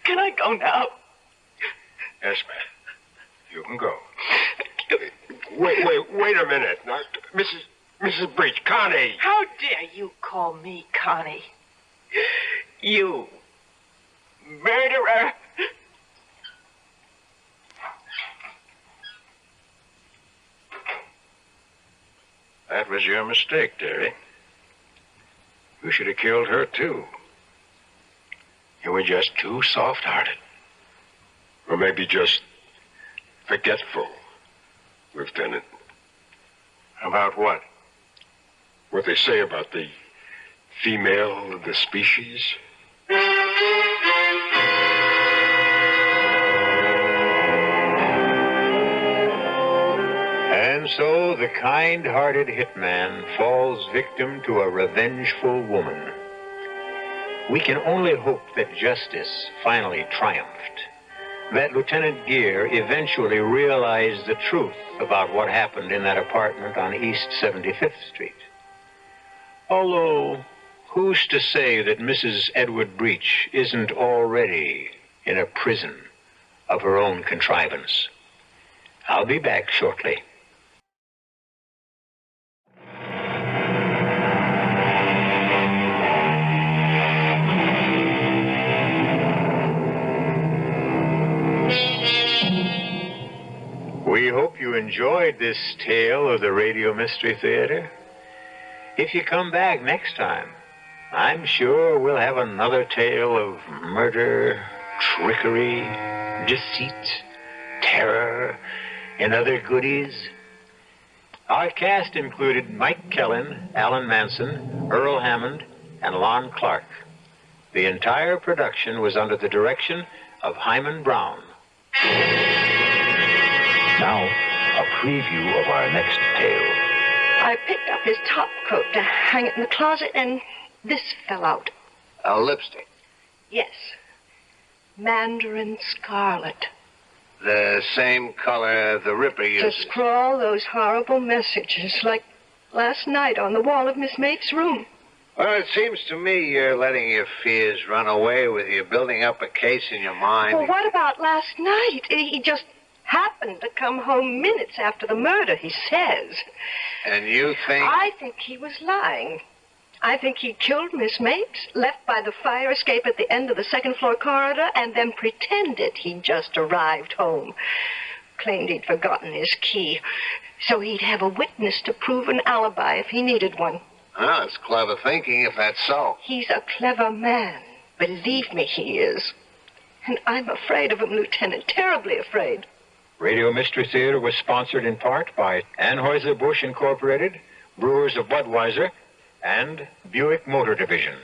can I go now? Yes, ma'am. You can go. Wait a minute. Now, Mrs. Breach, Connie. How dare you call me Connie? You murderer. That was your mistake, Derry. You should have killed her, too. You were just too soft-hearted. Or maybe just forgetful, Lieutenant. About what? What they say about the female of the species. And so the kind-hearted hitman falls victim to a revengeful woman. We can only hope that justice finally triumphed, that Lieutenant Gere eventually realized the truth about what happened in that apartment on East 75th Street. Although, who's to say that Mrs. Edward Breach isn't already in a prison of her own contrivance? I'll be back shortly. We hope you enjoyed this tale of the Radio Mystery Theater. If you come back next time, I'm sure we'll have another tale of murder, trickery, deceit, terror, and other goodies. Our cast included Mike Kellen, Alan Manson, Earl Hammond, and Lon Clark. The entire production was under the direction of Hyman Brown. Now, a preview of our next tale. I picked up his top coat to hang it in the closet, and this fell out. A lipstick. Yes. Mandarin scarlet. The same color the Ripper To uses. scrawl those horrible messages like last night on the wall of Miss Mapes' room. Well, it seems to me you're letting your fears run away with you, building up a case in your mind. Well, what about last night? He just happened to come home minutes after the murder, he says. And you think... I think he was lying. I think he killed Miss Mapes, left by the fire escape at the end of the second-floor corridor, and then pretended he'd just arrived home. Claimed he'd forgotten his key, so he'd have a witness to prove an alibi if he needed one. Well, it's clever thinking if that's so. He's a clever man. Believe me, he is. And I'm afraid of him, Lieutenant, terribly afraid. Radio Mystery Theater was sponsored in part by Anheuser-Busch Incorporated, Brewers of Budweiser, and Buick Motor Division.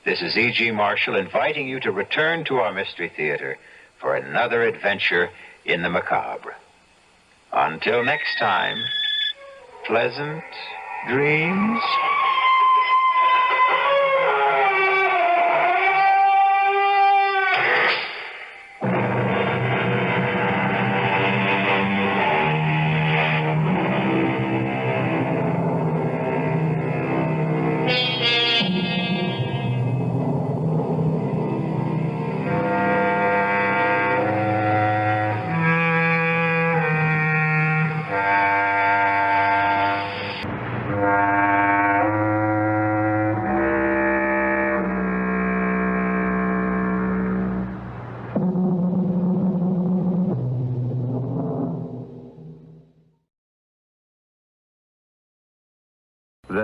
This is E.G. Marshall inviting you to return to our Mystery Theater for another adventure in the macabre. Until next time, pleasant dreams.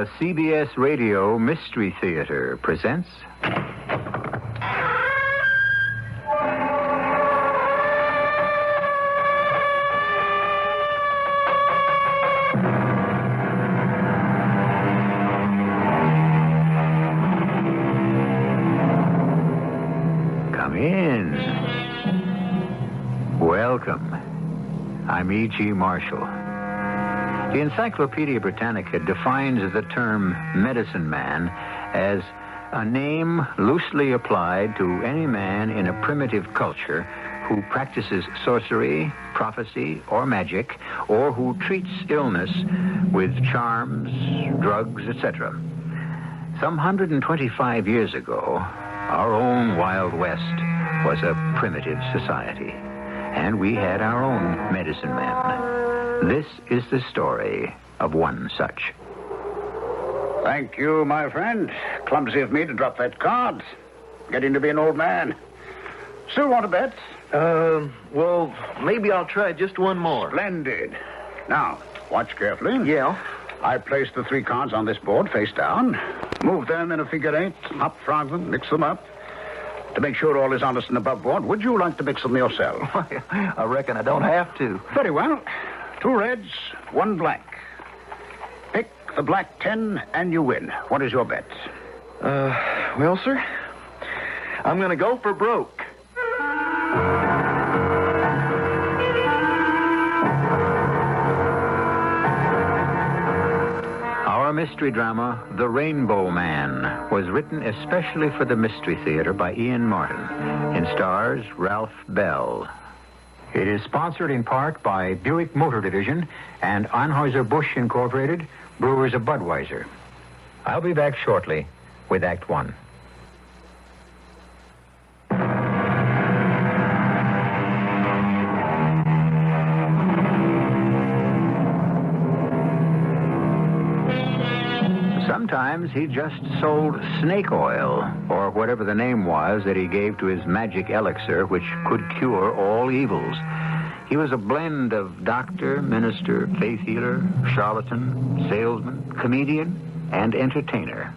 The CBS Radio Mystery Theater presents... Come in. Welcome. I'm E.G. Marshall. The Encyclopedia Britannica defines the term medicine man as a name loosely applied to any man in a primitive culture who practices sorcery, prophecy, or magic, or who treats illness with charms, drugs, etc. Some 125 years ago, our own Wild West was a primitive society, and we had our own medicine men. This is the story of one such. Thank you, my friend. Clumsy of me to drop that card. Getting to be an old man. Still want a bet? Well, maybe I'll try just one more. Splendid. Now, watch carefully. Yeah. I place the 3 cards on this board face down. Move them in a figure 8. Hop fragment, mix them up. To make sure all is honest and above board, would you like to mix them yourself? I reckon I don't have to. Very well. 2 reds, 1 black. Pick the black 10 and you win. What is your bet? Well, sir, I'm going to go for broke. Our mystery drama, The Rainbow Man, was written especially for the Mystery Theater by Ian Martin and stars Ralph Bell. It is sponsored in part by Buick Motor Division and Anheuser-Busch Incorporated, Brewers of Budweiser. I'll be back shortly with Act One. Sometimes he just sold snake oil, or whatever the name was that he gave to his magic elixir, which could cure all evils. He was a blend of doctor, minister, faith healer, charlatan, salesman, comedian, and entertainer.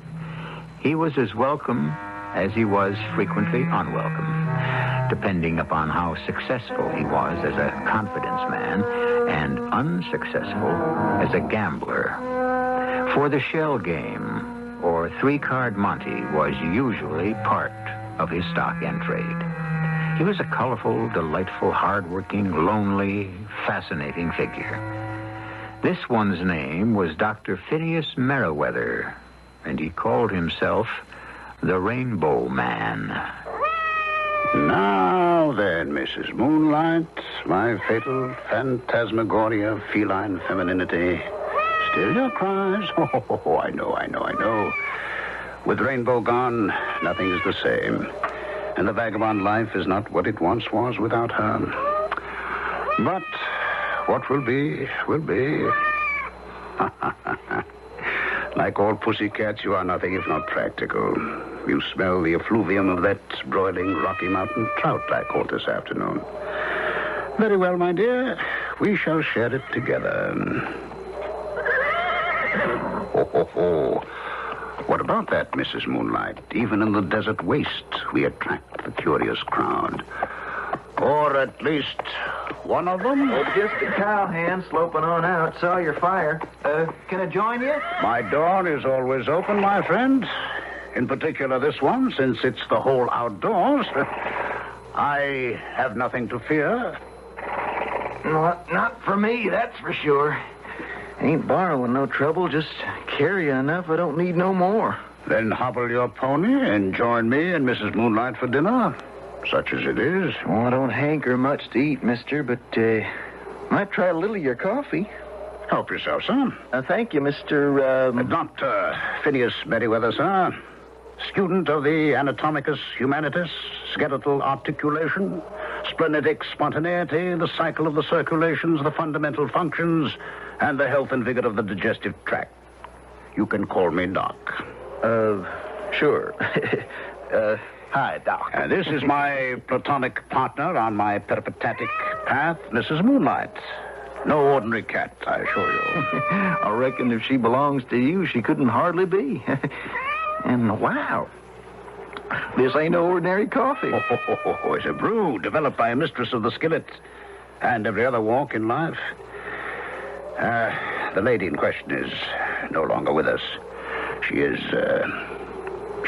He was as welcome as he was frequently unwelcome, depending upon how successful he was as a confidence man and unsuccessful as a gambler. For the shell game, or 3-card Monte, was usually part of his stock and trade. He was a colorful, delightful, hard-working, lonely, fascinating figure. This one's name was Dr. Phineas Merriweather, and he called himself the Rainbow Man. Now then, Mrs. Moonlight, my fatal phantasmagoria of feline femininity. Still your cries. Oh, I know. With Rainbow gone, nothing is the same. And the vagabond life is not what it once was without her. But what will be, will be. Like all pussycats, you are nothing if not practical. You smell the effluvium of that broiling Rocky Mountain trout I caught this afternoon. Very well, my dear. We shall share it together. Oh. What about that, Mrs. Moonlight? Even in the desert waste, we attract the curious crowd. Or at least one of them? Oh, just a cowhand sloping on out. Saw your fire. Can I join you? My door is always open, my friend. In particular, this one, since it's the whole outdoors. I have nothing to fear. Not for me, that's for sure. Ain't borrowing no trouble, just carry enough. I don't need no more. Then hobble your pony and join me and Mrs. Moonlight for dinner, such as it is. Well, I don't hanker much to eat, mister, but might try a little of your coffee. Help yourself, sir. Thank you, Mr. Dr. Phineas Merriweather, sir. Student of the Anatomicus Humanitas, skeletal articulation, splenitic spontaneity, the cycle of the circulations, the fundamental functions, and the health and vigor of the digestive tract. You can call me Doc. Sure. Hi, Doc. This is my platonic partner on my peripatetic path, Mrs. Moonlight. No ordinary cat, I assure you. I reckon if she belongs to you, she couldn't hardly be. And wow, this ain't no ordinary coffee. It's a brew developed by a mistress of the skillet and every other walk in life. The lady in question is no longer with us. She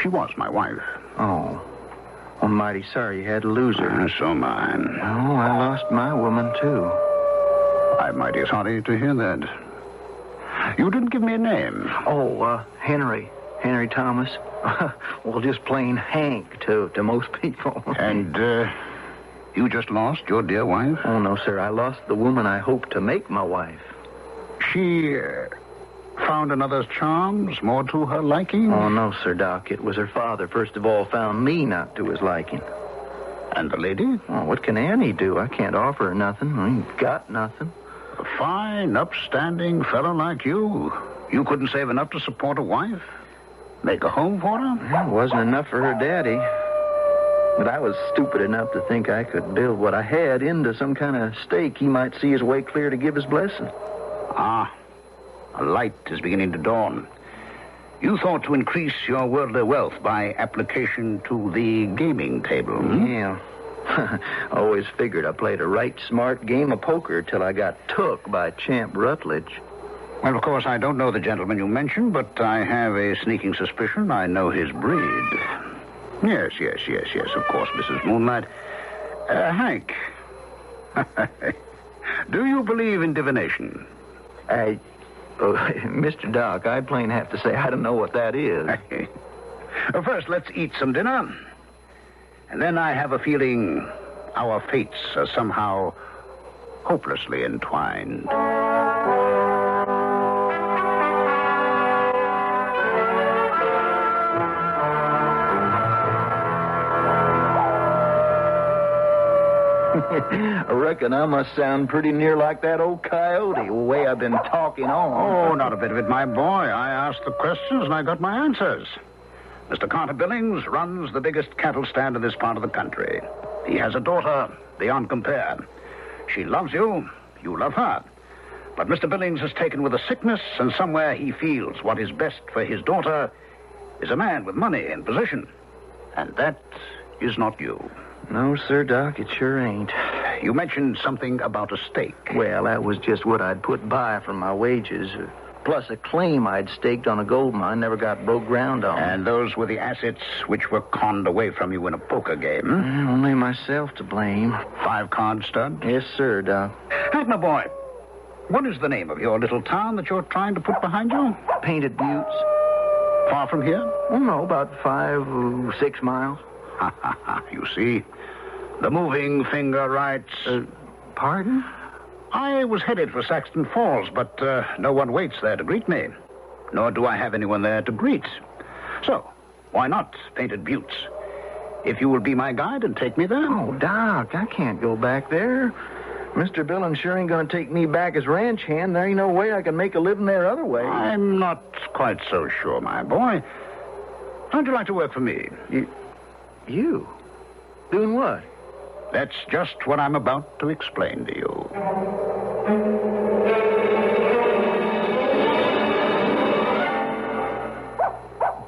was my wife. Oh, I'm mighty sorry you had to lose her. So am I. Oh, I lost my woman, too. I'm mighty sorry to hear that. You didn't give me a name. Oh, Henry Thomas. Well, just plain Hank to most people. And, you just lost your dear wife? Oh, no, sir. I lost the woman I hoped to make my wife. She found another's charms more to her liking? Oh, no, Sir Doc. It was her father, first of all, found me not to his liking. And the lady? Oh, what can Annie do? I can't offer her nothing. I ain't got nothing. A fine, upstanding fellow like you. You couldn't save enough to support a wife? Make a home for her? It wasn't enough for her daddy. But I was stupid enough to think I could build what I had into some kind of stake he might see his way clear to give his blessing. Ah, a light is beginning to dawn. You thought to increase your worldly wealth by application to the gaming table. Yeah. I always figured I played a right smart game of poker till I got took by Champ Rutledge. Well, of course, I don't know the gentleman you mentioned, but I have a sneaking suspicion I know his breed. Yes, of course, Mrs. Moonlight. Hank, do you believe in divination? Mr. Doc, I plain have to say I don't know what that is. First, let's eat some dinner. And then I have a feeling our fates are somehow hopelessly entwined. I reckon I must sound pretty near like that old coyote, the way I've been talking on. Oh, not a bit of it, my boy. I asked the questions and I got my answers. Mr. Carter Billings runs the biggest cattle stand in this part of the country. He has a daughter beyond compare. She loves you, you love her. But Mr. Billings is taken with a sickness, and somewhere he feels what is best for his daughter is a man with money and position. And that is not you. No, Sir Doc, it sure ain't. You mentioned something about a stake. Well, that was just what I'd put by from my wages, plus a claim I'd staked on a gold mine never got broke ground on. And those were the assets which were conned away from you in a poker game? Only myself to blame. 5-card stud? Yes, sir, Doc. Hank, my boy, what is the name of your little town that you're trying to put behind you? Painted Buttes. Far from here? Oh, no, about 5 or 6 miles. You see, the moving finger writes... Pardon? I was headed for Saxton Falls, but no one waits there to greet me. Nor do I have anyone there to greet. So, why not Painted Buttes? If you will be my guide and take me there. Oh, Doc, I can't go back there. Mr. Billings sure ain't going to take me back as ranch hand. There ain't no way I can make a living there other way. I'm not quite so sure, my boy. How'd you like to work for me? You? Doing what? That's just what I'm about to explain to you.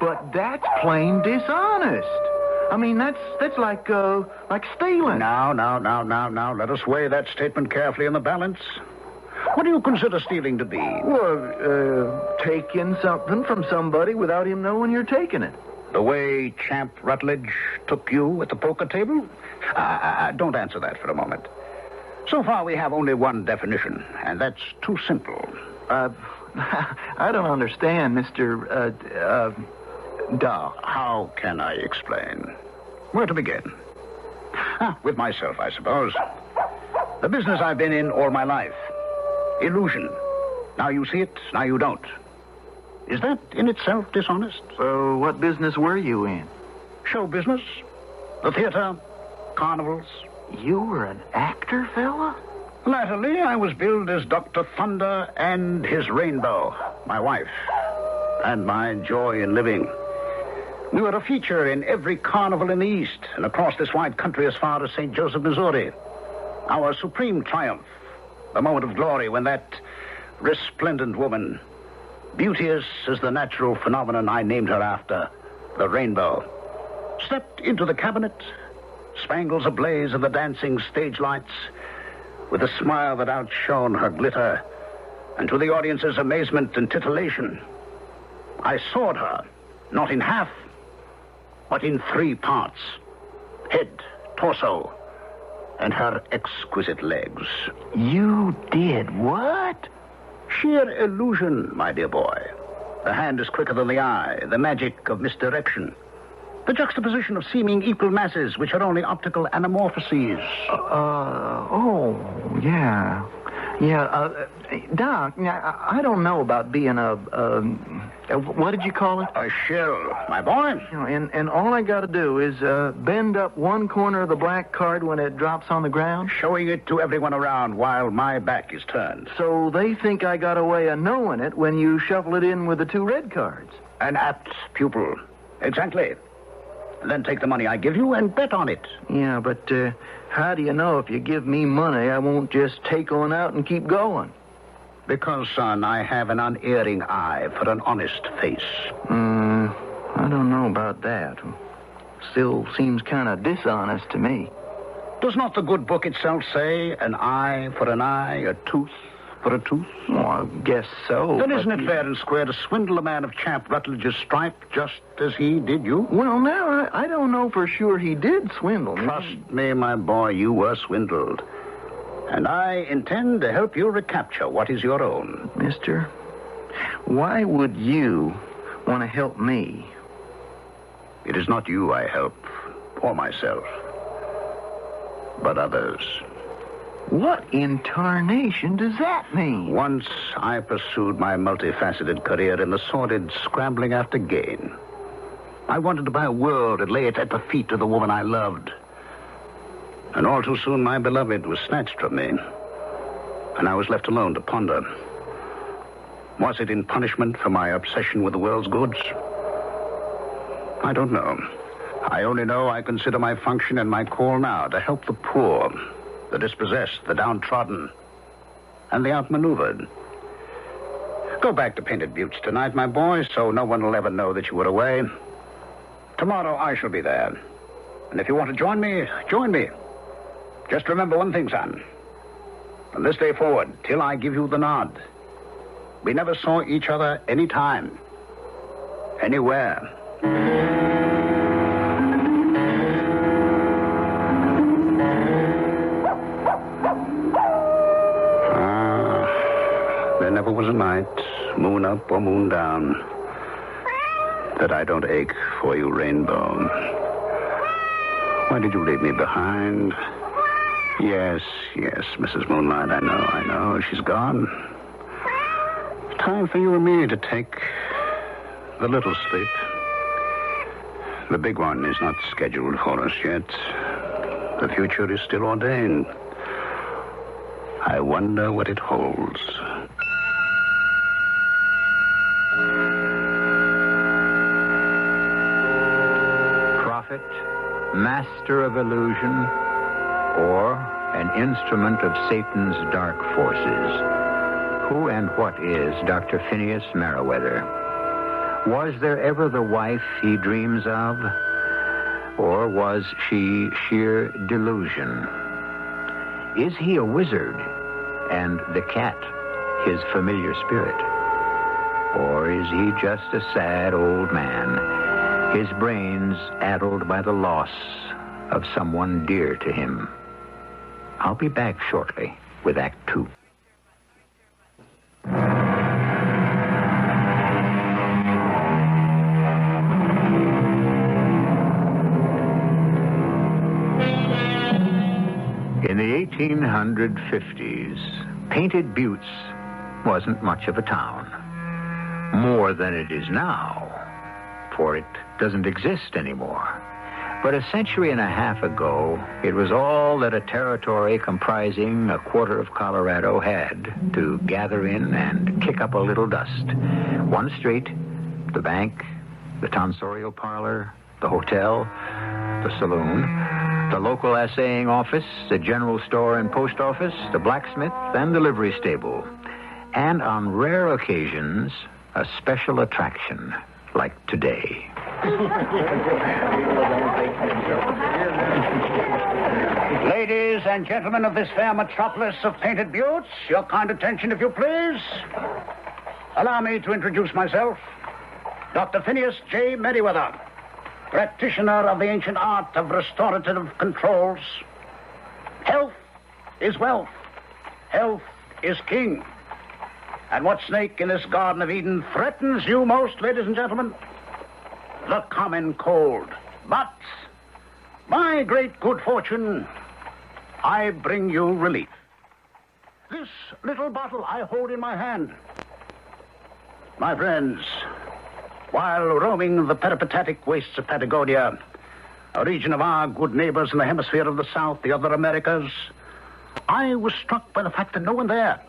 But that's plain dishonest. I mean, that's like stealing. Now. Let us weigh that statement carefully in the balance. What do you consider stealing to be? Well, taking something from somebody without him knowing you're taking it. The way Champ Rutledge took you at the poker table? Don't answer that for a moment. So far, we have only one definition, and that's too simple. I don't understand, Mr. Doc. How can I explain? Where to begin? With myself, I suppose. The business I've been in all my life. Illusion. Now you see it, now you don't. Is that in itself dishonest? So what business were you in? Show business. The theater. Carnivals. You were an actor, fella? Latterly, I was billed as Dr. Thunder and his Rainbow, my wife, and my joy in living. We were a feature in every carnival in the East and across this wide country as far as St. Joseph, Missouri. Our supreme triumph The moment of glory when that resplendent woman, beauteous as the natural phenomenon I named her after, the rainbow, stepped into the cabinet, spangles ablaze in the dancing stage lights, with a smile that outshone her glitter, and to the audience's amazement and titillation, I sawed her, not in half, but in 3 parts: head, torso, and her exquisite legs. You did what? Sheer illusion, my dear boy. The hand is quicker than the eye, the magic of misdirection. The juxtaposition of seeming equal masses, which are only optical anamorphoses. Yeah. Doc, I don't know about being what did you call it? A shell, my boy. And all I got to do is bend up one corner of the black card when it drops on the ground? Showing it to everyone around while my back is turned. So they think I got a way of knowing it when you shuffle it in with the 2 red cards. An apt pupil. Exactly. Then take the money I give you and bet on it. Yeah, but how do you know if you give me money I won't just take on out and keep going? Because, son, I have an unerring eye for an honest face. I don't know about that. Still seems kind of dishonest to me. Does not the good book itself say an eye for an eye, a tooth for a tooth? Well, I guess so. Then isn't it fair and square to swindle a man of Champ Rutledge's stripe just as he did you? Well, now, I don't know for sure he did swindle me. Trust me, my boy, you were swindled. And I intend to help you recapture what is your own. Mister, why would you want to help me? It is not you I help, or myself, but others. What in tarnation does that mean? Once I pursued my multifaceted career in the sordid scrambling after gain. I wanted to buy a world and lay it at the feet of the woman I loved. And all too soon my beloved was snatched from me. And I was left alone to ponder. Was it in punishment for my obsession with the world's goods? I don't know. I only know I consider my function and my call now to help the poor, the dispossessed, the downtrodden, and the outmaneuvered. Go back to Painted Buttes tonight, my boy, so no one will ever know that you were away. Tomorrow I shall be there. And if you want to join me, join me. Just remember one thing, son. From this day forward, till I give you the nod, we never saw each other any time, anywhere. There never was a night, moon up or moon down, that I don't ache for you, Rainbow. Why did you leave me behind? Yes, Mrs. Moonlight, I know. She's gone. Time for you and me to take the little sleep. The big one is not scheduled for us yet. The future is still ordained. I wonder what it holds. Prophet, master of illusion, or an instrument of Satan's dark forces. Who and what is Dr. Phineas Merriweather? Was there ever the wife he dreams of? Or was she sheer delusion? Is he a wizard and the cat his familiar spirit? Or is he just a sad old man, his brains addled by the loss of someone dear to him? I'll be back shortly with Act 2. In the 1850s, Painted Buttes wasn't much of a town. More than it is now, for it doesn't exist anymore. But a century and a half ago, it was all that a territory comprising a quarter of Colorado had to gather in and kick up a little dust. One street, the bank, the tonsorial parlor, the hotel, the saloon, the local assaying office, the general store and post office, the blacksmith and the livery stable. And on rare occasions, a special attraction, like today. Ladies and gentlemen of this fair metropolis of painted buttes, your kind attention, if you please. Allow me to introduce myself, Dr. Phineas J. Merriweather, practitioner of the ancient art of restorative controls. Health is wealth. Health is king. And what snake in this Garden of Eden threatens you most, ladies and gentlemen? The common cold. But, by great good fortune, I bring you relief. This little bottle I hold in my hand. My friends, while roaming the peripatetic wastes of Patagonia, a region of our good neighbors in the hemisphere of the South, the other Americas, I was struck by the fact that no one there,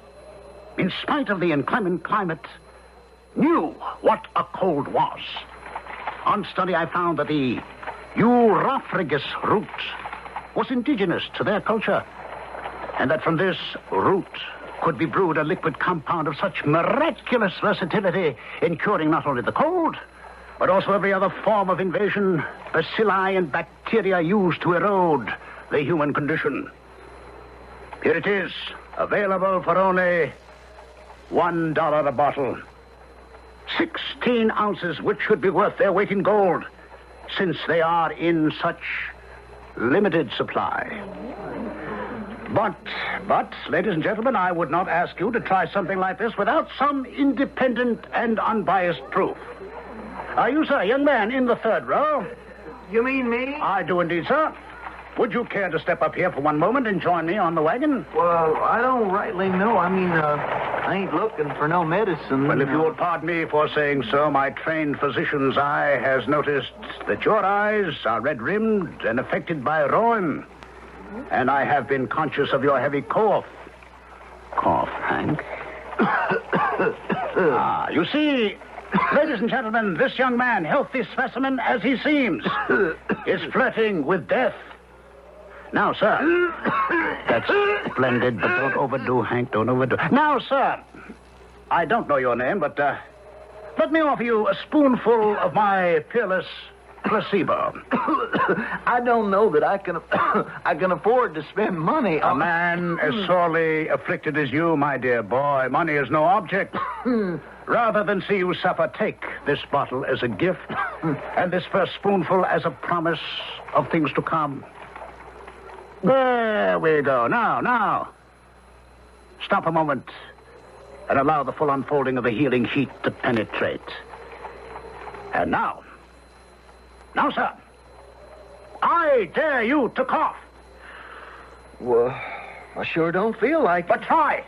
in spite of the inclement climate, knew what a cold was. On study, I found that the Europhragis root was indigenous to their culture, and that from this root could be brewed a liquid compound of such miraculous versatility in curing not only the cold, but also every other form of invasion, bacilli and bacteria used to erode the human condition. Here it is, available for only $1 a bottle. 16 ounces, which should be worth their weight in gold, since they are in such limited supply. But, ladies and gentlemen, I would not ask you to try something like this without some independent and unbiased proof. Are you, sir, young man in the third row? You mean me? I do indeed, sir. Would you care to step up here for one moment and join me on the wagon? Well, I don't rightly know. I ain't looking for no medicine. Well, if you would pardon me for saying so, my trained physician's eye has noticed that your eyes are red-rimmed and affected by rheum. And I have been conscious of your heavy cough. Cough, Hank. You see, ladies and gentlemen, this young man, healthy specimen as he seems, is flirting with death. Now, sir. That's splendid, but don't overdo, Hank, don't overdo. Now, sir, I don't know your name, but let me offer you a spoonful of my peerless placebo. I don't know that I can afford to spend money on... A man as sorely afflicted as you, my dear boy, money is no object. Rather than see you suffer, take this bottle as a gift, and this first spoonful as a promise of things to come. There we go. Now. Stop a moment and allow the full unfolding of the healing heat to penetrate. And now, sir, I dare you to cough. Well, I sure don't feel like it. But try.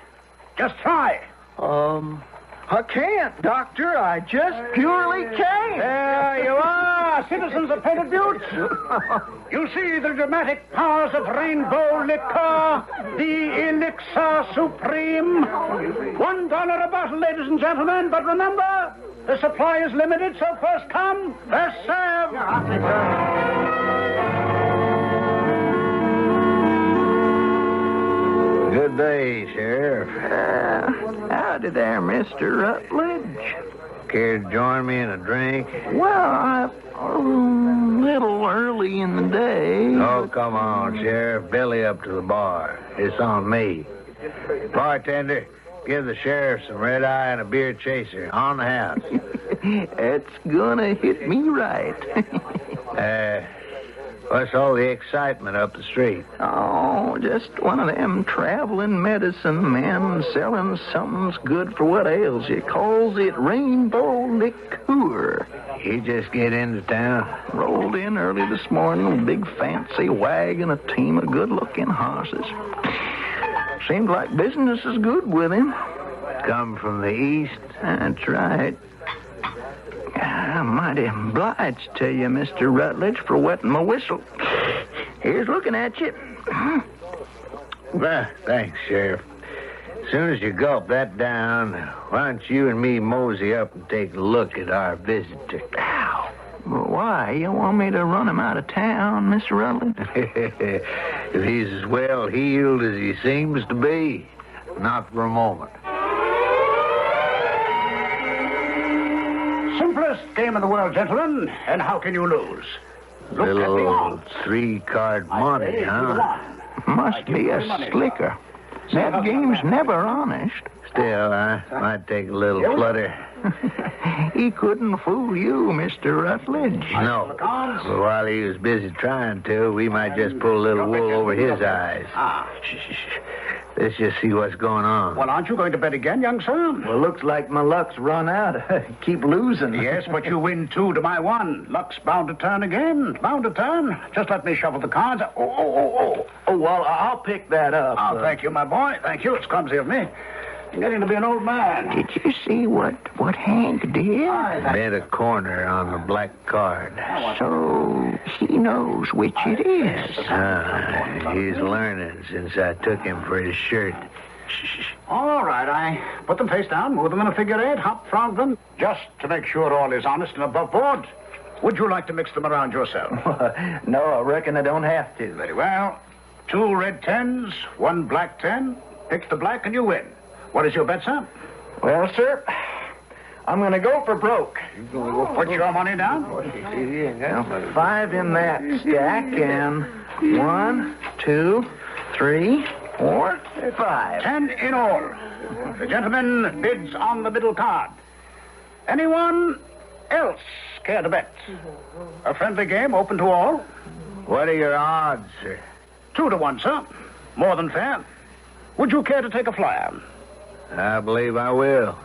Just try. I can't, Doctor. I just purely can't. There you are, citizens of Painted Buttes. You see the dramatic powers of rainbow liquor, the elixir supreme. $1 a bottle, ladies and gentlemen. But remember, the supply is limited, so first come, first serve. Good day, Sheriff. Howdy there, Mr. Rutledge. Care to join me in a drink? Well, a little early in the day. Oh, come on, Sheriff. Belly up to the bar. It's on me. Bartender, give the sheriff some red eye and a beer chaser on the house. It's gonna hit me right. What's all the excitement up the street? Oh, just one of them traveling medicine men selling something's good for what ails you. Calls it rainbow liqueur. He just get into town? Rolled in early this morning with a big fancy wagon, a team of good-looking horses. Seemed like business is good with him. Come from the east? That's right. I'm mighty obliged to you, Mr. Rutledge, for wetting my whistle. Here's looking at you. Well, thanks, Sheriff. As soon as you gulp that down, why don't you and me mosey up and take a look at our visitor? Ow. Why? You want me to run him out of town, Mr. Rutledge? If he's as well healed as he seems to be, not for a moment. Simplest game in the world, gentlemen. And how can you lose? Look at the Little odds. 3-card money, huh? Must be a slicker. That game's never honest. Still, I might take a little flutter. He couldn't fool you, Mr. Rutledge. No. But while he was busy trying to, we might just pull a little wool over his eyes. Let's just see what's going on. Well, aren't you going to bet again, young sir? Well, looks like my luck's run out. Keep losing. Yes, but you win 2 to my 1. Luck's bound to turn again. Bound to turn. Just let me shuffle the cards. Oh, well, I'll pick that up. Oh, thank you, my boy. Thank you. It's clumsy of me. I'm getting to be an old man. Did you see what Hank did? Bet a corner on the black card. So he knows which it is. He's learning since I took him for his shirt. All right, I put them face down, move them in a figure 8, hop front them, just to make sure all is honest and above board. Would you like to mix them around yourself? No, I reckon I don't have to. Very well. 2 red 10s, 1 black 10. Pick the black and you win. What is your bet, sir? Well, sir, I'm going to go for broke. You're going to go put your money down? 5 in that stack and 1, 2, 3, 4, 5. 10 in all. The gentleman bids on the middle card. Anyone else care to bet? A friendly game open to all. What are your odds, sir? 2 to 1, sir. More than fair. Would you care to take a flyer? I believe I will.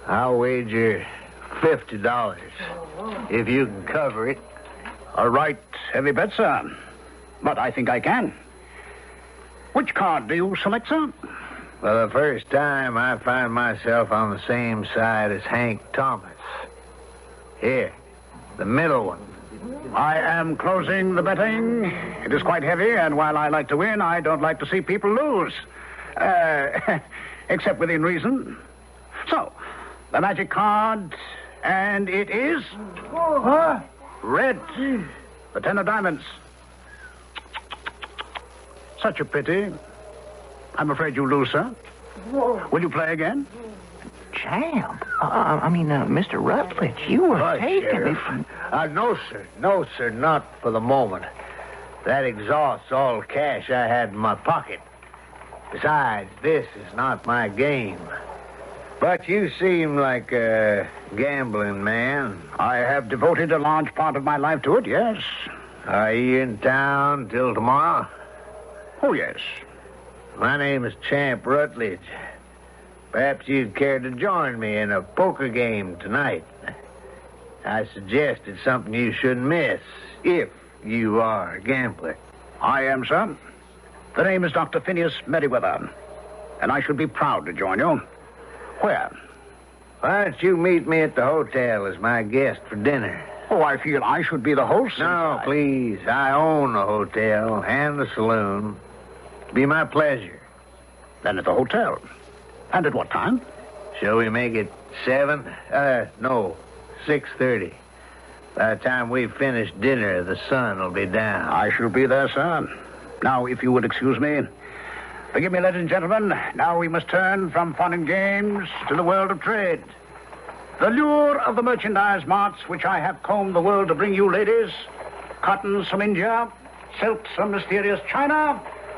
I'll wager $50 if you can cover it. A right heavy bet, sir. But I think I can. Which card do you select, sir? For the first time, I find myself on the same side as Hank Thomas. Here, the middle one. I am closing the betting. It is quite heavy, and while I like to win, I don't like to see people lose. Except within reason. So, the magic card, and it is... red. The 10 of diamonds. Such a pity. I'm afraid you lose, sir. Will you play again? Champ. Mr. Rutledge, you were taking me from... No, sir. No, sir, not for the moment. That exhausts all cash I had in my pocket. Besides, this is not my game. But you seem like a gambling man. I have devoted a large part of my life to it, yes. Are you in town till tomorrow? Oh, yes. My name is Champ Rutledge. Perhaps you'd care to join me in a poker game tonight. I suggest it's something you shouldn't miss, if you are a gambler. I am, sir. The name is Dr. Phineas Merriweather, and I should be proud to join you. Where? Why don't you meet me at the hotel as my guest for dinner? Oh, I feel I should be the host. No, please. I own the hotel and the saloon. It'd be my pleasure. Then at the hotel. And at what time? Shall we make it 7? No, 6:30. By the time we've finished dinner, the sun will be down. I shall be there, sir. Now, if you would excuse me. Forgive me, ladies and gentlemen. Now we must turn from fun and games to the world of trade. The lure of the merchandise marts which I have combed the world to bring you, ladies. Cottons from India, silks from mysterious China,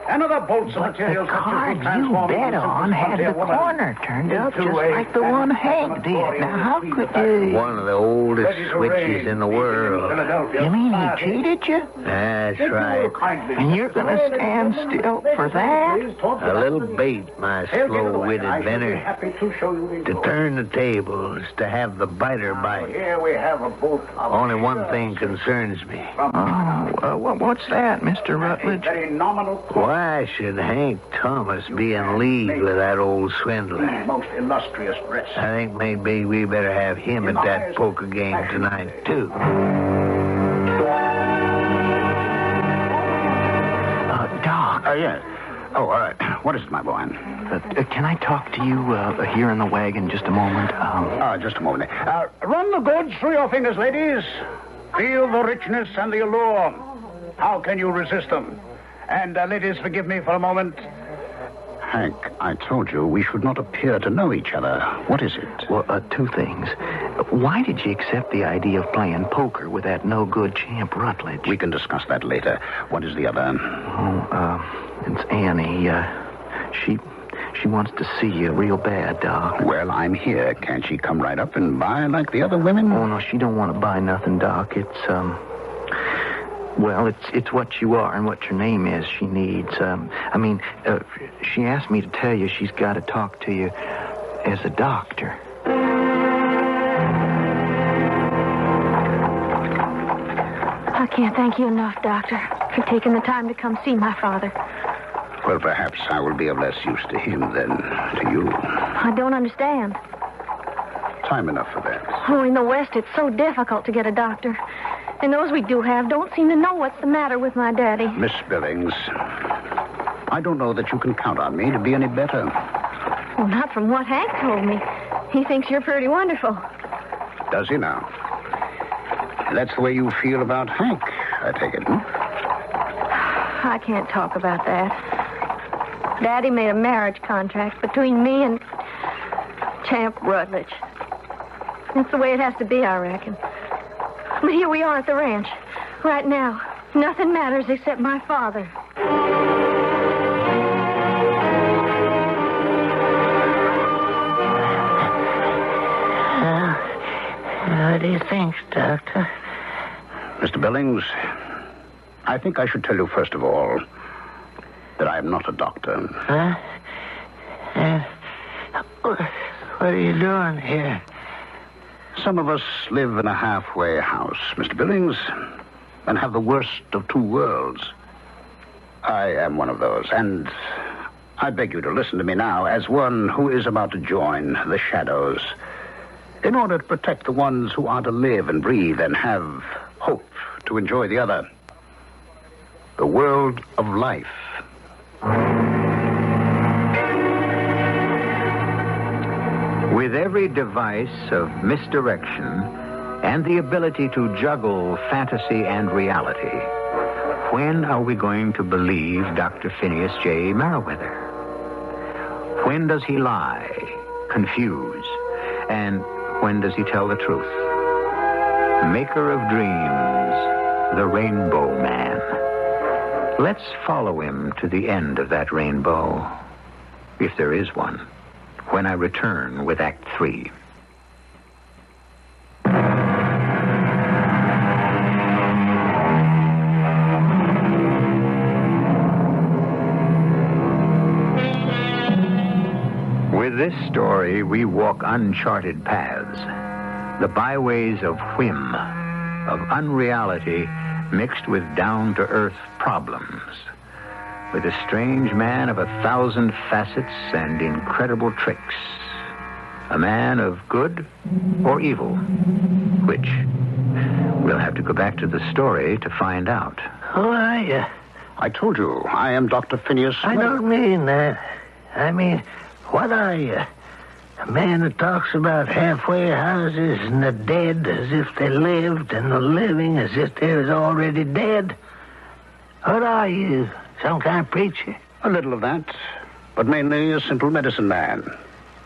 and other bolts of material such as we transform you bet on had the corner turned out just like the one Hank did. Now, how could you... One of the oldest switches in the world. You mean he cheated you? That's right. And you're going to stand still for that? A little bait, my slow-witted Benner. To turn the tables, to have the biter bite. Here we have a boat. Only one thing concerns me. What's that, Mr. Rutledge? Very nominal. Why should Hank Thomas be in league with that old swindler? Most illustrious dress. I think maybe we better have him at that poker game tonight, too. Doc. Yes. Oh, all right. What is it, my boy? Can I talk to you here in the wagon just a moment? Just a moment. Run the goods through your fingers, ladies. Feel the richness and the allure. How can you resist them? And, ladies, forgive me for a moment. Hank, I told you we should not appear to know each other. What is it? Well, two things. Why did you accept the idea of playing poker with that no-good champ Rutledge? We can discuss that later. What is the other? It's Annie. She wants to see you real bad, Doc. Well, I'm here. Can't she come right up and buy like the other women? Oh, no, she don't want to buy nothing, Doc. It's what you are and what your name is she needs. She asked me to tell you she's got to talk to you as a doctor. I can't thank you enough, Doctor, for taking the time to come see my father. Well, perhaps I will be of less use to him than to you. I don't understand. Time enough for that. Oh, in the West, it's so difficult to get a doctor. And those we do have don't seem to know what's the matter with my daddy. Miss Billings, I don't know that you can count on me to be any better. Well, not from what Hank told me. He thinks you're pretty wonderful. Does he now? That's the way you feel about Hank, I take it, I can't talk about that. Daddy made a marriage contract between me and Champ Rutledge. That's the way it has to be, I reckon. But here we are at the ranch. Right now. Nothing matters except my father. What do you think, Doctor? Mr. Billings, I think I should tell you, first of all, that I am not a doctor. Huh? What are you doing here? Some of us live in a halfway house, Mr. Billings, and have the worst of two worlds. I am one of those, and I beg you to listen to me now as one who is about to join the shadows in order to protect the ones who are to live and breathe and have hope to enjoy the other. The world of life. With every device of misdirection and the ability to juggle fantasy and reality, when are we going to believe Dr. Phineas J. Merriweather? When does he lie, confuse, and when does he tell the truth? Maker of dreams, the Rainbow Man. Let's follow him to the end of that rainbow, if there is one, when I return with Act 3. With this story, we walk uncharted paths, the byways of whim, of unreality mixed with down-to-earth problems, with a strange man of 1,000 facets and incredible tricks, a man of good or evil, which we'll have to go back to the story to find out. Who are you? I told you, I am Dr. Phineas. I don't mean that. I mean, what are you? A man that talks about halfway houses and the dead as if they lived and the living as if they was already dead? What are you? Some kind of preacher? A little of that, but mainly a simple medicine man.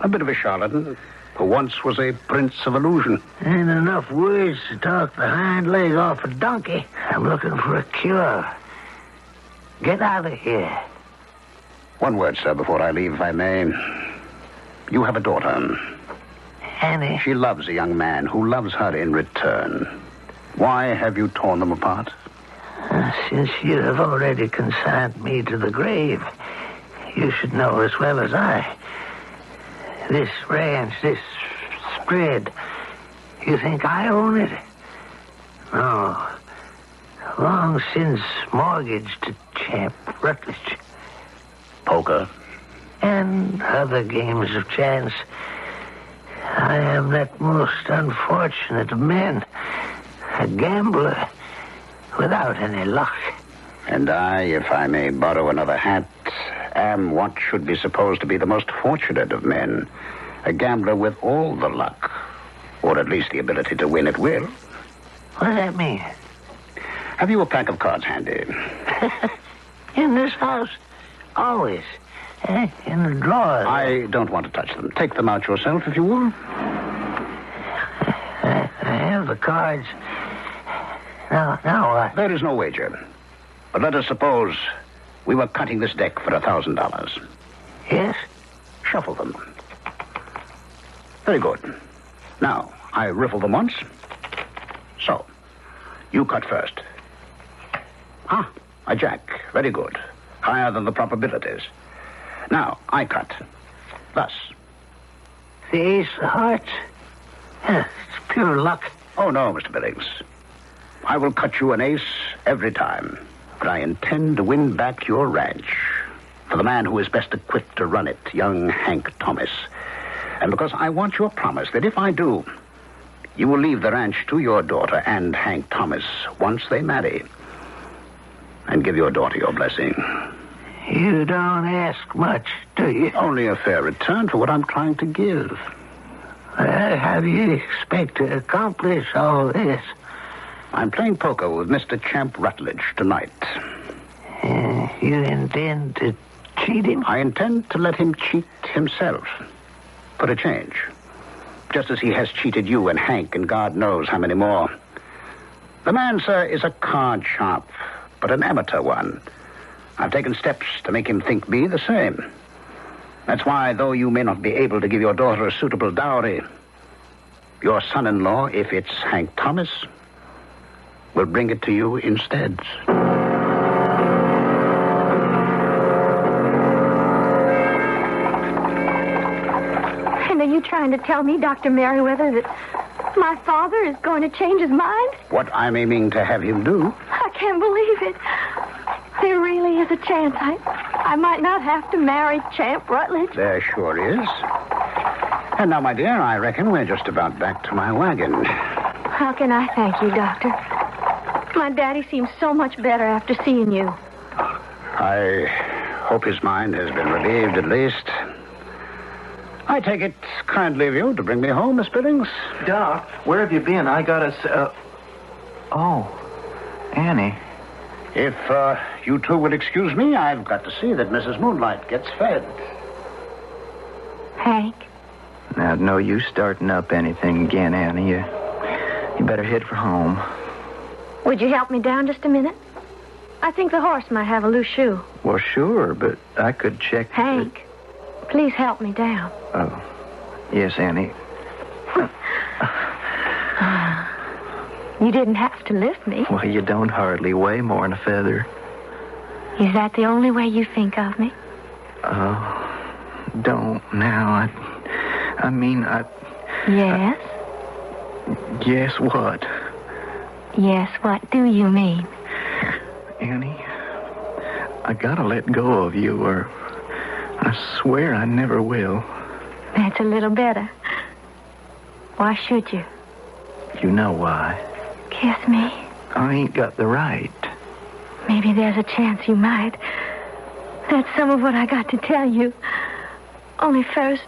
A bit of a charlatan who once was a prince of illusion. Ain't enough words to talk the hind leg off a donkey. I'm looking for a cure. Get out of here. One word, sir, before I leave, if I may. You have a daughter. Annie. She loves a young man who loves her in return. Why have you torn them apart? Since you have already consigned me to the grave, you should know as well as I. This ranch, this spread, you think I own it? No. Long since mortgaged to Champ Rutledge. Poker. And other games of chance. I am that most unfortunate of men. A gambler without any luck. And I, if I may borrow another hat, am what should be supposed to be the most fortunate of men. A gambler with all the luck, or at least the ability to win at will. What does that mean? Have you a pack of cards handy? In this house, always. In the drawer. I don't want to touch them. Take them out yourself, if you will. I have the cards. Now what? There is no wager. But let us suppose we were cutting this deck for $1,000. Yes? Shuffle them. Very good. Now, I riffle them once. So, you cut first. A jack. Very good. Higher than the probabilities. Now, I cut. Thus. The ace of hearts? It's pure luck. Oh, no, Mr. Billings. I will cut you an ace every time. But I intend to win back your ranch for the man who is best equipped to run it, young Hank Thomas. And because I want your promise that if I do, you will leave the ranch to your daughter and Hank Thomas once they marry. And give your daughter your blessing. You don't ask much, do you? Only a fair return for what I'm trying to give. How do you expect to accomplish all this? I'm playing poker with Mr. Champ Rutledge tonight. You intend to cheat him? I intend to let him cheat himself. For a change. Just as he has cheated you and Hank and God knows how many more. The man, sir, is a card sharp, but an amateur one. I've taken steps to make him think me the same. That's why, though you may not be able to give your daughter a suitable dowry, your son-in-law, if it's Hank Thomas, will bring it to you instead. And are you trying to tell me, Dr. Merriweather, that my father is going to change his mind? What I'm aiming to have him do. I can't believe it. There really is a chance I might not have to marry Champ Rutledge. There sure is. And now, my dear, I reckon we're just about back to my wagon. How can I thank you, Doctor? My daddy seems so much better after seeing you. I hope his mind has been relieved at least. I take it kindly of you to bring me home, Miss Billings. Doc, where have you been? I got us, Oh, Annie. If you two would excuse me, I've got to see that Mrs. Moonlight gets fed. Hank? Now, no use starting up anything again, Annie. You better head for home. Would you help me down just a minute? I think the horse might have a loose shoe. Well, sure, but I could check... Hank, please help me down. Oh, yes, Annie. You didn't have to lift me. Well, you don't hardly weigh more than a feather. Is that the only way you think of me? Don't now. I mean, Yes? Yes, what? Yes, what do you mean? Annie, I gotta let go of you, or I swear I never will. That's a little better. Why should you? You know why. Kiss me. I ain't got the right. Maybe there's a chance you might. That's some of what I got to tell you. Only first...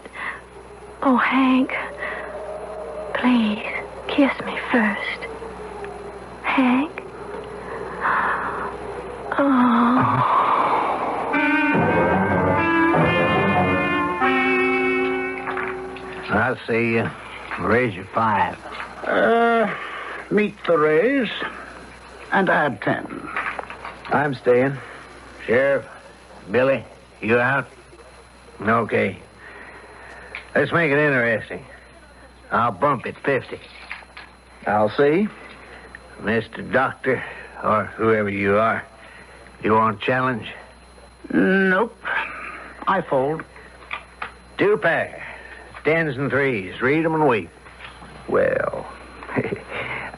Oh, Hank. Please, kiss me first. Hank? I say you raise your 5. Meet the raise and add 10. I'm staying. Sheriff, Billy, you out? Okay. Let's make it interesting. I'll bump it 50. I'll see. Mr. Doctor, or whoever you are, you want a challenge? Nope. I fold. 2 pair. 10s and 3s. Read them and weep. Well,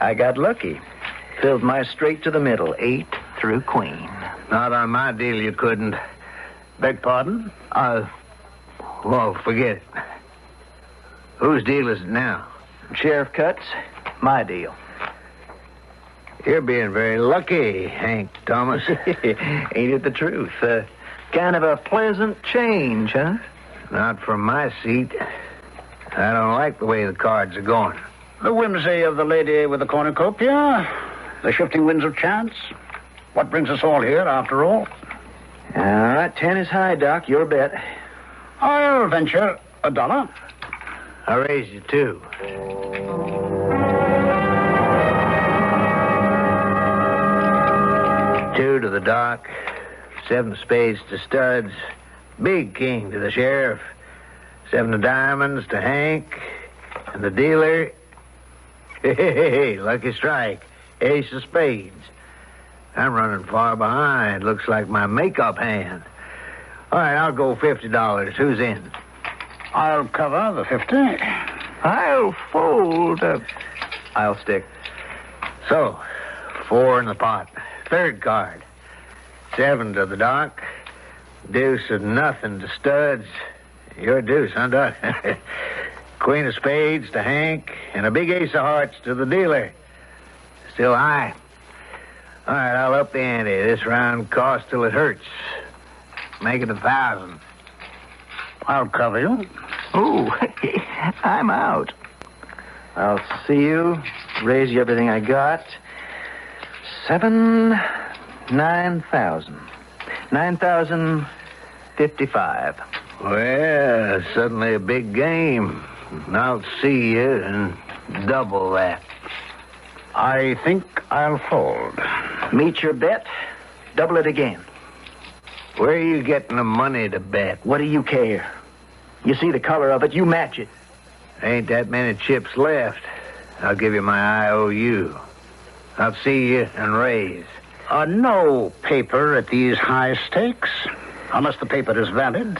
I got lucky. Filled my straight to the middle. 8 through queen. Not on my deal you couldn't. Beg pardon? Well, forget it. Whose deal is it now? Sheriff Cuts, my deal. You're being very lucky, Hank Thomas. Ain't it the truth? Kind of a pleasant change, huh? Not from my seat. I don't like the way the cards are going. The whimsy of the lady with the cornucopia, the shifting winds of chance. What brings us all here, after all? All right, 10 is high, Doc. Your bet. I'll venture $1. I raised you 2. Two to the doc, 7 spades to Studs, big king to the sheriff, 7 of diamonds to Hank, and the dealer, hey, lucky strike, ace of spades. I'm running far behind. Looks like my makeup hand. All right, I'll go $50. Who's in? I'll cover the 50. I'll fold. I'll stick. So, 4 in the pot. Third card. 7 to the doc. Deuce of nothing to Studs. Your deuce, huh, Doc? Queen of spades to Hank, and a big ace of hearts to the dealer. Still high. All right, I'll up the ante. This round costs till it hurts. Make it 1,000. I'll cover you. Ooh, I'm out. I'll see you. Raise you everything I got. 9,000. 9,055. Well, suddenly a big game. I'll see you and double that. I think I'll fold. Meet your bet. Double it again. Where are you getting the money to bet? What do you care? You see the color of it, you match it. Ain't that many chips left. I'll give you my IOU. I'll see you and raise. No paper at these high stakes, unless the paper is valid.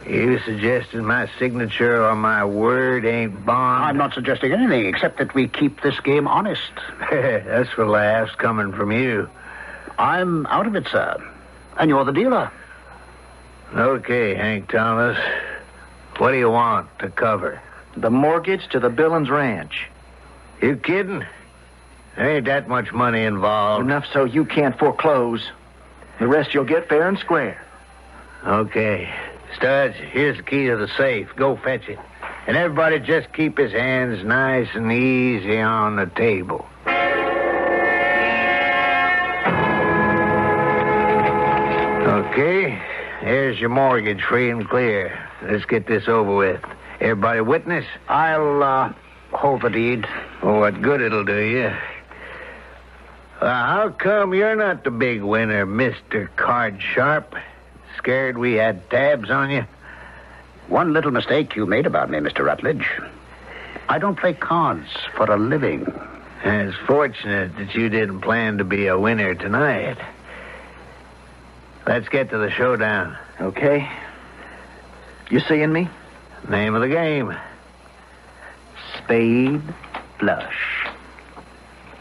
You suggesting my signature or my word ain't bond? I'm not suggesting anything except that we keep this game honest. That's for laughs coming from you. I'm out of it, sir. And you're the dealer. Okay, Hank Thomas. What do you want to cover? The mortgage to the Billings Ranch. You kidding? There ain't that much money involved. Enough so you can't foreclose. The rest you'll get fair and square. Okay. Studs, here's the key to the safe. Go fetch it. And everybody just keep his hands nice and easy on the table. Okay. Here's your mortgage, free and clear. Let's get this over with. Everybody witness? I'll, hold the deed. Oh, what good it'll do you. How come you're not the big winner, Mr. Card Sharp? Scared we had tabs on you? One little mistake you made about me, Mr. Rutledge. I don't play cards for a living. It's fortunate that you didn't plan to be a winner tonight. Let's get to the showdown. Okay. You seeing me? Name of the game. Spade flush.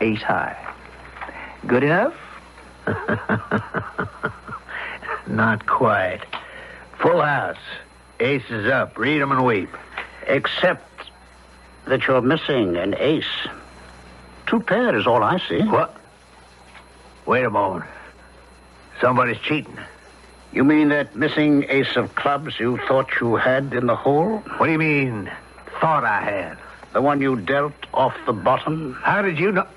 Ace high. Good enough? Not quite. Full house. Aces up. Read 'em and weep. Except that you're missing an ace. 2 pair is all I see. What? Wait a moment. Somebody's cheating. You mean that missing ace of clubs you thought you had in the hole? What do you mean, thought I had? The one you dealt off the bottom? How did you know?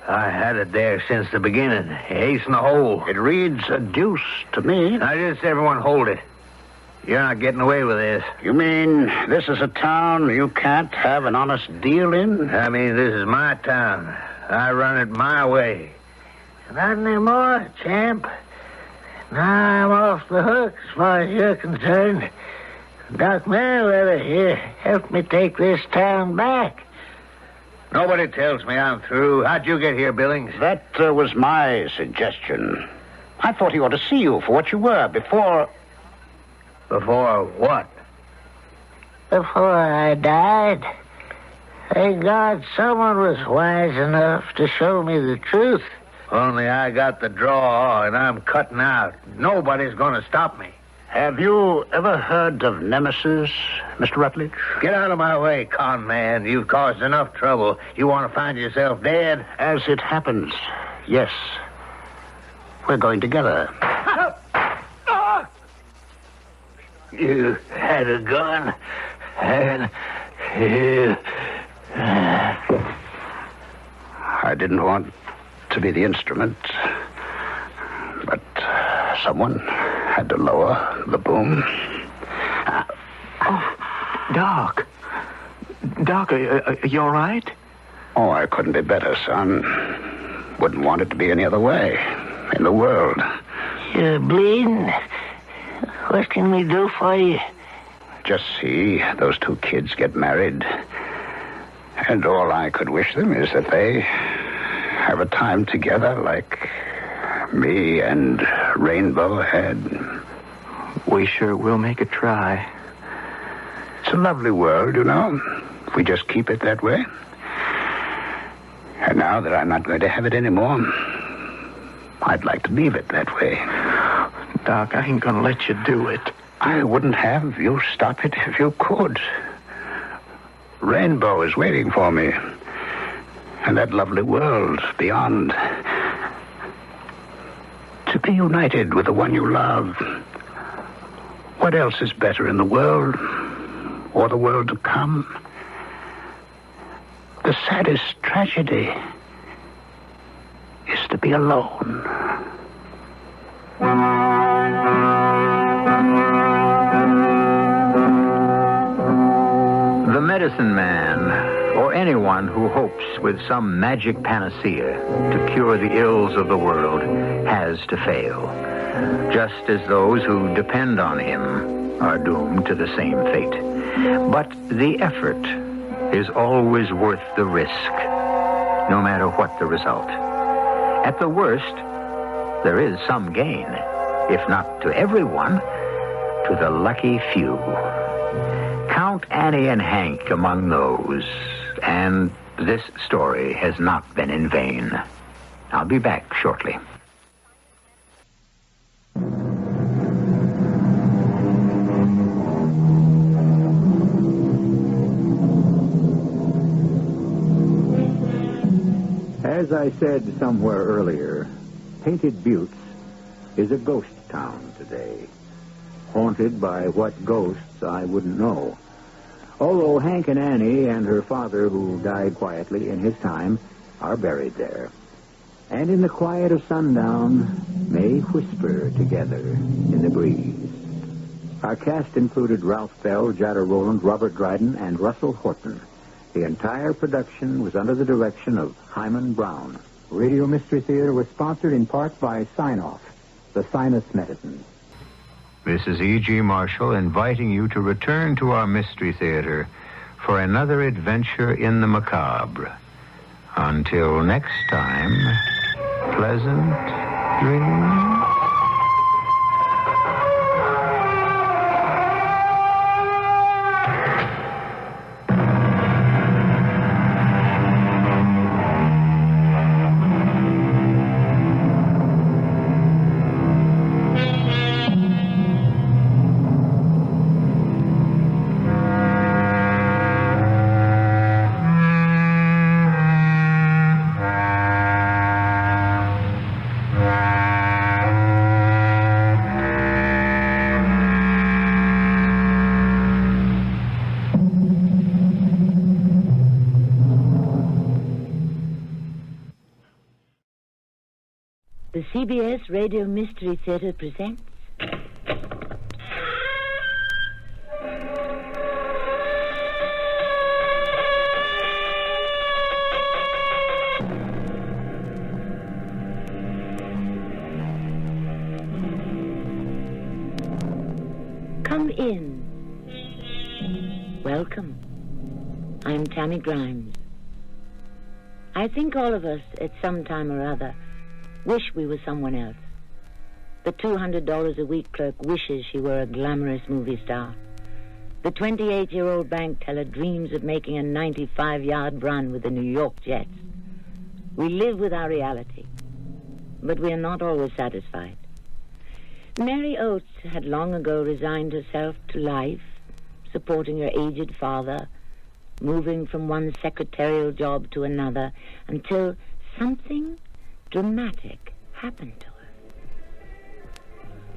I had it there since the beginning. Ace in the hole. It reads a deuce to me. Now, just everyone hold it. You're not getting away with this. You mean this is a town you can't have an honest deal in? I mean, this is my town. I run it my way. Not anymore, champ. Now I'm off the hook as far as you're concerned. Doc Merriweather here helped me take this town back. Nobody tells me I'm through. How'd you get here, Billings? That was my suggestion. I thought he ought to see you for what you were before... Before what? Before I died. Thank God someone was wise enough to show me the truth. Only I got the draw, and I'm cutting out. Nobody's going to stop me. Have you ever heard of Nemesis, Mr. Rutledge? Get out of my way, con man. You've caused enough trouble. You want to find yourself dead? As it happens, yes. We're going together. you had a gun, and you... I didn't want to be the instrument, but someone had to lower the boom. Doc. Doc, are you all right? Oh, I couldn't be better, son. Wouldn't want it to be any other way in the world. You're bleeding? What can we do for you? Just see those two kids get married. And all I could wish them is that they have a time together like me and Rainbow had. We sure will make a try. It's a lovely world, you know, if we just keep it that way. And now that I'm not going to have it anymore, I'd like to leave it that way. Doc, I ain't gonna let you do it. I wouldn't have you stop it if you could. Rainbow is waiting for me. And that lovely world beyond. To be united with the one you love. What else is better in the world? Or the world to come? The saddest tragedy is to be alone. The medicine man, or anyone who hopes with some magic panacea to cure the ills of the world, has to fail. Just as those who depend on him are doomed to the same fate. But the effort is always worth the risk, no matter what the result. At the worst, there is some gain, if not to everyone, to the lucky few. Count Annie and Hank among those, and this story has not been in vain. I'll be back shortly. As I said somewhere earlier, Painted Buttes is a ghost town today. Haunted by what ghosts, I wouldn't know. Although Hank and Annie and her father, who died quietly in his time, are buried there. And in the quiet of sundown, may whisper together in the breeze. Our cast included Ralph Bell, Jada Rowland, Robert Dryden, and Russell Horton. The entire production was under the direction of Hyman Brown. Radio Mystery Theater was sponsored in part by Sign-Off, the sinus medicine. This is E.G. Marshall inviting you to return to our Mystery Theater for another adventure in the macabre. Until next time, pleasant dreams. The CBS Radio Mystery Theater presents... Come in. Welcome. I'm Tammy Grimes. I think all of us, at some time or other, wish we were someone else. The $200 a week clerk wishes she were a glamorous movie star. The 28-year-old bank teller dreams of making a 95-yard run with the New York Jets. We live with our reality, but we are not always satisfied. Mary Oates had long ago resigned herself to life, supporting her aged father, moving from one secretarial job to another, until something dramatic happened to her.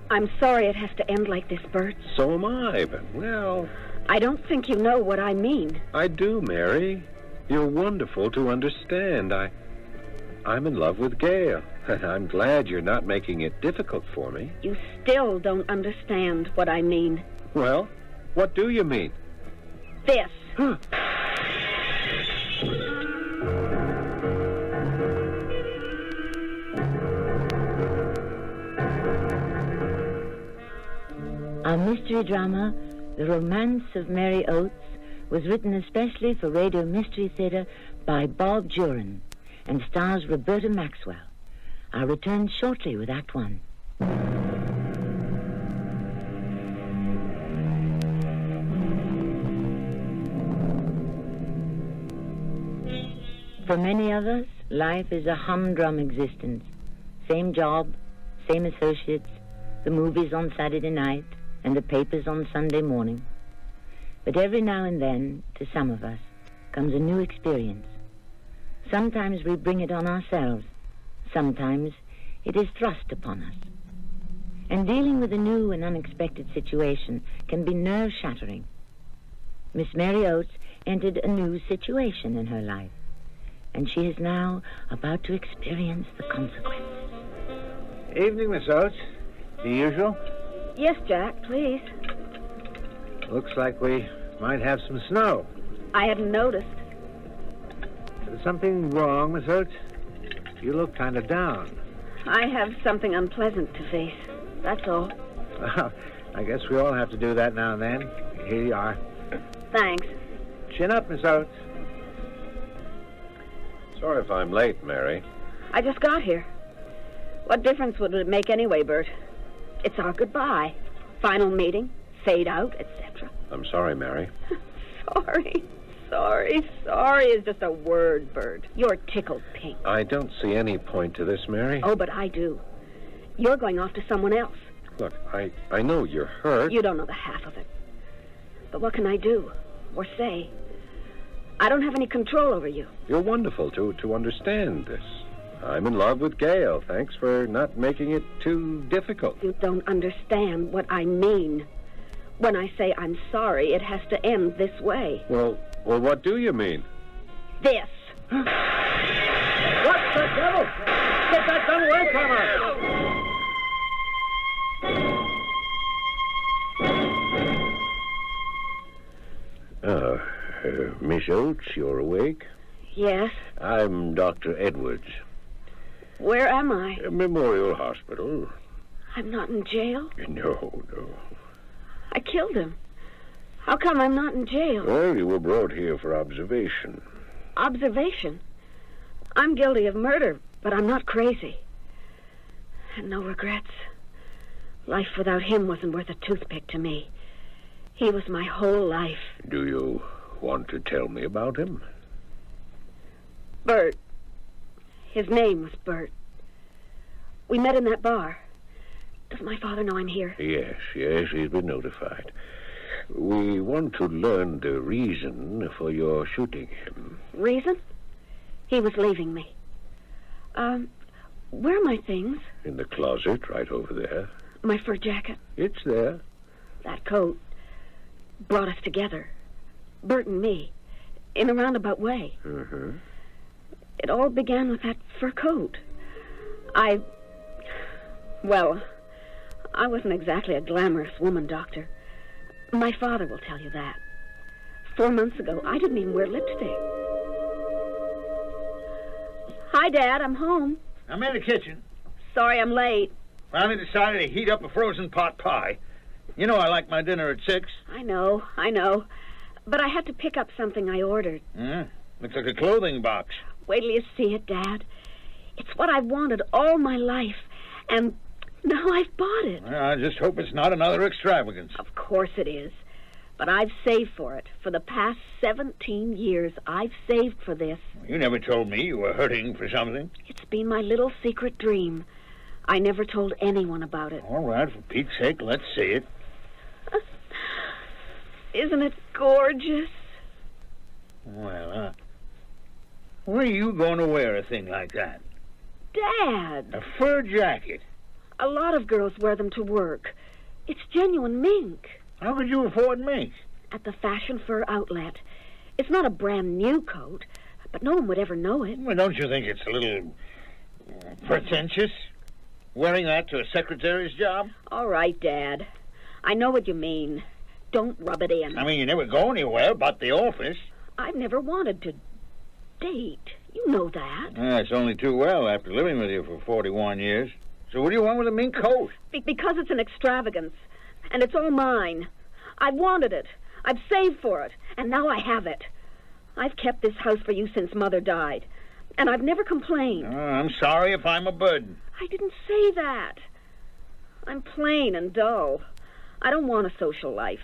I'm sorry it has to end like this, Bert. So am I, but, well... I don't think you know what I mean. I do, Mary. You're wonderful to understand. I'm in love with Gail, and I'm glad you're not making it difficult for me. You still don't understand what I mean. Well, what do you mean? This. Our mystery drama, The Romance of Mary Oates, was written especially for Radio Mystery Theater by Bob Juran and stars Roberta Maxwell. I'll return shortly with Act One. For many of us, life is a humdrum existence. Same job, same associates, the movies on Saturday night, and the papers on Sunday morning. But every now and then, to some of us, comes a new experience. Sometimes we bring it on ourselves. Sometimes it is thrust upon us. And dealing with a new and unexpected situation can be nerve-shattering. Miss Mary Oates entered a new situation in her life, and she is now about to experience the consequences. Evening, Miss Oates. The usual? Yes, Jack, please. Looks like we might have some snow. I hadn't noticed. Is there something wrong, Miss Oates? You look kind of down. I have something unpleasant to face. That's all. Well, I guess we all have to do that now and then. Here you are. Thanks. Chin up, Miss Oates. Sorry if I'm late, Mary. I just got here. What difference would it make anyway, Bert? It's our goodbye. Final meeting, fade out, etc. I'm sorry, Mary. Sorry is just a word, Bert. You're tickled pink. I don't see any point to this, Mary. Oh, but I do. You're going off to someone else. Look, I know you're hurt. You don't know the half of it. But what can I do? Or say? I don't have any control over you. You're wonderful to understand this. I'm in love with Gail. Thanks for not making it too difficult. You don't understand what I mean. When I say I'm sorry, it has to end this way. Well, what do you mean? This. What the devil? Get that gun away from her! Miss Oates, you're awake? Yes. I'm Dr. Edwards. Where am I? Memorial Hospital. I'm not in jail? No. I killed him. How come I'm not in jail? Well, you were brought here for observation. Observation? I'm guilty of murder, but I'm not crazy. And no regrets. Life without him wasn't worth a toothpick to me. He was my whole life. Do you want to tell me about him? Bert. His name was Bert. We met in that bar. Does my father know I'm here? Yes, he's been notified. We want to learn the reason for your shooting him. Reason? He was leaving me. Where are my things? In the closet, right over there. My fur jacket? It's there. That coat brought us together. Bert and me. In a roundabout way. Mm-hmm. It all began with that fur coat. I wasn't exactly a glamorous woman, Doctor. My father will tell you that. 4 months ago, I didn't even wear lipstick. Hi, Dad, I'm home. I'm in the kitchen. Sorry I'm late. Finally decided to heat up a frozen pot pie. You know I like my dinner at 6. I know. But I had to pick up something I ordered. Looks like a clothing box. Wait till you see it, Dad. It's what I've wanted all my life, and now I've bought it. Well, I just hope it's not another extravagance. Of course it is. But I've saved for it. For the past 17 years, I've saved for this. You never told me you were hurting for something. It's been my little secret dream. I never told anyone about it. All right, for Pete's sake, let's see it. Isn't it gorgeous? Well, where are you going to wear a thing like that? Dad! A fur jacket. A lot of girls wear them to work. It's genuine mink. How could you afford mink? At the Fashion Fur Outlet. It's not a brand new coat, but no one would ever know it. Well, don't you think it's a little pretentious? Wearing that to a secretary's job? All right, Dad. I know what you mean. Don't rub it in. I mean, you never go anywhere but the office. I've never wanted to date. You know that. That's only too well after living with you for 41 years. So what do you want with a mink coat? Because it's an extravagance, and it's all mine. I wanted it. I've saved for it, and now I have it. I've kept this house for you since Mother died, and I've never complained. I'm sorry if I'm a burden. I didn't say that. I'm plain and dull. I don't want a social life.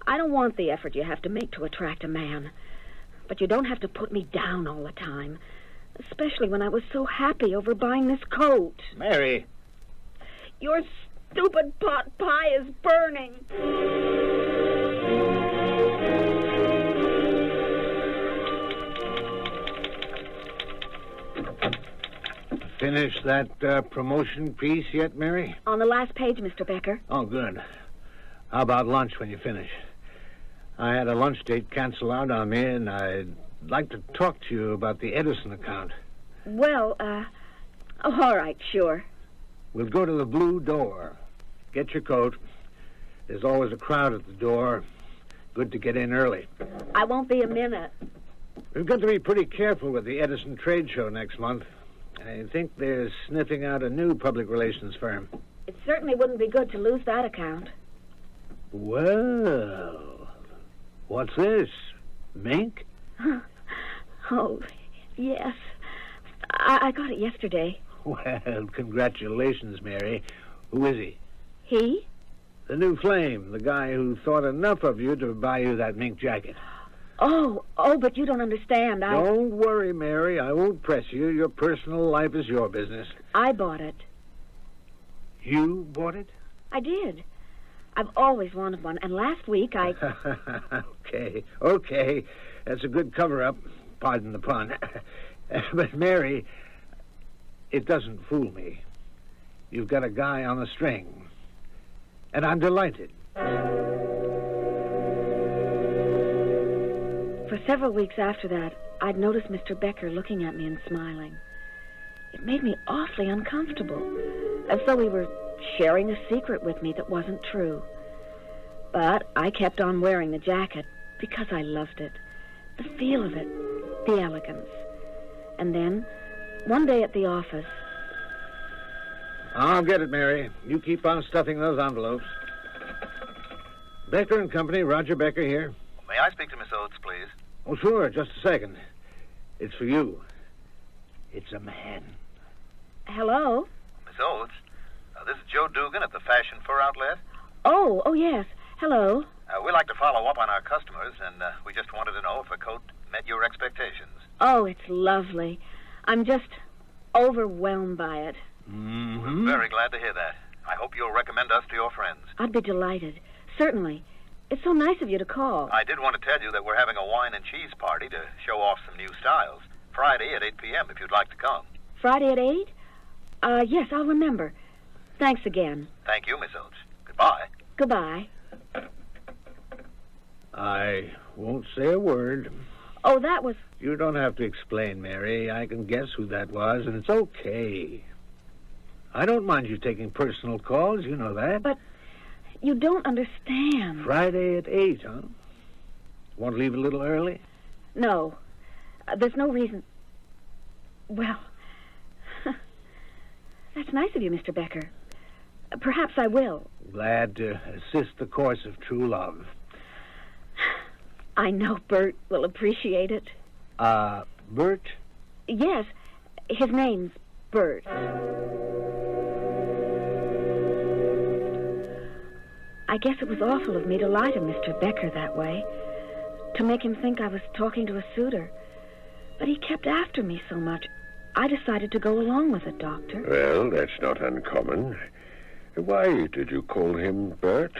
I don't want the effort you have to make to attract a man. But you don't have to put me down all the time, especially when I was so happy over buying this coat. Mary. Your stupid pot pie is burning. Finish that promotion piece yet, Mary? On the last page, Mr. Becker. Oh, good. How about lunch when you finish? I had a lunch date cancel out on me, and I'd like to talk to you about the Edison account. Well, all right, sure. We'll go to the Blue Door. Get your coat. There's always a crowd at the door. Good to get in early. I won't be a minute. We've got to be pretty careful with the Edison trade show next month. I think they're sniffing out a new public relations firm. It certainly wouldn't be good to lose that account. Well, what's this? Mink? Oh, yes. I got it yesterday. Well, congratulations, Mary. Who is he? He? The new flame, the guy who thought enough of you to buy you that mink jacket. Oh, but you don't understand. Don't worry, Mary. I won't press you. Your personal life is your business. I bought it. You bought it? I did. I've always wanted one, and last week I... Okay. That's a good cover-up. Pardon the pun. But, Mary, it doesn't fool me. You've got a guy on the string. And I'm delighted. For several weeks after that, I'd noticed Mr. Becker looking at me and smiling. It made me awfully uncomfortable, as though he were sharing a secret with me that wasn't true. But I kept on wearing the jacket because I loved it, the feel of it, the elegance. And then, one day at the office... I'll get it, Mary. You keep on stuffing those envelopes. Becker and Company, Roger Becker here. May I speak to Miss Oates, please? Oh, sure, just a second. It's for you. It's a man. Hello? Miss Oates, this is Joe Dugan at the Fashion Fur Outlet. Oh, yes. Hello. We like to follow up on our customers, and we just wanted to know if a coat met your expectations. Oh, it's lovely. I'm just overwhelmed by it. We're very glad to hear that. I hope you'll recommend us to your friends. I'd be delighted. Certainly. It's so nice of you to call. I did want to tell you that we're having a wine and cheese party to show off some new styles. Friday at 8 p.m. if you'd like to come. Friday at 8? Yes, I'll remember. Thanks again. Thank you, Miss Oates. Goodbye. Goodbye. I won't say a word. Oh, that was... You don't have to explain, Mary. I can guess who that was, and it's okay. I don't mind you taking personal calls, you know that. But you don't understand. Friday at 8, huh? Want to leave a little early? No. There's no reason... Well... That's nice of you, Mr. Becker. Perhaps I will. Glad to assist the course of true love. I know Bert will appreciate it. Bert? Yes. His name's Bert. I guess it was awful of me to lie to Mr. Becker that way, to make him think I was talking to a suitor. But he kept after me so much, I decided to go along with it, Doctor. Well, that's not uncommon. Why did you call him Bert?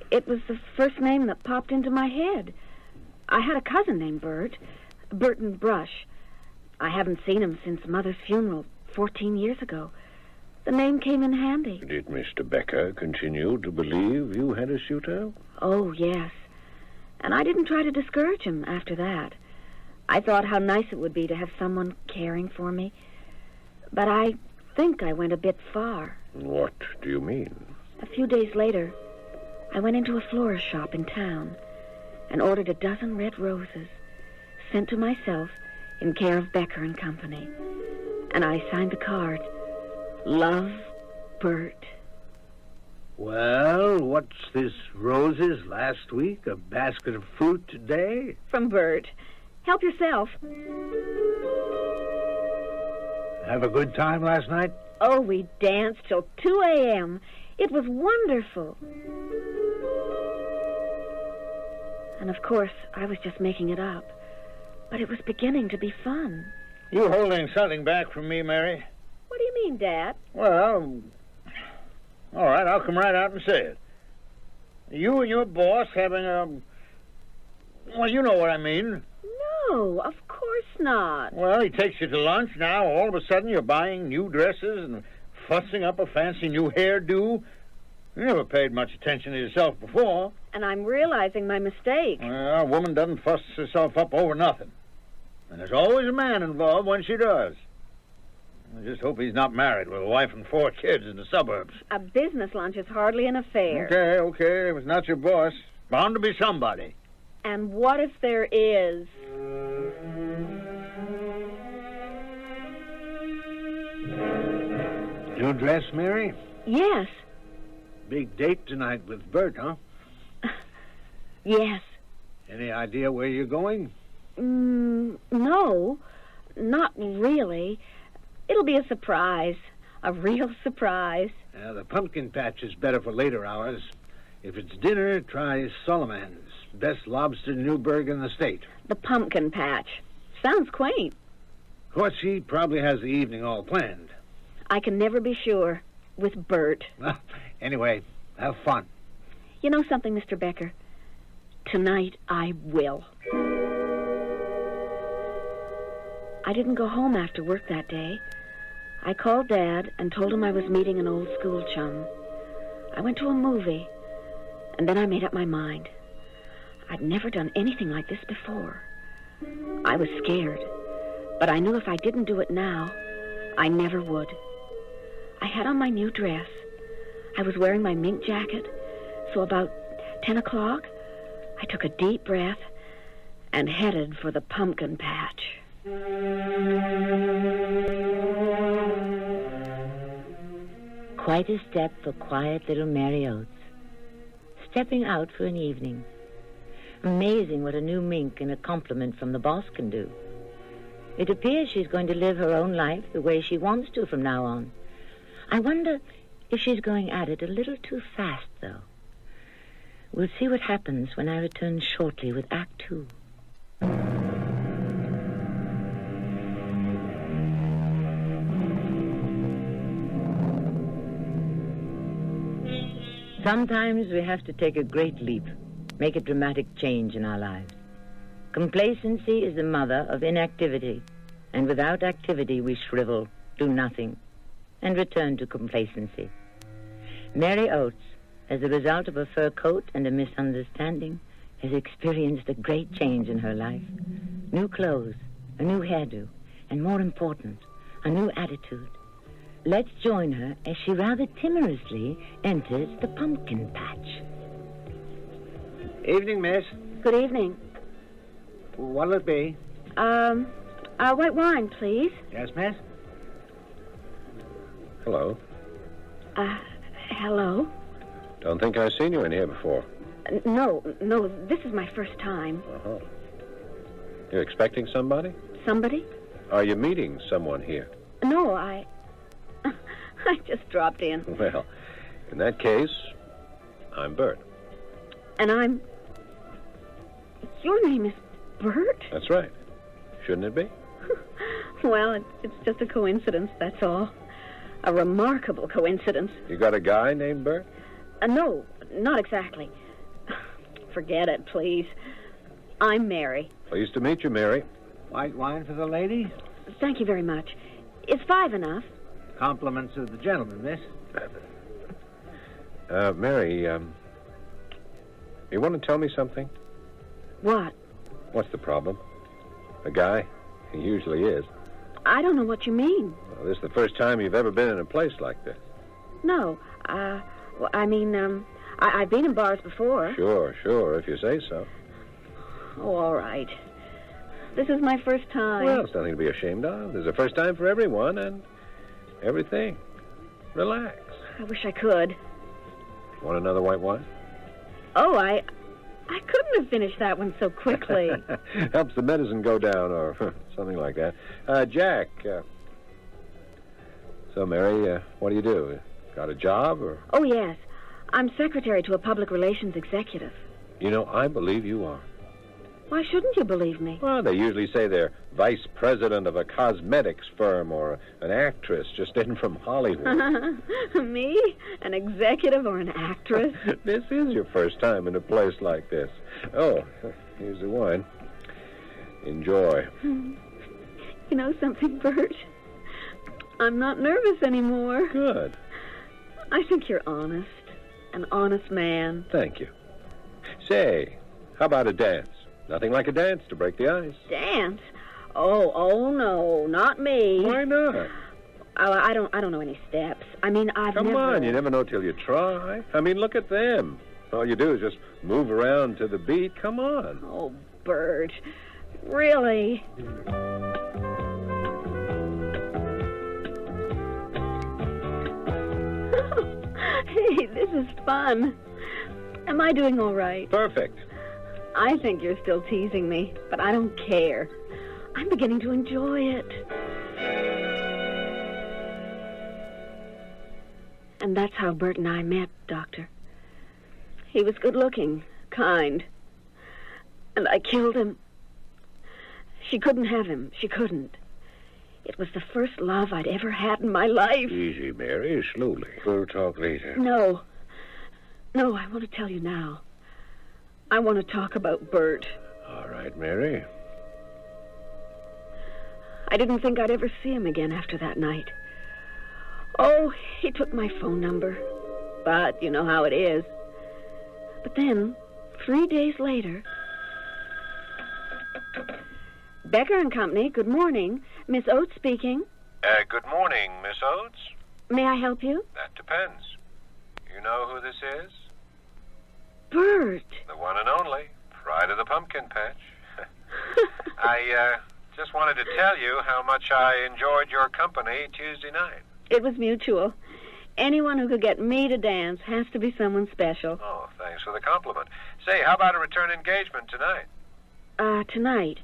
It was the first name that popped into my head. I had a cousin named Bert, Burton Brush. I haven't seen him since Mother's funeral 14 years ago. The name came in handy. Did Mr. Becker continue to believe you had a suitor? Oh, yes. And I didn't try to discourage him after that. I thought how nice it would be to have someone caring for me. But I think I went a bit far. What do you mean? A few days later, I went into a florist shop in town and ordered a dozen red roses, sent to myself in care of Becker and Company. And I signed the card, Love, Bert. Well, what's this? Roses last week, a basket of fruit today? From Bert. Help yourself. Have a good time last night? Oh, we danced till 2 a.m. It was wonderful. And of course, I was just making it up. But it was beginning to be fun. You holding something back from me, Mary? What do you mean, Dad? Well, all right, I'll come right out and say it. You and your boss having a... Well, you know what I mean. No, of course not. Well, he takes you to lunch. Now, all of a sudden, you're buying new dresses and fussing up a fancy new hairdo. You never paid much attention to yourself before. And I'm realizing my mistake. Well, a woman doesn't fuss herself up over nothing. And there's always a man involved when she does. I just hope he's not married with a wife and 4 kids in the suburbs. A business lunch is hardly an affair. Okay. It was not your boss. Bound to be somebody. And what if there is? New dress, Mary? Yes. Big date tonight with Bert, huh? Yes. Any idea where you're going? No, not really. It'll be a surprise. A real surprise. The pumpkin patch is better for later hours. If it's dinner, try Solomon's. Best lobster Newburgh in the state. The pumpkin patch. Sounds quaint. Of course, she probably has the evening all planned. I can never be sure. With Bert. Well, anyway, have fun. You know something, Mr. Becker? Tonight I will. I didn't go home after work that day. I called Dad and told him I was meeting an old school chum. I went to a movie, and then I made up my mind. I'd never done anything like this before. I was scared, but I knew if I didn't do it now, I never would. I had on my new dress. I was wearing my mink jacket, so about 10 o'clock, I took a deep breath and headed for the pumpkin patch. Quite a step for quiet little Mary Oates. Stepping out for an evening. Amazing what a new mink and a compliment from the boss can do. It appears she's going to live her own life the way she wants to from now on. I wonder if she's going at it a little too fast, though. We'll see what happens when I return shortly with Act 2. Sometimes we have to take a great leap, make a dramatic change in our lives. Complacency is the mother of inactivity, and without activity we shrivel, do nothing, and return to complacency. Mary Oates, as a result of a fur coat and a misunderstanding, has experienced a great change in her life. New clothes, a new hairdo, and more important, a new attitude. Let's join her as she rather timorously enters the pumpkin patch. Evening, miss. Good evening. What'll it be? White wine, please. Yes, miss? Hello. Hello? Don't think I've seen you in here before. No, this is my first time. Uh-huh. You expecting somebody? Somebody? Are you meeting someone here? No, I just dropped in. Well, in that case, I'm Bert. And your name is Bert? That's right. Shouldn't it be? Well, it's just a coincidence, that's all. A remarkable coincidence. You got a guy named Bert? No, not exactly. Forget it, please. I'm Mary. Pleased to meet you, Mary. White wine for the lady? Thank you very much. Is 5 enough? Compliments of the gentleman, miss. Mary, you want to tell me something? What? What's the problem? A guy? He usually is. I don't know what you mean. Well, this is the first time you've ever been in a place like this. No. Well, I mean, I've been in bars before. Sure, if you say so. Oh, all right. This is my first time. Well, it's nothing to be ashamed of. There's a first time for everyone and everything. Relax. I wish I could. Want another white wine? Oh, I couldn't have finished that one so quickly. Helps the medicine go down or something like that. Jack, so, Mary, what do you do? Got a job or? Oh, yes. I'm secretary to a public relations executive. You know, I believe you are. Why shouldn't you believe me? Well, they usually say they're vice president of a cosmetics firm or an actress just in from Hollywood. Me? An executive or an actress? This is your first time in a place like this. Oh, here's the wine. Enjoy. You know something, Bert? I'm not nervous anymore. Good. I think you're honest. An honest man. Thank you. Say, how about a dance? Nothing like a dance to break the ice. Dance? Oh no, not me. Why not? I don't know any steps. I mean, Come on, you never know till you try. I mean, look at them. All you do is just move around to the beat. Come on. Oh, Bert. Really? Hey, this is fun. Am I doing all right? Perfect. I think you're still teasing me, but I don't care. I'm beginning to enjoy it. And that's how Bert and I met, Doctor. He was good-looking, kind. And I killed him. She couldn't have him. She couldn't. It was the first love I'd ever had in my life. Easy, Mary, slowly. We'll talk later. No, I want to tell you now. I want to talk about Bert. All right, Mary. I didn't think I'd ever see him again after that night. Oh, he took my phone number. But you know how it is. But then, 3 days later... Becker and Company, good morning. Miss Oates speaking. Good morning, Miss Oates. May I help you? That depends. You know who this is? Bert. The one and only. Pride of the Pumpkin Patch. I just wanted to tell you how much I enjoyed your company Tuesday night. It was mutual. Anyone who could get me to dance has to be someone special. Oh, thanks for the compliment. Say, how about a return engagement tonight? Tonight?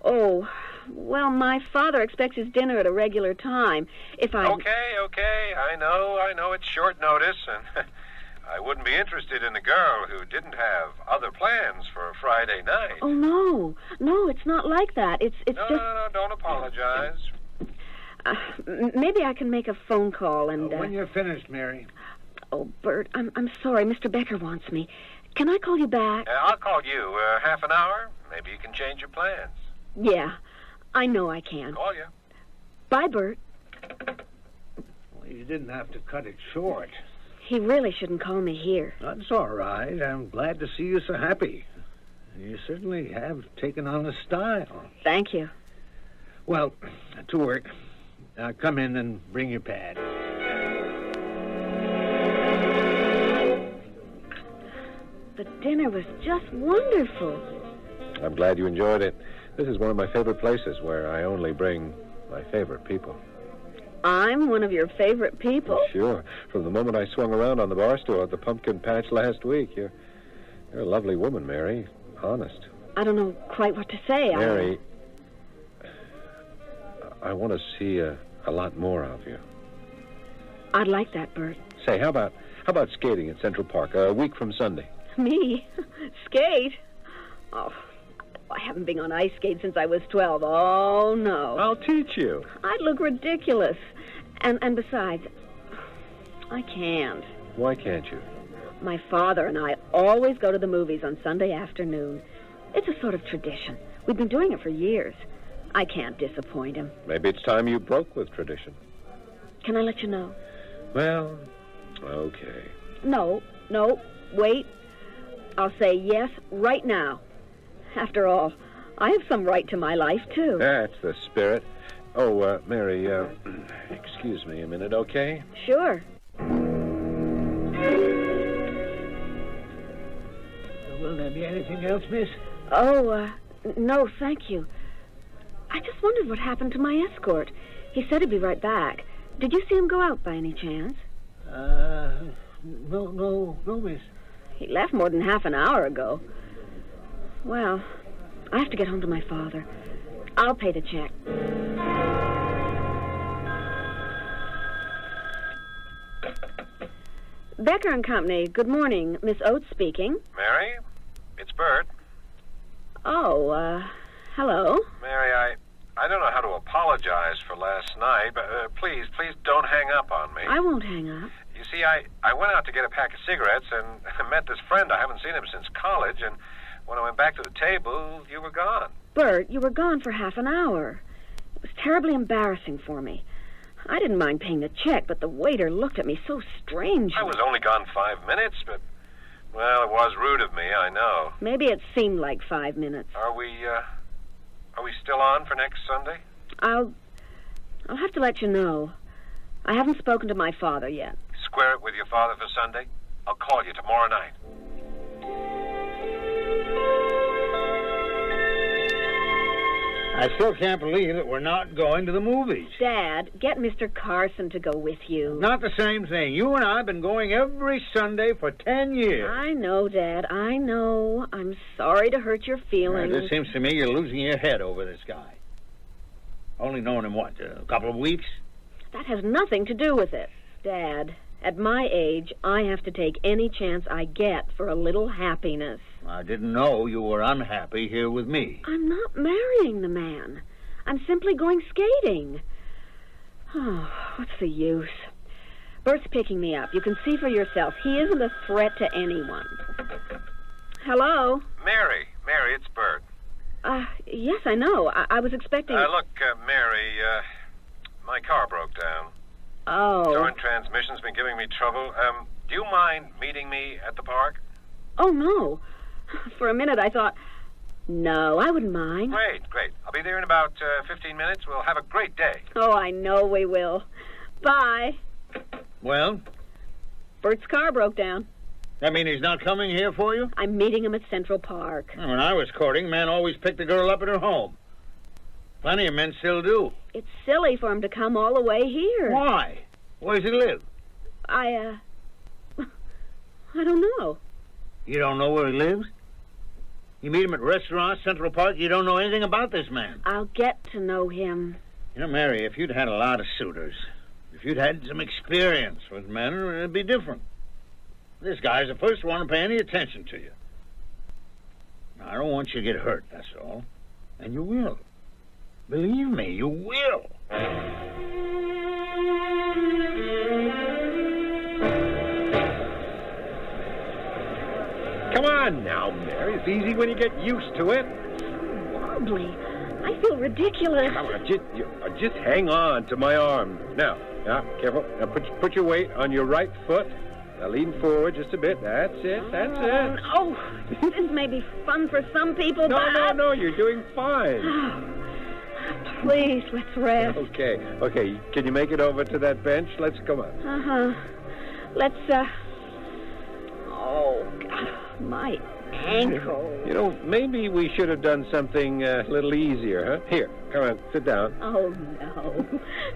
Oh, well, my father expects his dinner at a regular time. If I... Okay. I know it's short notice, and I wouldn't be interested in a girl who didn't have other plans for a Friday night. Oh, no, it's not like that. It's just... No, don't apologize. Maybe I can make a phone call and... When you're finished, Mary. Oh, Bert, I'm sorry. Mr. Becker wants me. Can I call you back? I'll call you. Half an hour? Maybe you can change your plans. Yeah, I know I can. Call you. Bye, Bert. Well, you didn't have to cut it short. He really shouldn't call me here. That's all right. I'm glad to see you so happy. You certainly have taken on a style. Thank you. Well, to work. Come in and bring your pad. The dinner was just wonderful. I'm glad you enjoyed it. This is one of my favorite places where I only bring my favorite people. I'm one of your favorite people? Sure. From the moment I swung around on the bar stool at the Pumpkin Patch last week, you're a lovely woman, Mary. Honest. I don't know quite what to say. Mary, I want to see a lot more of you. I'd like that, Bert. Say, how about skating at Central Park a week from Sunday? Me? Skate? Oh, I haven't been on ice skates since I was 12. Oh, no. I'll teach you. I'd look ridiculous. And besides, I can't. Why can't you? My father and I always go to the movies on Sunday afternoon. It's a sort of tradition. We've been doing it for years. I can't disappoint him. Maybe it's time you broke with tradition. Can I let you know? Well, okay. No, wait. I'll say yes right now. After all, I have some right to my life, too. That's the spirit. Oh, Mary, excuse me a minute, okay? Sure. Will there be anything else, miss? Oh, no, thank you. I just wondered what happened to my escort. He said he'd be right back. Did you see him go out by any chance? No, miss. He left more than half an hour ago. Well, I have to get home to my father. I'll pay the check. Becker and Company, good morning. Miss Oates speaking. Mary, it's Bert. Oh, hello. Mary, I don't know how to apologize for last night, but please don't hang up on me. I won't hang up. You see, I went out to get a pack of cigarettes and met this friend. I haven't seen him since college, and when I went back to the table, you were gone. Bert, you were gone for half an hour. It was terribly embarrassing for me. I didn't mind paying the check, but the waiter looked at me so strangely. I was only gone 5 minutes, but, well, it was rude of me, I know. Maybe it seemed like 5 minutes. Are we still on for next Sunday? I'll have to let you know. I haven't spoken to my father yet. Square it with your father for Sunday? I'll call you tomorrow night. I still can't believe that we're not going to the movies. Dad, get Mr. Carson to go with you. Not the same thing. You and I have been going every Sunday for 10 years. I know, Dad. I know. I'm sorry to hurt your feelings. It seems to me you're losing your head over this guy. Only known him, what, a couple of weeks? That has nothing to do with it. Dad, at my age, I have to take any chance I get for a little happiness. I didn't know you were unhappy here with me. I'm not marrying the man. I'm simply going skating. Oh, what's the use? Bert's picking me up. You can see for yourself. He isn't a threat to anyone. Hello? Mary, it's Bert. Yes, I know. I was expecting... Look, Mary, my car broke down. Oh. Joint transmission's been giving me trouble. Do you mind meeting me at the park? Oh, no. For a minute, I thought, no, I wouldn't mind. Great. I'll be there in about 15 minutes. We'll have a great day. Oh, I know we will. Bye. Well? Bert's car broke down. That mean he's not coming here for you? I'm meeting him at Central Park. When I was courting, men always picked the girl up at her home. Plenty of men still do. It's silly for him to come all the way here. Why? Where does he live? I don't know. You don't know where he lives? You meet him at restaurants, Central Park, you don't know anything about this man. I'll get to know him. You know, Mary, if you'd had a lot of suitors, if you'd had some experience with men, it'd be different. This guy's the first one to pay any attention to you. Now, I don't want you to get hurt, that's all. And you will. Believe me, you will. Come on now, Mary. It's easy when you get used to it. Wobbly. I feel ridiculous. Come on, just hang on to my arm. Now, careful. Now put your weight on your right foot. Now lean forward just a bit. That's it. Oh, this may be fun for some people, but... No, you're doing fine. Please, let's rest. Okay. Can you make it over to that bench? Let's come on. Uh-huh. Let's, Oh, God, my ankle. You know, maybe we should have done something a little easier, huh? Here, come on, sit down. Oh, no.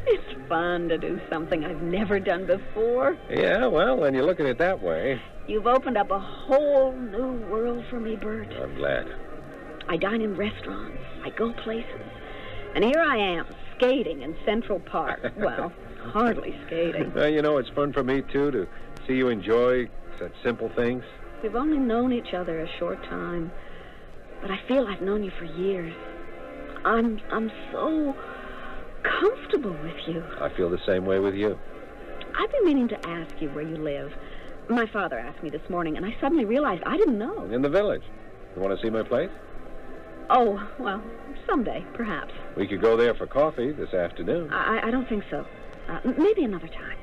It's fun to do something I've never done before. Yeah, well, when you look at it that way. You've opened up a whole new world for me, Bert. I'm glad. I dine in restaurants. I go places. And here I am, skating in Central Park. Well, hardly skating. Well, you know, it's fun for me, too, to see you enjoy such simple things. We've only known each other a short time, but I feel I've known you for years. I'm so comfortable with you. I feel the same way with you. I've been meaning to ask you where you live. My father asked me this morning, and I suddenly realized I didn't know. In the village. You want to see my place? Oh, well, someday, perhaps. We could go there for coffee this afternoon. I don't think so. Maybe another time.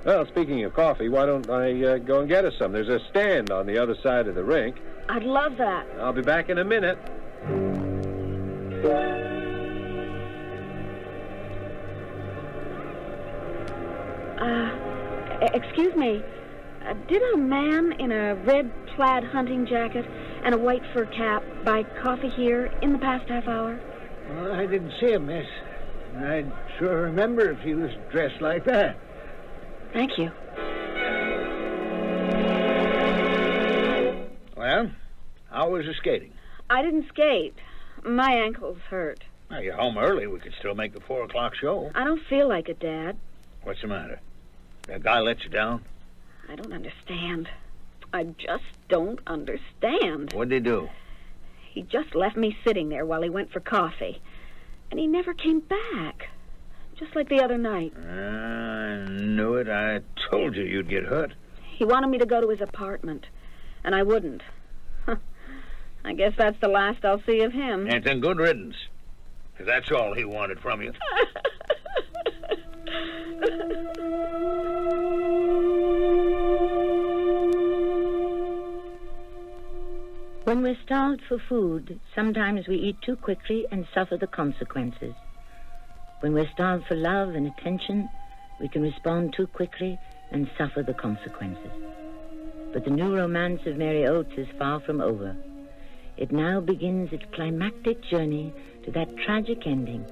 Well, speaking of coffee, why don't I go and get us some? There's a stand on the other side of the rink. I'd love that. I'll be back in a minute. Excuse me. Did a man in a red plaid hunting jacket and a white fur cap buy coffee here in the past half hour? Well, I didn't see him, miss. I'd sure remember if he was dressed like that. Thank you. Well, how was the skating? I didn't skate. My ankles hurt. Now, you're home early. We could still make the 4 o'clock show. I don't feel like it, Dad. What's the matter? That guy let you down? I don't understand. I just don't understand. What'd he do? He just left me sitting there while he went for coffee. And he never came back. Just like the other night. I knew it. I told you you'd get hurt. He wanted me to go to his apartment. And I wouldn't. I guess that's the last I'll see of him. And then good riddance. 'Cause that's all he wanted from you. When we're starved for food, sometimes we eat too quickly and suffer the consequences. When we're starved for love and attention, we can respond too quickly and suffer the consequences. But the new romance of Mary Oates is far from over. It now begins its climactic journey to that tragic ending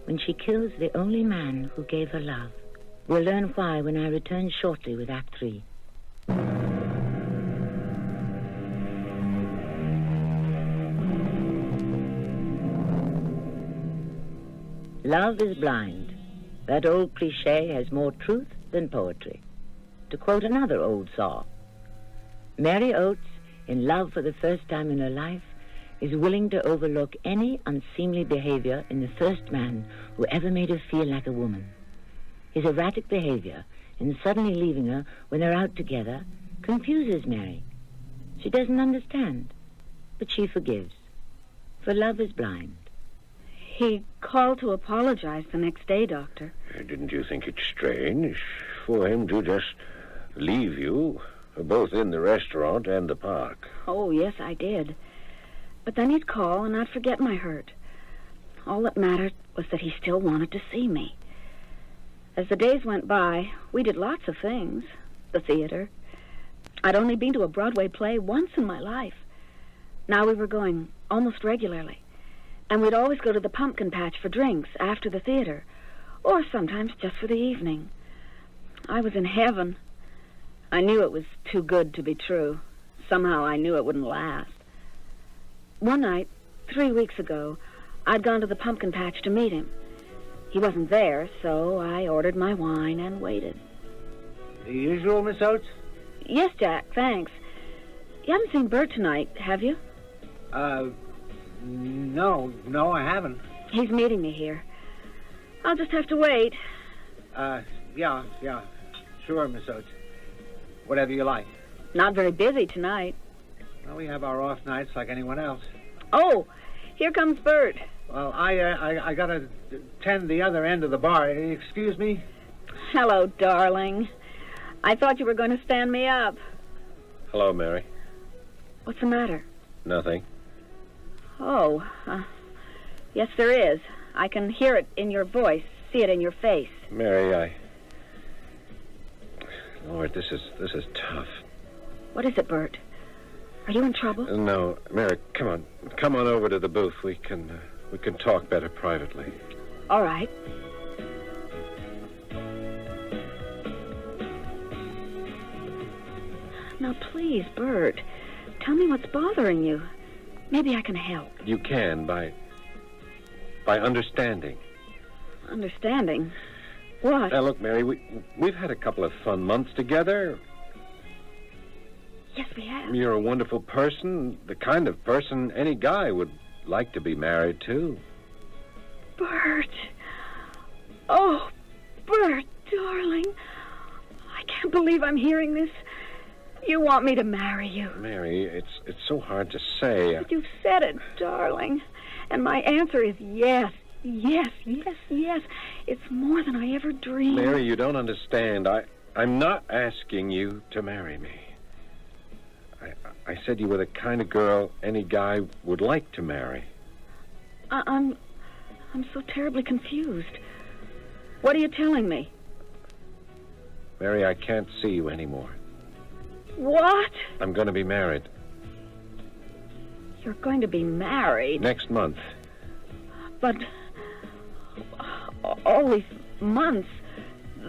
when she kills the only man who gave her love. We'll learn why when I return shortly with Act 3. Love is blind. That old cliché has more truth than poetry. To quote another old saw, Mary Oates, in love for the first time in her life, is willing to overlook any unseemly behavior in the first man who ever made her feel like a woman. His erratic behavior in suddenly leaving her when they're out together confuses Mary. She doesn't understand, but she forgives. For love is blind. He called to apologize the next day, Doctor. Didn't you think it strange for him to just leave you, both in the restaurant and the park? Oh, yes, I did. But then he'd call and I'd forget my hurt. All that mattered was that he still wanted to see me. As the days went by, we did lots of things. The theater. I'd only been to a Broadway play once in my life. Now we were going almost regularly. And we'd always go to the pumpkin patch for drinks after the theater, or sometimes just for the evening. I was in heaven. I knew it was too good to be true. Somehow I knew it wouldn't last. One night, 3 weeks ago, I'd gone to the pumpkin patch to meet him. He wasn't there, so I ordered my wine and waited. The usual, Miss Oates? Yes, Jack, thanks. You haven't seen Bert tonight, have you? No, I haven't. He's meeting me here. I'll just have to wait. Yeah. Sure, Miss Oates. Whatever you like. Not very busy tonight. Well, we have our off nights like anyone else. Oh, here comes Bert. Well, I gotta tend the other end of the bar. Excuse me? Hello, darling. I thought you were going to stand me up. Hello, Mary. What's the matter? Nothing. Oh, yes, there is. I can hear it in your voice, see it in your face. Mary, Lord, this is tough. What is it, Bert? Are you in trouble? No, Mary, come on over to the booth. We can talk better privately. All right. Now, please, Bert, tell me what's bothering you. Maybe I can help. You can by understanding. Understanding? What? Now, look, Mary, we've had a couple of fun months together. Yes, we have. You're a wonderful person, the kind of person any guy would like to be married to. Bert. Oh, Bert, darling. I can't believe I'm hearing this. You want me to marry you. Mary, it's so hard to say. But you've said it, darling. And my answer is yes. Yes. It's more than I ever dreamed. Mary, you don't understand. I'm not asking you to marry me. I said you were the kind of girl any guy would like to marry. I'm so terribly confused. What are you telling me? Mary, I can't see you anymore. What? I'm going to be married. You're going to be married? Next month. But all these months,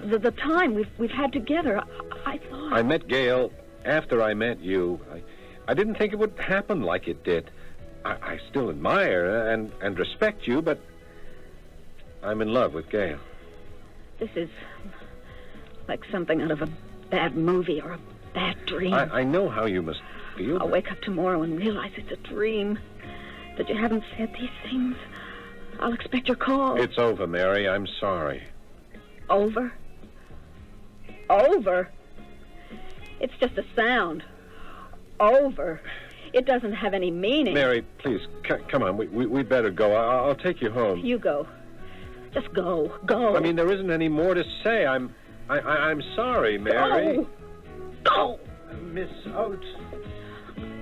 the time we've had together, I thought... I met Gail after I met you. I didn't think it would happen like it did. I still admire and respect you, but I'm in love with Gail. This is like something out of a bad movie or a bad dream. I know how you must feel. I'll wake up tomorrow and realize it's a dream, that you haven't said these things. I'll expect your call. It's over, Mary. I'm sorry. Over? Over? It's just a sound. Over. It doesn't have any meaning. Mary, please, come on. We'd better go. I'll take you home. You go. Just go. Go. I mean, there isn't any more to say. I'm sorry, Mary. Go. Miss Oates.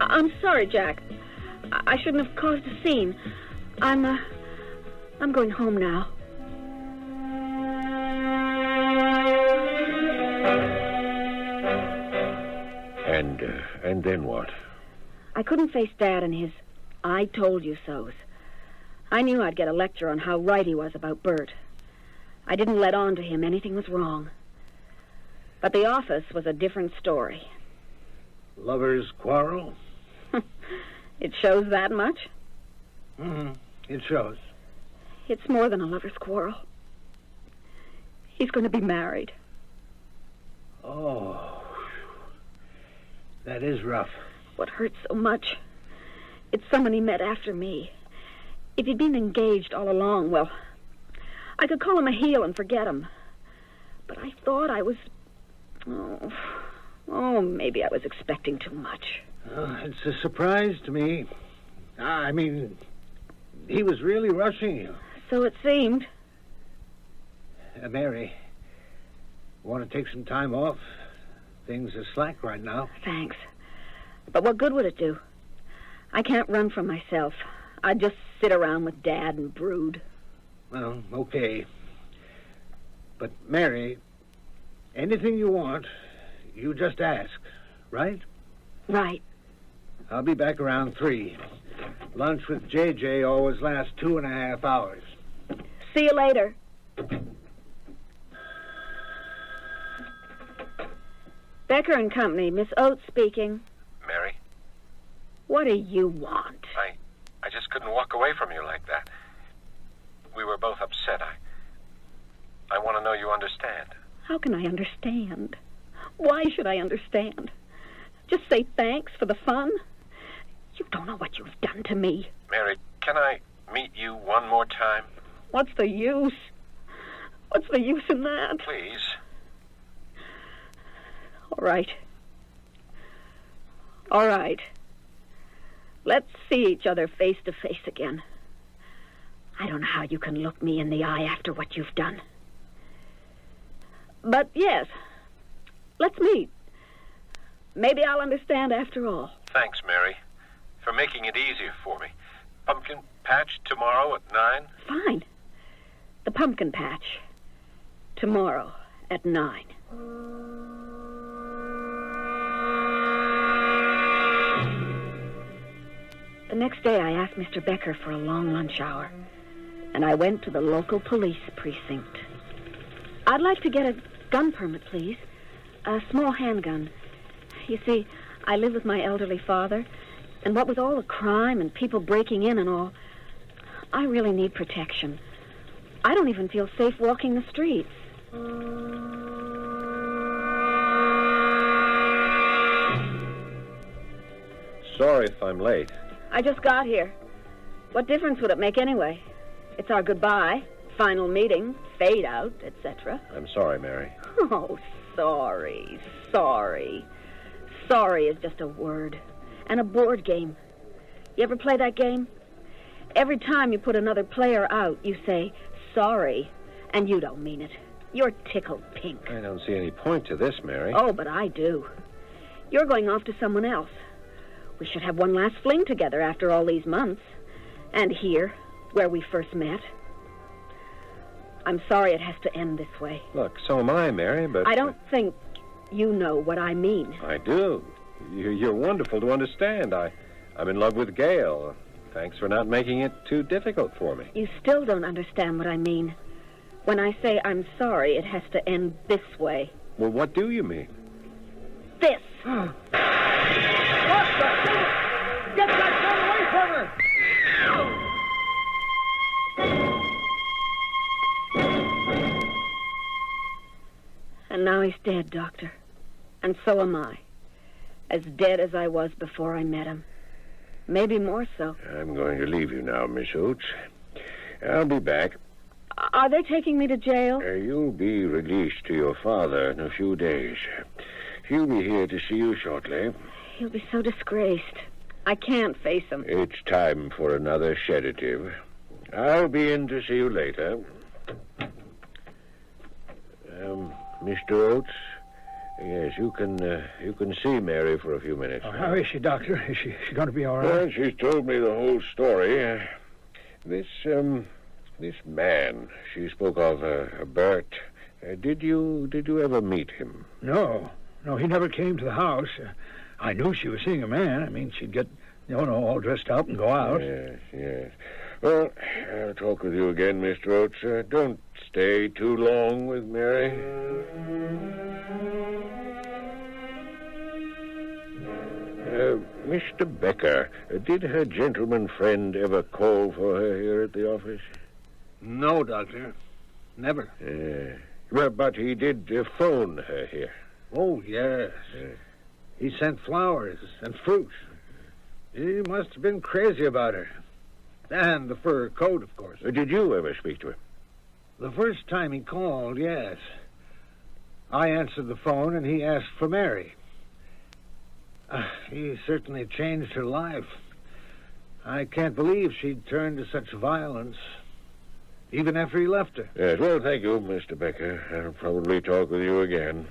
I'm sorry, Jack. I shouldn't have caused a scene. I'm going home now. And then what? I couldn't face Dad and his I told you so's. I knew I'd get a lecture on how right he was about Bert. I didn't let on to him anything was wrong. But the office was a different story. Lovers quarrel? It shows that much? Mm-hmm. It shows. It's more than a lover's quarrel. He's going to be married. Oh. That is rough. What hurts so much? It's someone he met after me. If he'd been engaged all along, well, I could call him a heel and forget him. But I thought I was... Oh, maybe I was expecting too much. It's a surprise to me. I mean, he was really rushing you. So it seemed. Mary, want to take some time off? Things are slack right now. Thanks. But what good would it do? I can't run from myself. I'd just sit around with Dad and brood. Well, okay. But, Mary, anything you want, you just ask, right? Right. I'll be back around 3. Lunch with JJ always lasts 2.5 hours. See you later. Becker and Company, Miss Oates speaking. Mary? What do you want? I just couldn't walk away from you like that. We were both upset. I want to know you understand. How can I understand? Why should I understand? Just say thanks for the fun? You don't know what you've done to me. Mary, can I meet you one more time? What's the use? What's the use in that? Please. All right. All right. Let's see each other face to face again. I don't know how you can look me in the eye after what you've done. But yes, let's meet. Maybe I'll understand after all. Thanks, Mary, for making it easier for me. Pumpkin patch tomorrow at 9? Fine. The pumpkin patch. Tomorrow at 9. The next day I asked Mr. Becker for a long lunch hour, and I went to the local police precinct. I'd like to get a gun permit, please. A small handgun. You see, I live with my elderly father, and what with all the crime and people breaking in and all, I really need protection. I don't even feel safe walking the streets. Sorry if I'm late. I just got here. What difference would it make anyway? It's our goodbye, final meeting, fade out, etc. I'm sorry, Mary. Oh, sorry. Sorry is just a word. And a board game. You ever play that game? Every time you put another player out, you say, sorry, and you don't mean it. You're tickled pink. I don't see any point to this, Mary. Oh, but I do. You're going off to someone else. We should have one last fling together after all these months. And here, where we first met. I'm sorry it has to end this way. Look, so am I, Mary, but... I don't think you know what I mean. I do. You're wonderful to understand. I'm in love with Gail. Thanks for not making it too difficult for me. You still don't understand what I mean. When I say I'm sorry, it has to end this way. Well, what do you mean? This. What the? Get that gun away from her! And now he's dead, Doctor. And so am I. As dead as I was before I met him. Maybe more so. I'm going to leave you now, Miss Oates. I'll be back. Are they taking me to jail? You'll be released to your father in a few days. He'll be here to see you shortly. He'll be so disgraced. I can't face him. It's time for another sedative. I'll be in to see you later. Mr. Oates? Yes, you can see Mary for a few minutes. How is she, Doctor? Is she going to be all right? Well, she's told me the whole story. This man she spoke of, Bert. Did you ever meet him? No, he never came to the house. I knew she was seeing a man. I mean, she'd get, all dressed up and go out. Yes. Well, I'll talk with you again, Mr. Oates. Don't stay too long with Mary. Mr. Becker, did her gentleman friend ever call for her here at the office? No, Doctor. Never. But he did phone her here. Oh, yes. He sent flowers and fruit. He must have been crazy about her. And the fur coat, of course. Did you ever speak to him? The first time he called, yes. I answered the phone, and he asked for Mary. He certainly changed her life. I can't believe she'd turned to such violence, even after he left her. Yes, well, thank you, Mr. Becker. I'll probably talk with you again.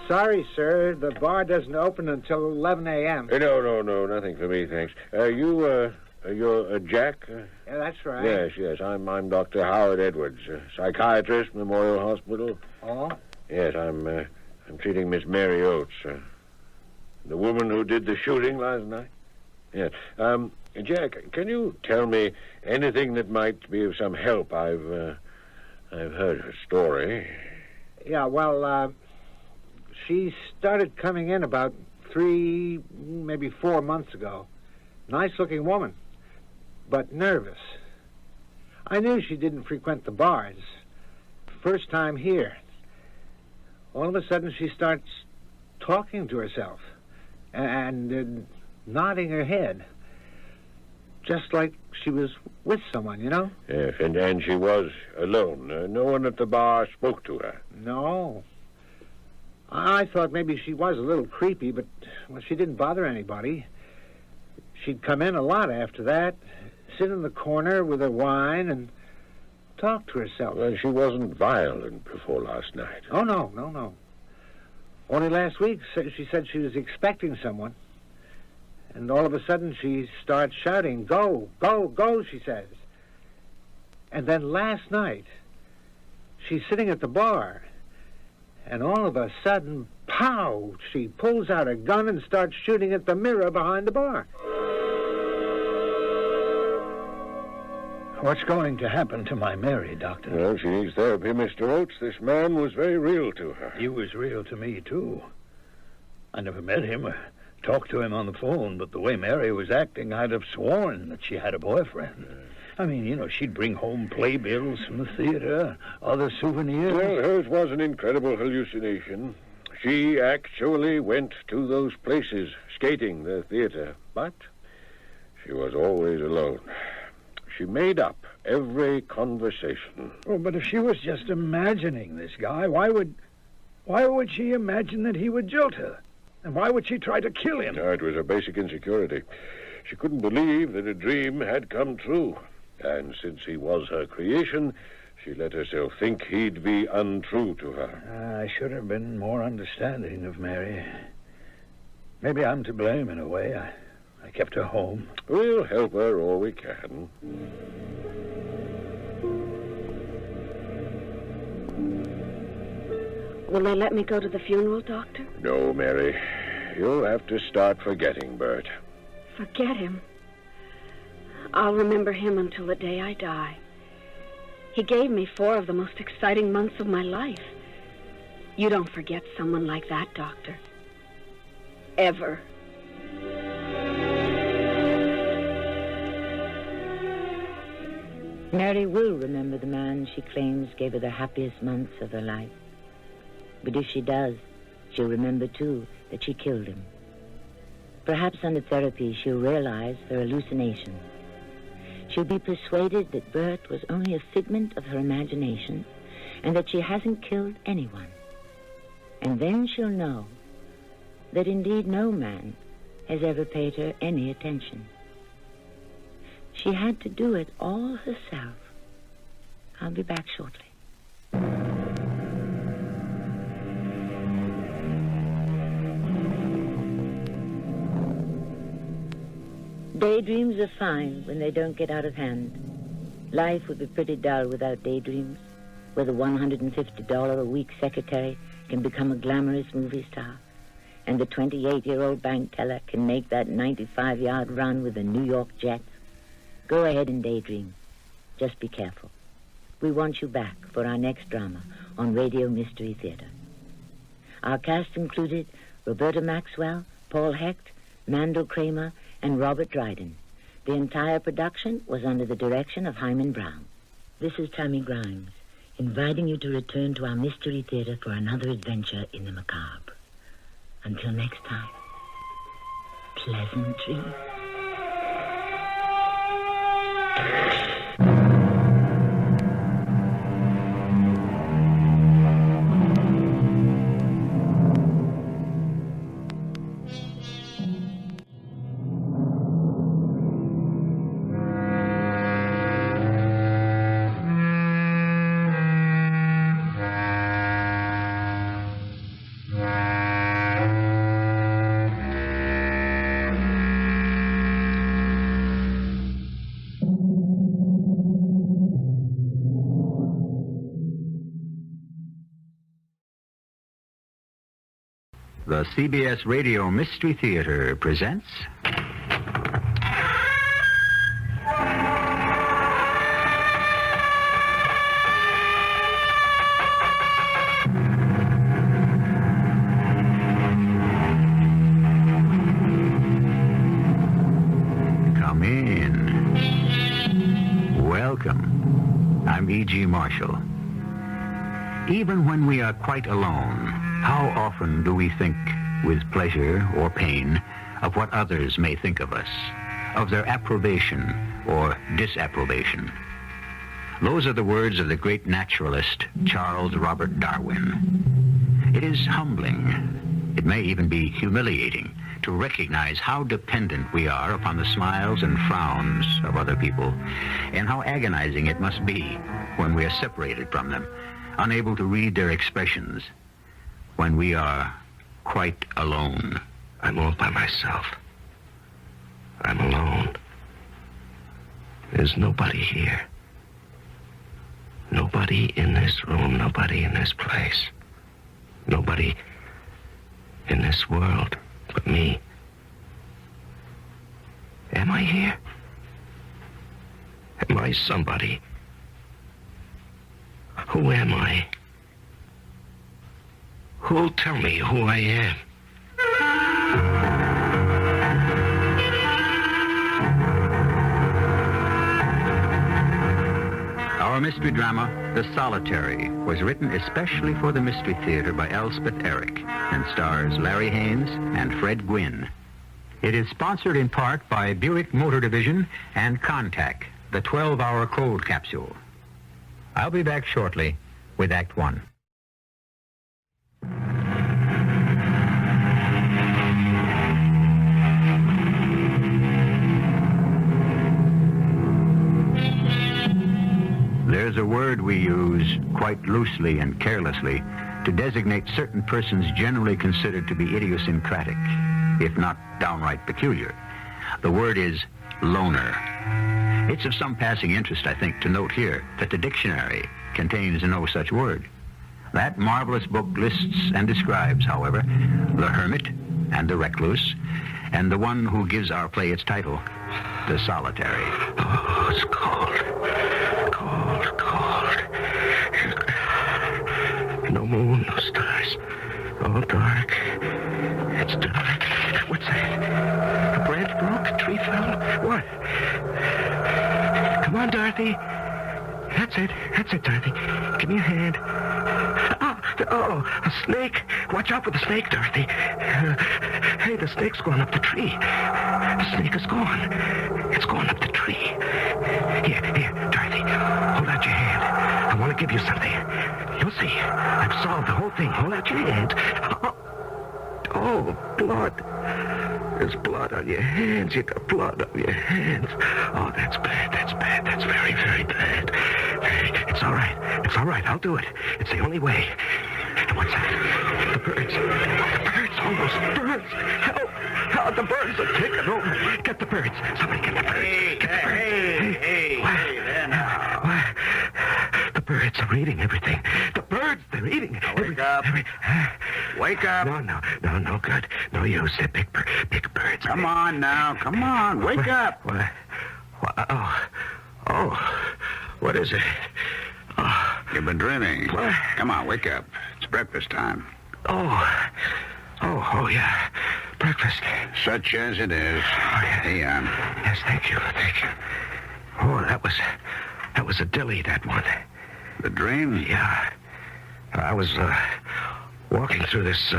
Sorry, sir. The bar doesn't open until 11 a.m. No, nothing for me, thanks. You're Jack? Yeah, that's right. Yes. I'm Dr. Howard Edwards, psychiatrist, Memorial Hospital. Oh? Yes, I'm treating Miss Mary Oates, the woman who did the shooting last night. Yes. Jack, can you tell me anything that might be of some help? I've heard her story. Yeah, well, she started coming in about 3, maybe 4 months ago. Nice-looking woman, but nervous. I knew she didn't frequent the bars. First time here. All of a sudden, she starts talking to herself and nodding her head, just like she was with someone, Yes, and she was alone. No one at the bar spoke to her. No. I thought maybe she was a little creepy, but she didn't bother anybody. She'd come in a lot after that, sit in the corner with her wine and talk to herself. Well, she wasn't violent before last night. Oh, no. Only last week, she said she was expecting someone. And all of a sudden, she starts shouting, "Go, go, go," she says. And then last night, she's sitting at the bar. And all of a sudden, pow, she pulls out a gun and starts shooting at the mirror behind the bar. What's going to happen to my Mary, Doctor? Well, she needs therapy, Mr. Oates. This man was very real to her. He was real to me, too. I never met him or talked to him on the phone, but the way Mary was acting, I'd have sworn that she had a boyfriend. I mean, she'd bring home playbills from the theater, other souvenirs. Well, hers was an incredible hallucination. She actually went to those places, skating, the theater, but she was always alone. She made up every conversation. Oh, but if she was just imagining this guy, why would she imagine that he would jilt her? And why would she try to kill him? No, it was her basic insecurity. She couldn't believe that a dream had come true. And since he was her creation, she let herself think he'd be untrue to her. I should have been more understanding of Mary. Maybe I'm to blame in a way. I kept her home. We'll help her all we can. Will they let me go to the funeral, Doctor? No, Mary. You'll have to start forgetting Bert. Forget him. I'll remember him until the day I die. He gave me 4 of the most exciting months of my life. You don't forget someone like that, Doctor. Ever. Mary will remember the man she claims gave her the happiest months of her life. But if she does, she'll remember, too, that she killed him. Perhaps under therapy, she'll realize her hallucination. She'll be persuaded that Bert was only a figment of her imagination and that she hasn't killed anyone. And then she'll know that indeed no man has ever paid her any attention. She had to do it all herself. I'll be back shortly. Daydreams are fine when they don't get out of hand. Life would be pretty dull without daydreams, where the $150 a week secretary can become a glamorous movie star, and the 28-year-old bank teller can make that 95-yard run with the New York Jets. Go ahead and daydream. Just be careful. We want you back for our next drama on Radio Mystery Theater. Our cast included Roberta Maxwell, Paul Hecht, Mandel Kramer, and Robert Dryden. The entire production was under the direction of Hyman Brown. This is Tammy Grimes, inviting you to return to our Mystery Theater for another adventure in the macabre. Until next time, pleasant dreams. The CBS Radio Mystery Theater presents... Come in. Welcome. I'm E.G. Marshall. Even when we are quite alone, how often do we think, with pleasure or pain, of what others may think of us, of their approbation or disapprobation? Those are the words of the great naturalist, Charles Robert Darwin. It is humbling, it may even be humiliating, to recognize how dependent we are upon the smiles and frowns of other people, and how agonizing it must be when we are separated from them, unable to read their expressions, when we are quite alone. I'm all by myself. I'm alone. There's nobody here. Nobody in this room, nobody in this place. Nobody in this world but me. Am I here? Am I somebody? Who am I? Who'll tell me who I am? Our mystery drama, The Solitary, was written especially for the Mystery Theater by Elspeth Eric and stars Larry Haynes and Fred Gwynne. It is sponsored in part by Buick Motor Division and Contact, the 12-hour cold capsule. I'll be back shortly with Act One. is a word we use quite loosely and carelessly to designate certain persons generally considered to be idiosyncratic, if not downright peculiar. The word is loner. It's of some passing interest, I think, to note here that the dictionary contains no such word. That marvelous book lists and describes, however, the hermit and the recluse, and the one who gives our play its title, the solitary. Oh, it's cold. Cold, cold. No moon, no stars. All dark. It's dark. What's that? A branch broke? A tree fell? What? Come on, Dorothy. That's it, Dorothy. Give me a hand. Oh, a snake. Watch out for the snake, Dorothy. Hey, the snake's gone up the tree. The snake is gone. It's gone up the tree. Here, Dorothy. Hold out your hand. I want to give you something. You'll see. I've solved the whole thing. Hold out your hand. Oh, blood. There's blood on your hands. You got blood on your hands. Oh, that's bad. That's bad. That's very, very bad. It's all right. It's all right. I'll do it. It's the only way. What's that? The birds. The birds. All those birds. Help. Help. The birds are taking over. Get the birds. Somebody get the birds. Hey, there now. What? The birds are eating everything. The birds, they're eating everything. Wake up. Wake up. No good. No use. They're big birds. Come on now. Come on. Wake up. What? Oh. What is it? Oh. You've been dreaming. What? Come on, wake up. It's breakfast time. Oh, yeah. Breakfast. Such as it is. Oh, yeah. Here you are. Yes, thank you. Oh, that was a dilly, that one. The dream? Yeah. I was walking through this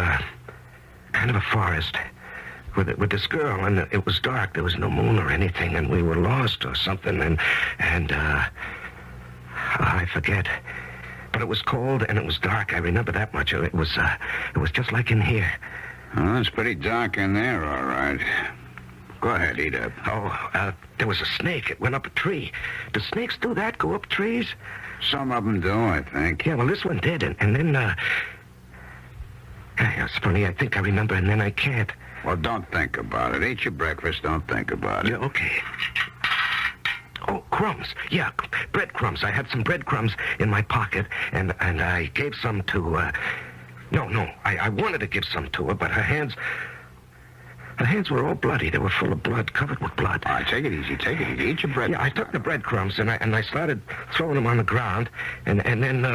kind of a forest with this girl, and it was dark. There was no moon or anything, and we were lost or something, and I forget. But it was cold and it was dark. I remember that much. It was just like in here. Oh, it's pretty dark in there, all right. Go ahead, eat up. Oh, there was a snake. It went up a tree. Do snakes do that, go up trees? Some of them do, I think. Yeah, well, this one did, and then, it's funny, I think I remember, and then I can't. Well, don't think about it. Eat your breakfast, don't think about it. Yeah, okay. Oh, crumbs. Yeah, breadcrumbs. I had some breadcrumbs in my pocket, and I gave some to, No, I wanted to give some to her, but her hands were all bloody. They were full of blood, covered with blood. All right, take it easy. Eat your bread. Yeah, I took the breadcrumbs, and I started throwing them on the ground, and then,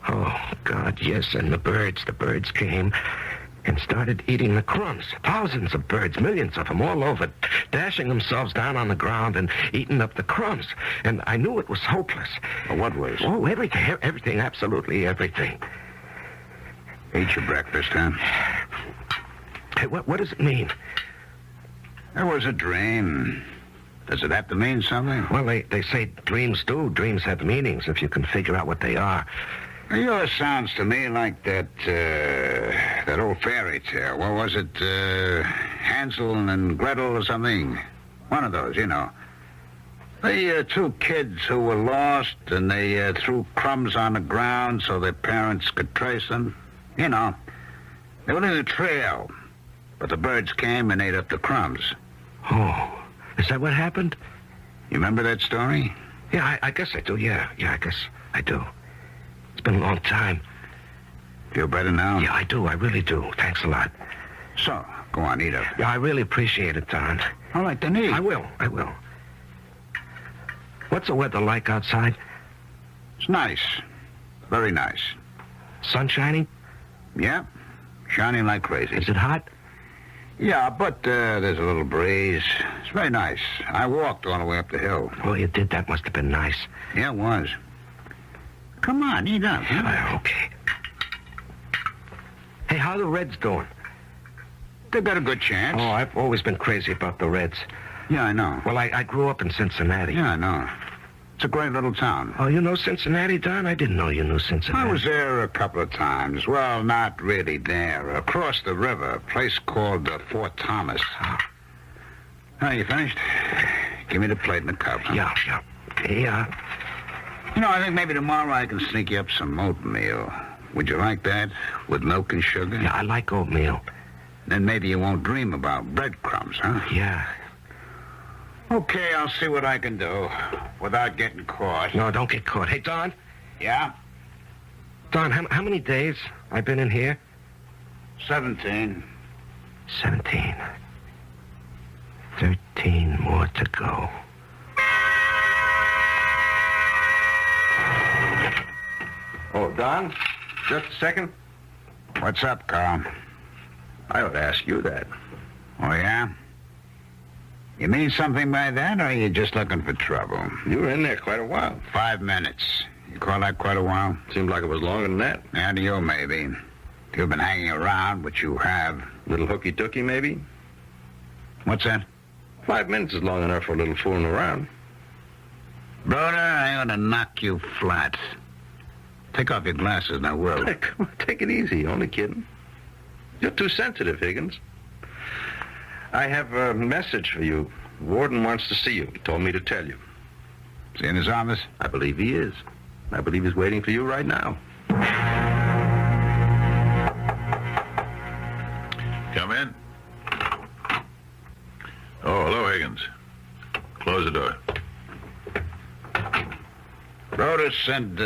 oh, God, yes, and the birds came and started eating the crumbs. Thousands of birds, millions of them, all over, dashing themselves down on the ground and eating up the crumbs. And I knew it was hopeless. Well, what was? Oh, everything, absolutely everything. Eat your breakfast, huh? Hey, what does it mean? There was a dream. Does it have to mean something? Well, they say dreams do. Dreams have meanings if you can figure out what they are. Yours sounds to me like that old fairy tale. What was it? Hansel and Gretel or something? One of those, you know. The two kids who were lost and they threw crumbs on the ground so their parents could trace them. You know, they were in a trail, but the birds came and ate up the crumbs. Oh, is that what happened? You remember that story? Yeah, I guess I do, yeah, I guess I do. It's been a long time. Feel better now? Yeah, I do. I really do. Thanks a lot. So, go on, eat up. Yeah, I really appreciate it, Don. All right, then eat. I will. What's the weather like outside? It's nice. Very nice. Sun shining? Yeah, shining like crazy. Is it hot? Yeah, but there's a little breeze. It's very nice. I walked all the way up the hill. Oh, you did? That must have been nice. Yeah, it was. Come on, eat up. Huh? Okay. Hey, how are the Reds doing? They've got a good chance. Oh, I've always been crazy about the Reds. Yeah, I know. Well, I grew up in Cincinnati. Yeah, I know. It's a great little town. Oh, you know Cincinnati, Don? I didn't know you knew Cincinnati. I was there a couple of times. Well, not really there. Across the river, a place called Fort Thomas. Oh, you finished? Give me the plate and the cup. Huh? Yeah. You know, I think maybe tomorrow I can sneak you up some oatmeal. Would you like that? With milk and sugar? Yeah, I like oatmeal. Then maybe you won't dream about breadcrumbs, huh? Yeah. Okay, I'll see what I can do without getting caught. No, don't get caught. Hey, Don. Yeah? Don, how many days I've been in here? 17. 17. 13 more to go. Oh, Don, just a second. What's up, Carl? I ought to ask you that. Oh, yeah? You mean something by that, or are you just looking for trouble? You were in there quite a while. 5 minutes. You call that quite a while? Seemed like it was longer than that. Yeah, to you, maybe. If you've been hanging around, which you have. Little hooky-dooky, maybe? What's that? 5 minutes is long enough for a little fooling around. Brother, I ought to knock you flat. Take off your glasses and I will. Hey, come on, take it easy. Only kidding. You're too sensitive, Higgins. I have a message for you. Warden wants to see you. He told me to tell you. Is he in his office? I believe he is. I believe he's waiting for you right now. Come in. Oh, hello, Higgins. Close the door. Rhoda said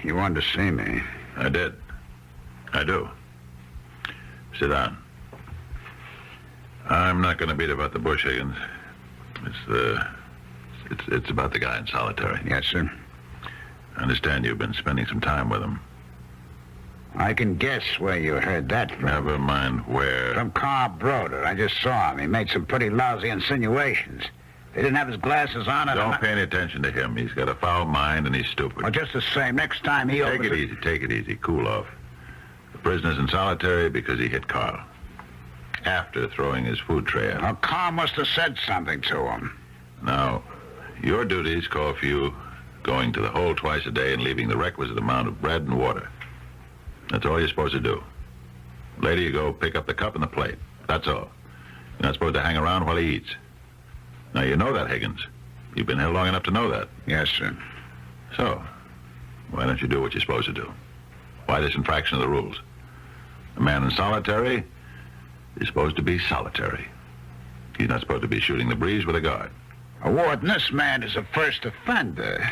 you wanted to see me. I did. I do. Sit down. I'm not going to beat about the bush, Higgins. It's about the guy in solitary. Yes, sir. I understand you've been spending some time with him. I can guess where you heard that from. Never mind where. From Carl Broder. I just saw him. He made some pretty lousy insinuations. He didn't have his glasses on. Don't pay any attention to him. He's got a foul mind and he's stupid. Well, just the same. Next time he Take it easy. Take it easy. Cool off. The prisoner's in solitary because he hit Carl. After throwing his food tray out. Well, Carl must have said something to him. Now, your duties call for you going to the hole twice a day and leaving the requisite amount of bread and water. That's all you're supposed to do. Later you go pick up the cup and the plate. That's all. You're not supposed to hang around while he eats. Now, you know that, Higgins. You've been here long enough to know that. Yes, sir. So, why don't you do what you're supposed to do? Why this infraction of the rules? A man in solitary is supposed to be solitary. He's not supposed to be shooting the breeze with a guard. Warden, this man is a first offender.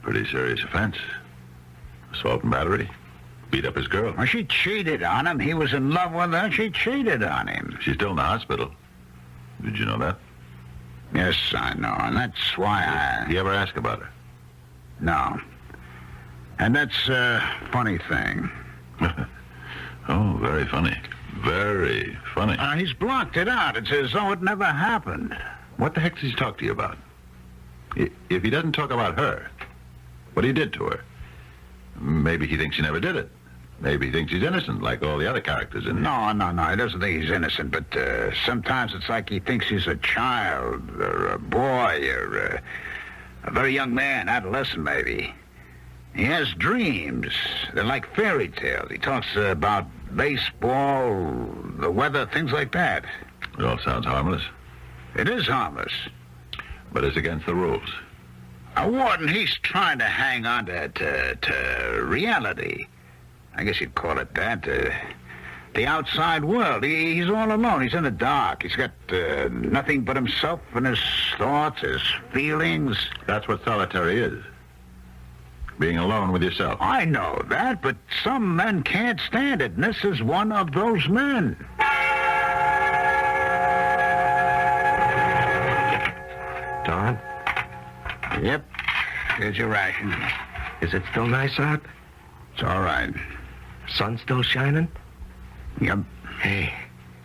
Pretty serious offense. Assault and battery. Beat up his girl. Well, she cheated on him. He was in love with her. She cheated on him. She's still in the hospital. Did you know that? Yes, I know, and that's why You ever ask about her? No. And that's a funny thing. Oh, very funny. Very funny. He's blocked it out. It's as though it never happened. What the heck does he talk to you about? If he doesn't talk about her, what he did to her, maybe he thinks he never did it. Maybe he thinks he's innocent, like all the other characters in No, he doesn't think he's innocent, but sometimes it's like he thinks he's a child, or a boy, or a very young man, adolescent maybe. He has dreams. They're like fairy tales. He talks about baseball, the weather, things like that. It all sounds harmless. It is harmless. But it's against the rules. Warden, he's trying to hang on to reality. I guess you'd call it that. The outside world. He's all alone. He's in the dark. He's got nothing but himself and his thoughts, his feelings. That's what solitary is. Being alone with yourself. I know that, but some men can't stand it, and this is one of those men. Don? Yep. Here's your ration. Is it still nice out? It's all right. Sun still shining? Yep. Hey,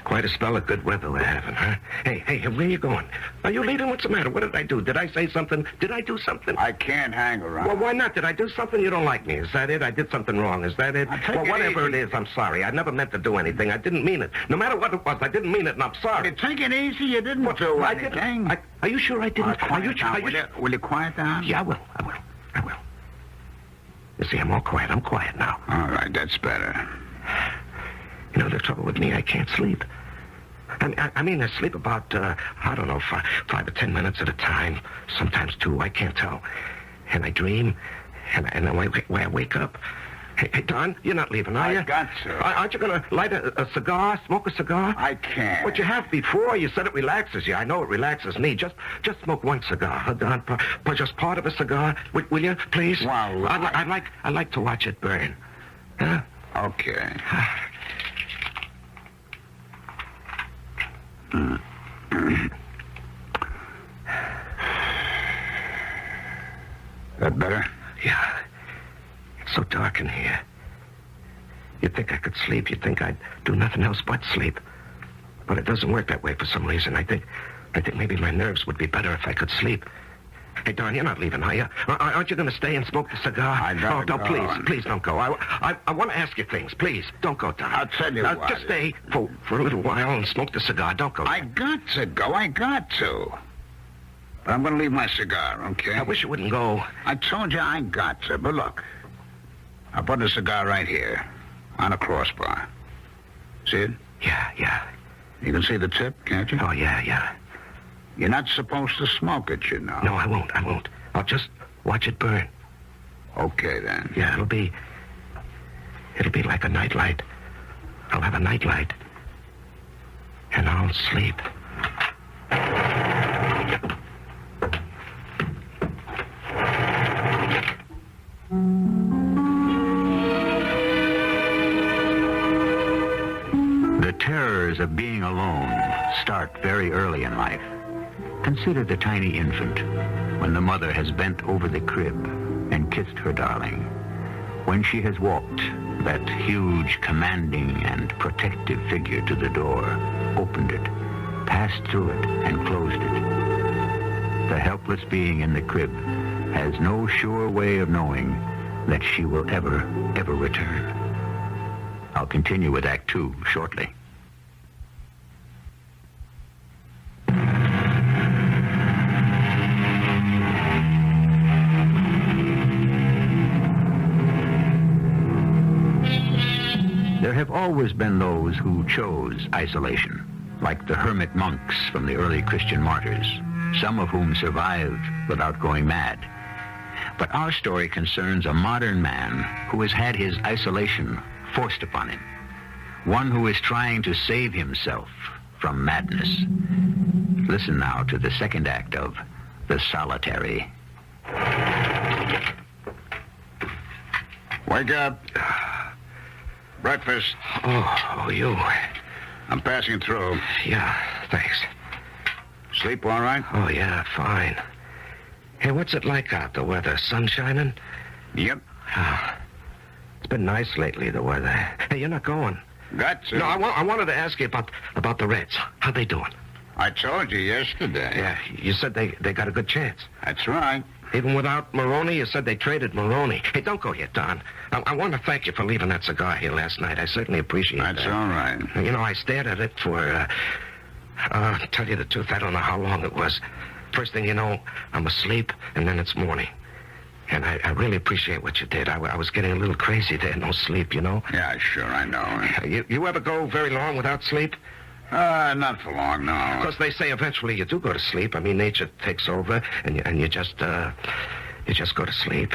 quite a spell of good weather we're having, huh? Hey, where you going? Are you leaving? What's the matter? What did I do? Did I say something? Did I do something? I can't hang around. Well, why not? Did I do something you don't like me? Is that it? I did something wrong. Is that it? Well, whatever it is, I'm sorry. I never meant to do anything. I didn't mean it. No matter what it was, I didn't mean it, and I'm sorry. Take it easy. You didn't do anything. Are you sure I didn't? Will you quiet down? Yeah, I will. You see, I'm all quiet. I'm quiet now. All right, that's better. You know, the trouble with me, I can't sleep. I mean, I sleep about, I don't know, 5 or 10 minutes at a time. Sometimes 2, I can't tell. And I dream, And then I wake up. Hey, Don, you're not leaving, are you? I got to. Aren't you going to light a cigar, smoke a cigar? I can't. What you have before, you said it relaxes you. I know it relaxes me. Just smoke one cigar, huh, Don? Just part of a cigar. Will you, please? Well, I like to watch it burn. Huh? Okay. That better? Yeah. It's so dark in here. You'd think I could sleep. You'd think I'd do nothing else but sleep. But it doesn't work that way for some reason. I think maybe my nerves would be better if I could sleep. Hey, Don, you're not leaving, are you? Aren't you going to stay and smoke the cigar? No, please don't go. I want to ask you things. Please, don't go, Don. I'll tell you what. Just stay for a little while and smoke the cigar. Don't go. I got to go. I got to. But I'm going to leave my cigar, okay? I wish you wouldn't go. I told you I got to. But look, I put the cigar right here on a crossbar. See it? Yeah. You can see the tip, can't you? Oh, yeah. You're not supposed to smoke it, you know. No, I won't. I'll just watch it burn. Okay, then. Yeah, it'll be like a nightlight. I'll have a nightlight. And I'll sleep. The terrors of being alone start very early in life. Consider the tiny infant when the mother has bent over the crib and kissed her darling. When she has walked that huge, commanding and protective figure to the door, opened it, passed through it, and closed it. The helpless being in the crib has no sure way of knowing that she will ever return. I'll continue with Act 2 shortly. There have always been those who chose isolation, like the hermit monks from the early Christian martyrs, some of whom survived without going mad. But our story concerns a modern man who has had his isolation forced upon him, one who is trying to save himself from madness. Listen now to the second act of The Solitary. Wake up. Breakfast. Oh, you. I'm passing through. Yeah, thanks. Sleep all right? Oh, yeah, fine. Hey, what's it like out, the weather? Sun shining? Yep. Oh, it's been nice lately, the weather. Hey, you're not going? Got to. No, I wanted to ask you about the Reds. How they doing? I told you yesterday. Yeah, you said they got a good chance. That's right. Even without Maroney, you said they traded Maroney. Hey, don't go yet, Don. I want to thank you for leaving that cigar here last night. I certainly appreciate that. That's all right. You know, I stared at it for, tell you the truth, I don't know how long it was. First thing you know, I'm asleep, and then it's morning. And I really appreciate what you did. I was getting a little crazy there, no sleep, you know? Yeah, sure, I know. You ever go very long without sleep? Not for long, no. Because they say eventually you do go to sleep. I mean, nature takes over, and you just go to sleep.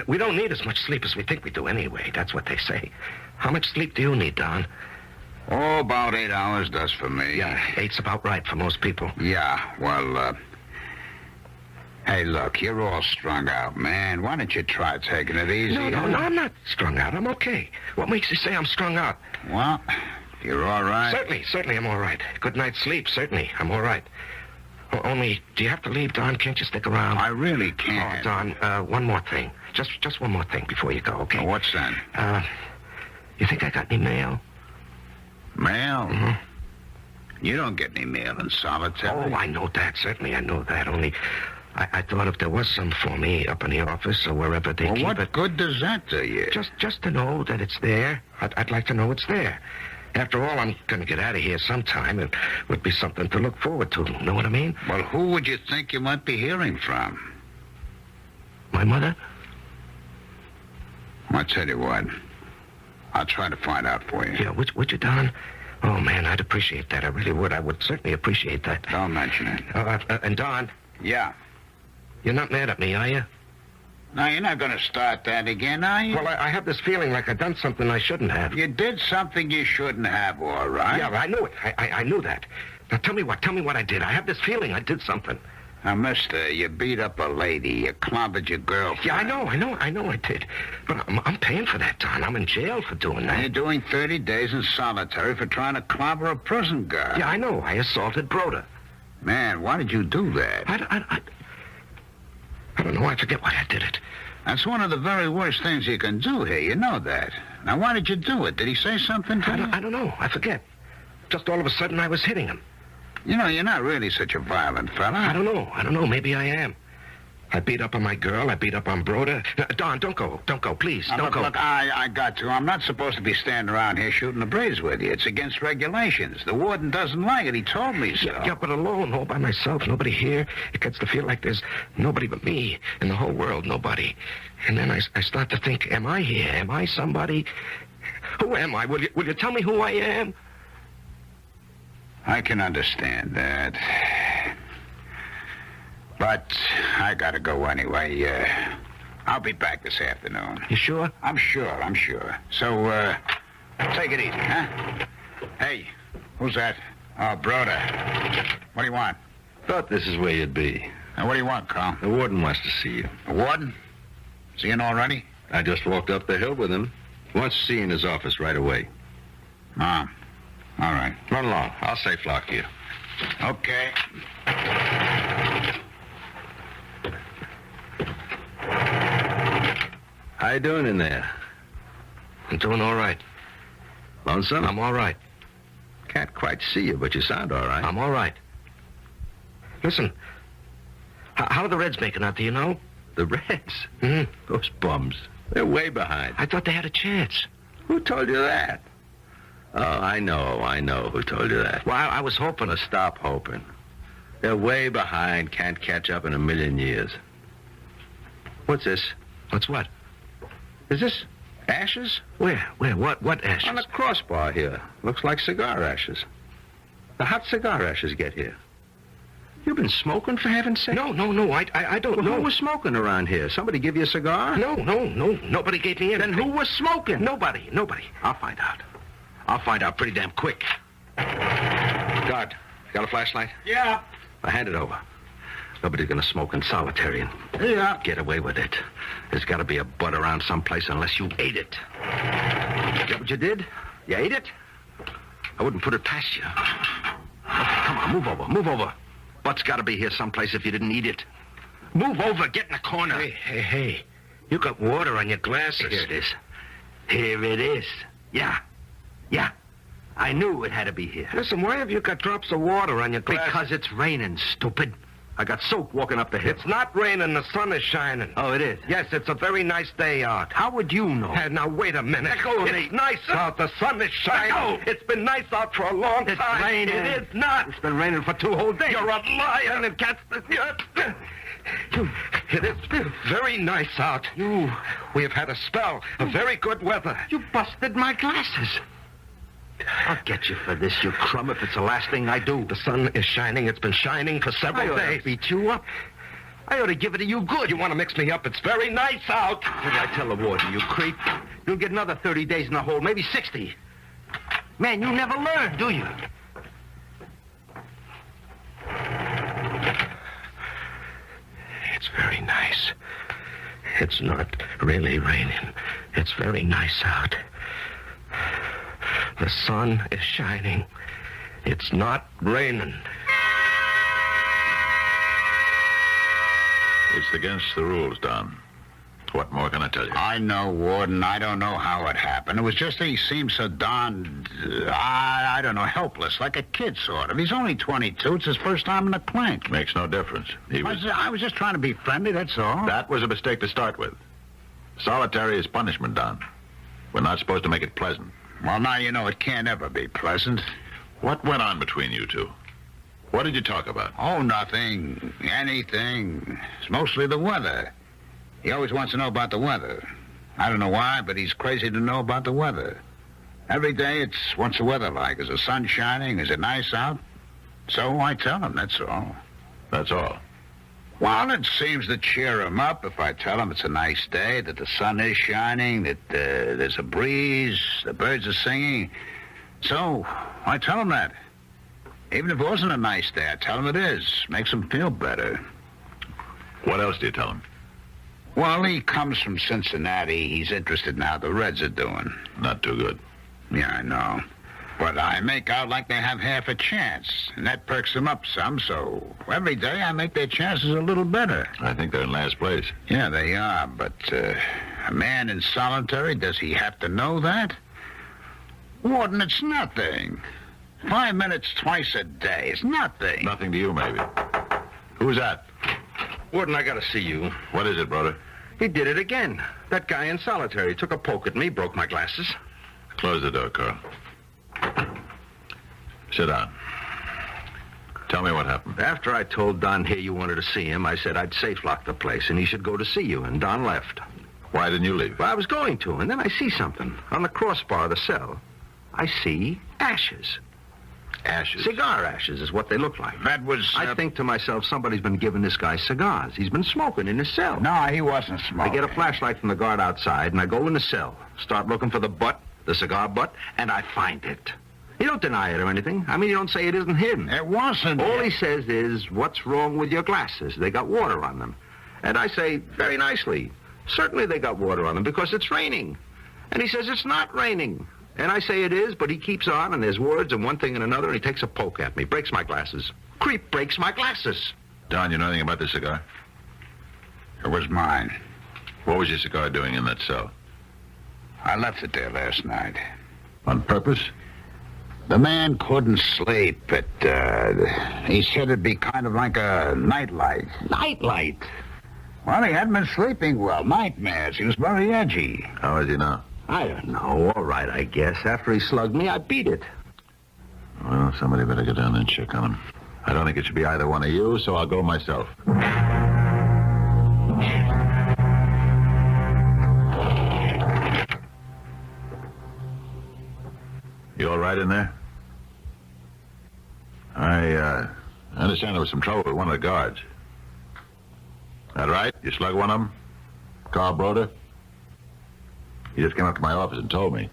We don't need as much sleep as we think we do anyway. That's what they say. How much sleep do you need, Don? Oh, about 8 hours does for me. Yeah, 8's about right for most people. Yeah, well, hey, look, you're all strung out, man. Why don't you try taking it easy? No, I'm not strung out. I'm okay. What makes you say I'm strung out? Well, you're all right. Certainly I'm all right. Good night's sleep, certainly. I'm all right. Only, do you have to leave, Don? Can't you stick around? I really can't. Oh, Don, one more thing. Just one more thing before you go, okay? Oh, what's that? You think I got any mail? Mail? Mm-hmm. You don't get any mail in Solitary. Oh, I know that. Certainly I know that. Only, I thought if there was some for me up in the office or wherever they keep it... What good does that do you? Just to know that it's there. I'd like to know it's there. After all, I'm going to get out of here sometime. It would be something to look forward to. Know what I mean? Well, who would you think you might be hearing from? My mother? I'll tell you what. I'll try to find out for you. Yeah, would you, Don? Oh, man, I'd appreciate that. I really would. I would certainly appreciate that. Don't mention it. And Don? Yeah? You're not mad at me, are you? Now, you're not going to start that again, are you? Well, I have this feeling like I've done something I shouldn't have. You did something you shouldn't have, all right? Yeah, I knew it. I knew that. Now, tell me what I did. I have this feeling I did something. Now, mister, you beat up a lady. You clobbered your girlfriend. Yeah, I know I did. But I'm paying for that, Don. I'm in jail for doing that. You're doing 30 days in solitary for trying to clobber a prison guard. Yeah, I know. I assaulted Broda. Man, why did you do that? I don't know. I forget why I did it. That's one of the very worst things you can do here. You know that. Now, why did you do it? Did he say something to you? I don't know. I forget. Just all of a sudden, I was hitting him. You know, you're not really such a violent fella. I don't know. Maybe I am. I beat up on my girl. I beat up on Broda. Don, don't go. Don't go, please. Don't go. Look, I got to. I'm not supposed to be standing around here shooting the breeze with you. It's against regulations. The warden doesn't like it. He told me so. Yeah, but alone, all by myself, nobody here. It gets to feel like there's nobody but me in the whole world, nobody. And then I start to think, am I here? Am I somebody? Who am I? Will you tell me who I am? I can understand that. But I gotta go anyway. I'll be back this afternoon. You sure? I'm sure. So, take it easy, huh? Hey, who's that? Oh, Broda. What do you want? Thought this is where you'd be. Now, what do you want, Carl? The warden wants to see you. The warden? Is he in already? I just walked up the hill with him. Wants to see you in his office right away. Ah, all right. Run along. I'll safe lock you. Okay. How you doing in there? I'm doing all right. Lonesome? I'm all right. Can't quite see you, but you sound all right. I'm all right. Listen, how are the Reds making out, do you know? The Reds? Mm-hmm. Those bums. They're way behind. I thought they had a chance. Who told you that? Oh, I know who told you that. Well, I was hoping to stop hoping. They're way behind, can't catch up in a million years. What's this? What's what? Is this ashes? Where? What ashes? On the crossbar here. Looks like cigar ashes. The hot cigar ashes get here. You've been smoking, for heaven's sake? No, I don't know. Who was smoking around here? Somebody give you a cigar? No, nobody gave me anything. Then who was smoking? Nobody. I'll find out pretty damn quick. Guard, got a flashlight? Yeah. Now hand it over. Nobody's gonna smoke in solitary and get away with it. There's gotta be a butt around someplace unless you ate it. Is that what you did? You ate it? I wouldn't put it past you. Okay, come on, move over. Butt's gotta be here someplace if you didn't eat it. Move over, get in the corner. Hey. You got water on your glasses. Here it is. Yeah. I knew it had to be here. Listen, why have you got drops of water on your glasses? Because it's raining, stupid. I got soaked walking up the hill. It's not raining. The sun is shining. Oh, it is? Yes, it's a very nice day out. How would you know? Now, wait a minute. Let go of me. It's nice out. The sun is shining. Let go. It's been nice out for a long time. It's raining. It is not. It's been raining for 2 whole days. You're a liar and cats. It is very nice out. We have had a spell of very good weather. You busted my glasses. I'll get you for this, you crumb, if it's the last thing I do. The sun is shining. It's been shining for several days. I beat you up. I ought to give it to you good. You want to mix me up? It's very nice out. What did I tell the warden, you creep? You'll get another 30 days in the hole, maybe 60. Man, you never learn, do you? It's very nice. It's not really raining. It's very nice out. The sun is shining. It's not raining. It's against the rules, Don. What more can I tell you? I know, Warden. I don't know how it happened. It was just that he seemed so darned, I don't know, helpless, like a kid, sort of. He's only 22. It's his first time in the clink. Makes no difference. I was just trying to be friendly, that's all. That was a mistake to start with. Solitary is punishment, Don. We're not supposed to make it pleasant. Well, now you know it can't ever be pleasant. What went on between you two? What did you talk about? Oh, nothing. Anything. It's mostly the weather. He always wants to know about the weather. I don't know why, but he's crazy to know about the weather. Every day it's, what's the weather like? Is the sun shining? Is it nice out? So I tell him, that's all. That's all? Well, it seems to cheer him up if I tell him it's a nice day, that the sun is shining, that there's a breeze, the birds are singing. So, I tell him that. Even if it wasn't a nice day, I tell him it is. Makes him feel better. What else do you tell him? Well, he comes from Cincinnati. He's interested in how the Reds are doing. Not too good. Yeah, I know. But I make out like they have half a chance, and that perks them up some, so every day I make their chances a little better. I think they're in last place. Yeah, they are, but a man in solitary, does he have to know that? Warden, it's nothing. 5 minutes twice a day is nothing. Nothing to you, maybe. Who's that? Warden, I gotta see you. What is it, brother? He did it again. That guy in solitary took a poke at me, broke my glasses. Close the door, Carl. Sit down. Tell me what happened. After I told Don here you wanted to see him, I said I'd safe lock the place and he should go to see you, and Don left. Why didn't you leave? Well, I was going to, and then I see something. On the crossbar of the cell, I see ashes. Ashes? Cigar ashes is what they look like. That was... I think to myself, somebody's been giving this guy cigars. He's been smoking in his cell. No, he wasn't smoking. I get a flashlight from the guard outside, and I go in the cell, start looking for the butt, the cigar butt, and I find it. He don't deny it or anything. I mean, he don't say it isn't him. It wasn't. All he says is, what's wrong with your glasses? They got water on them. And I say, very nicely, certainly they got water on them because it's raining. And he says, it's not raining. And I say it is, but he keeps on, and there's words and one thing and another, and he takes a poke at me, breaks my glasses. Creep breaks my glasses. Don, you know anything about this cigar? It was mine. What was your cigar doing in that cell? I left it there last night. On purpose? The man couldn't sleep. He said it'd be kind of like a nightlight. Nightlight? Well, he hadn't been sleeping well. Nightmares. He was very edgy. How is he now? I don't know. All right, I guess. After he slugged me, I beat it. Well, somebody better get down there and check on him. I don't think it should be either one of you, so I'll go myself. You all right in there? I understand there was some trouble with one of the guards. That right? You slugged one of them? Carl Broder? He just came up to my office and told me.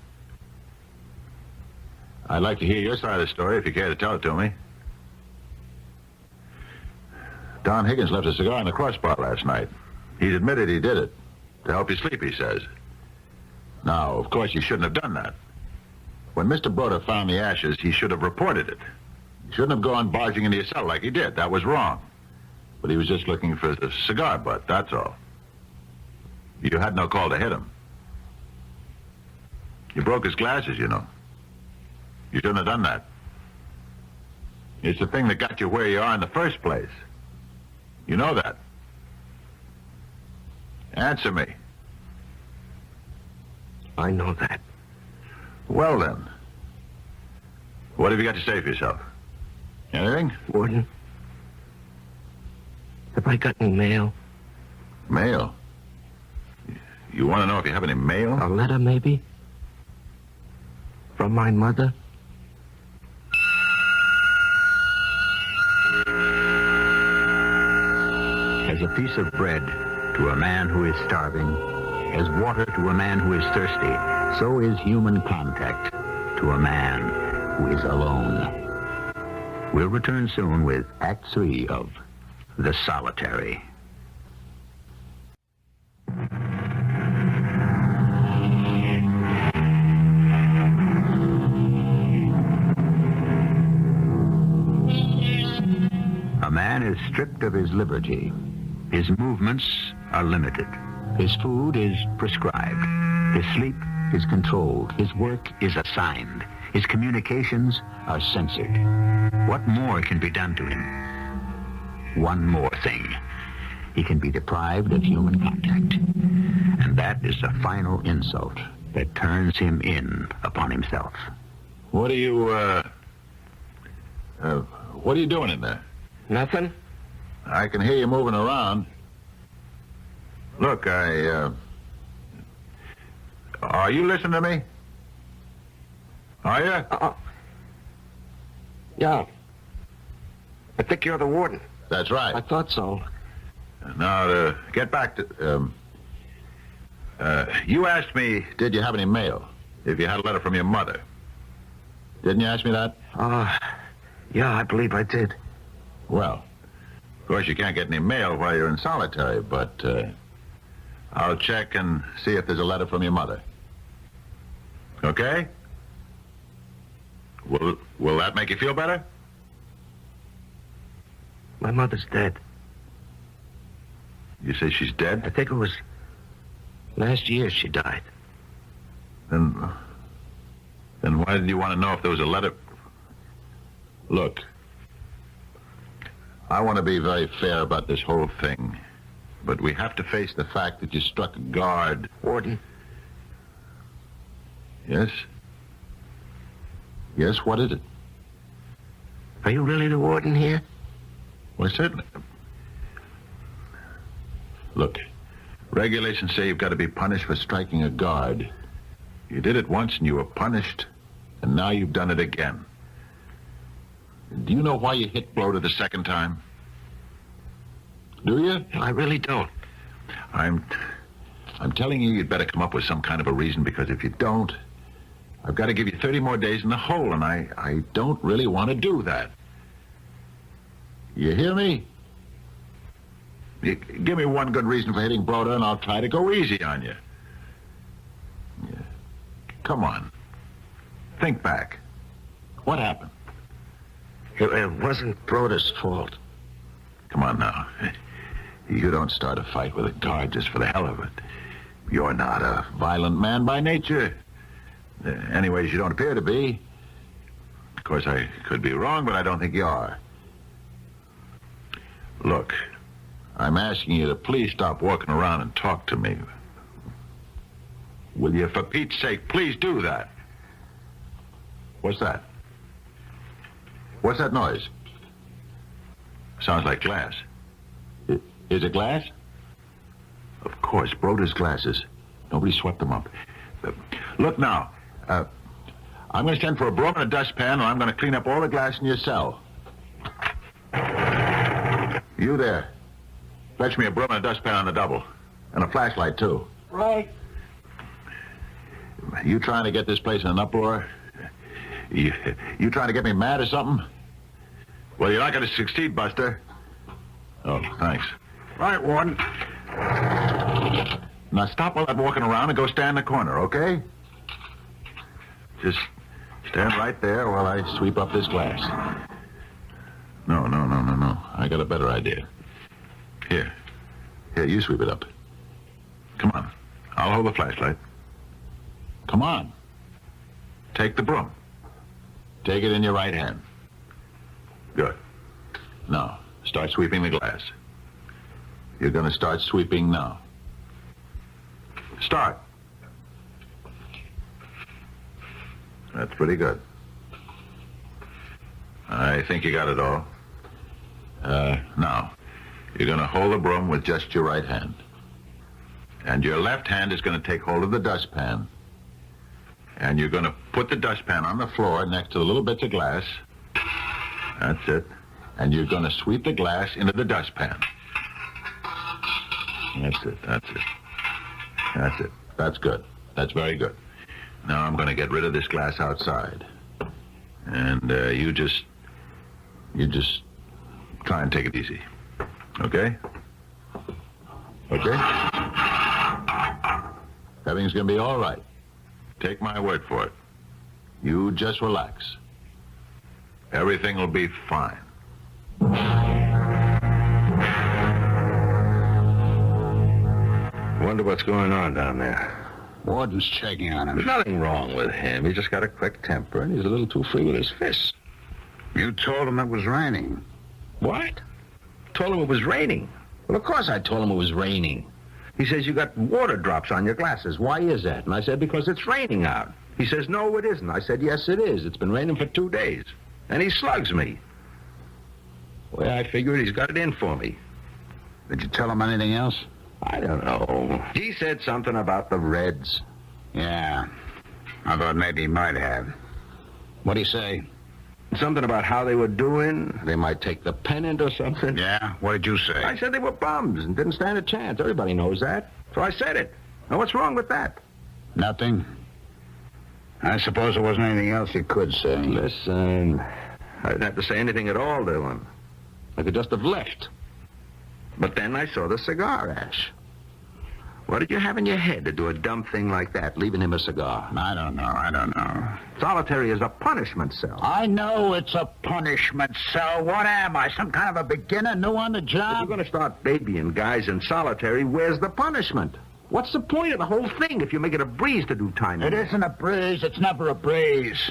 I'd like to hear your side of the story if you care to tell it to me. Don Higgins left a cigar in the crossbar last night. He's admitted he did it. To help you sleep, he says. Now, of course, you shouldn't have done that. When Mr. Broder found the ashes, he should have reported it. He shouldn't have gone barging into your cell like he did. That was wrong. But he was just looking for the cigar butt, that's all. You had no call to hit him. You broke his glasses, you know. You shouldn't have done that. It's the thing that got you where you are in the first place. You know that. Answer me. I know that. Well, then. What have you got to say for yourself? Anything? Warden, have I got any mail? Mail? You want to know if you have any mail? A letter, maybe? From my mother? As a piece of bread to a man who is starving, as water to a man who is thirsty, so is human contact to a man who is alone. We'll return soon with Act 3 of The Solitary. A man is stripped of his liberty. His movements are limited. His food is prescribed. His sleep is controlled. His work is assigned. His communications are censored. What more can be done to him? One more thing. He can be deprived of human contact. And that is the final insult that turns him in upon himself. What are you doing in there? Nothing. I can hear you moving around. Look, are you listening to me? Are you? Yeah. I think you're the warden. That's right. I thought so. Now, to get back to... you asked me, did you have any mail? If you had a letter from your mother. Didn't you ask me that? Yeah, I believe I did. Well, of course you can't get any mail while you're in solitary, but I'll check and see if there's a letter from your mother. Okay? Will that make you feel better? My mother's dead. You say she's dead? I think it was last year she died. Then why did you want to know if there was a letter? Look, I want to be very fair about this whole thing, but we have to face the fact that you struck a guard. Warden. Yes? Yes, what is it? Are you really the warden here? Well, certainly. Look, regulations say you've got to be punished for striking a guard. You did it once and you were punished, and now you've done it again. Do you know why you hit Broder the second time? Do you? I really don't. I'm telling you, you'd better come up with some kind of a reason, because if you don't, I've got to give you 30 more days in the hole, and I don't really want to do that. You hear me? Give me one good reason for hitting Broder, and I'll try to go easy on you. Yeah. Come on. Think back. What happened? It wasn't Broder's fault. Come on now. You don't start a fight with a guard just for the hell of it. You're not a violent man by nature. Anyways, you don't appear to be. Of course, I could be wrong, but I don't think you are. Look, I'm asking you to please stop walking around and talk to me. Will you, for Pete's sake, please do that? What's that? What's that noise? Sounds like glass. Is it glass? Of course, Broder's glasses. Nobody swept them up. Look now, I'm going to send for a broom and a dustpan, and I'm going to clean up all the glass in your cell. You there. Fetch me a broom and a dustpan on the double. And a flashlight, too. Right. You trying to get this place in an uproar? You trying to get me mad or something? Well, you're not going to succeed, Buster. Oh, thanks. Right, Warden. Now stop all that walking around and go stand in the corner, okay? Just stand right there while I sweep up this glass. No. I got a better idea. Here, you sweep it up. Come on. I'll hold the flashlight. Come on. Take the broom. Take it in your right hand. Good. Now, start sweeping the glass. You're going to start sweeping now. Start. That's pretty good. I think you got it all. Now, you're going to hold the broom with just your right hand. And your left hand is going to take hold of the dustpan. And you're going to put the dustpan on the floor next to the little bits of glass. That's it. And you're going to sweep the glass into the dustpan. That's it. That's good. That's very good. Now I'm going to get rid of this glass outside. And you just try and take it easy. Okay? Okay? Everything's going to be all right. Take my word for it. You just relax. Everything will be fine. Wonder what's going on down there. Warden's checking on him. There's nothing wrong with him. He just got a quick temper, and he's a little too free with his fists. You told him it was raining. What? Told him it was raining. Well, of course I told him it was raining. He says, you got water drops on your glasses. Why is that? And I said, because it's raining out. He says, no, it isn't. I said, yes, it is. It's been raining for 2 days. And he slugs me. Well, I figured he's got it in for me. Did you tell him anything else? I don't know. He said something about the Reds. Yeah. I thought maybe he might have. What'd he say? Something about how they were doing. They might take the pennant or something. Yeah? What did you say? I said they were bums and didn't stand a chance. Everybody knows that. So I said it. Now, what's wrong with that? Nothing. I suppose there wasn't anything else you could say. Listen, I didn't have to say anything at all to him. I could just have left. But then I saw the cigar ash. What did you have in your head to do a dumb thing like that, leaving him a cigar? I don't know. Solitary is a punishment cell. I know it's a punishment cell. What am I, some kind of a beginner, new on the job? If you're going to start babying guys in solitary, where's the punishment? What's the point of the whole thing if you make it a breeze to do time? It isn't a breeze. It's never a breeze.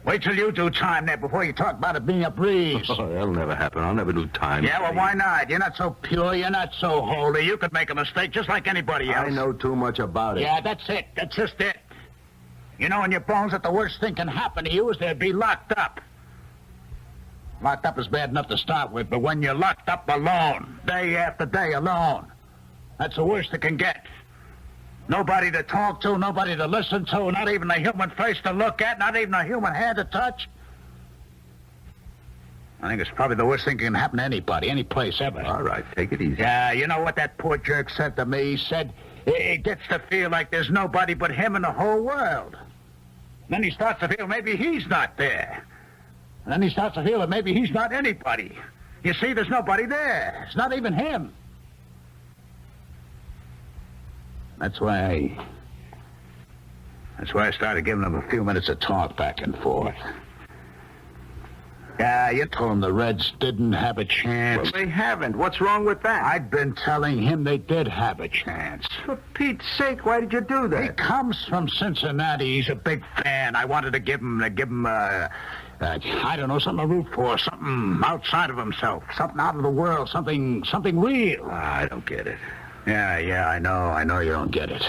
Wait till you do time there before you talk about it being a breeze. Oh, that'll never happen. I'll never do time. Yeah, well, why not? You're not so pure. You're not so holy. You could make a mistake just like anybody else. I know too much about it. Yeah, that's it. That's just it. You know in your bones that the worst thing can happen to you is to be locked up. Locked up is bad enough to start with, but when you're locked up alone, day after day alone, that's the worst it can get. Nobody to talk to, nobody to listen to, not even a human face to look at, not even a human hand to touch. I think it's probably the worst thing that can happen to anybody, any place, ever. All right, take it easy. Yeah, you know what that poor jerk said to me? He said it gets to feel like there's nobody but him in the whole world. Then he starts to feel maybe he's not there. And then he starts to feel that maybe he's not anybody. You see, there's nobody there. It's not even him. That's why I started giving him a few minutes of talk back and forth. Yeah, you told him the Reds didn't have a chance. Well, they haven't. What's wrong with that? I'd been telling him they did have a chance. For Pete's sake, why did you do that? He comes from Cincinnati. He's a big fan. I wanted to give him I don't know, something to root for, something outside of himself, something out of the world, something real. I don't get it. Yeah, I know you don't get it.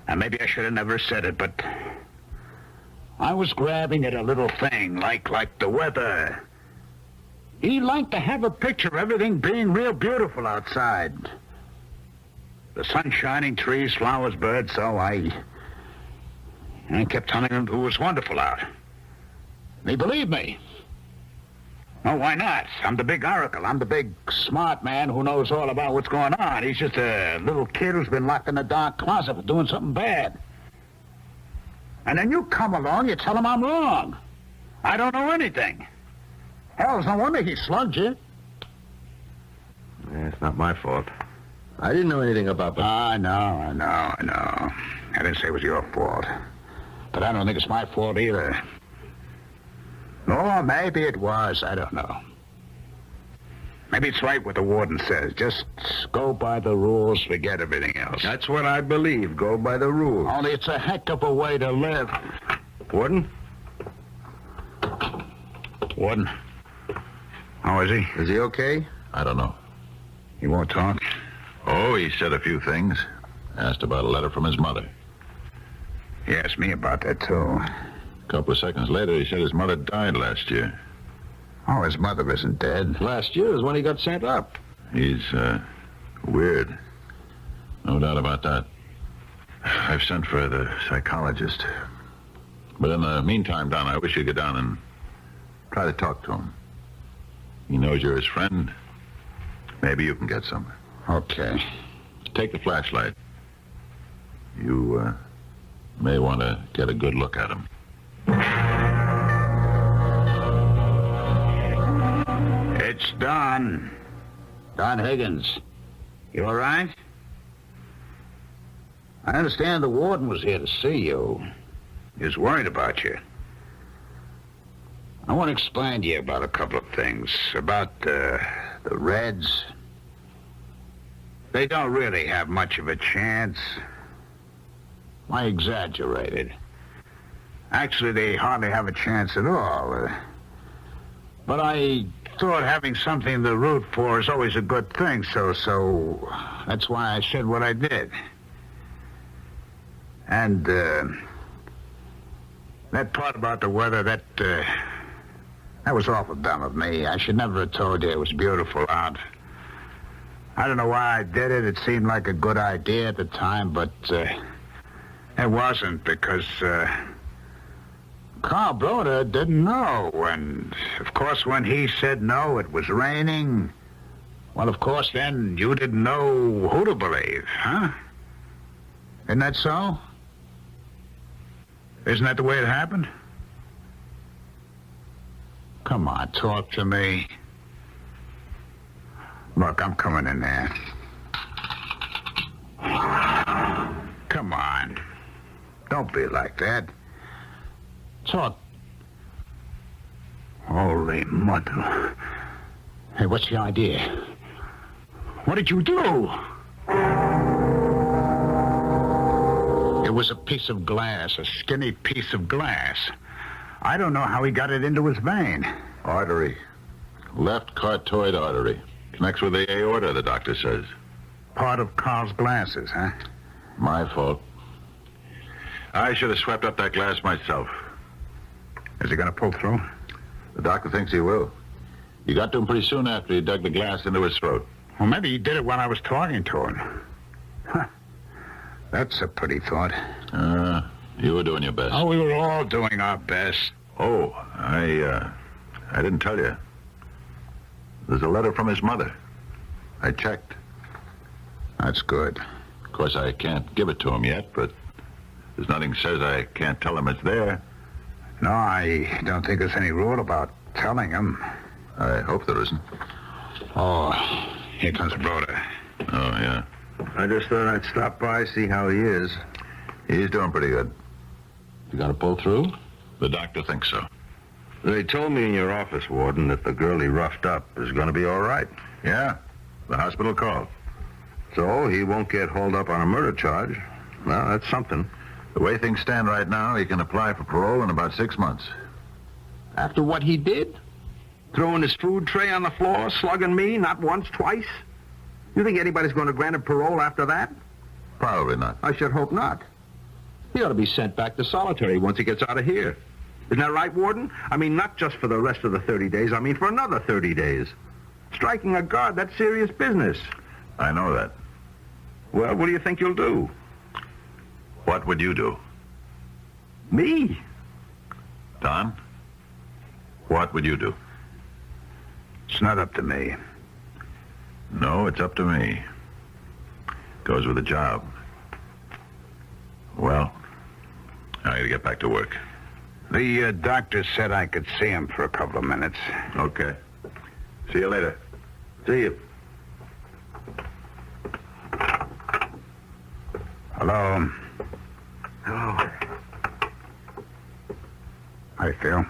And maybe I should have never said it, but I was grabbing at a little thing, like the weather. He liked to have a picture of everything being real beautiful outside. The sun shining, trees, flowers, birds, so I kept telling him it was wonderful out. And he believed me. Oh, why not? I'm the big oracle. I'm the big smart man who knows all about what's going on. He's just a little kid who's been locked in a dark closet for doing something bad. And then you come along, you tell him I'm wrong. I don't know anything. Hell, it's no wonder he slugged you. Yeah, it's not my fault. I didn't know anything about that. I know. I didn't say it was your fault. But I don't think it's my fault either. Or maybe it was. I don't know. Maybe it's right what the warden says. Just go by the rules, forget everything else. That's what I believe. Go by the rules. Only it's a heck of a way to live. Warden? Warden? How is he? Is he okay? I don't know. He won't talk? Oh, he said a few things. Asked about a letter from his mother. He asked me about that, too. A couple of seconds later, he said his mother died last year. Oh, his mother isn't dead. Last year is when he got sent up. He's, weird. No doubt about that. I've sent for the psychologist. But in the meantime, Don, I wish you'd get down and try to talk to him. He knows you're his friend. Maybe you can get some. Okay. Take the flashlight. You, may want to get a good look at him. It's Don. Don Higgins. You all right? I understand the warden was here to see you. He was worried about you. I want to explain to you about a couple of things. About the Reds. They don't really have much of a chance. I exaggerated. Actually, they hardly have a chance at all. But I thought having something to root for is always a good thing, so that's why I said what I did. And, that part about the weather, that was awful dumb of me. I should never have told you it was beautiful out. I don't know why I did it. It seemed like a good idea at the time, but it wasn't, because Carl Broder didn't know, and of course when he said no, it was raining. Well, of course then you didn't know who to believe, huh? Isn't that so? Isn't that the way it happened? Come on, talk to me. Look, I'm coming in there. Come on. Don't be like that. Talk. Holy mother. Hey, what's the idea? What did you do? It was a piece of glass, a skinny piece of glass. I don't know how he got it into his vein. Artery. Left carotid artery. Connects with the aorta, the doctor says. Part of Carl's glasses, huh? My fault. I should have swept up that glass myself. Is he going to pull through? The doctor thinks he will. You got to him pretty soon after he dug the glass into his throat. Well, maybe he did it when I was talking to him. Huh. That's a pretty thought. You were doing your best. Oh, we were all doing our best. Oh, I didn't tell you. There's a letter from his mother. I checked. That's good. Of course, I can't give it to him yet, but there's nothing says I can't tell him it's there. No, I don't think there's any rule about telling him. I hope there isn't. Oh, here comes Broder. Oh, yeah. I just thought I'd stop by, see how he is. He's doing pretty good. You got to pull through? The doctor thinks so. They told me in your office, Warden, that the girl he roughed up is going to be all right. Yeah, the hospital called. So he won't get hauled up on a murder charge. Well, that's something. The way things stand right now, he can apply for parole in about 6 months. After what he did? Throwing his food tray on the floor, slugging me, not once, twice? You think anybody's going to grant him parole after that? Probably not. I should hope not. He ought to be sent back to solitary once he gets out of here. Isn't that right, Warden? I mean, not just for the rest of the 30 days. I mean, for another 30 days. Striking a guard, that's serious business. I know that. Well, what do you think you'll do? What would you do? Me? Don? What would you do? It's not up to me. No, it's up to me. Goes with the job. Well, I gotta get back to work. The doctor said I could see him for a couple of minutes. Okay. See you later. See you. Hello. Hello. How you feel?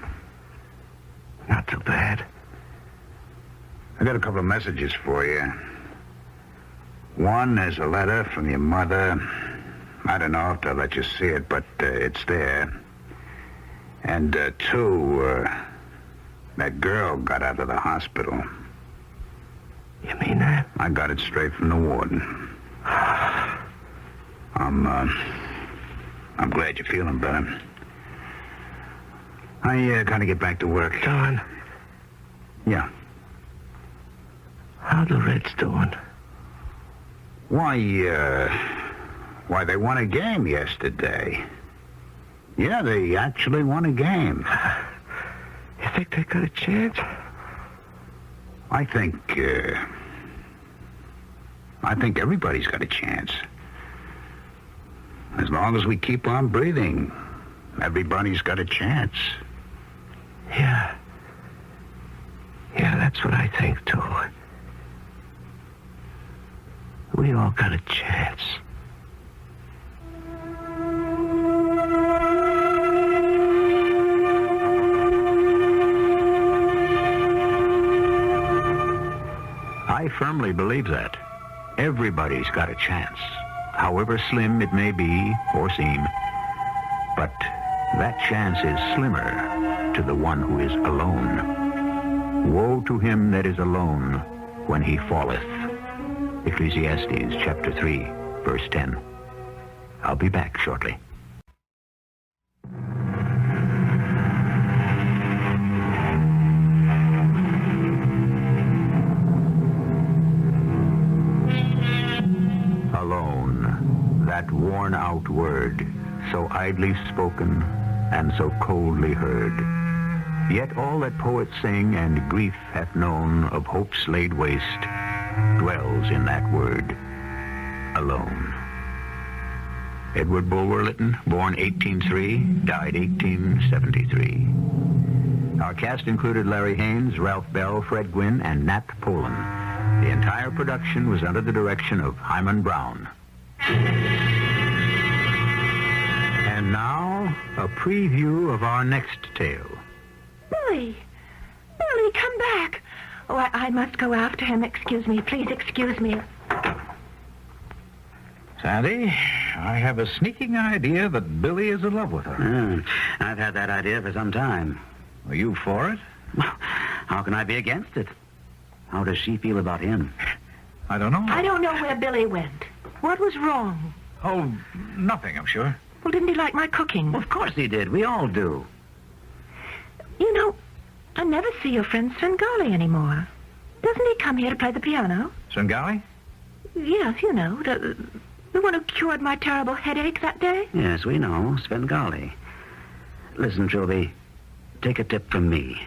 Not too bad. I got a couple of messages for you. One is a letter from your mother. I don't know if they'll let you see it, but it's there. And two, that girl got out of the hospital. You mean that? I got it straight from the warden. I'm glad you're feeling better. I gotta get back to work. Don. Yeah. How the Reds doing? Why, they won a game yesterday. Yeah, they actually won a game. You think they got a chance? I think everybody's got a chance. As long as we keep on breathing, everybody's got a chance. Yeah. Yeah, that's what I think, too. We all got a chance. I firmly believe that. Everybody's got a chance, however slim it may be or seem. But that chance is slimmer to the one who is alone. Woe to him that is alone when he falleth. Ecclesiastes chapter 3, verse 10. I'll be back shortly. Alone, that worn-out word, so idly spoken and so coldly heard. Yet all that poets sing and grief hath known of hopes laid waste dwells in that word, alone. Edward Bulwer Lytton, born 1803, died 1873. Our cast included Larry Haynes, Ralph Bell, Fred Gwynn, and Nat Polen. The entire production was under the direction of Hyman Brown. And now, a preview of our next tale. Billy! Billy, come back! Oh, I must go after him. Excuse me. Please excuse me. Sandy, I have a sneaking idea that Billy is in love with her. I've had that idea for some time. Are you for it? How can I be against it? How does she feel about him? I don't know. I don't know where Billy went. What was wrong? Oh, nothing, I'm sure. Well, didn't he like my cooking? Well, of course he did. We all do. You know, I never see your friend Svengali anymore. Doesn't he come here to play the piano? Svengali? Yes, you know, the one who cured my terrible headache that day. Yes, we know. Svengali. Listen, Trilby, take a tip from me.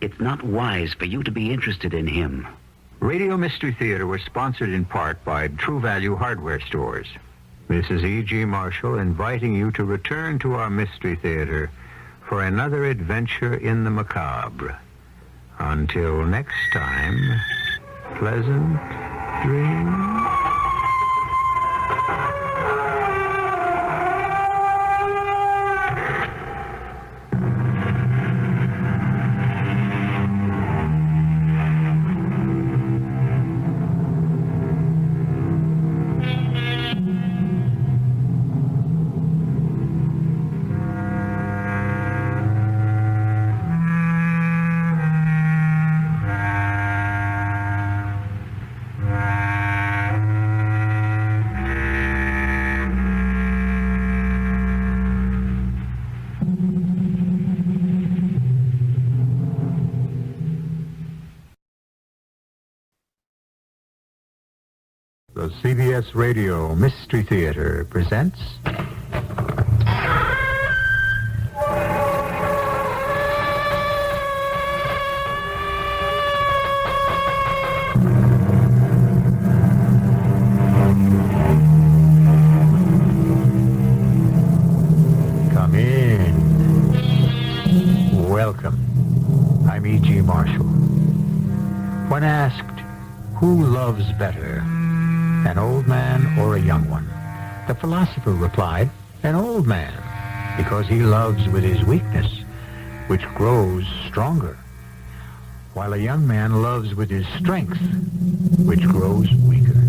It's not wise for you to be interested in him. Radio Mystery Theater was sponsored in part by True Value Hardware Stores. This is E.G. Marshall inviting you to return to our Mystery Theater for another adventure in the macabre. Until next time, pleasant dreams. The CBS Radio Mystery Theater presents... Come in. Welcome. I'm E.G. Marshall. When asked, who loves better, an old man or a young one, the philosopher replied, an old man, because he loves with his weakness, which grows stronger, while a young man loves with his strength, which grows weaker.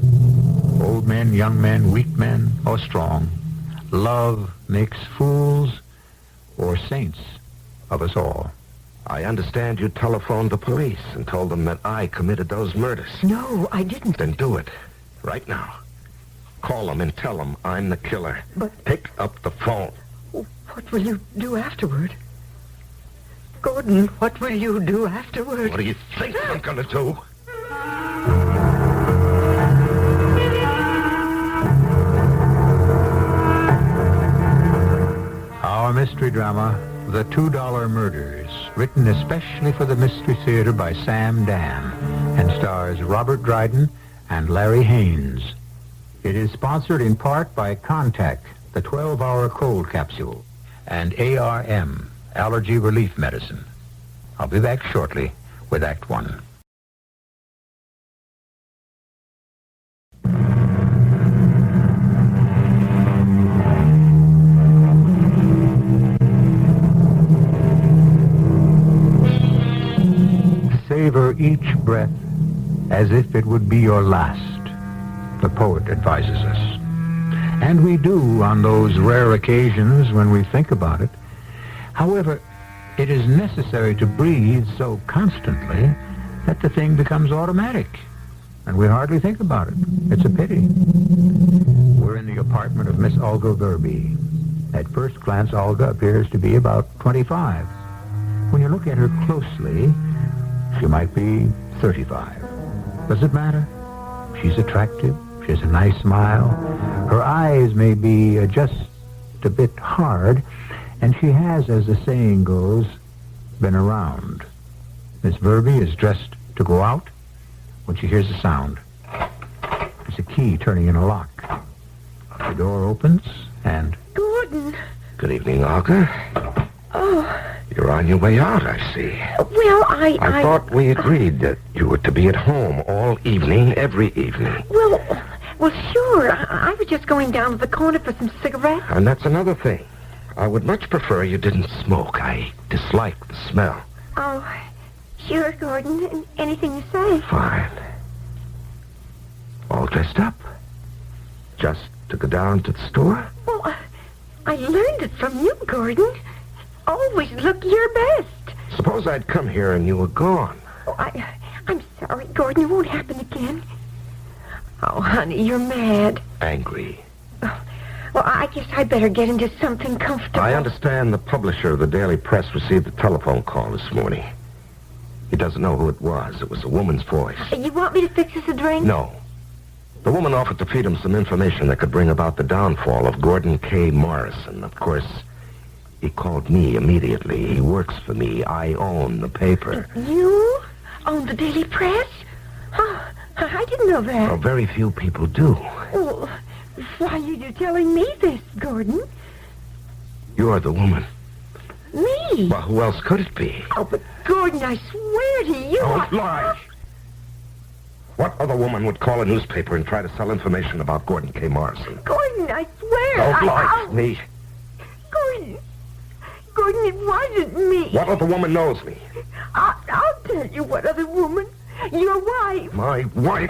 Old men, young men, weak men, or strong, love makes fools or saints of us all. I understand you telephoned the police and told them that I committed those murders. No, I didn't. Then do it. Right now. Call them and tell them I'm the killer. But... Pick up the phone. What will you do afterward? Gordon, what will you do afterward? What do you think I'm gonna do? Our mystery drama, The $2 Murders, written especially for the Mystery Theater by Sam Dan, and stars Robert Dryden and Larry Haynes. It is sponsored in part by Contact, the 12-hour cold capsule, and ARM, allergy relief medicine. I'll be back shortly with Act One. Savor each breath as if it would be your last, the poet advises us. And we do on those rare occasions when we think about it. However, it is necessary to breathe so constantly that the thing becomes automatic, and we hardly think about it. It's a pity. We're in the apartment of Miss Olga Verby. At first glance, Olga appears to be about 25. When you look at her closely, she might be 35. Does it matter? She's attractive. She has a nice smile. Her eyes may be just a bit hard, And she has, as the saying goes, been around. Miss Verby is dressed to go out when she hears a sound. There's a key turning in a lock. The door opens, and... Gordon. Good evening, Olga. Oh. You're on your way out, I see. Well, I thought we agreed that you were to be at home all evening, every evening. Well, sure. I was just going down to the corner for some cigarettes. And that's another thing. I would much prefer you didn't smoke. I dislike the smell. Oh, sure, Gordon. Anything you say. Fine. All dressed up? Just to go down to the store? Well, I learned it from you, Gordon. Always look your best. Suppose I'd come here and you were gone. Oh, I'm sorry, Gordon. It won't happen again. Oh, honey, you're mad. Angry. Oh, well, I guess I better get into something comfortable. I understand the publisher of the Daily Press received a telephone call this morning. He doesn't know who it was. It was a woman's voice. You want me to fix us a drink? No. The woman offered to feed him some information that could bring about the downfall of Gordon K. Morrison. Of course, he called me immediately. He works for me. I own the paper. You own the Daily Press? Oh, I didn't know that. Well, very few people do. Well, why are you telling me this, Gordon? You're the woman. Me? Well, who else could it be? Oh, but Gordon, I swear to you... Don't lie. What other woman would call a newspaper and try to sell information about Gordon K. Morrison? Gordon, I swear... Don't lie to me. Gordon, it wasn't me. What other woman knows me? I'll tell you what other woman. Your wife. My wife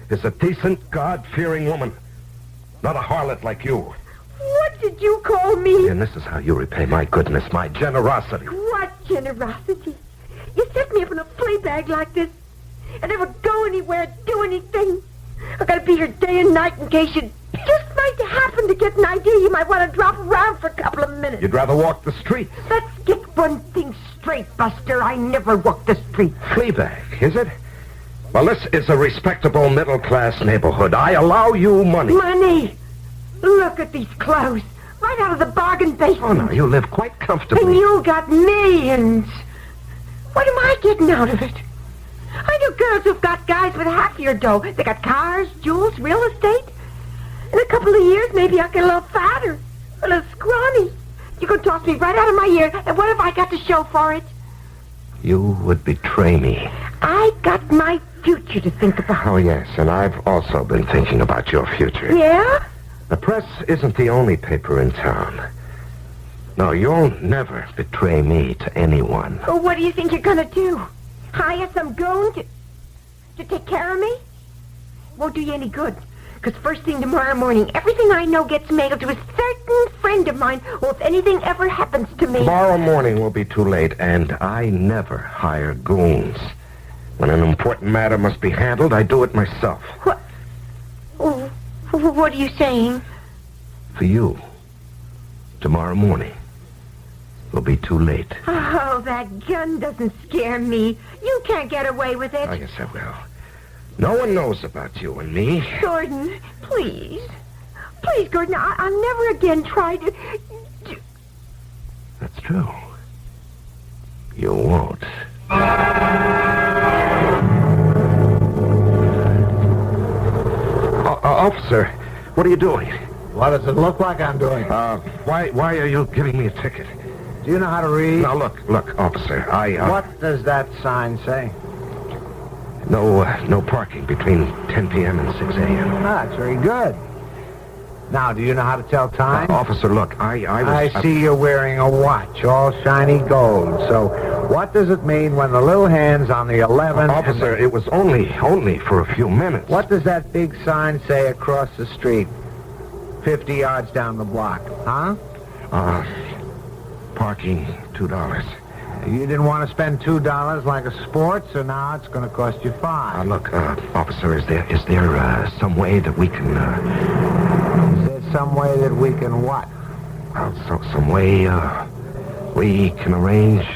is a decent, God-fearing woman. Not a harlot like you. What did you call me? And this is how you repay my goodness, my generosity. What generosity? You set me up in a flea bag like this. I never go anywhere, do anything. I gotta be here day and night in case you just might happen to get an idea you might want to drop around for a couple of minutes. You'd rather walk the street. Let's get one thing straight, Buster. I never walk the street. Fleabag, is it? Well, this is a respectable middle-class neighborhood. I allow you money. Money? Look at these clothes. Right out of the bargain basement. Oh, no, you live quite comfortably. And you got millions. What am I getting out of it? I know girls who've got guys with half your dough. They got cars, jewels, real estate. In a couple of years, maybe I'll get a little fatter, a little scrawny. You could toss me right out of my ear, and what have I got to show for it? You would betray me. I got my future to think about. Oh, yes, and I've also been thinking about your future. Yeah? The Press isn't the only paper in town. No, you'll never betray me to anyone. Well, what do you think you're going to do? Hire some goon to take care of me? Won't do you any good. Because first thing tomorrow morning, everything I know gets mailed to a certain friend of mine. Well, if anything ever happens to me... Tomorrow morning will be too late, and I never hire goons. When an important matter must be handled, I do it myself. What? Oh, what are you saying? For you, tomorrow morning will be too late. Oh, that gun doesn't scare me. You can't get away with it. Oh, yes, I will. No one knows about you and me. Gordon, please. Please, Gordon, I'll never again try to... That's true. You won't. Officer, what are you doing? What does it look like I'm doing? Why are you giving me a ticket? Do you know how to read? Now, look, officer, What does that sign say? No parking between 10 p.m. and 6 a.m. Ah, that's very good. Now, do you know how to tell time? Officer, look, I see you're wearing a watch, all shiny gold. So, what does it mean when the little hand's on the 11? Officer, it was only for a few minutes. What does that big sign say across the street? 50 yards down the block, huh? Parking, $2. You didn't want to spend $2 like a sport, so now it's going to cost you $5. Look, officer, is there some way that we can... Is there some way that we can what? Some way, we can arrange...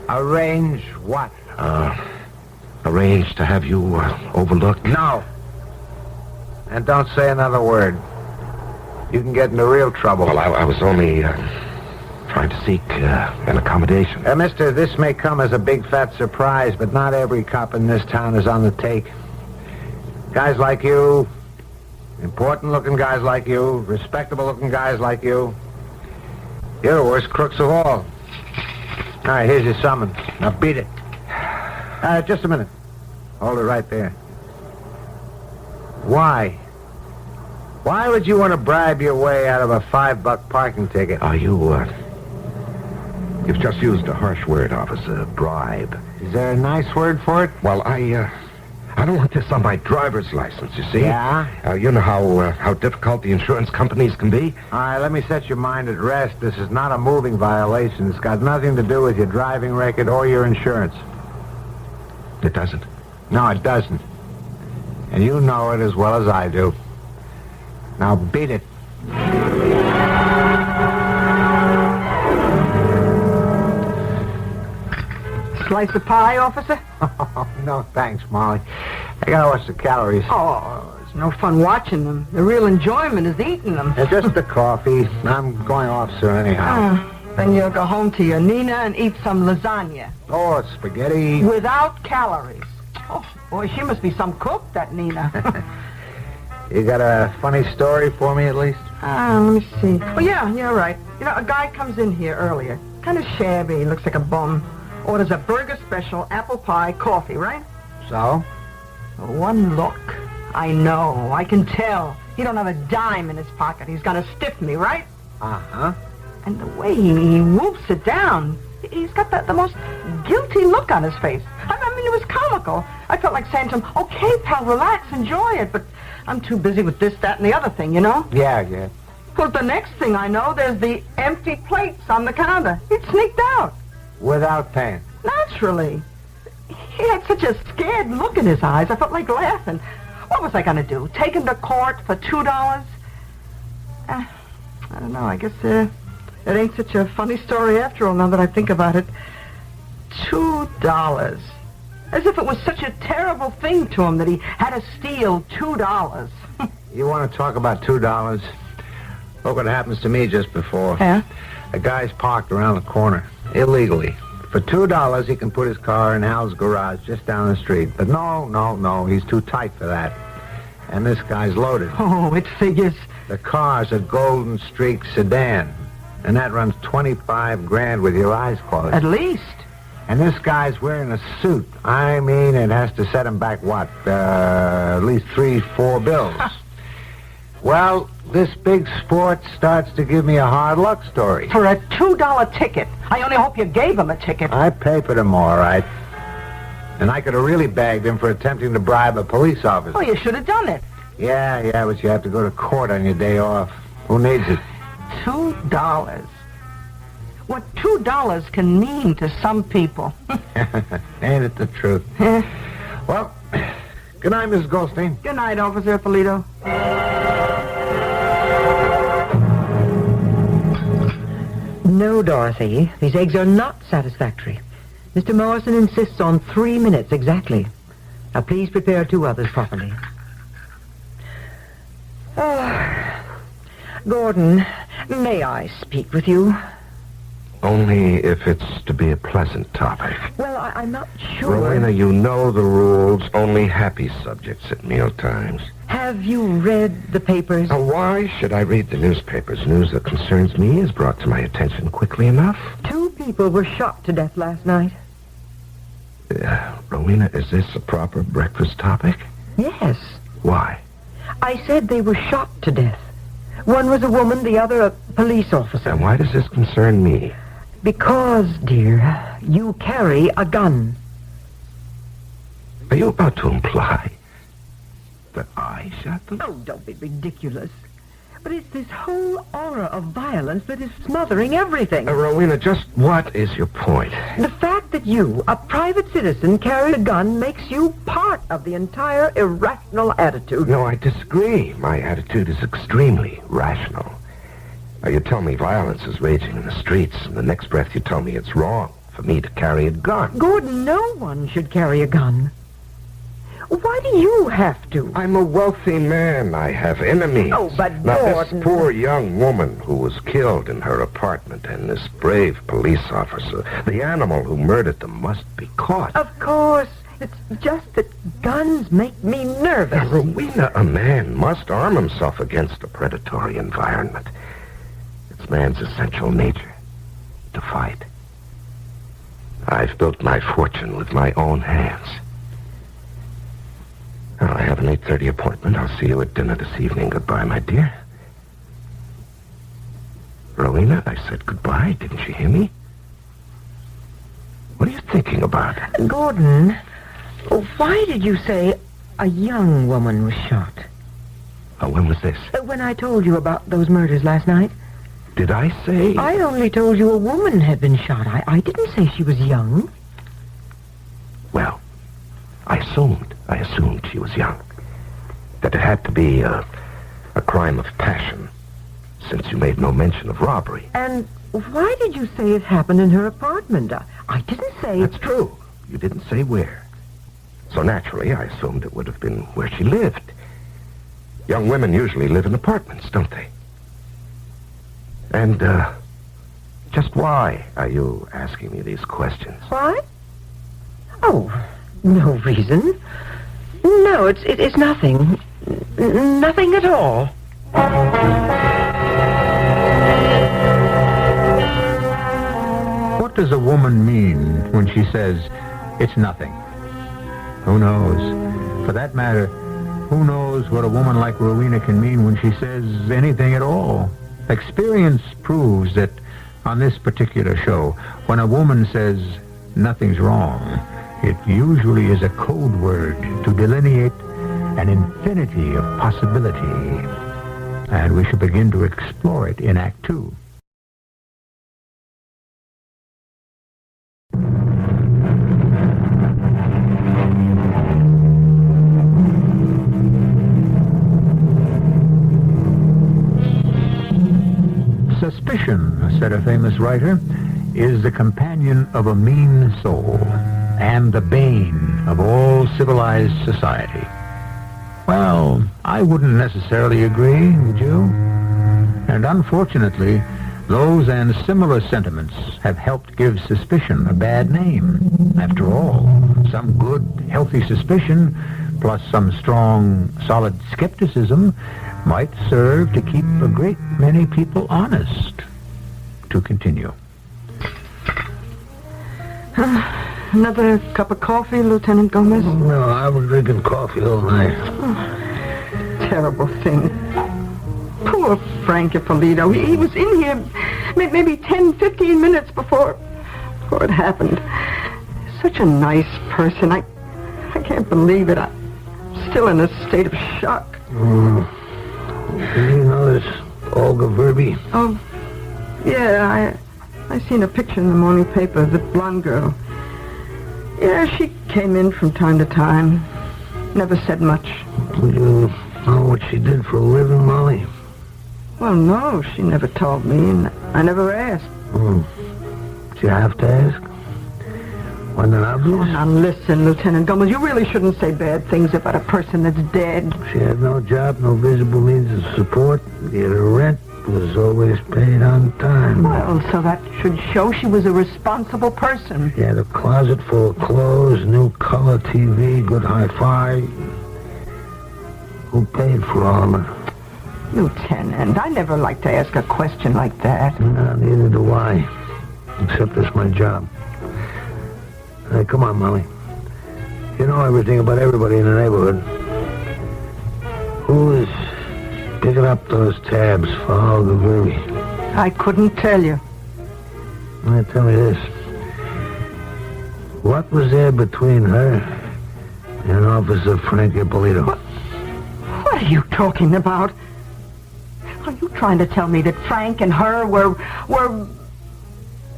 Arrange what? Arrange to have you, overlooked? No. And don't say another word. You can get into real trouble. Well, I was only trying to seek an accommodation. Mister, this may come as a big fat surprise, but not every cop in this town is on the take. Guys like you, important-looking guys like you, respectable-looking guys like you, you're the worst crooks of all. All right, here's your summons. Now beat it. Just a minute. Hold it right there. Why? Why would you want to bribe your way out of a $5 parking ticket? Oh, you've just used a harsh word, officer. Bribe. Is there a nice word for it? Well, I don't want this on my driver's license, you see? Yeah? You know how difficult the insurance companies can be? All right, let me set your mind at rest. This is not a moving violation. It's got nothing to do with your driving record or your insurance. It doesn't? No, it doesn't. And you know it as well as I do. Now beat it. Slice of pie, officer? No, thanks, Molly. I gotta watch the calories. Oh, it's no fun watching them. The real enjoyment is eating them. Just the coffee. I'm going off soon anyhow. Then you'll go home to your Nina and eat some lasagna. Oh, it's spaghetti. Without calories. Oh, boy, she must be some cook, that Nina. You got a funny story for me, at least? Let me see. Oh, yeah, you're right. You know, a guy comes in here earlier. Kind of shabby, looks like a bum. Orders a burger special, apple pie, coffee, right? So? One look. I know. I can tell. He don't have a dime in his pocket. He's gonna stiff me, right? Uh-huh. And the way he whoops it down, he's got the most guilty look on his face. I mean, it was comical. I felt like saying to him, okay, pal, relax, enjoy it, but I'm too busy with this, that, and the other thing, you know? Yeah. Well, the next thing I know, there's the empty plates on the counter. He'd sneaked out. Without paying? Naturally. He had such a scared look in his eyes, I felt like laughing. What was I going to do? Take him to court for $2? I don't know, I guess it ain't such a funny story after all, now that I think about it. $2. As if it was such a terrible thing to him that he had to steal $2. You want to talk about $2? Look what happens to me just before. Yeah? A guy's parked around the corner, illegally. For $2, he can put his car in Hal's garage just down the street. But no, he's too tight for that. And this guy's loaded. Oh, it figures. The car's a Golden Streak sedan. And that runs $25,000 with your eyes closed. At least. And this guy's wearing a suit. I mean, it has to set him back, what, at least 3-4 bills. Well, this big sport starts to give me a hard luck story. For a $2 ticket. I only hope you gave him a ticket. I papered him all right. And I could have really bagged him for attempting to bribe a police officer. Oh, you should have done it. Yeah, but you have to go to court on your day off. Who needs it? $2. What $2 can mean to some people. Ain't it the truth? Well, good night, Mrs. Goldstein. Good night, Officer Polito. No, Dorothy. These eggs are not satisfactory. Mr. Morrison insists on 3 minutes exactly. Now, please prepare 2 others properly. Oh, Gordon, may I speak with you? Only if it's to be a pleasant topic. Well, I'm not sure. Rowena, you know the rules. Only happy subjects at mealtimes. Have you read the papers? Now, why should I read the newspapers? News that concerns me is brought to my attention quickly enough. 2 people were shot to death last night. Rowena, is this a proper breakfast topic? Yes. Why? I said they were shot to death. One was a woman, the other a police officer. And why does this concern me? Because, dear, you carry a gun. Are you about to imply that I shot them? Oh, don't be ridiculous. But it's this whole aura of violence that is smothering everything. Rowena, just what is your point? The fact that you, a private citizen, carry a gun makes you part of the entire irrational attitude. No, I disagree. My attitude is extremely rational. Now, you tell me violence is raging in the streets, and the next breath you tell me it's wrong for me to carry a gun. Gordon, no one should carry a gun. Why do you have to? I'm a wealthy man. I have enemies. Oh, but now, Gordon... this poor young woman who was killed in her apartment and this brave police officer, the animal who murdered them, must be caught. Of course. It's just that guns make me nervous. Now, Rowena, a man must arm himself against a predatory environment. It's man's essential nature to fight. I've built my fortune with my own hands. Now, I have an 8:30 appointment. I'll see you at dinner this evening. Goodbye, my dear. Rowena, I said goodbye. Didn't you hear me? What are you thinking about? Gordon, why did you say a young woman was shot? Oh, when was this? When I told you about those murders last night. Did I say? I only told you a woman had been shot. I didn't say she was young. Well, I assumed she was young. That it had to be a crime of passion, since you made no mention of robbery. And why did you say it happened in her apartment? I didn't say... That's true. You didn't say where. So naturally, I assumed it would have been where she lived. Young women usually live in apartments, don't they? And, just why are you asking me these questions? Why? Oh, no reason. No, it's nothing. Nothing at all. What does a woman mean when she says, it's nothing? Who knows? For that matter, who knows what a woman like Rowena can mean when she says anything at all? Experience proves that on this particular show, when a woman says nothing's wrong, it usually is a code word to delineate an infinity of possibility. And we shall begin to explore it in Act 2. Suspicion, said a famous writer, is the companion of a mean soul and the bane of all civilized society. Well, I wouldn't necessarily agree, would you? And unfortunately, those and similar sentiments have helped give suspicion a bad name. After all, some good, healthy suspicion, plus some strong, solid skepticism, might serve to keep a great many people honest. To continue. Another cup of coffee, Lieutenant Gomez? No, I've been drinking coffee all night. Terrible thing. Poor Frank Ippolito. He was in here maybe 10, 15 minutes before it happened. Such a nice person. I can't believe it. I'm still in a state of shock. Do you know this Olga Verby? Oh, yeah, I seen a picture in the morning paper of the blonde girl. Yeah, she came in from time to time. Never said much. Do you know what she did for a living, Molly? Well, no, she never told me, and I never asked. Did you have to ask? Wasn't it obvious? Oh, now listen, Lieutenant Gomez, you really shouldn't say bad things about a person that's dead. She had no job, no visible means of support, yet her rent was always paid on time. Well, so that should show she was a responsible person. She had a closet full of clothes, new color TV, good hi-fi. Who paid for all of it? Lieutenant, I never like to ask a question like that. No, neither do I. Except it's my job. Hey, come on, Molly. You know everything about everybody in the neighborhood. Who is picking up those tabs for Olga Verby? I couldn't tell you. Now, tell me this. What was there between her and Officer Frank Ippolito? What are you talking about? Are you trying to tell me that Frank and her were...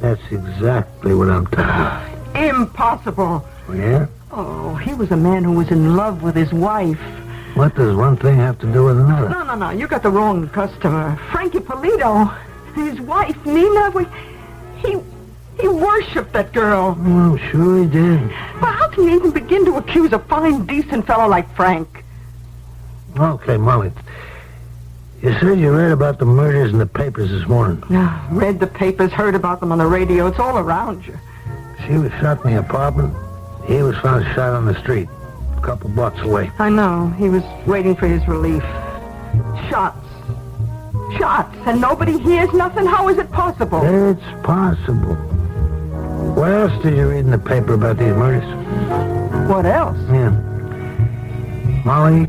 That's exactly what I'm talking about. Impossible. Yeah? Oh, he was a man who was in love with his wife. What does one thing have to do with another? No, you got the wrong customer. Frank Ippolito, his wife, Nina, he He worshipped that girl. Well, I'm sure he did. Well, how can you even begin to accuse a fine, decent fellow like Frank? Okay, Molly. You said you read about the murders in the papers this morning. Yeah, read the papers, heard about them on the radio. It's all around you. She was shot in the apartment. He was found shot on the street, a couple blocks away. I know. He was waiting for his relief. Shots. Shots. And nobody hears nothing? How is it possible? It's possible. What else did you read in the paper about these murders? What else? Yeah. Molly,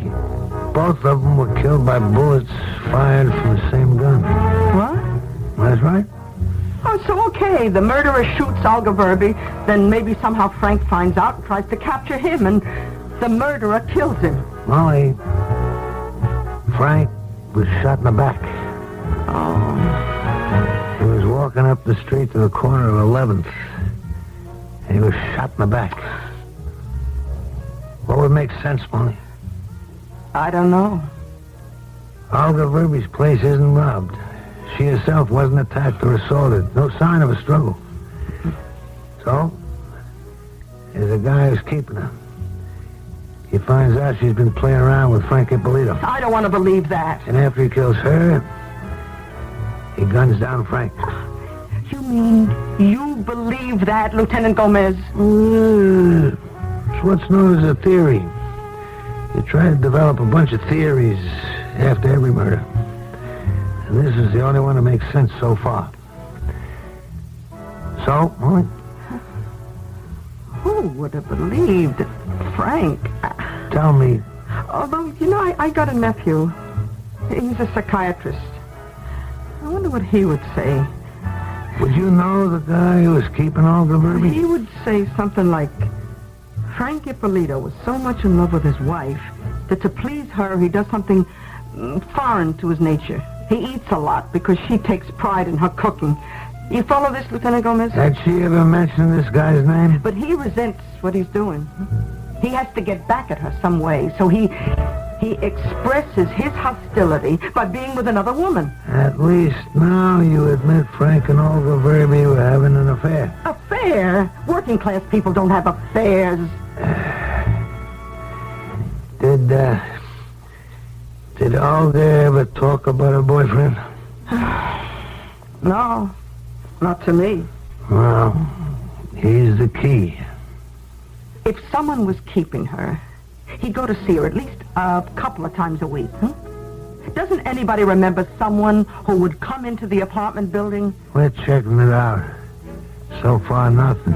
both of them were killed by bullets fired from the same gun. What? That's right. Oh, so okay. The murderer shoots Olga Verby, then maybe somehow Frank finds out and tries to capture him, and the murderer kills him. Molly, Frank was shot in the back. Oh. He was walking up the street to the corner of 11th, and he was shot in the back. What would make sense, Molly? I don't know. Olga Verby's place isn't robbed. She herself wasn't attacked or assaulted. No sign of a struggle. So, there's a guy who's keeping her. He finds out she's been playing around with Frank Ippolito. I don't want to believe that. And after he kills her, he guns down Frank. You mean you believe that, Lieutenant Gomez? It's what's known as a theory. You try to develop a bunch of theories after every murder. And this is the only one that makes sense so far. So, Molly? Who would have believed that Frank... Tell me. Although, you know, I got a nephew. He's a psychiatrist. I wonder what he would say. Would you know the guy who was keeping Olga Verby? He would say something like, Frank Ippolito was so much in love with his wife that to please her, he does something foreign to his nature. He eats a lot because she takes pride in her cooking. You follow this, Lieutenant Gomez? Had she ever mentioned this guy's name? But he resents what he's doing. He has to get back at her some way, so he expresses his hostility by being with another woman. At least now you admit Frank and Olga Verby were having an affair. Affair? Working class people don't have affairs. Did Olga ever talk about her boyfriend? No, not to me. Well, here's the key. If someone was keeping her, he'd go to see her at least a couple of times a week. Doesn't anybody remember someone who would come into the apartment building? We're checking it out. So far, nothing.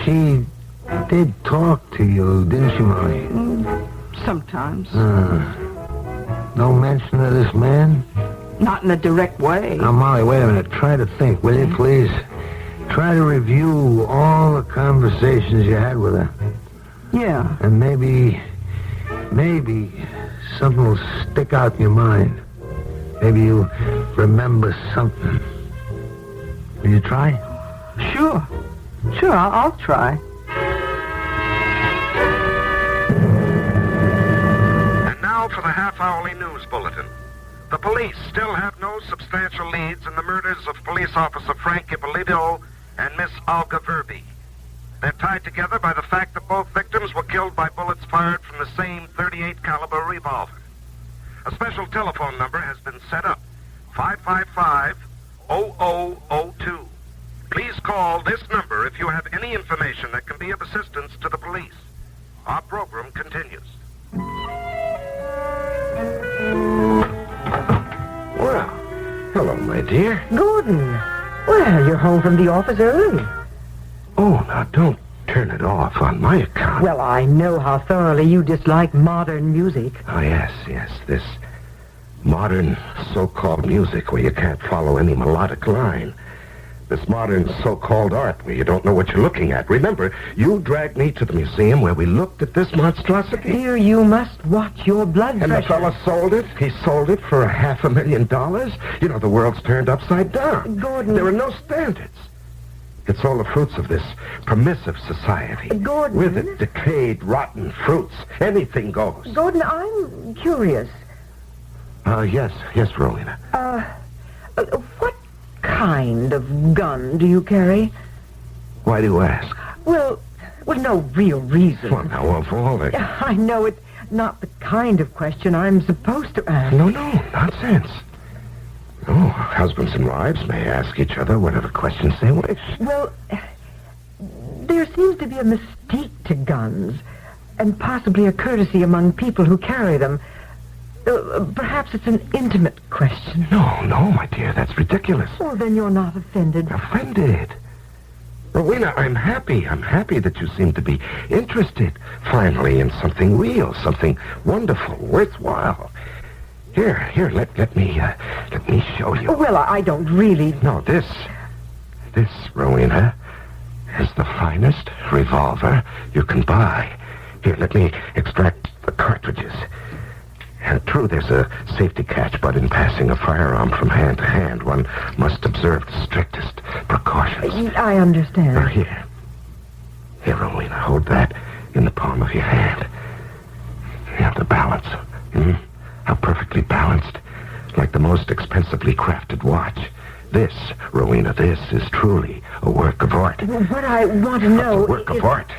She did talk to you, didn't she, Molly? Sometimes. No mention of this man? Not in a direct way. Now, Molly, wait a minute. Try to think, will you, please? Try to review all the conversations you had with her. Yeah. And maybe something will stick out in your mind. Maybe you remember something. Will you try? Sure. Sure, I'll try. And now for the half-hourly news bulletin. The police still have no substantial leads in the murders of police officer Frank Ippolito and Miss Olga Verby. They're tied together by the fact that both victims were killed by bullets fired from the same .38 caliber revolver. A special telephone number has been set up, 555-0002. Please call this number if you have any information that can be of assistance to the police. Our program continues. Well, hello, my dear. Gordon. Well, you're home from the office early. Oh, now don't turn it off on my account. Well, I know how thoroughly you dislike modern music. Oh, yes, this modern so-called music where you can't follow any melodic line. This modern so-called art where you don't know what you're looking at. Remember, you dragged me to the museum where we looked at this monstrosity. Here, you must watch your blood pressure. And the fella sold it? He sold it for $500,000? You know, the world's turned upside down. Gordon. There are no standards. It's all the fruits of this permissive society. Gordon. With it, decayed, rotten fruits. Anything goes. Gordon, I'm curious. Yes, Rowena. What kind of gun do you carry? Why do you ask? Well, no real reason. Well, now, of all the... I know it's not the kind of question I'm supposed to ask. No, nonsense. No, husbands and wives may ask each other whatever questions they wish. Well, there seems to be a mystique to guns, and possibly a courtesy among people who carry them. Perhaps it's an intimate question. No, my dear, that's ridiculous. Well, then you're not offended. Offended? Rowena, I'm happy. I'm happy that you seem to be interested, finally, in something real, something wonderful, worthwhile. Here, let me show you. Well, I don't really... No, this, Rowena, is the finest revolver you can buy. Here, let me extract the cartridges. And true, there's a safety catch, but in passing a firearm from hand to hand, one must observe the strictest precautions. I understand. Now, here, Rowena, hold that in the palm of your hand. You have the balance. How perfectly balanced. Like the most expensively crafted watch. This, Rowena, this is truly a work of art. What I want to know is... A work of art.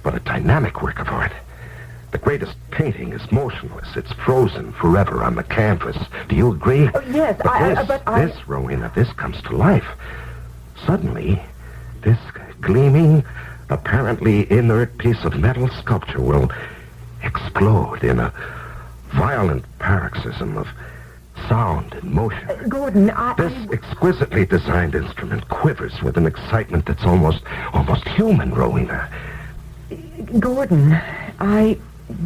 But a dynamic work of art. The greatest painting is motionless. It's frozen forever on the canvas. Do you agree? Oh, yes, But this, Rowena, this comes to life. Suddenly, this gleaming, apparently inert piece of metal sculpture will explode in a violent paroxysm of sound and motion. Gordon, This exquisitely designed instrument quivers with an excitement that's almost human, Rowena. Gordon, I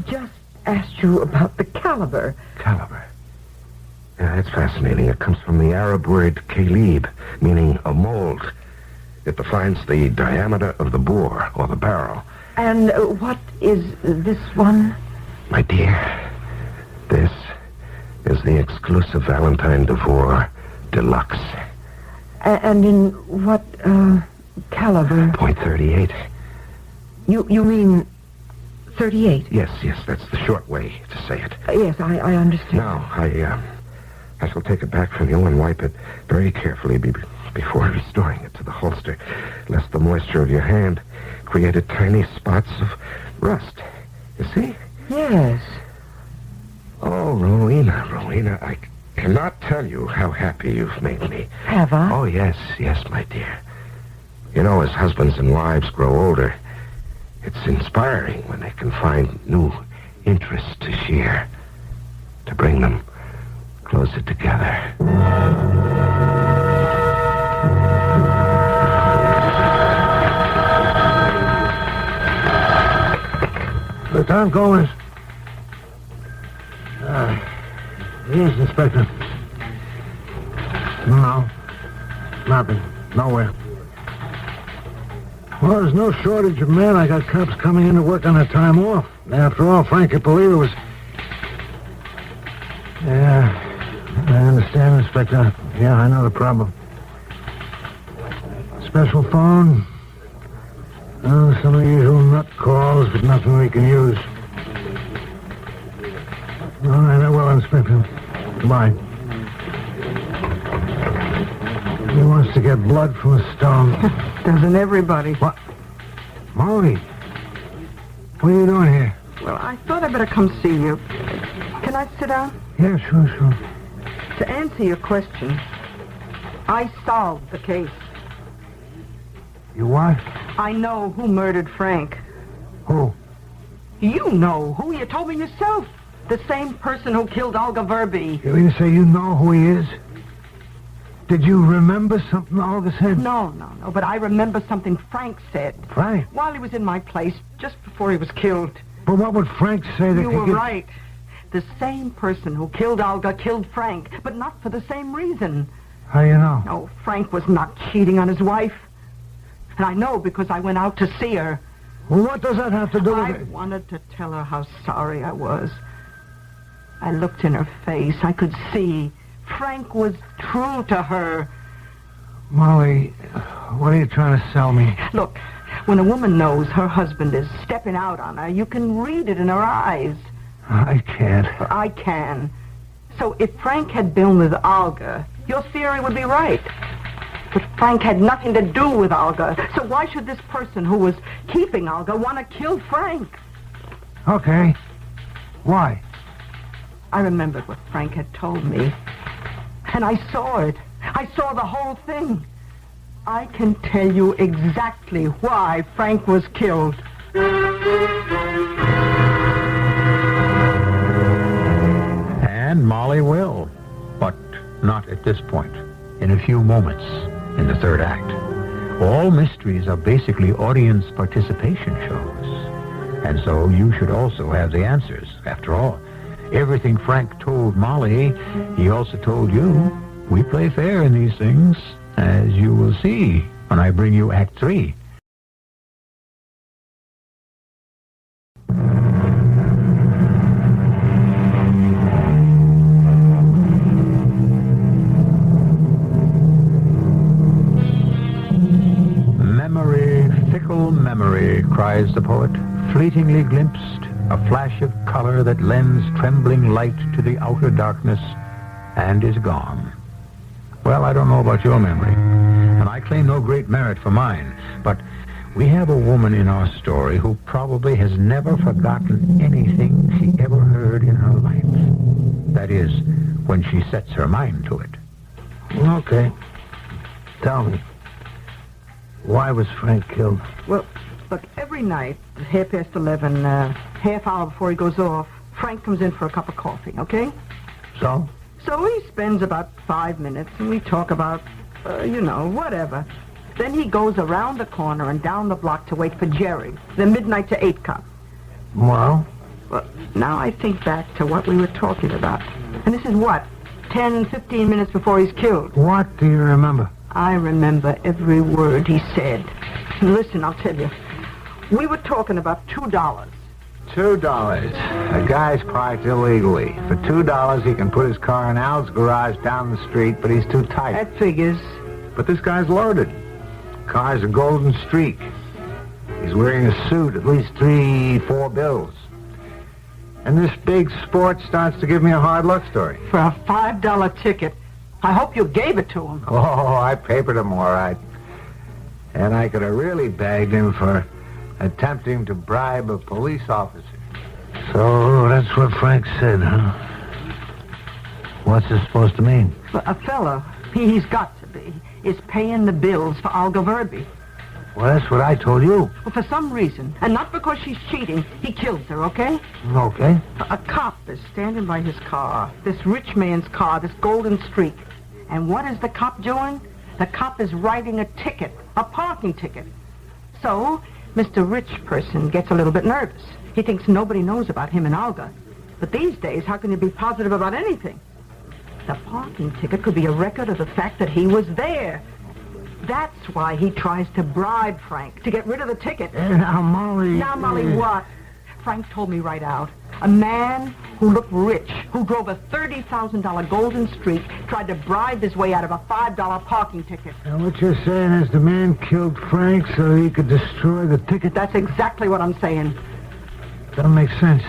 just asked you about the caliber. Caliber? Yeah, that's fascinating. It comes from the Arab word kalib, meaning a mold. It defines the diameter of the bore, or the barrel. And what is this one? My dear, this is the exclusive Valentine DeVore Deluxe. And in what, caliber? .38. You mean 38? Yes, that's the short way to say it. Yes, I understand. Now, I shall take it back from you and wipe it very carefully before restoring it to the holster, lest the moisture of your hand created tiny spots of rust. You see? Yes. Oh, Rowena, I cannot tell you how happy you've made me. Have I? Oh, yes, my dear. You know, as husbands and wives grow older, it's inspiring when they can find new interests to share, to bring them closer together. Lieutenant Gomez. Yes, Inspector. No. Nothing. Nowhere. Well, there's no shortage of men. I got cops coming in to work on their time off. After all, Frank could believe it was... Yeah, I understand, Inspector. Yeah, I know the problem. Special phone. Oh, some of the usual nut calls, but nothing we can use. All right, I will, Inspector. Goodbye. He wants to get blood from a stone. Doesn't everybody? What? Molly, what are you doing here? Well, I thought I'd better come see you. Can I sit down? Yeah, sure. To answer your question, I solved the case. You what? I know who murdered Frank. Who? You know who. You told me yourself. The same person who killed Olga Verby. You mean to say you know who he is? Did you remember something Olga said? No. But I remember something Frank said. Frank? While he was in my place, just before he was killed. But what would Frank say that You were right. The same person who killed Olga killed Frank, but not for the same reason. How do you know? No, Frank was not cheating on his wife. And I know because I went out to see her. Well, what does that have to do with it? I wanted to tell her how sorry I was. I looked in her face. I could see Frank was true to her. Molly, what are you trying to sell me? Look, when a woman knows her husband is stepping out on her, you can read it in her eyes. I can't. I can. So if Frank had been with Olga, your theory would be right. But Frank had nothing to do with Olga. So why should this person who was keeping Olga want to kill Frank? Okay. Why? I remembered what Frank had told me. And I saw it. I saw the whole thing. I can tell you exactly why Frank was killed. And Molly will. But not at this point. In a few moments, in the third act. All mysteries are basically audience participation shows. And so you should also have the answers. After all, everything Frank told Molly, he also told you. We play fair in these things, as you will see when I bring you Act 3. Memory, fickle memory, cries the poet, fleetingly glimpsed, a flash of color that lends trembling light to the outer darkness, and is gone. Well, I don't know about your memory, and I claim no great merit for mine, but we have a woman in our story who probably has never forgotten anything she ever heard in her life. That is, when she sets her mind to it. Okay. Tell me. Why was Frank killed? Well, look, every night at 11:30, half hour before he goes off, Frank comes in for a cup of coffee, okay? So? So he spends about 5 minutes, and we talk about, whatever. Then he goes around the corner and down the block to wait for Jerry, the midnight to 8 cop. Well? Well, now I think back to what we were talking about. And this is what? 10, 15 minutes before he's killed. What do you remember? I remember every word he said. Listen, I'll tell you. We were talking about $2. $2. A guy's parked illegally. For $2, he can put his car in Al's garage down the street, but he's too tight. That figures. But this guy's loaded. Car's a golden streak. He's wearing a suit, at least 3-4 bills. And this big sport starts to give me a hard luck story. For a $5 ticket. I hope you gave it to him. Oh, I papered him all right. And I could have really bagged him for attempting to bribe a police officer. So that's what Frank said, huh? What's this supposed to mean? Well, a fella, he's got to be, is paying the bills for Olga Verby. Well, that's what I told you. Well, for some reason, and not because she's cheating, he kills her, okay? Okay. A cop is standing by his car, this rich man's car, this golden streak. And what is the cop doing? The cop is writing a ticket, a parking ticket. So, Mr. Rich Person gets a little bit nervous. He thinks nobody knows about him and Olga. But these days, how can you be positive about anything? The parking ticket could be a record of the fact that he was there. That's why he tries to bribe Frank, to get rid of the ticket. Now, Molly... Now, Molly, what? Frank told me right out. A man who looked rich, who drove a $30,000 golden streak, tried to bribe his way out of a $5 parking ticket. And what you're saying is the man killed Frank so he could destroy the ticket? That's exactly what I'm saying. Doesn't make sense.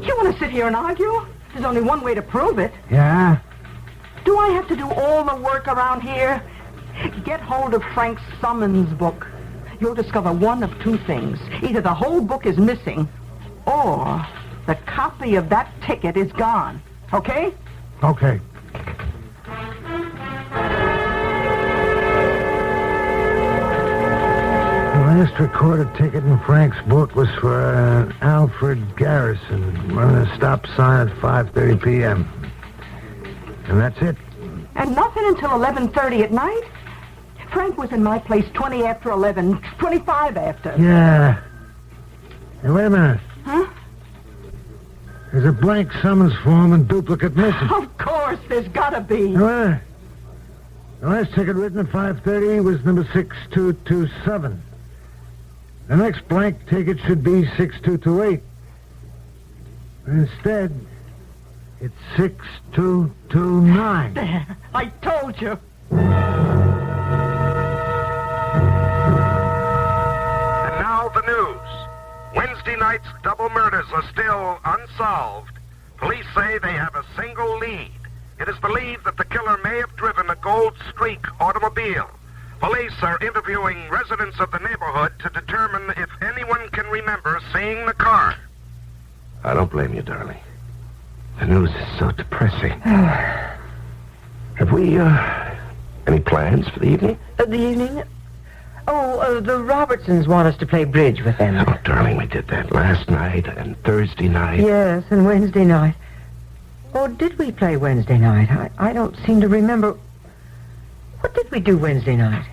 You want to sit here and argue? There's only one way to prove it. Yeah? Do I have to do all the work around here? Get hold of Frank's summons book. You'll discover one of two things. Either the whole book is missing, or the copy of that ticket is gone. Okay? Okay. The last recorded ticket in Frank's book was for Alfred Garrison, running a stop sign at 5:30 p.m. And that's it. And nothing until 11:30 at night? Frank was in my place 20 after 11, 25 after. Yeah. Hey, wait a minute. Huh? There's a blank summons form and duplicate missing. Of course, there's gotta be. The last ticket written at 5:30 was number 6227. The next blank ticket should be 6228. But instead, it's 6229. There, I told you. And now the news. Wednesday night's double murders are still unsolved. Police say they have a single lead. It is believed that the killer may have driven a Gold Streak automobile. Police are interviewing residents of the neighborhood to determine if anyone can remember seeing the car. I don't blame you, darling. The news is so depressing. Have we, any plans for the evening? The evening? Oh, the Robertsons want us to play bridge with them. Oh, darling, we did that last night and Thursday night. Yes, and Wednesday night. Oh, did we play Wednesday night? I don't seem to remember. What did we do Wednesday night?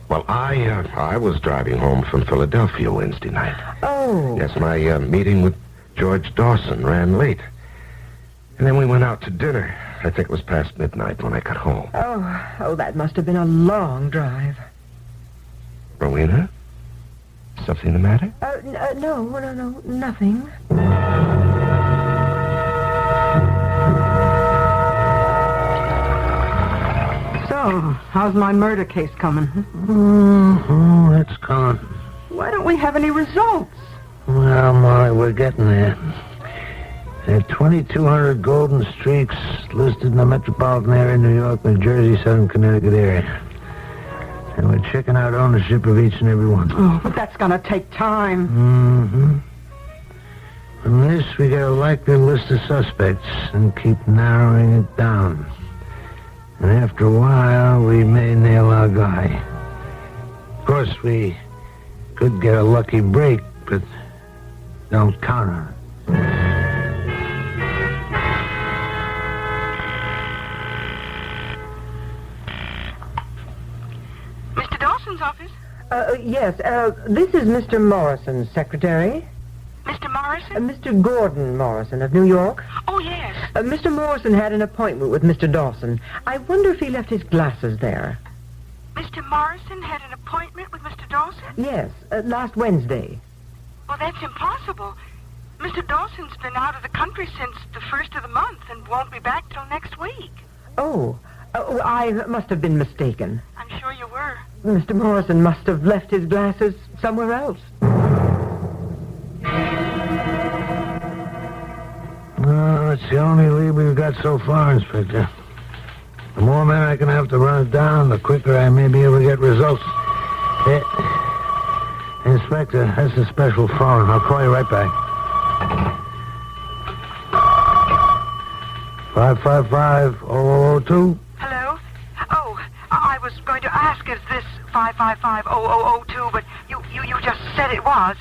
Well, I was driving home from Philadelphia Wednesday night. Oh. Yes, my meeting with George Dawson ran late. And then we went out to dinner. I think it was past midnight when I got home. Oh, that must have been a long drive. Rowena? Something the matter? No, nothing. So, how's my murder case coming? That's gone. Why don't we have any results? Well, Molly, we're getting there. There are 2,200 golden streaks listed in the metropolitan area, New York, New Jersey, Southern Connecticut area. And we're checking out ownership of each and every one. Oh, but that's going to take time. Mm-hmm. From this, we get a likely list of suspects and keep narrowing it down. And after a while, we may nail our guy. Of course, we could get a lucky break, but don't count on it. Mr. Dawson's office? Yes, this is Mr. Morrison's secretary. Mr. Morrison? Mr. Gordon Morrison of New York. Oh, yes. Mr. Morrison had an appointment with Mr. Dawson. I wonder if he left his glasses there. Mr. Morrison had an appointment with Mr. Dawson? Yes, last Wednesday. Well, that's impossible. Mr. Dawson's been out of the country since the first of the month and won't be back till next week. Oh, I must have been mistaken. I'm sure you were. Mr. Morrison must have left his glasses somewhere else. No, it's the only lead we've got so far, Inspector. The more men I can have to run it down, the quicker I may be able to get results. Inspector, that's a special phone. I'll call you right back. 555-0002. Hello? Oh, I was going to ask, is this 555-0002, but you just said it was.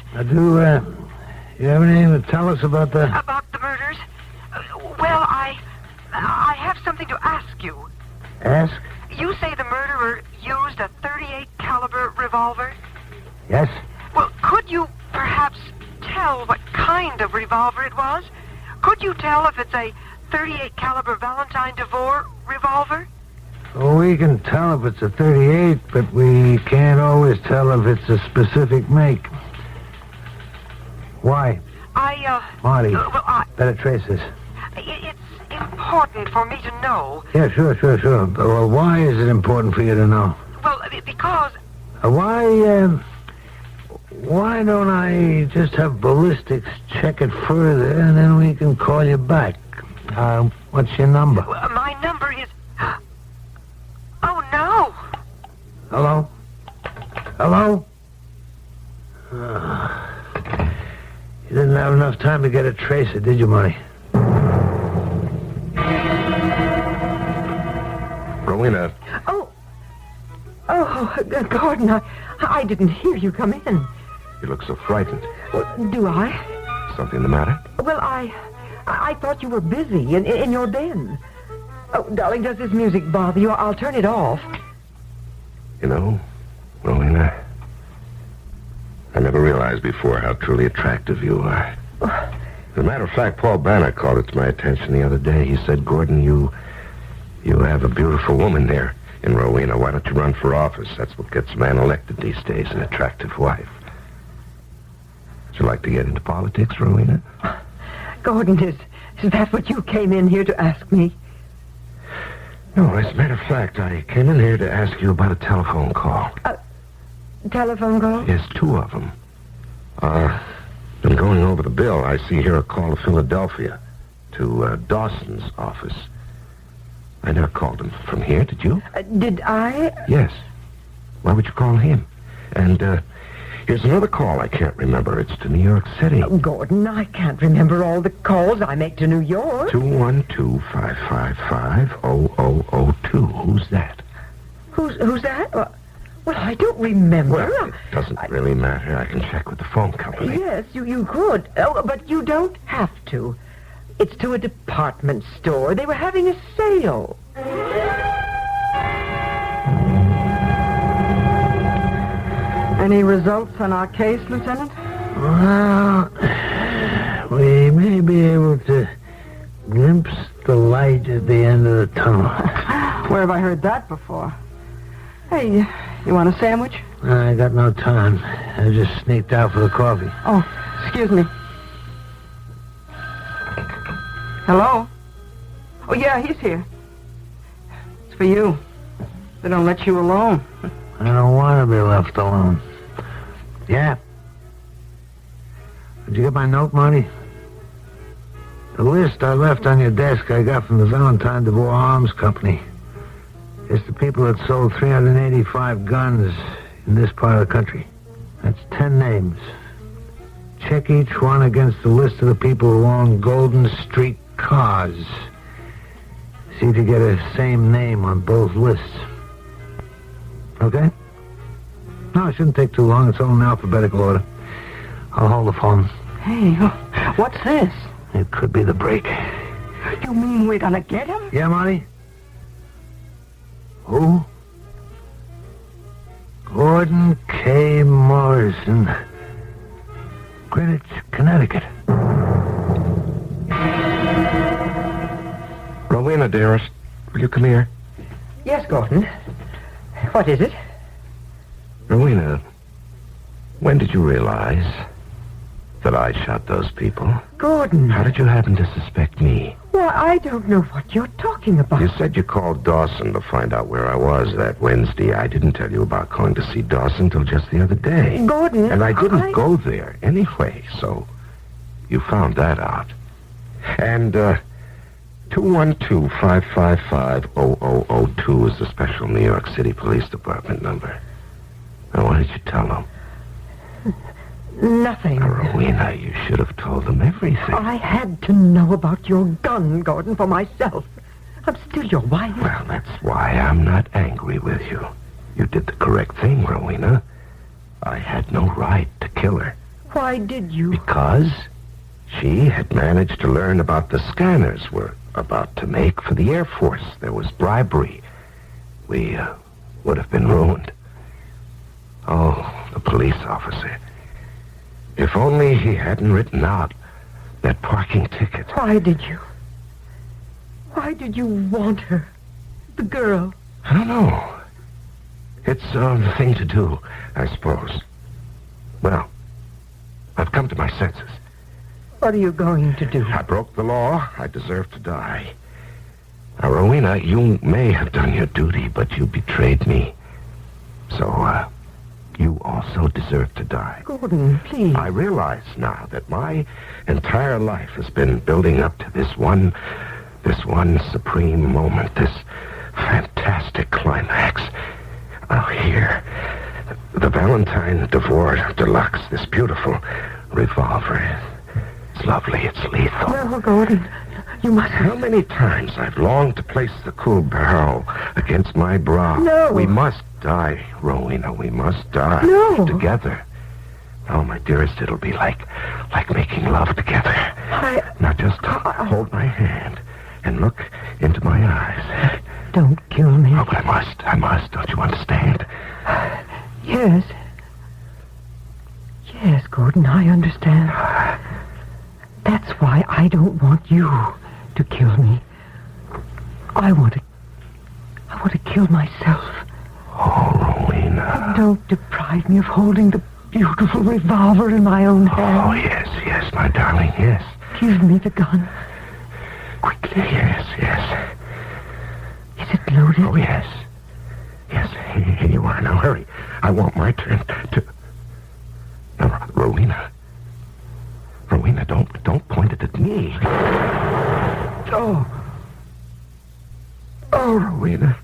You have anything to tell us about the... About the murders? Well, I have something to ask you. Ask? You say the murderer used a .38 caliber revolver? Yes? Well, could you perhaps tell what kind of revolver it was? Could you tell if it's a .38 caliber Valentine DeVore revolver? Well, we can tell if it's a .38, but we can't always tell if it's a specific make. Why? Marty, better trace this. It's important for me to know. Yeah, sure. Well, why is it important for you to know? Well, because... Why don't I just have ballistics check it further, and then we can call you back? What's your number? My number is... Oh, no. Hello? You didn't have enough time to get a tracer, did you, Marty? Rowena. Oh, Gordon, I didn't hear you come in. You look so frightened. Do I? Something the matter? Well, I thought you were busy in your den. Oh, darling, does this music bother you? I'll turn it off. You know, Rowena, I never realized before how truly attractive you are. As a matter of fact, Paul Banner called it to my attention the other day. He said, Gordon, you have a beautiful woman there in Rowena. Why don't you run for office? That's what gets a man elected these days, an attractive wife. Would you like to get into politics, Rowena? Gordon, is that what you came in here to ask me? No, as a matter of fact, I came in here to ask you about a telephone call. Telephone call? Yes, 2 of them. Been going over the bill. I see here a call to Philadelphia, to Dawson's office. I never called him from here, did you? Did I? Yes. Why would you call him? And, here's another call I can't remember. It's to New York City. Oh, Gordon, I can't remember all the calls I make to New York. 212-555-0002. Who's that? Who's that? Well, I don't remember. Well, it doesn't really matter. I can check with the phone company. Yes, you could. Oh, but you don't have to. It's to a department store. They were having a sale. Any results on our case, Lieutenant? Well, we may be able to glimpse the light at the end of the tunnel. Where have I heard that before? Hey, you want a sandwich? I got no time. I just sneaked out for the coffee. Oh, excuse me. Hello? Oh, yeah, he's here. It's for you. They don't let you alone. I don't want to be left alone. Yeah. Did you get my note, Marty? The list I left on your desk I got from the Valentine DeVore Arms Company. It's the people that sold 385 guns in this part of the country. That's 10 names. Check each one against the list of the people who own Golden Street cars. See if you get a same name on both lists. Okay? No, it shouldn't take too long. It's all in alphabetical order. I'll hold the phone. Hey, what's this? It could be the break. You mean we're gonna get him? Yeah, Marty? Who? Gordon K. Morrison. Greenwich, Connecticut. Rowena, dearest, will you come here? Yes, Gordon. What is it? Rowena, when did you realize that I shot those people? Gordon. How did you happen to suspect me? Well, I don't know what you're talking about. You said you called Dawson to find out where I was that Wednesday. I didn't tell you about going to see Dawson till just the other day. Gordon, and I didn't go there anyway, so you found that out. And, 212-555-0002 is the special New York City Police Department number. Now, why did you tell them? Nothing. Rowena, you should have told them everything. I had to know about your gun, Gordon, for myself. I'm still your wife. Well, that's why I'm not angry with you. You did the correct thing, Rowena. I had no right to kill her. Why did you? Because she had managed to learn about the scanners we're about to make for the Air Force. There was bribery. We would have been ruined. Oh, the police officer. If only he hadn't written out that parking ticket. Why did you? Why did you want her? The girl? I don't know. It's the thing to do, I suppose. Well, I've come to my senses. What are you going to do? I broke the law. I deserve to die. Now, Rowena, you may have done your duty, but you betrayed me. So, you also deserve to die. Gordon, please. I realize now that my entire life has been building up to this one supreme moment, this fantastic climax. Oh, here, the Valentine DeVore Deluxe, this beautiful revolver. It's lovely, it's lethal. No, Gordon, you must... How many times I've longed to place the cool barrel against my brow. No. We must die, Rowena. We must die. No. Together. Oh, my dearest, it'll be like making love together. Now just hold my hand and look into my eyes. Don't kill me. Oh, but I must. Don't you understand? Yes. Yes, Gordon, I understand. That's why I don't want you to kill me. I want to kill myself. Oh, Rowena. Don't deprive me of holding the beautiful revolver in my own hand. Oh, yes, my darling, yes. Give me the gun. Quickly. Yes. Is it loaded? Oh, yes. Yes, here you are. Now, hurry. I want my turn to... Now, Rowena, don't point it at me. Oh, Rowena.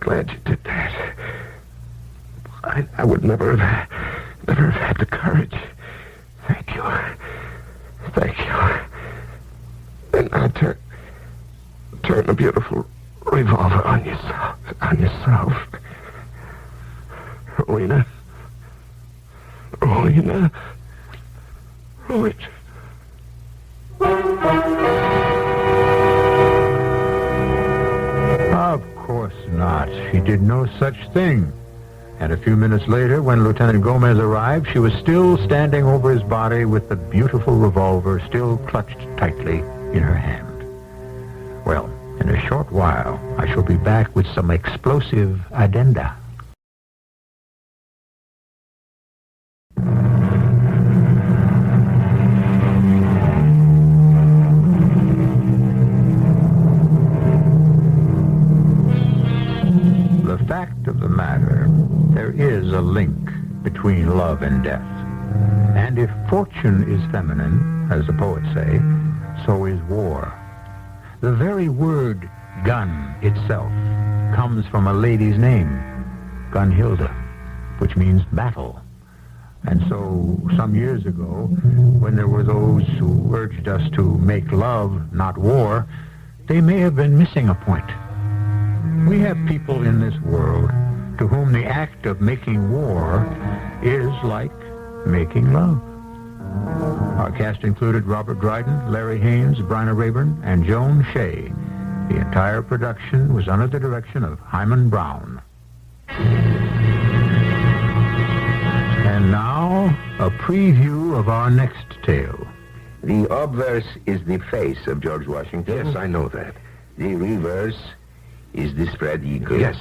glad you did that. I would never have had the courage. Thank you. Thank you. And now turn a beautiful revolver on yourself. Rowena. Of course not. She did no such thing. And a few minutes later, when Lieutenant Gomez arrived, she was still standing over his body with the beautiful revolver still clutched tightly in her hand. Well, in a short while, I shall be back with some explosive addenda. The fact of the matter, there is a link between love and death. And if fortune is feminine, as the poets say, so is war. The very word gun itself comes from a lady's name, Gunhilda, which means battle. And so, some years ago, when there were those who urged us to make love, not war, they may have been missing a point. We have people in this world to whom the act of making war is like making love. Our cast included Robert Dryden, Larry Haynes, Bryna Rayburn, and Joan Shea. The entire production was under the direction of Hyman Brown. And now, a preview of our next tale. The obverse is the face of George Washington. Yes, I know that. The reverse is the spread eagle. Yes,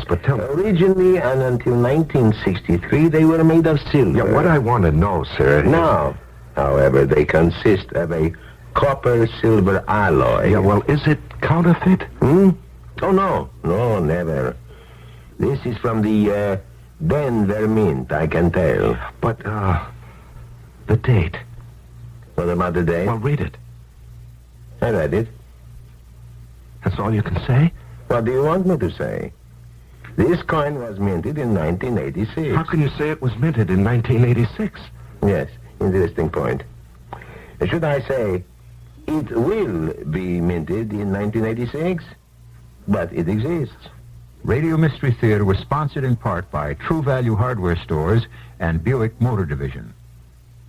but tell me. Originally and until 1963, they were made of silver. Yeah, what I want to know, sir... Now, however, they consist of a copper-silver alloy. Yeah, well, is it counterfeit? Oh, no, never. This is from the Denver Mint, I can tell. But, the date. What about the date? Well, read it. I read it. That's all you can say? What do you want me to say? This coin was minted in 1986. How can you say it was minted in 1986? Yes, interesting point. Should I say, it will be minted in 1986? But it exists. Radio Mystery Theater was sponsored in part by True Value Hardware Stores and Buick Motor Division.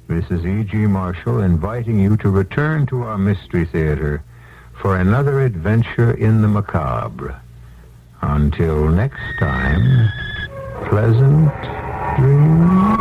This is E.G. Marshall inviting you to return to our Mystery Theater for another adventure in the macabre. Until next time, pleasant dreams.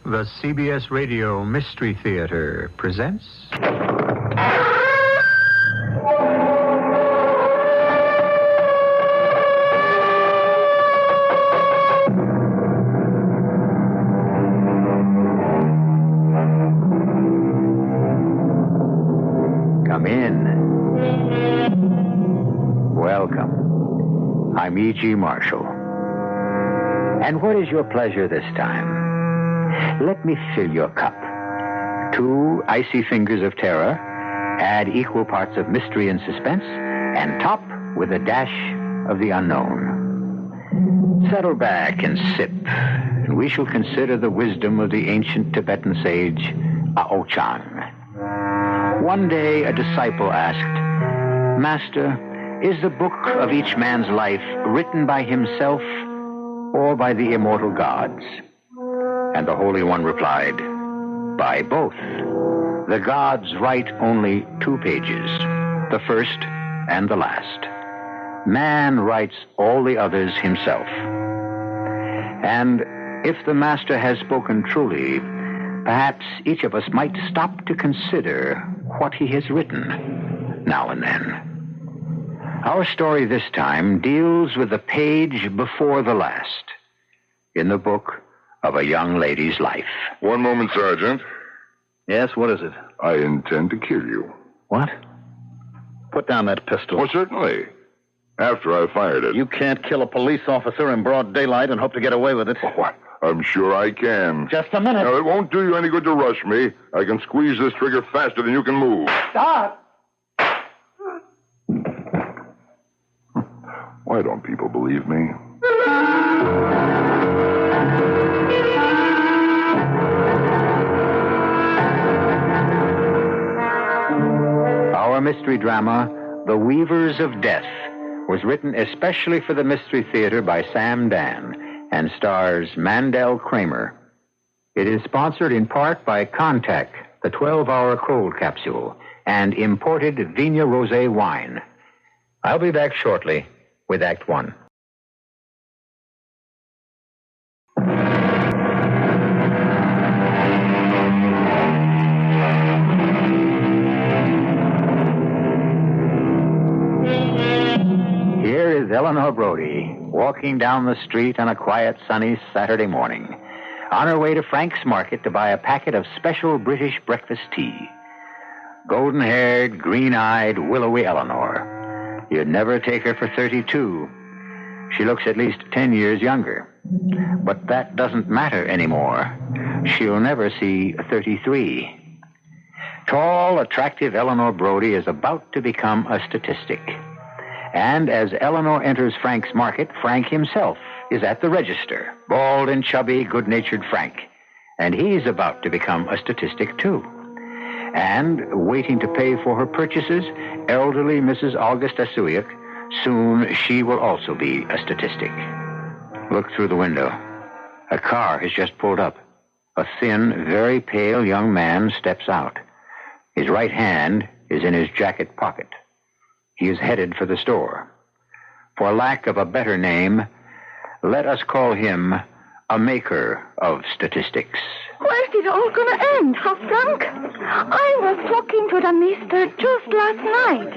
The CBS Radio Mystery Theater presents... Come in. Welcome. I'm E.G. Marshall. And what is your pleasure this time? Let me fill your cup. 2 icy fingers of terror, add equal parts of mystery and suspense, and top with a dash of the unknown. Settle back and sip, and we shall consider the wisdom of the ancient Tibetan sage, Ao-Chang. One day, a disciple asked, "Master, is the book of each man's life written by himself or by the immortal gods?" And the Holy One replied, "By both. The gods write only 2 pages, the first and the last. Man writes all the others himself. And if the Master has spoken truly, perhaps each of us might stop to consider what he has written now and then. Our story this time deals with the page before the last in the book of a young lady's life. One moment, Sergeant. Yes, what is it? I intend to kill you. What? Put down that pistol. Oh, certainly. After I've fired it. You can't kill a police officer in broad daylight and hope to get away with it. Oh, I'm sure I can. Just a minute. Now, it won't do you any good to rush me. I can squeeze this trigger faster than you can move. Stop! Why don't people believe me? Our mystery drama, The Weavers of Death, was written especially for the Mystery Theater by Sam Dan and stars Mandel Kramer. It is sponsored in part by Contact, the 12-hour cold capsule, and imported Vigna Rosé wine. I'll be back shortly with Act One. Here is Eleanor Brody walking down the street on a quiet, sunny Saturday morning, on her way to Frank's Market to buy a packet of special British breakfast tea. Golden-haired, green-eyed, willowy Eleanor. You'd never take her for 32. She looks at least 10 years younger. But that doesn't matter anymore. She'll never see 33. Tall, attractive Eleanor Brody is about to become a statistic. And as Eleanor enters Frank's Market, Frank himself is at the register. Bald and chubby, good-natured Frank. And he's about to become a statistic, too. And, waiting to pay for her purchases, elderly Mrs. Augusta Suick. Soon she will also be a statistic. Look through the window. A car has just pulled up. A thin, very pale young man steps out. His right hand is in his jacket pocket. He is headed for the store. For lack of a better name, let us call him a maker of statistics. Where's it all going to end, huh, Frank? I was talking to the mister just last night.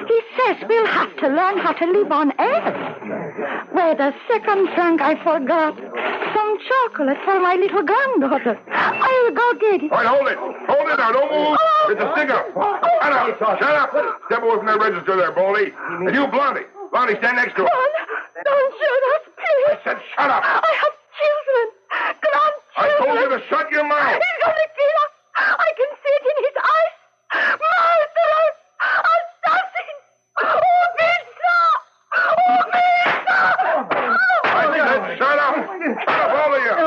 He says we'll have to learn how to live on air. Wait a second, Frank, I forgot. Some chocolate for my little granddaughter. I'll go get it. All right, hold it. Hold it now. Don't move. It's a stick-up. Shut up. Shut up. Step away from that register there, Baldy. And you, Blondie. Blondie, stand next to him. Don't shoot us, please. I said shut up. I have children. Grandchildren. I told you to shut your mouth. He's going to kill us. I can see it in his eyes. Murderers. Assassin. Oh, Vista. Oh, Vista. I said shut up. Shut up, all of you.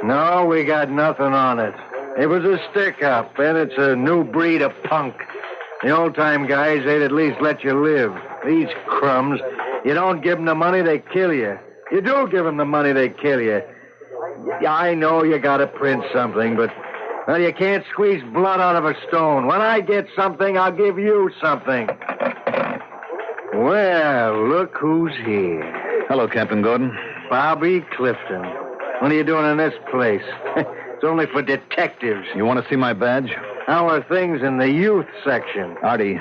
No, we got nothing on it. It was a stick-up, and it's a new breed of punk. The old-time guys, they'd at least let you live. These crumbs, you don't give them the money, they kill you. You do give them the money, they kill you. Yeah, I know you gotta print something, but, well, you can't squeeze blood out of a stone. When I get something, I'll give you something. Well, look who's here. Hello, Captain Gordon. Bobby Clifton. What are you doing in this place? It's only for detectives. You want to see my badge? How are things in the youth section? Artie,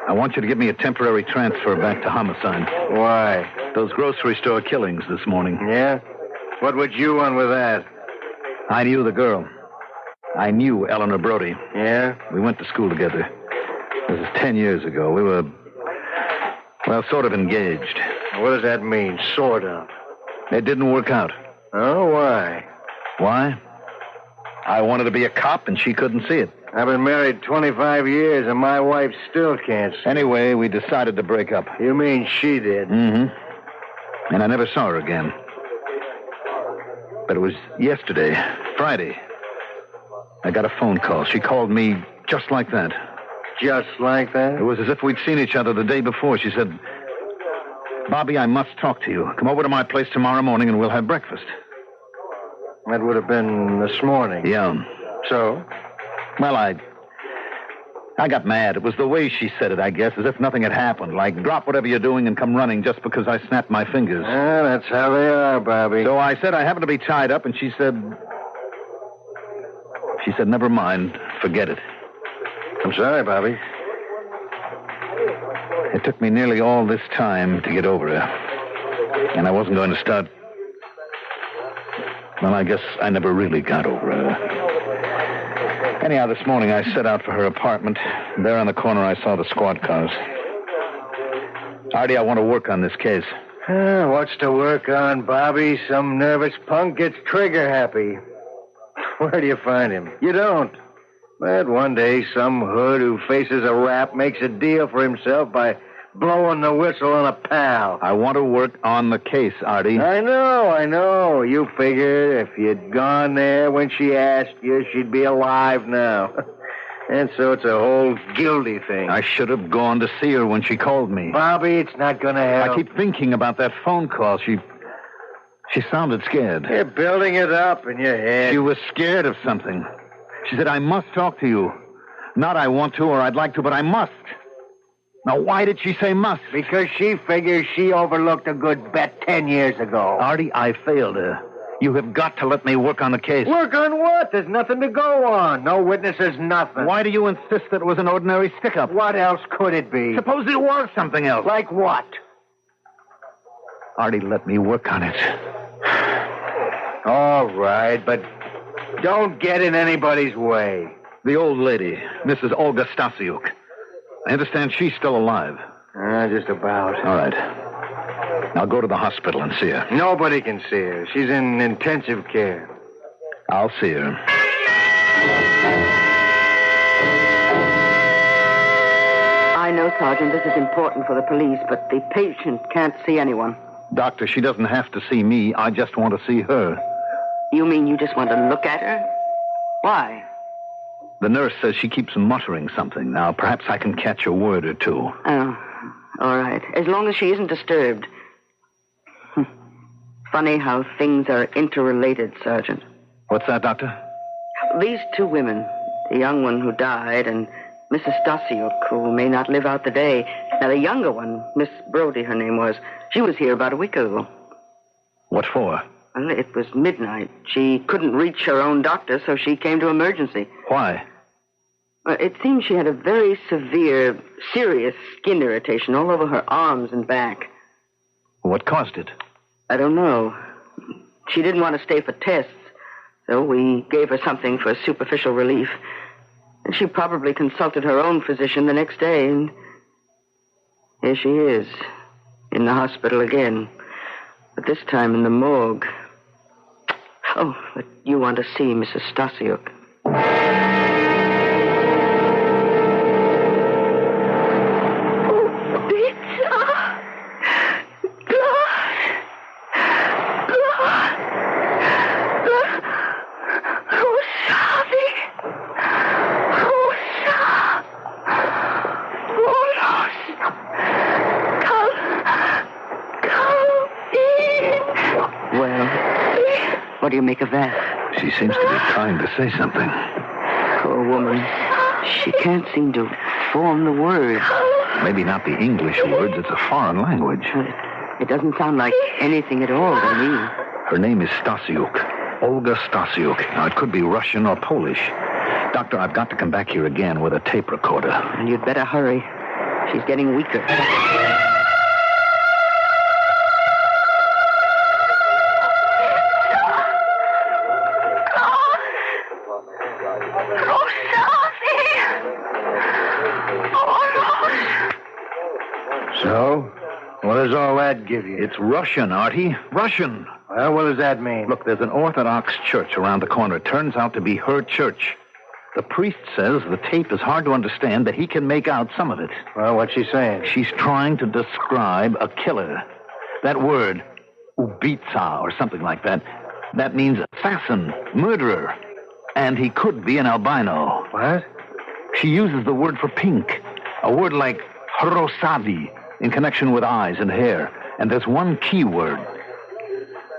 I want you to give me a temporary transfer back to homicide. Why? Those grocery store killings this morning. Yeah? What would you want with that? I knew the girl. I knew Eleanor Brody. Yeah? We went to school together. This is 10 years ago. We were, well, sort of engaged. What does that mean, sort of? It didn't work out. Oh, why? Why? I wanted to be a cop, and she couldn't see it. I've been married 25 years, and my wife still can't see. Anyway, we decided to break up. You mean she did? Mm-hmm. And I never saw her again. But it was yesterday, Friday. I got a phone call. She called me just like that. Just like that? It was as if we'd seen each other the day before. She said, Bobby, I must talk to you. Come over to my place tomorrow morning and we'll have breakfast. That would have been this morning. Yeah. So? Well, I I got mad. It was the way she said it, I guess, as if nothing had happened. Like, drop whatever you're doing and come running just because I snapped my fingers. Yeah, that's how they are, Bobby. So I said I happened to be tied up, and she said, never mind. Forget it. I'm sorry, Bobby. It took me nearly all this time to get over her. And I wasn't going to start... Well, I guess I never really got over her. Anyhow, this morning I set out for her apartment. There on the corner I saw the squad cars. Artie, I want to work on this case. What's to work on, Bobby? Some nervous punk gets trigger happy. Where do you find him? You don't. But one day some hood who faces a rap makes a deal for himself by blowing the whistle on a pal. I want to work on the case, Artie. I know. You figured if you'd gone there when she asked you, she'd be alive now. And so it's a whole guilty thing. I should have gone to see her when she called me. Bobby, it's not going to help. I keep thinking about that phone call. She sounded scared. You're building it up in your head. She was scared of something. She said, I must talk to you. Not I want to or I'd like to, but I must. Now, why did she say must? Because she figures she overlooked a good bet 10 years ago. Artie, I failed her. You have got to let me work on the case. Work on what? There's nothing to go on. No witnesses, nothing. Why do you insist that it was an ordinary stick-up? What else could it be? Suppose it was something else. Like what? Artie, let me work on it. All right, but don't get in anybody's way. The old lady, Mrs. Olga Stasiuk. I understand she's still alive. Just about. All right. I'll go to the hospital and see her. Nobody can see her. She's in intensive care. I'll see her. I know, Sergeant, this is important for the police, but the patient can't see anyone. Doctor, she doesn't have to see me. I just want to see her. You mean you just want to look at her? Why? The nurse says she keeps muttering something. Now, perhaps I can catch a word or two. Oh, all right. As long as she isn't disturbed. Funny how things are interrelated, Sergeant. What's that, Doctor? These two women, the young one who died and Mrs. Stasiuk, who may not live out the day. Now, the younger one, Miss Brody, her name was, she was here about a week ago. What for? Well, it was midnight. She couldn't reach her own doctor, so she came to emergency. Why? It seems she had a very severe, serious skin irritation all over her arms and back. What caused it? I don't know. She didn't want to stay for tests, so we gave her something for superficial relief. And she probably consulted her own physician the next day, and here she is, in the hospital again. But this time in the morgue. Oh, but you want to see Mrs. Stasiuk. What do you make of that? She seems to be trying to say something. Poor woman. She can't seem to form the words. Maybe not the English words. It's a foreign language. It doesn't sound like anything at all to me. Her name is Stasiuk. Olga Stasiuk. Now, it could be Russian or Polish. Doctor, I've got to come back here again with a tape recorder. And you'd better hurry. She's getting weaker. So, what does all that give you? It's Russian, Artie. Russian. Well, what does that mean? Look, there's an Orthodox church around the corner. It turns out to be her church. The priest says the tape is hard to understand, but he can make out some of it. Well, what's she saying? She's trying to describe a killer. That word, ubitsa, or something like that, that means assassin, murderer. And he could be an albino. What? She uses the word for pink, a word like rosavi, in connection with eyes and hair. And there's one key word.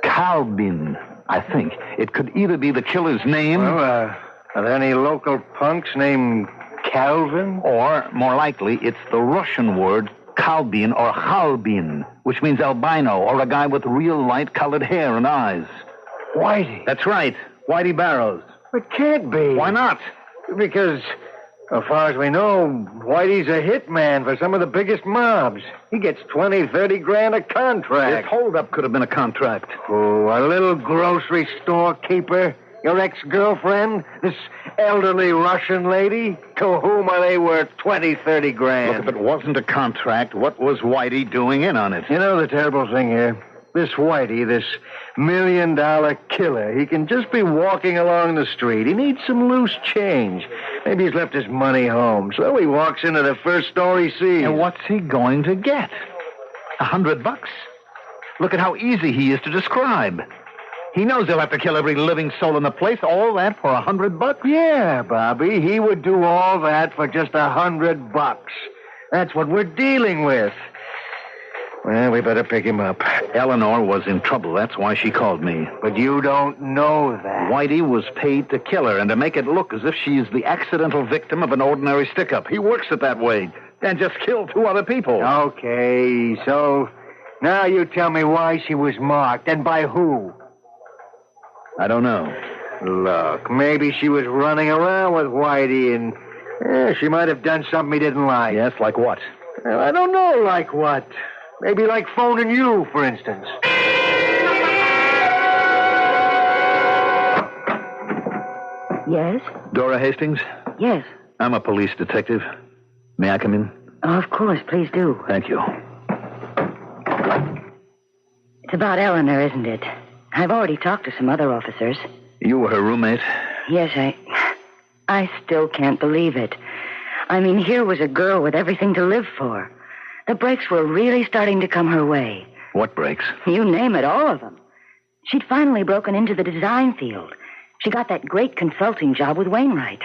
Kalbin, I think. It could either be the killer's name... Well, are there any local punks named Calvin? Or, more likely, it's the Russian word Kalbin or Halbin, which means albino, or a guy with real light-colored hair and eyes. Whitey. That's right. Whitey Barrows. It can't be. Why not? Because, as far as we know, Whitey's a hitman for some of the biggest mobs. He gets 20, 30 grand a contract. This holdup could have been a contract. Oh, a little grocery store keeper? Your ex-girlfriend? This elderly Russian lady? To whom are they worth 20, 30 grand? Look, if it wasn't a contract, what was Whitey doing in on it? You know the terrible thing here? This Whitey, this $1 million killer, he can just be walking along the street. He needs some loose change. Maybe he's left his money home. So he walks into the first store he sees. And what's he going to get? $100? Look at how easy he is to describe. He knows he'll have to kill every living soul in the place. All that for $100? Yeah, Bobby. He would do all that for just $100. That's what we're dealing with. Well, we better pick him up. Eleanor was in trouble. That's why she called me. But you don't know that. Whitey was paid to kill her and to make it look as if she's the accidental victim of an ordinary stick-up. He works it that way. And just killed 2 other people. Okay, so now you tell me why she was marked and by who. I don't know. Look, maybe she was running around with Whitey and she might have done something he didn't like. Yes, like what? Well, I don't know like what. Maybe like phoning you, for instance. Yes? Dora Hastings? Yes. I'm a police detective. May I come in? Of course, please do. Thank you. It's about Eleanor, isn't it? I've already talked to some other officers. You were her roommate? Yes, I still can't believe it. I mean, here was a girl with everything to live for. The breaks were really starting to come her way. What breaks? You name it, all of them. She'd finally broken into the design field. She got that great consulting job with Wainwright.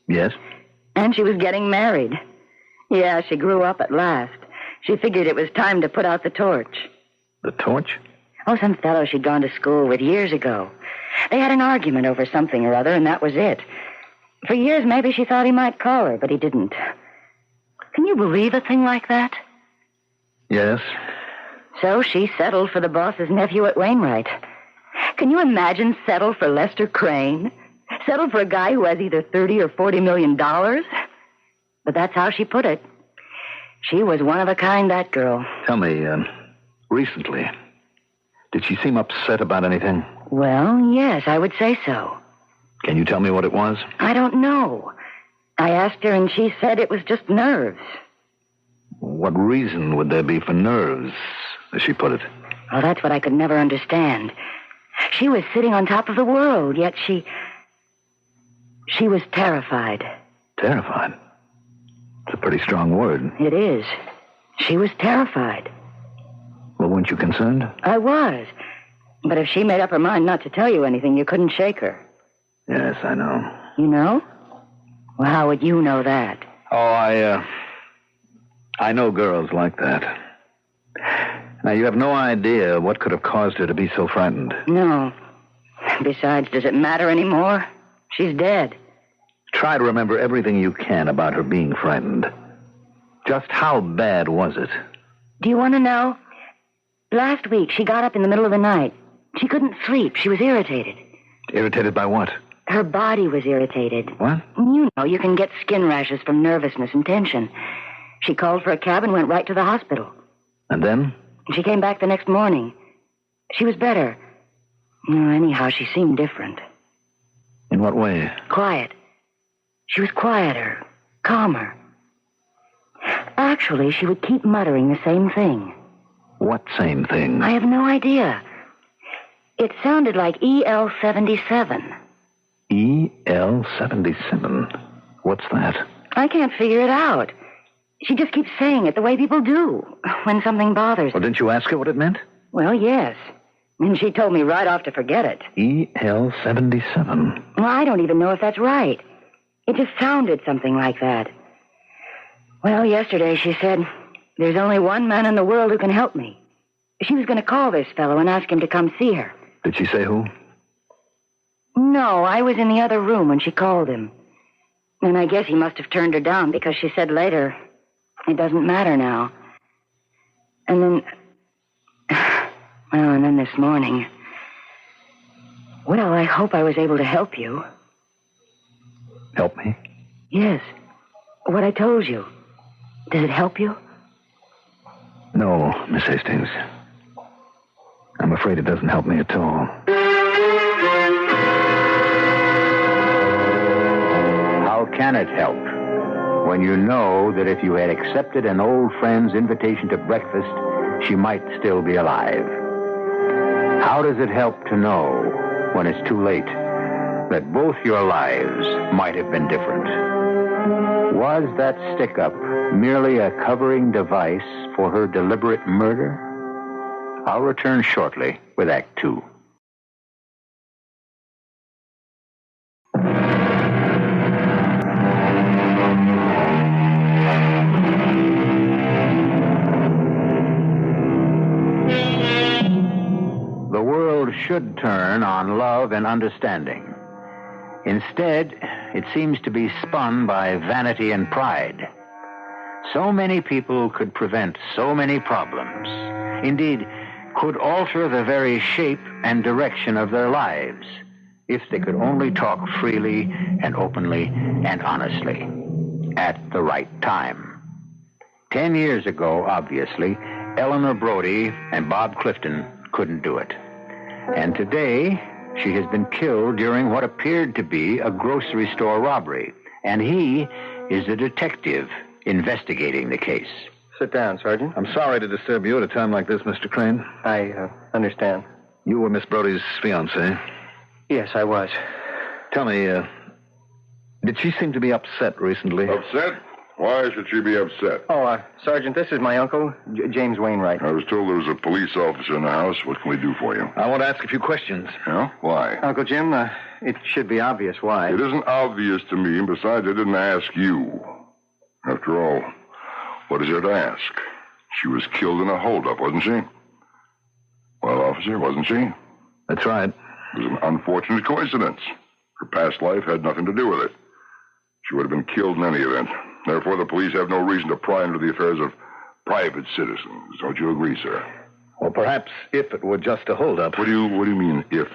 Yes? And she was getting married. Yeah, she grew up at last. She figured it was time to put out the torch. The torch? Oh, some fellow she'd gone to school with years ago. They had an argument over something or other, and that was it. For years, maybe she thought he might call her, but he didn't. Can you believe a thing like that? Yes. So she settled for the boss's nephew at Wainwright. Can you imagine settle for Lester Crane? Settle for a guy who has either $30 or $40 million? But that's how she put it. She was one of a kind, that girl. Tell me, recently, did she seem upset about anything? Well, yes, I would say so. Can you tell me what it was? I don't know. I asked her, and she said it was just nerves. What reason would there be for nerves, as she put it? Well, that's what I could never understand. She was sitting on top of the world, yet she was terrified. Terrified? It's a pretty strong word. It is. She was terrified. Well, weren't you concerned? I was. But if she made up her mind not to tell you anything, you couldn't shake her. Yes, I know. You know? Well, how would you know that? Oh, I know girls like that. Now, you have no idea what could have caused her to be so frightened. No. Besides, does it matter anymore? She's dead. Try to remember everything you can about her being frightened. Just how bad was it? Do you want to know? Last week, she got up in the middle of the night. She couldn't sleep. She was irritated. Irritated by what? Her body was irritated. What? You know, you can get skin rashes from nervousness and tension. She called for a cab and went right to the hospital. And then? She came back the next morning. She was better. Anyhow, she seemed different. In what way? Quiet. She was quieter, calmer. Actually, she would keep muttering the same thing. What same thing? I have no idea. It sounded like EL-77. EL-77? What's that? I can't figure it out. She just keeps saying it the way people do when something bothers Well, didn't you ask her what it meant? Well, yes. And she told me right off to forget it. EL-77? Well, I don't even know if that's right. It just sounded something like that. Well, yesterday she said, there's only one man in the world who can help me. She was going to call this fellow and ask him to come see her. Did she say who? No, I was in the other room when she called him. And I guess he must have turned her down because she said later, it doesn't matter now. And then... Well, and then this morning... Well, I hope I was able to help you. Help me? Yes. What I told you. Does it help you? No, Miss Hastings. I'm afraid it doesn't help me at all. How can it help when you know that if you had accepted an old friend's invitation to breakfast, she might still be alive? How does it help to know, when it's too late, that both your lives might have been different? Was that stick-up merely a covering device for her deliberate murder? I'll return shortly with Act Two. The world should turn on love and understanding. Instead, it seems to be spun by vanity and pride. So many people could prevent so many problems. Indeed, could alter the very shape and direction of their lives if they could only talk freely and openly and honestly at the right time. 10 years ago, obviously, Eleanor Brody and Bob Clifton couldn't do it. And today, she has been killed during what appeared to be a grocery store robbery. And he is the detective investigating the case. Sit down, Sergeant. I'm sorry to disturb you at a time like this, Mr. Crane. I understand. You were Miss Brody's fiancé. Yes, I was. Tell me, did she seem to be upset recently? Upset? Why should she be upset? Oh, Sergeant, this is my uncle, James Wainwright. I was told there was a police officer in the house. What can we do for you? I want to ask a few questions. Yeah? Why? Uncle Jim, it should be obvious why. It isn't obvious to me, and besides, I didn't ask you. After all, what is there to ask? She was killed in a holdup, wasn't she? Well, officer, wasn't she? That's right. It was an unfortunate coincidence. Her past life had nothing to do with it. She would have been killed in any event. Therefore, the police have no reason to pry into the affairs of private citizens. Don't you agree, sir? Well, perhaps if it were just a holdup. What do you mean, if?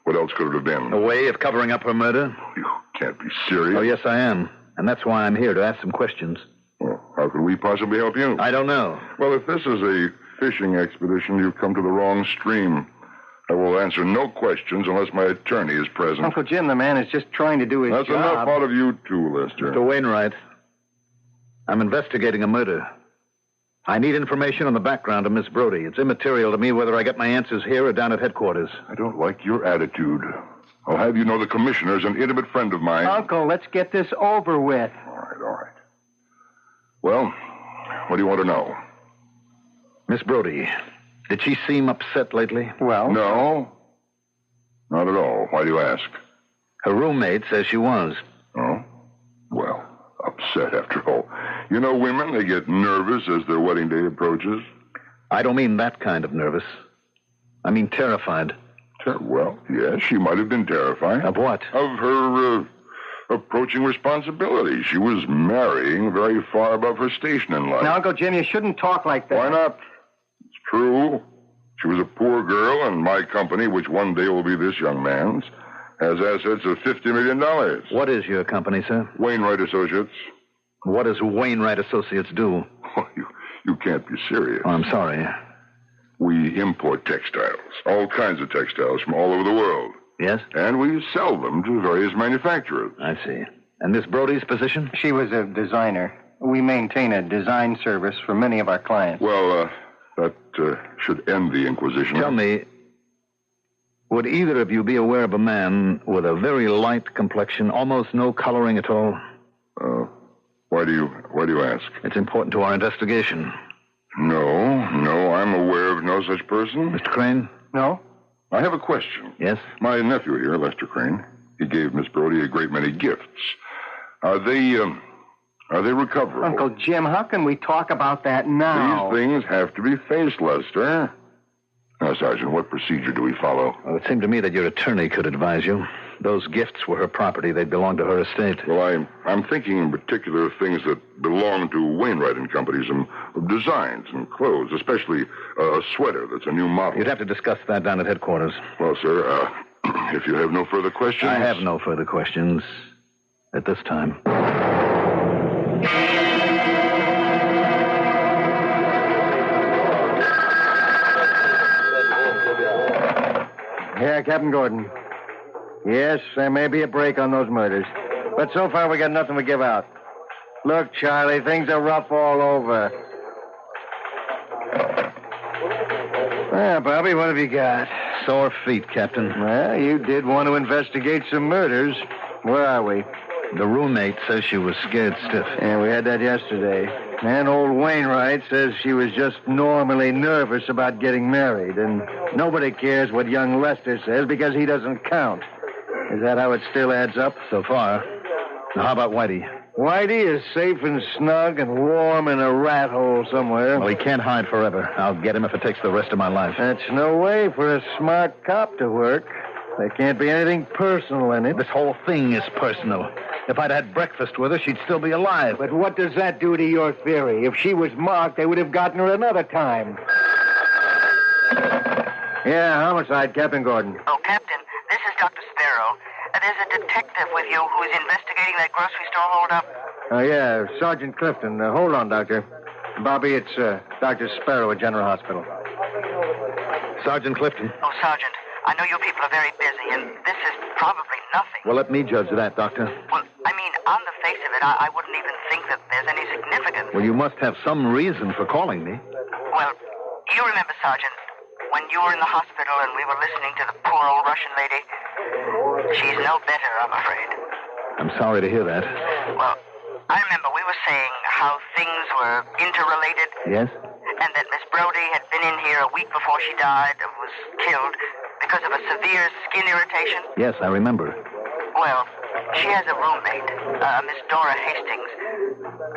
What else could it have been? A way of covering up her murder? You can't be serious. Oh, yes, I am. And that's why I'm here, to ask some questions. Well, how could we possibly help you? I don't know. Well, if this is a fishing expedition, you've come to the wrong stream. I will answer no questions unless my attorney is present. Uncle Jim, the man is just trying to do his job. That's enough out of you, too, Lester. Mr. Wainwright, I'm investigating a murder. I need information on the background of Miss Brody. It's immaterial to me whether I get my answers here or down at headquarters. I don't like your attitude. I'll have you know the commissioner's an intimate friend of mine. Uncle, let's get this over with. All right. Well, what do you want to know? Miss Brody, did she seem upset lately? Well... No. Not at all. Why do you ask? Her roommate says she was. Oh? Well, upset after all. You know women, they get nervous as their wedding day approaches. I don't mean that kind of nervous. I mean terrified. Well, yes, she might have been terrified. Of what? Of her approaching responsibility. She was marrying very far above her station in life. Now, Uncle Jim, you shouldn't talk like that. Why not? It's true. She was a poor girl, and my company, which one day will be this young man's, has assets of $50 million. What is your company, sir? Wainwright Associates. What does Wainwright Associates do? Oh, you can't be serious. Oh, I'm sorry. We import textiles, all kinds of textiles from all over the world. Yes? And we sell them to various manufacturers. I see. And Miss Brody's position? She was a designer. We maintain a design service for many of our clients. Well, that should end the inquisition. Tell me, would either of you be aware of a man with a very light complexion, almost no coloring at all? Why do you ask? It's important to our investigation. No, I'm aware of no such person. Mr. Crane? No? I have a question. Yes? My nephew here, Lester Crane, he gave Miss Brody a great many gifts. Are they recoverable? Uncle Jim, how can we talk about that now? These things have to be faced, Lester. Now, Sergeant, what procedure do we follow? Well, it seemed to me that your attorney could advise you. Those gifts were her property. They belonged to her estate. Well, I'm thinking in particular of things that belong to Wainwright and Company, some designs and clothes, especially a sweater that's a new model. You'd have to discuss that down at headquarters. Well, sir, if you have no further questions... I have no further questions at this time. Yeah, Captain Gordon. Yes, there may be a break on those murders. But so far, we got nothing to give out. Look, Charlie, things are rough all over. Well, Bobby, what have you got? Sore feet, Captain. Well, you did want to investigate some murders. Where are we? The roommate says she was scared stiff. Yeah, we had that yesterday. And old Wainwright says she was just normally nervous about getting married. And nobody cares what young Lester says because he doesn't count. Is that how it still adds up? So far. Now, how about Whitey? Whitey is safe and snug and warm in a rat hole somewhere. Well, he can't hide forever. I'll get him if it takes the rest of my life. That's no way for a smart cop to work. There can't be anything personal in it. This whole thing is personal. If I'd had breakfast with her, she'd still be alive. But what does that do to your theory? If she was marked, they would have gotten her another time. Yeah, homicide, Captain Gordon. Oh, Captain, this is Dr. Sparrow. There's a detective with you who's investigating that grocery store holdup. Oh, yeah, Sergeant Clifton. Hold on, Doctor. Bobby, it's Dr. Sparrow at General Hospital. Sergeant Clifton. Oh, Sergeant, I know you people are very busy, and this is probably nothing. Well, let me judge that, Doctor. Well, I mean, on the face of it, I wouldn't even think that there's any significance. Well, you must have some reason for calling me. Well, you remember, Sergeant, when you were in the hospital and we were listening to the poor old Russian lady? She's no better, I'm afraid. I'm sorry to hear that. Well, I remember we were saying how things were interrelated. Yes? And that Miss Brody had been in here a week before she died and was killed because of a severe skin irritation. Yes, I remember. Well, she has a roommate, Miss Dora Hastings.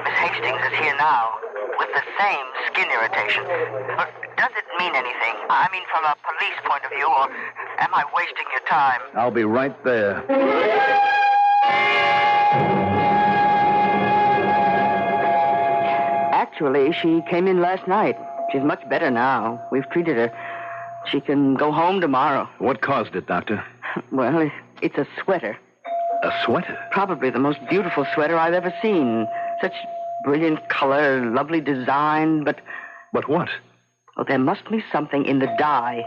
Miss Hastings is here now with the same skin irritation. Does it mean anything? I mean, from a police point of view, or am I wasting your time? I'll be right there. Actually, she came in last night. She's much better now. We've treated her. She can go home tomorrow. What caused it, Doctor? Well, it's a sweater. A sweater? Probably the most beautiful sweater I've ever seen. Such brilliant color, lovely design, but... But what? Well, there must be something in the dye.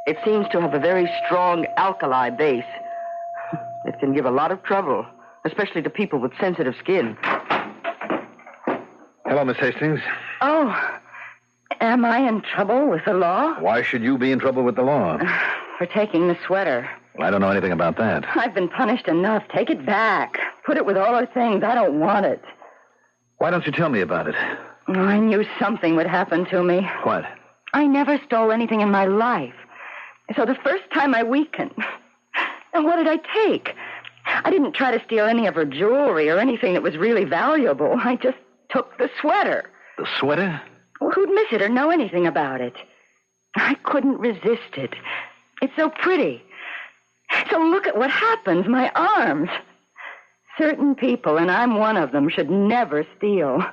It seems to have a very strong alkali base. It can give a lot of trouble, especially to people with sensitive skin. Hello, Miss Hastings. Oh, am I in trouble with the law? Why should you be in trouble with the law? For taking the sweater. Well, I don't know anything about that. I've been punished enough. Take it back. Put it with all those things. I don't want it. Why don't you tell me about it? Oh, I knew something would happen to me. What? I never stole anything in my life. So the first time I weakened. And what did I take? I didn't try to steal any of her jewelry or anything that was really valuable. I just took the sweater. The sweater? Well, who'd miss it or know anything about it? I couldn't resist it. It's so pretty. So look at what happens, my arms. Certain people, and I'm one of them, should never steal.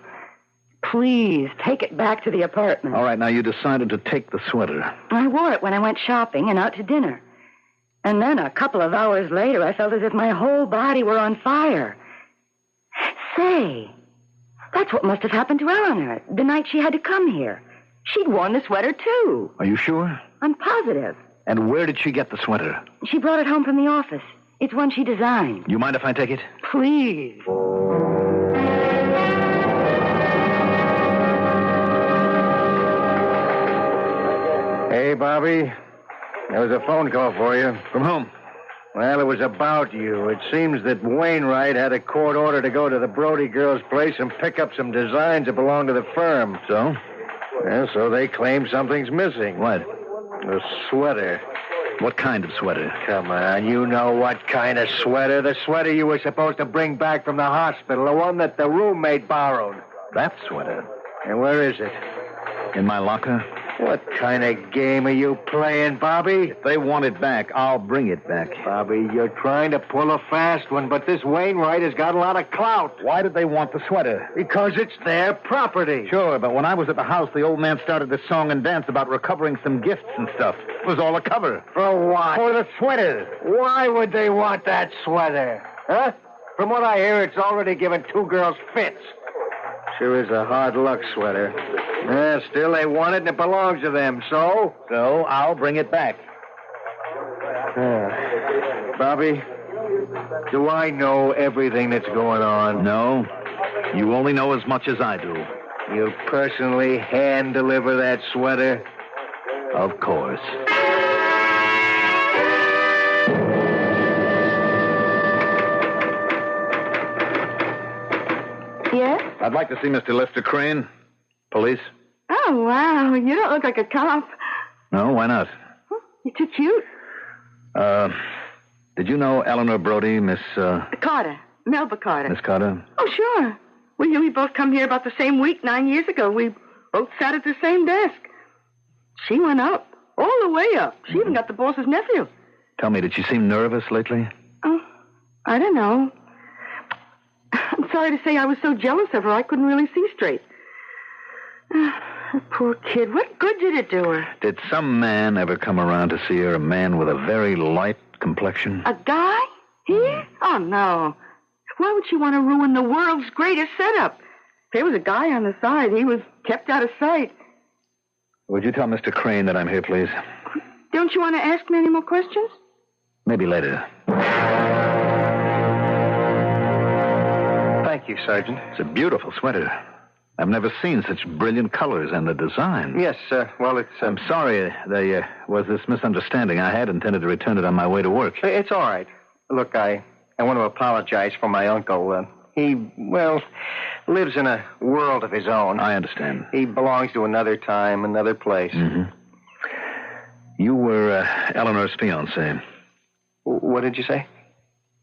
Please, take it back to the apartment. All right, now you decided to take the sweater. I wore it when I went shopping and out to dinner. And then a couple of hours later, I felt as if my whole body were on fire. Say, that's what must have happened to Eleanor the night she had to come here. She'd worn the sweater, too. Are you sure? I'm positive. And where did she get the sweater? She brought it home from the office. It's one she designed. You mind if I take it? Please. Hey, Bobby. There was a phone call for you. From whom? Well, it was about you. It seems that Wainwright had a court order to go to the Brody girl's place and pick up some designs that belong to the firm. So? Well, so they claim something's missing. What? A sweater. What kind of sweater? Come on, you know what kind of sweater. The sweater you were supposed to bring back from the hospital. The one that the roommate borrowed. That sweater? And where is it? In my locker. What kind of game are you playing, Bobby? If they want it back, I'll bring it back. Bobby, you're trying to pull a fast one, but this Wainwright has got a lot of clout. Why did they want the sweater? Because it's their property. Sure, but when I was at the house, the old man started this song and dance about recovering some gifts and stuff. It was all a cover. For what? For the sweater. Why would they want that sweater? Huh? From what I hear, it's already given 2 girls fits. Sure is a hard luck sweater. Still, they want it and it belongs to them, so? So, I'll bring it back. Bobby, do I know everything that's going on? No. You only know as much as I do. You personally hand-deliver that sweater? Of course. Yes? I'd like to see Mr. Lester Crane. Police? Oh, wow. You don't look like a cop. No, why not? You're too cute. Did you know Eleanor Brody, Miss, Carter. Melba Carter. Miss Carter? Oh, sure. We both come here about the same week 9 years ago. We both sat at the same desk. She went up. All the way up. She even got the boss's nephew. Tell me, did she seem nervous lately? Oh, I don't know. I'm sorry to say I was so jealous of her I couldn't really see straight. Poor kid. What good did it do her? Did some man ever come around to see her, a man with a very light complexion? A guy? Here? Oh, no. Why would she want to ruin the world's greatest setup? If there was a guy on the side, he was kept out of sight. Would you tell Mr. Crane that I'm here, please? Don't you want to ask me any more questions? Maybe later. Thank you, Sergeant. It's a beautiful sweater. I've never seen such brilliant colors and the design. Yes, well, it's... I'm sorry there was this misunderstanding. I had intended to return it on my way to work. It's all right. Look, I want to apologize for my uncle. He lives in a world of his own. I understand. He belongs to another time, another place. Mm-hmm. You were Eleanor's fiancé. What did you say?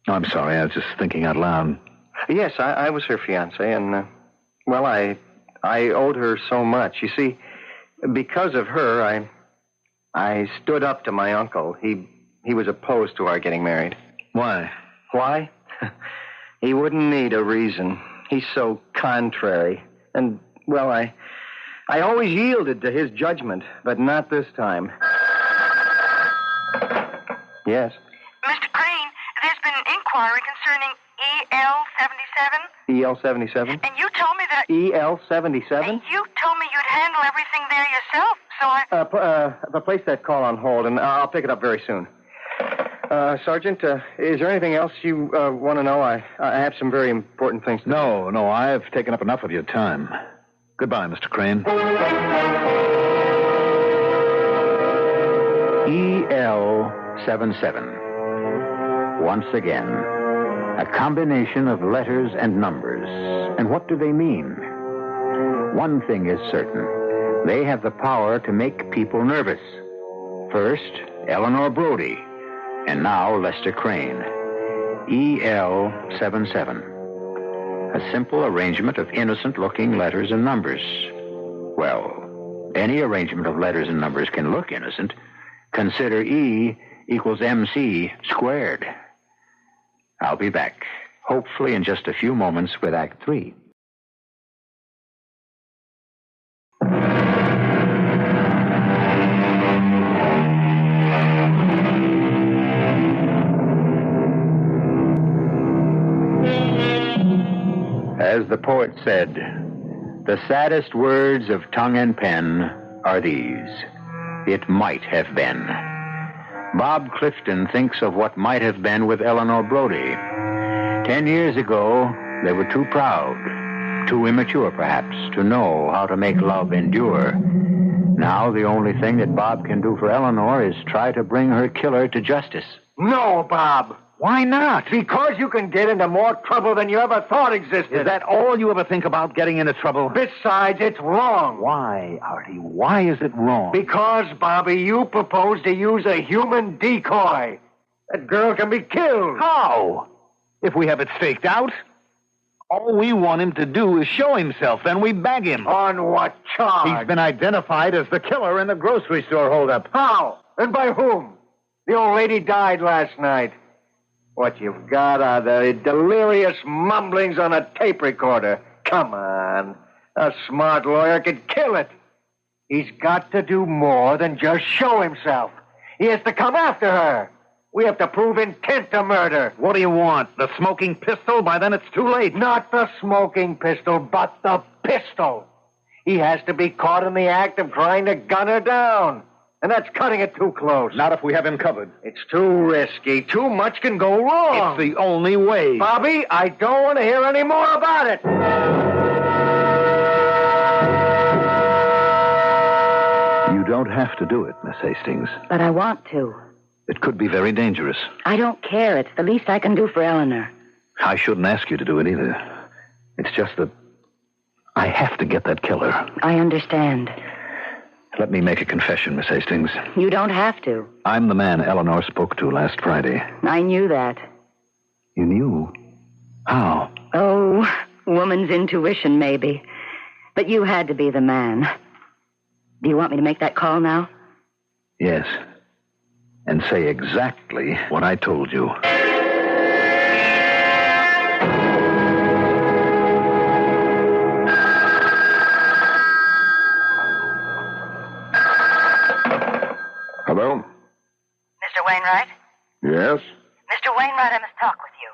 Oh, I'm sorry. I was just thinking out loud. Yes, I was her fiancé, and, I owed her so much. You see, because of her, I stood up to my uncle. He was opposed to our getting married. Why? Why? He wouldn't need a reason. He's so contrary. And, I always yielded to his judgment, but not this time. Yes? Mr. Crane, there's been an inquiry concerning EL-77. EL-77? And you told me that... EL-77? And you told me you'd handle everything there yourself, so I... Place that call on hold, and I'll pick it up very soon. Sergeant, is there anything else you want to know? I have some very important things to No, I've taken up enough of your time. Goodbye, Mr. Crane. EL-77. Once again, a combination of letters and numbers. And what do they mean? One thing is certain. They have the power to make people nervous. First, Eleanor Brody. And now, Lester Crane. EL-77. A simple arrangement of innocent-looking letters and numbers. Well, any arrangement of letters and numbers can look innocent. Consider E equals MC squared. I'll be back, hopefully in just a few moments with Act 3. As the poet said, the saddest words of tongue and pen are these: it might have been. Bob Clifton thinks of what might have been with Eleanor Brody. 10 years ago, they were too proud, too immature perhaps, to know how to make love endure. Now the only thing that Bob can do for Eleanor is try to bring her killer to justice. No, Bob. Why not? Because you can get into more trouble than you ever thought existed. Is that all you ever think about, getting into trouble? Besides, it's wrong. Why, Artie? Why is it wrong? Because, Bobby, you propose to use a human decoy. That girl can be killed. How? If we have it staked out? All we want him to do is show himself, then we bag him. On what charge? He's been identified as the killer in the grocery store holdup. How? And by whom? The old lady died last night. What you've got are the delirious mumblings on a tape recorder. Come on. A smart lawyer could kill it. He's got to do more than just show himself. He has to come after her. We have to prove intent to murder. What do you want? The smoking pistol? By then it's too late. Not the smoking pistol, but the pistol. He has to be caught in the act of trying to gun her down. And that's cutting it too close. Not if we have him covered. It's too risky. Too much can go wrong. It's the only way. Bobby, I don't want to hear any more about it. You don't have to do it, Miss Hastings. But I want to. It could be very dangerous. I don't care. It's the least I can do for Eleanor. I shouldn't ask you to do it either. It's just that I have to get that killer. I understand. Let me make a confession, Miss Hastings. You don't have to. I'm the man Eleanor spoke to last Friday. I knew that. You knew? How? Oh, woman's intuition, maybe. But you had to be the man. Do you want me to make that call now? Yes. And say exactly what I told you. Hello? Mr. Wainwright? Yes? Mr. Wainwright, I must talk with you.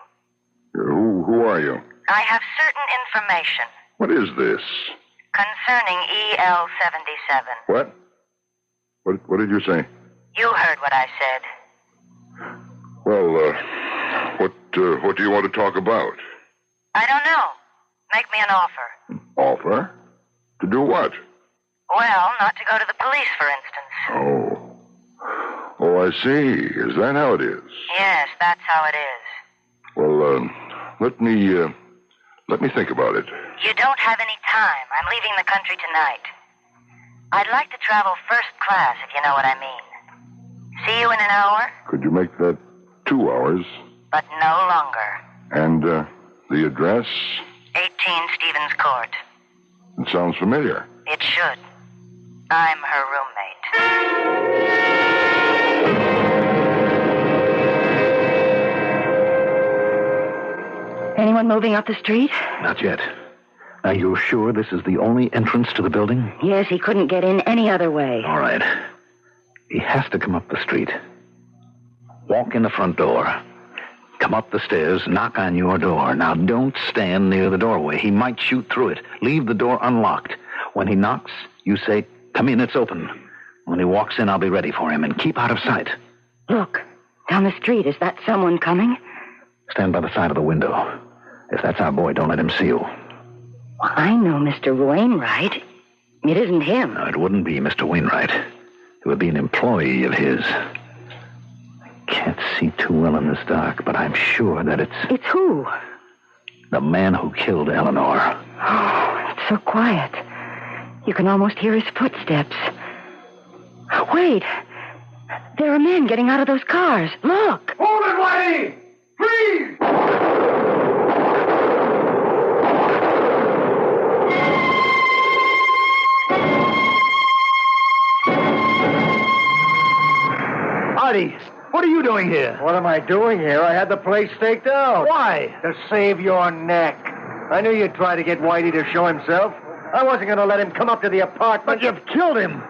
Who are you? I have certain information What is this? concerning EL-77. What? What did you say? You heard what I said. Well, what do you want to talk about? I don't know. Make me an offer. Offer? To do what? Well, not to go to the police, for instance. Oh, I see. Is that how it is? Yes, that's how it is. Well, let me think about it. You don't have any time. I'm leaving the country tonight. I'd like to travel first class, if you know what I mean. See you in an hour? Could you make that 2 hours? But no longer. And, the address? 18 Stevens Court. It sounds familiar. It should. I'm her roommate. Anyone moving up the street? Not yet. Are you sure this is the only entrance to the building? Yes, he couldn't get in any other way. All right. He has to come up the street. Walk in the front door. Come up the stairs, knock on your door. Now, don't stand near the doorway. He might shoot through it. Leave the door unlocked. When he knocks, you say, "Come in, it's open." When he walks in, I'll be ready for him, and keep out of sight. Look, down the street. Is that someone coming? Stand by the side of the window. If that's our boy, don't let him see you. Well, I know Mr. Wainwright. It isn't him. No, it wouldn't be Mr. Wainwright. It would be an employee of his. I can't see too well in this dark, but I'm sure that it's... It's who? The man who killed Eleanor. Oh, it's so quiet. You can almost hear his footsteps. Wait. There are men getting out of those cars. Look. Hold it, Whitey! Please! Artie, what are you doing here? What am I doing here? I had the place staked out. Why? To save your neck. I knew you'd try to get Whitey to show himself. I wasn't going to let him come up to the apartment. But you've killed him.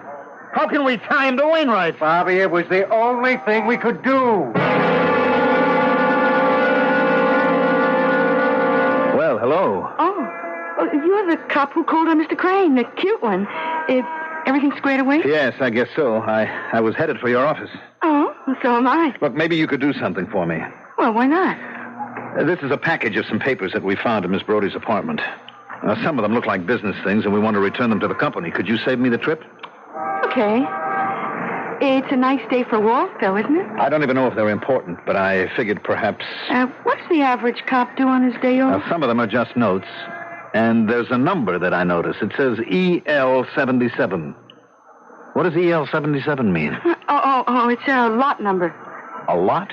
How can we tie him to Wainwright? Bobby, it was the only thing we could do. Well, hello. Oh, you're the cop who called on Mr. Crane, the cute one. Everything squared away? Yes, I guess so. I was headed for your office. Oh, well, so am I. Look, maybe you could do something for me. Well, why not? This is a package of some papers that we found in Miss Brody's apartment. Some of them look like business things, and we want to return them to the company. Could you save me the trip? Okay. It's a nice day for walk, though, isn't it? I don't even know if they're important, but I figured perhaps... What's the average cop do on his day off? Some of them are just notes. And there's a number that I notice. It says EL-77. What does EL-77 mean? It's a lot number. A lot?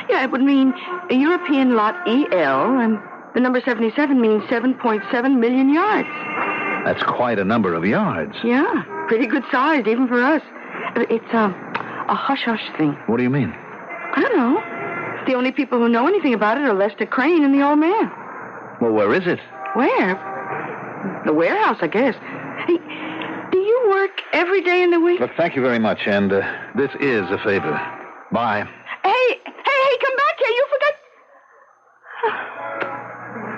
Yeah, it would mean a European lot EL and The number 77 means 7.7 million yards. That's quite a number of yards. Yeah, pretty good sized, even for us. It's a hush-hush thing. What do you mean? I don't know. The only people who know anything about it are Lester Crane and the old man. Well, where is it? Where? The warehouse, I guess. Hey, do you work every day in the week? Look, thank you very much, and this is a favor. Bye. Hey, come back here. You forgot.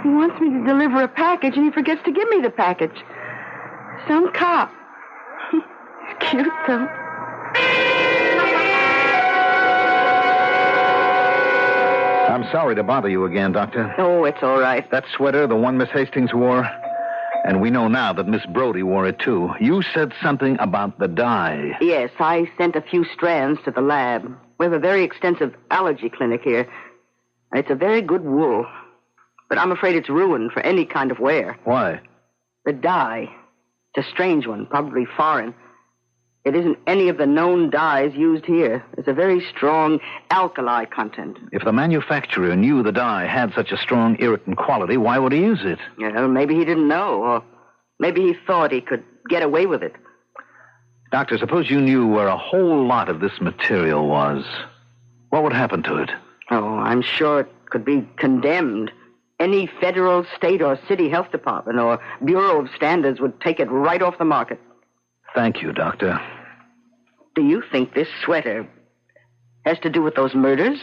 He wants me to deliver a package, and he forgets to give me the package. Some cop. He's cute, though. I'm sorry to bother you again, Doctor. Oh, it's all right. That sweater, the one Miss Hastings wore, and we know now that Miss Brody wore it, too. You said something about the dye. Yes, I sent a few strands to the lab. We have a very extensive allergy clinic here. It's a very good wool. But I'm afraid it's ruined for any kind of wear. Why? The dye. It's a strange one, probably foreign. It isn't any of the known dyes used here. It's a very strong alkali content. If the manufacturer knew the dye had such a strong irritant quality, why would he use it? Well, maybe he didn't know, or maybe he thought he could get away with it. Doctor, suppose you knew where a whole lot of this material was. What would happen to it? Oh, I'm sure it could be condemned. Any federal, state, or city health department or Bureau of Standards would take it right off the market. Thank you, Doctor. Do you think this sweater has to do with those murders?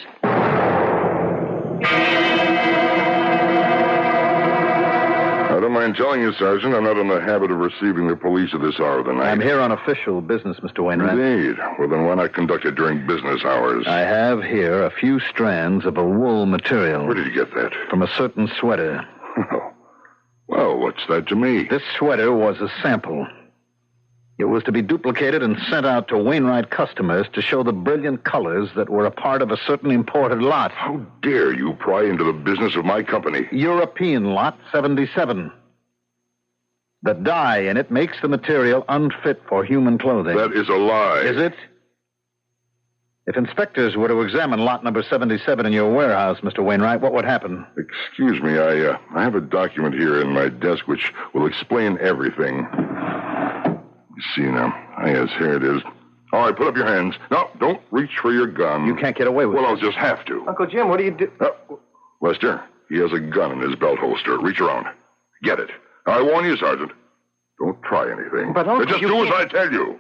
I don't mind telling you, Sergeant, I'm not in the habit of receiving the police at this hour of the night. I'm here on official business, Mr. Wainwright. Indeed. Well, then why not conduct it during business hours? I have here a few strands of a wool material. Where did you get that? From a certain sweater. Well, what's that to me? This sweater was a sample. It was to be duplicated and sent out to Wainwright customers to show the brilliant colors that were a part of a certain imported lot. How dare you pry into the business of my company? European lot 77. The dye in it makes the material unfit for human clothing. That is a lie. Is it? If inspectors were to examine lot number 77 in your warehouse, Mr. Wainwright, what would happen? Excuse me, I have a document here in my desk which will explain everything. You see now. Yes, here it is. All right, put up your hands. No, don't reach for your gun. You can't get away with it. Well, I'll just have to. Uncle Jim, what do you do? Lester, he has a gun in his belt holster. Reach around. Get it. I warn you, Sergeant. Don't try anything. But, Uncle, just do as I tell you.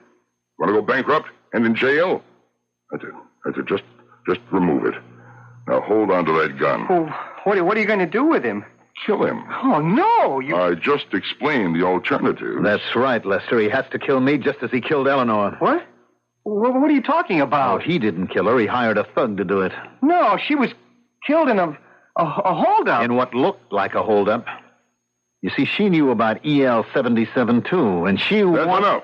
Want to go bankrupt and in jail? That's it. Just remove it. Now hold on to that gun. Well, what are you going to do with him? Kill him. Oh, no! I just explained the alternative. That's right, Lester. He has to kill me just as he killed Eleanor. What? What are you talking about? Oh, he didn't kill her. He hired a thug to do it. No, she was killed in a holdup. In what looked like a holdup. You see, she knew about EL 77, too, and she That's enough.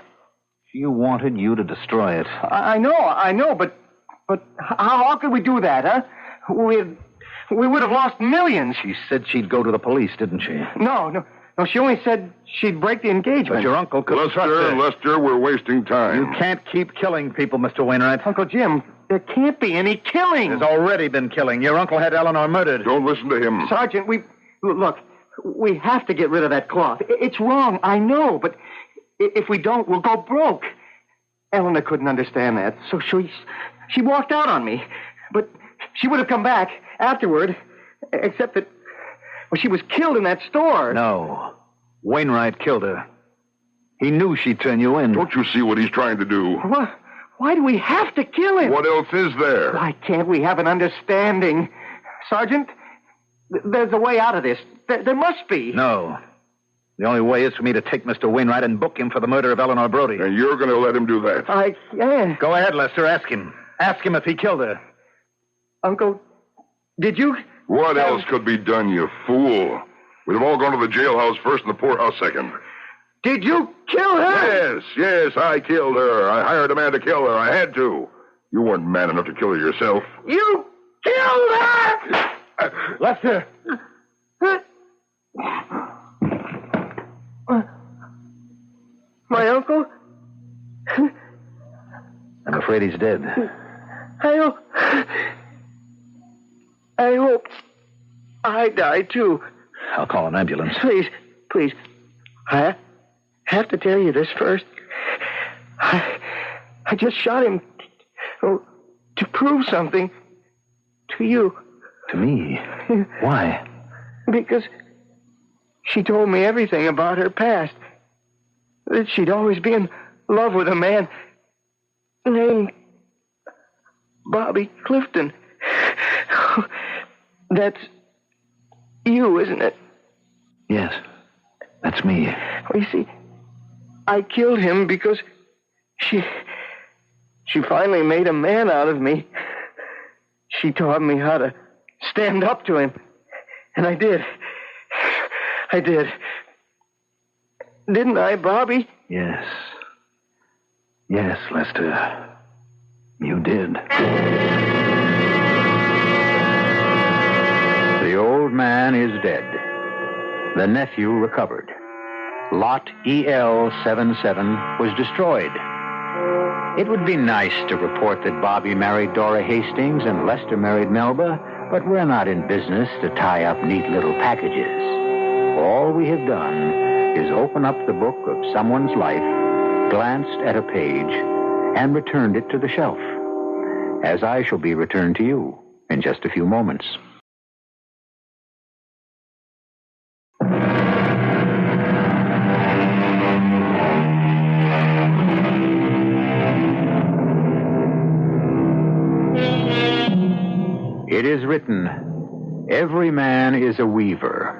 She wanted you to destroy it. I know, but how could we do that, huh? We would have lost millions. She said she'd go to the police, didn't she? No, she only said she'd break the engagement. But your uncle could trust her. Lester, we're wasting time. You can't keep killing people, Mr. Wainwright. Uncle Jim, there can't be any killing. There's already been killing. Your uncle had Eleanor murdered. Don't listen to him. Sergeant, we have to get rid of that cloth. It's wrong, I know, but if we don't, we'll go broke. Eleanor couldn't understand that, so she walked out on me. But she would have come back afterward, except that she was killed in that store. No. Wainwright killed her. He knew she'd turn you in. Don't you see what he's trying to do? Why do we have to kill him? What else is there? Why can't we have an understanding? Sergeant, there's a way out of this. There must be. No. The only way is for me to take Mr. Wainwright and book him for the murder of Eleanor Brody. And you're going to let him do that? I can't. Go ahead, Lester. Ask him. Ask him if he killed her. Uncle, did you... What else could be done, you fool? We'd have all gone to the jailhouse first and the poorhouse second. Did you kill her? Yes, I killed her. I hired a man to kill her. I had to. You weren't man enough to kill her yourself. You killed her! Lester! My uncle? I'm afraid he's dead. I hope I die, too. I'll call an ambulance. Please. I have to tell you this first. I just shot him to prove something to you. To me? Why? Because she told me everything about her past. That she'd always been in love with a man named Bobby Clifton. That's you, isn't it? Yes, that's me. Well, you see, I killed him because she finally made a man out of me. She taught me how to stand up to him. And I did. Didn't I, Bobby? Yes. Yes, Lester. You did. The old man is dead. The nephew recovered. Lot EL-77 was destroyed. It would be nice to report that Bobby married Dora Hastings and Lester married Melba, but we're not in business to tie up neat little packages. All we have done is open up the book of someone's life, glanced at a page, and returned it to the shelf, as I shall be returned to you in just a few moments. It is written, every man is a weaver,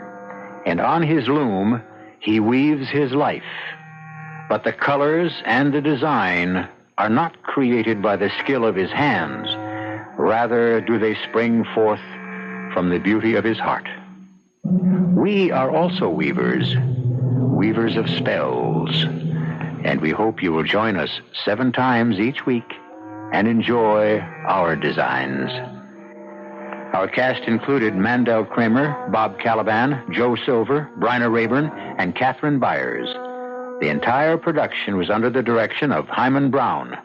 and on his loom he weaves his life. But the colors and the design are not created by the skill of his hands. Rather do they spring forth from the beauty of his heart. We are also weavers, weavers of spells, and we hope you will join us 7 times each week and enjoy our designs. Our cast included Mandel Kramer, Bob Caliban, Joe Silver, Bryna Rayburn, and Catherine Byers. The entire production was under the direction of Hyman Brown.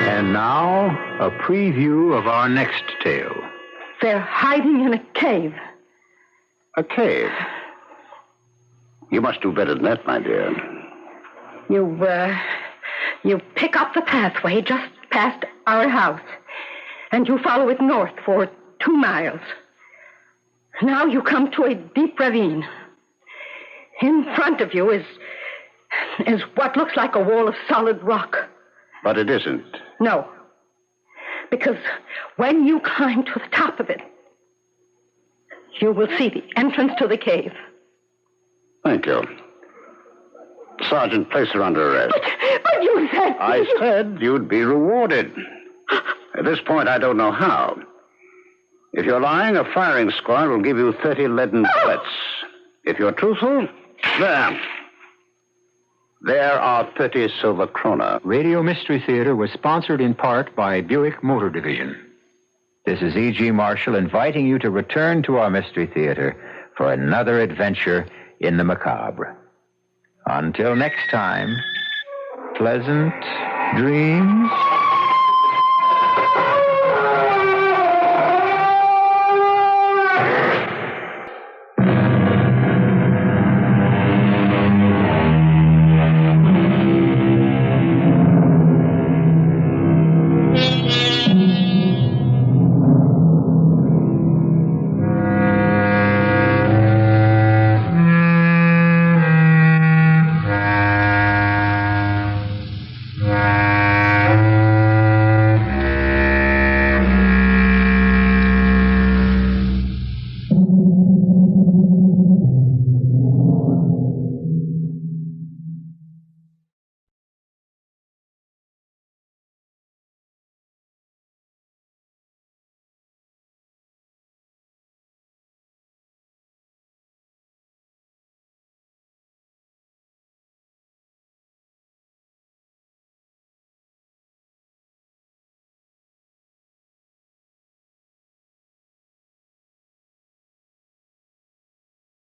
And now, a preview of our next tale. They're hiding in a cave. A cave? You must do better than that, my dear. You pick up the pathway just past our house, and you follow it north for 2 miles. Now you come to a deep ravine. In front of you is what looks like a wall of solid rock. But it isn't. No, because when you climb to the top of it, you will see the entrance to the cave. Thank you. Sergeant, place her under arrest. But you said... I said you'd be rewarded. At this point, I don't know how. If you're lying, a firing squad will give you 30 leaden bullets. If you're truthful, there are 30 silver krona. Radio Mystery Theater was sponsored in part by Buick Motor Division. This is E.G. Marshall inviting you to return to our Mystery Theater for another adventure in the macabre. Until next time, pleasant dreams.